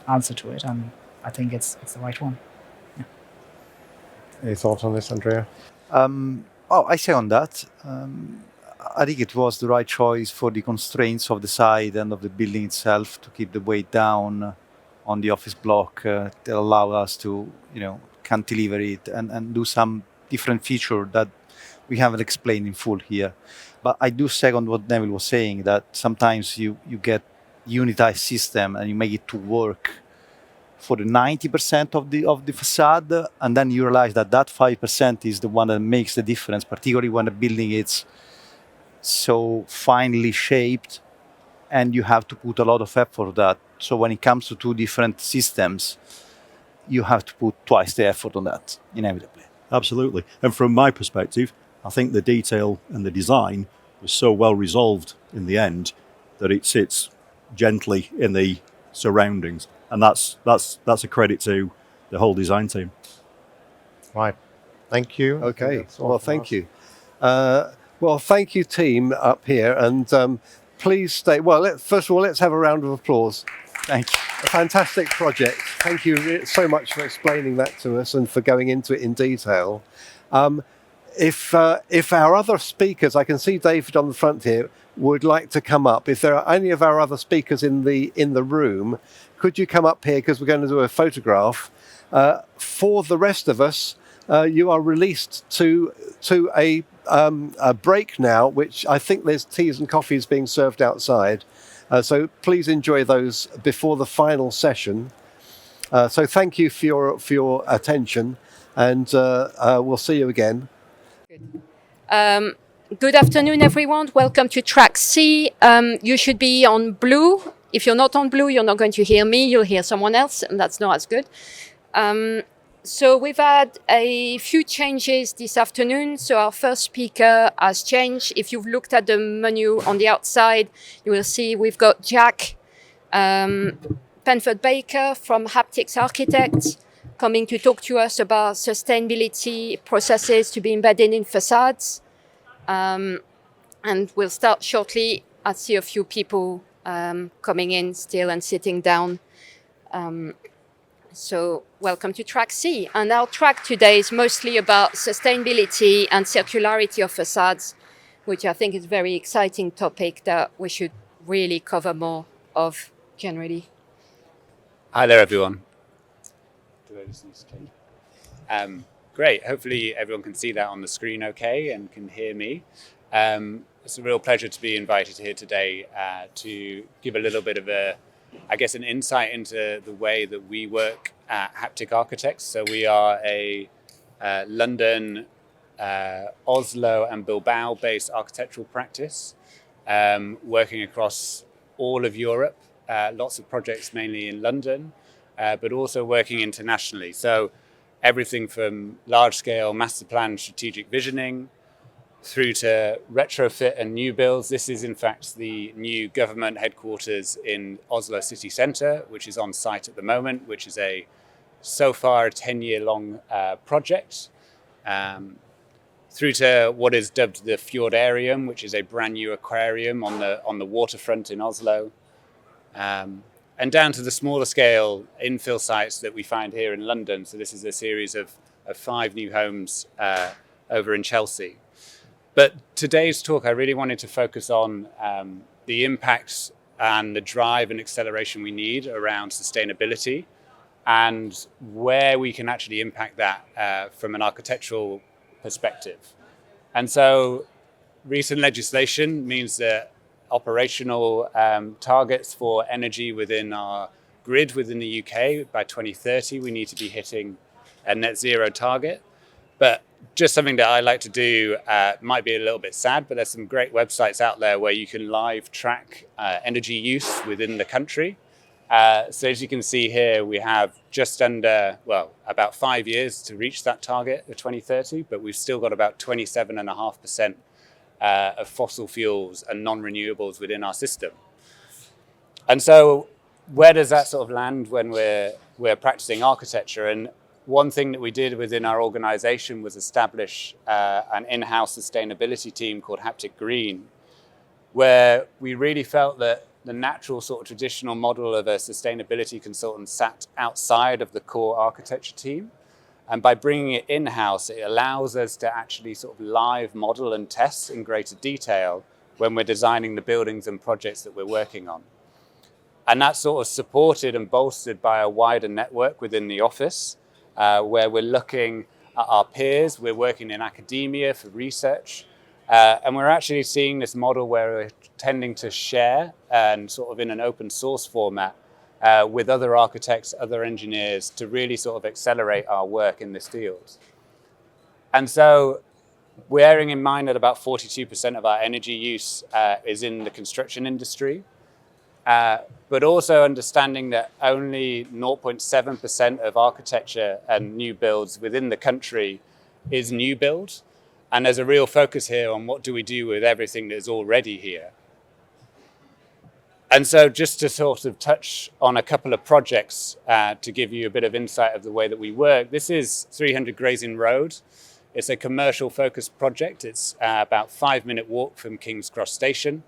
answer to it, and I think it's the right one. Yeah. Any thoughts on this, Andrea? I say on that. I think it was the right choice for the constraints of the site and of the building itself to keep the weight down on the office block that allow us to, you know, cantilever it and do some different feature that we haven't explained in full here. But I do second what Neville was saying, that sometimes you get unitized system and you make it to work for the 90% of the facade, and then you realize that 5% is the one that makes the difference, particularly when the building is so finely shaped and you have to put a lot of effort for that. So when it comes to two different systems, you have to put twice the effort on that, inevitably. Absolutely. And from my perspective, I think the detail and the design was so well resolved in the end that it sits gently in the surroundings. And that's a credit to the whole design team. Right. Thank you. Okay. Well, thank you. Well, thank you, team up here, and please stay. Well, first of all, let's have a round of applause. Thank you. A fantastic project. Thank you so much for explaining that to us and for going into it in detail. If our other speakers, I can see David on the front here, would like to come up. If there are any of our other speakers in the room, could you come up here, because we're going to do a photograph. For the rest of us, you are released to a break now, which I think there's teas and coffees being served outside. So please enjoy those before the final session. So thank you for your attention, and we'll see you again. Good afternoon, everyone. Welcome to track C. You should be on blue. If you're not on blue, you're not going to hear me. You'll hear someone else, and that's not as good. So we've had a few changes this afternoon. So our first speaker has changed. If you've looked at the menu on the outside, you will see we've got Dziuk Penford Baker from Haptics Architects coming to talk to us about sustainability processes to be embedded in facades. And we'll start shortly. I see a few people coming in still and sitting down. So welcome to track C. And our track today is mostly about sustainability and circularity of facades, which I think is a very exciting topic that we should really cover more of generally. Hi there, everyone. Great. Hopefully everyone can see that on the screen okay and can hear me. It's a real pleasure to be invited here today to give a little bit of an insight into the way that we work at Haptic Architects. So we are a London, Oslo and Bilbao based architectural practice, working across all of Europe, lots of projects mainly in London, but also working internationally. So everything from large-scale master plan strategic visioning through to retrofit and new builds. This is, in fact, the new government headquarters in Oslo city centre, which is on site at the moment, which is so far a 10-year-long project, through to what is dubbed the Fjordarium, which is a brand new aquarium on the waterfront in Oslo, and down to the smaller scale infill sites that we find here in London. So this is a series of 5 new homes over in Chelsea. But today's talk, I really wanted to focus on the impacts and the drive and acceleration we need around sustainability and where we can actually impact that from an architectural perspective. And so recent legislation means that operational targets for energy within our grid within the UK by 2030, we need to be hitting a net zero target. But just something that I like to do, might be a little bit sad, but there's some great websites out there where you can live track energy use within the country. So as you can see here, we have just under, about 5 years to reach that target of 2030, but we've still got about 27.5% of fossil fuels and non-renewables within our system. And so where does that sort of land when we're practicing architecture? And one thing that we did within our organization was establish an in-house sustainability team called Haptic Green, where we really felt that the natural sort of traditional model of a sustainability consultant sat outside of the core architecture team. And by bringing it in-house, it allows us to actually sort of live model and test in greater detail when we're designing the buildings and projects that we're working on. And that's sort of supported and bolstered by a wider network within the office, where we're looking at our peers, we're working in academia for research, and we're actually seeing this model where we're tending to share and sort of in an open source format with other architects, other engineers to really sort of accelerate our work in this field. And so bearing in mind that about 42% of our energy use is in the construction industry, but also understanding that only 0.7% of architecture and new builds within the country is new build. And there's a real focus here on what do we do with everything that is already here. And so just to sort of touch on a couple of projects to give you a bit of insight of the way that we work. This is 300 Gray's Inn Road. It's a commercial focused project. It's about 5-minute walk from King's Cross Station.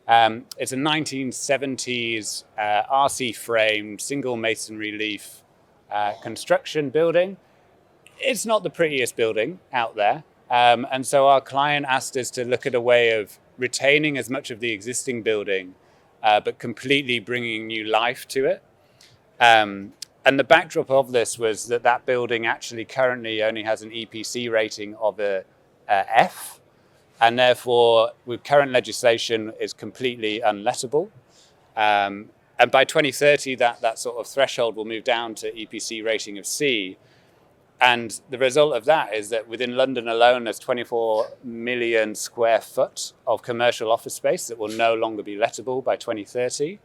It's a 1970s RC framed single masonry leaf construction building. It's not the prettiest building out there. And so our client asked us to look at a way of retaining as much of the existing building, but completely bringing new life to it. And the backdrop of this was that building actually currently only has an EPC rating of a F, and therefore with current legislation is completely unlettable. And by 2030, that sort of threshold will move down to EPC rating of C. And the result of that is that within London alone, there's 24 million square foot of commercial office space that will no longer be lettable by 2030.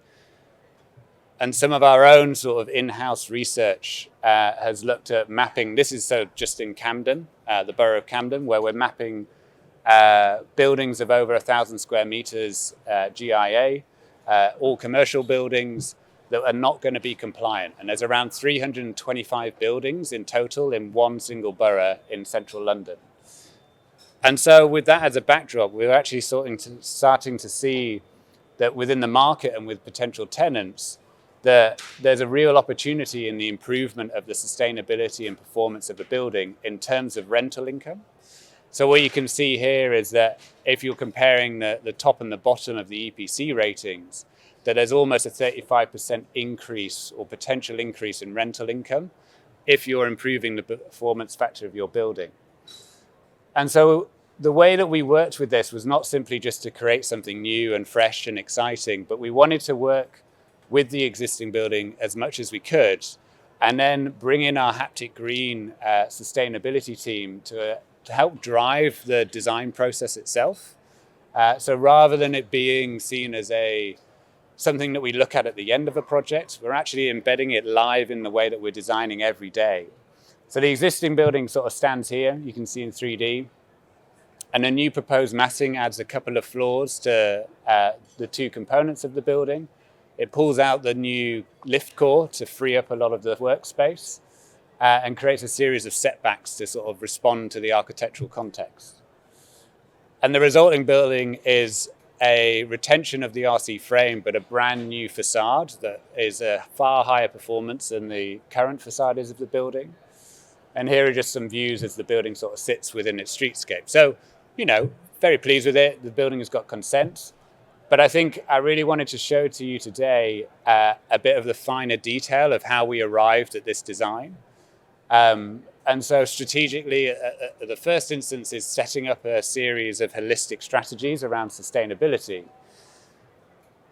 And some of our own sort of in-house research has looked at mapping. This is so just in Camden, the borough of Camden, where we're mapping buildings of over 1,000 square meters GIA, all commercial buildings that are not going to be compliant. And there's around 325 buildings in total in one single borough in central London. And so with that as a backdrop, we're actually starting to see that within the market and with potential tenants, that there's a real opportunity in the improvement of the sustainability and performance of a building in terms of rental income. So what you can see here is that if you're comparing the top and the bottom of the EPC ratings, that there's almost a 35% increase or potential increase in rental income if you're improving the performance factor of your building. And so the way that we worked with this was not simply just to create something new and fresh and exciting, but we wanted to work with the existing building as much as we could, and then bring in our Haptic Green sustainability team to help drive the design process itself. So rather than it being seen as something that we look at the end of a project, we're actually embedding it live in the way that we're designing every day. So the existing building sort of stands here, you can see in 3D. And a new proposed massing adds a couple of floors to the two components of the building. It pulls out the new lift core to free up a lot of the workspace and creates a series of setbacks to sort of respond to the architectural context. And the resulting building is a retention of the RC frame, but a brand new facade that is a far higher performance than the current facade is of the building. And here are just some views as the building sort of sits within its streetscape. So, very pleased with it. The building has got consent. But I think I really wanted to show to you today a bit of the finer detail of how we arrived at this design. And so strategically, the first instance is setting up a series of holistic strategies around sustainability.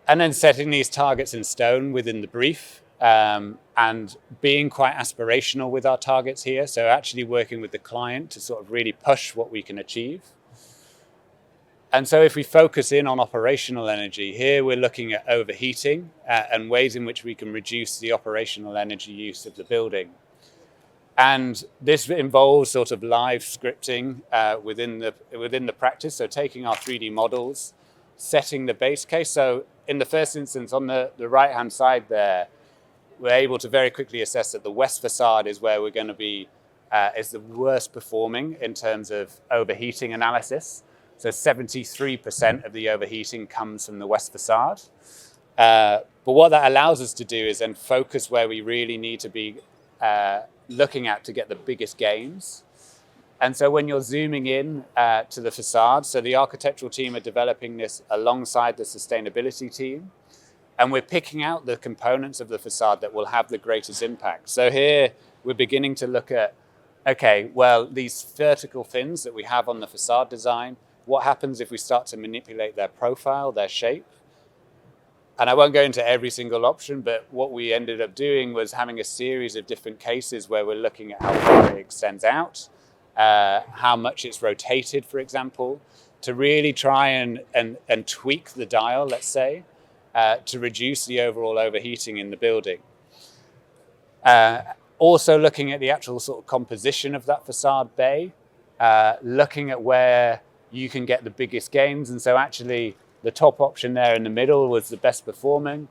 And then setting these targets in stone within the brief and being quite aspirational with our targets here. So actually working with the client to sort of really push what we can achieve. And so if we focus in on operational energy, here we're looking at overheating and ways in which we can reduce the operational energy use of the building. And this involves sort of live scripting within the practice, so taking our 3D models, setting the base case. So in the first instance, on the right-hand side there, we're able to very quickly assess that the west facade is where we're going to be, is the worst performing in terms of overheating analysis. So 73% of the overheating comes from the west facade. But what that allows us to do is then focus where we really need to be looking at to get the biggest gains. And so when you're zooming in to the facade, so the architectural team are developing this alongside the sustainability team, and we're picking out the components of the facade that will have the greatest impact. So here we're beginning to look at, okay, well, these vertical fins that we have on the facade design, what happens if we start to manipulate their profile, their shape? And I won't go into every single option, but what we ended up doing was having a series of different cases where we're looking at how far it extends out, how much it's rotated, for example, to really try and tweak the dial, let's say, to reduce the overall overheating in the building. Also looking at the actual sort of composition of that facade bay, looking at where you can get the biggest gains. And so actually the top option there in the middle was the best performing,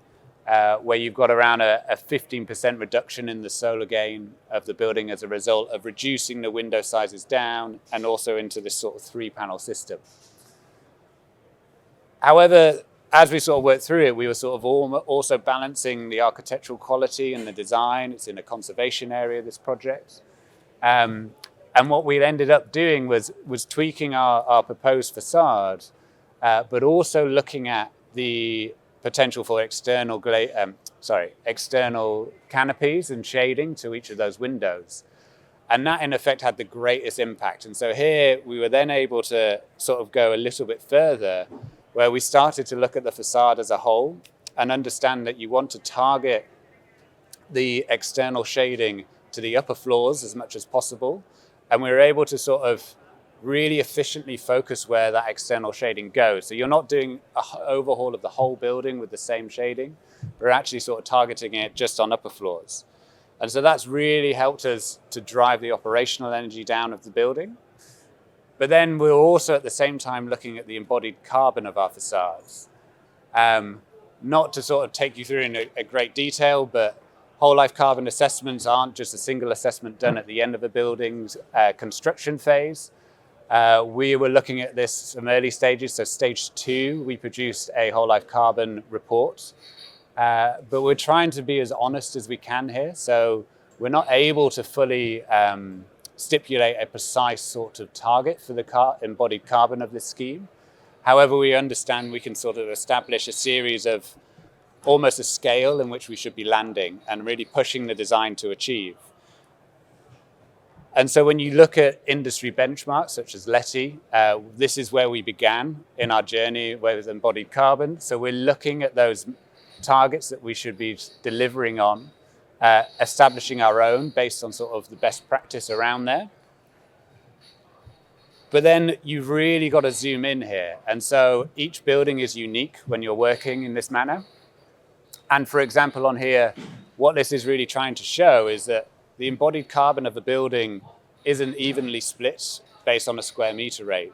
where you've got around a 15% reduction in the solar gain of the building as a result of reducing the window sizes down and also into this sort of 3-panel system. However, as we sort of worked through it, we were sort of also balancing the architectural quality and the design. It's in a conservation area, this project. And what we ended up doing was tweaking our proposed facade, but also looking at the potential for external canopies and shading to each of those windows. And that in effect had the greatest impact. And so here we were then able to sort of go a little bit further, where we started to look at the facade as a whole and understand that you want to target the external shading to the upper floors as much as possible. And we were able to sort of really efficiently focus where that external shading goes. So you're not doing an overhaul of the whole building with the same shading. We're actually sort of targeting it just on upper floors. And so that's really helped us to drive the operational energy down of the building. But then we're also at the same time looking at the embodied carbon of our facades. Not to sort of take you through in a great detail, but whole life carbon assessments aren't just a single assessment done at the end of a building's construction phase. We were looking at this from early stages. So stage 2, we produced a whole life carbon report. But we're trying to be as honest as we can here. So we're not able to fully stipulate a precise sort of target for the embodied carbon of this scheme. However, we understand we can sort of establish a series of almost a scale in which we should be landing and really pushing the design to achieve. And so when you look at industry benchmarks such as LETI, this is where we began in our journey with embodied carbon. So we're looking at those targets that we should be delivering on, establishing our own based on sort of the best practice around there. But then you've really got to zoom in here. And so each building is unique when you're working in this manner. And for example, on here, what this is really trying to show is that the embodied carbon of the building isn't evenly split based on a square meter rate.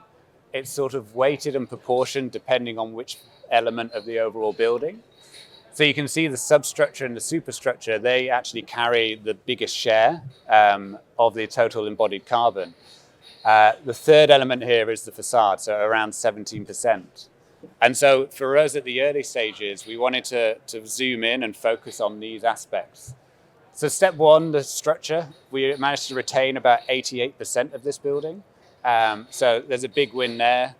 It's sort of weighted and proportioned depending on which element of the overall building. So you can see the substructure and the superstructure, they actually carry the biggest share of the total embodied carbon. The third element here is the facade, so around 17%. And so for us at the early stages, we wanted to zoom in and focus on these aspects. So step 1, the structure, we managed to retain about 88% of this building. So there's a big win there.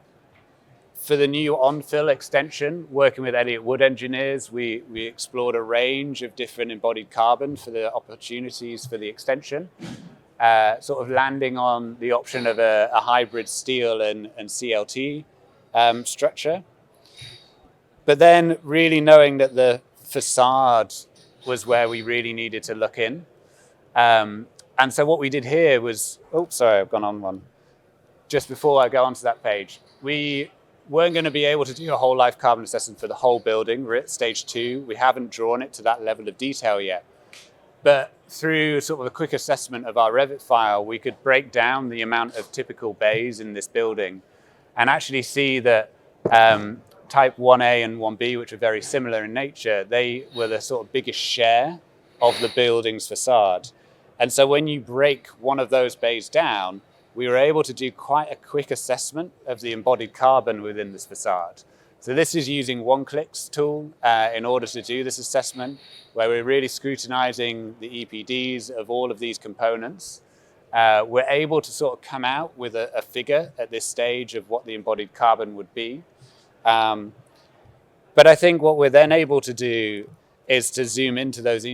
For the new on-fill extension, working with Elliott Wood engineers, we explored a range of different embodied carbon for the opportunities for the extension, sort of landing on the option of a hybrid steel and CLT structure. But then really knowing that the facade was where we really needed to look in. And so what we did here was, oh, sorry, I've gone on one. Just before I go onto that page, we weren't going to be able to do a whole life carbon assessment for the whole building. We're at stage 2. We haven't drawn it to that level of detail yet. But through sort of a quick assessment of our Revit file, we could break down the amount of typical bays in this building and actually see that type 1A and 1B, which are very similar in nature, they were the sort of biggest share of the building's facade. And so when you break one of those bays down, we were able to do quite a quick assessment of the embodied carbon within this facade. So this is using OneClick's tool in order to do this assessment, where we're really scrutinizing the EPDs of all of these components. We're able to sort of come out with a figure at this stage of what the embodied carbon would be. But I think what we're then able to do is to zoom into those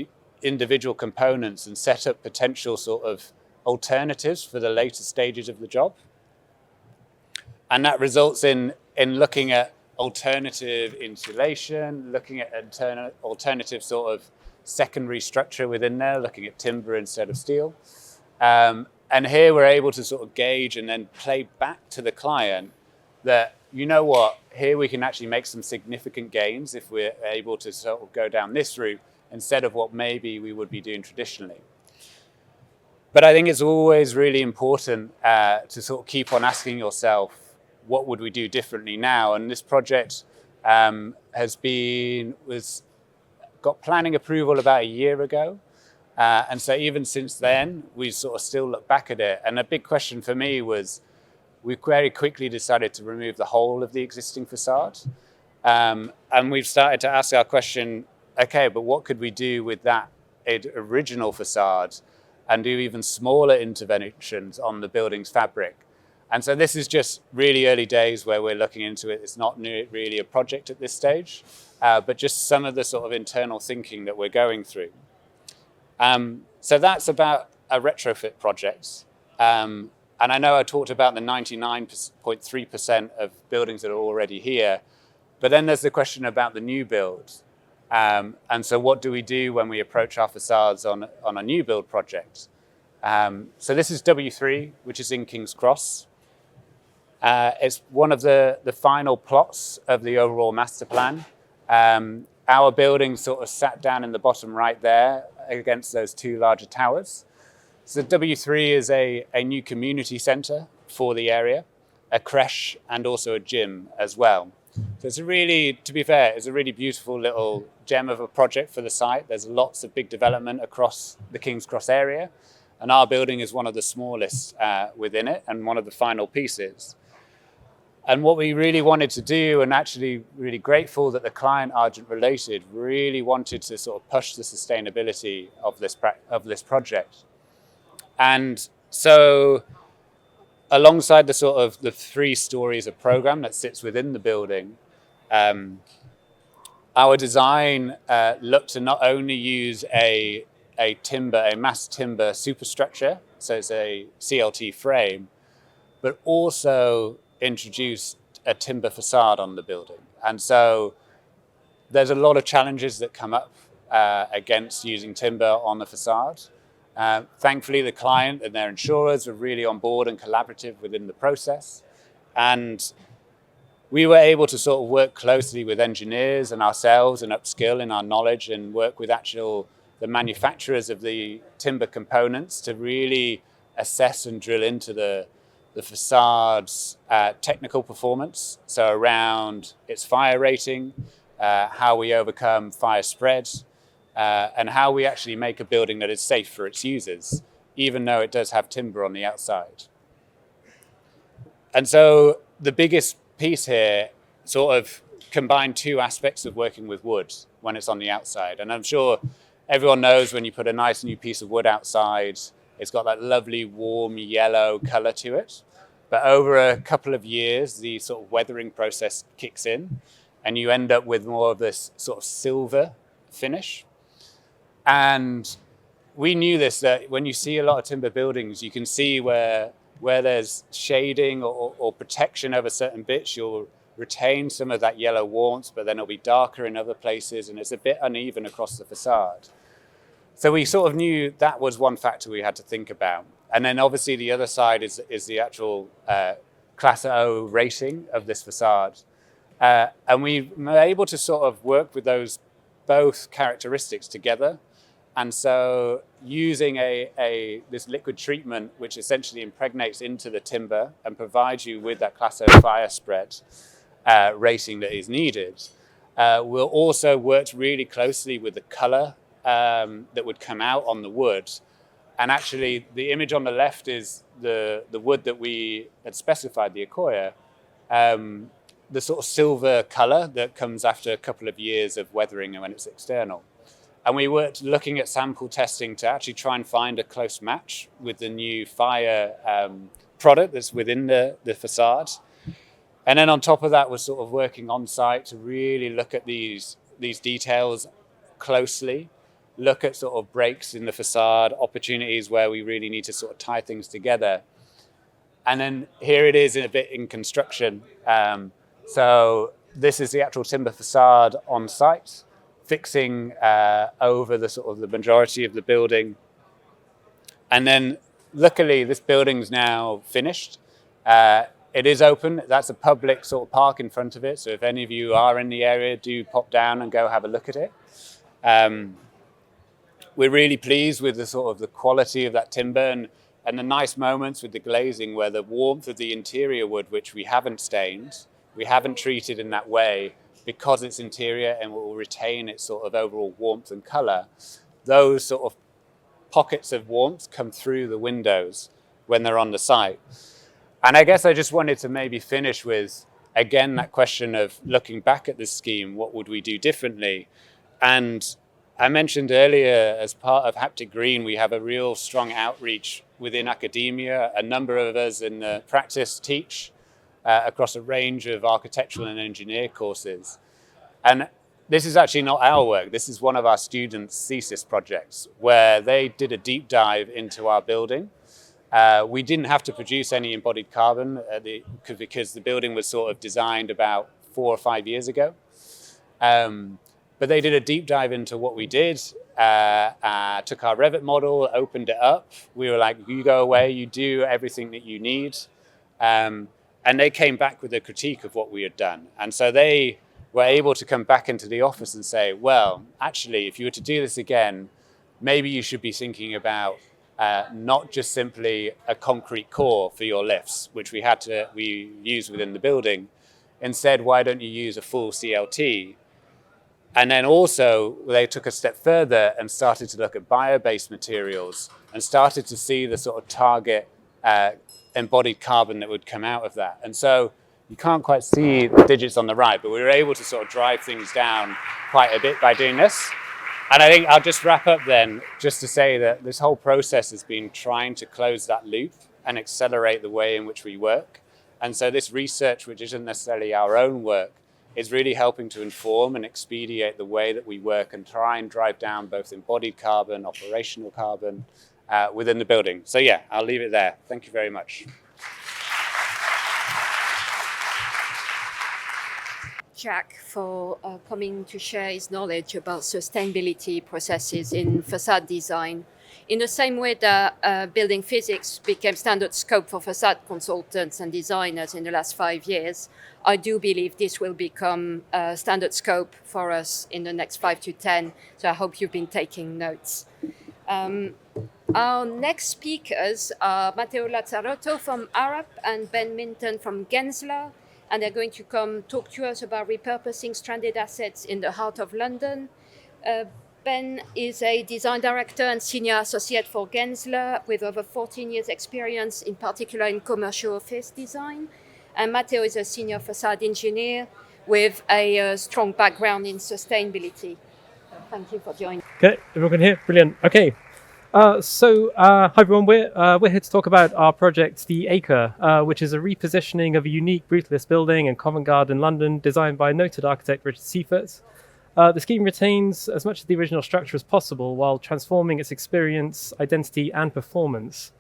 individual components and set up potential sort of alternatives for the later stages of the job. And that results in looking at alternative insulation, looking at alternative sort of secondary structure within there, looking at timber instead of steel. And here we're able to sort of gauge and then play back to the client that, you know what, here we can actually make some significant gains if we're able to sort of go down this route instead of what maybe we would be doing traditionally. But I think it's always really important to sort of keep on asking yourself, what would we do differently now? And this project got planning approval about a year ago. And so even since then, we sort of still look back at it. And a big question for me was, we very quickly decided to remove the whole of the existing facade. And we've started to ask our question, okay, but what could we do with that original facade and do even smaller interventions on the building's fabric? And so this is just really early days where we're looking into it. It's not really a project at this stage, but just some of the sort of internal thinking that we're going through. So that's about a retrofit project. And I know I talked about the 99.3% of buildings that are already here, but then there's the question about the new build. And so what do we do when we approach our facades on a new build project? So this is W3, which is in King's Cross. It's one of the final plots of the overall master plan. Our building sort of sat down in the bottom right there against those two larger towers. So W3 is a new community centre for the area, a creche and also a gym as well. So it's a really, to be fair, it's a really beautiful little gem of a project for the site. There's lots of big development across the King's Cross area, and our building is one of the smallest within it and one of the final pieces. And what we really wanted to do, and actually really grateful that the client, Argent Related, really wanted to sort of push the sustainability of this project. And so alongside the sort of the 3 stories of program that sits within the building, our design looked to not only use a mass timber superstructure, so it's a CLT frame, but also introduced a timber facade on the building. And so there's a lot of challenges that come up against using timber on the facade. Thankfully, the client and their insurers were really on board and collaborative within the process. And we were able to sort of work closely with engineers and ourselves and upskill in our knowledge and work with the manufacturers of the timber components to really assess and drill into the facade's technical performance. So around its fire rating, how we overcome fire spread, and how we actually make a building that is safe for its users, even though it does have timber on the outside. And so the biggest piece here sort of combined 2 aspects of working with wood when it's on the outside. And I'm sure everyone knows when you put a nice new piece of wood outside, it's got that lovely warm yellow color to it. But over a couple of years, the sort of weathering process kicks in and you end up with more of this sort of silver finish. And we knew this, that when you see a lot of timber buildings, you can see where there's shading or protection over certain bits, you'll retain some of that yellow warmth, but then it'll be darker in other places and it's a bit uneven across the facade. So we sort of knew that was one factor we had to think about. And then obviously the other side is the actual Class O rating of this facade. And we were able to sort of work with those both characteristics together. And so using this liquid treatment, which essentially impregnates into the timber and provides you with that Class O fire spread rating that is needed, we'll also worked really closely with the color that would come out on the wood. And actually the image on the left is the wood that we had specified, the Accoya, the sort of silver color that comes after a couple of years of weathering and when it's external. And we worked looking at sample testing to actually try and find a close match with the new fire product that's within the facade. And then on top of that, we're sort of working on site to really look at these details closely, look at sort of breaks in the facade, opportunities where we really need to sort of tie things together. And then here it is in construction. So this is the actual timber facade on site, fixing over the sort of the majority of the building. And then luckily this building's now finished. It is open. That's a public sort of park in front of it. So if any of you are in the area, do pop down and go have a look at it. We're really pleased with the sort of the quality of that timber and the nice moments with the glazing where the warmth of the interior wood, which we haven't stained, we haven't treated in that way because it's interior and will retain its sort of overall warmth and color. Those sort of pockets of warmth come through the windows when they're on the site. And I guess I just wanted to maybe finish with, again, that question of looking back at this scheme, what would we do differently? And I mentioned earlier, as part of Haptic Green, we have a real strong outreach within academia. A number of us in the practice teach across a range of architectural and engineer courses. And this is actually not our work. This is one of our students' thesis projects, where they did a deep dive into our building. We didn't have to produce any embodied carbon because the building was sort of designed about 4 or 5 years ago. But they did a deep dive into what we did, took our Revit model, opened it up. We were like, you go away, you do everything that you need. And they came back with a critique of what we had done. And so they were able to come back into the office and say, well, actually, if you were to do this again, maybe you should be thinking about not just simply a concrete core for your lifts, which we use within the building. Instead, why don't you use a full CLT? And then also they took a step further and started to look at bio-based materials and started to see the sort of target embodied carbon that would come out of that. And so you can't quite see the digits on the right, but we were able to sort of drive things down quite a bit by doing this. And I think I'll just wrap up then just to say that this whole process has been trying to close that loop and accelerate the way in which we work. And so this research, which isn't necessarily our own work, is really helping to inform and expedite the way that we work and try and drive down both embodied carbon, operational carbon within the building. So yeah, I'll leave it there. Thank you very much. Jack for coming to share his knowledge about sustainability processes in facade design. In the same way that building physics became standard scope for facade consultants and designers in the last 5 years, I do believe this will become standard scope for us in the next 5 to 10. So I hope you've been taking notes. Our next speakers are Matteo Lazzarotto from Arup and Ben Minton from Gensler. And they're going to come talk to us about repurposing stranded assets in the heart of London. Ben is a design director and senior associate for Gensler with over 14 years experience, in particular in commercial office design. And Matteo is a senior facade engineer with a strong background in sustainability. Thank you for joining. Okay, everyone can hear? Brilliant. Okay. Hi everyone, we're here to talk about our project, The Acre, which is a repositioning of a unique brutalist building in Covent Garden, London, designed by noted architect Richard Seifert. The scheme retains as much of the original structure as possible while transforming its experience, identity and performance.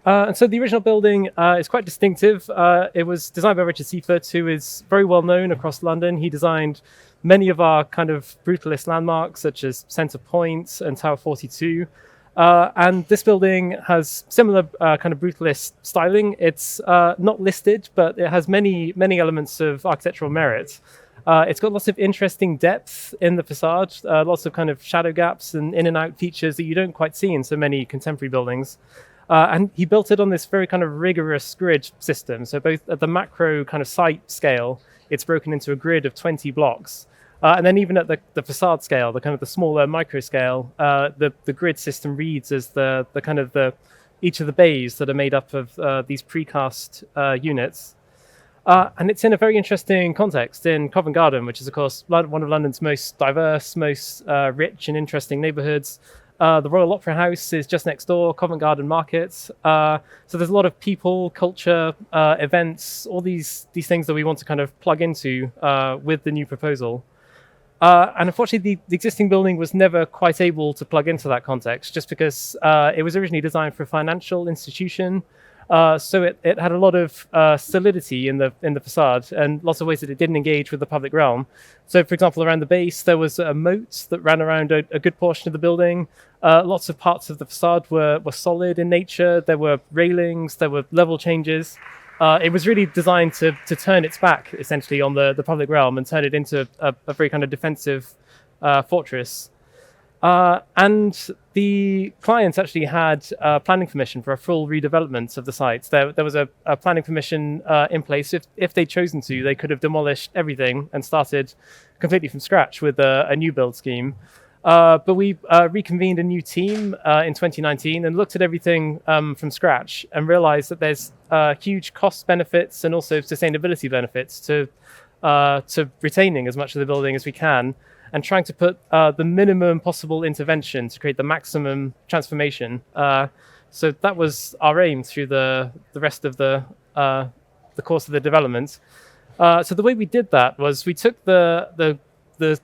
And so the original building is quite distinctive. It was designed by Richard Seifert, who is very well known across London. He designed many of our kind of brutalist landmarks, such as Centre Point and Tower 42. And this building has similar kind of brutalist styling. It's not listed, but it has many elements of architectural merit. It's got lots of interesting depth in the facade, lots of kind of shadow gaps and in and out features that you don't quite see in so many contemporary buildings. And he built it on this very kind of rigorous grid system. So both at the macro kind of site scale, it's broken into a grid of 20 blocks. And then even at the facade scale, the kind of the smaller micro scale, the grid system reads as the kind of each of the bays that are made up of these precast units. And it's in a very interesting context in Covent Garden, which is, of course, one of London's most diverse, most rich and interesting neighbourhoods. The Royal Opera House is just next door, Covent Garden Market. So there's a lot of people, culture, events, all these things that we want to kind of plug into with the new proposal. And unfortunately, the existing building was never quite able to plug into that context, just because it was originally designed for a financial institution. So it had a lot of solidity in the facade and lots of ways that it didn't engage with the public realm. So, for example, around the base, there was a moat that ran around a good portion of the building. Lots of parts of the facade were solid in nature. There were railings, there were level changes. It was really designed to turn its back, essentially, on the public realm and turn it into a very kind of defensive fortress. And the clients actually had planning permission for a full redevelopment of the site. There was a planning permission in place. If they'd chosen to, they could have demolished everything and started completely from scratch with a new build scheme. But we reconvened a new team in 2019 and looked at everything from scratch and realized that there's huge cost benefits and also sustainability benefits to retaining as much of the building as we can and trying to put the minimum possible intervention to create the maximum transformation. So that was our aim through the rest of the course of the development. So the way we did that was we took the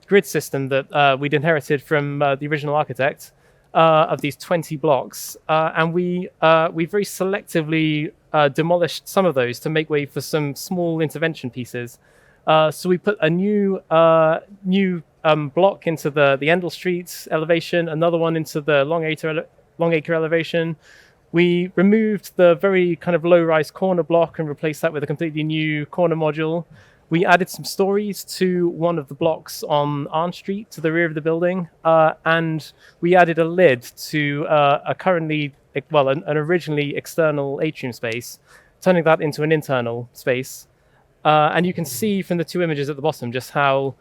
grid system that we'd inherited from the original architect of these 20 blocks, and we very selectively demolished some of those to make way for some small intervention pieces. So we put a new block into the Endel Street elevation, another one into the Longacre elevation. We removed the very kind of low-rise corner block and replaced that with a completely new corner module. We added some stories to one of the blocks on Arn Street to the rear of the building, and we added a lid to an originally external atrium space, turning that into an internal space. And you can see from the two images at the bottom just how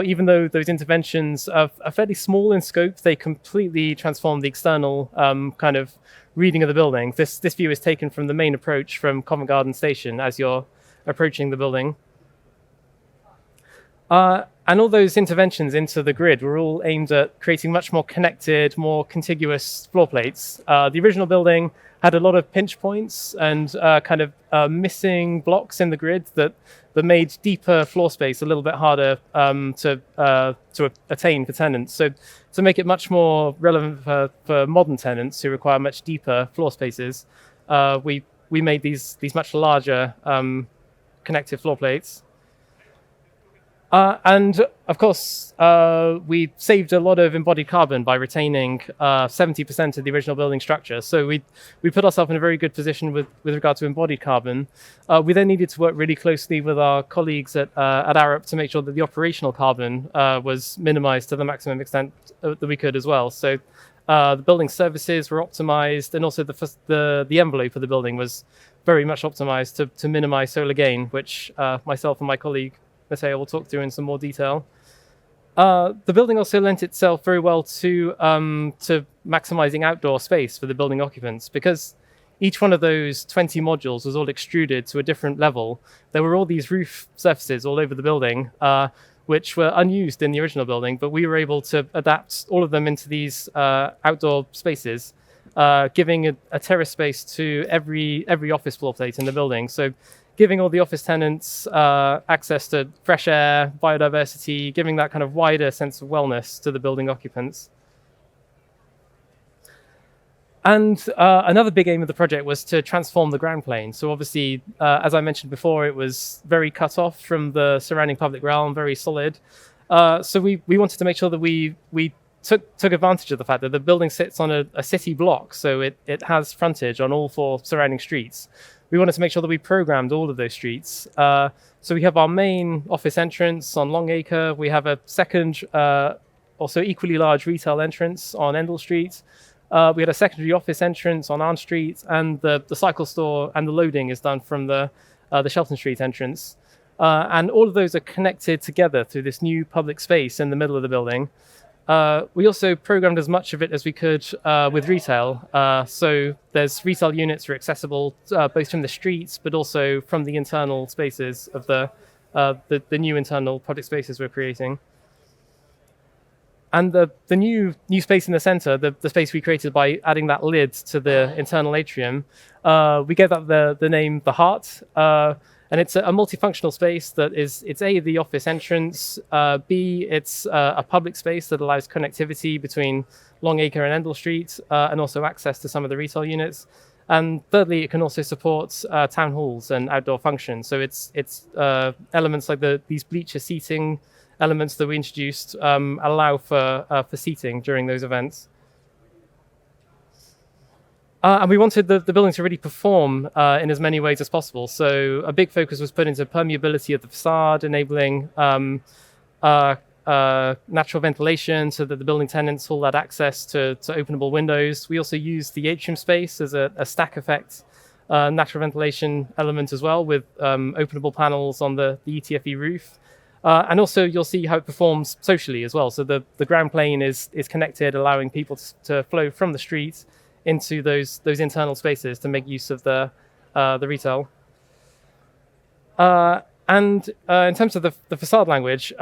even though those interventions are fairly small in scope, they completely transform the external kind of reading of the building. This view is taken from the main approach from Covent Garden Station as you're approaching the building. And all those interventions into the grid were all aimed at creating much more connected, more contiguous floor plates. The original building had a lot of pinch points and missing blocks in the grid that made deeper floor space a little bit harder to attain for tenants. So to make it much more relevant for modern tenants who require much deeper floor spaces, we made these much larger connected floor plates. And of course, we saved a lot of embodied carbon by retaining 70% of the original building structure. So we put ourselves in a very good position with regard to embodied carbon. We then needed to work really closely with our colleagues at Arup to make sure that the operational carbon was minimized to the maximum extent that we could as well. So the building services were optimized, and also the envelope of the building was very much optimized to minimize solar gain, which myself and my colleague Matteo will talk through in some more detail. The building also lent itself very well to maximizing outdoor space for the building occupants, because each one of those 20 modules was all extruded to a different level. There were all these roof surfaces all over the building, which were unused in the original building, but we were able to adapt all of them into these outdoor spaces, giving a terrace space to every office floor plate in the building. So giving all the office tenants access to fresh air, biodiversity, giving that kind of wider sense of wellness to the building occupants. And another big aim of the project was to transform the ground plane. So obviously, as I mentioned before, it was very cut off from the surrounding public realm, very solid. So we wanted to make sure that we took advantage of the fact that the building sits on a city block, so it has frontage on all 4 surrounding streets. We wanted to make sure that we programmed all of those streets. So we have our main office entrance on Longacre. We have a second, also equally large retail entrance on Endel Street. We had a secondary office entrance on Arn Street, and the cycle store and the loading is done from the Shelton Street entrance. And all of those are connected together through this new public space in the middle of the building. We also programmed as much of it as we could with retail. So there's retail units that are accessible both from the streets, but also from the internal spaces of the new internal project spaces we're creating. And the new space in the center, the space we created by adding that lid to the internal atrium, we gave that the name The Heart. And it's a multifunctional space that it's A, the office entrance, B, it's a public space that allows connectivity between Longacre and Endel Street, and also access to some of the retail units. And thirdly, it can also support town halls and outdoor functions. So it's elements like these bleacher seating elements that we introduced allow for seating during those events. And we wanted the building to really perform in as many ways as possible. So a big focus was put into permeability of the facade, enabling natural ventilation so that the building tenants all had access to openable windows. We also used the atrium space as a stack effect natural ventilation element as well, with openable panels on the ETFE roof. And also you'll see how it performs socially as well. So the ground plane is connected, allowing people to flow from the street into those internal spaces to make use of the retail. And in terms of the facade language,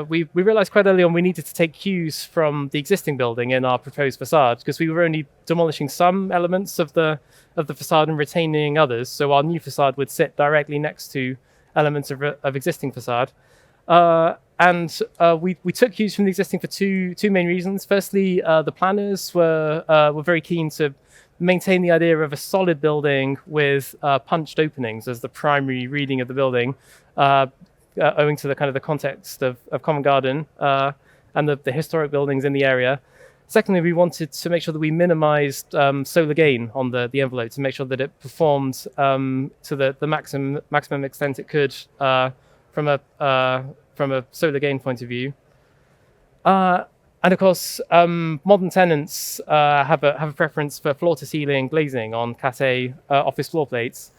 we realized quite early on we needed to take cues from the existing building in our proposed facade, because we were only demolishing some elements of the facade and retaining others. So our new facade would sit directly next to elements of existing facade. And we took cues from the existing for two main reasons. Firstly, the planners were very keen to maintain the idea of a solid building with punched openings as the primary reading of the building. owing to the kind of the context of Covent Garden and the historic buildings in the area. Secondly, we wanted to make sure that we minimized solar gain on the envelope to make sure that it performed to the maximum extent it could from a solar gain point of view. And of course, modern tenants have a preference for floor-to-ceiling glazing on Cat A office floor plates.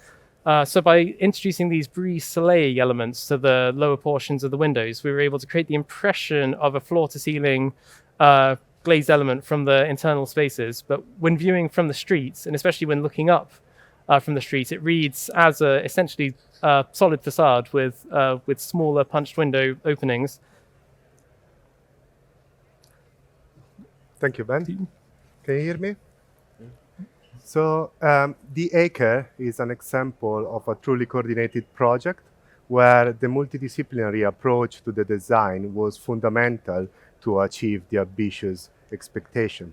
So by introducing these brise-soleil elements to the lower portions of the windows, we were able to create the impression of a floor-to-ceiling glazed element from the internal spaces. But when viewing from the streets, and especially when looking up from the street, it reads as a essentially solid facade with smaller punched window openings. Thank you, Ben. Can you hear me? So the Acre is an example of a truly coordinated project where the multidisciplinary approach to the design was fundamental to achieve the ambitious expectation.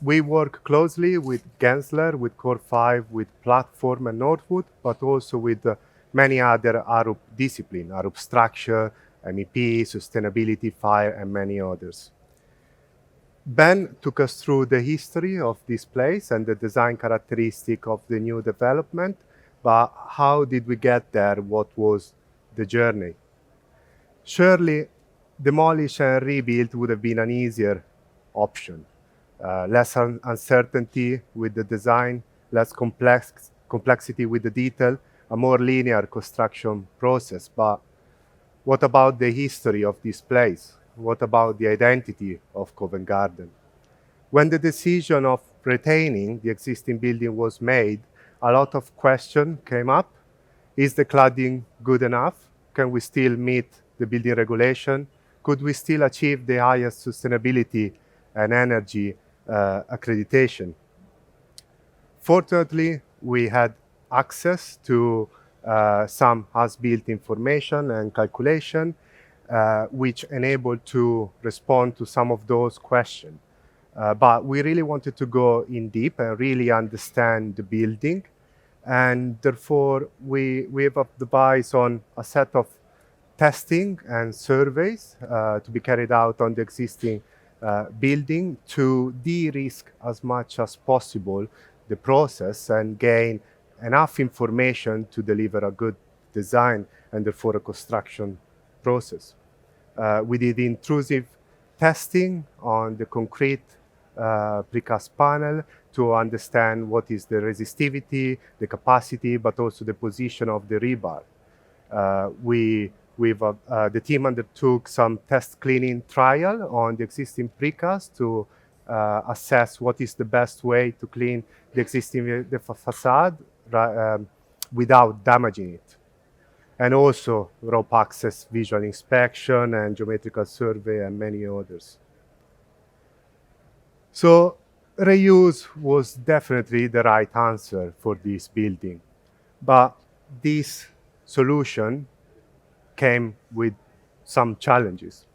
We work closely with Gensler, with Core 5, with Platform and Northwood, but also with many other Arup disciplines, Arup Structure, MEP, Sustainability, Fire, and many others. Ben took us through the history of this place and the design characteristic of the new development, but how did we get there? What was the journey? Surely, demolish and rebuild would have been an easier option. Less uncertainty with the design, less complexity with the detail, a more linear construction process. But what about the history of this place? What about the identity of Covent Garden? When the decision of retaining the existing building was made, a lot of questions came up. Is the cladding good enough? Can we still meet the building regulation? Could we still achieve the highest sustainability and energy accreditation? Fortunately, we had access to some as-built information and calculation, which enabled to respond to some of those questions. But we really wanted to go in deep and really understand the building. And therefore, we have advised on a set of testing and surveys to be carried out on the existing building to de-risk as much as possible the process and gain enough information to deliver a good design and therefore a construction process. We did intrusive testing on the concrete precast panel to understand what is the resistivity, the capacity, but also the position of the rebar. The team undertook some test cleaning trial on the existing precast to assess what is the best way to clean the existing facade without damaging it. And also rope access visual inspection and geometrical survey and many others. So reuse was definitely the right answer for this building. But this solution came with some challenges.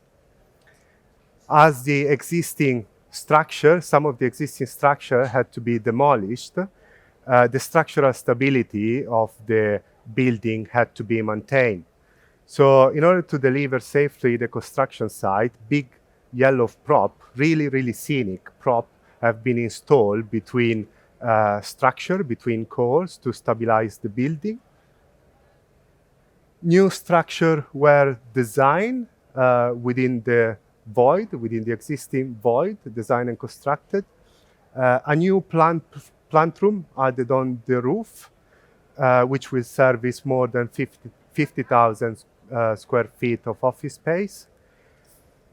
As the existing structure, some of the existing structure had to be demolished, the structural stability of the building had to be maintained. So in order to deliver safely the construction site, big yellow prop, really scenic prop, have been installed between structure, between cores to stabilize the building. New structure were designed within the void, within the existing void, designed and constructed. A new plant room added on the roof, which will service more than 50,000 square feet of office space.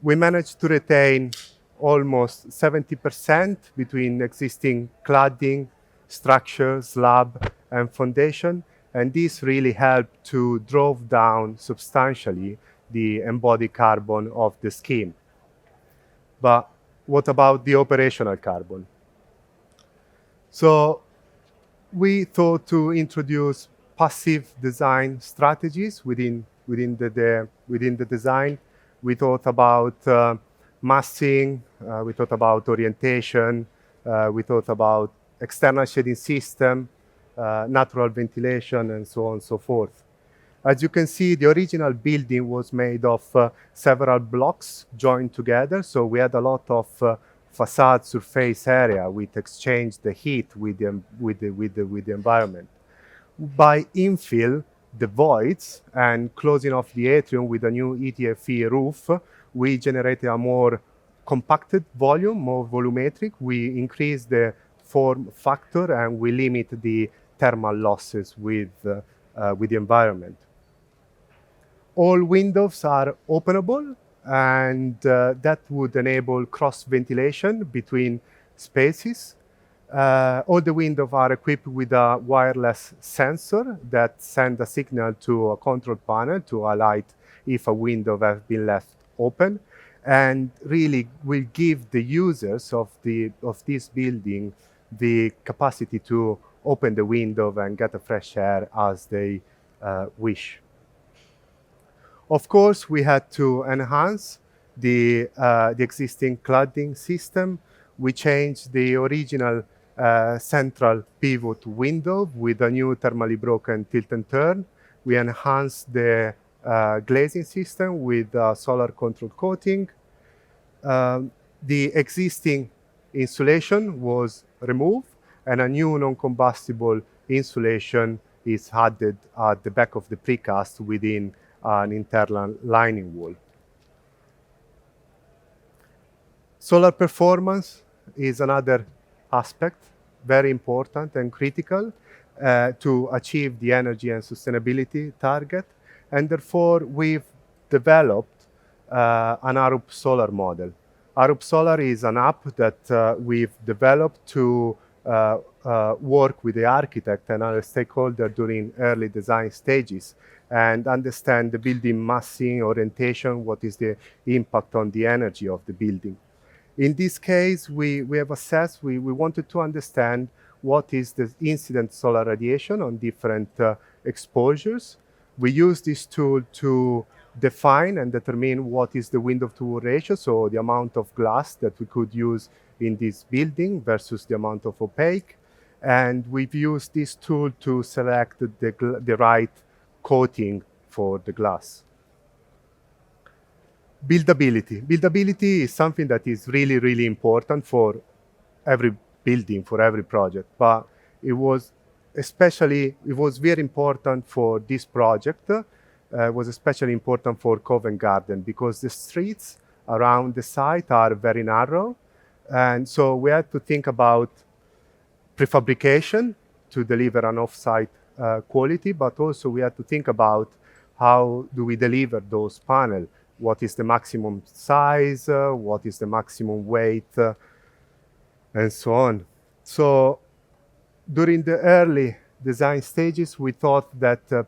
We managed to retain almost 70% between existing cladding, structure, slab, and foundation. And this really helped to drive down substantially the embodied carbon of the scheme. But what about the operational carbon? So we thought to introduce passive design strategies within the design. We thought about massing, we thought about orientation, we thought about external shading system, natural ventilation, and so on and so forth. As you can see, the original building was made of several blocks joined together, so we had a lot of facade surface area which exchanged the heat with the environment. By infill the voids and closing off the atrium with a new ETFE roof, we generated a more compacted volume, more volumetric. We increase the form factor and we limit the thermal losses with the environment. All windows are openable, and that would enable cross ventilation between spaces. All the windows are equipped with a wireless sensor that sends a signal to a control panel to highlight if a window has been left open, and really will give the users of this building the capacity to open the window and get a fresh air as they wish. Of course, we had to enhance the existing cladding system. We changed the original central pivot window with a new thermally broken tilt and turn. We enhanced the glazing system with solar control coating. The existing insulation was removed and a new non-combustible insulation is added at the back of the precast within an internal lining wall. Solar performance is another aspect, very important and critical to achieve the energy and sustainability target. And therefore, we've developed an Arup Solar model. Arup Solar is an app that we've developed to work with the architect and other stakeholders during early design stages and understand the building massing, orientation, what is the impact on the energy of the building. In this case, we have assessed, we wanted to understand what is the incident solar radiation on different exposures. We use this tool to define and determine what is the window to wood ratio, so the amount of glass that we could use in this building versus the amount of opaque. And we've used this tool to select the right coating for the glass. Buildability. Buildability is something that is really, really important for every building, for every project, but it was very important for this project. Was especially important for Covent Garden because the streets around the site are very narrow. And so we had to think about prefabrication to deliver an off-site quality, but also we had to think about how do we deliver those panels. What is the maximum size, what is the maximum weight, and so on. So during the early design stages, we thought that a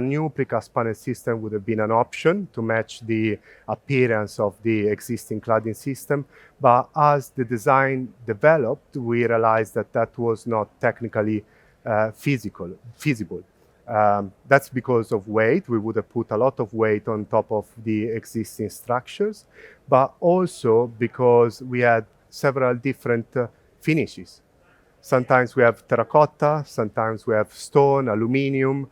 new precast panel system would have been an option to match the appearance of the existing cladding system. But as the design developed, we realized that that was not technically feasible. That's because of weight. We would have put a lot of weight on top of the existing structures, but also because we had several different finishes. Sometimes we have terracotta, sometimes we have stone, aluminium,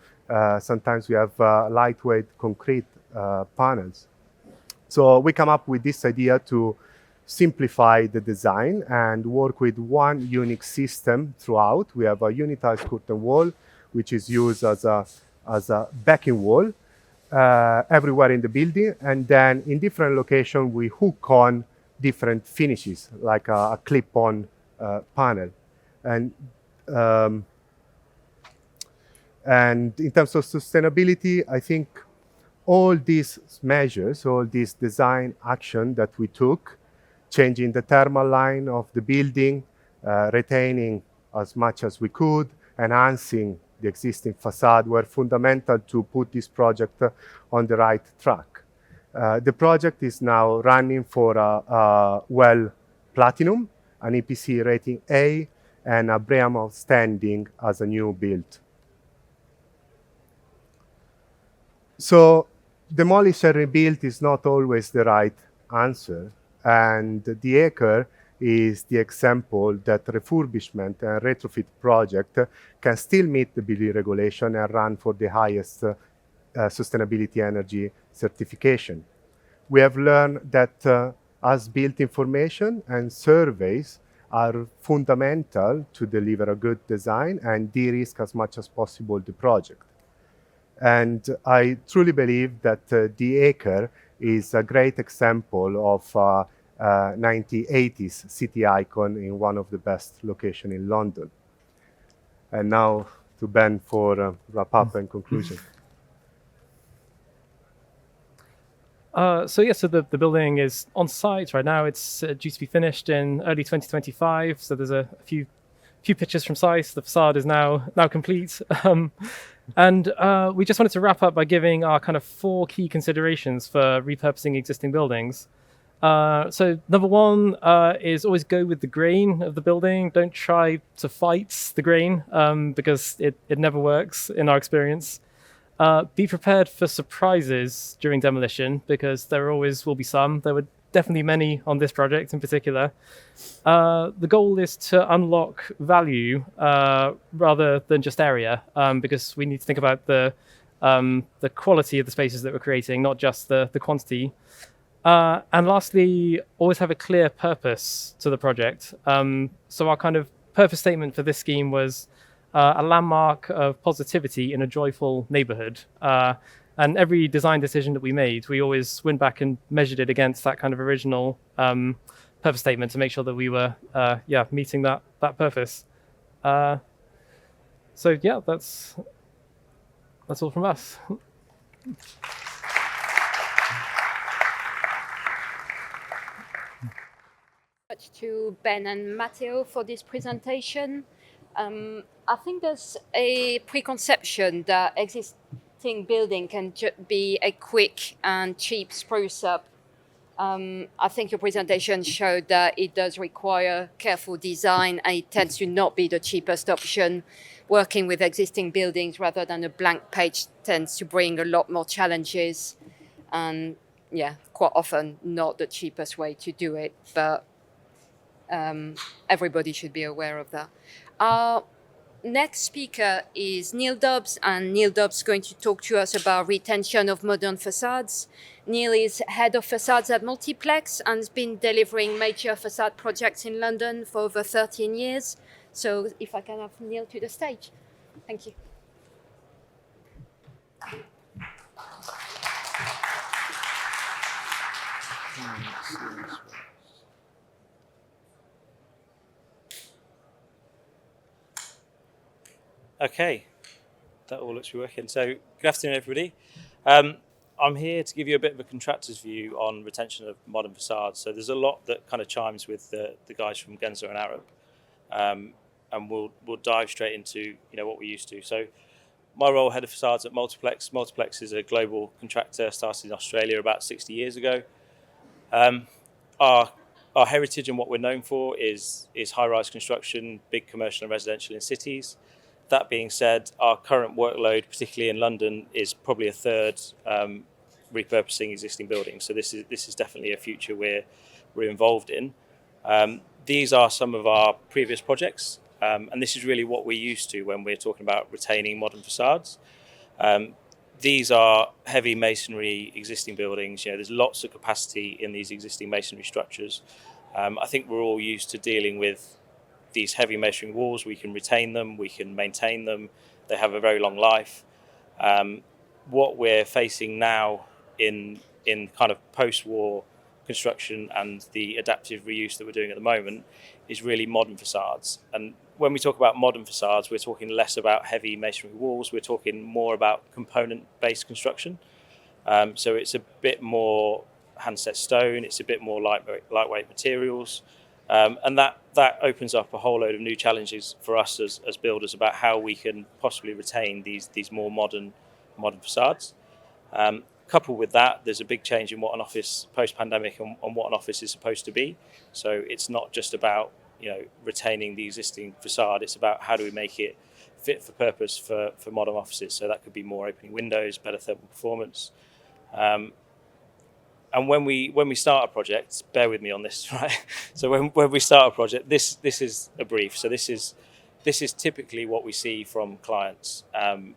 sometimes we have lightweight concrete panels. So we come up with this idea to simplify the design and work with one unique system throughout. We have a unitized curtain wall, which is used as a backing wall everywhere in the building. And then in different locations, we hook on different finishes, like a clip-on panel. And in terms of sustainability, I think all these measures, all this design action that we took, changing the thermal line of the building, retaining as much as we could, enhancing the existing facade, were fundamental to put this project on the right track. The project is now running for a WELL Platinum, an EPC rating A, and a BREEAM Outstanding as a new build. So demolish and rebuild is not always the right answer, and the Acre is the example that refurbishment and retrofit project can still meet the building regulation and run for the highest sustainability energy certification. We have learned that as-built information and surveys are fundamental to deliver a good design and de-risk as much as possible the project. And I truly believe that the Acre is a great example of 1980s city icon in one of the best locations in London. And now to Ben for wrap up and conclusion. So the building is on site right now. It's due to be finished in early 2025. So there's a few pictures from site. The facade is now complete. And we just wanted to wrap up by giving our kind of 4 key considerations for repurposing existing buildings. So number 1 is always go with the grain of the building. Don't try to fight the grain because it never works in our experience. Be prepared for surprises during demolition because there always will be some. There were definitely many on this project in particular. The goal is to unlock value rather than just area because we need to think about the quality of the spaces that we're creating, not just the quantity. And lastly, always have a clear purpose to the project. So our kind of purpose statement for this scheme was a landmark of positivity in a joyful neighborhood. And every design decision that we made, we always went back and measured it against that kind of original purpose statement to make sure that we were meeting that purpose. So yeah, that's all from us. To Ben and Matteo for this presentation. I think there's a preconception that existing building can be a quick and cheap spruce up. I think your presentation showed that it does require careful design and it tends to not be the cheapest option. Working with existing buildings rather than a blank page tends to bring a lot more challenges and quite often not the cheapest way to do it, but everybody should be aware of that. Our next speaker is Neil Dobbs, and Neil Dobbs is going to talk to us about retention of modern facades. Neil is head of facades at Multiplex and has been delivering major facade projects in London for over 13 years. So if I can have Neil to the stage. Thank you. Okay, that all looks to be working. So, good afternoon, everybody. I'm here to give you a bit of a contractor's view on retention of modern facades. So, there's a lot that kind of chimes with the guys from Garza and Arab, and we'll dive straight into what we're used to. So, my role, head of facades at Multiplex. Multiplex is a global contractor, started in Australia about 60 years ago. Our heritage and what we're known for is high-rise construction, big commercial and residential in cities. That being said, our current workload, particularly in London, is probably a third repurposing existing buildings. So this is definitely a future we're involved in. These are some of our previous projects, and this is really what we're used to when we're talking about retaining modern facades. These are heavy masonry existing buildings. There's lots of capacity in these existing masonry structures. I think we're all used to dealing with these heavy masonry walls. We can retain them, we can maintain them. They have a very long life. What we're facing now in kind of post-war construction and the adaptive reuse that we're doing at the moment is really modern facades. And when we talk about modern facades, we're talking less about heavy masonry walls, we're talking more about component-based construction. So it's a bit more handset stone, it's a bit more lightweight materials. And that opens up a whole load of new challenges for us as builders about how we can possibly retain these more modern facades. Coupled with that, there's a big change in what an office post-pandemic and what an office is supposed to be. So it's not just about retaining the existing facade, it's about how do we make it fit for purpose for modern offices. So that could be more opening windows, better thermal performance. And when we start a project, bear with me on this, right? So when we start a project, this is a brief. So this is typically what we see from clients, and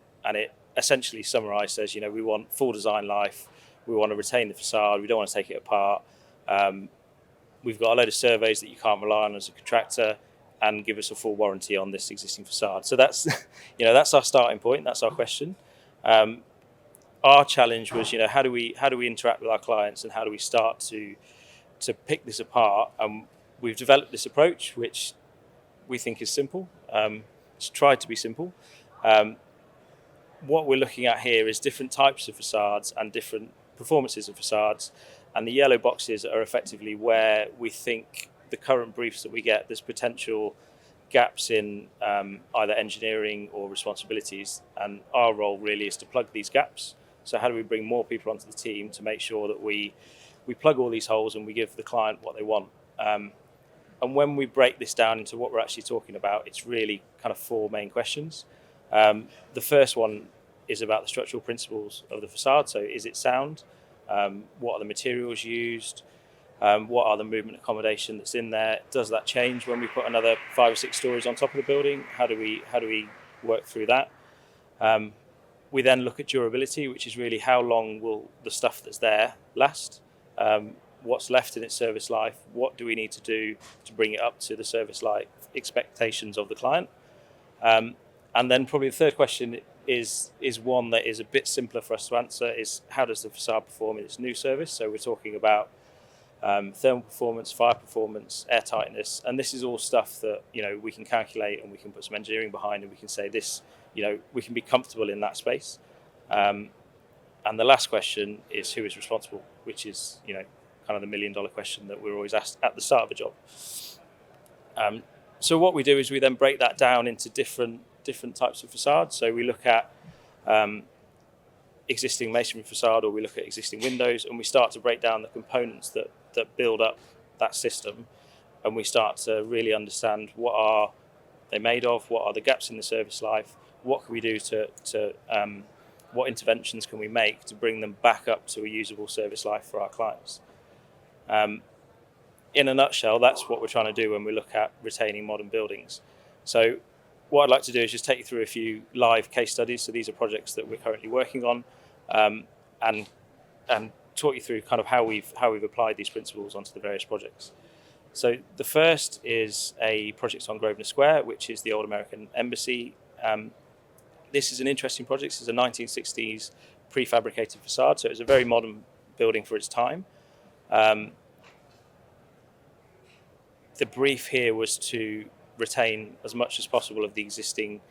essentially summarised says, we want full design life, we want to retain the facade, we don't want to take it apart. We've got a load of surveys that you can't rely on as a contractor, and give us a full warranty on this existing facade. So that's, that's our starting point. That's our question. Our challenge was, how do we interact with our clients, and how do we start to pick this apart? And we've developed this approach, which we think is simple. It's tried to be simple. What we're looking at here is different types of facades and different performances of facades, and the yellow boxes are effectively where we think the current briefs that we get, there's potential gaps in either engineering or responsibilities, and our role really is to plug these gaps. So how do we bring more people onto the team to make sure that we plug all these holes and we give the client what they want? And when we break this down into what we're actually talking about, it's really kind of four main questions. The first one is about the structural principles of the facade. So is it sound? What are the materials used? What are the movement accommodation that's in there? Does that change when we put another 5 or 6 stories on top of the building? How do we work through that? We then look at durability, which is really how long will the stuff that's there last? What's left in its service life? What do we need to do to bring it up to the service life expectations of the client? And then probably the third question is one that is a bit simpler for us to answer, is how does the facade perform in its new service? So we're talking about thermal performance, fire performance, air tightness, and this is all stuff that we can calculate, and we can put some engineering behind, and we can say this, we can be comfortable in that space. And the last question is who is responsible, which is kind of the $1 million question that we're always asked at the start of a job. So what we do is we then break that down into different types of facades. So we look at existing masonry facade, or we look at existing windows, and we start to break down the components that build up that system, and we start to really understand what are they made of, what are the gaps in the service life, what can we do to what interventions can we make to bring them back up to a usable service life for our clients. In a nutshell, that's what we're trying to do when we look at retaining modern buildings. So what I'd like to do is just take you through a few live case studies. So these are projects that we're currently working on, and talk you through kind of how we've applied these principles onto the various projects. So the first is a project on Grosvenor Square, which is the old American Embassy. This is an interesting project. This is a 1960s prefabricated facade, so it's a very modern building for its time. The brief here was to retain as much as possible of the existing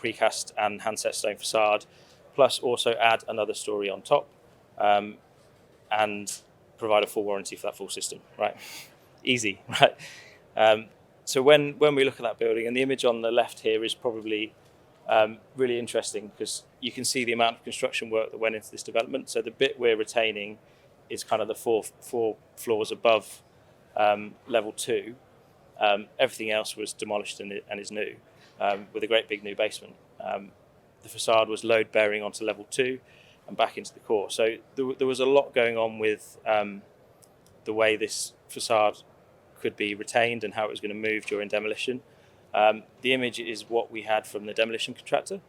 precast and handset stone facade, plus also add another story on top, and provide a full warranty for that full system. Right, easy, right? So when we look at that building, and the image on the left here is probably really interesting, because you can see the amount of construction work that went into this development. So the bit we're retaining is kind of the four floors above level 2. Everything else was demolished and is new, with a great big new basement. The facade was load bearing onto level 2 and back into the core. So there was a lot going on with the way this facade could be retained and how it was going to move during demolition. The image is what we had from the demolition contractor.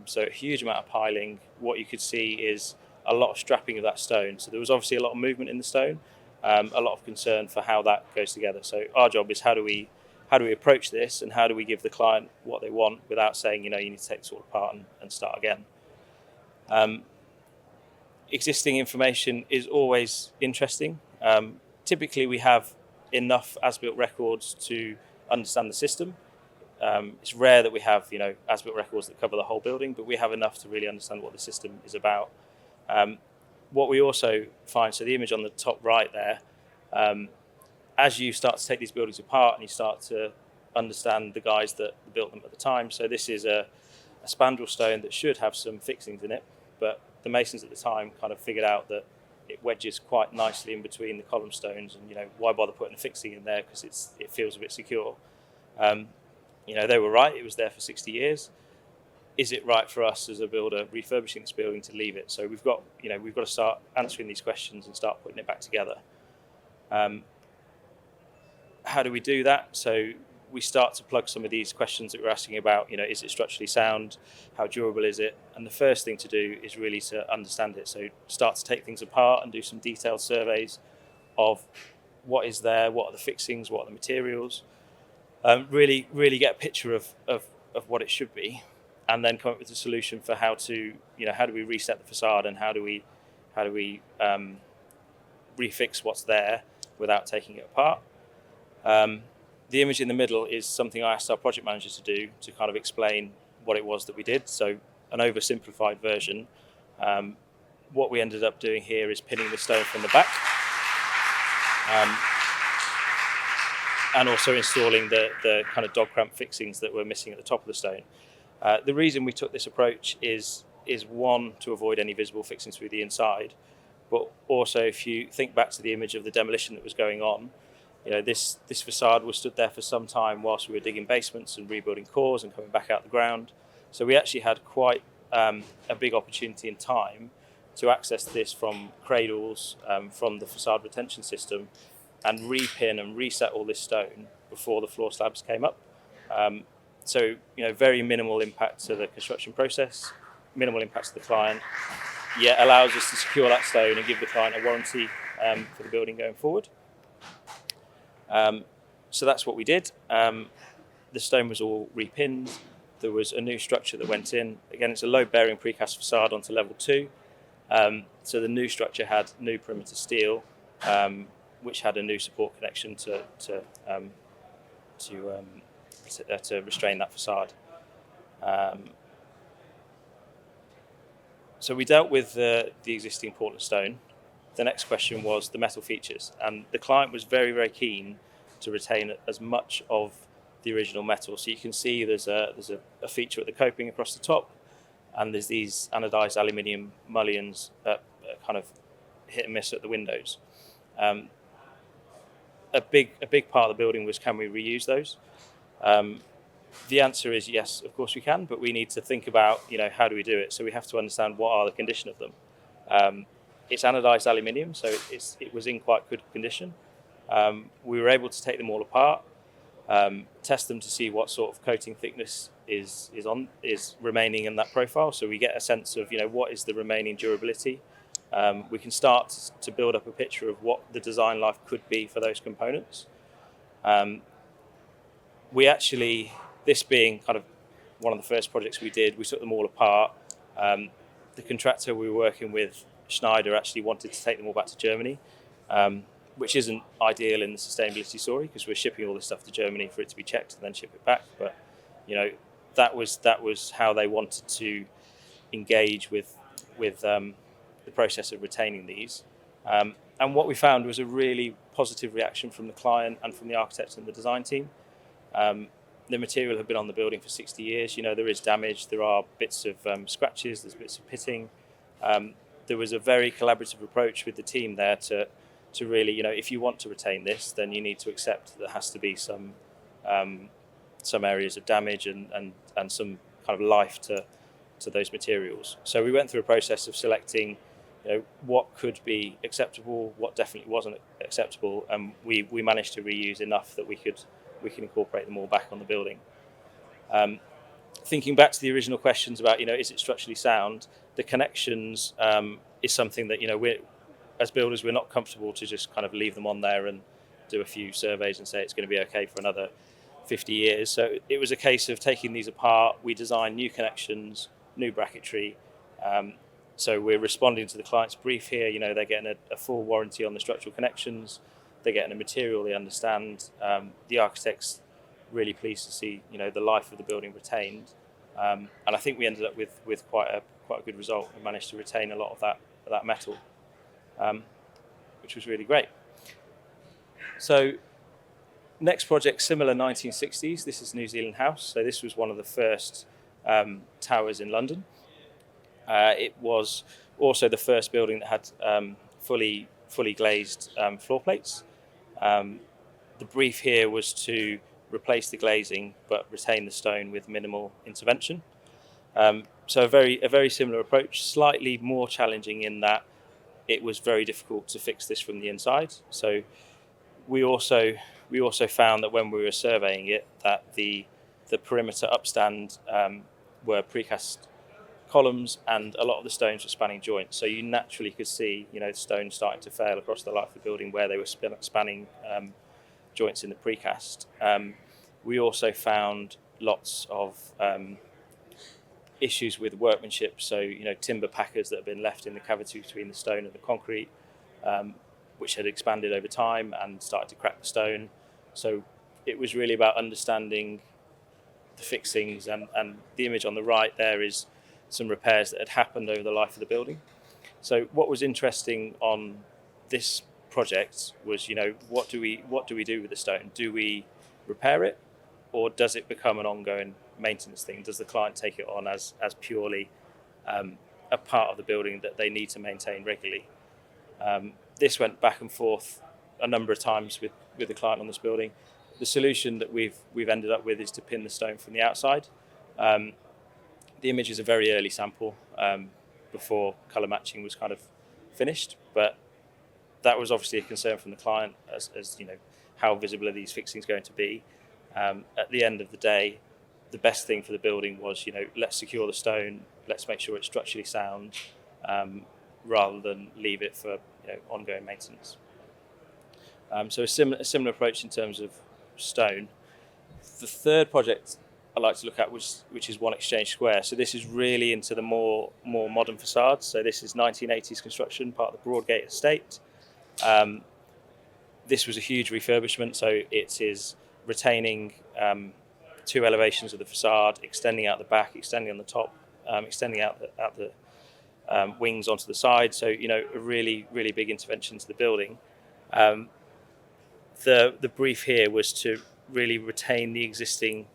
So a huge amount of piling. What you could see is a lot of strapping of that stone. So there was obviously a lot of movement in the stone, a lot of concern for how that goes together. So our job is how do we approach this, and how do we give the client what they want without saying, you need to take this all apart and start again. Existing information is always interesting. Typically we have enough as-built records to understand the system. It's rare that we have, as-built records that cover the whole building, but we have enough to really understand what the system is about. What we also find, so the image on the top right there, as you start to take these buildings apart and you start to understand the guys that built them at the time. So this is a spandrel stone that should have some fixings in it, but the masons at the time kind of figured out that it wedges quite nicely in between the column stones, and why bother putting a fixing in there, because it feels a bit secure. They were right, it was there for 60 years. Is it right for us as a builder refurbishing this building to leave it? So we've got to start answering these questions and start putting it back together. How do we do that? So we start to plug some of these questions that we're asking about, is it structurally sound? How durable is it? And the first thing to do is really to understand it. So start to take things apart and do some detailed surveys of what is there, what are the fixings, what are the materials. Really get a picture of what it should be, and then come up with a solution for how do we reset the facade, and how do we refix what's there without taking it apart. The image in the middle is something I asked our project manager to do to kind of explain what it was that we did. So an oversimplified version. What we ended up doing here is pinning the stone from the back, and also installing the kind of dog cramp fixings that were missing at the top of the stone. The reason we took this approach is one, to avoid any visible fixings through the inside, but also if you think back to the image of the demolition that was going on, this facade was stood there for some time whilst we were digging basements and rebuilding cores and coming back out the ground. So we actually had quite a big opportunity in time to access this from cradles, from the facade retention system, and repin and reset all this stone before the floor slabs came up. So very minimal impact to the construction process, minimal impact to the client, yet allows us to secure that stone and give the client a warranty for the building going forward. So that's what we did. The stone was all repinned. There was a new structure that went in. Again, it's a load-bearing precast facade onto level 2. So the new structure had new perimeter steel, which had a new support connection to restrain that facade. So we dealt with the existing Portland stone. The next question was the metal features, and the client was very, very keen to retain as much of the original metal. So you can see there's a feature at the coping across the top, and there's these anodized aluminium mullions that kind of hit and miss at the windows. A big part of the building was, can we reuse those? The answer is yes, of course we can, but we need to think about how do we do it. So we have to understand what are the condition of them. It's anodized aluminium, so it was in quite good condition. We were able to take them all apart, test them to see what sort of coating thickness is remaining in that profile, so we get a sense of what is the remaining durability. We can start to build up a picture of what the design life could be for those components. We actually, this being kind of one of the first projects we did, we took them all apart. The contractor we were working with, Schneider, actually wanted to take them all back to Germany, which isn't ideal in the sustainability story because we're shipping all this stuff to Germany for it to be checked and then ship it back. But that was how they wanted to engage with the process of retaining these. And what we found was a really positive reaction from the client and from the architects and the design team. The material had been on the building for 60 years. There is damage, there are bits of scratches, there's bits of pitting. There was a very collaborative approach with the team there to really, if you want to retain this, then you need to accept that there has to be some areas of damage and some kind of life to those materials. So we went through a process of selecting what could be acceptable, what definitely wasn't acceptable, and we managed to reuse enough that we can incorporate them all back on the building. Thinking back to the original questions about, is it structurally sound? The connections is something that, we're, as builders, we're not comfortable to just kind of leave them on there and do a few surveys and say it's going to be okay for another 50 years. So it was a case of taking these apart. We designed new connections, new bracketry. So we're responding to the client's brief here. They're getting a full warranty on the structural connections. They're getting a material they understand. The architect's really pleased to see, the life of the building retained. And I think we ended up with quite a good result. We managed to retain a lot of that metal, which was really great. So next project, similar 1960s. This is New Zealand House. So this was one of the first towers in London. It was also the first building that had fully glazed floor plates. The brief here was to replace the glazing but retain the stone with minimal intervention. So a very similar approach, slightly more challenging in that it was very difficult to fix this from the inside. So we We also found that when we were surveying it, that the perimeter upstand were precast columns, and a lot of the stones were spanning joints. So you naturally could see, the stones starting to fail across the life of the building where they were spanning joints in the precast. We also found lots of issues with workmanship. So, timber packers that have been left in the cavity between the stone and the concrete, which had expanded over time and started to crack the stone. So it was really about understanding the fixings, and the image on the right there is some repairs that had happened over the life of the building. So what was interesting on this project was, what do we do with the stone? Do we repair it, or does it become an ongoing maintenance thing? Does the client take it on as purely a part of the building that they need to maintain regularly? This went back and forth a number of times with the client on this building. The solution that we've ended up with is to pin the stone from the outside. The image is a very early sample before colour matching was kind of finished, but that was obviously a concern from the client as how visible are these fixings going to be. At the end of the day, the best thing for the building was, let's secure the stone, let's make sure it's structurally sound, rather than leave it for ongoing maintenance. So a similar approach in terms of stone. The third project I like to look at, which is One Exchange Square. So this is really into the more modern facades. So this is 1980s construction, part of the Broadgate estate. This was a huge refurbishment, so it is retaining 2 elevations of the facade, extending out the back, extending on the top, extending out the wings onto the side. So a really, really big intervention to the building. The brief here was to really retain the existing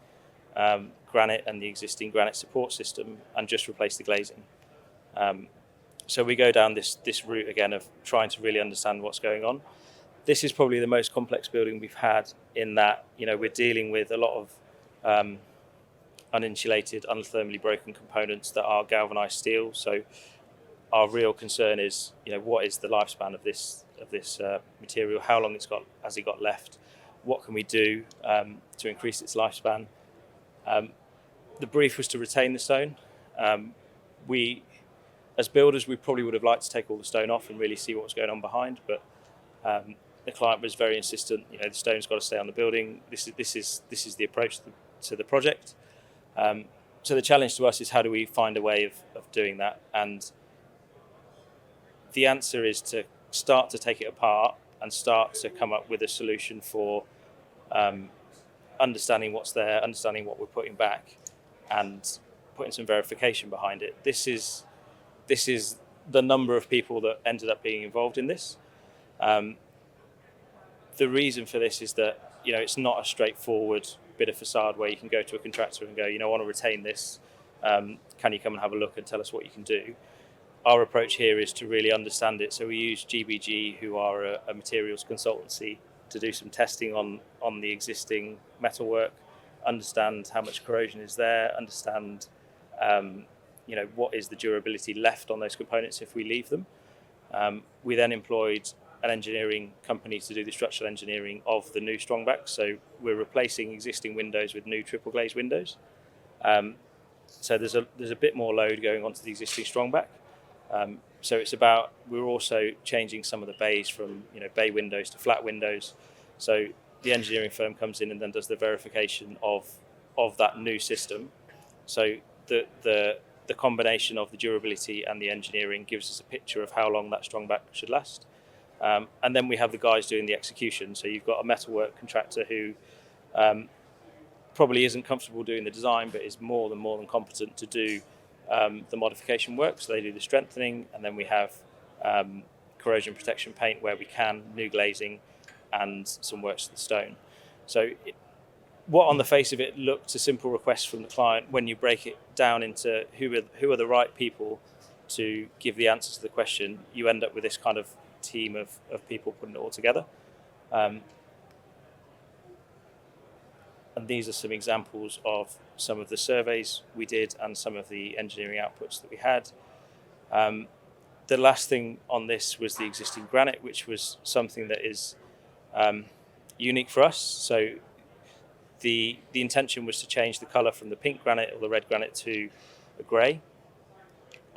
granite and the existing granite support system and just replace the glazing. So we go down this route again of trying to really understand what's going on. This is probably the most complex building we've had, in that we're dealing with a lot of uninsulated, unthermally broken components that are galvanized steel. So our real concern is, what is the lifespan of this material? How long has it got left? What can we do to increase its lifespan? The brief was to retain the stone. We, as builders, we probably would have liked to take all the stone off and really see what was going on behind, but the client was very insistent. The stone's got to stay on the building. This is the approach to the project. So the challenge to us is, how do we find a way of doing that? And the answer is to start to take it apart and start to come up with a solution for understanding what's there, understanding what we're putting back, and putting some verification behind it. This is the number of people that ended up being involved in this. The reason for this is that it's not a straightforward bit of facade where you can go to a contractor and go, I want to retain this. Can you come and have a look and tell us what you can do? Our approach here is to really understand it. So we use GBG, who are a materials consultancy, to do some testing on the existing metalwork, understand how much corrosion is there, understand what is the durability left on those components if we leave them. We then employed an engineering company to do the structural engineering of the new strongbacks. So we're replacing existing windows with new triple glazed windows. So there's a bit more load going onto the existing strongback. So it's about, we're also changing some of the bays from bay windows to flat windows. So the engineering firm comes in and then does the verification of that new system. So the combination of the durability and the engineering gives us a picture of how long that strongback should last. And then we have the guys doing the execution. So you've got a metalwork contractor who probably isn't comfortable doing the design, but is more than competent to do the modification work. So they do the strengthening, and then we have corrosion protection paint where we can, new glazing, and some works to the stone. So what on the face of it looked a simple request from the client, when you break it down into who are the right people to give the answer to the question, you end up with this kind of team of people putting it all together. And these are some examples of some of the surveys we did and some of the engineering outputs that we had. The last thing on this was the existing granite, which was something that is unique for us. So the intention was to change the colour from the pink granite or the red granite to a grey,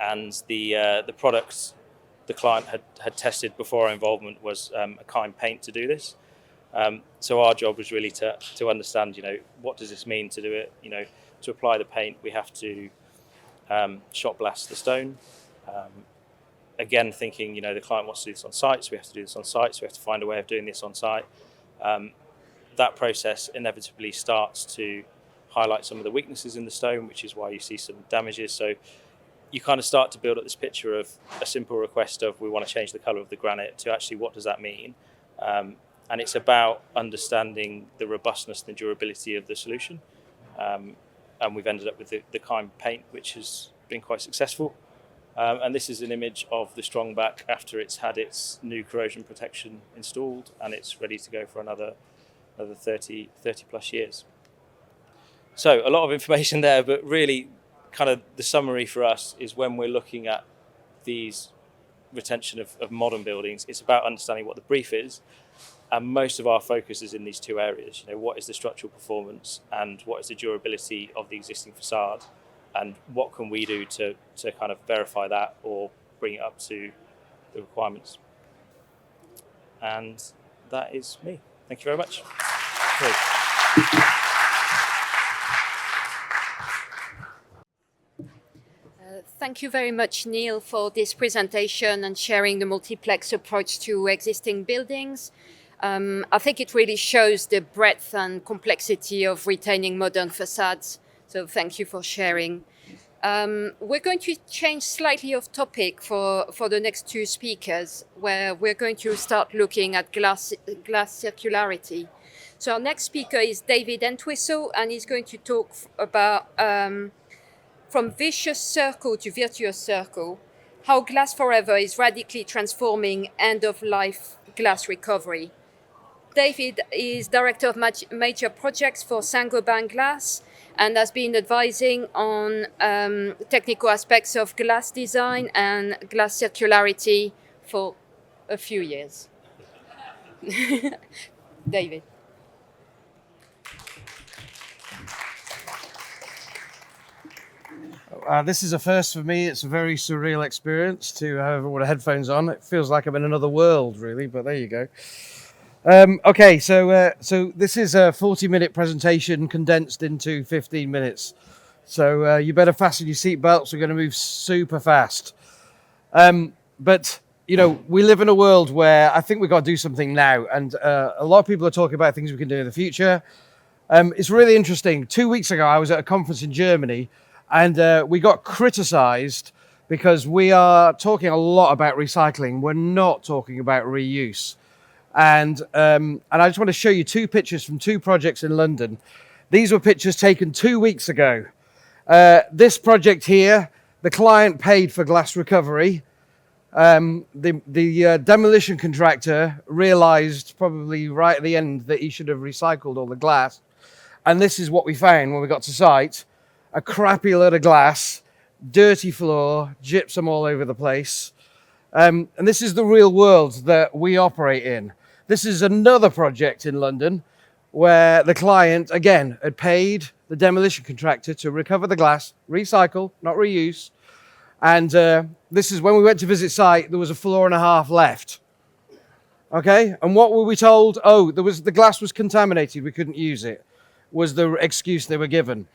and the product the client had tested before our involvement was a kind paint to do this. So our job was really to understand, what does this mean to do it? To apply the paint, we have to shot blast the stone. Again, thinking, the client wants to do this on site, so we have to do this on site, so we have to find a way of doing this on site. That process inevitably starts to highlight some of the weaknesses in the stone, which is why you see some damages. So you kind of start to build up this picture of a simple request of we want to change the colour of the granite to actually what does that mean? And it's about understanding the robustness and durability of the solution. And we've ended up with the kind paint, which has been quite successful. And this is an image of the strongback after it's had its new corrosion protection installed, and it's ready to go for another 30 plus years. So a lot of information there, but really kind of the summary for us is when we're looking at these retention of modern buildings, it's about understanding what the brief is. And most of our focus is in these two areas. What is the structural performance and what is the durability of the existing facade, and what can we do to kind of verify that or bring it up to the requirements. And that is me. Thank you very much. Great. Thank you very much, Neil, for this presentation and sharing the multiplex approach to existing buildings. I think it really shows the breadth and complexity of retaining modern facades. So thank you for sharing. We're going to change slightly of topic for the next two speakers, where we're going to start looking at glass circularity. So our next speaker is David Entwistle, and he's going to talk about from vicious circle to virtuous circle, how Glass Forever is radically transforming end-of-life glass recovery. David is Director of Major Projects for Saint-Gobain Glass and has been advising on technical aspects of glass design and glass circularity for a few years. David. This is a first for me. It's a very surreal experience to have all the headphones on. It feels like I'm in another world, really, but there you go. Okay, so this is a 40-minute presentation condensed into 15 minutes. So you better fasten your seatbelts. We're going to move super fast. But, we live in a world where I think we've got to do something now. And a lot of people are talking about things we can do in the future. It's really interesting. 2 weeks ago, I was at a conference in Germany, and we got criticized because we are talking a lot about recycling. We're not talking about reuse. And I just want to show you two pictures from two projects in London. These were pictures taken 2 weeks ago. This project here, the client paid for glass recovery. The demolition contractor realized probably right at the end that he should have recycled all the glass. And this is what we found when we got to site. A crappy load of glass, dirty floor, gypsum all over the place. And this is the real world that we operate in. This is another project in London where the client, again, had paid the demolition contractor to recover the glass, recycle, not reuse. And this is when we went to visit site, there was a floor and a half left. Okay, and what were we told? Oh, the glass was contaminated, we couldn't use it, was the excuse they were given.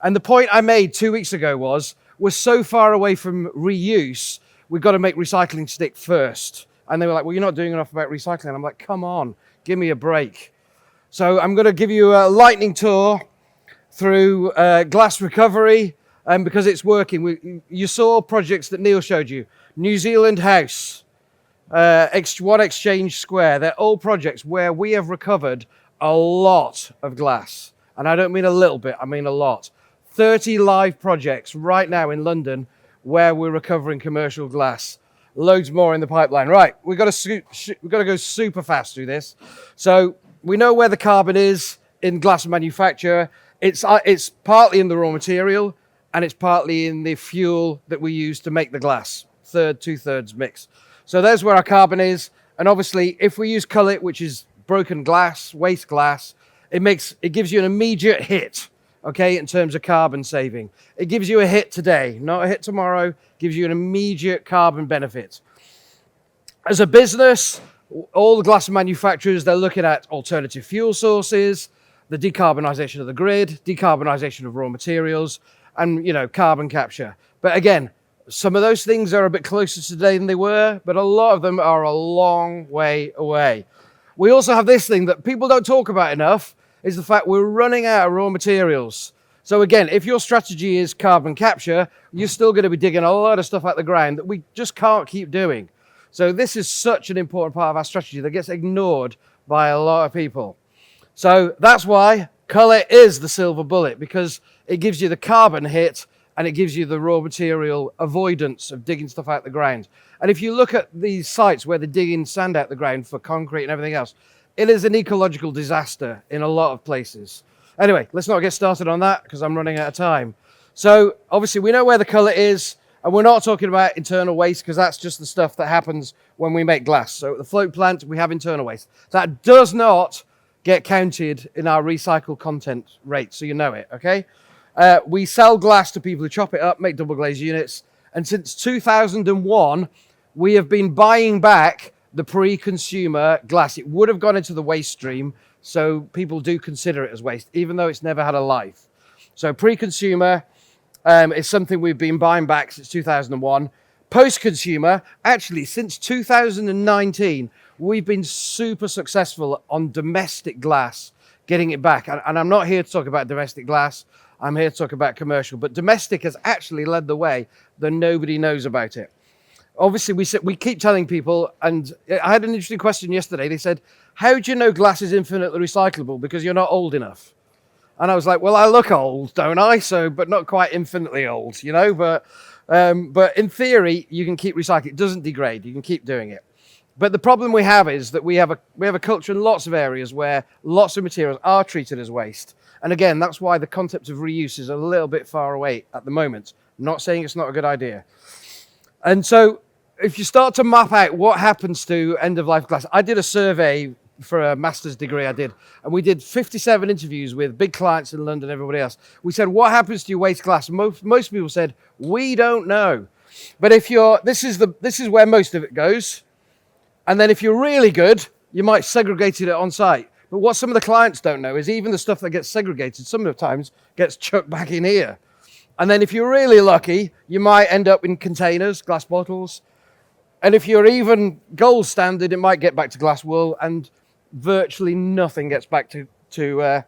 And the point I made 2 weeks ago was, we're so far away from reuse, we've got to make recycling stick first. And they were like, well, you're not doing enough about recycling. I'm like, come on, give me a break. So I'm going to give you a lightning tour through glass recovery because it's working. You saw projects that Neil showed you. New Zealand House, One Exchange Square. They're all projects where we have recovered a lot of glass. And I don't mean a little bit, I mean a lot. 30 live projects right now in London where we're recovering commercial glass. Loads more in the pipeline. Right, we've got to go super fast through this. So we know where the carbon is in glass manufacture. It's partly in the raw material, and it's partly in the fuel that we use to make the glass. Two-thirds mix. So there's where our carbon is. And obviously, if we use cullet, which is broken glass, waste glass, it gives you an immediate hit, okay, in terms of carbon saving. It gives you a hit today, not a hit tomorrow, gives you an immediate carbon benefit. As a business, all the glass manufacturers, they're looking at alternative fuel sources, the decarbonisation of the grid, decarbonisation of raw materials, and, carbon capture. But again, some of those things are a bit closer today than they were, but a lot of them are a long way away. We also have this thing that people don't talk about enough, is the fact we're running out of raw materials. So again, if your strategy is carbon capture, you're still going to be digging a lot of stuff out the ground that we just can't keep doing. So this is such an important part of our strategy that gets ignored by a lot of people. So that's why colour is the silver bullet, because it gives you the carbon hit and it gives you the raw material avoidance of digging stuff out the ground. And if you look at these sites where they're digging sand out the ground for concrete and everything else, it is an ecological disaster in a lot of places. Anyway, let's not get started on that because I'm running out of time. So obviously we know where the colour is, and we're not talking about internal waste because that's just the stuff that happens when we make glass. So at the float plant, we have internal waste. That does not get counted in our recycled content rate, so you know it, okay? We sell glass to people who chop it up, make double glazed units, and since 2001, we have been buying back the pre-consumer glass. It would have gone into the waste stream, so people do consider it as waste, even though it's never had a life. So pre-consumer is something we've been buying back since 2001. Post-consumer, actually, since 2019, we've been super successful on domestic glass, getting it back. And I'm not here to talk about domestic glass. I'm here to talk about commercial. But domestic has actually led the way, though nobody knows about it. Obviously, we keep telling people, and I had an interesting question yesterday. They said, how do you know glass is infinitely recyclable? Because you're not old enough. And I was like, well, I look old, don't I? So, but not quite infinitely old, But in theory, you can keep recycling. It doesn't degrade. You can keep doing it. But the problem we have is that we have a culture in lots of areas where lots of materials are treated as waste. And again, that's why the concept of reuse is a little bit far away at the moment. I'm not saying it's not a good idea. And so if you start to map out what happens to end-of-life glass, I did a survey for a master's degree I did, and we did 57 interviews with big clients in London and everybody else. We said, what happens to your waste glass? Most people said, we don't know. But if this is where most of it goes. And then if you're really good, you might segregate it on site. But what some of the clients don't know is even the stuff that gets segregated sometimes gets chucked back in here. And then if you're really lucky, you might end up in containers, glass bottles. And if you're even gold standard, it might get back to glass wool, and virtually nothing gets back to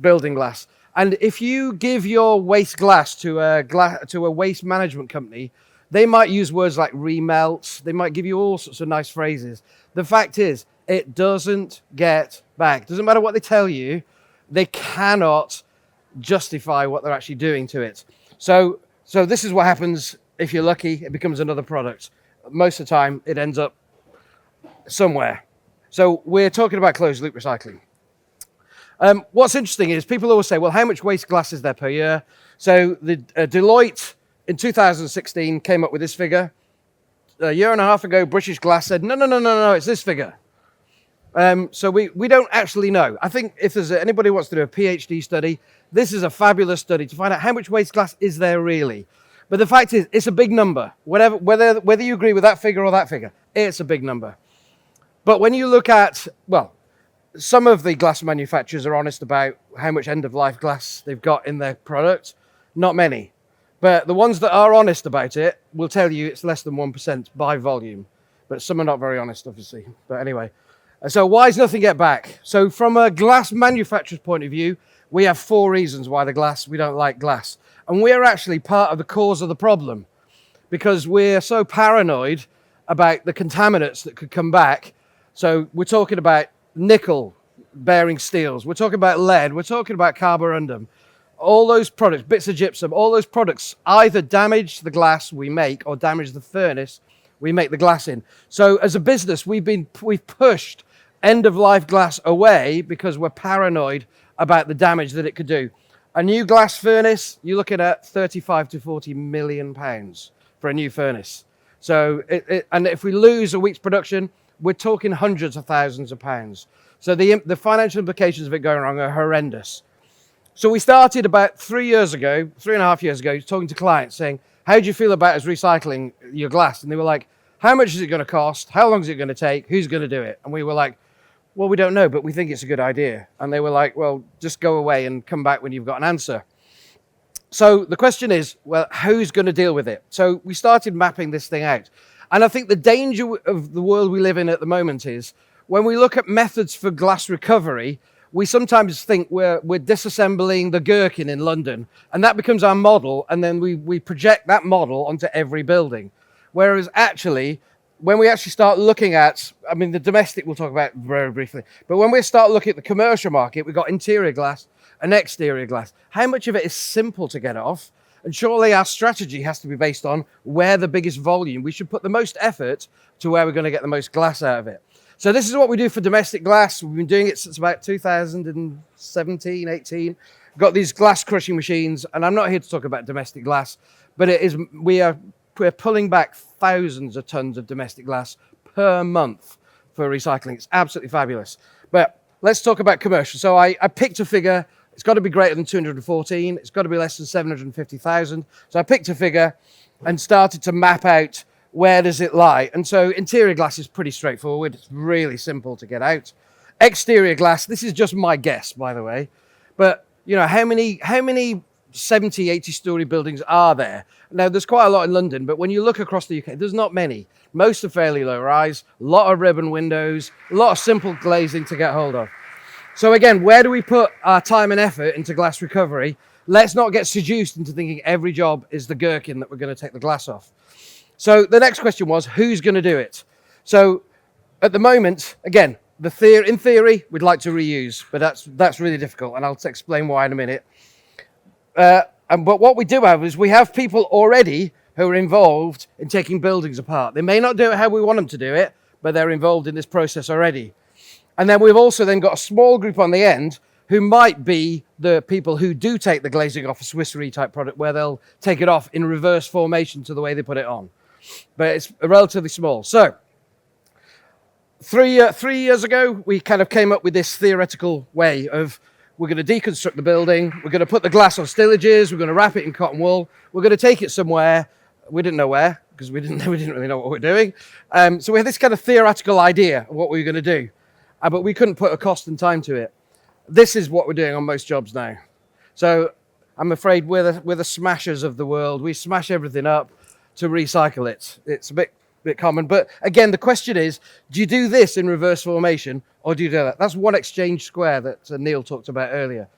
building glass. And if you give your waste glass to a waste management company, they might use words like remelt. They might give you all sorts of nice phrases. The fact is, it doesn't get back. Doesn't matter what they tell you, they cannot justify what they're actually doing to it. So this is what happens if you're lucky. It becomes another product. Most of the time, it ends up somewhere. So we're talking about closed loop recycling. What's interesting is people always say, well, how much waste glass is there per year? So the Deloitte in 2016 came up with this figure. A year and a half ago, British Glass said, no, it's this figure. So we don't actually know. I think if there's anybody who wants to do a PhD study, this is a fabulous study to find out how much waste glass is there really. But the fact is, it's a big number. Whether you agree with that figure or that figure, it's a big number. But when you look at, well, some of the glass manufacturers are honest about how much end-of-life glass they've got in their product. Not many. But the ones that are honest about it will tell you it's less than 1% by volume. But some are not very honest, obviously. But anyway. So why does nothing get back? So from a glass manufacturer's point of view, we have 4 reasons why we don't like glass. And we're actually part of the cause of the problem. Because we're so paranoid about the contaminants that could come back. So we're talking about nickel bearing steels. We're talking about lead. We're talking about carborundum. All those products, bits of gypsum, all those products either damage the glass we make or damage the furnace we make the glass in. So as a business, we've pushed end-of-life glass away because we're paranoid about the damage that it could do. A new glass furnace, you're looking at 35 to 40 million pounds for a new furnace. So, and if we lose a week's production, we're talking hundreds of thousands of pounds. So the financial implications of it going wrong are horrendous. So we started about 3.5 years ago, talking to clients saying, how do you feel about us recycling your glass? And they were like, how much is it going to cost? How long is it going to take? Who's going to do it? And we were like, well, we don't know, but we think it's a good idea. And they were like, well, just go away and come back when you've got an answer. So the question is, well, who's going to deal with it? So we started mapping this thing out. And I think the danger of the world we live in at the moment is when we look at methods for glass recovery, we sometimes think we're disassembling the gherkin in London, and that becomes our model, and then we project that model onto every building. Whereas actually, when we actually start looking at, I mean, the domestic we'll talk about very briefly, but when we start looking at the commercial market, we've got interior glass and exterior glass. How much of it is simple to get off? And surely our strategy has to be based on where the biggest volume. We should put the most effort to where we're going to get the most glass out of it. So this is what we do for domestic glass. We've been doing it since about 2017, 18. Got these glass crushing machines, and I'm not here to talk about domestic glass, but we're pulling back thousands of tons of domestic glass per month for recycling. It's absolutely fabulous. But let's talk about commercial. So I picked a figure. It's got to be greater than 214. It's got to be less than 750,000. So I picked a figure and started to map out where does it lie. And so interior glass is pretty straightforward. It's really simple to get out. Exterior glass, this is just my guess, by the way. But, you know, how many 70, 80-story buildings are there? Now, there's quite a lot in London, but when you look across the UK, there's not many. Most are fairly low rise, a lot of ribbon windows, a lot of simple glazing to get hold of. So again, where do we put our time and effort into glass recovery? Let's not get seduced into thinking every job is the gherkin that we're going to take the glass off. So the next question was, who's going to do it? So at the moment, again, in theory, we'd like to reuse, but that's really difficult, and I'll explain why in a minute. But what we do have is we have people already who are involved in taking buildings apart. They may not do it how we want them to do it, but they're involved in this process already. And then we've also then got a small group on the end who might be the people who do take the glazing off a Swiss Re type product, where they'll take it off in reverse formation to the way they put it on. But it's relatively small. So 3 years ago, we kind of came up with this theoretical way of, we're going to deconstruct the building, we're going to put the glass on stillages, we're going to wrap it in cotton wool, we're going to take it somewhere. We didn't know where, because we didn't really know what we're doing. So we had this kind of theoretical idea of what we were going to do. But we couldn't put a cost and time to it. This is what we're doing on most jobs now. So I'm afraid we're the smashers of the world. We smash everything up to recycle it. It's a bit common. But again, the question is, do you do this in reverse formation or do you do that? That's one exchange square that Neil talked about earlier.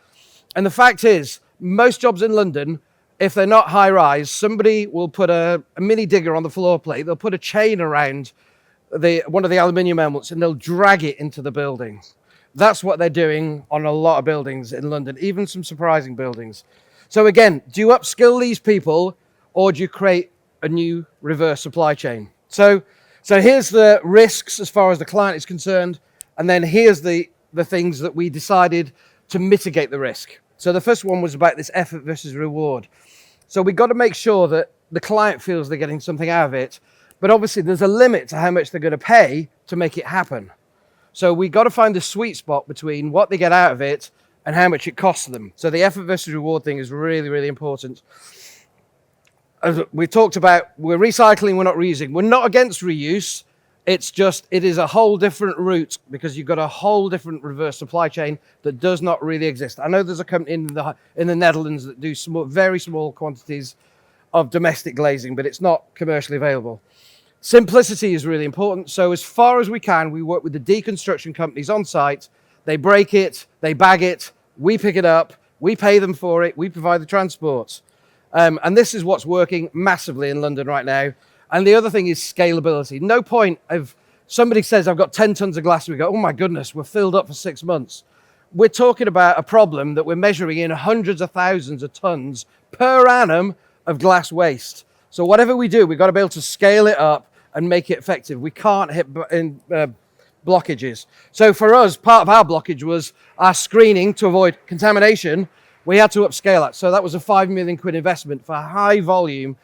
And the fact is, most jobs in London, if they're not high rise, somebody will put a mini digger on the floor plate. They'll put a chain around one of the aluminium elements and they'll drag it into the building. That's what they're doing on a lot of buildings in London, even some surprising buildings. So again, do you upskill these people or do you create a new reverse supply chain? So here's the risks as far as the client is concerned, and then here's the things that we decided to mitigate the risk. So the first one was about this effort versus reward. So we've got to make sure that the client feels they're getting something out of it. But obviously, there's a limit to how much they're going to pay to make it happen. So we've got to find the sweet spot between what they get out of it and how much it costs them. So the effort versus reward thing is really, really important. As we talked about, we're recycling, we're not reusing. We're not against reuse. It is a whole different route because you've got a whole different reverse supply chain that does not really exist. I know there's a company in the Netherlands that do very small quantities of domestic glazing, but it's not commercially available. Simplicity is really important. So as far as we can, we work with the deconstruction companies on site. They break it, they bag it, we pick it up, we pay them for it, we provide the transport. And this is what's working massively in London right now. And the other thing is scalability. No point of somebody says, I've got 10 tons of glass. We go, oh my goodness, we're filled up for 6 months. We're talking about a problem that we're measuring in hundreds of thousands of tons per annum of glass waste. So whatever we do, we've got to be able to scale it up and make it effective. We can't hit blockages. So for us, part of our blockage was our screening to avoid contamination. We had to upscale that. So that was a £5 million investment for high volume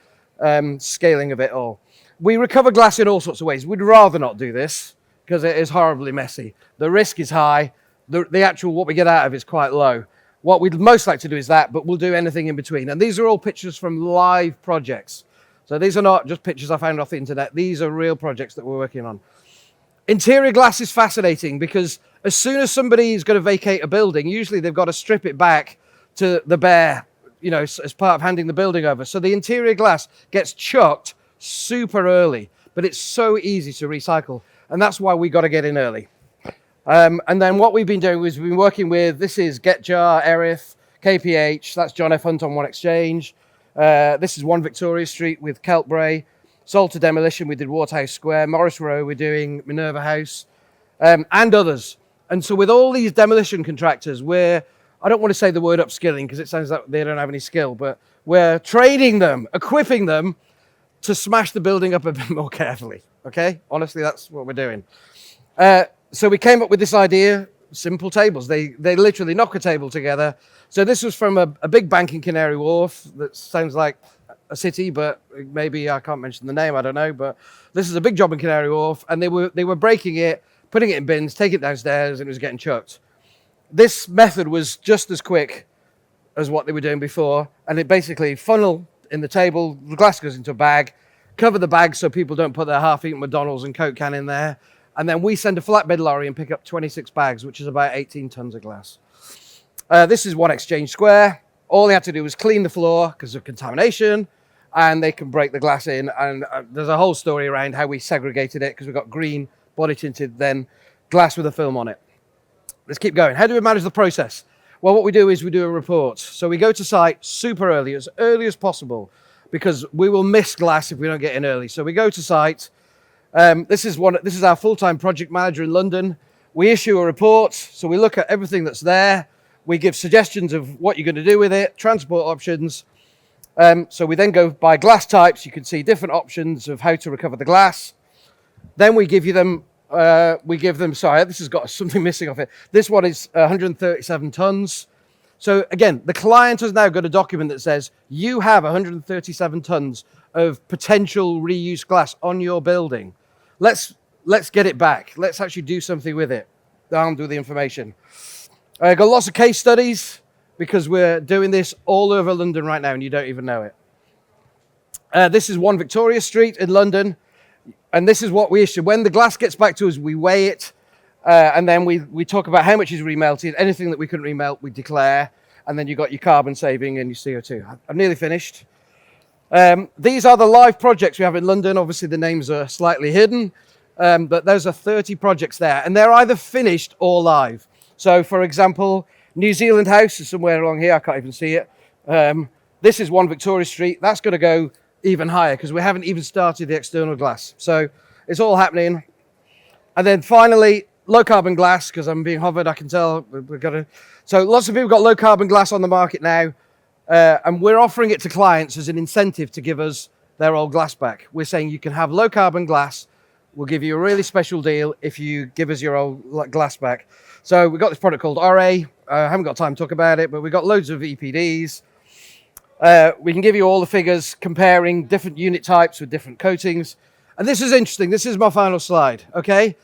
scaling of it all. We recover glass in all sorts of ways. We'd rather not do this, because it is horribly messy. The risk is high. The actual what we get out of it is quite low. What we'd most like to do is that, but we'll do anything in between. And these are all pictures from live projects. So these are not just pictures I found off the internet. These are real projects that we're working on. Interior glass is fascinating because as soon as somebody is going to vacate a building, usually they've got to strip it back to the bare, you know, as part of handing the building over. So the interior glass gets chucked super early, but it's so easy to recycle. And that's why we got to get in early. And then what we've been doing is we've been working with, this is Getjar, Erith, KPH, that's John F. Hunt on One Exchange. This is 1 Victoria Street with Keltbray. Salter Demolition, we did Waterhouse Square. Morris Row, we're doing Minerva House, and others. And so with all these demolition contractors, I don't want to say the word upskilling because it sounds like they don't have any skill, but we're training them, equipping them to smash the building up a bit more carefully, okay? Honestly, that's what we're doing. So we came up with this idea, simple tables. They literally knock a table together. So this was from a big bank in Canary Wharf that sounds like a city, but maybe I can't mention the name, I don't know. But this is a big job in Canary Wharf, and they were breaking it, putting it in bins, taking it downstairs, and it was getting chucked. This method was just as quick as what they were doing before, and it basically funnel in the table, the glass goes into a bag, cover the bag so people don't put their half-eaten McDonald's and Coke can in there, and then we send a flatbed lorry and pick up 26 bags, which is about 18 tons of glass. This is One Exchange Square. All they had to do was clean the floor because of contamination, and they can break the glass in. And there's a whole story around how we segregated it because we've got green, body tinted, then glass with a film on it. Let's keep going. How do we manage the process? Well, what we do is we do a report. So we go to site super early as possible, because we will miss glass if we don't get in early. So we go to site. This is our full-time project manager in London. We issue a report, so we look at everything that's there. We give suggestions of what you're going to do with it, transport options. So we then go by glass types. You can see different options of how to recover the glass. Then we give them, sorry, this has got something missing off it. This one is 137 tons. So again, the client has now got a document that says you have 137 tons of potential reuse glass on your building. Let's get it back. Let's actually do something with it. Armed with the information. Got lots of case studies because we're doing this all over London right now and you don't even know it. This is 1 Victoria Street in London, and this is what we issue. When the glass gets back to us, we weigh it, and then we talk about how much is remelted. Anything that we couldn't remelt, we declare, and then you got your carbon saving and your CO2. I'm nearly finished. These are the live projects we have in London. Obviously, the names are slightly hidden, but those are 30 projects there, and they're either finished or live. So, for example, New Zealand House is somewhere along here. I can't even see it. This is 1 Victoria Street. That's going to go even higher because we haven't even started the external glass. So it's all happening. And then finally, low carbon glass, because I'm being hovered, I can tell. So lots of people got low carbon glass on the market now. And we're offering it to clients as an incentive to give us their old glass back. We're saying you can have low carbon glass. We'll give you a really special deal if you give us your old glass back. So we've got this product called RA. I haven't got time to talk about it, but we've got loads of EPDs. We can give you all the figures comparing different unit types with different coatings. And this is interesting. This is my final slide, okay?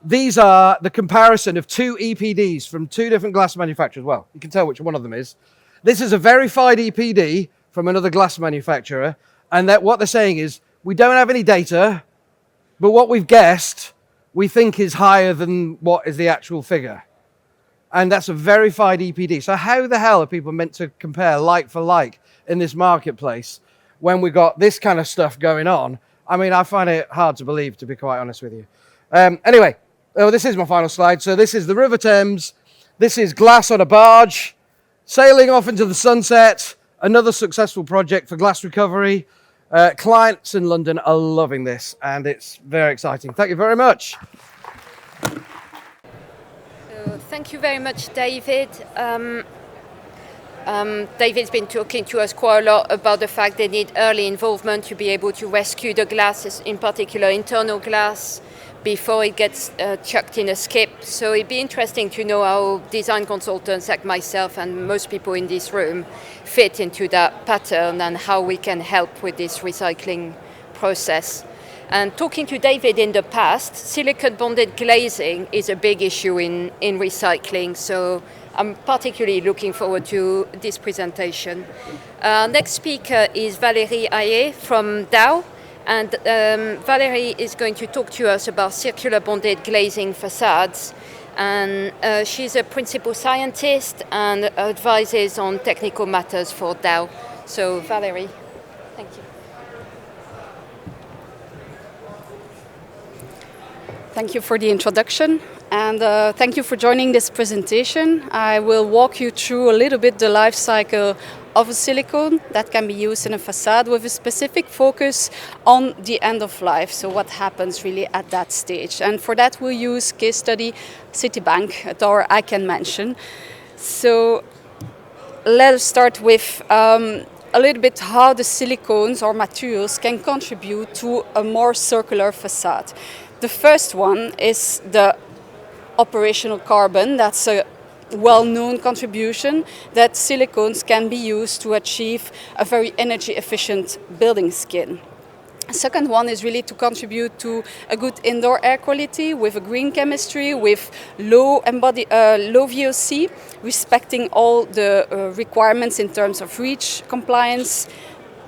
These are the comparison of 2 EPDs from 2 different glass manufacturers. Well, you can tell which one of them is. This is a verified EPD from another glass manufacturer. And that what they're saying is, we don't have any data, but what we've guessed, we think is higher than what is the actual figure. And that's a verified EPD. So how the hell are people meant to compare like for like in this marketplace when we got this kind of stuff going on? I mean, I find it hard to believe, to be quite honest with you. Anyway, this is my final slide. So this is the River Thames. This is glass on a barge, sailing off into the sunset. Another successful project for glass recovery. Clients in London are loving this, and it's very exciting. Thank you very much. Thank you very much, David. David's been talking to us quite a lot about the fact they need early involvement to be able to rescue the glass, in particular internal glass, before it gets chucked in a skip. So it'd be interesting to know how design consultants like myself and most people in this room fit into that pattern and how we can help with this recycling process. And talking to David in the past, silicon bonded glazing is a big issue in recycling. So I'm particularly looking forward to this presentation. Next speaker is Valérie Hayet from Dow. And Valérie is going to talk to us about circular bonded glazing facades. And she's a principal scientist and advises on technical matters for Dow. So Valérie, thank you. Thank you for the introduction, and thank you for joining this presentation. I will walk you through a little bit the life cycle of a silicone that can be used in a facade with a specific focus on the end of life, so what happens really at that stage. And for that we'll use case study Citibank, a tower I can mention. So let us start with a little bit how the silicones or materials can contribute to a more circular facade. The first one is the operational carbon. That's a well-known contribution that silicones can be used to achieve a very energy efficient building skin. The second one is really to contribute to a good indoor air quality with a green chemistry, with low VOC, respecting all the requirements in terms of REACH compliance.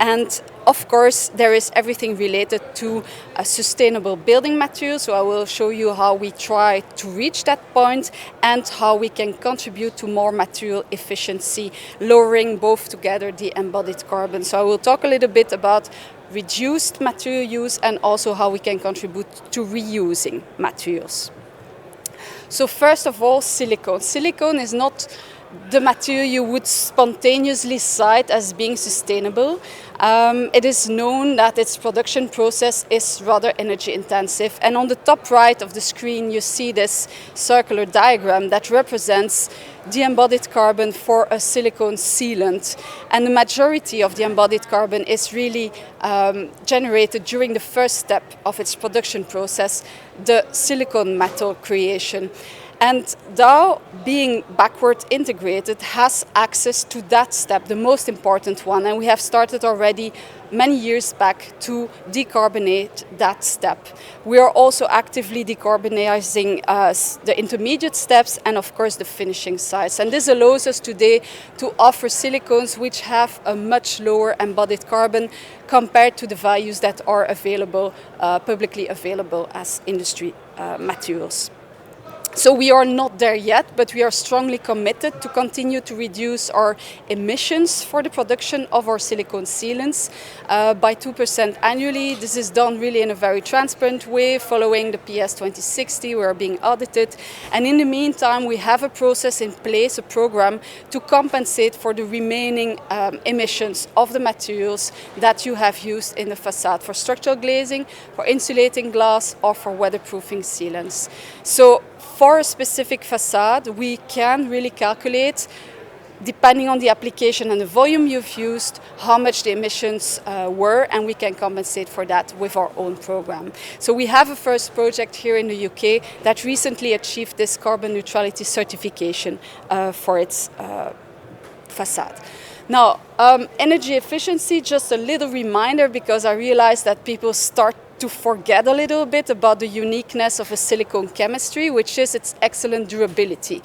And of course, there is everything related to a sustainable building material. So I will show you how we try to reach that point and how we can contribute to more material efficiency, lowering both together the embodied carbon. So I will talk a little bit about reduced material use and also how we can contribute to reusing materials. So first of all, silicone. Silicone is not the material you would spontaneously cite as being sustainable. It is known that its production process is rather energy intensive. And on the top right of the screen, you see this circular diagram that represents the embodied carbon for a silicone sealant. And the majority of the embodied carbon is really generated during the first step of its production process, the silicone metal creation. And Dow, being backward integrated, has access to that step, the most important one. And we have started already many years back to decarbonate that step. We are also actively decarbonizing the intermediate steps and, of course, the finishing sides. And this allows us today to offer silicones which have a much lower embodied carbon compared to the values that are available, publicly available as industry materials. So we are not there yet, but we are strongly committed to continue to reduce our emissions for the production of our silicone sealants by 2% annually. This is done really in a very transparent way, following the PS 2060. We are being audited. And in the meantime, we have a process in place, a program, to compensate for the remaining emissions of the materials that you have used in the facade for structural glazing, for insulating glass, or for weatherproofing sealants. So for a specific facade, we can really calculate, depending on the application and the volume you've used, how much the emissions were, and we can compensate for that with our own program. So we have a first project here in the UK that recently achieved this carbon neutrality certification for its facade. Now, energy efficiency, just a little reminder, because I realize that people start to forget a little bit about the uniqueness of a silicone chemistry, which is its excellent durability.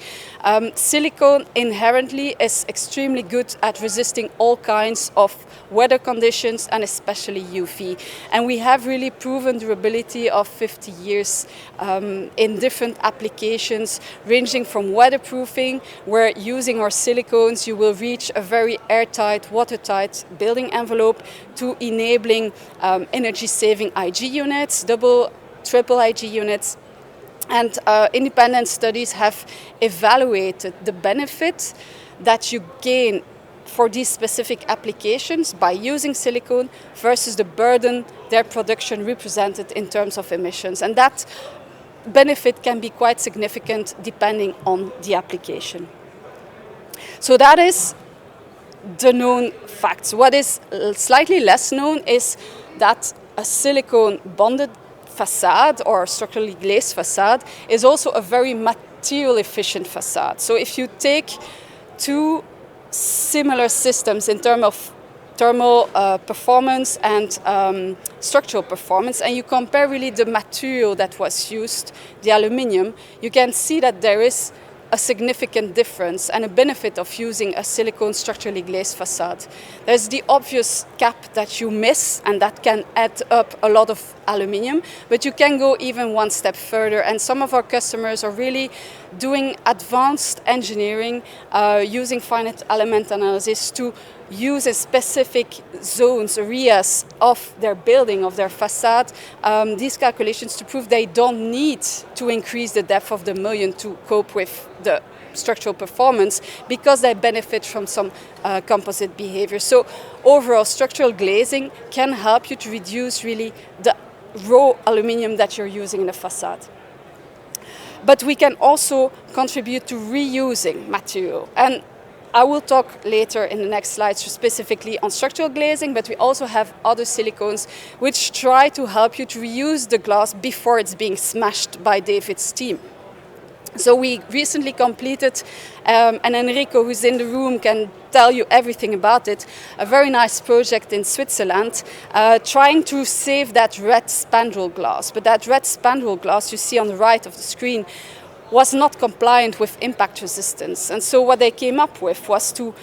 Silicone inherently is extremely good at resisting all kinds of weather conditions and especially UV. And we have really proven durability of 50 years in different applications, ranging from weatherproofing, where using our silicones you will reach a very airtight, watertight building envelope, to enabling energy-saving IG units, double, triple IG units. And independent studies have evaluated the benefit that you gain for these specific applications by using silicone versus the burden their production represented in terms of emissions. And that benefit can be quite significant depending on the application. So that is the known facts. What is slightly less known is that a silicone bonded facade or structurally glazed facade is also a very material efficient facade. So if you take two similar systems in terms of thermal performance and structural performance, and you compare really the material that was used, the aluminium, you can see that there is a significant difference and a benefit of using a silicone structurally glazed facade. There's the obvious cap that you miss, and that can add up a lot of aluminium, but you can go even one step further, and some of our customers are really doing advanced engineering using finite element analysis to use in specific zones, areas of their building, of their facade, these calculations to prove they don't need to increase the depth of the mullion to cope with the structural performance, because they benefit from some composite behavior. So overall, structural glazing can help you to reduce really the raw aluminium that you're using in the facade. But we can also contribute to reusing material. And I will talk later in the next slides specifically on structural glazing, but we also have other silicones which try to help you to reuse the glass before it's being smashed by David's team. So we recently completed, and Enrico, who's in the room, can tell you everything about it, a very nice project in Switzerland, trying to save that red spandrel glass. But that red spandrel glass you see on the right of the screen was not compliant with impact resistance. And so what they came up with was to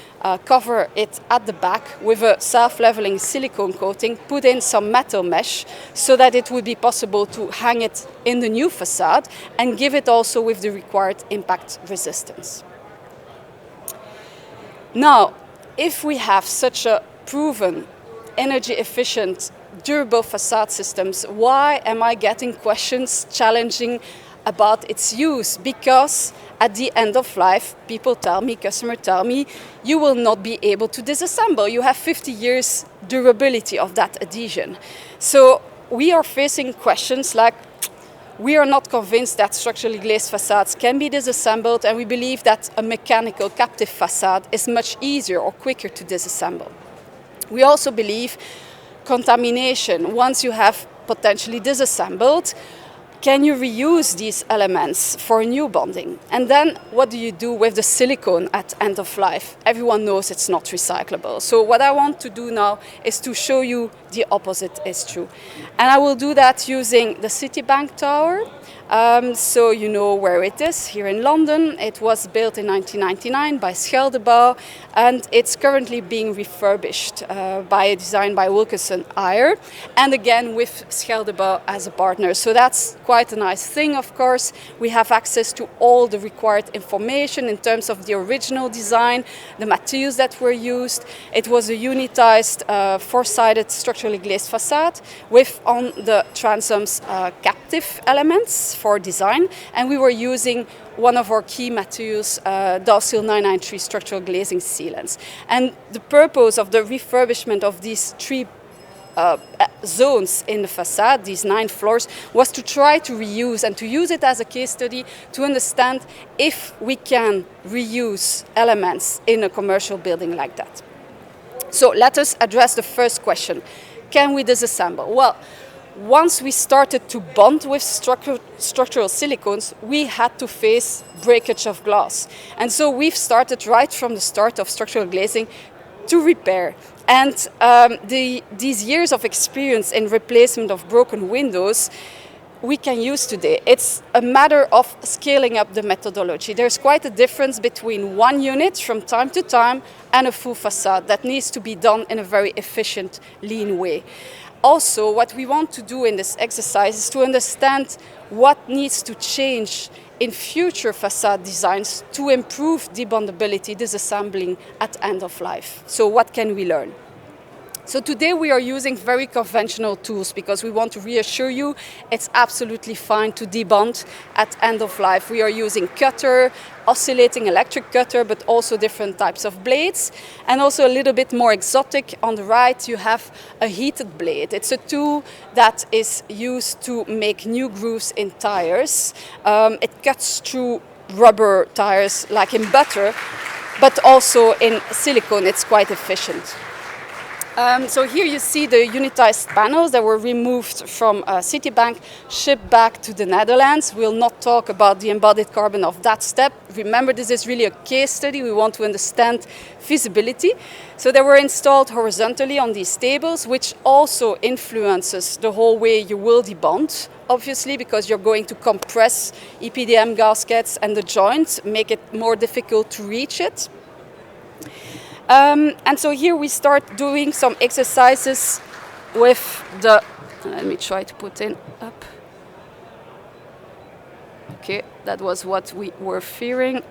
cover it at the back with a self-leveling silicone coating, put in some metal mesh so that it would be possible to hang it in the new facade and give it also with the required impact resistance. Now, if we have such a proven, energy efficient, durable facade systems, why am I getting questions challenging about its use? Because at the end of life, people tell me, customers tell me, you will not be able to disassemble. You have 50 years durability of that adhesion. So we are facing questions like, we are not convinced that structurally glazed facades can be disassembled, and we believe that a mechanical captive facade is much easier or quicker to disassemble. We also believe contamination, once you have potentially disassembled, can you reuse these elements for new bonding? And then what do you do with the silicone at end of life? Everyone knows it's not recyclable. So what I want to do now is to show you the opposite is true. And I will do that using the Citibank Tower. So you know where it is, here in London. It was built in 1999 by Scheldebouw, and it's currently being refurbished by a design by Wilkinson Eyre, and again with Scheldebouw as a partner. So that's quite a nice thing, of course. We have access to all the required information in terms of the original design, the materials that were used. It was a unitized, four-sided structurally glazed facade with on the transoms captive elements for design, and we were using one of our key materials, Dalsil 993 structural glazing sealants. And the purpose of the refurbishment of these three zones in the facade, these 9 floors, was to try to reuse and to use it as a case study to understand if we can reuse elements in a commercial building like that. So let us address the first question. Can we disassemble? Well, once we started to bond with structural silicones, we had to face breakage of glass. And so we've started right from the start of structural glazing to repair. And these years of experience in replacement of broken windows, we can use today. It's a matter of scaling up the methodology. There's quite a difference between one unit from time to time and a full facade that needs to be done in a very efficient, lean way. Also, what we want to do in this exercise is to understand what needs to change in future facade designs to improve debondability, disassembling at end of life. So what can we learn? So today we are using very conventional tools because we want to reassure you it's absolutely fine to debond at end of life. We are using cutter, oscillating electric cutter, but also different types of blades. And also a little bit more exotic, on the right you have a heated blade. It's a tool that is used to make new grooves in tires. It cuts through rubber tires like in butter, but also in silicone it's quite efficient. So here you see the unitized panels that were removed from Citibank, shipped back to the Netherlands. We'll not talk about the embodied carbon of that step. Remember, this is really a case study. We want to understand feasibility. So they were installed horizontally on these tables, which also influences the whole way you will debond, obviously, because you're going to compress EPDM gaskets and the joints, make it more difficult to reach it. And so here we start doing some exercises with the, let me try to put in up. Okay, that was what we were fearing.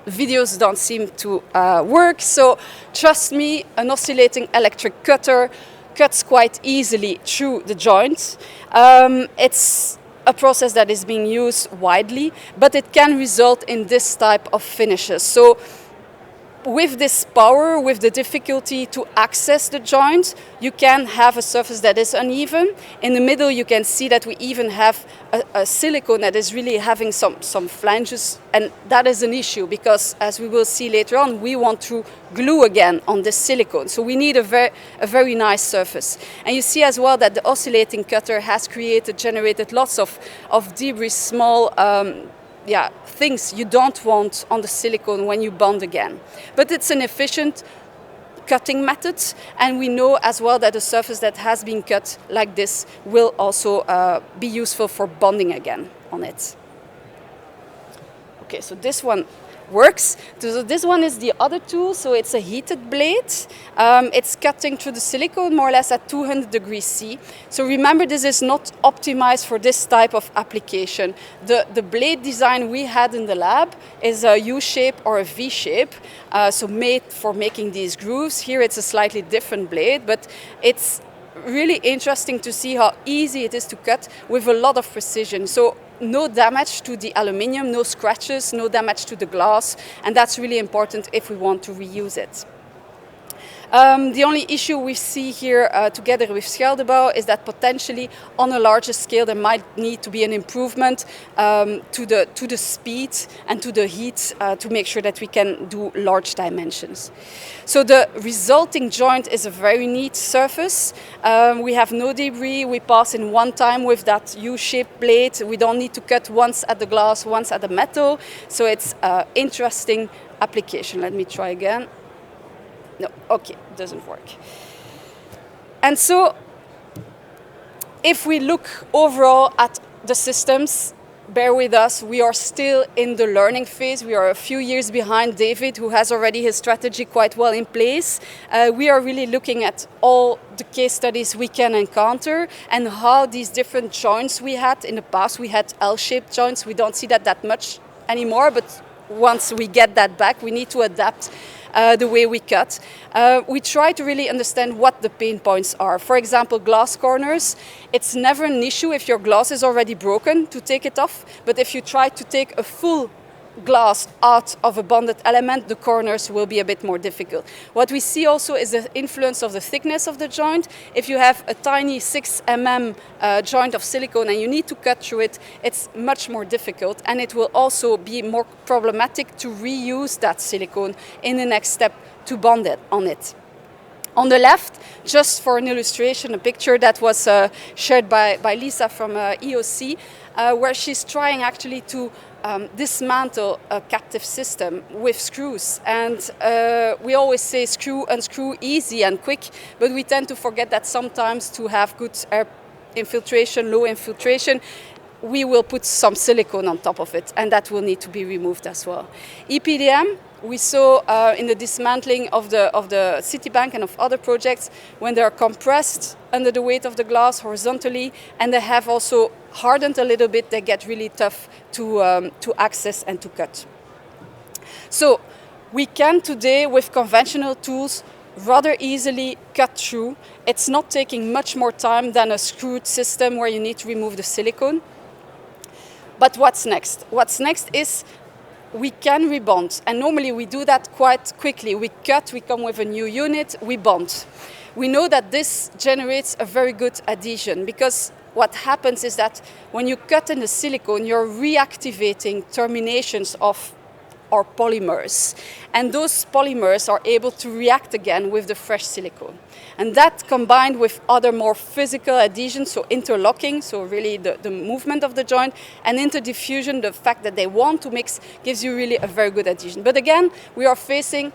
Videos don't seem to work, so trust me, an oscillating electric cutter cuts quite easily through the joints. It's a process that is being used widely, but it can result in this type of finishes. So with this power, with the difficulty to access the joint, you can have a surface that is uneven. In the middle, you can see that we even have a silicone that is really having some flanges, and that is an issue because, as we will see later on, we want to glue again on this silicone. So we need a very nice surface. And you see as well that the oscillating cutter has generated lots of debris, small things you don't want on the silicone when you bond again. But it's an efficient cutting method, and we know as well that a surface that has been cut like this will also be useful for bonding again on it. Okay, so this one works. So this one is the other tool, so it's a heated blade. It's cutting through the silicone more or less at 200 degrees C. So remember, this is not optimized for this type of application. The blade design we had in the lab is a U-shape or a V-shape, so made for making these grooves. Here it's a slightly different blade, but it's really interesting to see how easy it is to cut with a lot of precision. So no damage to the aluminium, no scratches, no damage to the glass, and that's really important if we want to reuse it. The only issue we see here together with Scheldebouw is that potentially on a larger scale there might need to be an improvement to the speed and to the heat to make sure that we can do large dimensions. So the resulting joint is a very neat surface. We have no debris. We pass in one time with that U-shaped blade. We don't need to cut once at the glass, once at the metal. So it's an interesting application. Let me try again. No, okay, doesn't work. And so if we look overall at the systems, bear with us, we are still in the learning phase. We are a few years behind David, who has already his strategy quite well in place. We are really looking at all the case studies we can encounter and how these different joints we had. In the past, we had L-shaped joints. We don't see that much anymore, but once we get that back, we need to adapt the way we cut. We try to really understand what the pain points are. For example, glass corners. It's never an issue if your glass is already broken to take it off, but if you try to take a full glass out of a bonded element, the corners will be a bit more difficult. What we see also is the influence of the thickness of the joint. If you have a tiny 6 mm joint of silicone and you need to cut through it, it's much more difficult, and it will also be more problematic to reuse that silicone in the next step to bond it on it. On the left, just for an illustration, a picture that was shared by Lisa from EOC, where she's trying actually to dismantle a captive system with screws. And we always say screw, unscrew, easy and quick, but we tend to forget that sometimes to have good air infiltration, low infiltration, we will put some silicone on top of it, and that will need to be removed as well. EPDM, we saw in the dismantling of the Citibank and of other projects, when they are compressed under the weight of the glass horizontally, and they have also hardened a little bit, they get really tough to access and to cut. So we can today, with conventional tools, rather easily cut through. It's not taking much more time than a screwed system where you need to remove the silicone. But what's next? What's next is we can rebond, and normally we do that quite quickly. We cut, we come with a new unit, we bond. We know that this generates a very good adhesion, because what happens is that when you cut in the silicone, you're reactivating terminations of are polymers. And those polymers are able to react again with the fresh silicone. And that combined with other more physical adhesions, so interlocking, so really the movement of the joint, and interdiffusion, the fact that they want to mix, gives you really a very good adhesion. But again, we are facing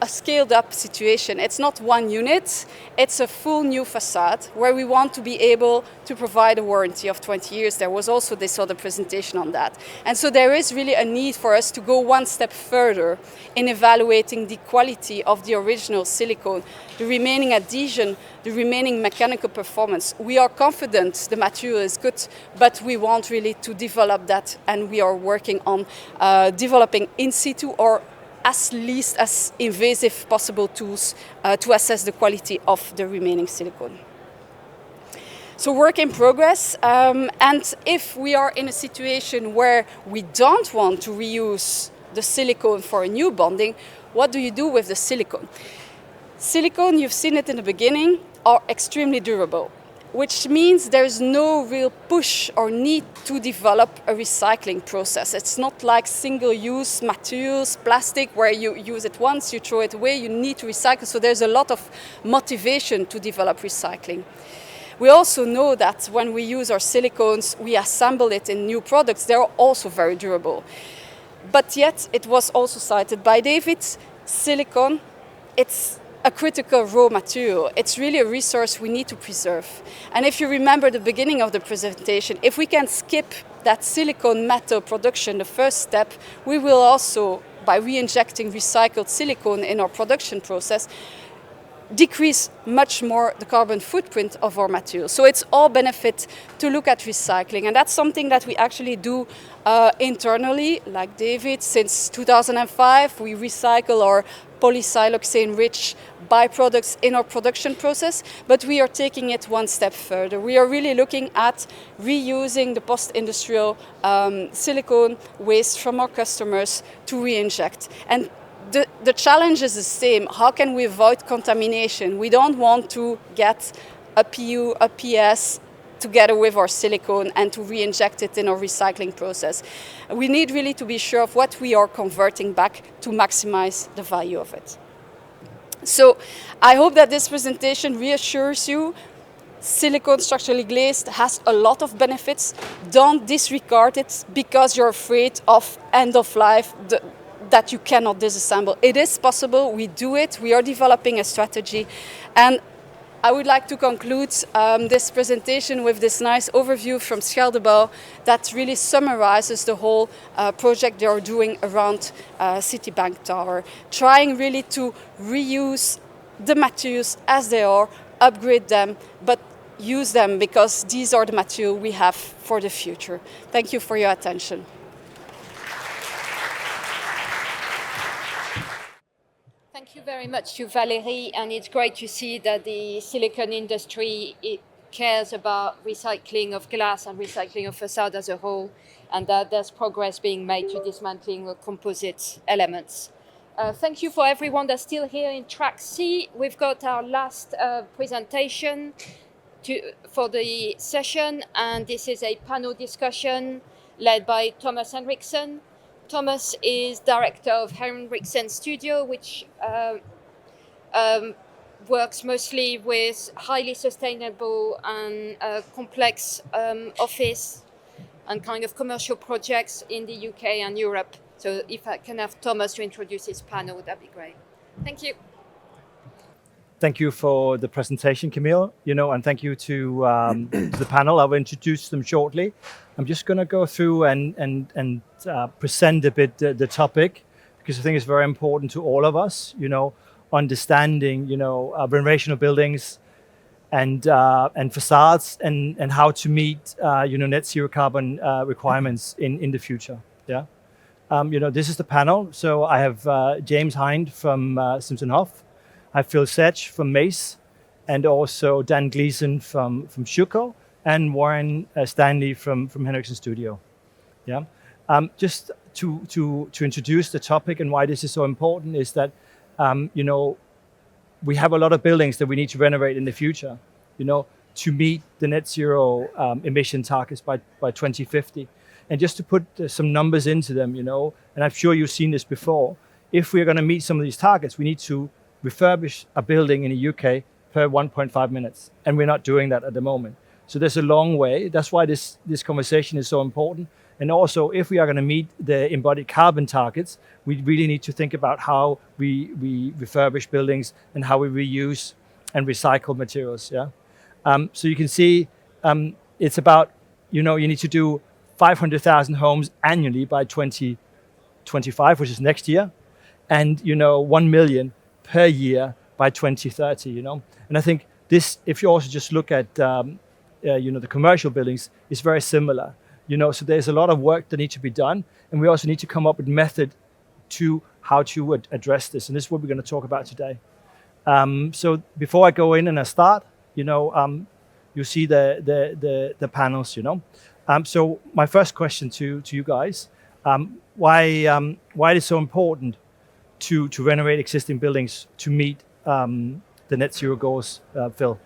a scaled up situation. It's not one unit, it's a full new facade where we want to be able to provide a warranty of 20 years. There was also this other presentation on that. And so there is really a need for us to go one step further in evaluating the quality of the original silicone, the remaining adhesion, the remaining mechanical performance. We are confident the material is good, but we want really to develop that, and we are working on developing in situ or as least as invasive possible tools to assess the quality of the remaining silicone. So work in progress, and if we are in a situation where we don't want to reuse the silicone for a new bonding, what do you do with the silicone? Silicone, you've seen it in the beginning, are extremely durable, which means there's no real push or need to develop a recycling process. It's not like single-use materials, plastic, where you use it once, you throw it away, you need to recycle. So there's a lot of motivation to develop recycling. We also know that when we use our silicones, we assemble it in new products. They're also very durable. But yet, it was also cited by David, silicone, it's a critical raw material. It's really a resource we need to preserve. And if you remember the beginning of the presentation, if we can skip that silicone metal production, the first step, we will also, by re-injecting recycled silicone in our production process, decrease much more the carbon footprint of our material. So it's all benefit to look at recycling. And that's something that we actually do internally, like David. Since 2005, we recycle our polysiloxane-rich byproducts in our production process, but we are taking it one step further. We are really looking at reusing the post-industrial silicone waste from our customers to re-inject. And the challenge is the same. How can we avoid contamination? We don't want to get a PU, a PS, together with our silicone and to re-inject it in our recycling process. We need really to be sure of what we are converting back to maximize the value of it. So I hope that this presentation reassures you. Silicone structurally glazed has a lot of benefits. Don't disregard it because you're afraid of end of life, that you cannot disassemble. It is possible, we do it, we are developing a strategy. And I would like to conclude this presentation with this nice overview from Scheldebouw that really summarizes the whole project they are doing around Citibank Tower, trying really to reuse the materials as they are, upgrade them, but use them because these are the materials we have for the future. Thank you for your attention. Thank you very much to Valérie, and it's great to see that the silicone industry cares about recycling of glass and recycling of facade as a whole, and that there's progress being made to dismantling the composite elements. Thank you for everyone that's still here in track C. We've got our last presentation for the session, and this is a panel discussion led by Thomas Henriksen. Thomas is director of Henriksen Studio, which works mostly with highly sustainable and complex office and kind of commercial projects in the UK and Europe. So if I can have Thomas to introduce his panel, that'd be great. Thank you. Thank you for the presentation, Camille. And thank you to the panel. I will introduce them shortly. I'm just going to go through and present a bit the topic, because I think it's very important to all of us. Understanding renovation of buildings and facades and how to meet net zero carbon requirements in the future. Yeah. This is the panel. So I have James Hind from Simpson Hoff. I have Phil Sedge from Mace, and also Dan Gleason from Schüco, and Warren Stanley from Henriksen Studio. Yeah. Just to introduce the topic and why this is so important is that we have a lot of buildings that we need to renovate in the future, to meet the net zero emission targets by 2050. And just to put some numbers into them, you know, and I'm sure you've seen this before, if we're going to meet some of these targets, we need to refurbish a building in the UK per 1.5 minutes. And we're not doing that at the moment. So there's a long way. That's why this conversation is so important. And also, if we are going to meet the embodied carbon targets, we really need to think about how we refurbish buildings and how we reuse and recycle materials. Yeah. So you can see it's about, you know, you need to do 500,000 homes annually by 2025, which is next year, and, you know, 1 million per year by 2030, you know. And I think this, if you also just look at, you know, the commercial buildings, is very similar. You know, so there's a lot of work that needs to be done, and we also need to come up with method to how to address this, and this is what we're going to talk about today. So before I go in and I start, you know, you see the panels, you know. So my first question to you guys, why it is so important to renovate existing buildings to meet the net zero goals, Phil?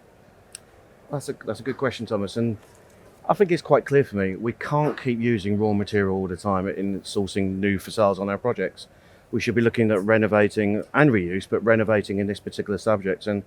That's a good question, Thomas, and I think it's quite clear for me. We can't keep using raw material all the time in sourcing new facades on our projects. We should be looking at renovating and reuse, but renovating in this particular subject. And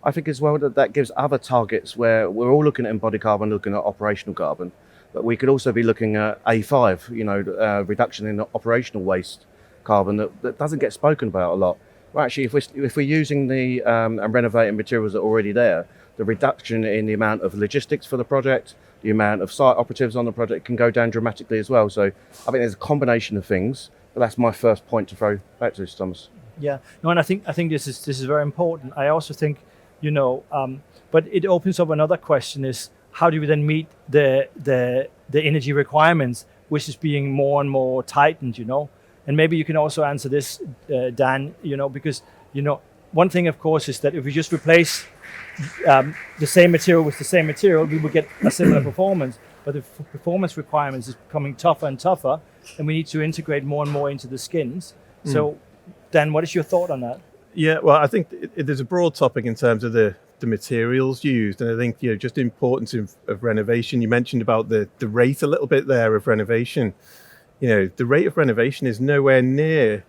I think as well that gives other targets where we're all looking at embodied carbon, looking at operational carbon, but we could also be looking at A5, you know, reduction in operational waste carbon that doesn't get spoken about a lot. Well, actually, if we're using the and renovating materials that are already there, the reduction in the amount of logistics for the project, the amount of site operatives on the project can go down dramatically as well. So I think there's a combination of things, but that's my first point to throw back to this, Thomas. Yeah, no, and I think this is very important. I also think, you know, but it opens up another question: is how do we then meet the energy requirements, which is being more and more tightened, you know? And maybe you can also answer this, Dan, you know, because, you know, one thing, of course, is that if we just replace the same material with the same material, we will get a similar performance. But the performance requirements is becoming tougher and tougher, and we need to integrate more and more into the skins. So, Dan, what is your thought on that? Yeah, well, I think there's a broad topic in terms of the materials used, and I think, you know, just the importance of renovation. You mentioned about the rate a little bit there of renovation. You know, the rate of renovation is nowhere near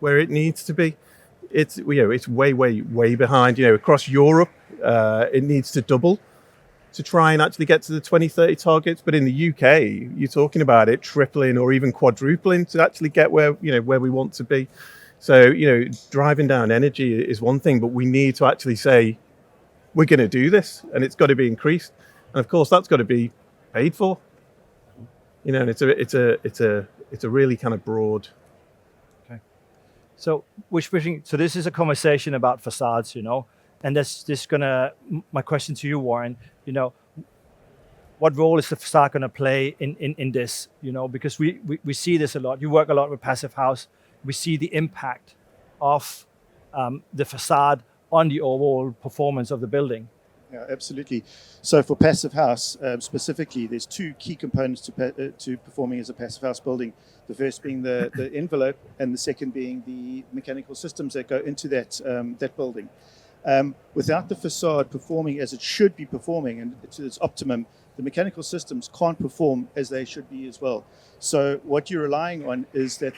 where it needs to be. It's, you know, it's way behind. You know, across Europe, it needs to double to try and actually get to the 2030 targets. But in the UK, you're talking about it tripling or even quadrupling to actually get where we want to be. So, you know, driving down energy is one thing, but we need to actually say we're going to do this, and it's got to be increased. And of course, that's got to be paid for. You know, and it's a really kind of broad. So this is a conversation about facades, you know, and my question to you, Warren, you know, what role is the facade going to play in this, you know, because we see this a lot. You work a lot with Passive House. We see the impact of the facade on the overall performance of the building. Yeah, absolutely. So for Passive House specifically, there's two key components to performing as a Passive House building. The first being the envelope, and the second being the mechanical systems that go into that building. Without the facade performing as it should be performing and to its optimum, the mechanical systems can't perform as they should be as well. So what you're relying on is that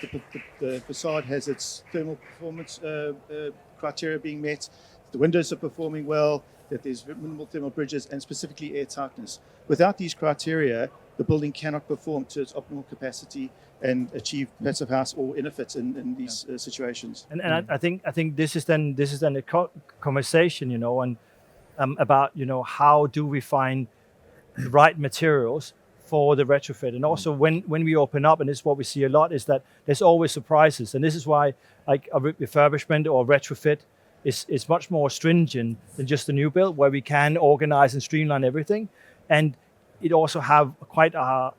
the facade has its thermal performance criteria being met, the windows are performing well, that there's minimal thermal bridges, and specifically air tightness. Without these criteria, the building cannot perform to its optimal capacity and achieve Passive House or benefits in these situations. And I think this is then a conversation, you know, and about, you know, how do we find the right materials for the retrofit. And also when we open up, and this is what we see a lot, is that there's always surprises. And this is why, like, a refurbishment or a retrofit is much more stringent than just a new build, where we can organize and streamline everything. And it also have quite a,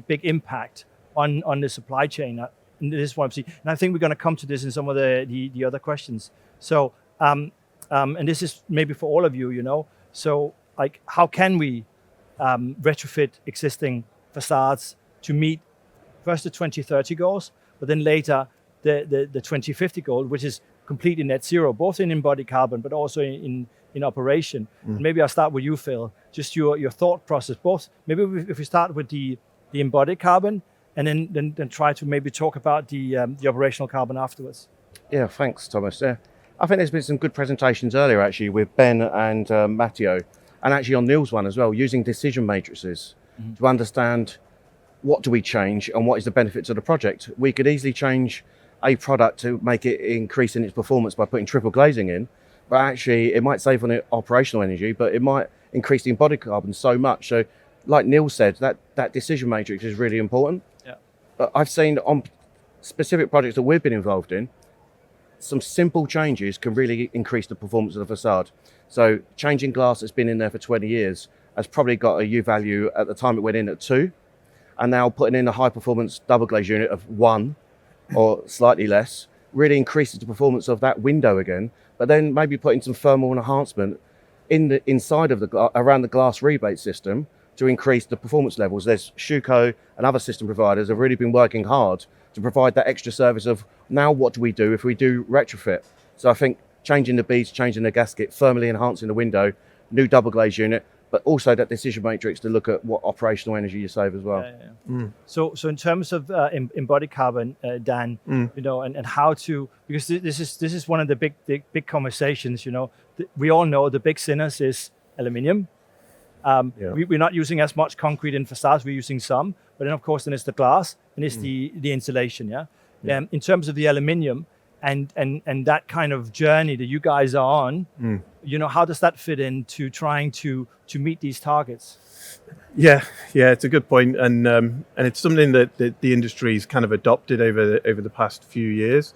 big impact on the supply chain. And this is what I'm seeing. And I think we're going to come to this in some of the other questions. So, and this is maybe for all of you, you know, so like, how can we retrofit existing facades to meet first the 2030 goals, but then later the 2050 goal, which is completely net zero, both in embodied carbon, but also in operation. Maybe I'll start with you, Phil, just your thought process, both, maybe if we start with the embodied carbon, and then try to maybe talk about the operational carbon afterwards. Yeah, thanks, Thomas. I think there's been some good presentations earlier, actually, with Ben and Matteo, and actually on Neil's one as well, using decision matrices to understand what do we change and what is the benefits of the project. We could easily change a product to make it increase in its performance by putting triple glazing in, but actually it might save on the operational energy, but it might increase the embodied carbon so much. So like Neil said, that decision matrix is really important. Yeah. But I've seen on specific projects that we've been involved in, some simple changes can really increase the performance of the facade. So changing glass that's been in there for 20 years has probably got a U value at the time it went in at 2, and now putting in a high performance double glaze unit of 1 or slightly less really increases the performance of that window again. But then maybe putting some thermal enhancement inside of around the glass rebate system to increase the performance levels. There's Schüco and other system providers have really been working hard to provide that extra service of now what do we do if we do retrofit. So I think changing the beads, changing the gasket, thermally enhancing the window, new double glaze unit, but also that decision matrix to look at what operational energy you save as well. So in terms of embodied carbon, Dan, you know, and how to, because this is one of the big conversations. You know, we all know the big sinners is aluminium. We're not using as much concrete in facades. We're using some, but then of course then it's the glass and it's the insulation. In terms of the aluminium and that kind of journey that you guys are on, you know, how does that fit into trying to meet these targets? Yeah, it's a good point, and it's something that the industry's kind of adopted over the past few years.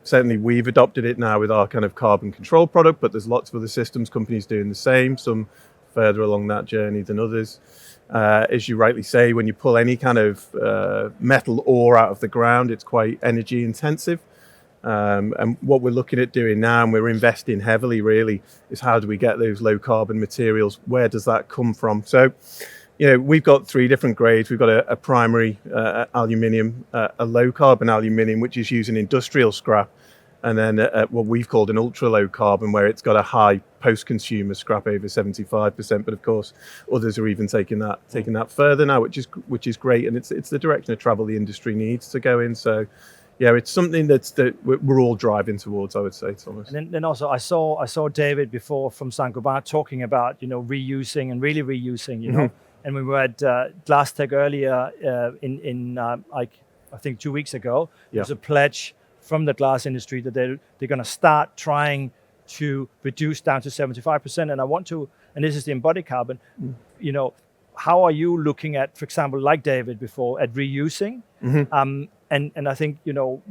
Certainly, we've adopted it now with our kind of carbon control product, but there's lots of other systems companies doing the same. Some further along that journey than others. As you rightly say, when you pull any kind of metal ore out of the ground, it's quite energy intensive. And what we're looking at doing now, and we're investing heavily really, is how do we get those low carbon materials? Where does that come from? So, you know, we've got 3 different grades. We've got a primary aluminium, a low carbon aluminium, which is using industrial scrap, and then what we've called an ultra low carbon, where it's got a high post-consumer scrap over 75%. But of course, others are even taking that further now, which is great, and it's the direction of travel the industry needs to go in. So, yeah, it's something that we're all driving towards, I would say, Thomas. And then also, I saw David before from Saint-Gobain talking about, you know, reusing and really reusing, you know. And we were at Glass Tech earlier in like I think 2 weeks ago. There's a pledge from the glass industry that they're going to start trying to reduce down to 75%. And I want to, and this is the embodied carbon, you know, how are you looking at, for example, like David before, at reusing? And I think, you know,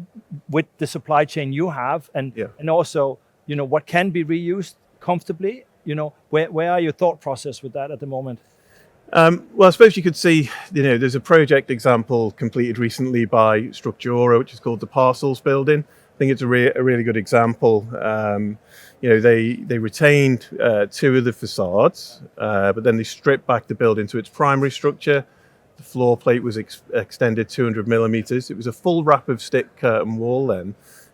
with the supply chain you have, and also, you know, what can be reused comfortably, you know, where are your thought process with that at the moment? Well, I suppose you could see, you know, there's a project example completed recently by Structura, which is called the Parcels Building. I think it's a really good example. You know, they retained 2 of the facades, but then they stripped back the building to its primary structure. The floor plate was extended 200 millimeters. It was a full wrap of stick curtain wall then.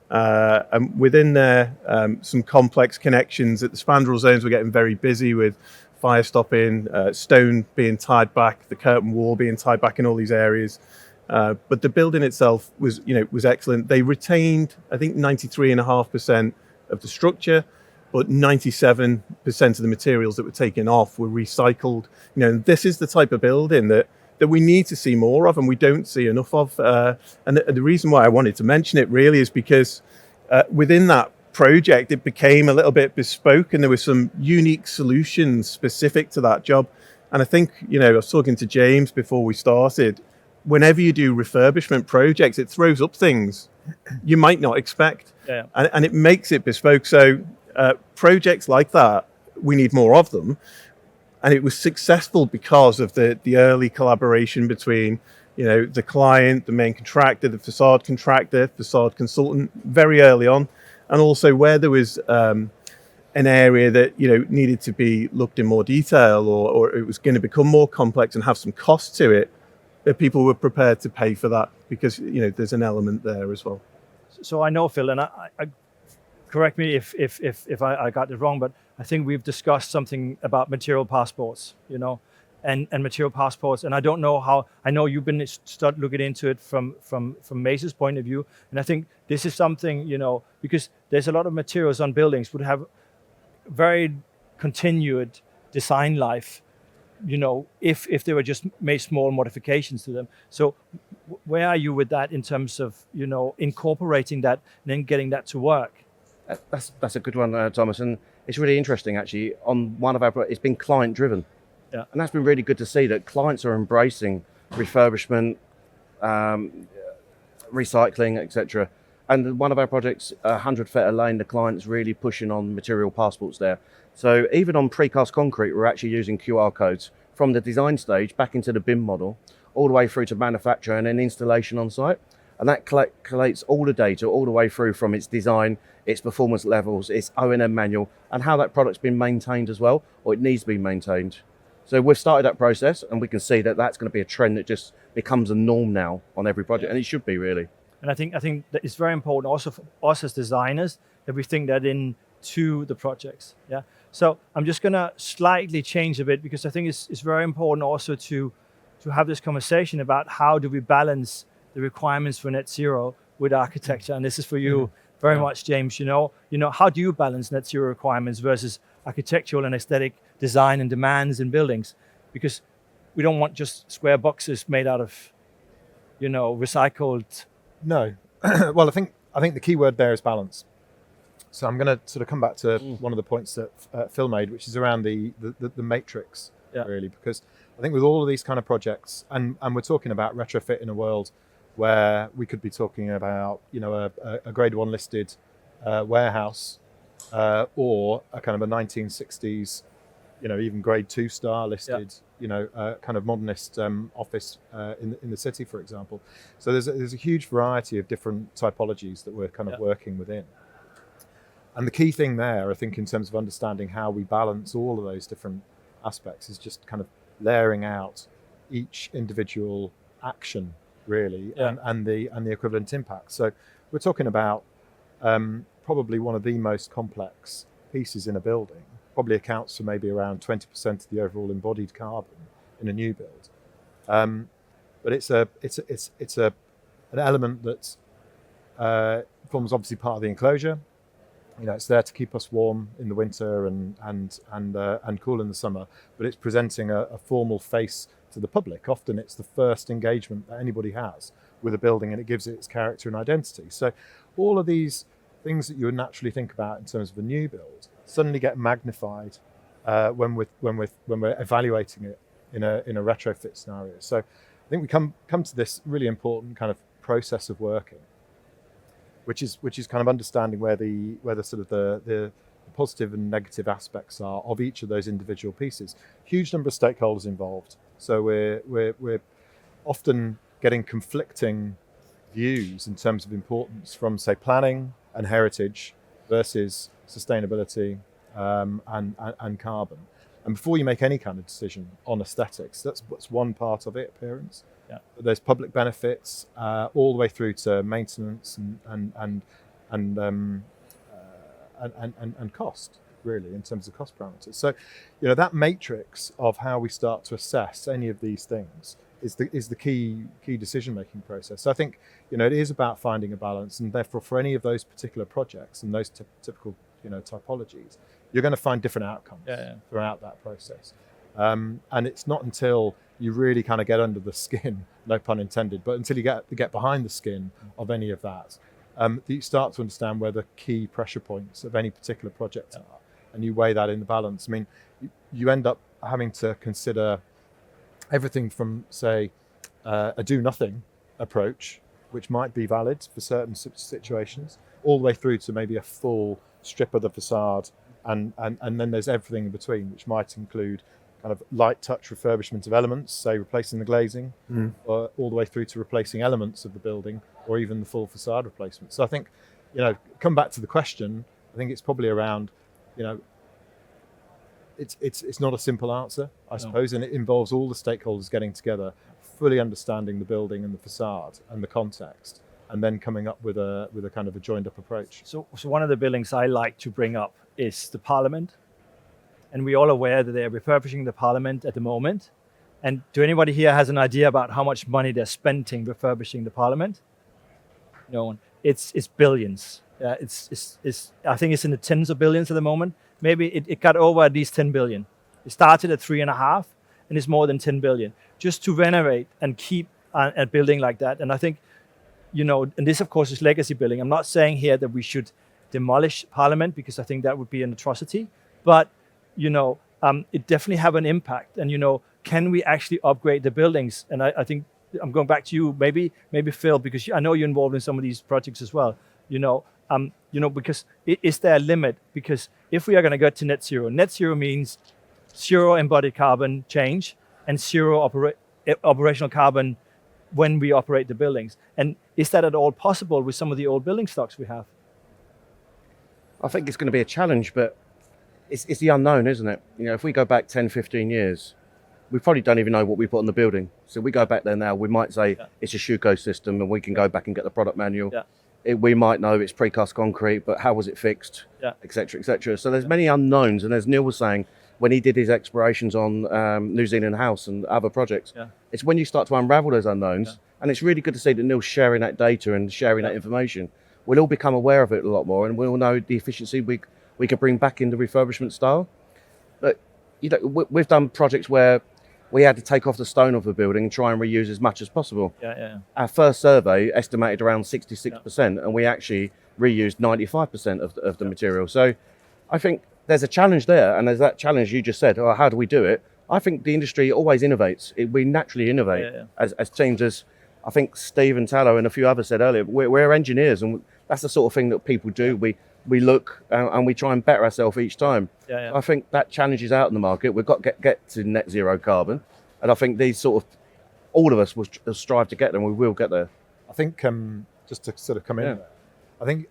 And within there, some complex connections at the spandrel zones were getting very busy with fire stopping, stone being tied back, the curtain wall being tied back in all these areas. But the building itself was excellent. They retained, I think, 93.5% of the structure, but 97% of the materials that were taken off were recycled. You know, this is the type of building that we need to see more of, and we don't see enough of. And the reason why I wanted to mention it really is because within that project, it became a little bit bespoke, and there were some unique solutions specific to that job. And I think, you know, I was talking to James before we started, whenever you do refurbishment projects, it throws up things you might not expect, and it makes it bespoke. So projects like that, we need more of them. And it was successful because of the early collaboration between, you know, the client, the main contractor, the facade contractor, facade consultant, very early on. And also where there was an area that, you know, needed to be looked in more detail, or it was going to become more complex and have some cost to it, that people were prepared to pay for that, because, you know, there's an element there as well. So I know, Phil, and I correct me if I got it wrong, but I think we've discussed something about material passports, you know, and material passports. And I don't know how. I know you've been start looking into it from Mace's point of view, and I think this is something, because there's a lot of materials on buildings would have very continued design life, if they were just made small modifications to them. So where are you with that in terms of incorporating that and then getting that to work? That's a good one, Thomas, and it's really interesting actually. On one of our, it's been client driven, and that's been really good to see that clients are embracing refurbishment, recycling, etc. And one of our projects, 100 Fetter Lane, the client's really pushing on material passports there. So even on precast concrete, we're actually using QR codes from the design stage back into the BIM model, all the way through to manufacture and then installation on site. And that collates all the data all the way through from its design, its performance levels, its O&M manual, and how that product's been maintained as well, or it needs to be maintained. So we've started that process, and we can see that that's going to be a trend that just becomes a norm now on every project, and it should be really. And I think that it's very important also for us as designers that we think that into the projects. Yeah. So I'm just going to slightly change a bit, because I think it's very important also to have this conversation about how do we balance the requirements for net zero with architecture. And this is for you very much, James. How do you balance net zero requirements versus architectural and aesthetic design and demands in buildings? Because we don't want just square boxes made out of, recycled. No. Well, I think the key word there is balance. So I'm going to sort of come back to one of the points that Phil made, which is around the matrix, really, because I think with all of these kind of projects, and we're talking about retrofit in a world where we could be talking about, a grade 1 listed warehouse or a kind of a 1960s, even grade 2 star listed, kind of modernist office in the city, for example. So there's a huge variety of different typologies that we're kind of working within. And the key thing there, I think, in terms of understanding how we balance all of those different aspects, is just kind of layering out each individual action, really, and the equivalent impact. So we're talking about probably one of the most complex pieces in a building. Probably accounts for maybe around 20% of the overall embodied carbon in a new build. But it's an element that forms obviously part of the enclosure. It's there to keep us warm in the winter and cool in the summer, but it's presenting a formal face to the public. Often it's the first engagement that anybody has with a building, and it gives it its character and identity. So all of these things that you would naturally think about in terms of a new build suddenly get magnified when we're evaluating it in a retrofit scenario. So I think we come to this really important kind of process of working, which is kind of understanding where the sort of the positive and negative aspects are of each of those individual pieces. Huge number of stakeholders involved, so we're often getting conflicting views in terms of importance from, say, planning and heritage versus sustainability and carbon. And before you make any kind of decision on aesthetics, that's one part of it, appearance. Yeah. There's public benefits all the way through to maintenance and cost, really, in terms of cost parameters. So, that matrix of how we start to assess any of these things is the key decision-making process. So I think, it is about finding a balance, and therefore for any of those particular projects and those typical, typologies, you're going to find different outcomes throughout that process. And it's not until you really kind of get under the skin, no pun intended, but until you get behind the skin of any of that you start to understand where the key pressure points of any particular project are, and you weigh that in the balance. I mean, you end up having to consider everything from, say, a do-nothing approach, which might be valid for certain situations, all the way through to maybe a full strip of the facade, and then there's everything in between, which might include kind of light touch refurbishment of elements, say replacing the glazing, or all the way through to replacing elements of the building, or even the full facade replacement. So I think, come back to the question, I think it's probably around, it's not a simple answer, I suppose, and it involves all the stakeholders getting together, fully understanding the building and the facade and the context, and then coming up with a kind of a joined up approach. So one of the buildings I like to bring up is the Parliament. And we're all aware that they're refurbishing the Parliament at the moment. And do anybody here has an idea about how much money they're spending refurbishing the Parliament? No one. It's billions. I think it's in the tens of billions at the moment. Maybe it got over at least 10 billion. It started at 3.5, and it's more than 10 billion just to renovate and keep a building like that. And I think, and this of course is legacy building. I'm not saying here that we should demolish Parliament, because I think that would be an atrocity. But it definitely have an impact. And can we actually upgrade the buildings? And I think I'm going back to you, maybe Phil, because I know you're involved in some of these projects as well. Because is there a limit? Because if we are going to go to net zero means zero embodied carbon change and zero operational carbon when we operate the buildings. And is that at all possible with some of the old building stocks we have? I think it's going to be a challenge, but it's the unknown, isn't it? If we go back 10, 15 years, we probably don't even know what we put on the building. So we go back there now, we might say it's a Schüco system and we can go back and get the product manual. We might know it's precast concrete, but how was it fixed, et cetera, et cetera. So there's many unknowns. And as Neil was saying, when he did his explorations on New Zealand House and other projects, it's when you start to unravel those unknowns. And it's really good to see that Neil's sharing that data and sharing that information. We'll all become aware of it a lot more, and we'll know the efficiency we can bring back in the refurbishment style. But we've done projects where we had to take off the stone of the building and try and reuse as much as possible. Our first survey estimated around 66%, and we actually reused 95% of the material. So I think there's a challenge there, and there's that challenge you just said, how do we do it? I think the industry always innovates. We naturally innovate as teams. As I think Steve and Tanno and a few others said earlier, we're engineers, and that's the sort of thing that people do. We look and we try and better ourselves each time. I think that challenge is out in the market. We've got to get to net zero carbon, and I think these sort of, all of us will strive to get there, and we will get there. I think just to sort of come in, I think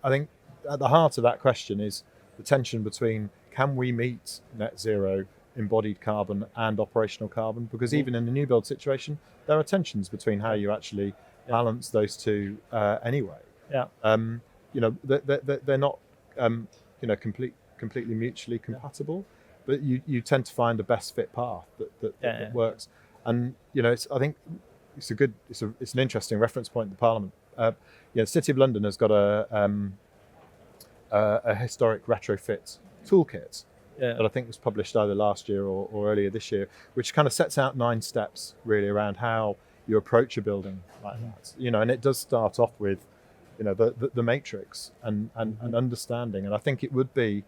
at the heart of that question is the tension between, can we meet net zero embodied carbon and operational carbon? Because even in the new build situation, there are tensions between how you actually balance those two anyway. They're not completely mutually compatible, but you tend to find a best fit path that works. And I think it's an interesting reference point. The Parliament, the City of London has got a historic retrofit toolkit that I think was published either last year or earlier this year, which kind of sets out 9 steps really around how you approach a building like that. And it does start off with the matrix and understanding. And I think it would be,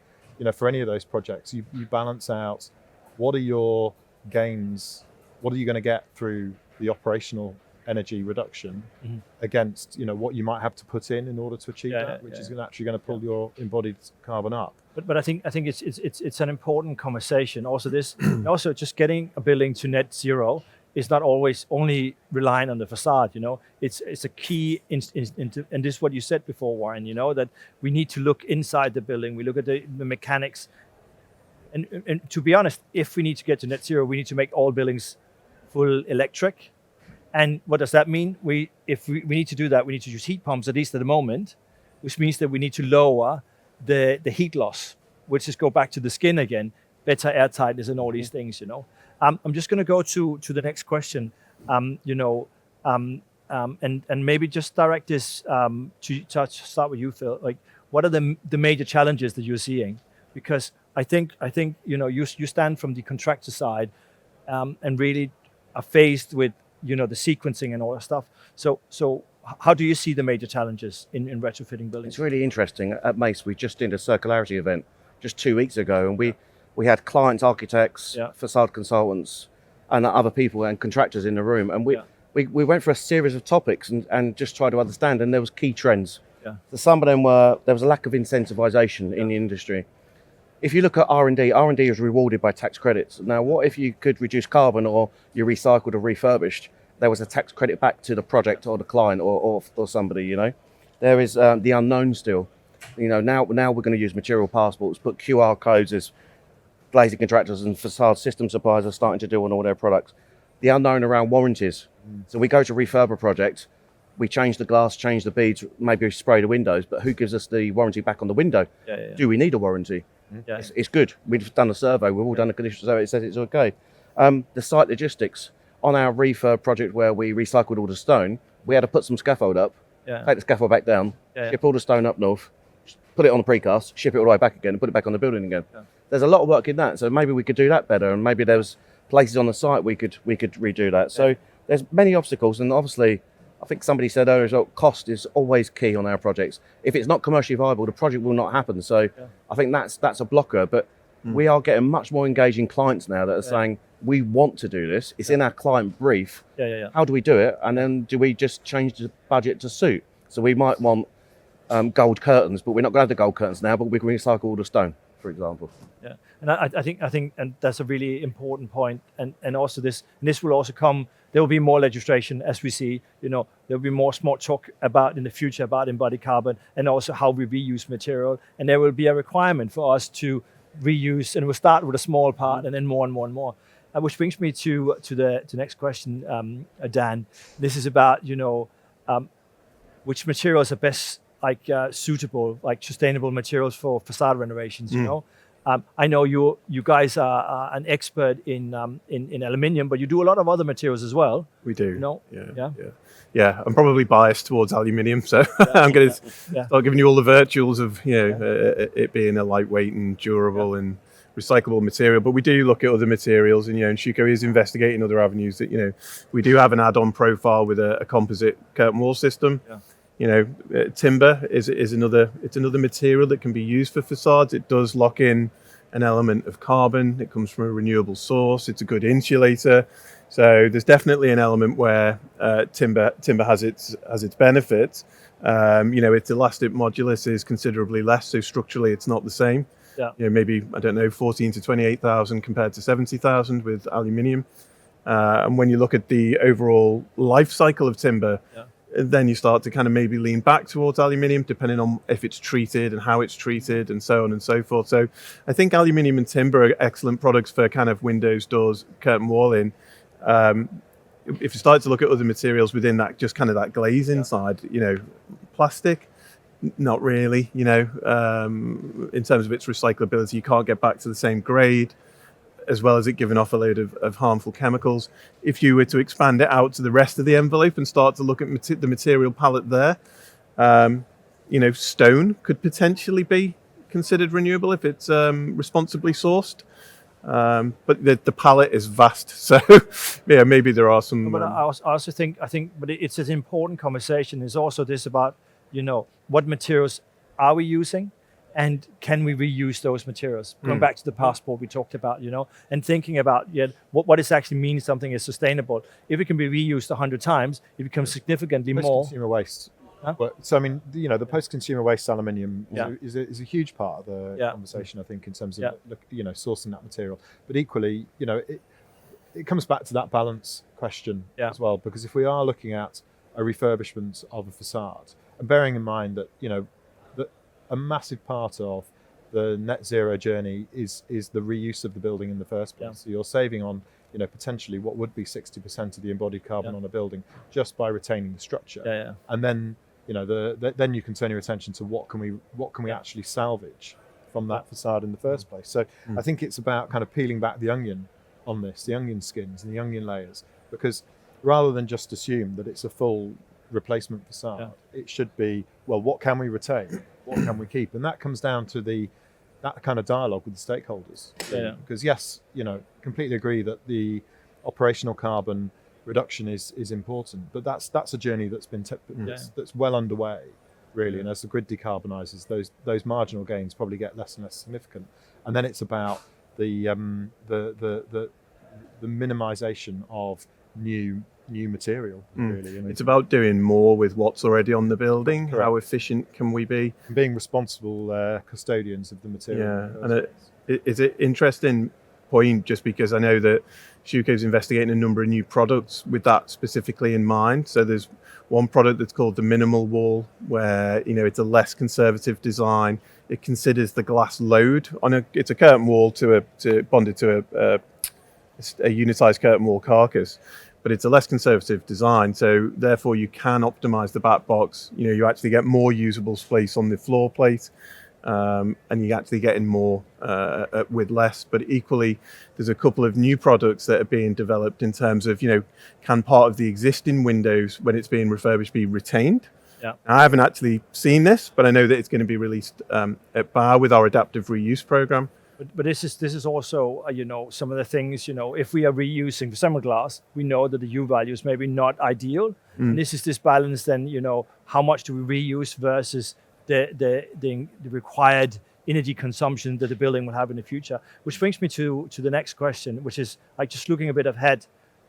for any of those projects, you balance out what are your gains, what are you going to get through the operational energy reduction against what you might have to put in order to achieve that, which is actually going to pull your embodied carbon up. But I think it's an important conversation. Also also just getting a building to net zero is not always only relying on the facade. It's a key and this is what you said before, Warren. That we need to look inside the building. We look at the mechanics. And to be honest, if we need to get to net zero, we need to make all buildings full electric. And what does that mean? If we need to do that, we need to use heat pumps, at least at the moment, which means that we need to lower the heat loss, which is go back to the skin again, better air tightness and all these things. I'm just going to go to the next question, and maybe just direct this to start with you, Phil. Like, what are the major challenges that you're seeing? Because I think you stand from the contractor side, and really are faced with the sequencing and all that stuff. So how do you see the major challenges in retrofitting buildings? It's really interesting. At Mace, we just did a circularity event just 2 weeks ago, and we had clients, architects, facade consultants, and other people and contractors in the room. And we went for a series of topics and just tried to understand, and there was key trends. So some of them there was a lack of incentivization in the industry. If you look at R&D is rewarded by tax credits. Now, what if you could reduce carbon, or you recycled or refurbished? There was a tax credit back to the project or the client or somebody, There is the unknown still. Now we're going to use material passports, put QR codes as glazing contractors and facade system suppliers are starting to do on all their products. The unknown around warranties. So we go to refurb a project, we change the glass, change the beads, maybe spray the windows, but who gives us the warranty back on the window? Do we need a warranty? It's good. We've done a survey. We've all done a condition survey. It says it's okay. The site logistics. on our refurb project where we recycled all the stone, we had to put some scaffold up, take the scaffold back down, ship all the stone up north, put it on the precast, ship it all the way back again, and put it back on the building again. There's a lot of work in that, so maybe we could do that better, and maybe there's places on the site we could redo that. So there's many obstacles, and obviously, I think somebody said earlier as well, cost is always key on our projects. If it's not commercially viable, the project will not happen. So I think that's a blocker, but we are getting much more engaging clients now that are saying, we want to do this. It's in our client brief. How do we do it? And then do we just change the budget to suit? So we might want gold curtains, but we're not going to have the gold curtains now, but we can recycle all the stone, for example. Yeah, and I think, and that's a really important point. And also this will also come. There will be more legislation, as we see. There will be more smart talk about in the future about embodied carbon and also how we reuse material. And there will be a requirement for us to reuse, and we'll start with a small part and then more and more and more. Which brings me to the next question, Dan. This is about which materials are best suitable, like sustainable materials for facade renovations. I know you guys are an expert in aluminium, but you do a lot of other materials as well. We do. Yeah. I'm probably biased towards aluminium, so I'm going to start giving you all the virtuals of it being a lightweight and durable and recyclable material. But we do look at other materials, and Schüco is investigating other avenues. That we do have an add-on profile with a composite curtain wall system. Timber is another material that can be used for facades. It does lock in an element of carbon. It comes from a renewable source. It's a good insulator. So there's definitely an element where timber has its benefits. Its elastic modulus is considerably less, so structurally it's not the same. Maybe 14 to 28,000 compared to 70,000 with aluminium. And when you look at the overall life cycle of timber, then you start to kind of maybe lean back towards aluminium, depending on if it's treated and how it's treated and so on and so forth. So I think aluminium and timber are excellent products for kind of windows, doors, curtain walling. If you start to look at other materials within that, just kind of that glazing side, plastic, not really, in terms of its recyclability, you can't get back to the same grade, as well as it giving off a load of harmful chemicals. If you were to expand it out to the rest of the envelope and start to look at the material palette there, stone could potentially be considered renewable if it's responsibly sourced. But the palette is vast, so maybe there are some. But I also think, but it's an important conversation. Is also this about, what materials are we using? And can we reuse those materials? Going back to the passport we talked about, and thinking about what does actually mean something is sustainable. If it can be reused 100 times, it becomes significantly more. Post-consumer waste. Huh? So I mean, the post-consumer waste aluminium is a huge part of the conversation, I think, in terms of sourcing that material. But equally, it comes back to that balance question as well, because if we are looking at a refurbishment of a facade, and bearing in mind that a massive part of the net zero journey is the reuse of the building in the first place. So you're saving on, potentially what would be 60% of the embodied carbon on a building just by retaining the structure. And then, then you can turn your attention to what can we actually salvage from that facade in the first place. So I think it's about kind of peeling back the onion on this, the onion skins and the onion layers, because rather than just assume that it's a full replacement facade, it should be, well, what can we retain? What can we keep? And that comes down to that kind of dialogue with the stakeholders. Because yes, completely agree that the operational carbon reduction is important, but that's a journey that's been that's well underway, really. And as the grid decarbonises, those marginal gains probably get less and less significant. And then it's about the minimisation of new material, really. I mean, it's about doing more with what's already on the building. Correct. How efficient can we be? And being responsible custodians of the material. Yeah, and it's an interesting point, just because I know that Schüco is investigating a number of new products with that specifically in mind. So there's one product that's called the minimal wall, where it's a less conservative design. It considers the glass load on it's a curtain wall bonded to a unitized curtain wall carcass. But it's a less conservative design, so therefore you can optimize the back box. You actually get more usable space on the floor plate. and you're actually getting more with less. But equally, there's a couple of new products that are being developed in terms of, can part of the existing windows, when it's being refurbished, be retained? Yeah. Now, I haven't actually seen this, but I know that it's going to be released at Bar with our adaptive reuse program. But this is also, some of the things, if we are reusing summer glass, we know that the U value is maybe not ideal. And this is this balance then, how much do we reuse versus the required energy consumption that the building will have in the future. Which brings me to the next question, which is like just looking a bit ahead,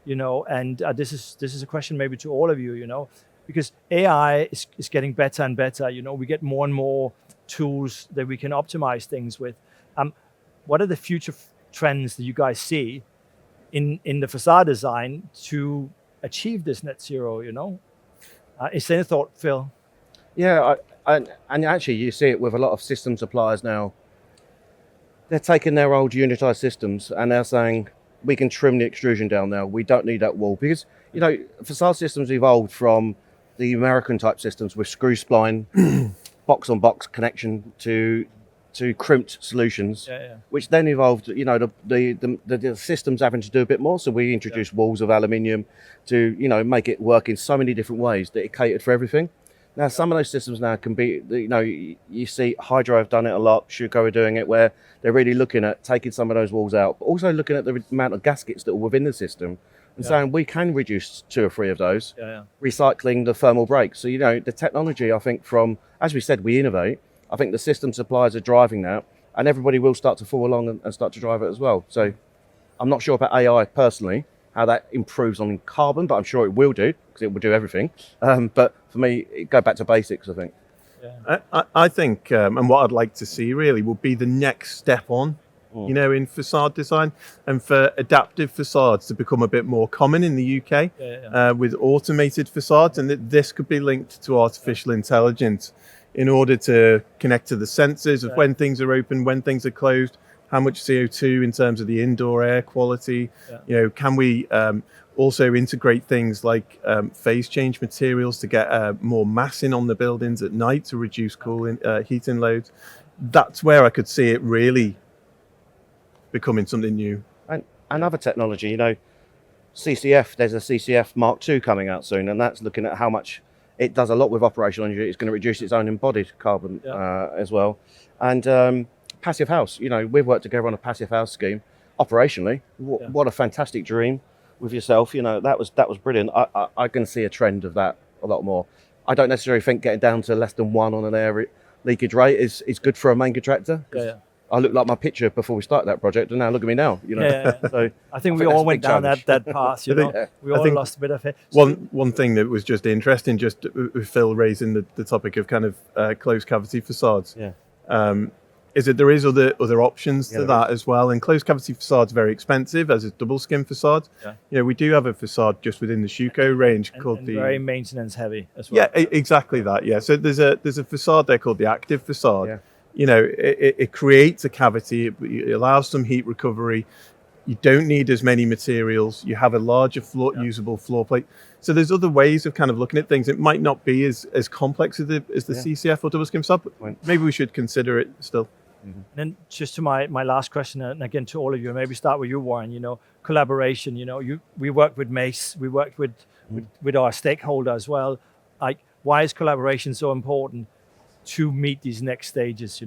and this is a question maybe to all of you, because AI is getting better and better. We get more and more tools that we can optimize things with. What are the future trends that you guys see in the facade design to achieve this net zero? Is there any thought, Phil? Yeah, and actually you see it with a lot of system suppliers now. They're taking their old unitized systems and they're saying, we can trim the extrusion down now. We don't need that wall. Because, facade systems evolved from the American type systems with screw spline, box on box connection to crimped solutions, which then evolved, the systems having to do a bit more. So we introduced walls of aluminium to, make it work in so many different ways that it catered for everything. Now, some of those systems now can be, you see Hydro have done it a lot, Schüco are doing it, where they're really looking at taking some of those walls out, but also looking at the amount of gaskets that are within the system and saying we can reduce 2 or 3 of those, recycling the thermal breaks. So, the technology, I think as we said, we innovate. I think the system suppliers are driving that, and everybody will start to fall along and start to drive it as well. So I'm not sure about AI personally, how that improves on carbon, but I'm sure it will do, because it will do everything. But for me, go back to basics, I think. I think, and what I'd like to see really will be the next step on, in facade design, and for adaptive facades to become a bit more common in the UK with automated facades, and that this could be linked to artificial intelligence in order to connect to the sensors of when things are open, when things are closed, how much CO2 in terms of the indoor air quality. Can we also integrate things like phase change materials to get more massing on the buildings at night to reduce cooling, heating loads? That's where I could see it really becoming something new. And another technology, CCF, there's a CCF Mark II coming out soon, and that's looking at how much it does a lot with operational energy. It's going to reduce its own embodied carbon as well. And passive house, we've worked together on a passive house scheme. Operationally, what a fantastic dream with yourself. That was brilliant. I can see a trend of that a lot more. I don't necessarily think getting down to less than 1 on an air leakage rate is good for a main contractor. I looked like my picture before we started that project, and now look at me now. So I think we all went down that path. We all lost a bit of it. One thing that was just interesting, just with Phil raising the topic of kind of closed cavity facades, is that there is other options to that as well. And closed cavity facades are very expensive, as is double skin facades. We do have a facade just within the Schüco range called the very maintenance heavy as well. Exactly that. So there's a facade there called the active facade. It creates a cavity, it allows some heat recovery. You don't need as many materials. You have a larger usable floor plate. So there's other ways of kind of looking at things. It might not be as complex as the CCF or double skin facade, but maybe we should consider it still. And then just to my last question, and again to all of you, maybe start with you, Warren. Collaboration. We worked with Mace, we worked with our stakeholder as well. Like, why is collaboration so important to meet these next stages?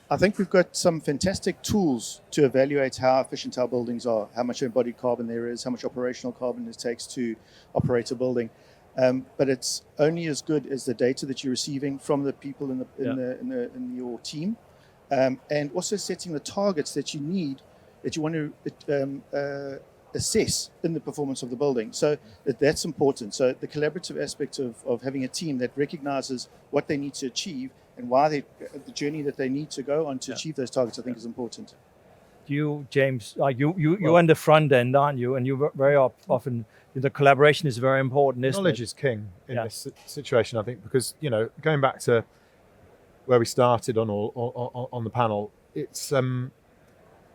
I think we've got some fantastic tools to evaluate how efficient our buildings are, how much embodied carbon there is, how much operational carbon it takes to operate a building. But it's only as good as the data that you're receiving from the people in your team, and also setting the targets that you need, that you want to assess in the performance of the building. So that's important. So the collaborative aspect of having a team that recognizes what they need to achieve and why the journey that they need to go on to achieve those targets, I think is important. You, James, you're on the front end, aren't you? And you very often, the collaboration is very important, isn't Knowledge it? is king in this situation, I think, because, going back to where we started on the panel, it's,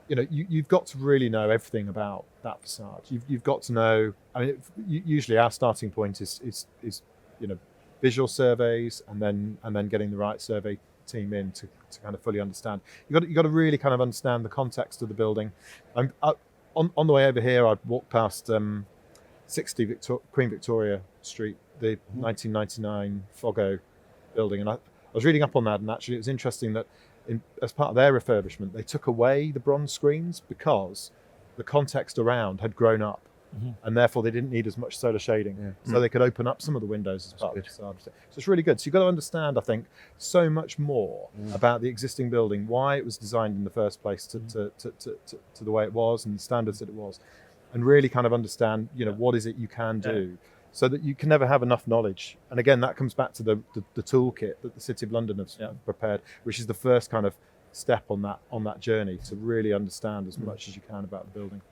you've got to really know everything about that facade. You've got to know, usually our starting point is visual surveys and then getting the right survey team in to kind of fully understand. You got to really kind of understand the context of the building. On the way over here, I walked past 60 Queen Victoria Street, the 1999 Foggo building, and I was reading up on that, and actually it was interesting that as part of their refurbishment, they took away the bronze screens because the context around had grown up. And therefore they didn't need as much solar shading, so they could open up some of the windows as part of the facade. So it's really good. So you've got to understand, I think, so much more about the existing building, why it was designed in the first place to the way it was and the standards that it was, and really kind of understand, what is it you can do, so that you can never have enough knowledge. And again, that comes back to the toolkit that the City of London has prepared, which is the first kind of step on that journey to really understand as much as you can about the building.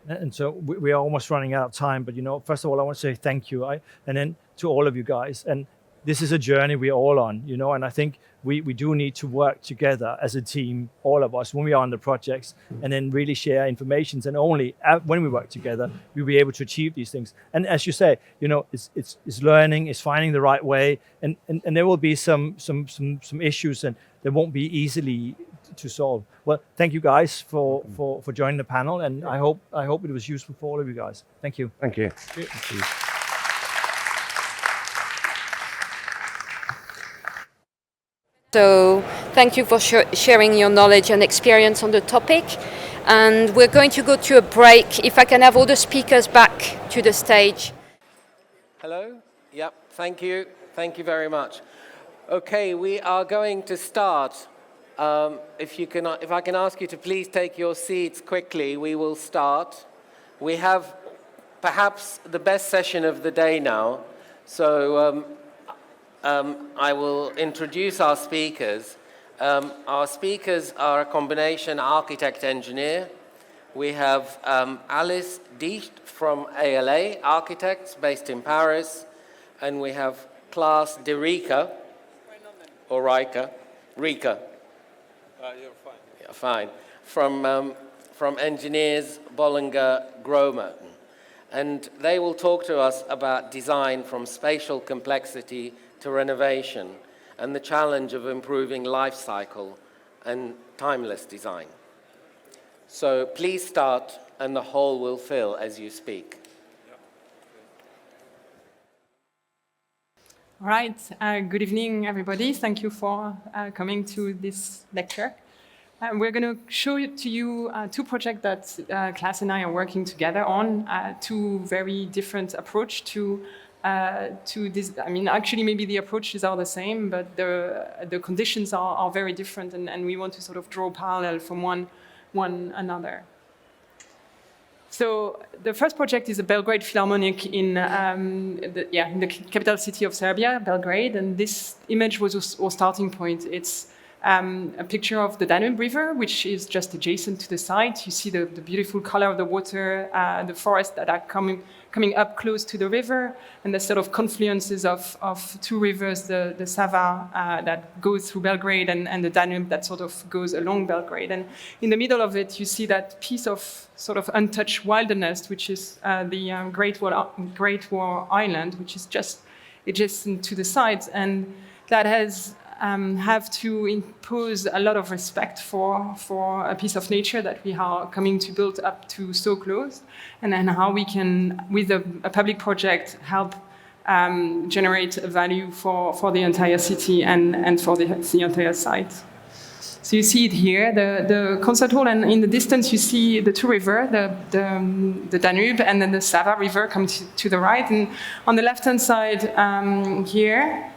And so we are almost running out of time, but first of all, I want to say thank you, and then to all of you guys. And this is a journey we're all on, and I think we do need to work together as a team, all of us, when we are on the projects, and then really share information. And only when we work together, we'll be able to achieve these things. And as you say, it's learning, it's finding the right way, and there will be some issues, and they won't be easily to solve. Well, thank you guys for joining the panel, and I hope it was useful for all of you guys. Thank you. Thank you. Thank you. So thank you for sharing your knowledge and experience on the topic. And we're going to go to a break. If I can have all the speakers back to the stage. Hello? Yep, thank you. Thank you very much. Okay, we are going to start. If I can ask you to please take your seats quickly, we will start. We have perhaps the best session of the day now. So I will introduce our speakers. Our speakers are a combination architect-engineer. We have Alice Dicht from ALA Architects, based in Paris. And we have Klaas de Rika, or Rika. You're fine. Yeah, fine. From Engineers Bollinger Gromerton. And they will talk to us about design from spatial complexity to renovation and the challenge of improving life cycle and timeless design. So please start, and the hall will fill as you speak. All right. Good evening, everybody. Thank you for coming to this lecture. We're going to show to you two projects that Klaas and I are working together on, two very different approaches to this. I mean, actually, maybe the approaches are the same, but the conditions are very different, and we want to sort of draw parallel from one another. So the first project is a Belgrade Philharmonic in the capital city of Serbia, Belgrade, and this image was our starting point. It's a picture of the Danube River, which is just adjacent to the site. You see the beautiful color of the water, the forests that are coming up close to the river, and the sort of confluences of two rivers, the Sava that goes through Belgrade and the Danube that sort of goes along Belgrade. And in the middle of it, you see that piece of sort of untouched wilderness, which is the Great War Island, which is just adjacent to the site, and that has have to impose a lot of respect for a piece of nature that we are coming to build up to so close, and then how we can, with a public project, help generate a value for the entire city and for the entire site. So you see it here, the concert hall, and in the distance you see the two rivers, the Danube and then the Sava River come to the right. And on the left-hand side here,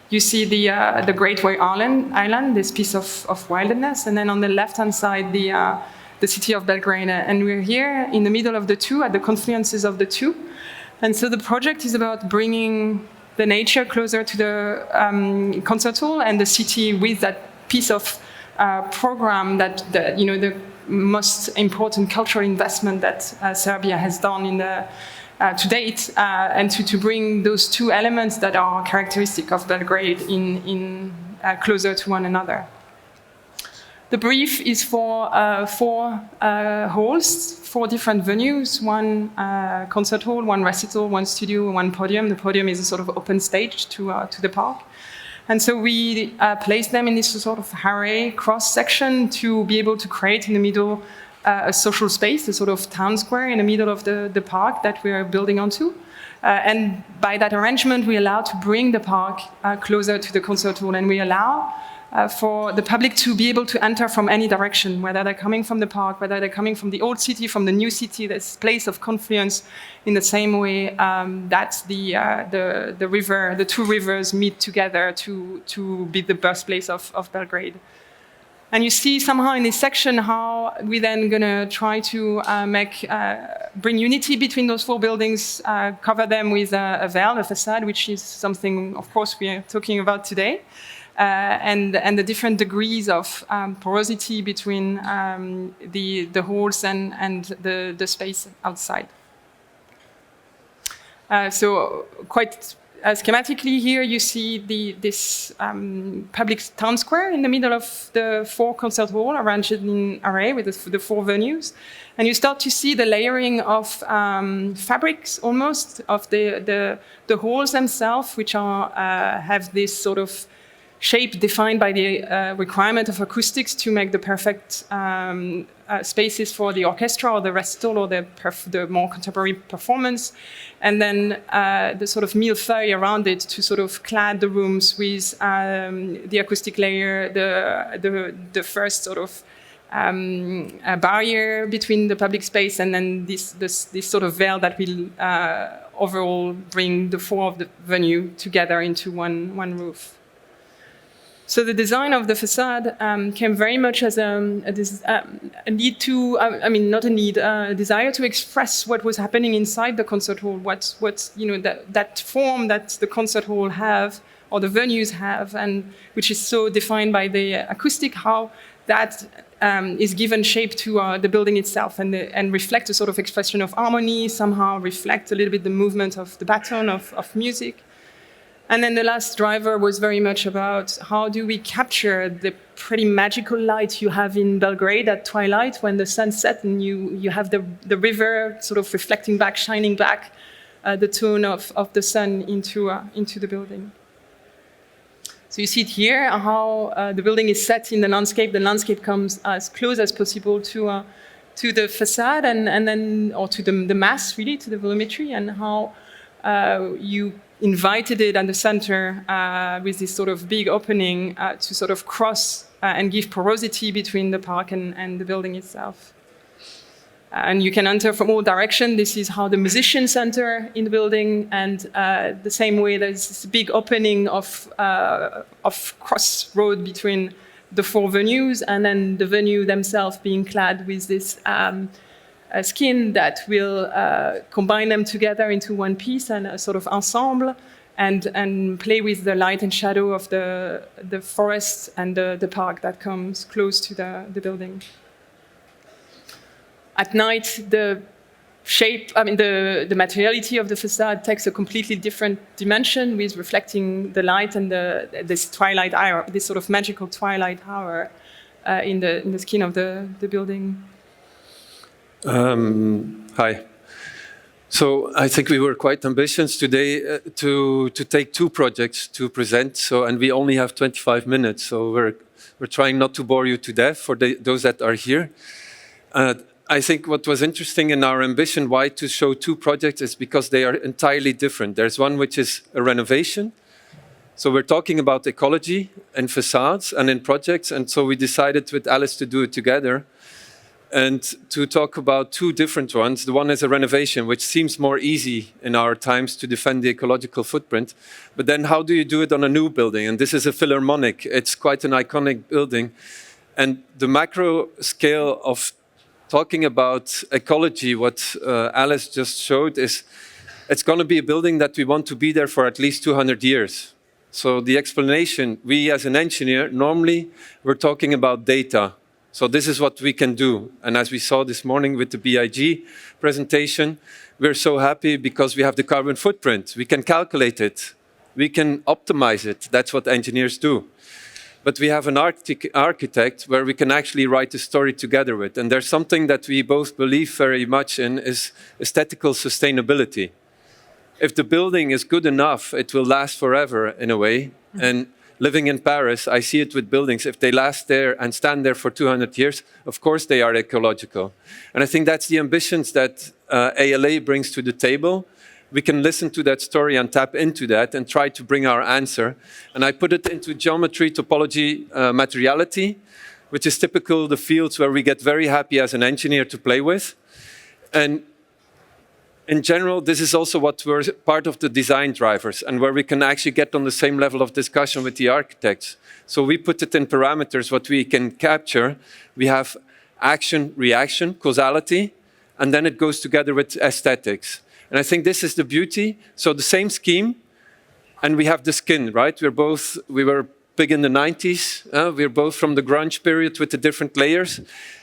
you see the Great War Island, this piece of wilderness, and then on the left-hand side, the city of Belgrade. And we're here in the middle of the two, at the confluences of the two. And so the project is about bringing the nature closer to the concert hall and the city with that piece of program that the most important cultural investment that Serbia has done in to date, and to bring those two elements that are characteristic of Belgrade in closer to one another. The brief is for 4 halls, 4 different venues, one concert hall, one recital, one studio, one podium. The podium is a sort of open stage to the park. And so we placed them in this sort of array cross-section to be able to create in the middle a social space, a sort of town square in the middle of the park that we are building onto. And by that arrangement, we allow to bring the park closer to the concert hall, and we allow for the public to be able to enter from any direction, whether they're coming from the park, whether they're coming from the old city, from the new city, this place of confluence, in the same way that the river, the two rivers meet together to be the birthplace of Belgrade. And you see somehow in this section how we're then going to try to bring unity between those four buildings, cover them with a veil, a facade, which is something, of course, we are talking about today. And the different degrees of porosity between the halls and the space outside. So quite schematically here, you see this public town square in the middle of the four concert halls arranged in array with the four venues. And you start to see the layering of fabrics almost of the halls themselves, which are have this sort of shape defined by the requirement of acoustics to make the perfect spaces for the orchestra or the recital or the more contemporary performance. And then the sort of millefeuille around it to sort of clad the rooms with the acoustic layer, the first sort of barrier between the public space, and then this sort of veil that will overall bring the four of the venue together into one roof. So the design of the facade came very much as a need to, a desire to express what was happening inside the concert hall, what that form that the concert hall have or the venues have, and which is so defined by the acoustic, how that is given shape to the building itself and reflect a sort of expression of harmony, somehow reflect a little bit the movement of the baton of music. And then the last driver was very much about how do we capture the pretty magical light you have in Belgrade at twilight when the sun sets and you have the river sort of reflecting back, shining back the tone of the sun into the building. So you see it here, how the building is set in the landscape. The landscape comes as close as possible to the facade and then, or to the mass, really, to the volumetry, and how you invited it at the center with this sort of big opening to sort of cross and give porosity between the park and the building itself. And you can enter from all directions. This is how the musicians enter in the building, and the same way there's this big opening of crossroad between the four venues, and then the venue themselves being clad with this skin that will combine them together into one piece and a sort of ensemble, and play with the light and shadow of the forest and the park that comes close to the building. At night, the shape, the materiality of the facade takes a completely different dimension, with reflecting the light and this twilight hour, this sort of magical twilight hour in the skin of the building. Hi. So I think we were quite ambitious today to take two projects to present. So, and we only have 25 minutes. So we're trying not to bore you to death for those that are here. I think what was interesting in our ambition, why to show two projects, is because they are entirely different. There's one which is a renovation. So we're talking about ecology and facades and in projects. And so we decided with Alice to do it together and to talk about two different ones. The one is a renovation, which seems more easy in our times to defend the ecological footprint. But then how do you do it on a new building? And this is a Philharmonic. It's quite an iconic building. And the macro scale of talking about ecology, what Alice just showed, is it's going to be a building that we want to be there for at least 200 years. So the explanation, we as an engineer, normally we're talking about data. So this is what we can do. And as we saw this morning with the BIG presentation, we're so happy because we have the carbon footprint. We can calculate it. We can optimize it. That's what engineers do. But we have an architect where we can actually write a story together with. And there's something that we both believe very much in, is aesthetical sustainability. If the building is good enough, it will last forever in a way. And living in Paris, I see it with buildings. If they last there and stand there for 200 years, of course they are ecological. And I think that's the ambitions that ALA brings to the table. We can listen to that story and tap into that and try to bring our answer. And I put it into geometry, topology, materiality, which is typical the fields where we get very happy as an engineer to play with. And in general, this is also what we're part of the design drivers and where we can actually get on the same level of discussion with the architects. So we put it in parameters, what we can capture. We have action, reaction, causality, and then it goes together with aesthetics. And I think this is the beauty. So the same scheme, and we have the skin, right? We were big in the 90s. We're both from the grunge period with the different layers.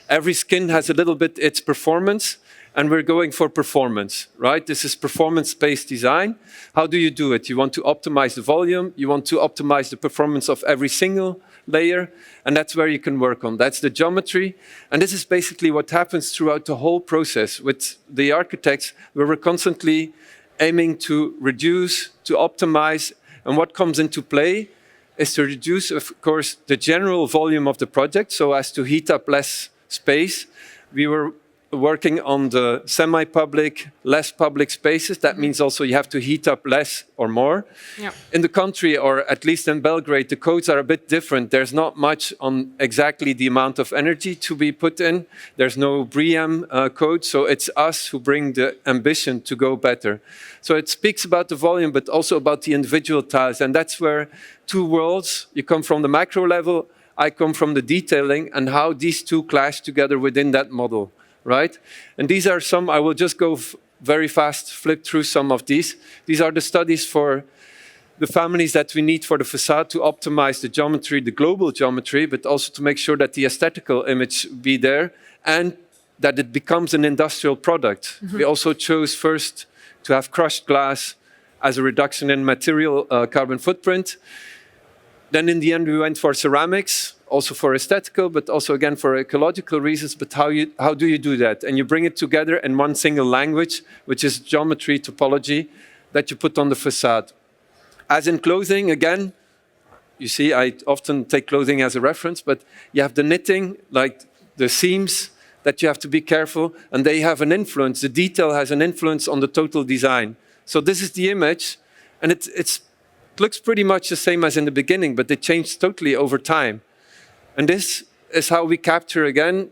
Every skin has a little bit its performance. And we're going for performance, right? This is performance-based design. How do you do it? You want to optimize the volume. You want to optimize the performance of every single layer. And that's where you can work on. That's the geometry. And this is basically what happens throughout the whole process with the architects, where we're constantly aiming to reduce, to optimize. And what comes into play is to reduce, of course, the general volume of the project so as to heat up less space. We were working on the semi-public, less public spaces. That means also you have to heat up less or more. Yeah. In the country, or at least in Belgrade, the codes are a bit different. There's not much on exactly the amount of energy to be put in. There's no BREEAM code, so it's us who bring the ambition to go better. So it speaks about the volume, but also about the individual tiles. And that's where two worlds, you come from the macro level, I come from the detailing, and how these two clash together within that model. Right? And these are some, I will just go very fast, flip through some of these. These are the studies for the families that we need for the facade to optimize the geometry, the global geometry, but also to make sure that the aesthetical image be there and that it becomes an industrial product. Mm-hmm. We also chose first to have crushed glass as a reduction in material carbon footprint. Then in the end, we went for ceramics, also for aesthetical, but also again for ecological reasons. But how do you do that? And you bring it together in one single language, which is geometry, topology, that you put on the facade. As in clothing, again, you see, I often take clothing as a reference, but you have the knitting, like the seams, that you have to be careful, and they have an influence. The detail has an influence on the total design. So this is the image, and it looks pretty much the same as in the beginning, but it changed totally over time. And this is how we capture, again,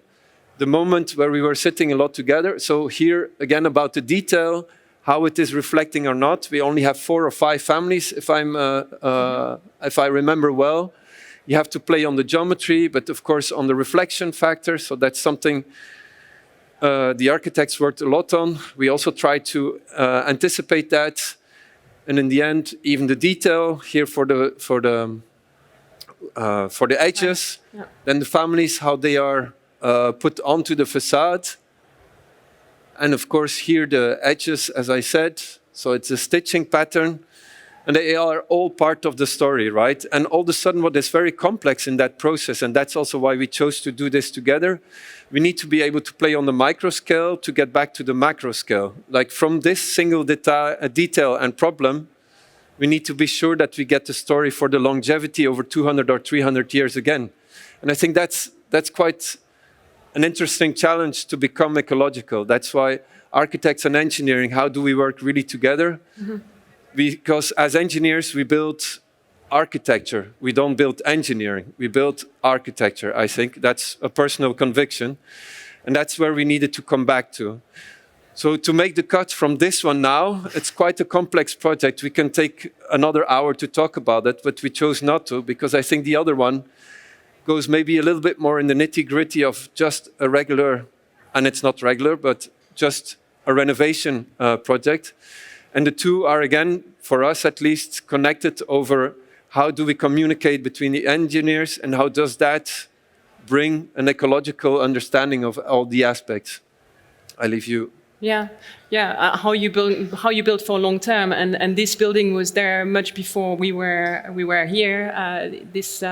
the moment where we were sitting a lot together. So here, again, about the detail, how it is reflecting or not. We only have 4 or 5 families, if I remember well. You have to play on the geometry, but of course on the reflection factor. So that's something the architects worked a lot on. We also tried to anticipate that. And in the end, even the detail here for the edges, yeah. Then the families, how they are put onto the facade. And of course here the edges, as I said, so it's a stitching pattern. And they are all part of the story, right? And all of a sudden what is very complex in that process, and that's also why we chose to do this together, we need to be able to play on the micro scale to get back to the macro scale. Like from this single detail and problem, we need to be sure that we get the story for the longevity over 200 or 300 years again. And I think that's quite an interesting challenge to become ecological. That's why architects and engineering, how do we work really together? Mm-hmm. Because as engineers, we build architecture. We don't build engineering. We build architecture, I think. That's a personal conviction. And that's where we needed to come back to. So to make the cut from this one now, it's quite a complex project. We can take another hour to talk about it, but we chose not to because I think the other one goes maybe a little bit more in the nitty-gritty of just a regular, and it's not regular, but just a renovation project. And the two are, again, for us at least, connected over how do we communicate between the engineers and how does that bring an ecological understanding of all the aspects. I leave you Yeah, yeah. How you build for long term, and this building was there much before we were here. This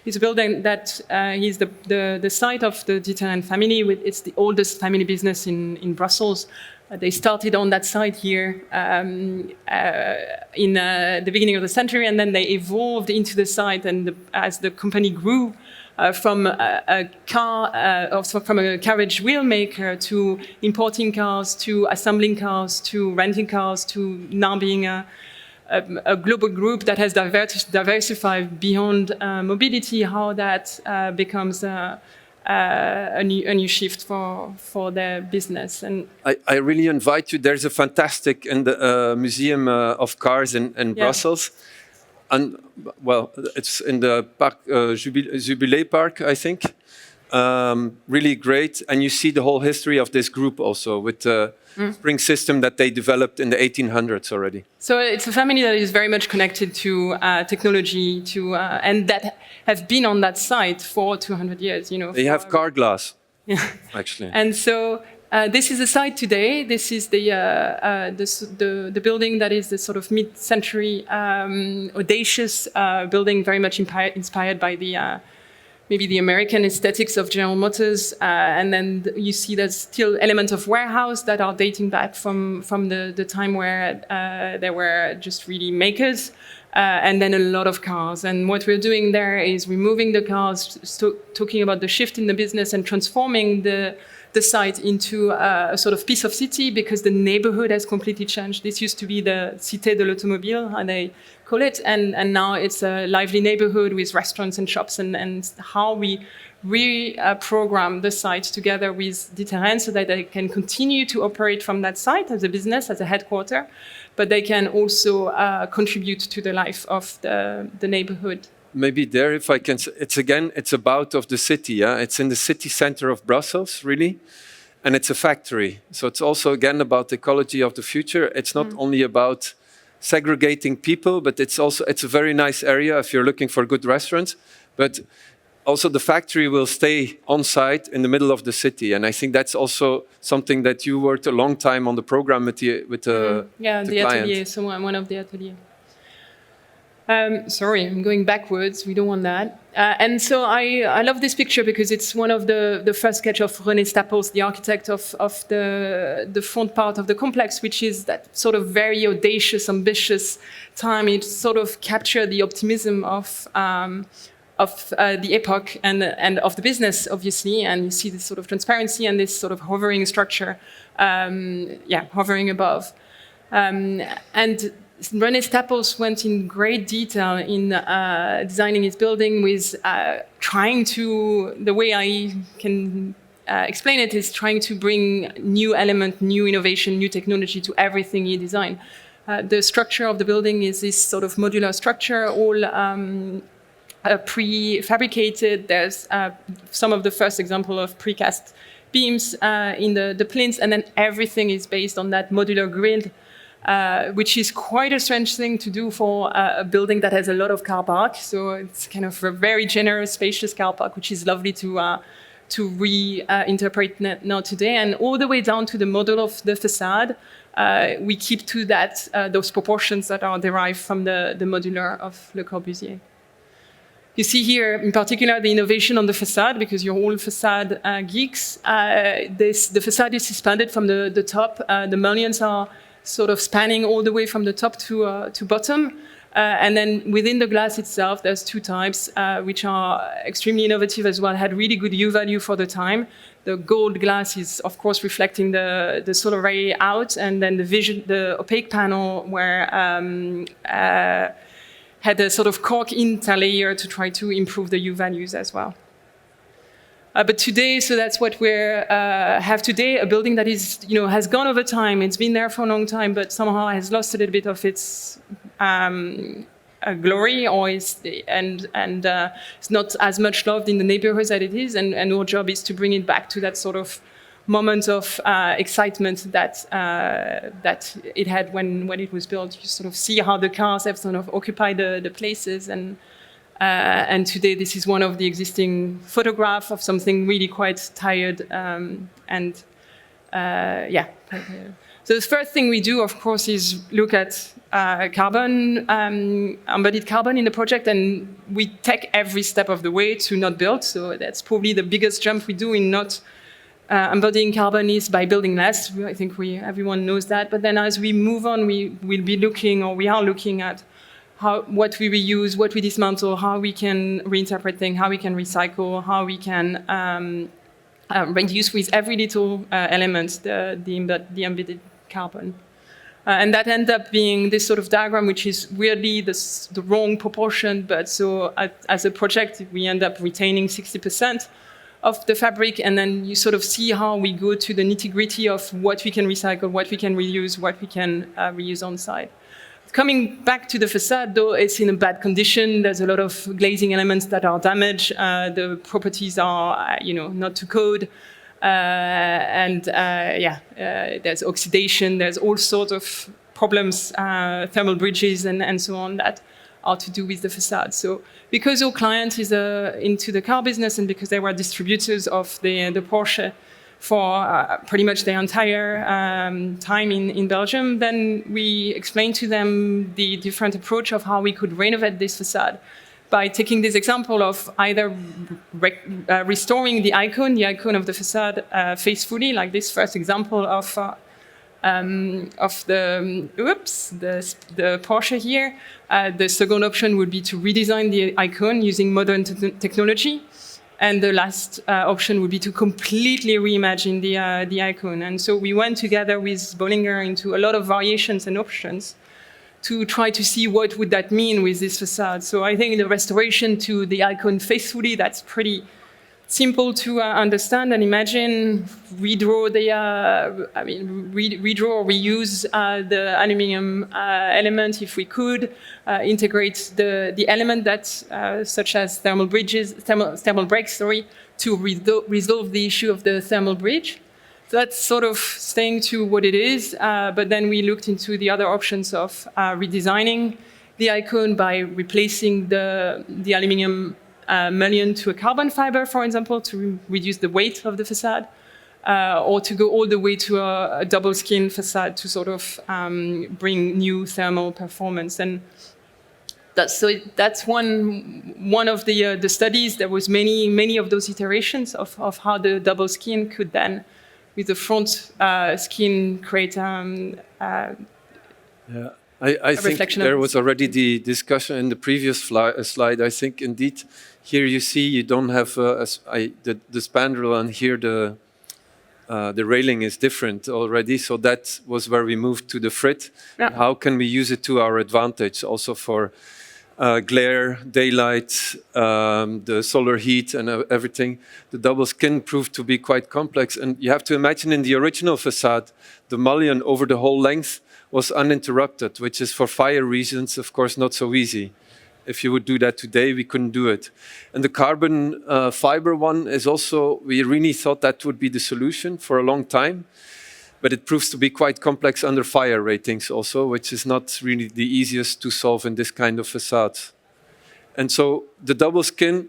is a building that is the site of the Dieterlen family. It's the oldest family business in Brussels. They started on that site here in the beginning of the century, and then they evolved into the site. And as the company grew. From a carriage wheel maker to importing cars, to assembling cars, to renting cars, to now being a global group that has diversified beyond mobility, how that becomes a new shift for their business. And I really invite you. There's a fantastic museum of cars in Brussels. And well, it's in the Parc Jubilee Park, I think. Really great, and you see the whole history of this group also with the spring system that they developed in the 1800s already. So it's a family that is very much connected to technology, and that have been on that site for 200 years. You know, they have car glass, actually. And so. This is the site today. This is the building that is the sort of mid-century audacious building, very much inspired by maybe the American aesthetics of General Motors. And then you see there's still elements of warehouse that are dating back from the time where there were just really makers. And then a lot of cars. And what we're doing there is removing the cars, talking about the shift in the business and transforming the site into a sort of piece of city, because the neighborhood has completely changed. This used to be the Cité de l'Automobile, how they call it, and now it's a lively neighborhood with restaurants and shops, and how we reprogram the site together with Dieterlen so that they can continue to operate from that site as a business, as a headquarter, but they can also contribute to the life of the neighborhood. Maybe there, if I can, it's about of the city, yeah? It's in the city center of Brussels, really, and it's a factory. So it's also, again, about the ecology of the future. It's not only about segregating people, but it's a very nice area if you're looking for good restaurants, but also the factory will stay on site in the middle of the city. And I think that's also something that you worked a long time on the program with the the atelier, so I'm one of the atelier. Sorry, I'm going backwards. We don't want that. And so I love this picture because it's one of the first sketch of René Stapels, the architect of the front part of the complex, which is that sort of very audacious, ambitious time. It sort of captured the optimism of the epoch and of the business, obviously. And you see this sort of transparency and this sort of hovering structure, hovering above. And René Stapels went in great detail in designing his building with trying to, the way I can explain it is trying to bring new element, new innovation, new technology to everything he designed. The structure of the building is this sort of modular structure, all prefabricated. There's some of the first example of precast beams in the plinths, and then everything is based on that modular grid. Which is quite a strange thing to do for a building that has a lot of car park. So it's kind of a very generous, spacious car park, which is lovely to reinterpret now today. And all the way down to the model of the facade, we keep to that those proportions that are derived from the modular of Le Corbusier. You see here, in particular, the innovation on the facade, because you're all facade geeks. The facade is suspended from the top. The mullions are sort of spanning all the way from the top to bottom. And then within the glass itself, there's two types, which are extremely innovative as well, had really good U value for the time. The gold glass is, of course, reflecting the solar ray out, and then the opaque panel where had a sort of cork interlayer to try to improve the U values as well. But today, so that's what we have today, a building that is, has gone over time. It's been there for a long time, but somehow has lost a little bit of its glory, or it's not as much loved in the neighborhoods as it is. And our job is to bring it back to that sort of moment of excitement that it had when it was built. You sort of see how the cars have sort of occupied the places, and today this is one of the existing photographs of something really quite tired and yeah. So the first thing we do, of course, is look at carbon, embodied carbon in the project, and we take every step of the way to not build. So that's probably the biggest jump we do in not embodying carbon is by building less. I think everyone knows that. But then as we move on, we will be looking, or we are looking at what we reuse, what we dismantle, how we can reinterpret things, how we can recycle, how we can reduce with every little element the embedded carbon. And that ends up being this sort of diagram, which is weirdly the wrong proportion, but so as a project, we end up retaining 60% of the fabric, and then you sort of see how we go to the nitty-gritty of what we can recycle, what we can reuse, what we can reuse on site. Coming back to the facade, though, it's in a bad condition. There's a lot of glazing elements that are damaged. The properties are, not to code. There's oxidation. There's all sorts of problems, thermal bridges and so on that are to do with the facade. So because our client is into the car business and because they were distributors of the Porsche for pretty much their entire time in Belgium, then we explained to them the different approach of how we could renovate this facade by taking this example of either restoring the icon of the facade faithfully, like this first example of the Porsche here. The second option would be to redesign the icon using modern technology. And the last option would be to completely reimagine the icon. And so we went together with Bollinger into a lot of variations and options to try to see what would that mean with this facade. So I think the restoration to the icon faithfully, that's pretty simple to understand and imagine. Redraw or reuse the aluminium element if we could. Integrate the element that, such as thermal bridges, thermal breaks, to resolve the issue of the thermal bridge. So that's sort of staying to what it is. But then we looked into the other options of redesigning the icon by replacing the aluminium mullion to a carbon fiber, for example, to reduce the weight of the facade, or to go all the way to a double skin facade to sort of bring new thermal performance. And that's one of the studies. There was many of those iterations of how the double skin could then, with the front skin, create I think there was already the discussion in the previous slide. I think indeed here you see you don't have the spandrel, and here the railing is different already. So that was where we moved to the frit. Yeah. How can we use it to our advantage also for glare, daylight, the solar heat and everything? The double skin proved to be quite complex. And you have to imagine in the original facade, the mullion over the whole length was uninterrupted, which is for fire reasons, of course, not so easy. If you would do that today, we couldn't do it. And the carbon fiber one is also, we really thought that would be the solution for a long time, but it proves to be quite complex under fire ratings also, which is not really the easiest to solve in this kind of facade. And so the double skin,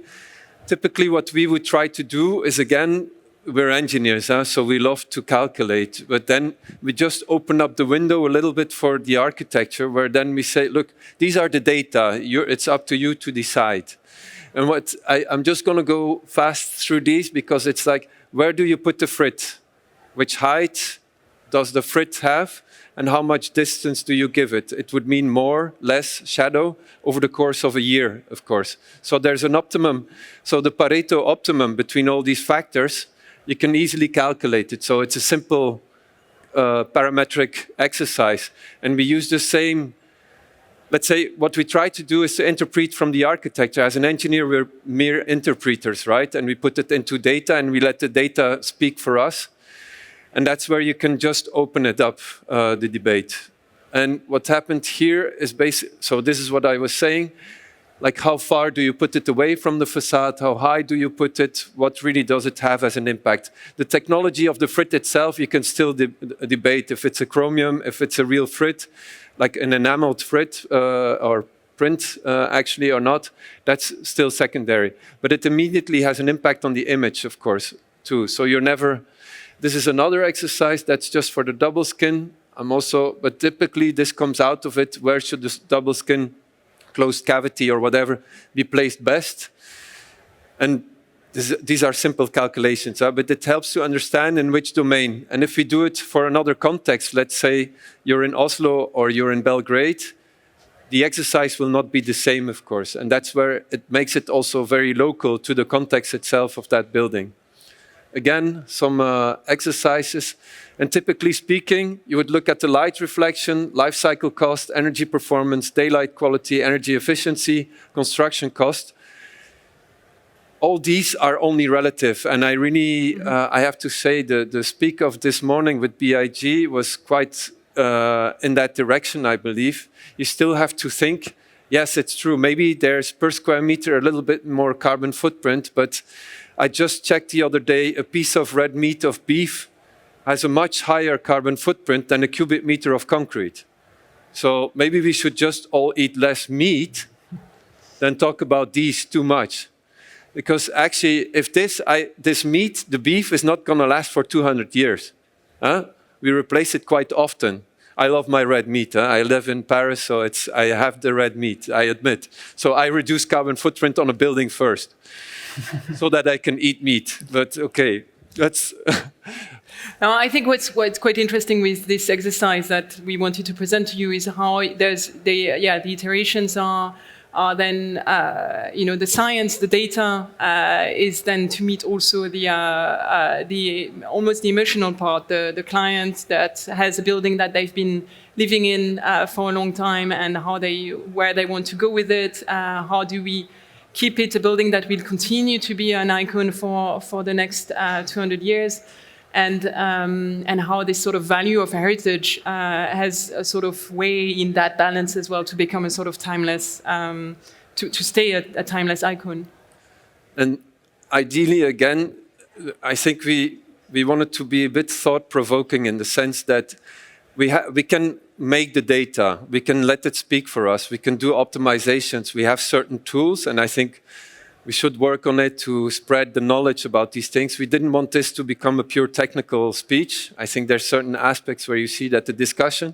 typically what we would try to do is, again, we're engineers, so we love to calculate, but then we just open up the window a little bit for the architecture, where then we say, look, these are the data, it's up to you to decide. And I'm just going to go fast through these, because it's like, where do you put the frit? Which height does the frit have? And how much distance do you give it? It would mean more, less shadow over the course of a year, of course. So there's an optimum. So the Pareto optimum between all these factors, you can easily calculate it. So it's a simple parametric exercise. And we use the same, let's say, what we try to do is to interpret from the architecture. As an engineer, we're mere interpreters, right? And we put it into data and we let the data speak for us. And that's where you can just open it up, the debate. And what happened here is so this is what I was saying. Like, how far do you put it away from the facade? How high do you put it? What really does it have as an impact? The technology of the frit itself, you can still debate if it's a chromium, if it's a real frit, like an enameled frit or print actually or not. That's still secondary. But it immediately has an impact on the image, of course, too. So you're never This is another exercise that's just for the double skin. But typically this comes out of it, where should this double skin closed cavity or whatever be placed best? And these are simple calculations, but it helps to understand in which domain. And if we do it for another context, let's say you're in Oslo or you're in Belgrade, the exercise will not be the same, of course. And that's where it makes it also very local to the context itself of that building. Again, some exercises. And typically speaking, you would look at the light reflection, life cycle cost, energy performance, daylight quality, energy efficiency, construction cost. All these are only relative. And I really, I have to say, the speak of this morning with BIG was quite in that direction, I believe. You still have to think, yes, it's true. Maybe there's per square meter a little bit more carbon footprint, but I just checked the other day, a piece of red meat of beef has a much higher carbon footprint than a cubic meter of concrete. So maybe we should just all eat less meat than talk about these too much. Because actually, if this meat, the beef, is not going to last for 200 years. We replace it quite often. I love my red meat. I live in Paris, so I have the red meat, I admit. So I reduce carbon footprint on a building first, so that I can eat meat. But okay, that's... Now, I think what's quite interesting with this exercise that we wanted to present to you is how the iterations are then, the science, the data is then to meet also the almost the emotional part, the client that has a building that they've been living in for a long time, and where they want to go with it. How do we keep it a building that will continue to be an icon for the next 200 years? And how this sort of value of heritage has a sort of way in that balance as well to become a sort of timeless, to stay a timeless icon. And ideally, again, I think we wanted to be a bit thought-provoking in the sense that we can make the data, we can let it speak for us, we can do optimizations, we have certain tools, and I think we should work on it to spread the knowledge about these things. We didn't want this to become a pure technical speech. I think there's certain aspects where you see that the discussion.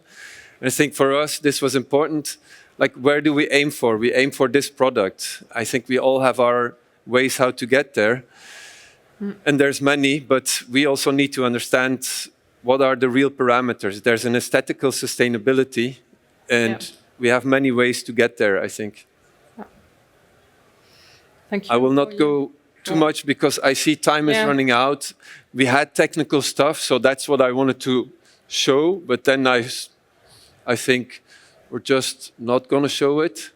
And I think for us, this was important. Like, where do we aim for? We aim for this product. I think we all have our ways how to get there. And there's many, but we also need to understand what are the real parameters. There's an aesthetical sustainability, and we have many ways to get there, I think. Thank you. I will not go too much because I see time is running out. We had technical stuff, so that's what I wanted to show. But then I think we're just not going to show it.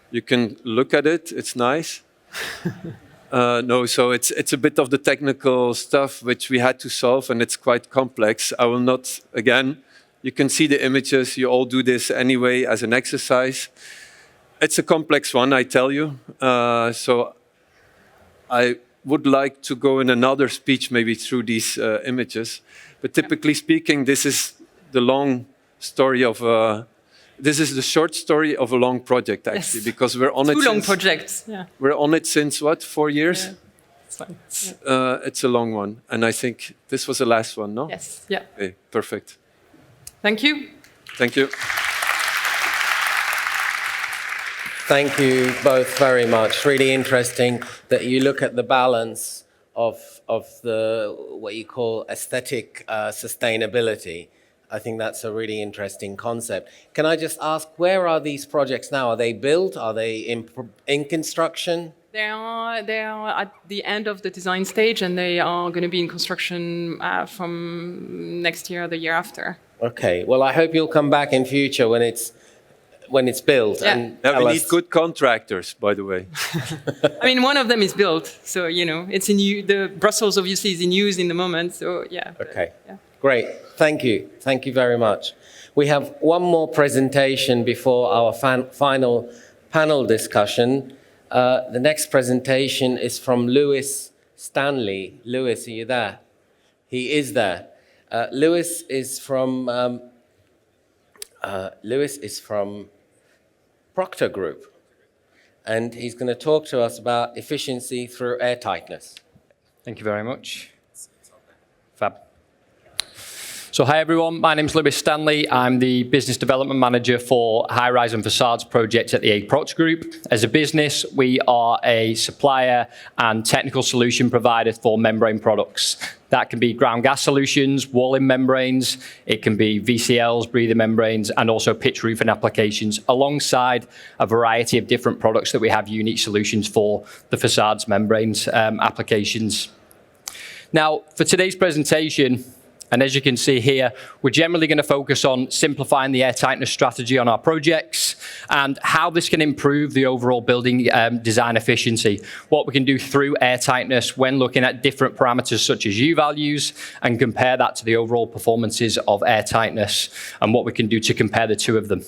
You can look at it. It's nice. No, so it's a bit of the technical stuff which we had to solve, and it's quite complex. I will not, again, you can see the images. You all do this anyway as an exercise. It's a complex one, I tell you. So I would like to go in another speech maybe through these images. But typically speaking, this is the long story of this is the short story of a long project, actually, because we're on it. Two long projects. Yeah. We're on it since what, 4 years? Yeah. It's fine. It's a long one, and I think this was the last one, no? Yes. Yeah. Okay, perfect. Thank you. Thank you. Thank you both very much. Really interesting that you look at the balance of the what you call aesthetic sustainability. I think that's a really interesting concept. Can I just ask, where are these projects now? Are they built? Are they in construction? They are at the end of the design stage, and they are going to be in construction from next year or the year after. Okay. Well, I hope you'll come back in future when it's built. Yeah. And we need good contractors, by the way. I mean, one of them is built, so it's in the Brussels obviously is in use in the moment. So yeah. Okay. Yeah. Great. Thank you. Thank you very much. We have one more presentation before our final panel discussion. The next presentation is from Lewis Stanley. Lewis, are you there? He is there. Lewis is from Procter Group, and he's going to talk to us about efficiency through air tightness. Thank you very much. Fab. So hi everyone, my name's Lewis Stanley. I'm the Business Development Manager for High Rise and Facades projects at the APROX Group. As a business, we are a supplier and technical solution provider for membrane products. That can be ground gas solutions, wall-in membranes, it can be VCLs, breather membranes, and also pitch roofing applications, alongside a variety of different products that we have unique solutions for the facades membranes applications. Now, for today's presentation, and as you can see here, we're generally going to focus on simplifying the air tightness strategy on our projects and how this can improve the overall building design efficiency. What we can do through air tightness when looking at different parameters such as U values and compare that to the overall performances of air tightness and what we can do to compare the two of them.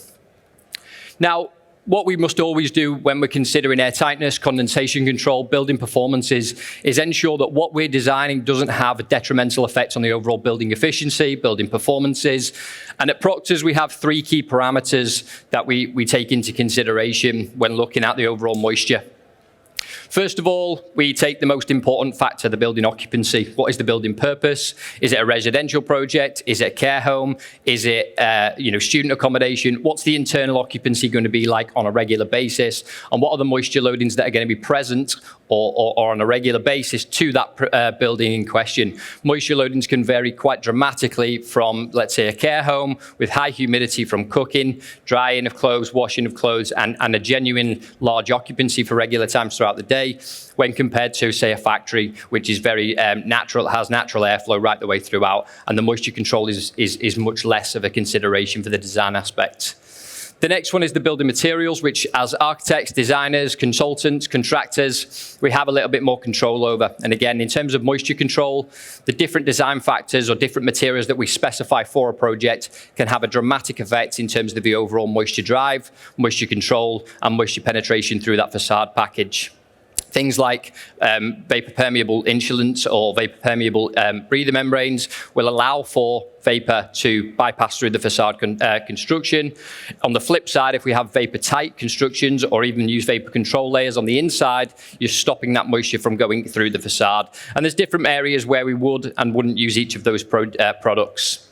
Now, what we must always do when we're considering air tightness, condensation control, building performances is ensure that what we're designing doesn't have a detrimental effect on the overall building efficiency, building performances. And at Proctors, we have 3 key parameters that we take into consideration when looking at the overall moisture. First of all, we take the most important factor, the building occupancy. What is the building purpose? Is it a residential project? Is it a care home? Is it student accommodation? What's the internal occupancy going to be like on a regular basis? And what are the moisture loadings that are going to be present or on a regular basis to that building in question? Moisture loadings can vary quite dramatically from, let's say, a care home with high humidity from cooking, drying of clothes, washing of clothes, and a genuine large occupancy for regular times throughout the day, when compared to, say, a factory, which is very natural, has natural airflow right the way throughout, and the moisture control is much less of a consideration for the design aspect. The next one is the building materials, which as architects, designers, consultants, contractors, we have a little bit more control over. And again, in terms of moisture control, the different design factors or different materials that we specify for a project can have a dramatic effect in terms of the overall moisture drive, moisture control, and moisture penetration through that facade package. Things like vapor permeable insulants or vapor permeable breather membranes will allow for vapor to bypass through the facade construction. On the flip side, if we have vapor tight constructions or even use vapor control layers on the inside, you're stopping that moisture from going through the facade. And there's different areas where we would and wouldn't use each of those products.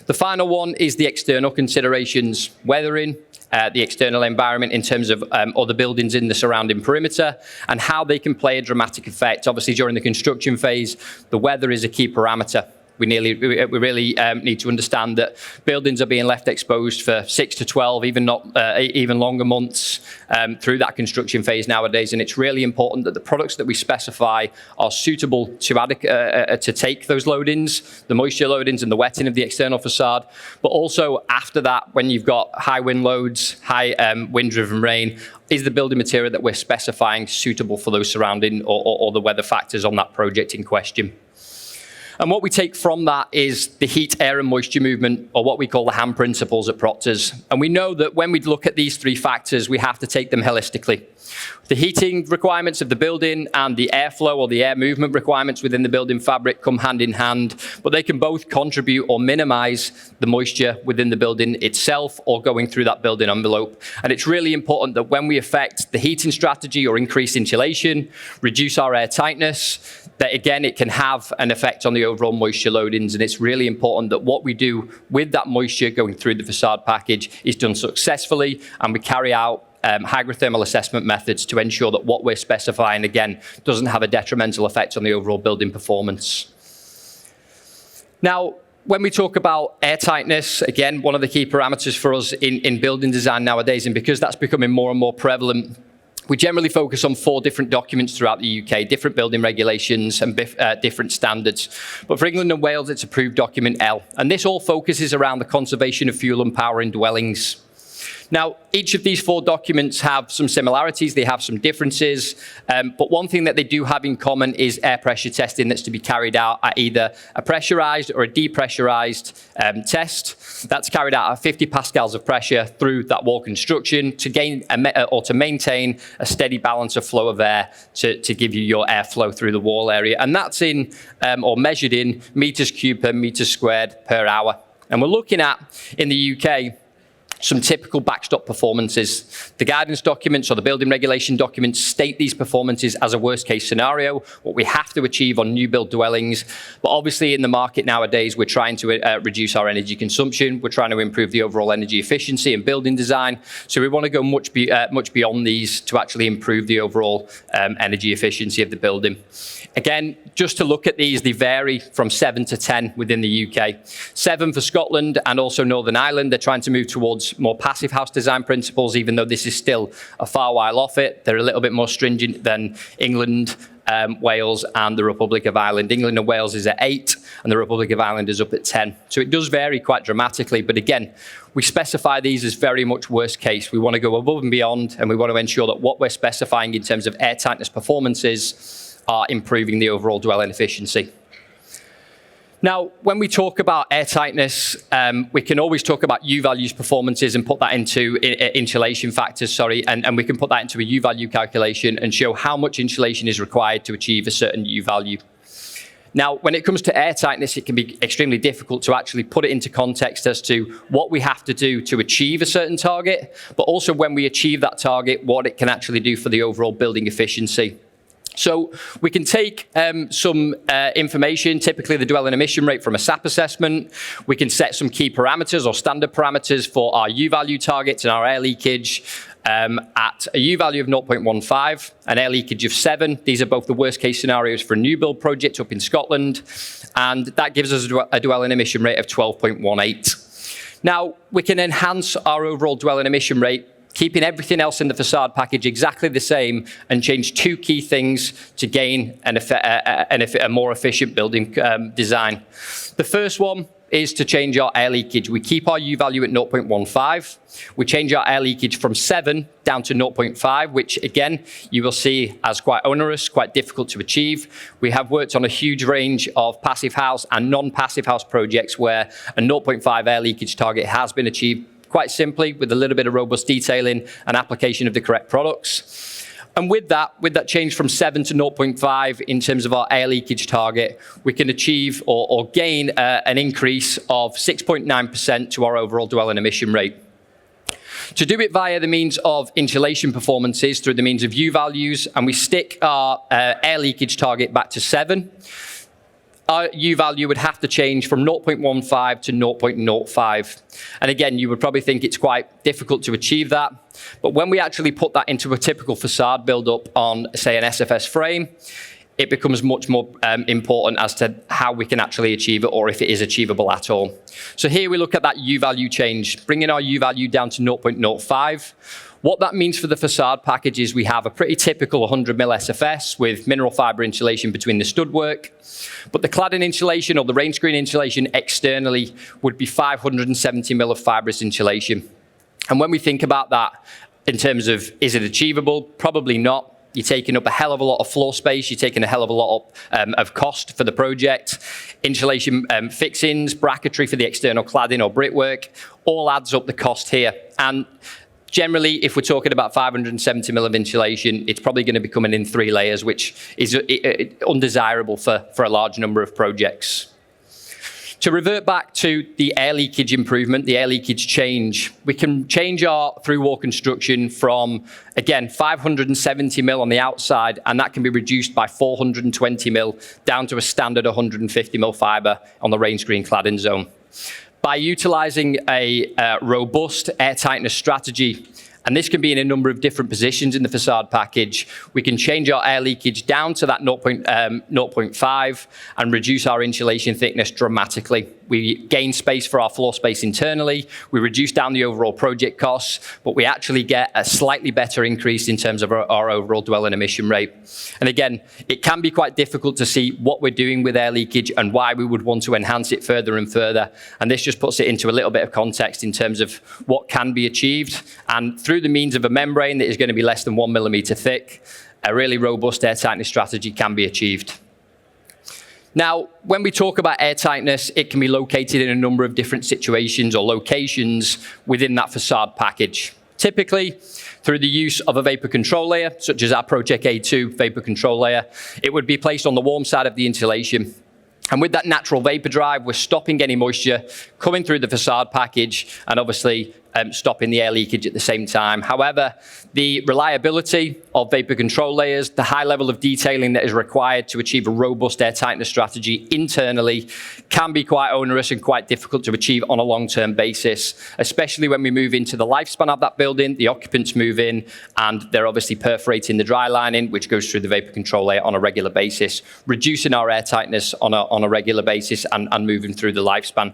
The final one is the external considerations, weathering, the external environment in terms of other buildings in the surrounding perimeter and how they can play a dramatic effect. Obviously, during the construction phase, the weather is a key parameter. We really need to understand that buildings are being left exposed for 6 to 12, even longer months through that construction phase nowadays. And it's really important that the products that we specify are suitable to take those loadings, the moisture loadings and the wetting of the external facade. But also after that, when you've got high wind loads, high wind-driven rain, is the building material that we're specifying suitable for those surrounding or the weather factors on that project in question? And what we take from that is the heat, air and moisture movement, or what we call the HAM principles at Proctors. And we know that when we look at these 3 factors, we have to take them holistically. The heating requirements of the building and the airflow or the air movement requirements within the building fabric come hand in hand, but they can both contribute or minimize the moisture within the building itself or going through that building envelope. And it's really important that when we affect the heating strategy or increase insulation, reduce our air tightness, that again, it can have an effect on the overall moisture loadings. And it's really important that what we do with that moisture going through the facade package is done successfully, and we carry out hygrothermal assessment methods to ensure that what we're specifying, again, doesn't have a detrimental effect on the overall building performance. Now, when we talk about air tightness, again, one of the key parameters for us in building design nowadays, and because that's becoming more and more prevalent, we generally focus on 4 different documents throughout the UK, different building regulations and different standards. But for England and Wales, it's approved document L. And this all focuses around the conservation of fuel and power in dwellings. Now, each of these 4 documents have some similarities, they have some differences, but one thing that they do have in common is air pressure testing that's to be carried out at either a pressurized or a depressurized test. That's carried out at 50 pascals of pressure through that wall construction to gain or to maintain a steady balance of flow of air to give you your airflow through the wall area. And that's in or measured in meters cubed per meter squared per hour. And we're looking at, in the UK, some typical backstop performances. The guidance documents or the building regulation documents state these performances as a worst case scenario, what we have to achieve on new build dwellings. But obviously in the market nowadays, we're trying to reduce our energy consumption. We're trying to improve the overall energy efficiency and building design. So we want to go much beyond these to actually improve the overall energy efficiency of the building. Again, just to look at these, they vary from 7 to 10 within the UK. 7 for Scotland and also Northern Ireland. They're trying to move towards more passive house design principles, even though this is still a far while off it. They're a little bit more stringent than England, Wales and the Republic of Ireland. England and Wales is at 8 and the Republic of Ireland is up at 10. So it does vary quite dramatically. But again, we specify these as very much worst case. We want to go above and beyond, and we want to ensure that what we're specifying in terms of airtightness performances are improving the overall dwelling efficiency. Now, when we talk about airtightness, we can always talk about U-values performances and put that into insulation factors, and we can put that into a U-value calculation and show how much insulation is required to achieve a certain U-value. Now, when it comes to airtightness, it can be extremely difficult to actually put it into context as to what we have to do to achieve a certain target, but also when we achieve that target, what it can actually do for the overall building efficiency. So we can take some information, typically the dwelling emission rate from a SAP assessment. We can set some key parameters or standard parameters for our U-value targets and our air leakage at a U-value of 0.15, an air leakage of 7. These are both the worst case scenarios for a new build project up in Scotland. And that gives us a dwelling emission rate of 12.18. Now, we can enhance our overall dwelling emission rate, keeping everything else in the facade package exactly the same, and change 2 key things to gain a more efficient building design. The first one is to change our air leakage. We keep our U-value at 0.15. We change our air leakage from 7 down to 0.5, which again, you will see as quite onerous, quite difficult to achieve. We have worked on a huge range of passive house and non-passive house projects where a 0.5 air leakage target has been achieved quite simply with a little bit of robust detailing and application of the correct products. And with that change from 7 to 0.5 in terms of our air leakage target, we can achieve or gain an increase of 6.9% to our overall dwelling emission rate. To do it via the means of insulation performances through the means of U-values, and we stick our air leakage target back to 7, our U-value would have to change from 0.15 to 0.05. And again, you would probably think it's quite difficult to achieve that. But when we actually put that into a typical facade build-up on, say, an SFS frame, it becomes much more important as to how we can actually achieve it or if it is achievable at all. So here we look at that U-value change, bringing our U-value down to 0.05. What that means for the facade package is we have a pretty typical 100 mil SFS with mineral fibre insulation between the stud-work. But the cladding insulation or the rain screen insulation externally would be 570 mil of fibrous insulation. And when we think about that in terms of is it achievable, probably not. You're taking up a hell of a lot of floor space. You're taking a hell of a lot of cost for the project. Insulation fixings, bracketry for the external cladding or brickwork, all adds up the cost here. And generally, if we're talking about 570 mil of insulation, it's probably going to be coming in 3 layers, which is undesirable for a large number of projects. To revert back to the air leakage improvement, the air leakage change, we can change our through-wall construction from, again, 570 mil on the outside, and that can be reduced by 420 mil down to a standard 150 mil fibre on the rain screen cladding zone. By utilising a robust air tightness strategy, and this can be in a number of different positions in the facade package, we can change our air leakage down to that 0.5 and reduce our insulation thickness dramatically. We gain space for our floor space internally, we reduce down the overall project costs, but we actually get a slightly better increase in terms of our overall dwelling emission rate. And again, it can be quite difficult to see what we're doing with air leakage and why we would want to enhance it further and further. And this just puts it into a little bit of context in terms of what can be achieved. And through the means of a membrane that is going to be less than 1 millimetre thick, a really robust air tightness strategy can be achieved. Now, when we talk about air tightness, it can be located in a number of different situations or locations within that facade package. Typically, through the use of a vapor control layer, such as our Project A2 vapor control layer, it would be placed on the warm side of the insulation. And with that natural vapor drive, we're stopping any moisture coming through the facade package and obviously stopping the air leakage at the same time. However, the reliability of vapor control layers, the high level of detailing that is required to achieve a robust air tightness strategy internally can be quite onerous and quite difficult to achieve on a long-term basis, especially when we move into the lifespan of that building, the occupants move in, and they're obviously perforating the dry lining, which goes through the vapor control layer on a regular basis, reducing our air tightness on a regular basis and moving through the lifespan.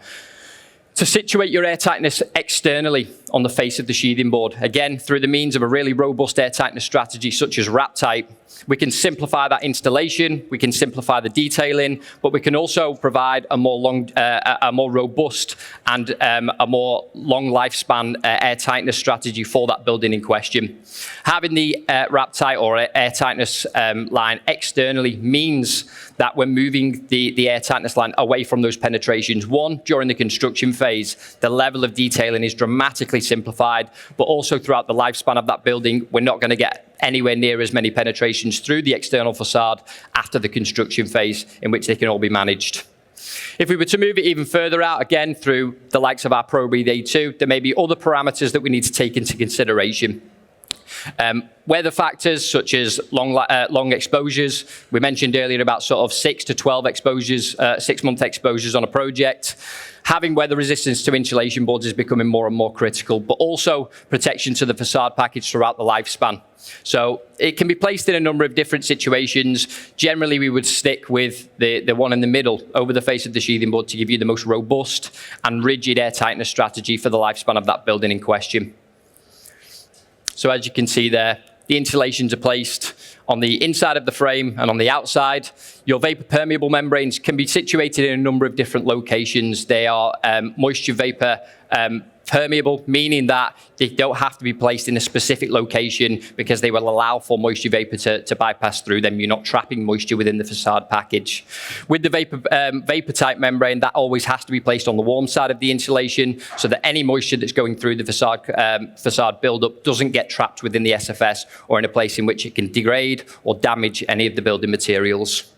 To situate your air tightness externally on the face of the sheathing board, again, through the means of a really robust air tightness strategy such as wrap tight, we can simplify that installation, we can simplify the detailing, but we can also provide a more robust and a more long lifespan air tightness strategy for that building in question. Having the wrap tight or air tightness line externally means that we're moving the air tightness line away from those penetrations. One, during the construction phase, the level of detailing is dramatically simplified, but also throughout the lifespan of that building, we're not going to get anywhere near as many penetrations through the external facade after the construction phase in which they can all be managed. If we were to move it even further out, again, through the likes of our ProBreathe A2, there may be other parameters that we need to take into consideration. Weather factors such as long exposures. We mentioned earlier about sort of 6 to 12 exposures, 6-month exposures on a project. Having weather resistance to insulation boards is becoming more and more critical, but also protection to the facade package throughout the lifespan. So it can be placed in a number of different situations. Generally, we would stick with the one in the middle over the face of the sheathing board to give you the most robust and rigid air tightness strategy for the lifespan of that building in question. So as you can see there, the insulations are placed on the inside of the frame and on the outside. Your vapor permeable membranes can be situated in a number of different locations. They are moisture vapor permeable, meaning that they don't have to be placed in a specific location because they will allow for moisture vapor to bypass through them. You're not trapping moisture within the facade package. With the vapor type membrane, that always has to be placed on the warm side of the insulation so that any moisture that's going through the facade buildup doesn't get trapped within the SFS or in a place in which it can degrade or damage any of the building materials.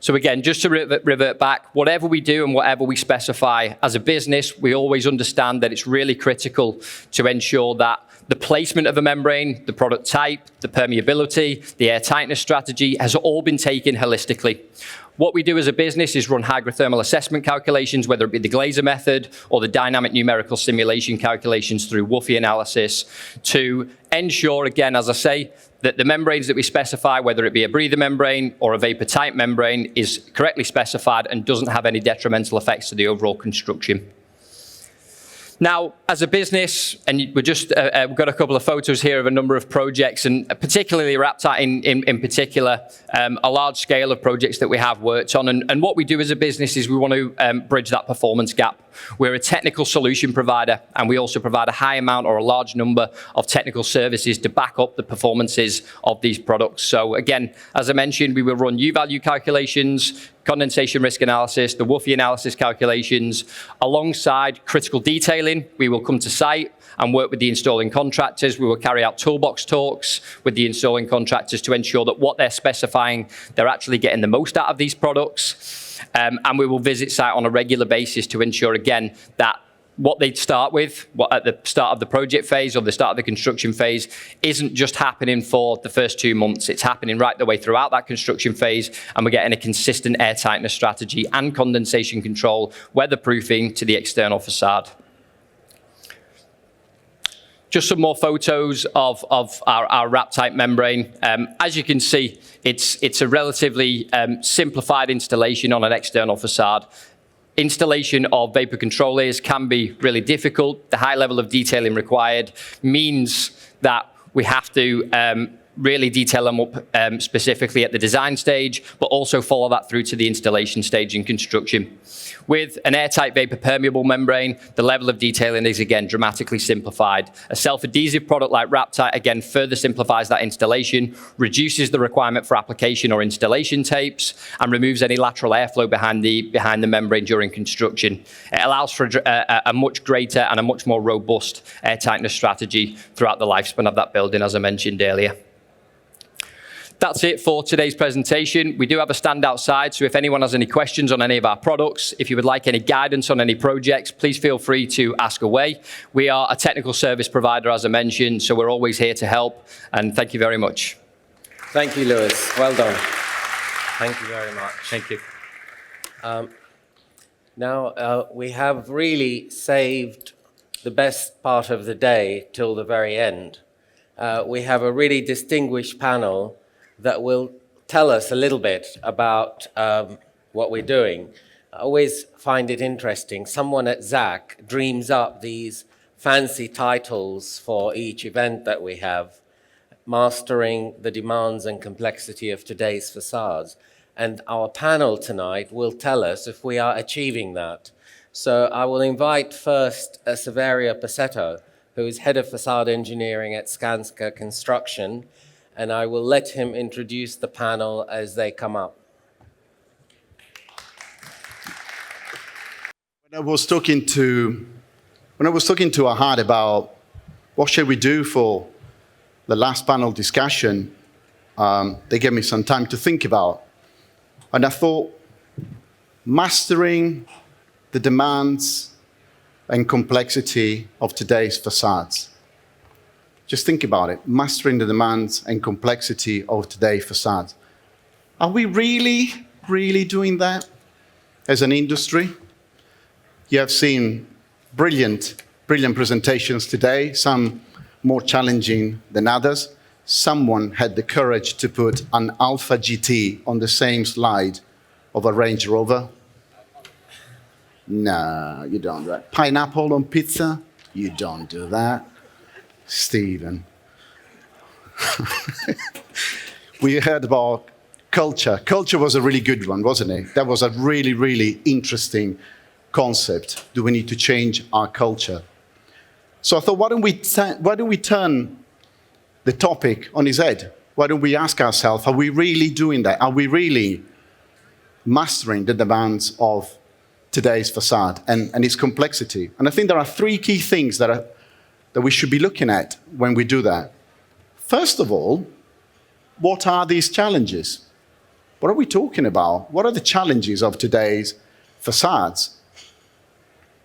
So again, just to revert back, whatever we do and whatever we specify as a business, we always understand that it's really critical to ensure that the placement of a membrane, the product type, the permeability, the air tightness strategy has all been taken holistically. What we do as a business is run hygrothermal assessment calculations, whether it be the Glaser method or the dynamic numerical simulation calculations through WUFI analysis, to ensure, again, as I say, that the membranes that we specify, whether it be a breather membrane or a vapor tight membrane, is correctly specified and doesn't have any detrimental effects to the overall construction. Now, as a business, and we've got a couple of photos here of a number of projects, and particularly wrap tight in particular, a large scale of projects that we have worked on. And what we do as a business is we want to bridge that performance gap. We're a technical solution provider, and we also provide a high amount or a large number of technical services to back up the performances of these products. So again, as I mentioned, we will run U-value calculations, condensation risk analysis, the WUFI analysis calculations. Alongside critical detailing, we will come to site and work with the installing contractors. We will carry out toolbox talks with the installing contractors to ensure that what they're specifying, they're actually getting the most out of these products. And we will visit site on a regular basis to ensure, again, that what they start with at the start of the project phase or the start of the construction phase isn't just happening for the first 2 months. It's happening right the way throughout that construction phase, and we're getting a consistent air tightness strategy and condensation control, weatherproofing to the external facade. Just some more photos of our wrap tight membrane. As you can see, it's a relatively simplified installation on an external facade. Installation of vapor control layers can be really difficult. The high level of detailing required means that we have to really detail them up specifically at the design stage, but also follow that through to the installation stage in construction. With an airtight vapor permeable membrane, the level of detailing is again dramatically simplified. A self-adhesive product like wrap tight again further simplifies that installation, reduces the requirement for application or installation tapes, and removes any lateral airflow behind the membrane during construction. It allows for a much greater and a much more robust air tightness strategy throughout the lifespan of that building, as I mentioned earlier. That's it for today's presentation. We do have a stand outside, so if anyone has any questions on any of our products, if you would like any guidance on any projects, please feel free to ask away. We are a technical service provider, as I mentioned, so we're always here to help, and thank you very much. Thank you, Lewis. Well done. Thank you very much. Thank you. Now, we have really saved the best part of the day till the very end. We have a really distinguished panel that will tell us a little bit about what we're doing. I always find it interesting. Someone at Zak dreams up these fancy titles for each event that we have, mastering the demands and complexity of today's facades. And our panel tonight will tell us if we are achieving that. So I will invite first Saverio Passetto, who is head of facade engineering at Skanska Construction, and I will let him introduce the panel as they come up. When I was talking to Ahmed about what should we do for the last panel discussion, they gave me some time to think about. And I thought, mastering the demands and complexity of today's facades. Just think about it, mastering the demands and complexity of today's facades. Are we really doing that as an industry? You have seen brilliant presentations today, some more challenging than others. Someone had the courage to put an Alfa GT on the same slide of a Range Rover. No, you don't do that. Pineapple on pizza? You don't do that. Stephen. We heard about culture. Culture was a really good one, wasn't it? That was a really interesting concept. Do we need to change our culture? So I thought, why don't we turn the topic on its head? Why don't we ask ourselves, are we really doing that? Are we really mastering the demands of today's facade and its complexity? And I think there are three key things that we should be looking at when we do that. First of all, what are these challenges? What are we talking about? What are the challenges of today's facades?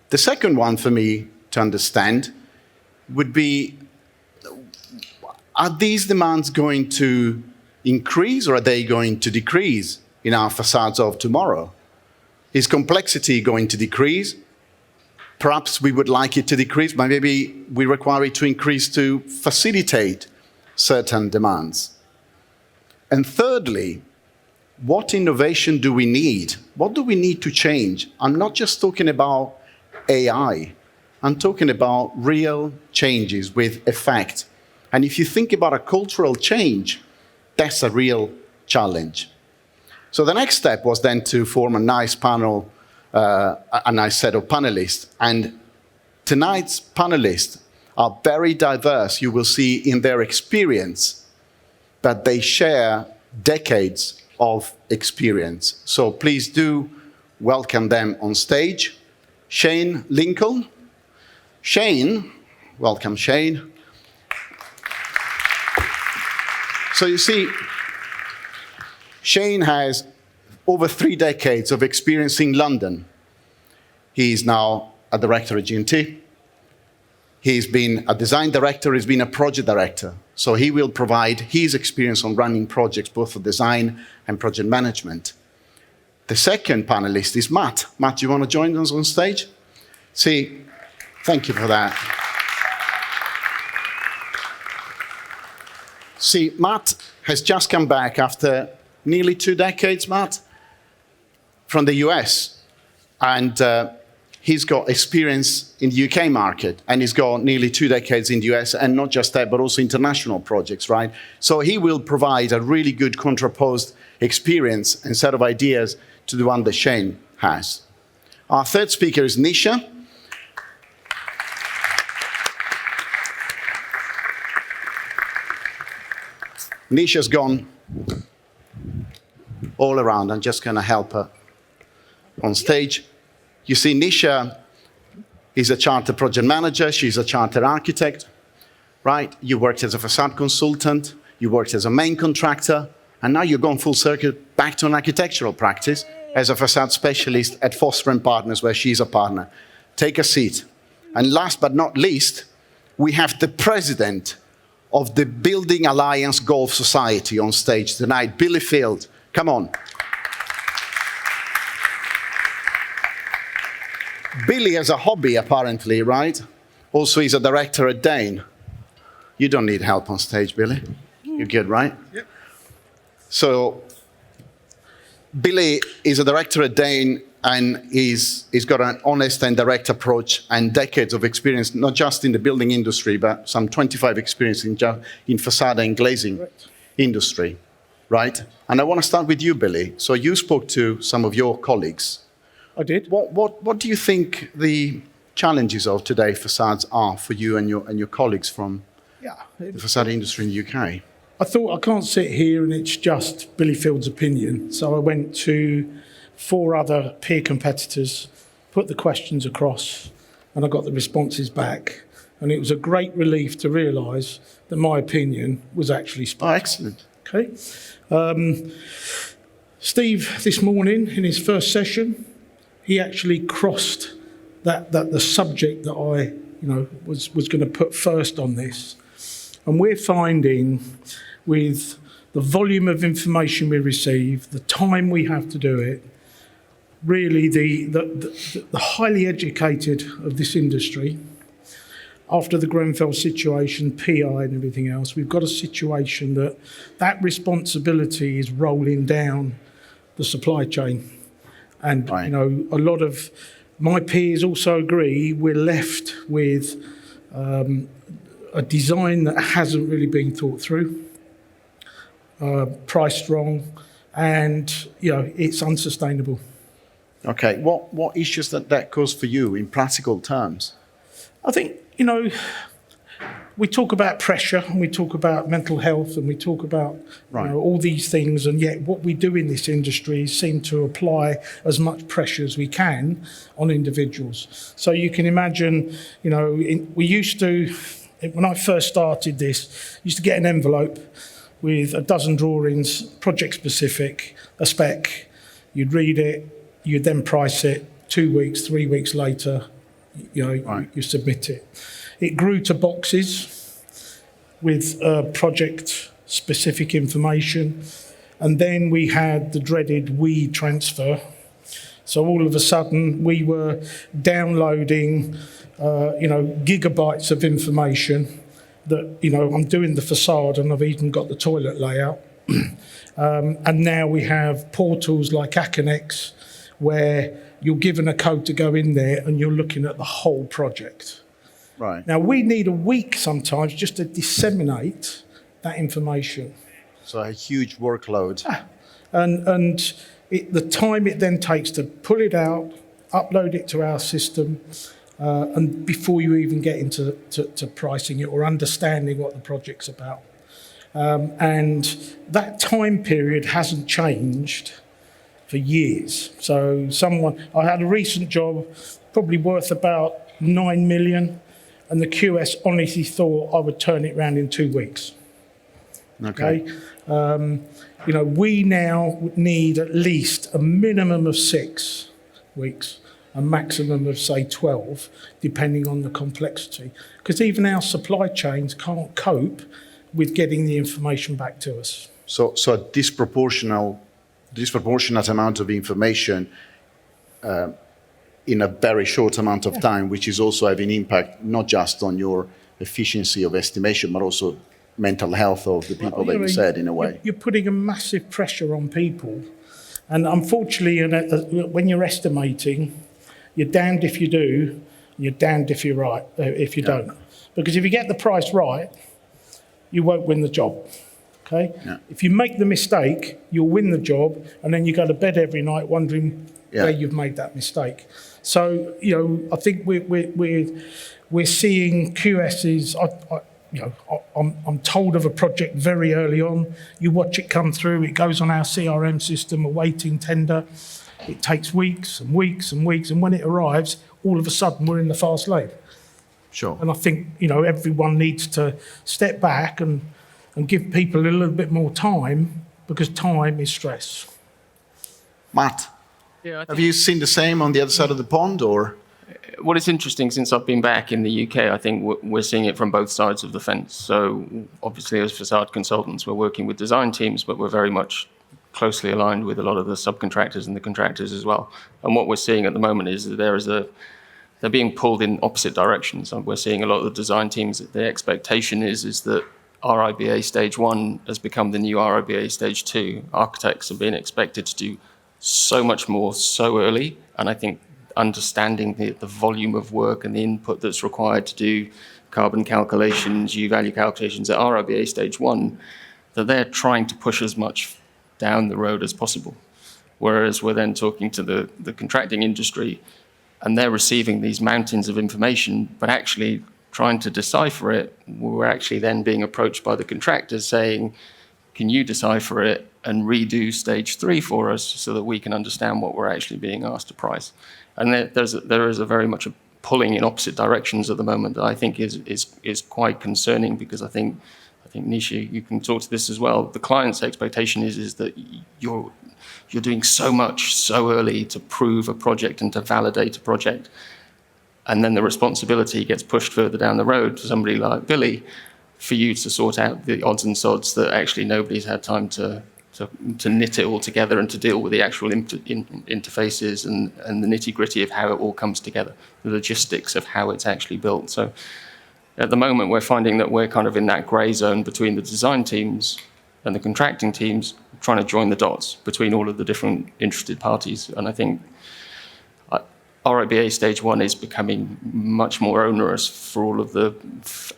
The second one for me to understand would be, are these demands going to increase or are they going to decrease in our facades of tomorrow? Is complexity going to decrease? Perhaps we would like it to decrease, but maybe we require it to increase to facilitate certain demands. And thirdly, what innovation do we need? What do we need to change? I'm not just talking about AI. I'm talking about real changes with effect. And if you think about a cultural change, that's a real challenge. So the next step was then to form a nice panel, a nice set of panelists. And tonight's panelists are very diverse. You will see in their experience that they share decades of experience. So please do welcome them on stage. Shane Lincoln. Shane, welcome Shane. So you see, Shane has over 3 decades of experience in London. He's now a director at G&T. He's been a design director, he's been a project director. So he will provide his experience on running projects, both for design and project management. The second panelist is Matt. Matt, do you want to join us on stage? See, thank you for that. See, Matt has just come back after nearly 2 decades, Matt, from the US. And he's got experience in the UK market, and he's got nearly 2 decades in the US, and not just that, but also international projects, right? So he will provide a really good contraposed experience and set of ideas to the one that Shane has. Our third speaker is Nisha. Nisha's gone all around. I'm just going to help her on stage. You see, Nisha is a chartered project manager. She's a chartered architect, right? You worked as a facade consultant. You worked as a main contractor. And now you're going full circuit back to an architectural practice as a facade specialist at Foster & Partners, where she's a partner. Take a seat. And last but not least, we have the president of the Building Alliance Golf Society on stage tonight, Billy Field. Come on. Billy has a hobby, apparently, right? Also, he's a director at Dane. You don't need help on stage, Billy. You're good, right? Yep. So, Billy is a director at Dane, and he's got an honest and direct approach and decades of experience, not just in the building industry, but some 25 experience in facade and glazing industry, right? And I want to start with you, Billy. So you spoke to some of your colleagues. I did. What do you think the challenges of today facades are for you and your colleagues from the facade industry in the UK? I thought I can't sit here and it's just Billy Field's opinion. So I went to 4 other peer competitors, put the questions across, and I got the responses back. And it was a great relief to realise that my opinion was actually spot. Oh, excellent. Okay. Steve, this morning in his first session, he actually crossed that the subject that I was going to put first on this. And we're finding, with the volume of information we receive, the time we have to do it, really the highly educated of this industry, after the Grenfell situation, PI and everything else, we've got a situation that responsibility is rolling down the supply chain. And, a lot of my peers also agree we're left with a design that hasn't really been thought through, priced wrong, and, it's unsustainable. Okay, what issues that cause for you in practical terms? I think, we talk about pressure and we talk about mental health and we talk about all these things, and yet what we do in this industry is seem to apply as much pressure as we can on individuals. So you can imagine, we used to, when I first started this, used to get an envelope with a dozen drawings, project specific, a spec. You'd read it, you'd then price it. 2 weeks, 3 weeks later, you submit it. It grew to boxes with project-specific information, and then we had the dreaded WE transfer. So all of a sudden, we were downloading, gigabytes of information that, I'm doing the facade and I've even got the toilet layout. And now we have portals like Aconex, where you're given a code to go in there and you're looking at the whole project. Right. Now, we need a week sometimes just to disseminate that information. So a huge workload. And the time it then takes to pull it out, upload it to our system, and before you even get into to pricing it or understanding what the project's about. And that time period hasn't changed for years. So I had a recent job, probably worth about 9 million, and the QS honestly thought I would turn it around in 2 weeks. Okay. We now need at least a minimum of 6 weeks, a maximum of, say, 12, depending on the complexity. Because even our supply chains can't cope with getting the information back to us. So a disproportionate amount of information in a very short amount of time, which is also having impact not just on your efficiency of estimation, but also mental health of the people that you said, in a way. You're putting a massive pressure on people. And unfortunately, when you're estimating, you're damned if you do, you're damned if you don't. Because if you get the price right, you won't win the job. Okay? Yeah. If you make the mistake, you'll win the job, and then you go to bed every night wondering where you've made that mistake. So, I think we're seeing QSs. I'm told of a project very early on. You watch it come through. It goes on our CRM system, awaiting tender. It takes weeks and weeks and weeks, and when it arrives, all of a sudden we're in the fast lane. Sure. And I think everyone needs to step back and give people a little bit more time because time is stress. Matt, Yeah, have you seen the same on the other side of the pond, or? What is interesting since I've been back in the UK, I think we're seeing it from both sides of the fence. So obviously as facade consultants, we're working with design teams, but we're very much closely aligned with a lot of the subcontractors and the contractors as well. And what we're seeing at the moment is that they're being pulled in opposite directions. And we're seeing a lot of the design teams, the expectation is that RIBA Stage 1 has become the new RIBA Stage 2. Architects are being expected to do so much more so early, and I think understanding the volume of work and the input that's required to do carbon calculations, U-value calculations at RIBA Stage 1, that they're trying to push as much down the road as possible. Whereas we're then talking to the contracting industry, and they're receiving these mountains of information, but actually trying to decipher it. We're actually then being approached by the contractors saying, can you decipher it and redo Stage 3 for us so that we can understand what we're actually being asked to price? And there is a very much a pulling in opposite directions at the moment that I think is quite concerning, because I think Nishi, you can talk to this as well. The client's expectation is that you're doing so much so early to prove a project and to validate a project, and then the responsibility gets pushed further down the road to somebody like Billy for you to sort out the odds and sods that actually nobody's had time to knit it all together and to deal with the actual interfaces and the nitty-gritty of how it all comes together, the logistics of how it's actually built. So at the moment, we're finding that we're kind of in that grey zone between the design teams and the contracting teams, trying to join the dots between all of the different interested parties. And I think RIBA Stage 1 is becoming much more onerous for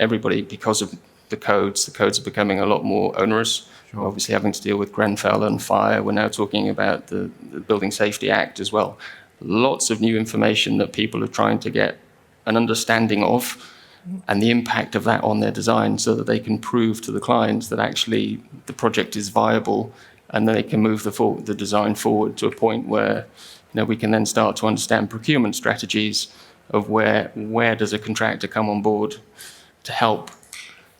everybody because of the codes. The codes are becoming a lot more onerous. Sure. Obviously having to deal with Grenfell and fire. We're now talking about the Building Safety Act as well. Lots of new information that people are trying to get an understanding of, and the impact of that on their design, so that they can prove to the clients that actually the project is viable, and then they can move the design forward to a point where we can then start to understand procurement strategies of where does a contractor come on board to help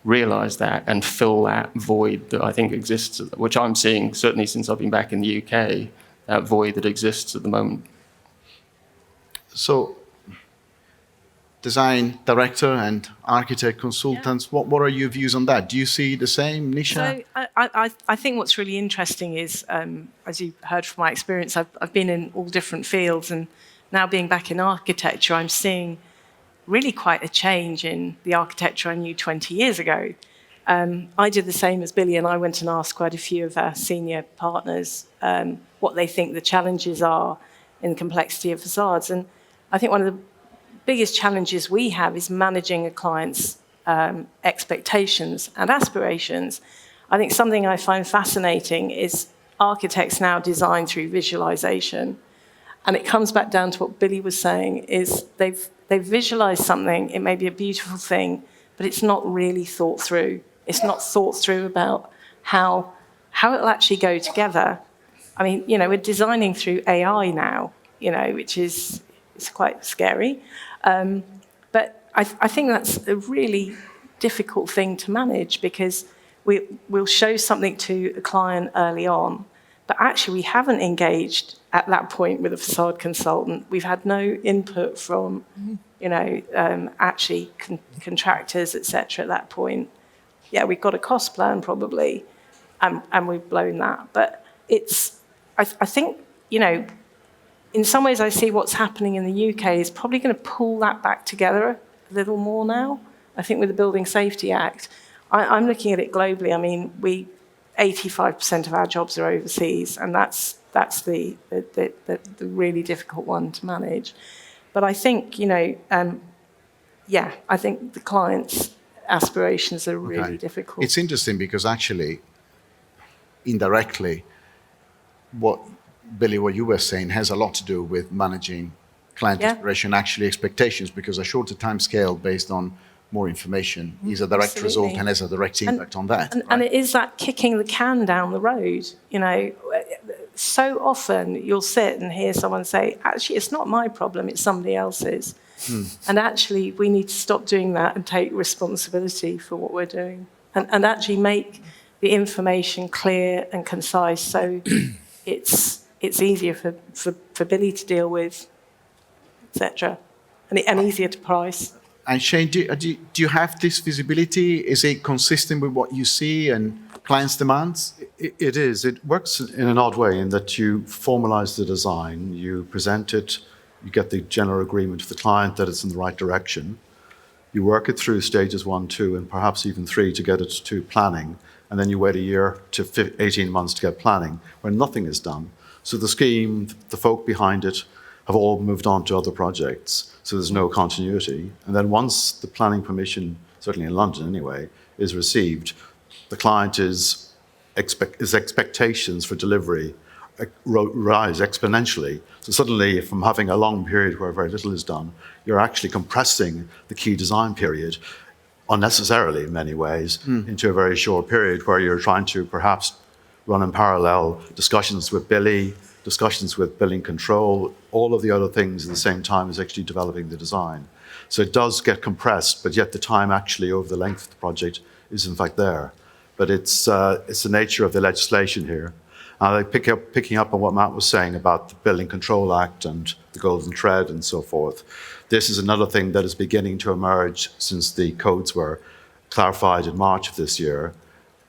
realise that and fill that void that I think exists, which I'm seeing certainly since I've been back in the UK, that void that exists at the moment. So, design director and architect consultants, what are your views on that? Do you see the same, Nisha? So I think what's really interesting is, as you heard from my experience, I've been in all different fields, and now being back in architecture, I'm seeing really quite a change in the architecture I knew 20 years ago. I did the same as Billy, and I went and asked quite a few of our senior partners what they think the challenges are in the complexity of facades. And I think one of the biggest challenges we have is managing a client's expectations and aspirations. I think something I find fascinating is architects now design through visualization. And it comes back down to what Billy was saying, is they've visualized something, it may be a beautiful thing, but it's not really thought through. It's not thought through about how it'll actually go together. I mean, we're designing through AI now, which is quite scary. But I think that's a really difficult thing to manage, because we'll show something to a client early on, but actually we haven't engaged at that point with a facade consultant. We've had no input from, contractors, etc. at that point. Yeah, we've got a cost plan probably, and we've blown that. But I think, in some ways I see what's happening in the UK is probably going to pull that back together a little more now. I think with the Building Safety Act, I'm looking at it globally. I mean, 85% of our jobs are overseas, and that's the really difficult one to manage. But I think, I think the client's aspirations are really difficult. It's interesting because actually, indirectly, Billy, what you were saying has a lot to do with managing client aspiration, actually expectations, because a shorter time scale based on more information is a direct result and has a direct impact on that. And it is that kicking the can down the road. So often you'll sit and hear someone say, actually, it's not my problem, it's somebody else's. And actually, we need to stop doing that and take responsibility for what we're doing, and actually make the information clear and concise, so it's easier for Billy to deal with, etc., and easier to price. And Shane, do you have this visibility? Is it consistent with what you see and clients' demands? It is. It works in an odd way in that you formalize the design, you present it, you get the general agreement of the client that it's in the right direction. You work it through stages 1, 2, and perhaps even 3 to get it to planning. And then you wait a year to 18 months to get planning, where nothing is done. So the scheme, the folk behind it, have all moved on to other projects. So there's no continuity. And then once the planning permission, certainly in London anyway, is received, the client his expectations for delivery rise exponentially. So suddenly, from having a long period where very little is done, you're actually compressing the key design period unnecessarily in many ways into a very short period where you're trying to perhaps run in parallel discussions with Billy, discussions with building control, all of the other things at the same time as actually developing the design. So it does get compressed, but yet the time actually over the length of the project is in fact there. But it's the nature of the legislation here. Picking up on what Matt was saying about the Building Control Act and the Golden Thread and so forth, this is another thing that is beginning to emerge since the codes were clarified in March of this year.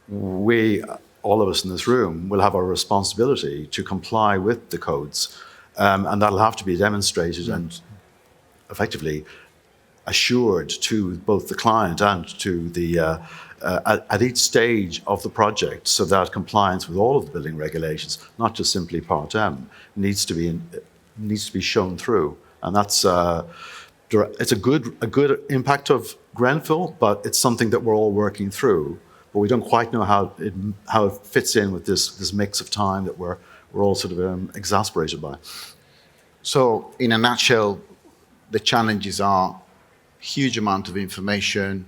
We, all of us in this room, will have a responsibility to comply with the codes, and that'll have to be demonstrated and effectively assured to both the client and to the at each stage of the project, so that compliance with all of the building regulations, not just simply Part M, needs to be shown through, and that's it's a good impact of Grenfell, but it's something that we're all working through. But we don't quite know how it fits in with this mix of time that we're all sort of exasperated by. So, in a nutshell, the challenges are huge amount of information,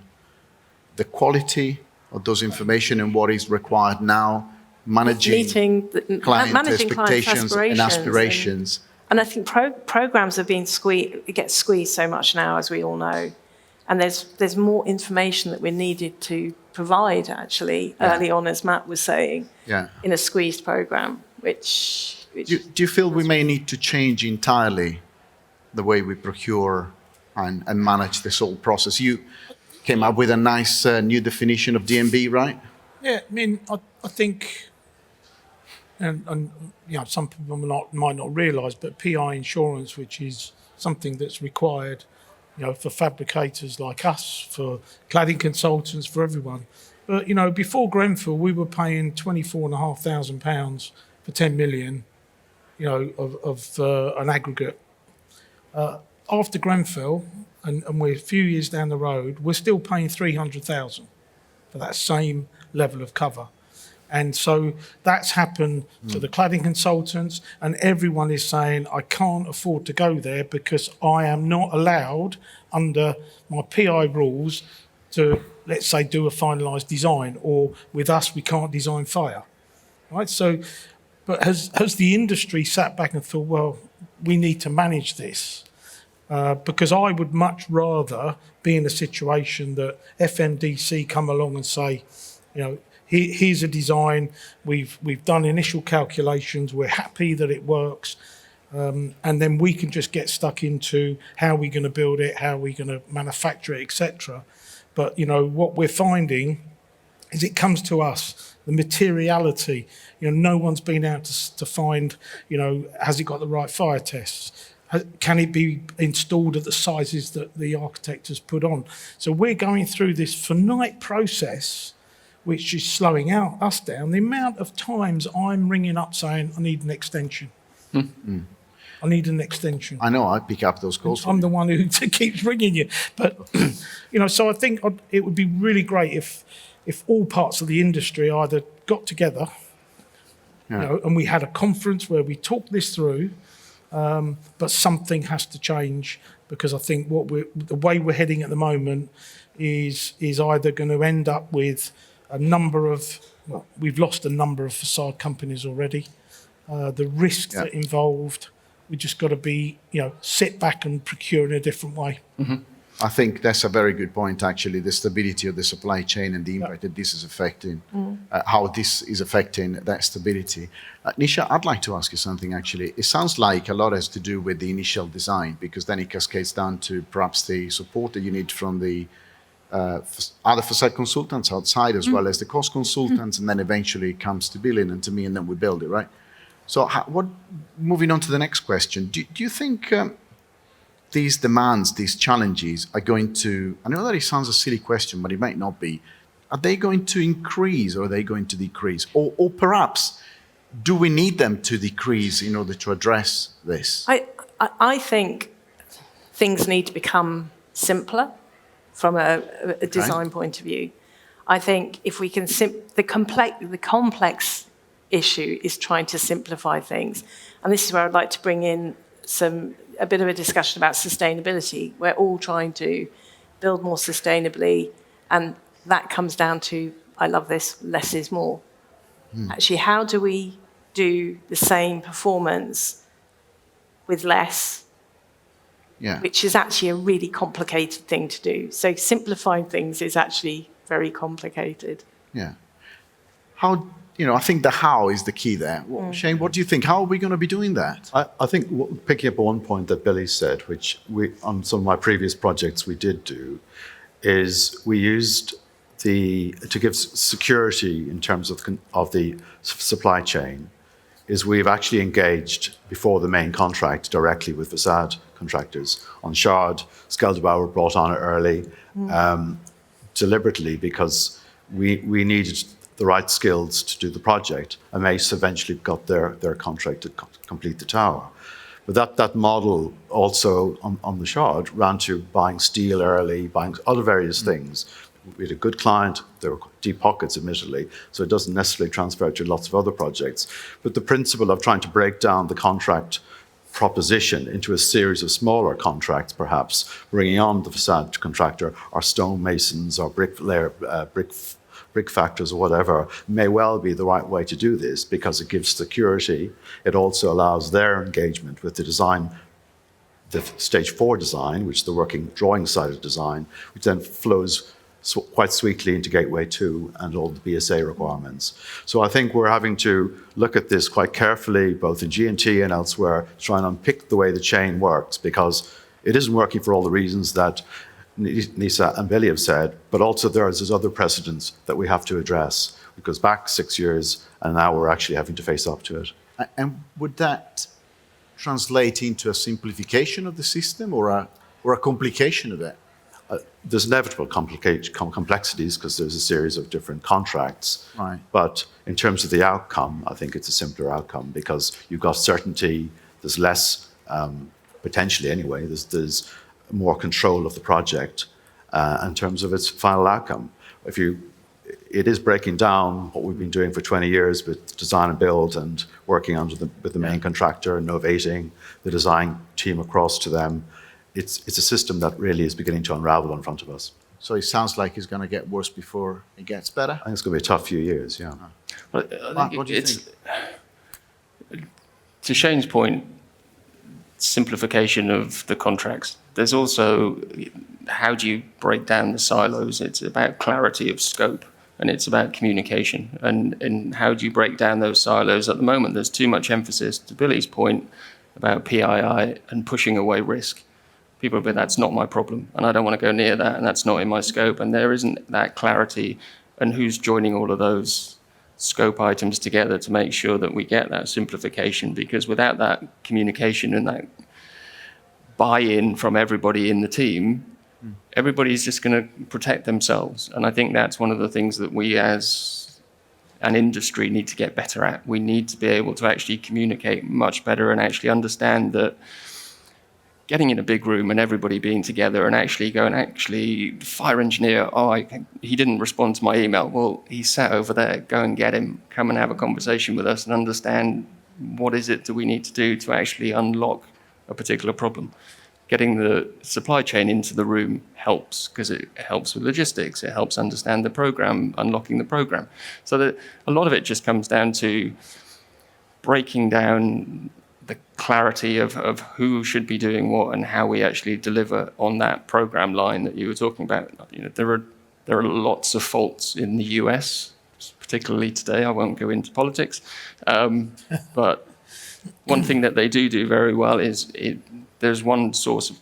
the quality of those information and what is required now, managing client expectations and aspirations. And I think programs are being squeezed. It gets squeezed so much now, as we all know, and there's more information that we're needed to provide actually early on, as Matt was saying, in a squeezed program. Which do you feel we may need to change entirely the way we procure and manage this whole process? You came up with a nice new definition of DMB, right? Yeah, I mean, I think, and you know, some people might not realise, but PI insurance, which is something that's required, you know, for fabricators like us, for cladding consultants, for everyone. But you know, before Grenfell, we were paying £24,500 for 10 million, you know, of an aggregate. After Grenfell, and we're a few years down the road, we're still paying 300,000 for that same level of cover. And so that's happened to the cladding consultants, and everyone is saying, I can't afford to go there because I am not allowed under my PI rules to, let's say, do a finalised design, or with us, we can't design fire. Right? So, but has the industry sat back and thought, well, we need to manage this? Because I would much rather be in a situation that FMDC come along and say, you know, here's a design, we've done initial calculations, we're happy that it works, and then we can just get stuck into how we're going to build it, how we're going to manufacture it, etc. But, you know, what we're finding is it comes to us, the materiality. You know, no one's been out to find, you know, has it got the right fire tests? Can it be installed at the sizes that the architect has put on? So we're going through this finite process, which is slowing us down. The amount of times I'm ringing up saying, I need an extension. I need an extension. I know, I pick up those calls. I'm the one who keeps ringing you. But, you know, so I think it would be really great if all parts of the industry either got together, you know, and we had a conference where we talked this through, but something has to change, because I think the way we're heading at the moment is either going to end up with a number of, well, we've lost a number of facade companies already. The risk that involved, we just got to be, you know, sit back and procure in a different way. I think that's a very good point, actually, the stability of the supply chain and the impact that this is affecting, how this is affecting that stability. Nisha, I'd like to ask you something, actually. It sounds like a lot has to do with the initial design, because then it cascades down to perhaps the support that you need from the other facade consultants outside, as well as the cost consultants, and then eventually it comes to billing and to me, and then we build it, right? So moving on to the next question, do you think these demands, these challenges are going to, I know that it sounds a silly question, but it might not be, are they going to increase or are they going to decrease? Or perhaps, do we need them to decrease in order to address this? I think things need to become simpler from a design point of view. I think if we can, the complex issue is trying to simplify things. And this is where I'd like to bring in a bit of a discussion about sustainability. We're all trying to build more sustainably, and that comes down to, I love this, less is more. Actually, how do we do the same performance with less? Yeah. Which is actually a really complicated thing to do. So simplifying things is actually very complicated. Yeah. I think the how is the key there. Shane, what do you think? How are we going to be doing that? I think picking up one point that Billy said, which on some of my previous projects we did do, is we used to give security in terms of the supply chain, is we've actually engaged before the main contract directly with facade contractors on Shard. Skeldebauer were brought on early, deliberately, because we needed the right skills to do the project, and Mace eventually got their contract to complete the tower. But that model also on the Shard ran to buying steel early, buying other various things. We had a good client, there were deep pockets admittedly, so it doesn't necessarily transfer to lots of other projects. But the principle of trying to break down the contract proposition into a series of smaller contracts, perhaps, bringing on the facade contractor or stonemasons or brick factors or whatever, may well be the right way to do this, because it gives security. It also allows their engagement with the design, the stage 4 design, which is the working drawing side of design, which then flows quite sweetly into Gateway 2 and all the BSA requirements. So I think we're having to look at this quite carefully, both in G&T and elsewhere, to try and unpick the way the chain works, because it isn't working for all the reasons that Nisa and Billy have said, but also there's other precedents that we have to address. It goes back 6 years, and now we're actually having to face up to it. And would that translate into a simplification of the system or a complication of it? There's inevitable complexities because there's a series of different contracts. Right. But in terms of the outcome, I think it's a simpler outcome, because you've got certainty, there's less, potentially anyway, there's more control of the project in terms of its final outcome. It is breaking down what we've been doing for 20 years with design and build and working with the main contractor, novating the design team across to them. It's a system that really is beginning to unravel in front of us. So it sounds like it's going to get worse before it gets better? I think it's going to be a tough few years, yeah. Well, Mark, what do you think? To Shane's point, simplification of the contracts. There's also, how do you break down the silos? It's about clarity of scope, and it's about communication. And how do you break down those silos? At the moment, there's too much emphasis, to Billy's point, about PII and pushing away risk. People will be, that's not my problem, and I don't want to go near that, and that's not in my scope. And there isn't that clarity, and who's joining all of those scope items together to make sure that we get that simplification, because without that communication and that buy-in from everybody in the team, everybody's just going to protect themselves. And I think that's one of the things that we as an industry need to get better at. We need to be able to actually communicate much better and actually understand that getting in a big room and everybody being together and actually going, fire engineer, he didn't respond to my email. Well, he's sat over there, go and get him, come and have a conversation with us and understand what is it that we need to do to actually unlock a particular problem. Getting the supply chain into the room helps, because it helps with logistics, it helps understand the program, unlocking the program. So that a lot of it just comes down to breaking down the clarity of who should be doing what and how we actually deliver on that program line that you were talking about. You know, there are lots of faults in the US, particularly today. I won't go into politics, but one thing that they do very well is there's one source of,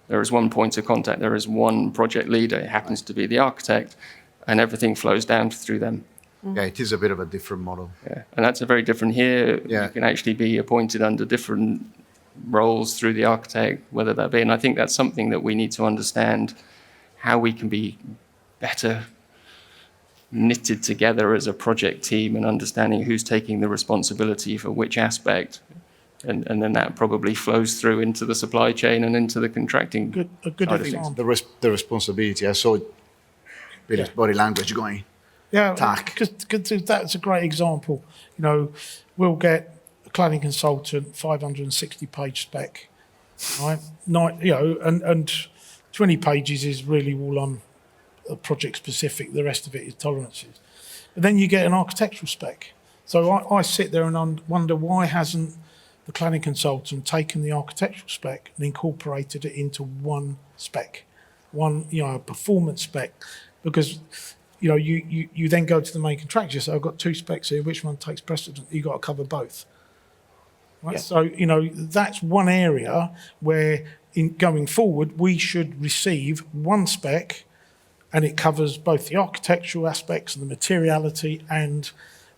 there is one point of contact, there is one project leader, it happens to be the architect, and everything flows down through them. Yeah, it is a bit of a different model. Yeah, and that's a very different here. Yeah. You can actually be appointed under different roles through the architect, whether that be, and I think that's something that we need to understand, how we can be better knitted together as a project team and understanding who's taking the responsibility for which aspect. And then that probably flows through into the supply chain and into the contracting. Good I think the responsibility, I saw Billy's body language going. Yeah, because that's a great example. You know, we'll get a cladding consultant, 560-page spec, right? And 20 pages is really all project specific. The rest of it is tolerances. But then you get an architectural spec. So I sit there and wonder, why hasn't the cladding consultant taken the architectural spec and incorporated it into one spec, a performance spec? Because you then go to the main contractor, so I've got two specs here, which one takes precedent? You've got to cover both. Right? Yeah. So, that's one area where going forward, we should receive one spec and it covers both the architectural aspects and the materiality and,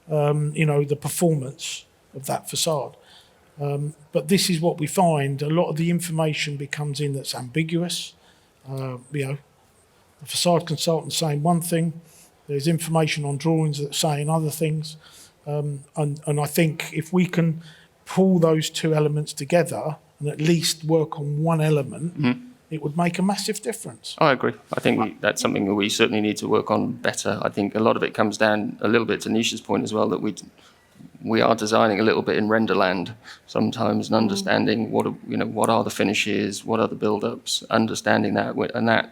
the performance of that facade. But this is what we find. A lot of the information becomes in that's ambiguous. The facade consultant saying one thing, there's information on drawings that saying other things. And I think if we can pull those two elements together and at least work on one element, it would make a massive difference. I agree. I think that's something that we certainly need to work on better. I think a lot of it comes down a little bit to Nisha's point as well, that we are designing a little bit in renderland sometimes and understanding what are the finishes, what are the build-ups, understanding that, and that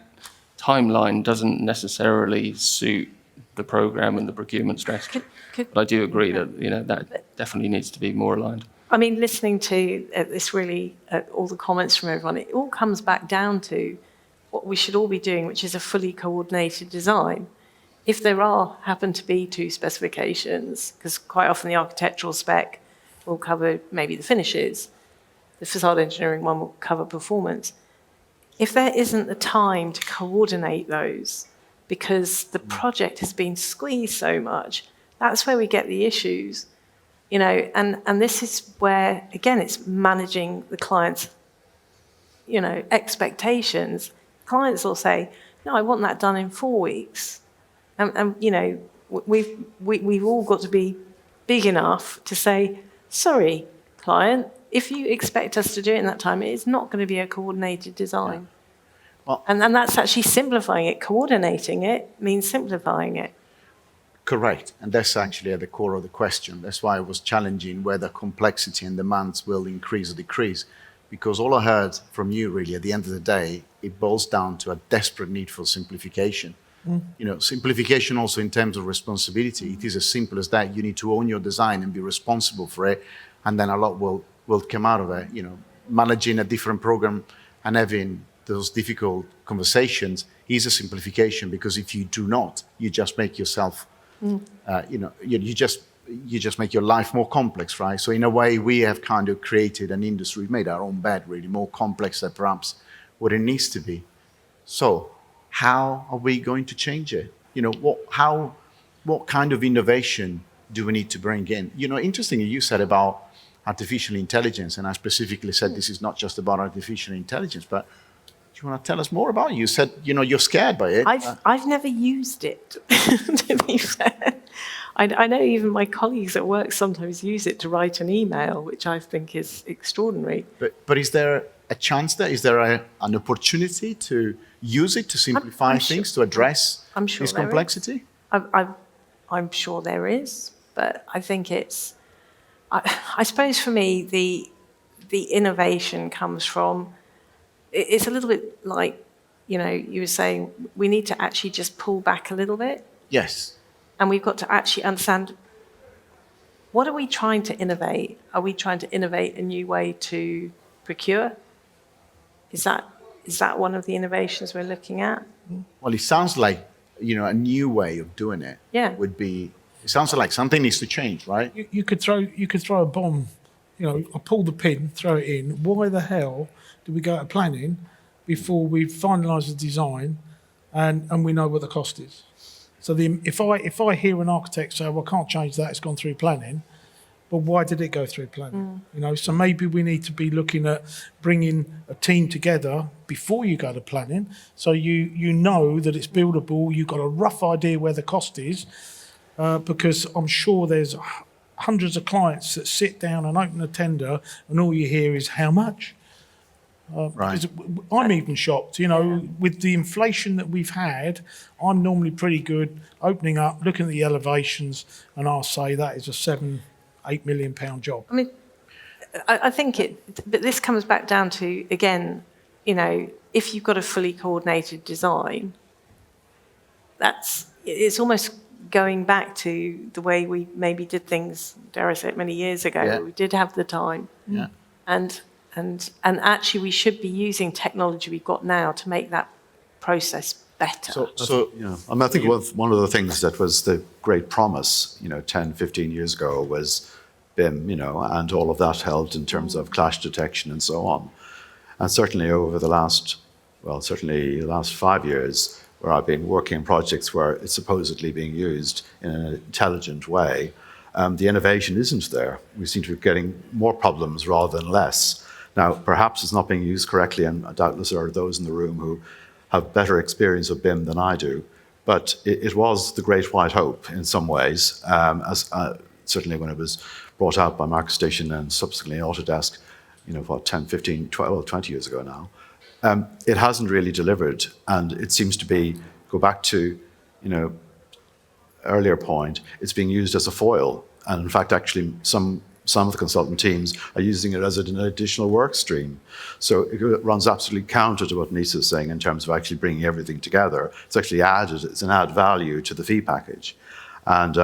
timeline doesn't necessarily suit the program and the procurement strategy. But I do agree that that definitely needs to be more aligned. I mean, listening to this really, all the comments from everyone, it all comes back down to what we should all be doing, which is a fully coordinated design. If there happen to be two specifications, because quite often the architectural spec will cover maybe the finishes, the facade engineering one will cover performance. If there isn't the time to coordinate those, because the project has been squeezed so much, that's where we get the issues. And this is where, again, it's managing the client's, expectations. Clients will say, no, I want that done in 4 weeks. And we've all got to be big enough to say, sorry, client, if you expect us to do it in that time, it's not going to be a coordinated design. Well, and that's actually simplifying it. Coordinating it means simplifying it. Correct. And that's actually at the core of the question. That's why I was challenging whether complexity and demands will increase or decrease. Because all I heard from you really at the end of the day, it boils down to a desperate need for simplification. Simplification also in terms of responsibility. It is as simple as that. You need to own your design and be responsible for it. And then a lot will come out of it. Managing a different program and having those difficult conversations is a simplification, because if you do not, you just make yourself you just make your life more complex, right? So in a way, we have kind of created an industry, we've made our own bed really more complex than perhaps what it needs to be. So how are we going to change it? What kind of innovation do we need to bring in? Interestingly, you said about artificial intelligence, and I specifically said this is not just about artificial intelligence, but do you want to tell us more about it? You said, you're scared by it. I've never used it, to be fair. I know even my colleagues at work sometimes use it to write an email, which I think is extraordinary. But is there a chance there? Is there an opportunity to use it to simplify things, to address this complexity? I'm sure there is, but I think it's... I suppose for me, the innovation comes from... It's a little bit like, you were saying, we need to actually just pull back a little bit. Yes. And we've got to actually understand what are we trying to innovate? Are we trying to innovate a new way to procure? Is that one of the innovations we're looking at? Well, it sounds like, a new way of doing it would be, it sounds like something needs to change, right? You could throw a bomb, I pull the pin, throw it in. Why the hell do we go to planning before we finalise the design and we know what the cost is? So if I hear an architect say, well, I can't change that, it's gone through planning, but why did it go through planning? So maybe we need to be looking at bringing a team together before you go to planning, so you know that it's buildable, you've got a rough idea where the cost is, because I'm sure there's hundreds of clients that sit down and open a tender and all you hear is how much. Right. I'm even shocked, with the inflation that we've had. I'm normally pretty good opening up, looking at the elevations, and I'll say that is a £7-8 million job. I mean, I think but this comes back down to, again, if you've got a fully coordinated design, it's almost going back to the way we maybe did things, dare I say it, many years ago. Yeah. We did have the time. Yeah. And actually we should be using technology we've got now to make that process better. I think one of the things that was the great promise, 10, 15 years ago was BIM, and all of that helped in terms of clash detection and so on. And certainly over the last 5 years, where I've been working on projects where it's supposedly being used in an intelligent way, the innovation isn't there. We seem to be getting more problems rather than less. Now, perhaps it's not being used correctly, and doubtless there are those in the room who have better experience of BIM than I do, but it was the great white hope in some ways, certainly when it was brought out by MarketStation and subsequently Autodesk, 10, 15, 12, 20 years ago now. It hasn't really delivered, and it seems to go back to, earlier point, it's being used as a foil. And in fact, actually, some of the consultant teams are using it as an additional work stream. So it runs absolutely counter to what Nisa is saying in terms of actually bringing everything together. It's actually it's an add value to the fee package. And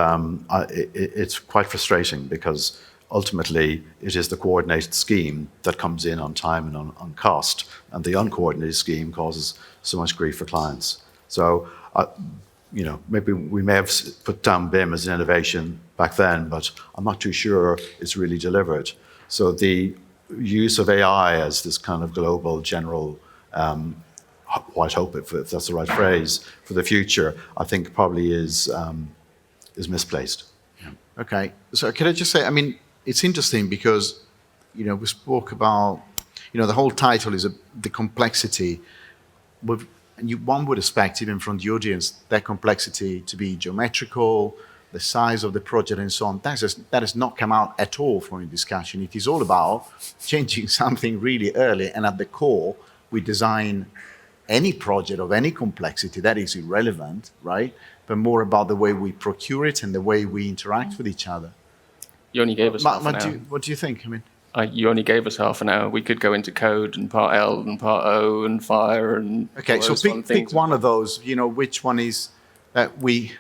it's quite frustrating because ultimately it is the coordinated scheme that comes in on time and on cost. And the uncoordinated scheme causes so much grief for clients. So, maybe we may have put down BIM as an innovation back then, but I'm not too sure it's really delivered. So the use of AI as this kind of global general white hope, if that's the right phrase, for the future, I think probably is misplaced. Yeah. Okay. So can I just say, it's interesting because, we spoke about, the whole title is the complexity. One would expect, even from the audience, that complexity to be geometrical, the size of the project and so on. That has not come out at all from the discussion. It is all about changing something really early, and at the core, we design any project of any complexity. That is irrelevant, right? But more about the way we procure it and the way we interact with each other. You only gave us half an hour. What do you think? You only gave us half an hour. We could go into code and part L and part O and fire and okay. So pick one of those. Which one is that we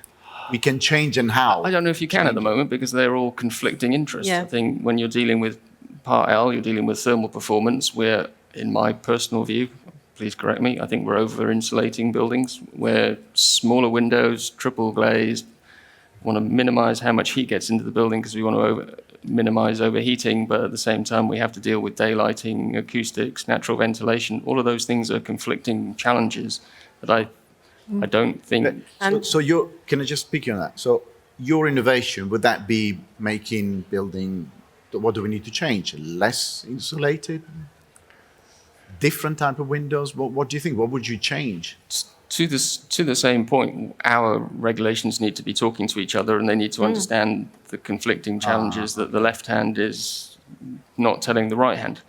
can change and how. I don't know if you can at the moment because they're all conflicting interests. Yeah. I think when you're dealing with part L, you're dealing with thermal performance. Where, in my personal view, please correct me, I think we're over-insulating buildings. We're smaller windows, triple glazed. Want to minimize how much heat gets into the building because we want to minimize overheating, but at the same time we have to deal with daylighting, acoustics, natural ventilation. All of those things are conflicting challenges that I don't think. So can I just speak on that? So your innovation, would that be making building, what do we need to change? Less insulated? Different type of windows? What do you think? What would you change? To the same point, our regulations need to be talking to each other and they need to understand the conflicting challenges that the left hand is not telling the right hand.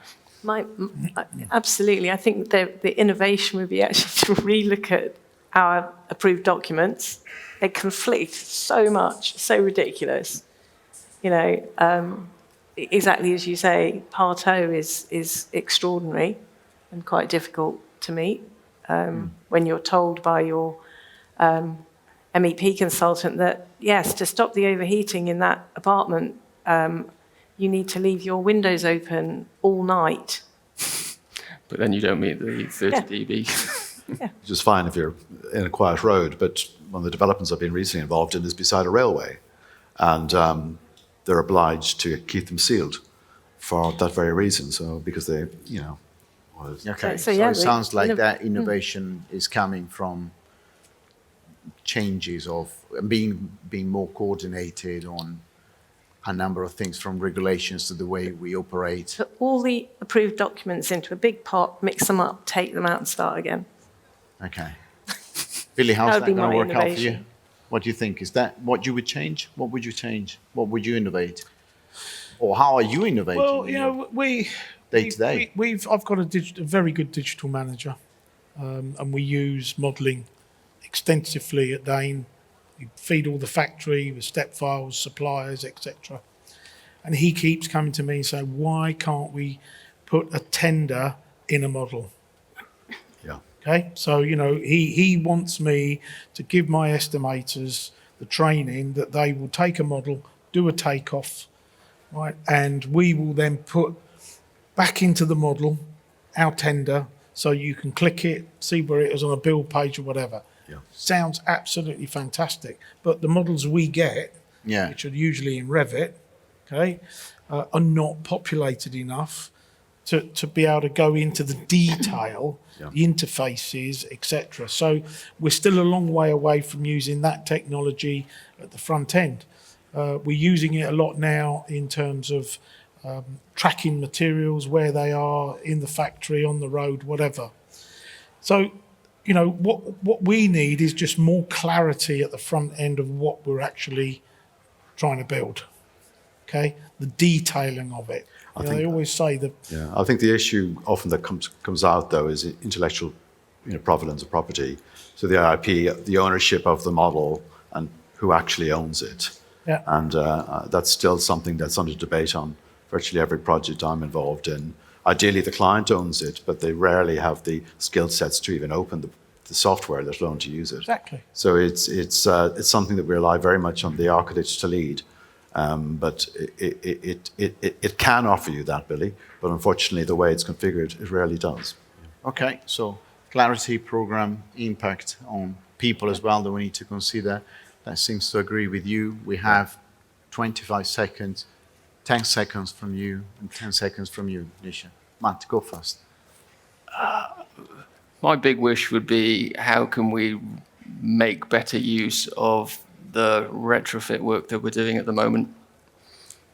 Absolutely. I think the innovation would be actually to relook at our approved documents. They conflict so much, so ridiculous. Exactly as you say, Part O is extraordinary and quite difficult to meet. When you're told by your MEP consultant that, yes, to stop the overheating in that apartment, you need to leave your windows open all night. But then you don't meet the 30 dB. Which is fine if you're in a quiet road, but one of the developments I've been recently involved in is beside a railway, and they're obliged to keep them sealed for that very reason. So because they, you know. Okay, So, so yeah, it sounds like that Mm. innovation is coming from changes of being more coordinated on a number of things, from regulations to the way we operate. Put all the approved documents into a big pot, mix them up, take them out and start again. Okay. Billy, how's That that would be going to my work out for you? innovation. What do you think? Is that what you would change? What would you change? What would you innovate? Or how are you innovating? Well, you know, day to day. I've got a very good digital manager, and we use modelling extensively at Dane. We feed all the factory with step files, suppliers, etc. And he keeps coming to me and saying, "Why can't we put a tender in a model?" Yeah. Okay, so you know he wants me to give my estimators the training that they will take a model, do a takeoff, right, and we will then put back into the model our tender, so you can click it, see where it is on a build page or whatever. Yeah. Sounds absolutely fantastic, but the models we get, which are usually in Revit, okay, are not populated enough to be able to go into the detail, the interfaces, etc. So we're still a long way away from using that technology at the front end. We're using it a lot now in terms of tracking materials, where they are in the factory, on the road, whatever. So, you know, what we need is just more clarity at the front end of what we're actually trying to build. Okay, the detailing of it. You know, they always say that. Yeah, I think the issue often that comes out though is intellectual, provenance of property. So the IP, the ownership of the model, and who actually owns it. Yeah. And that's still something that's under debate on virtually every project I'm involved in. Ideally, the client owns it, but they rarely have the skill sets to even open the software, let alone to use it. Exactly. So it's something that we rely very much on the architects to lead. But it can offer you that, Billy, but unfortunately the way it's configured, it rarely does. Okay, so clarity, program, impact on people as well that we need to consider. That seems to agree with you. We have 25 seconds, 10 seconds from you, and 10 seconds from you, Nisha. Matt, go first. My big wish would be, how can we make better use of the retrofit work that we're doing at the moment?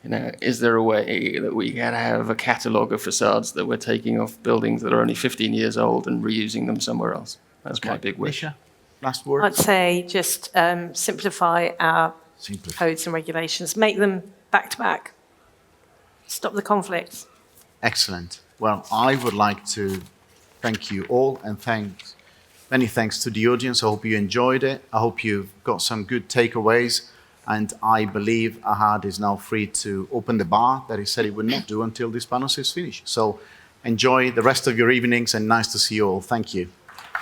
You know, is there a way that we can have a catalogue of facades that we're taking off buildings that are only 15 years old and reusing them somewhere else? That's my big wish. Nisha, last word. I'd say just simplify our codes and regulations, make them back to back, stop the conflicts. Excellent. Well, I would like to thank you all, and many thanks to the audience. I hope you enjoyed it. I hope you've got some good takeaways. And I believe Ahmed is now free to open the bar that he said he would not do until this panel is finished. So enjoy the rest of your evenings, and nice to see you all. Thank you.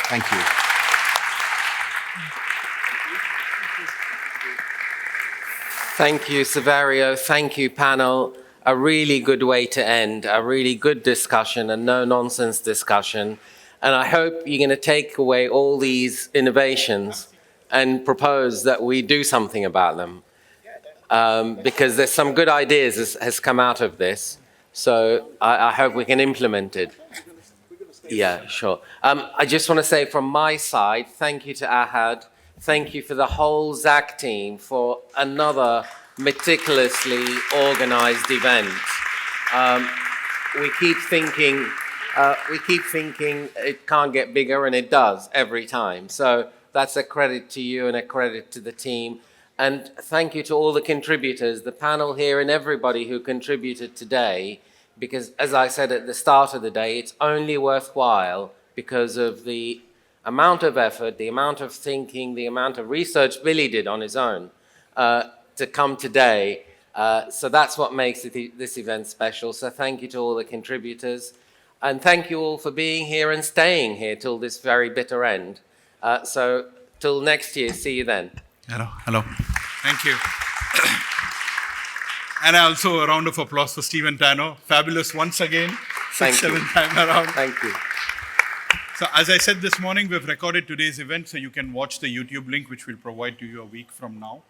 Thank you. Thank you, Saverio. Thank you, panel. A really good way to end, a really good discussion, a no-nonsense discussion. And I hope you're going to take away all these innovations and propose that we do something about them. Because there's some good ideas has come out of this. So I hope we can implement it. Yeah, sure. I just want to say from my side, thank you to Ahmed. Thank you for the whole Zak team for another meticulously organized event. We keep thinking it can't get bigger, and it does every time. So that's a credit to you and a credit to the team. And thank you to all the contributors, the panel here, and everybody who contributed today, because as I said at the start of the day, it's only worthwhile because of the amount of effort, the amount of thinking, the amount of research Billy did on his own to come today. So that's what makes this event special. So thank you to all the contributors. And thank you all for being here and staying here till this very bitter end. So till next year, see you then. Hello. Thank you. And also a round of applause for Steve and Tanno. Fabulous once again. Seventh time around. Thank you. So as I said this morning, we've recorded today's event, so you can watch the YouTube link, which we'll provide to you a week from now.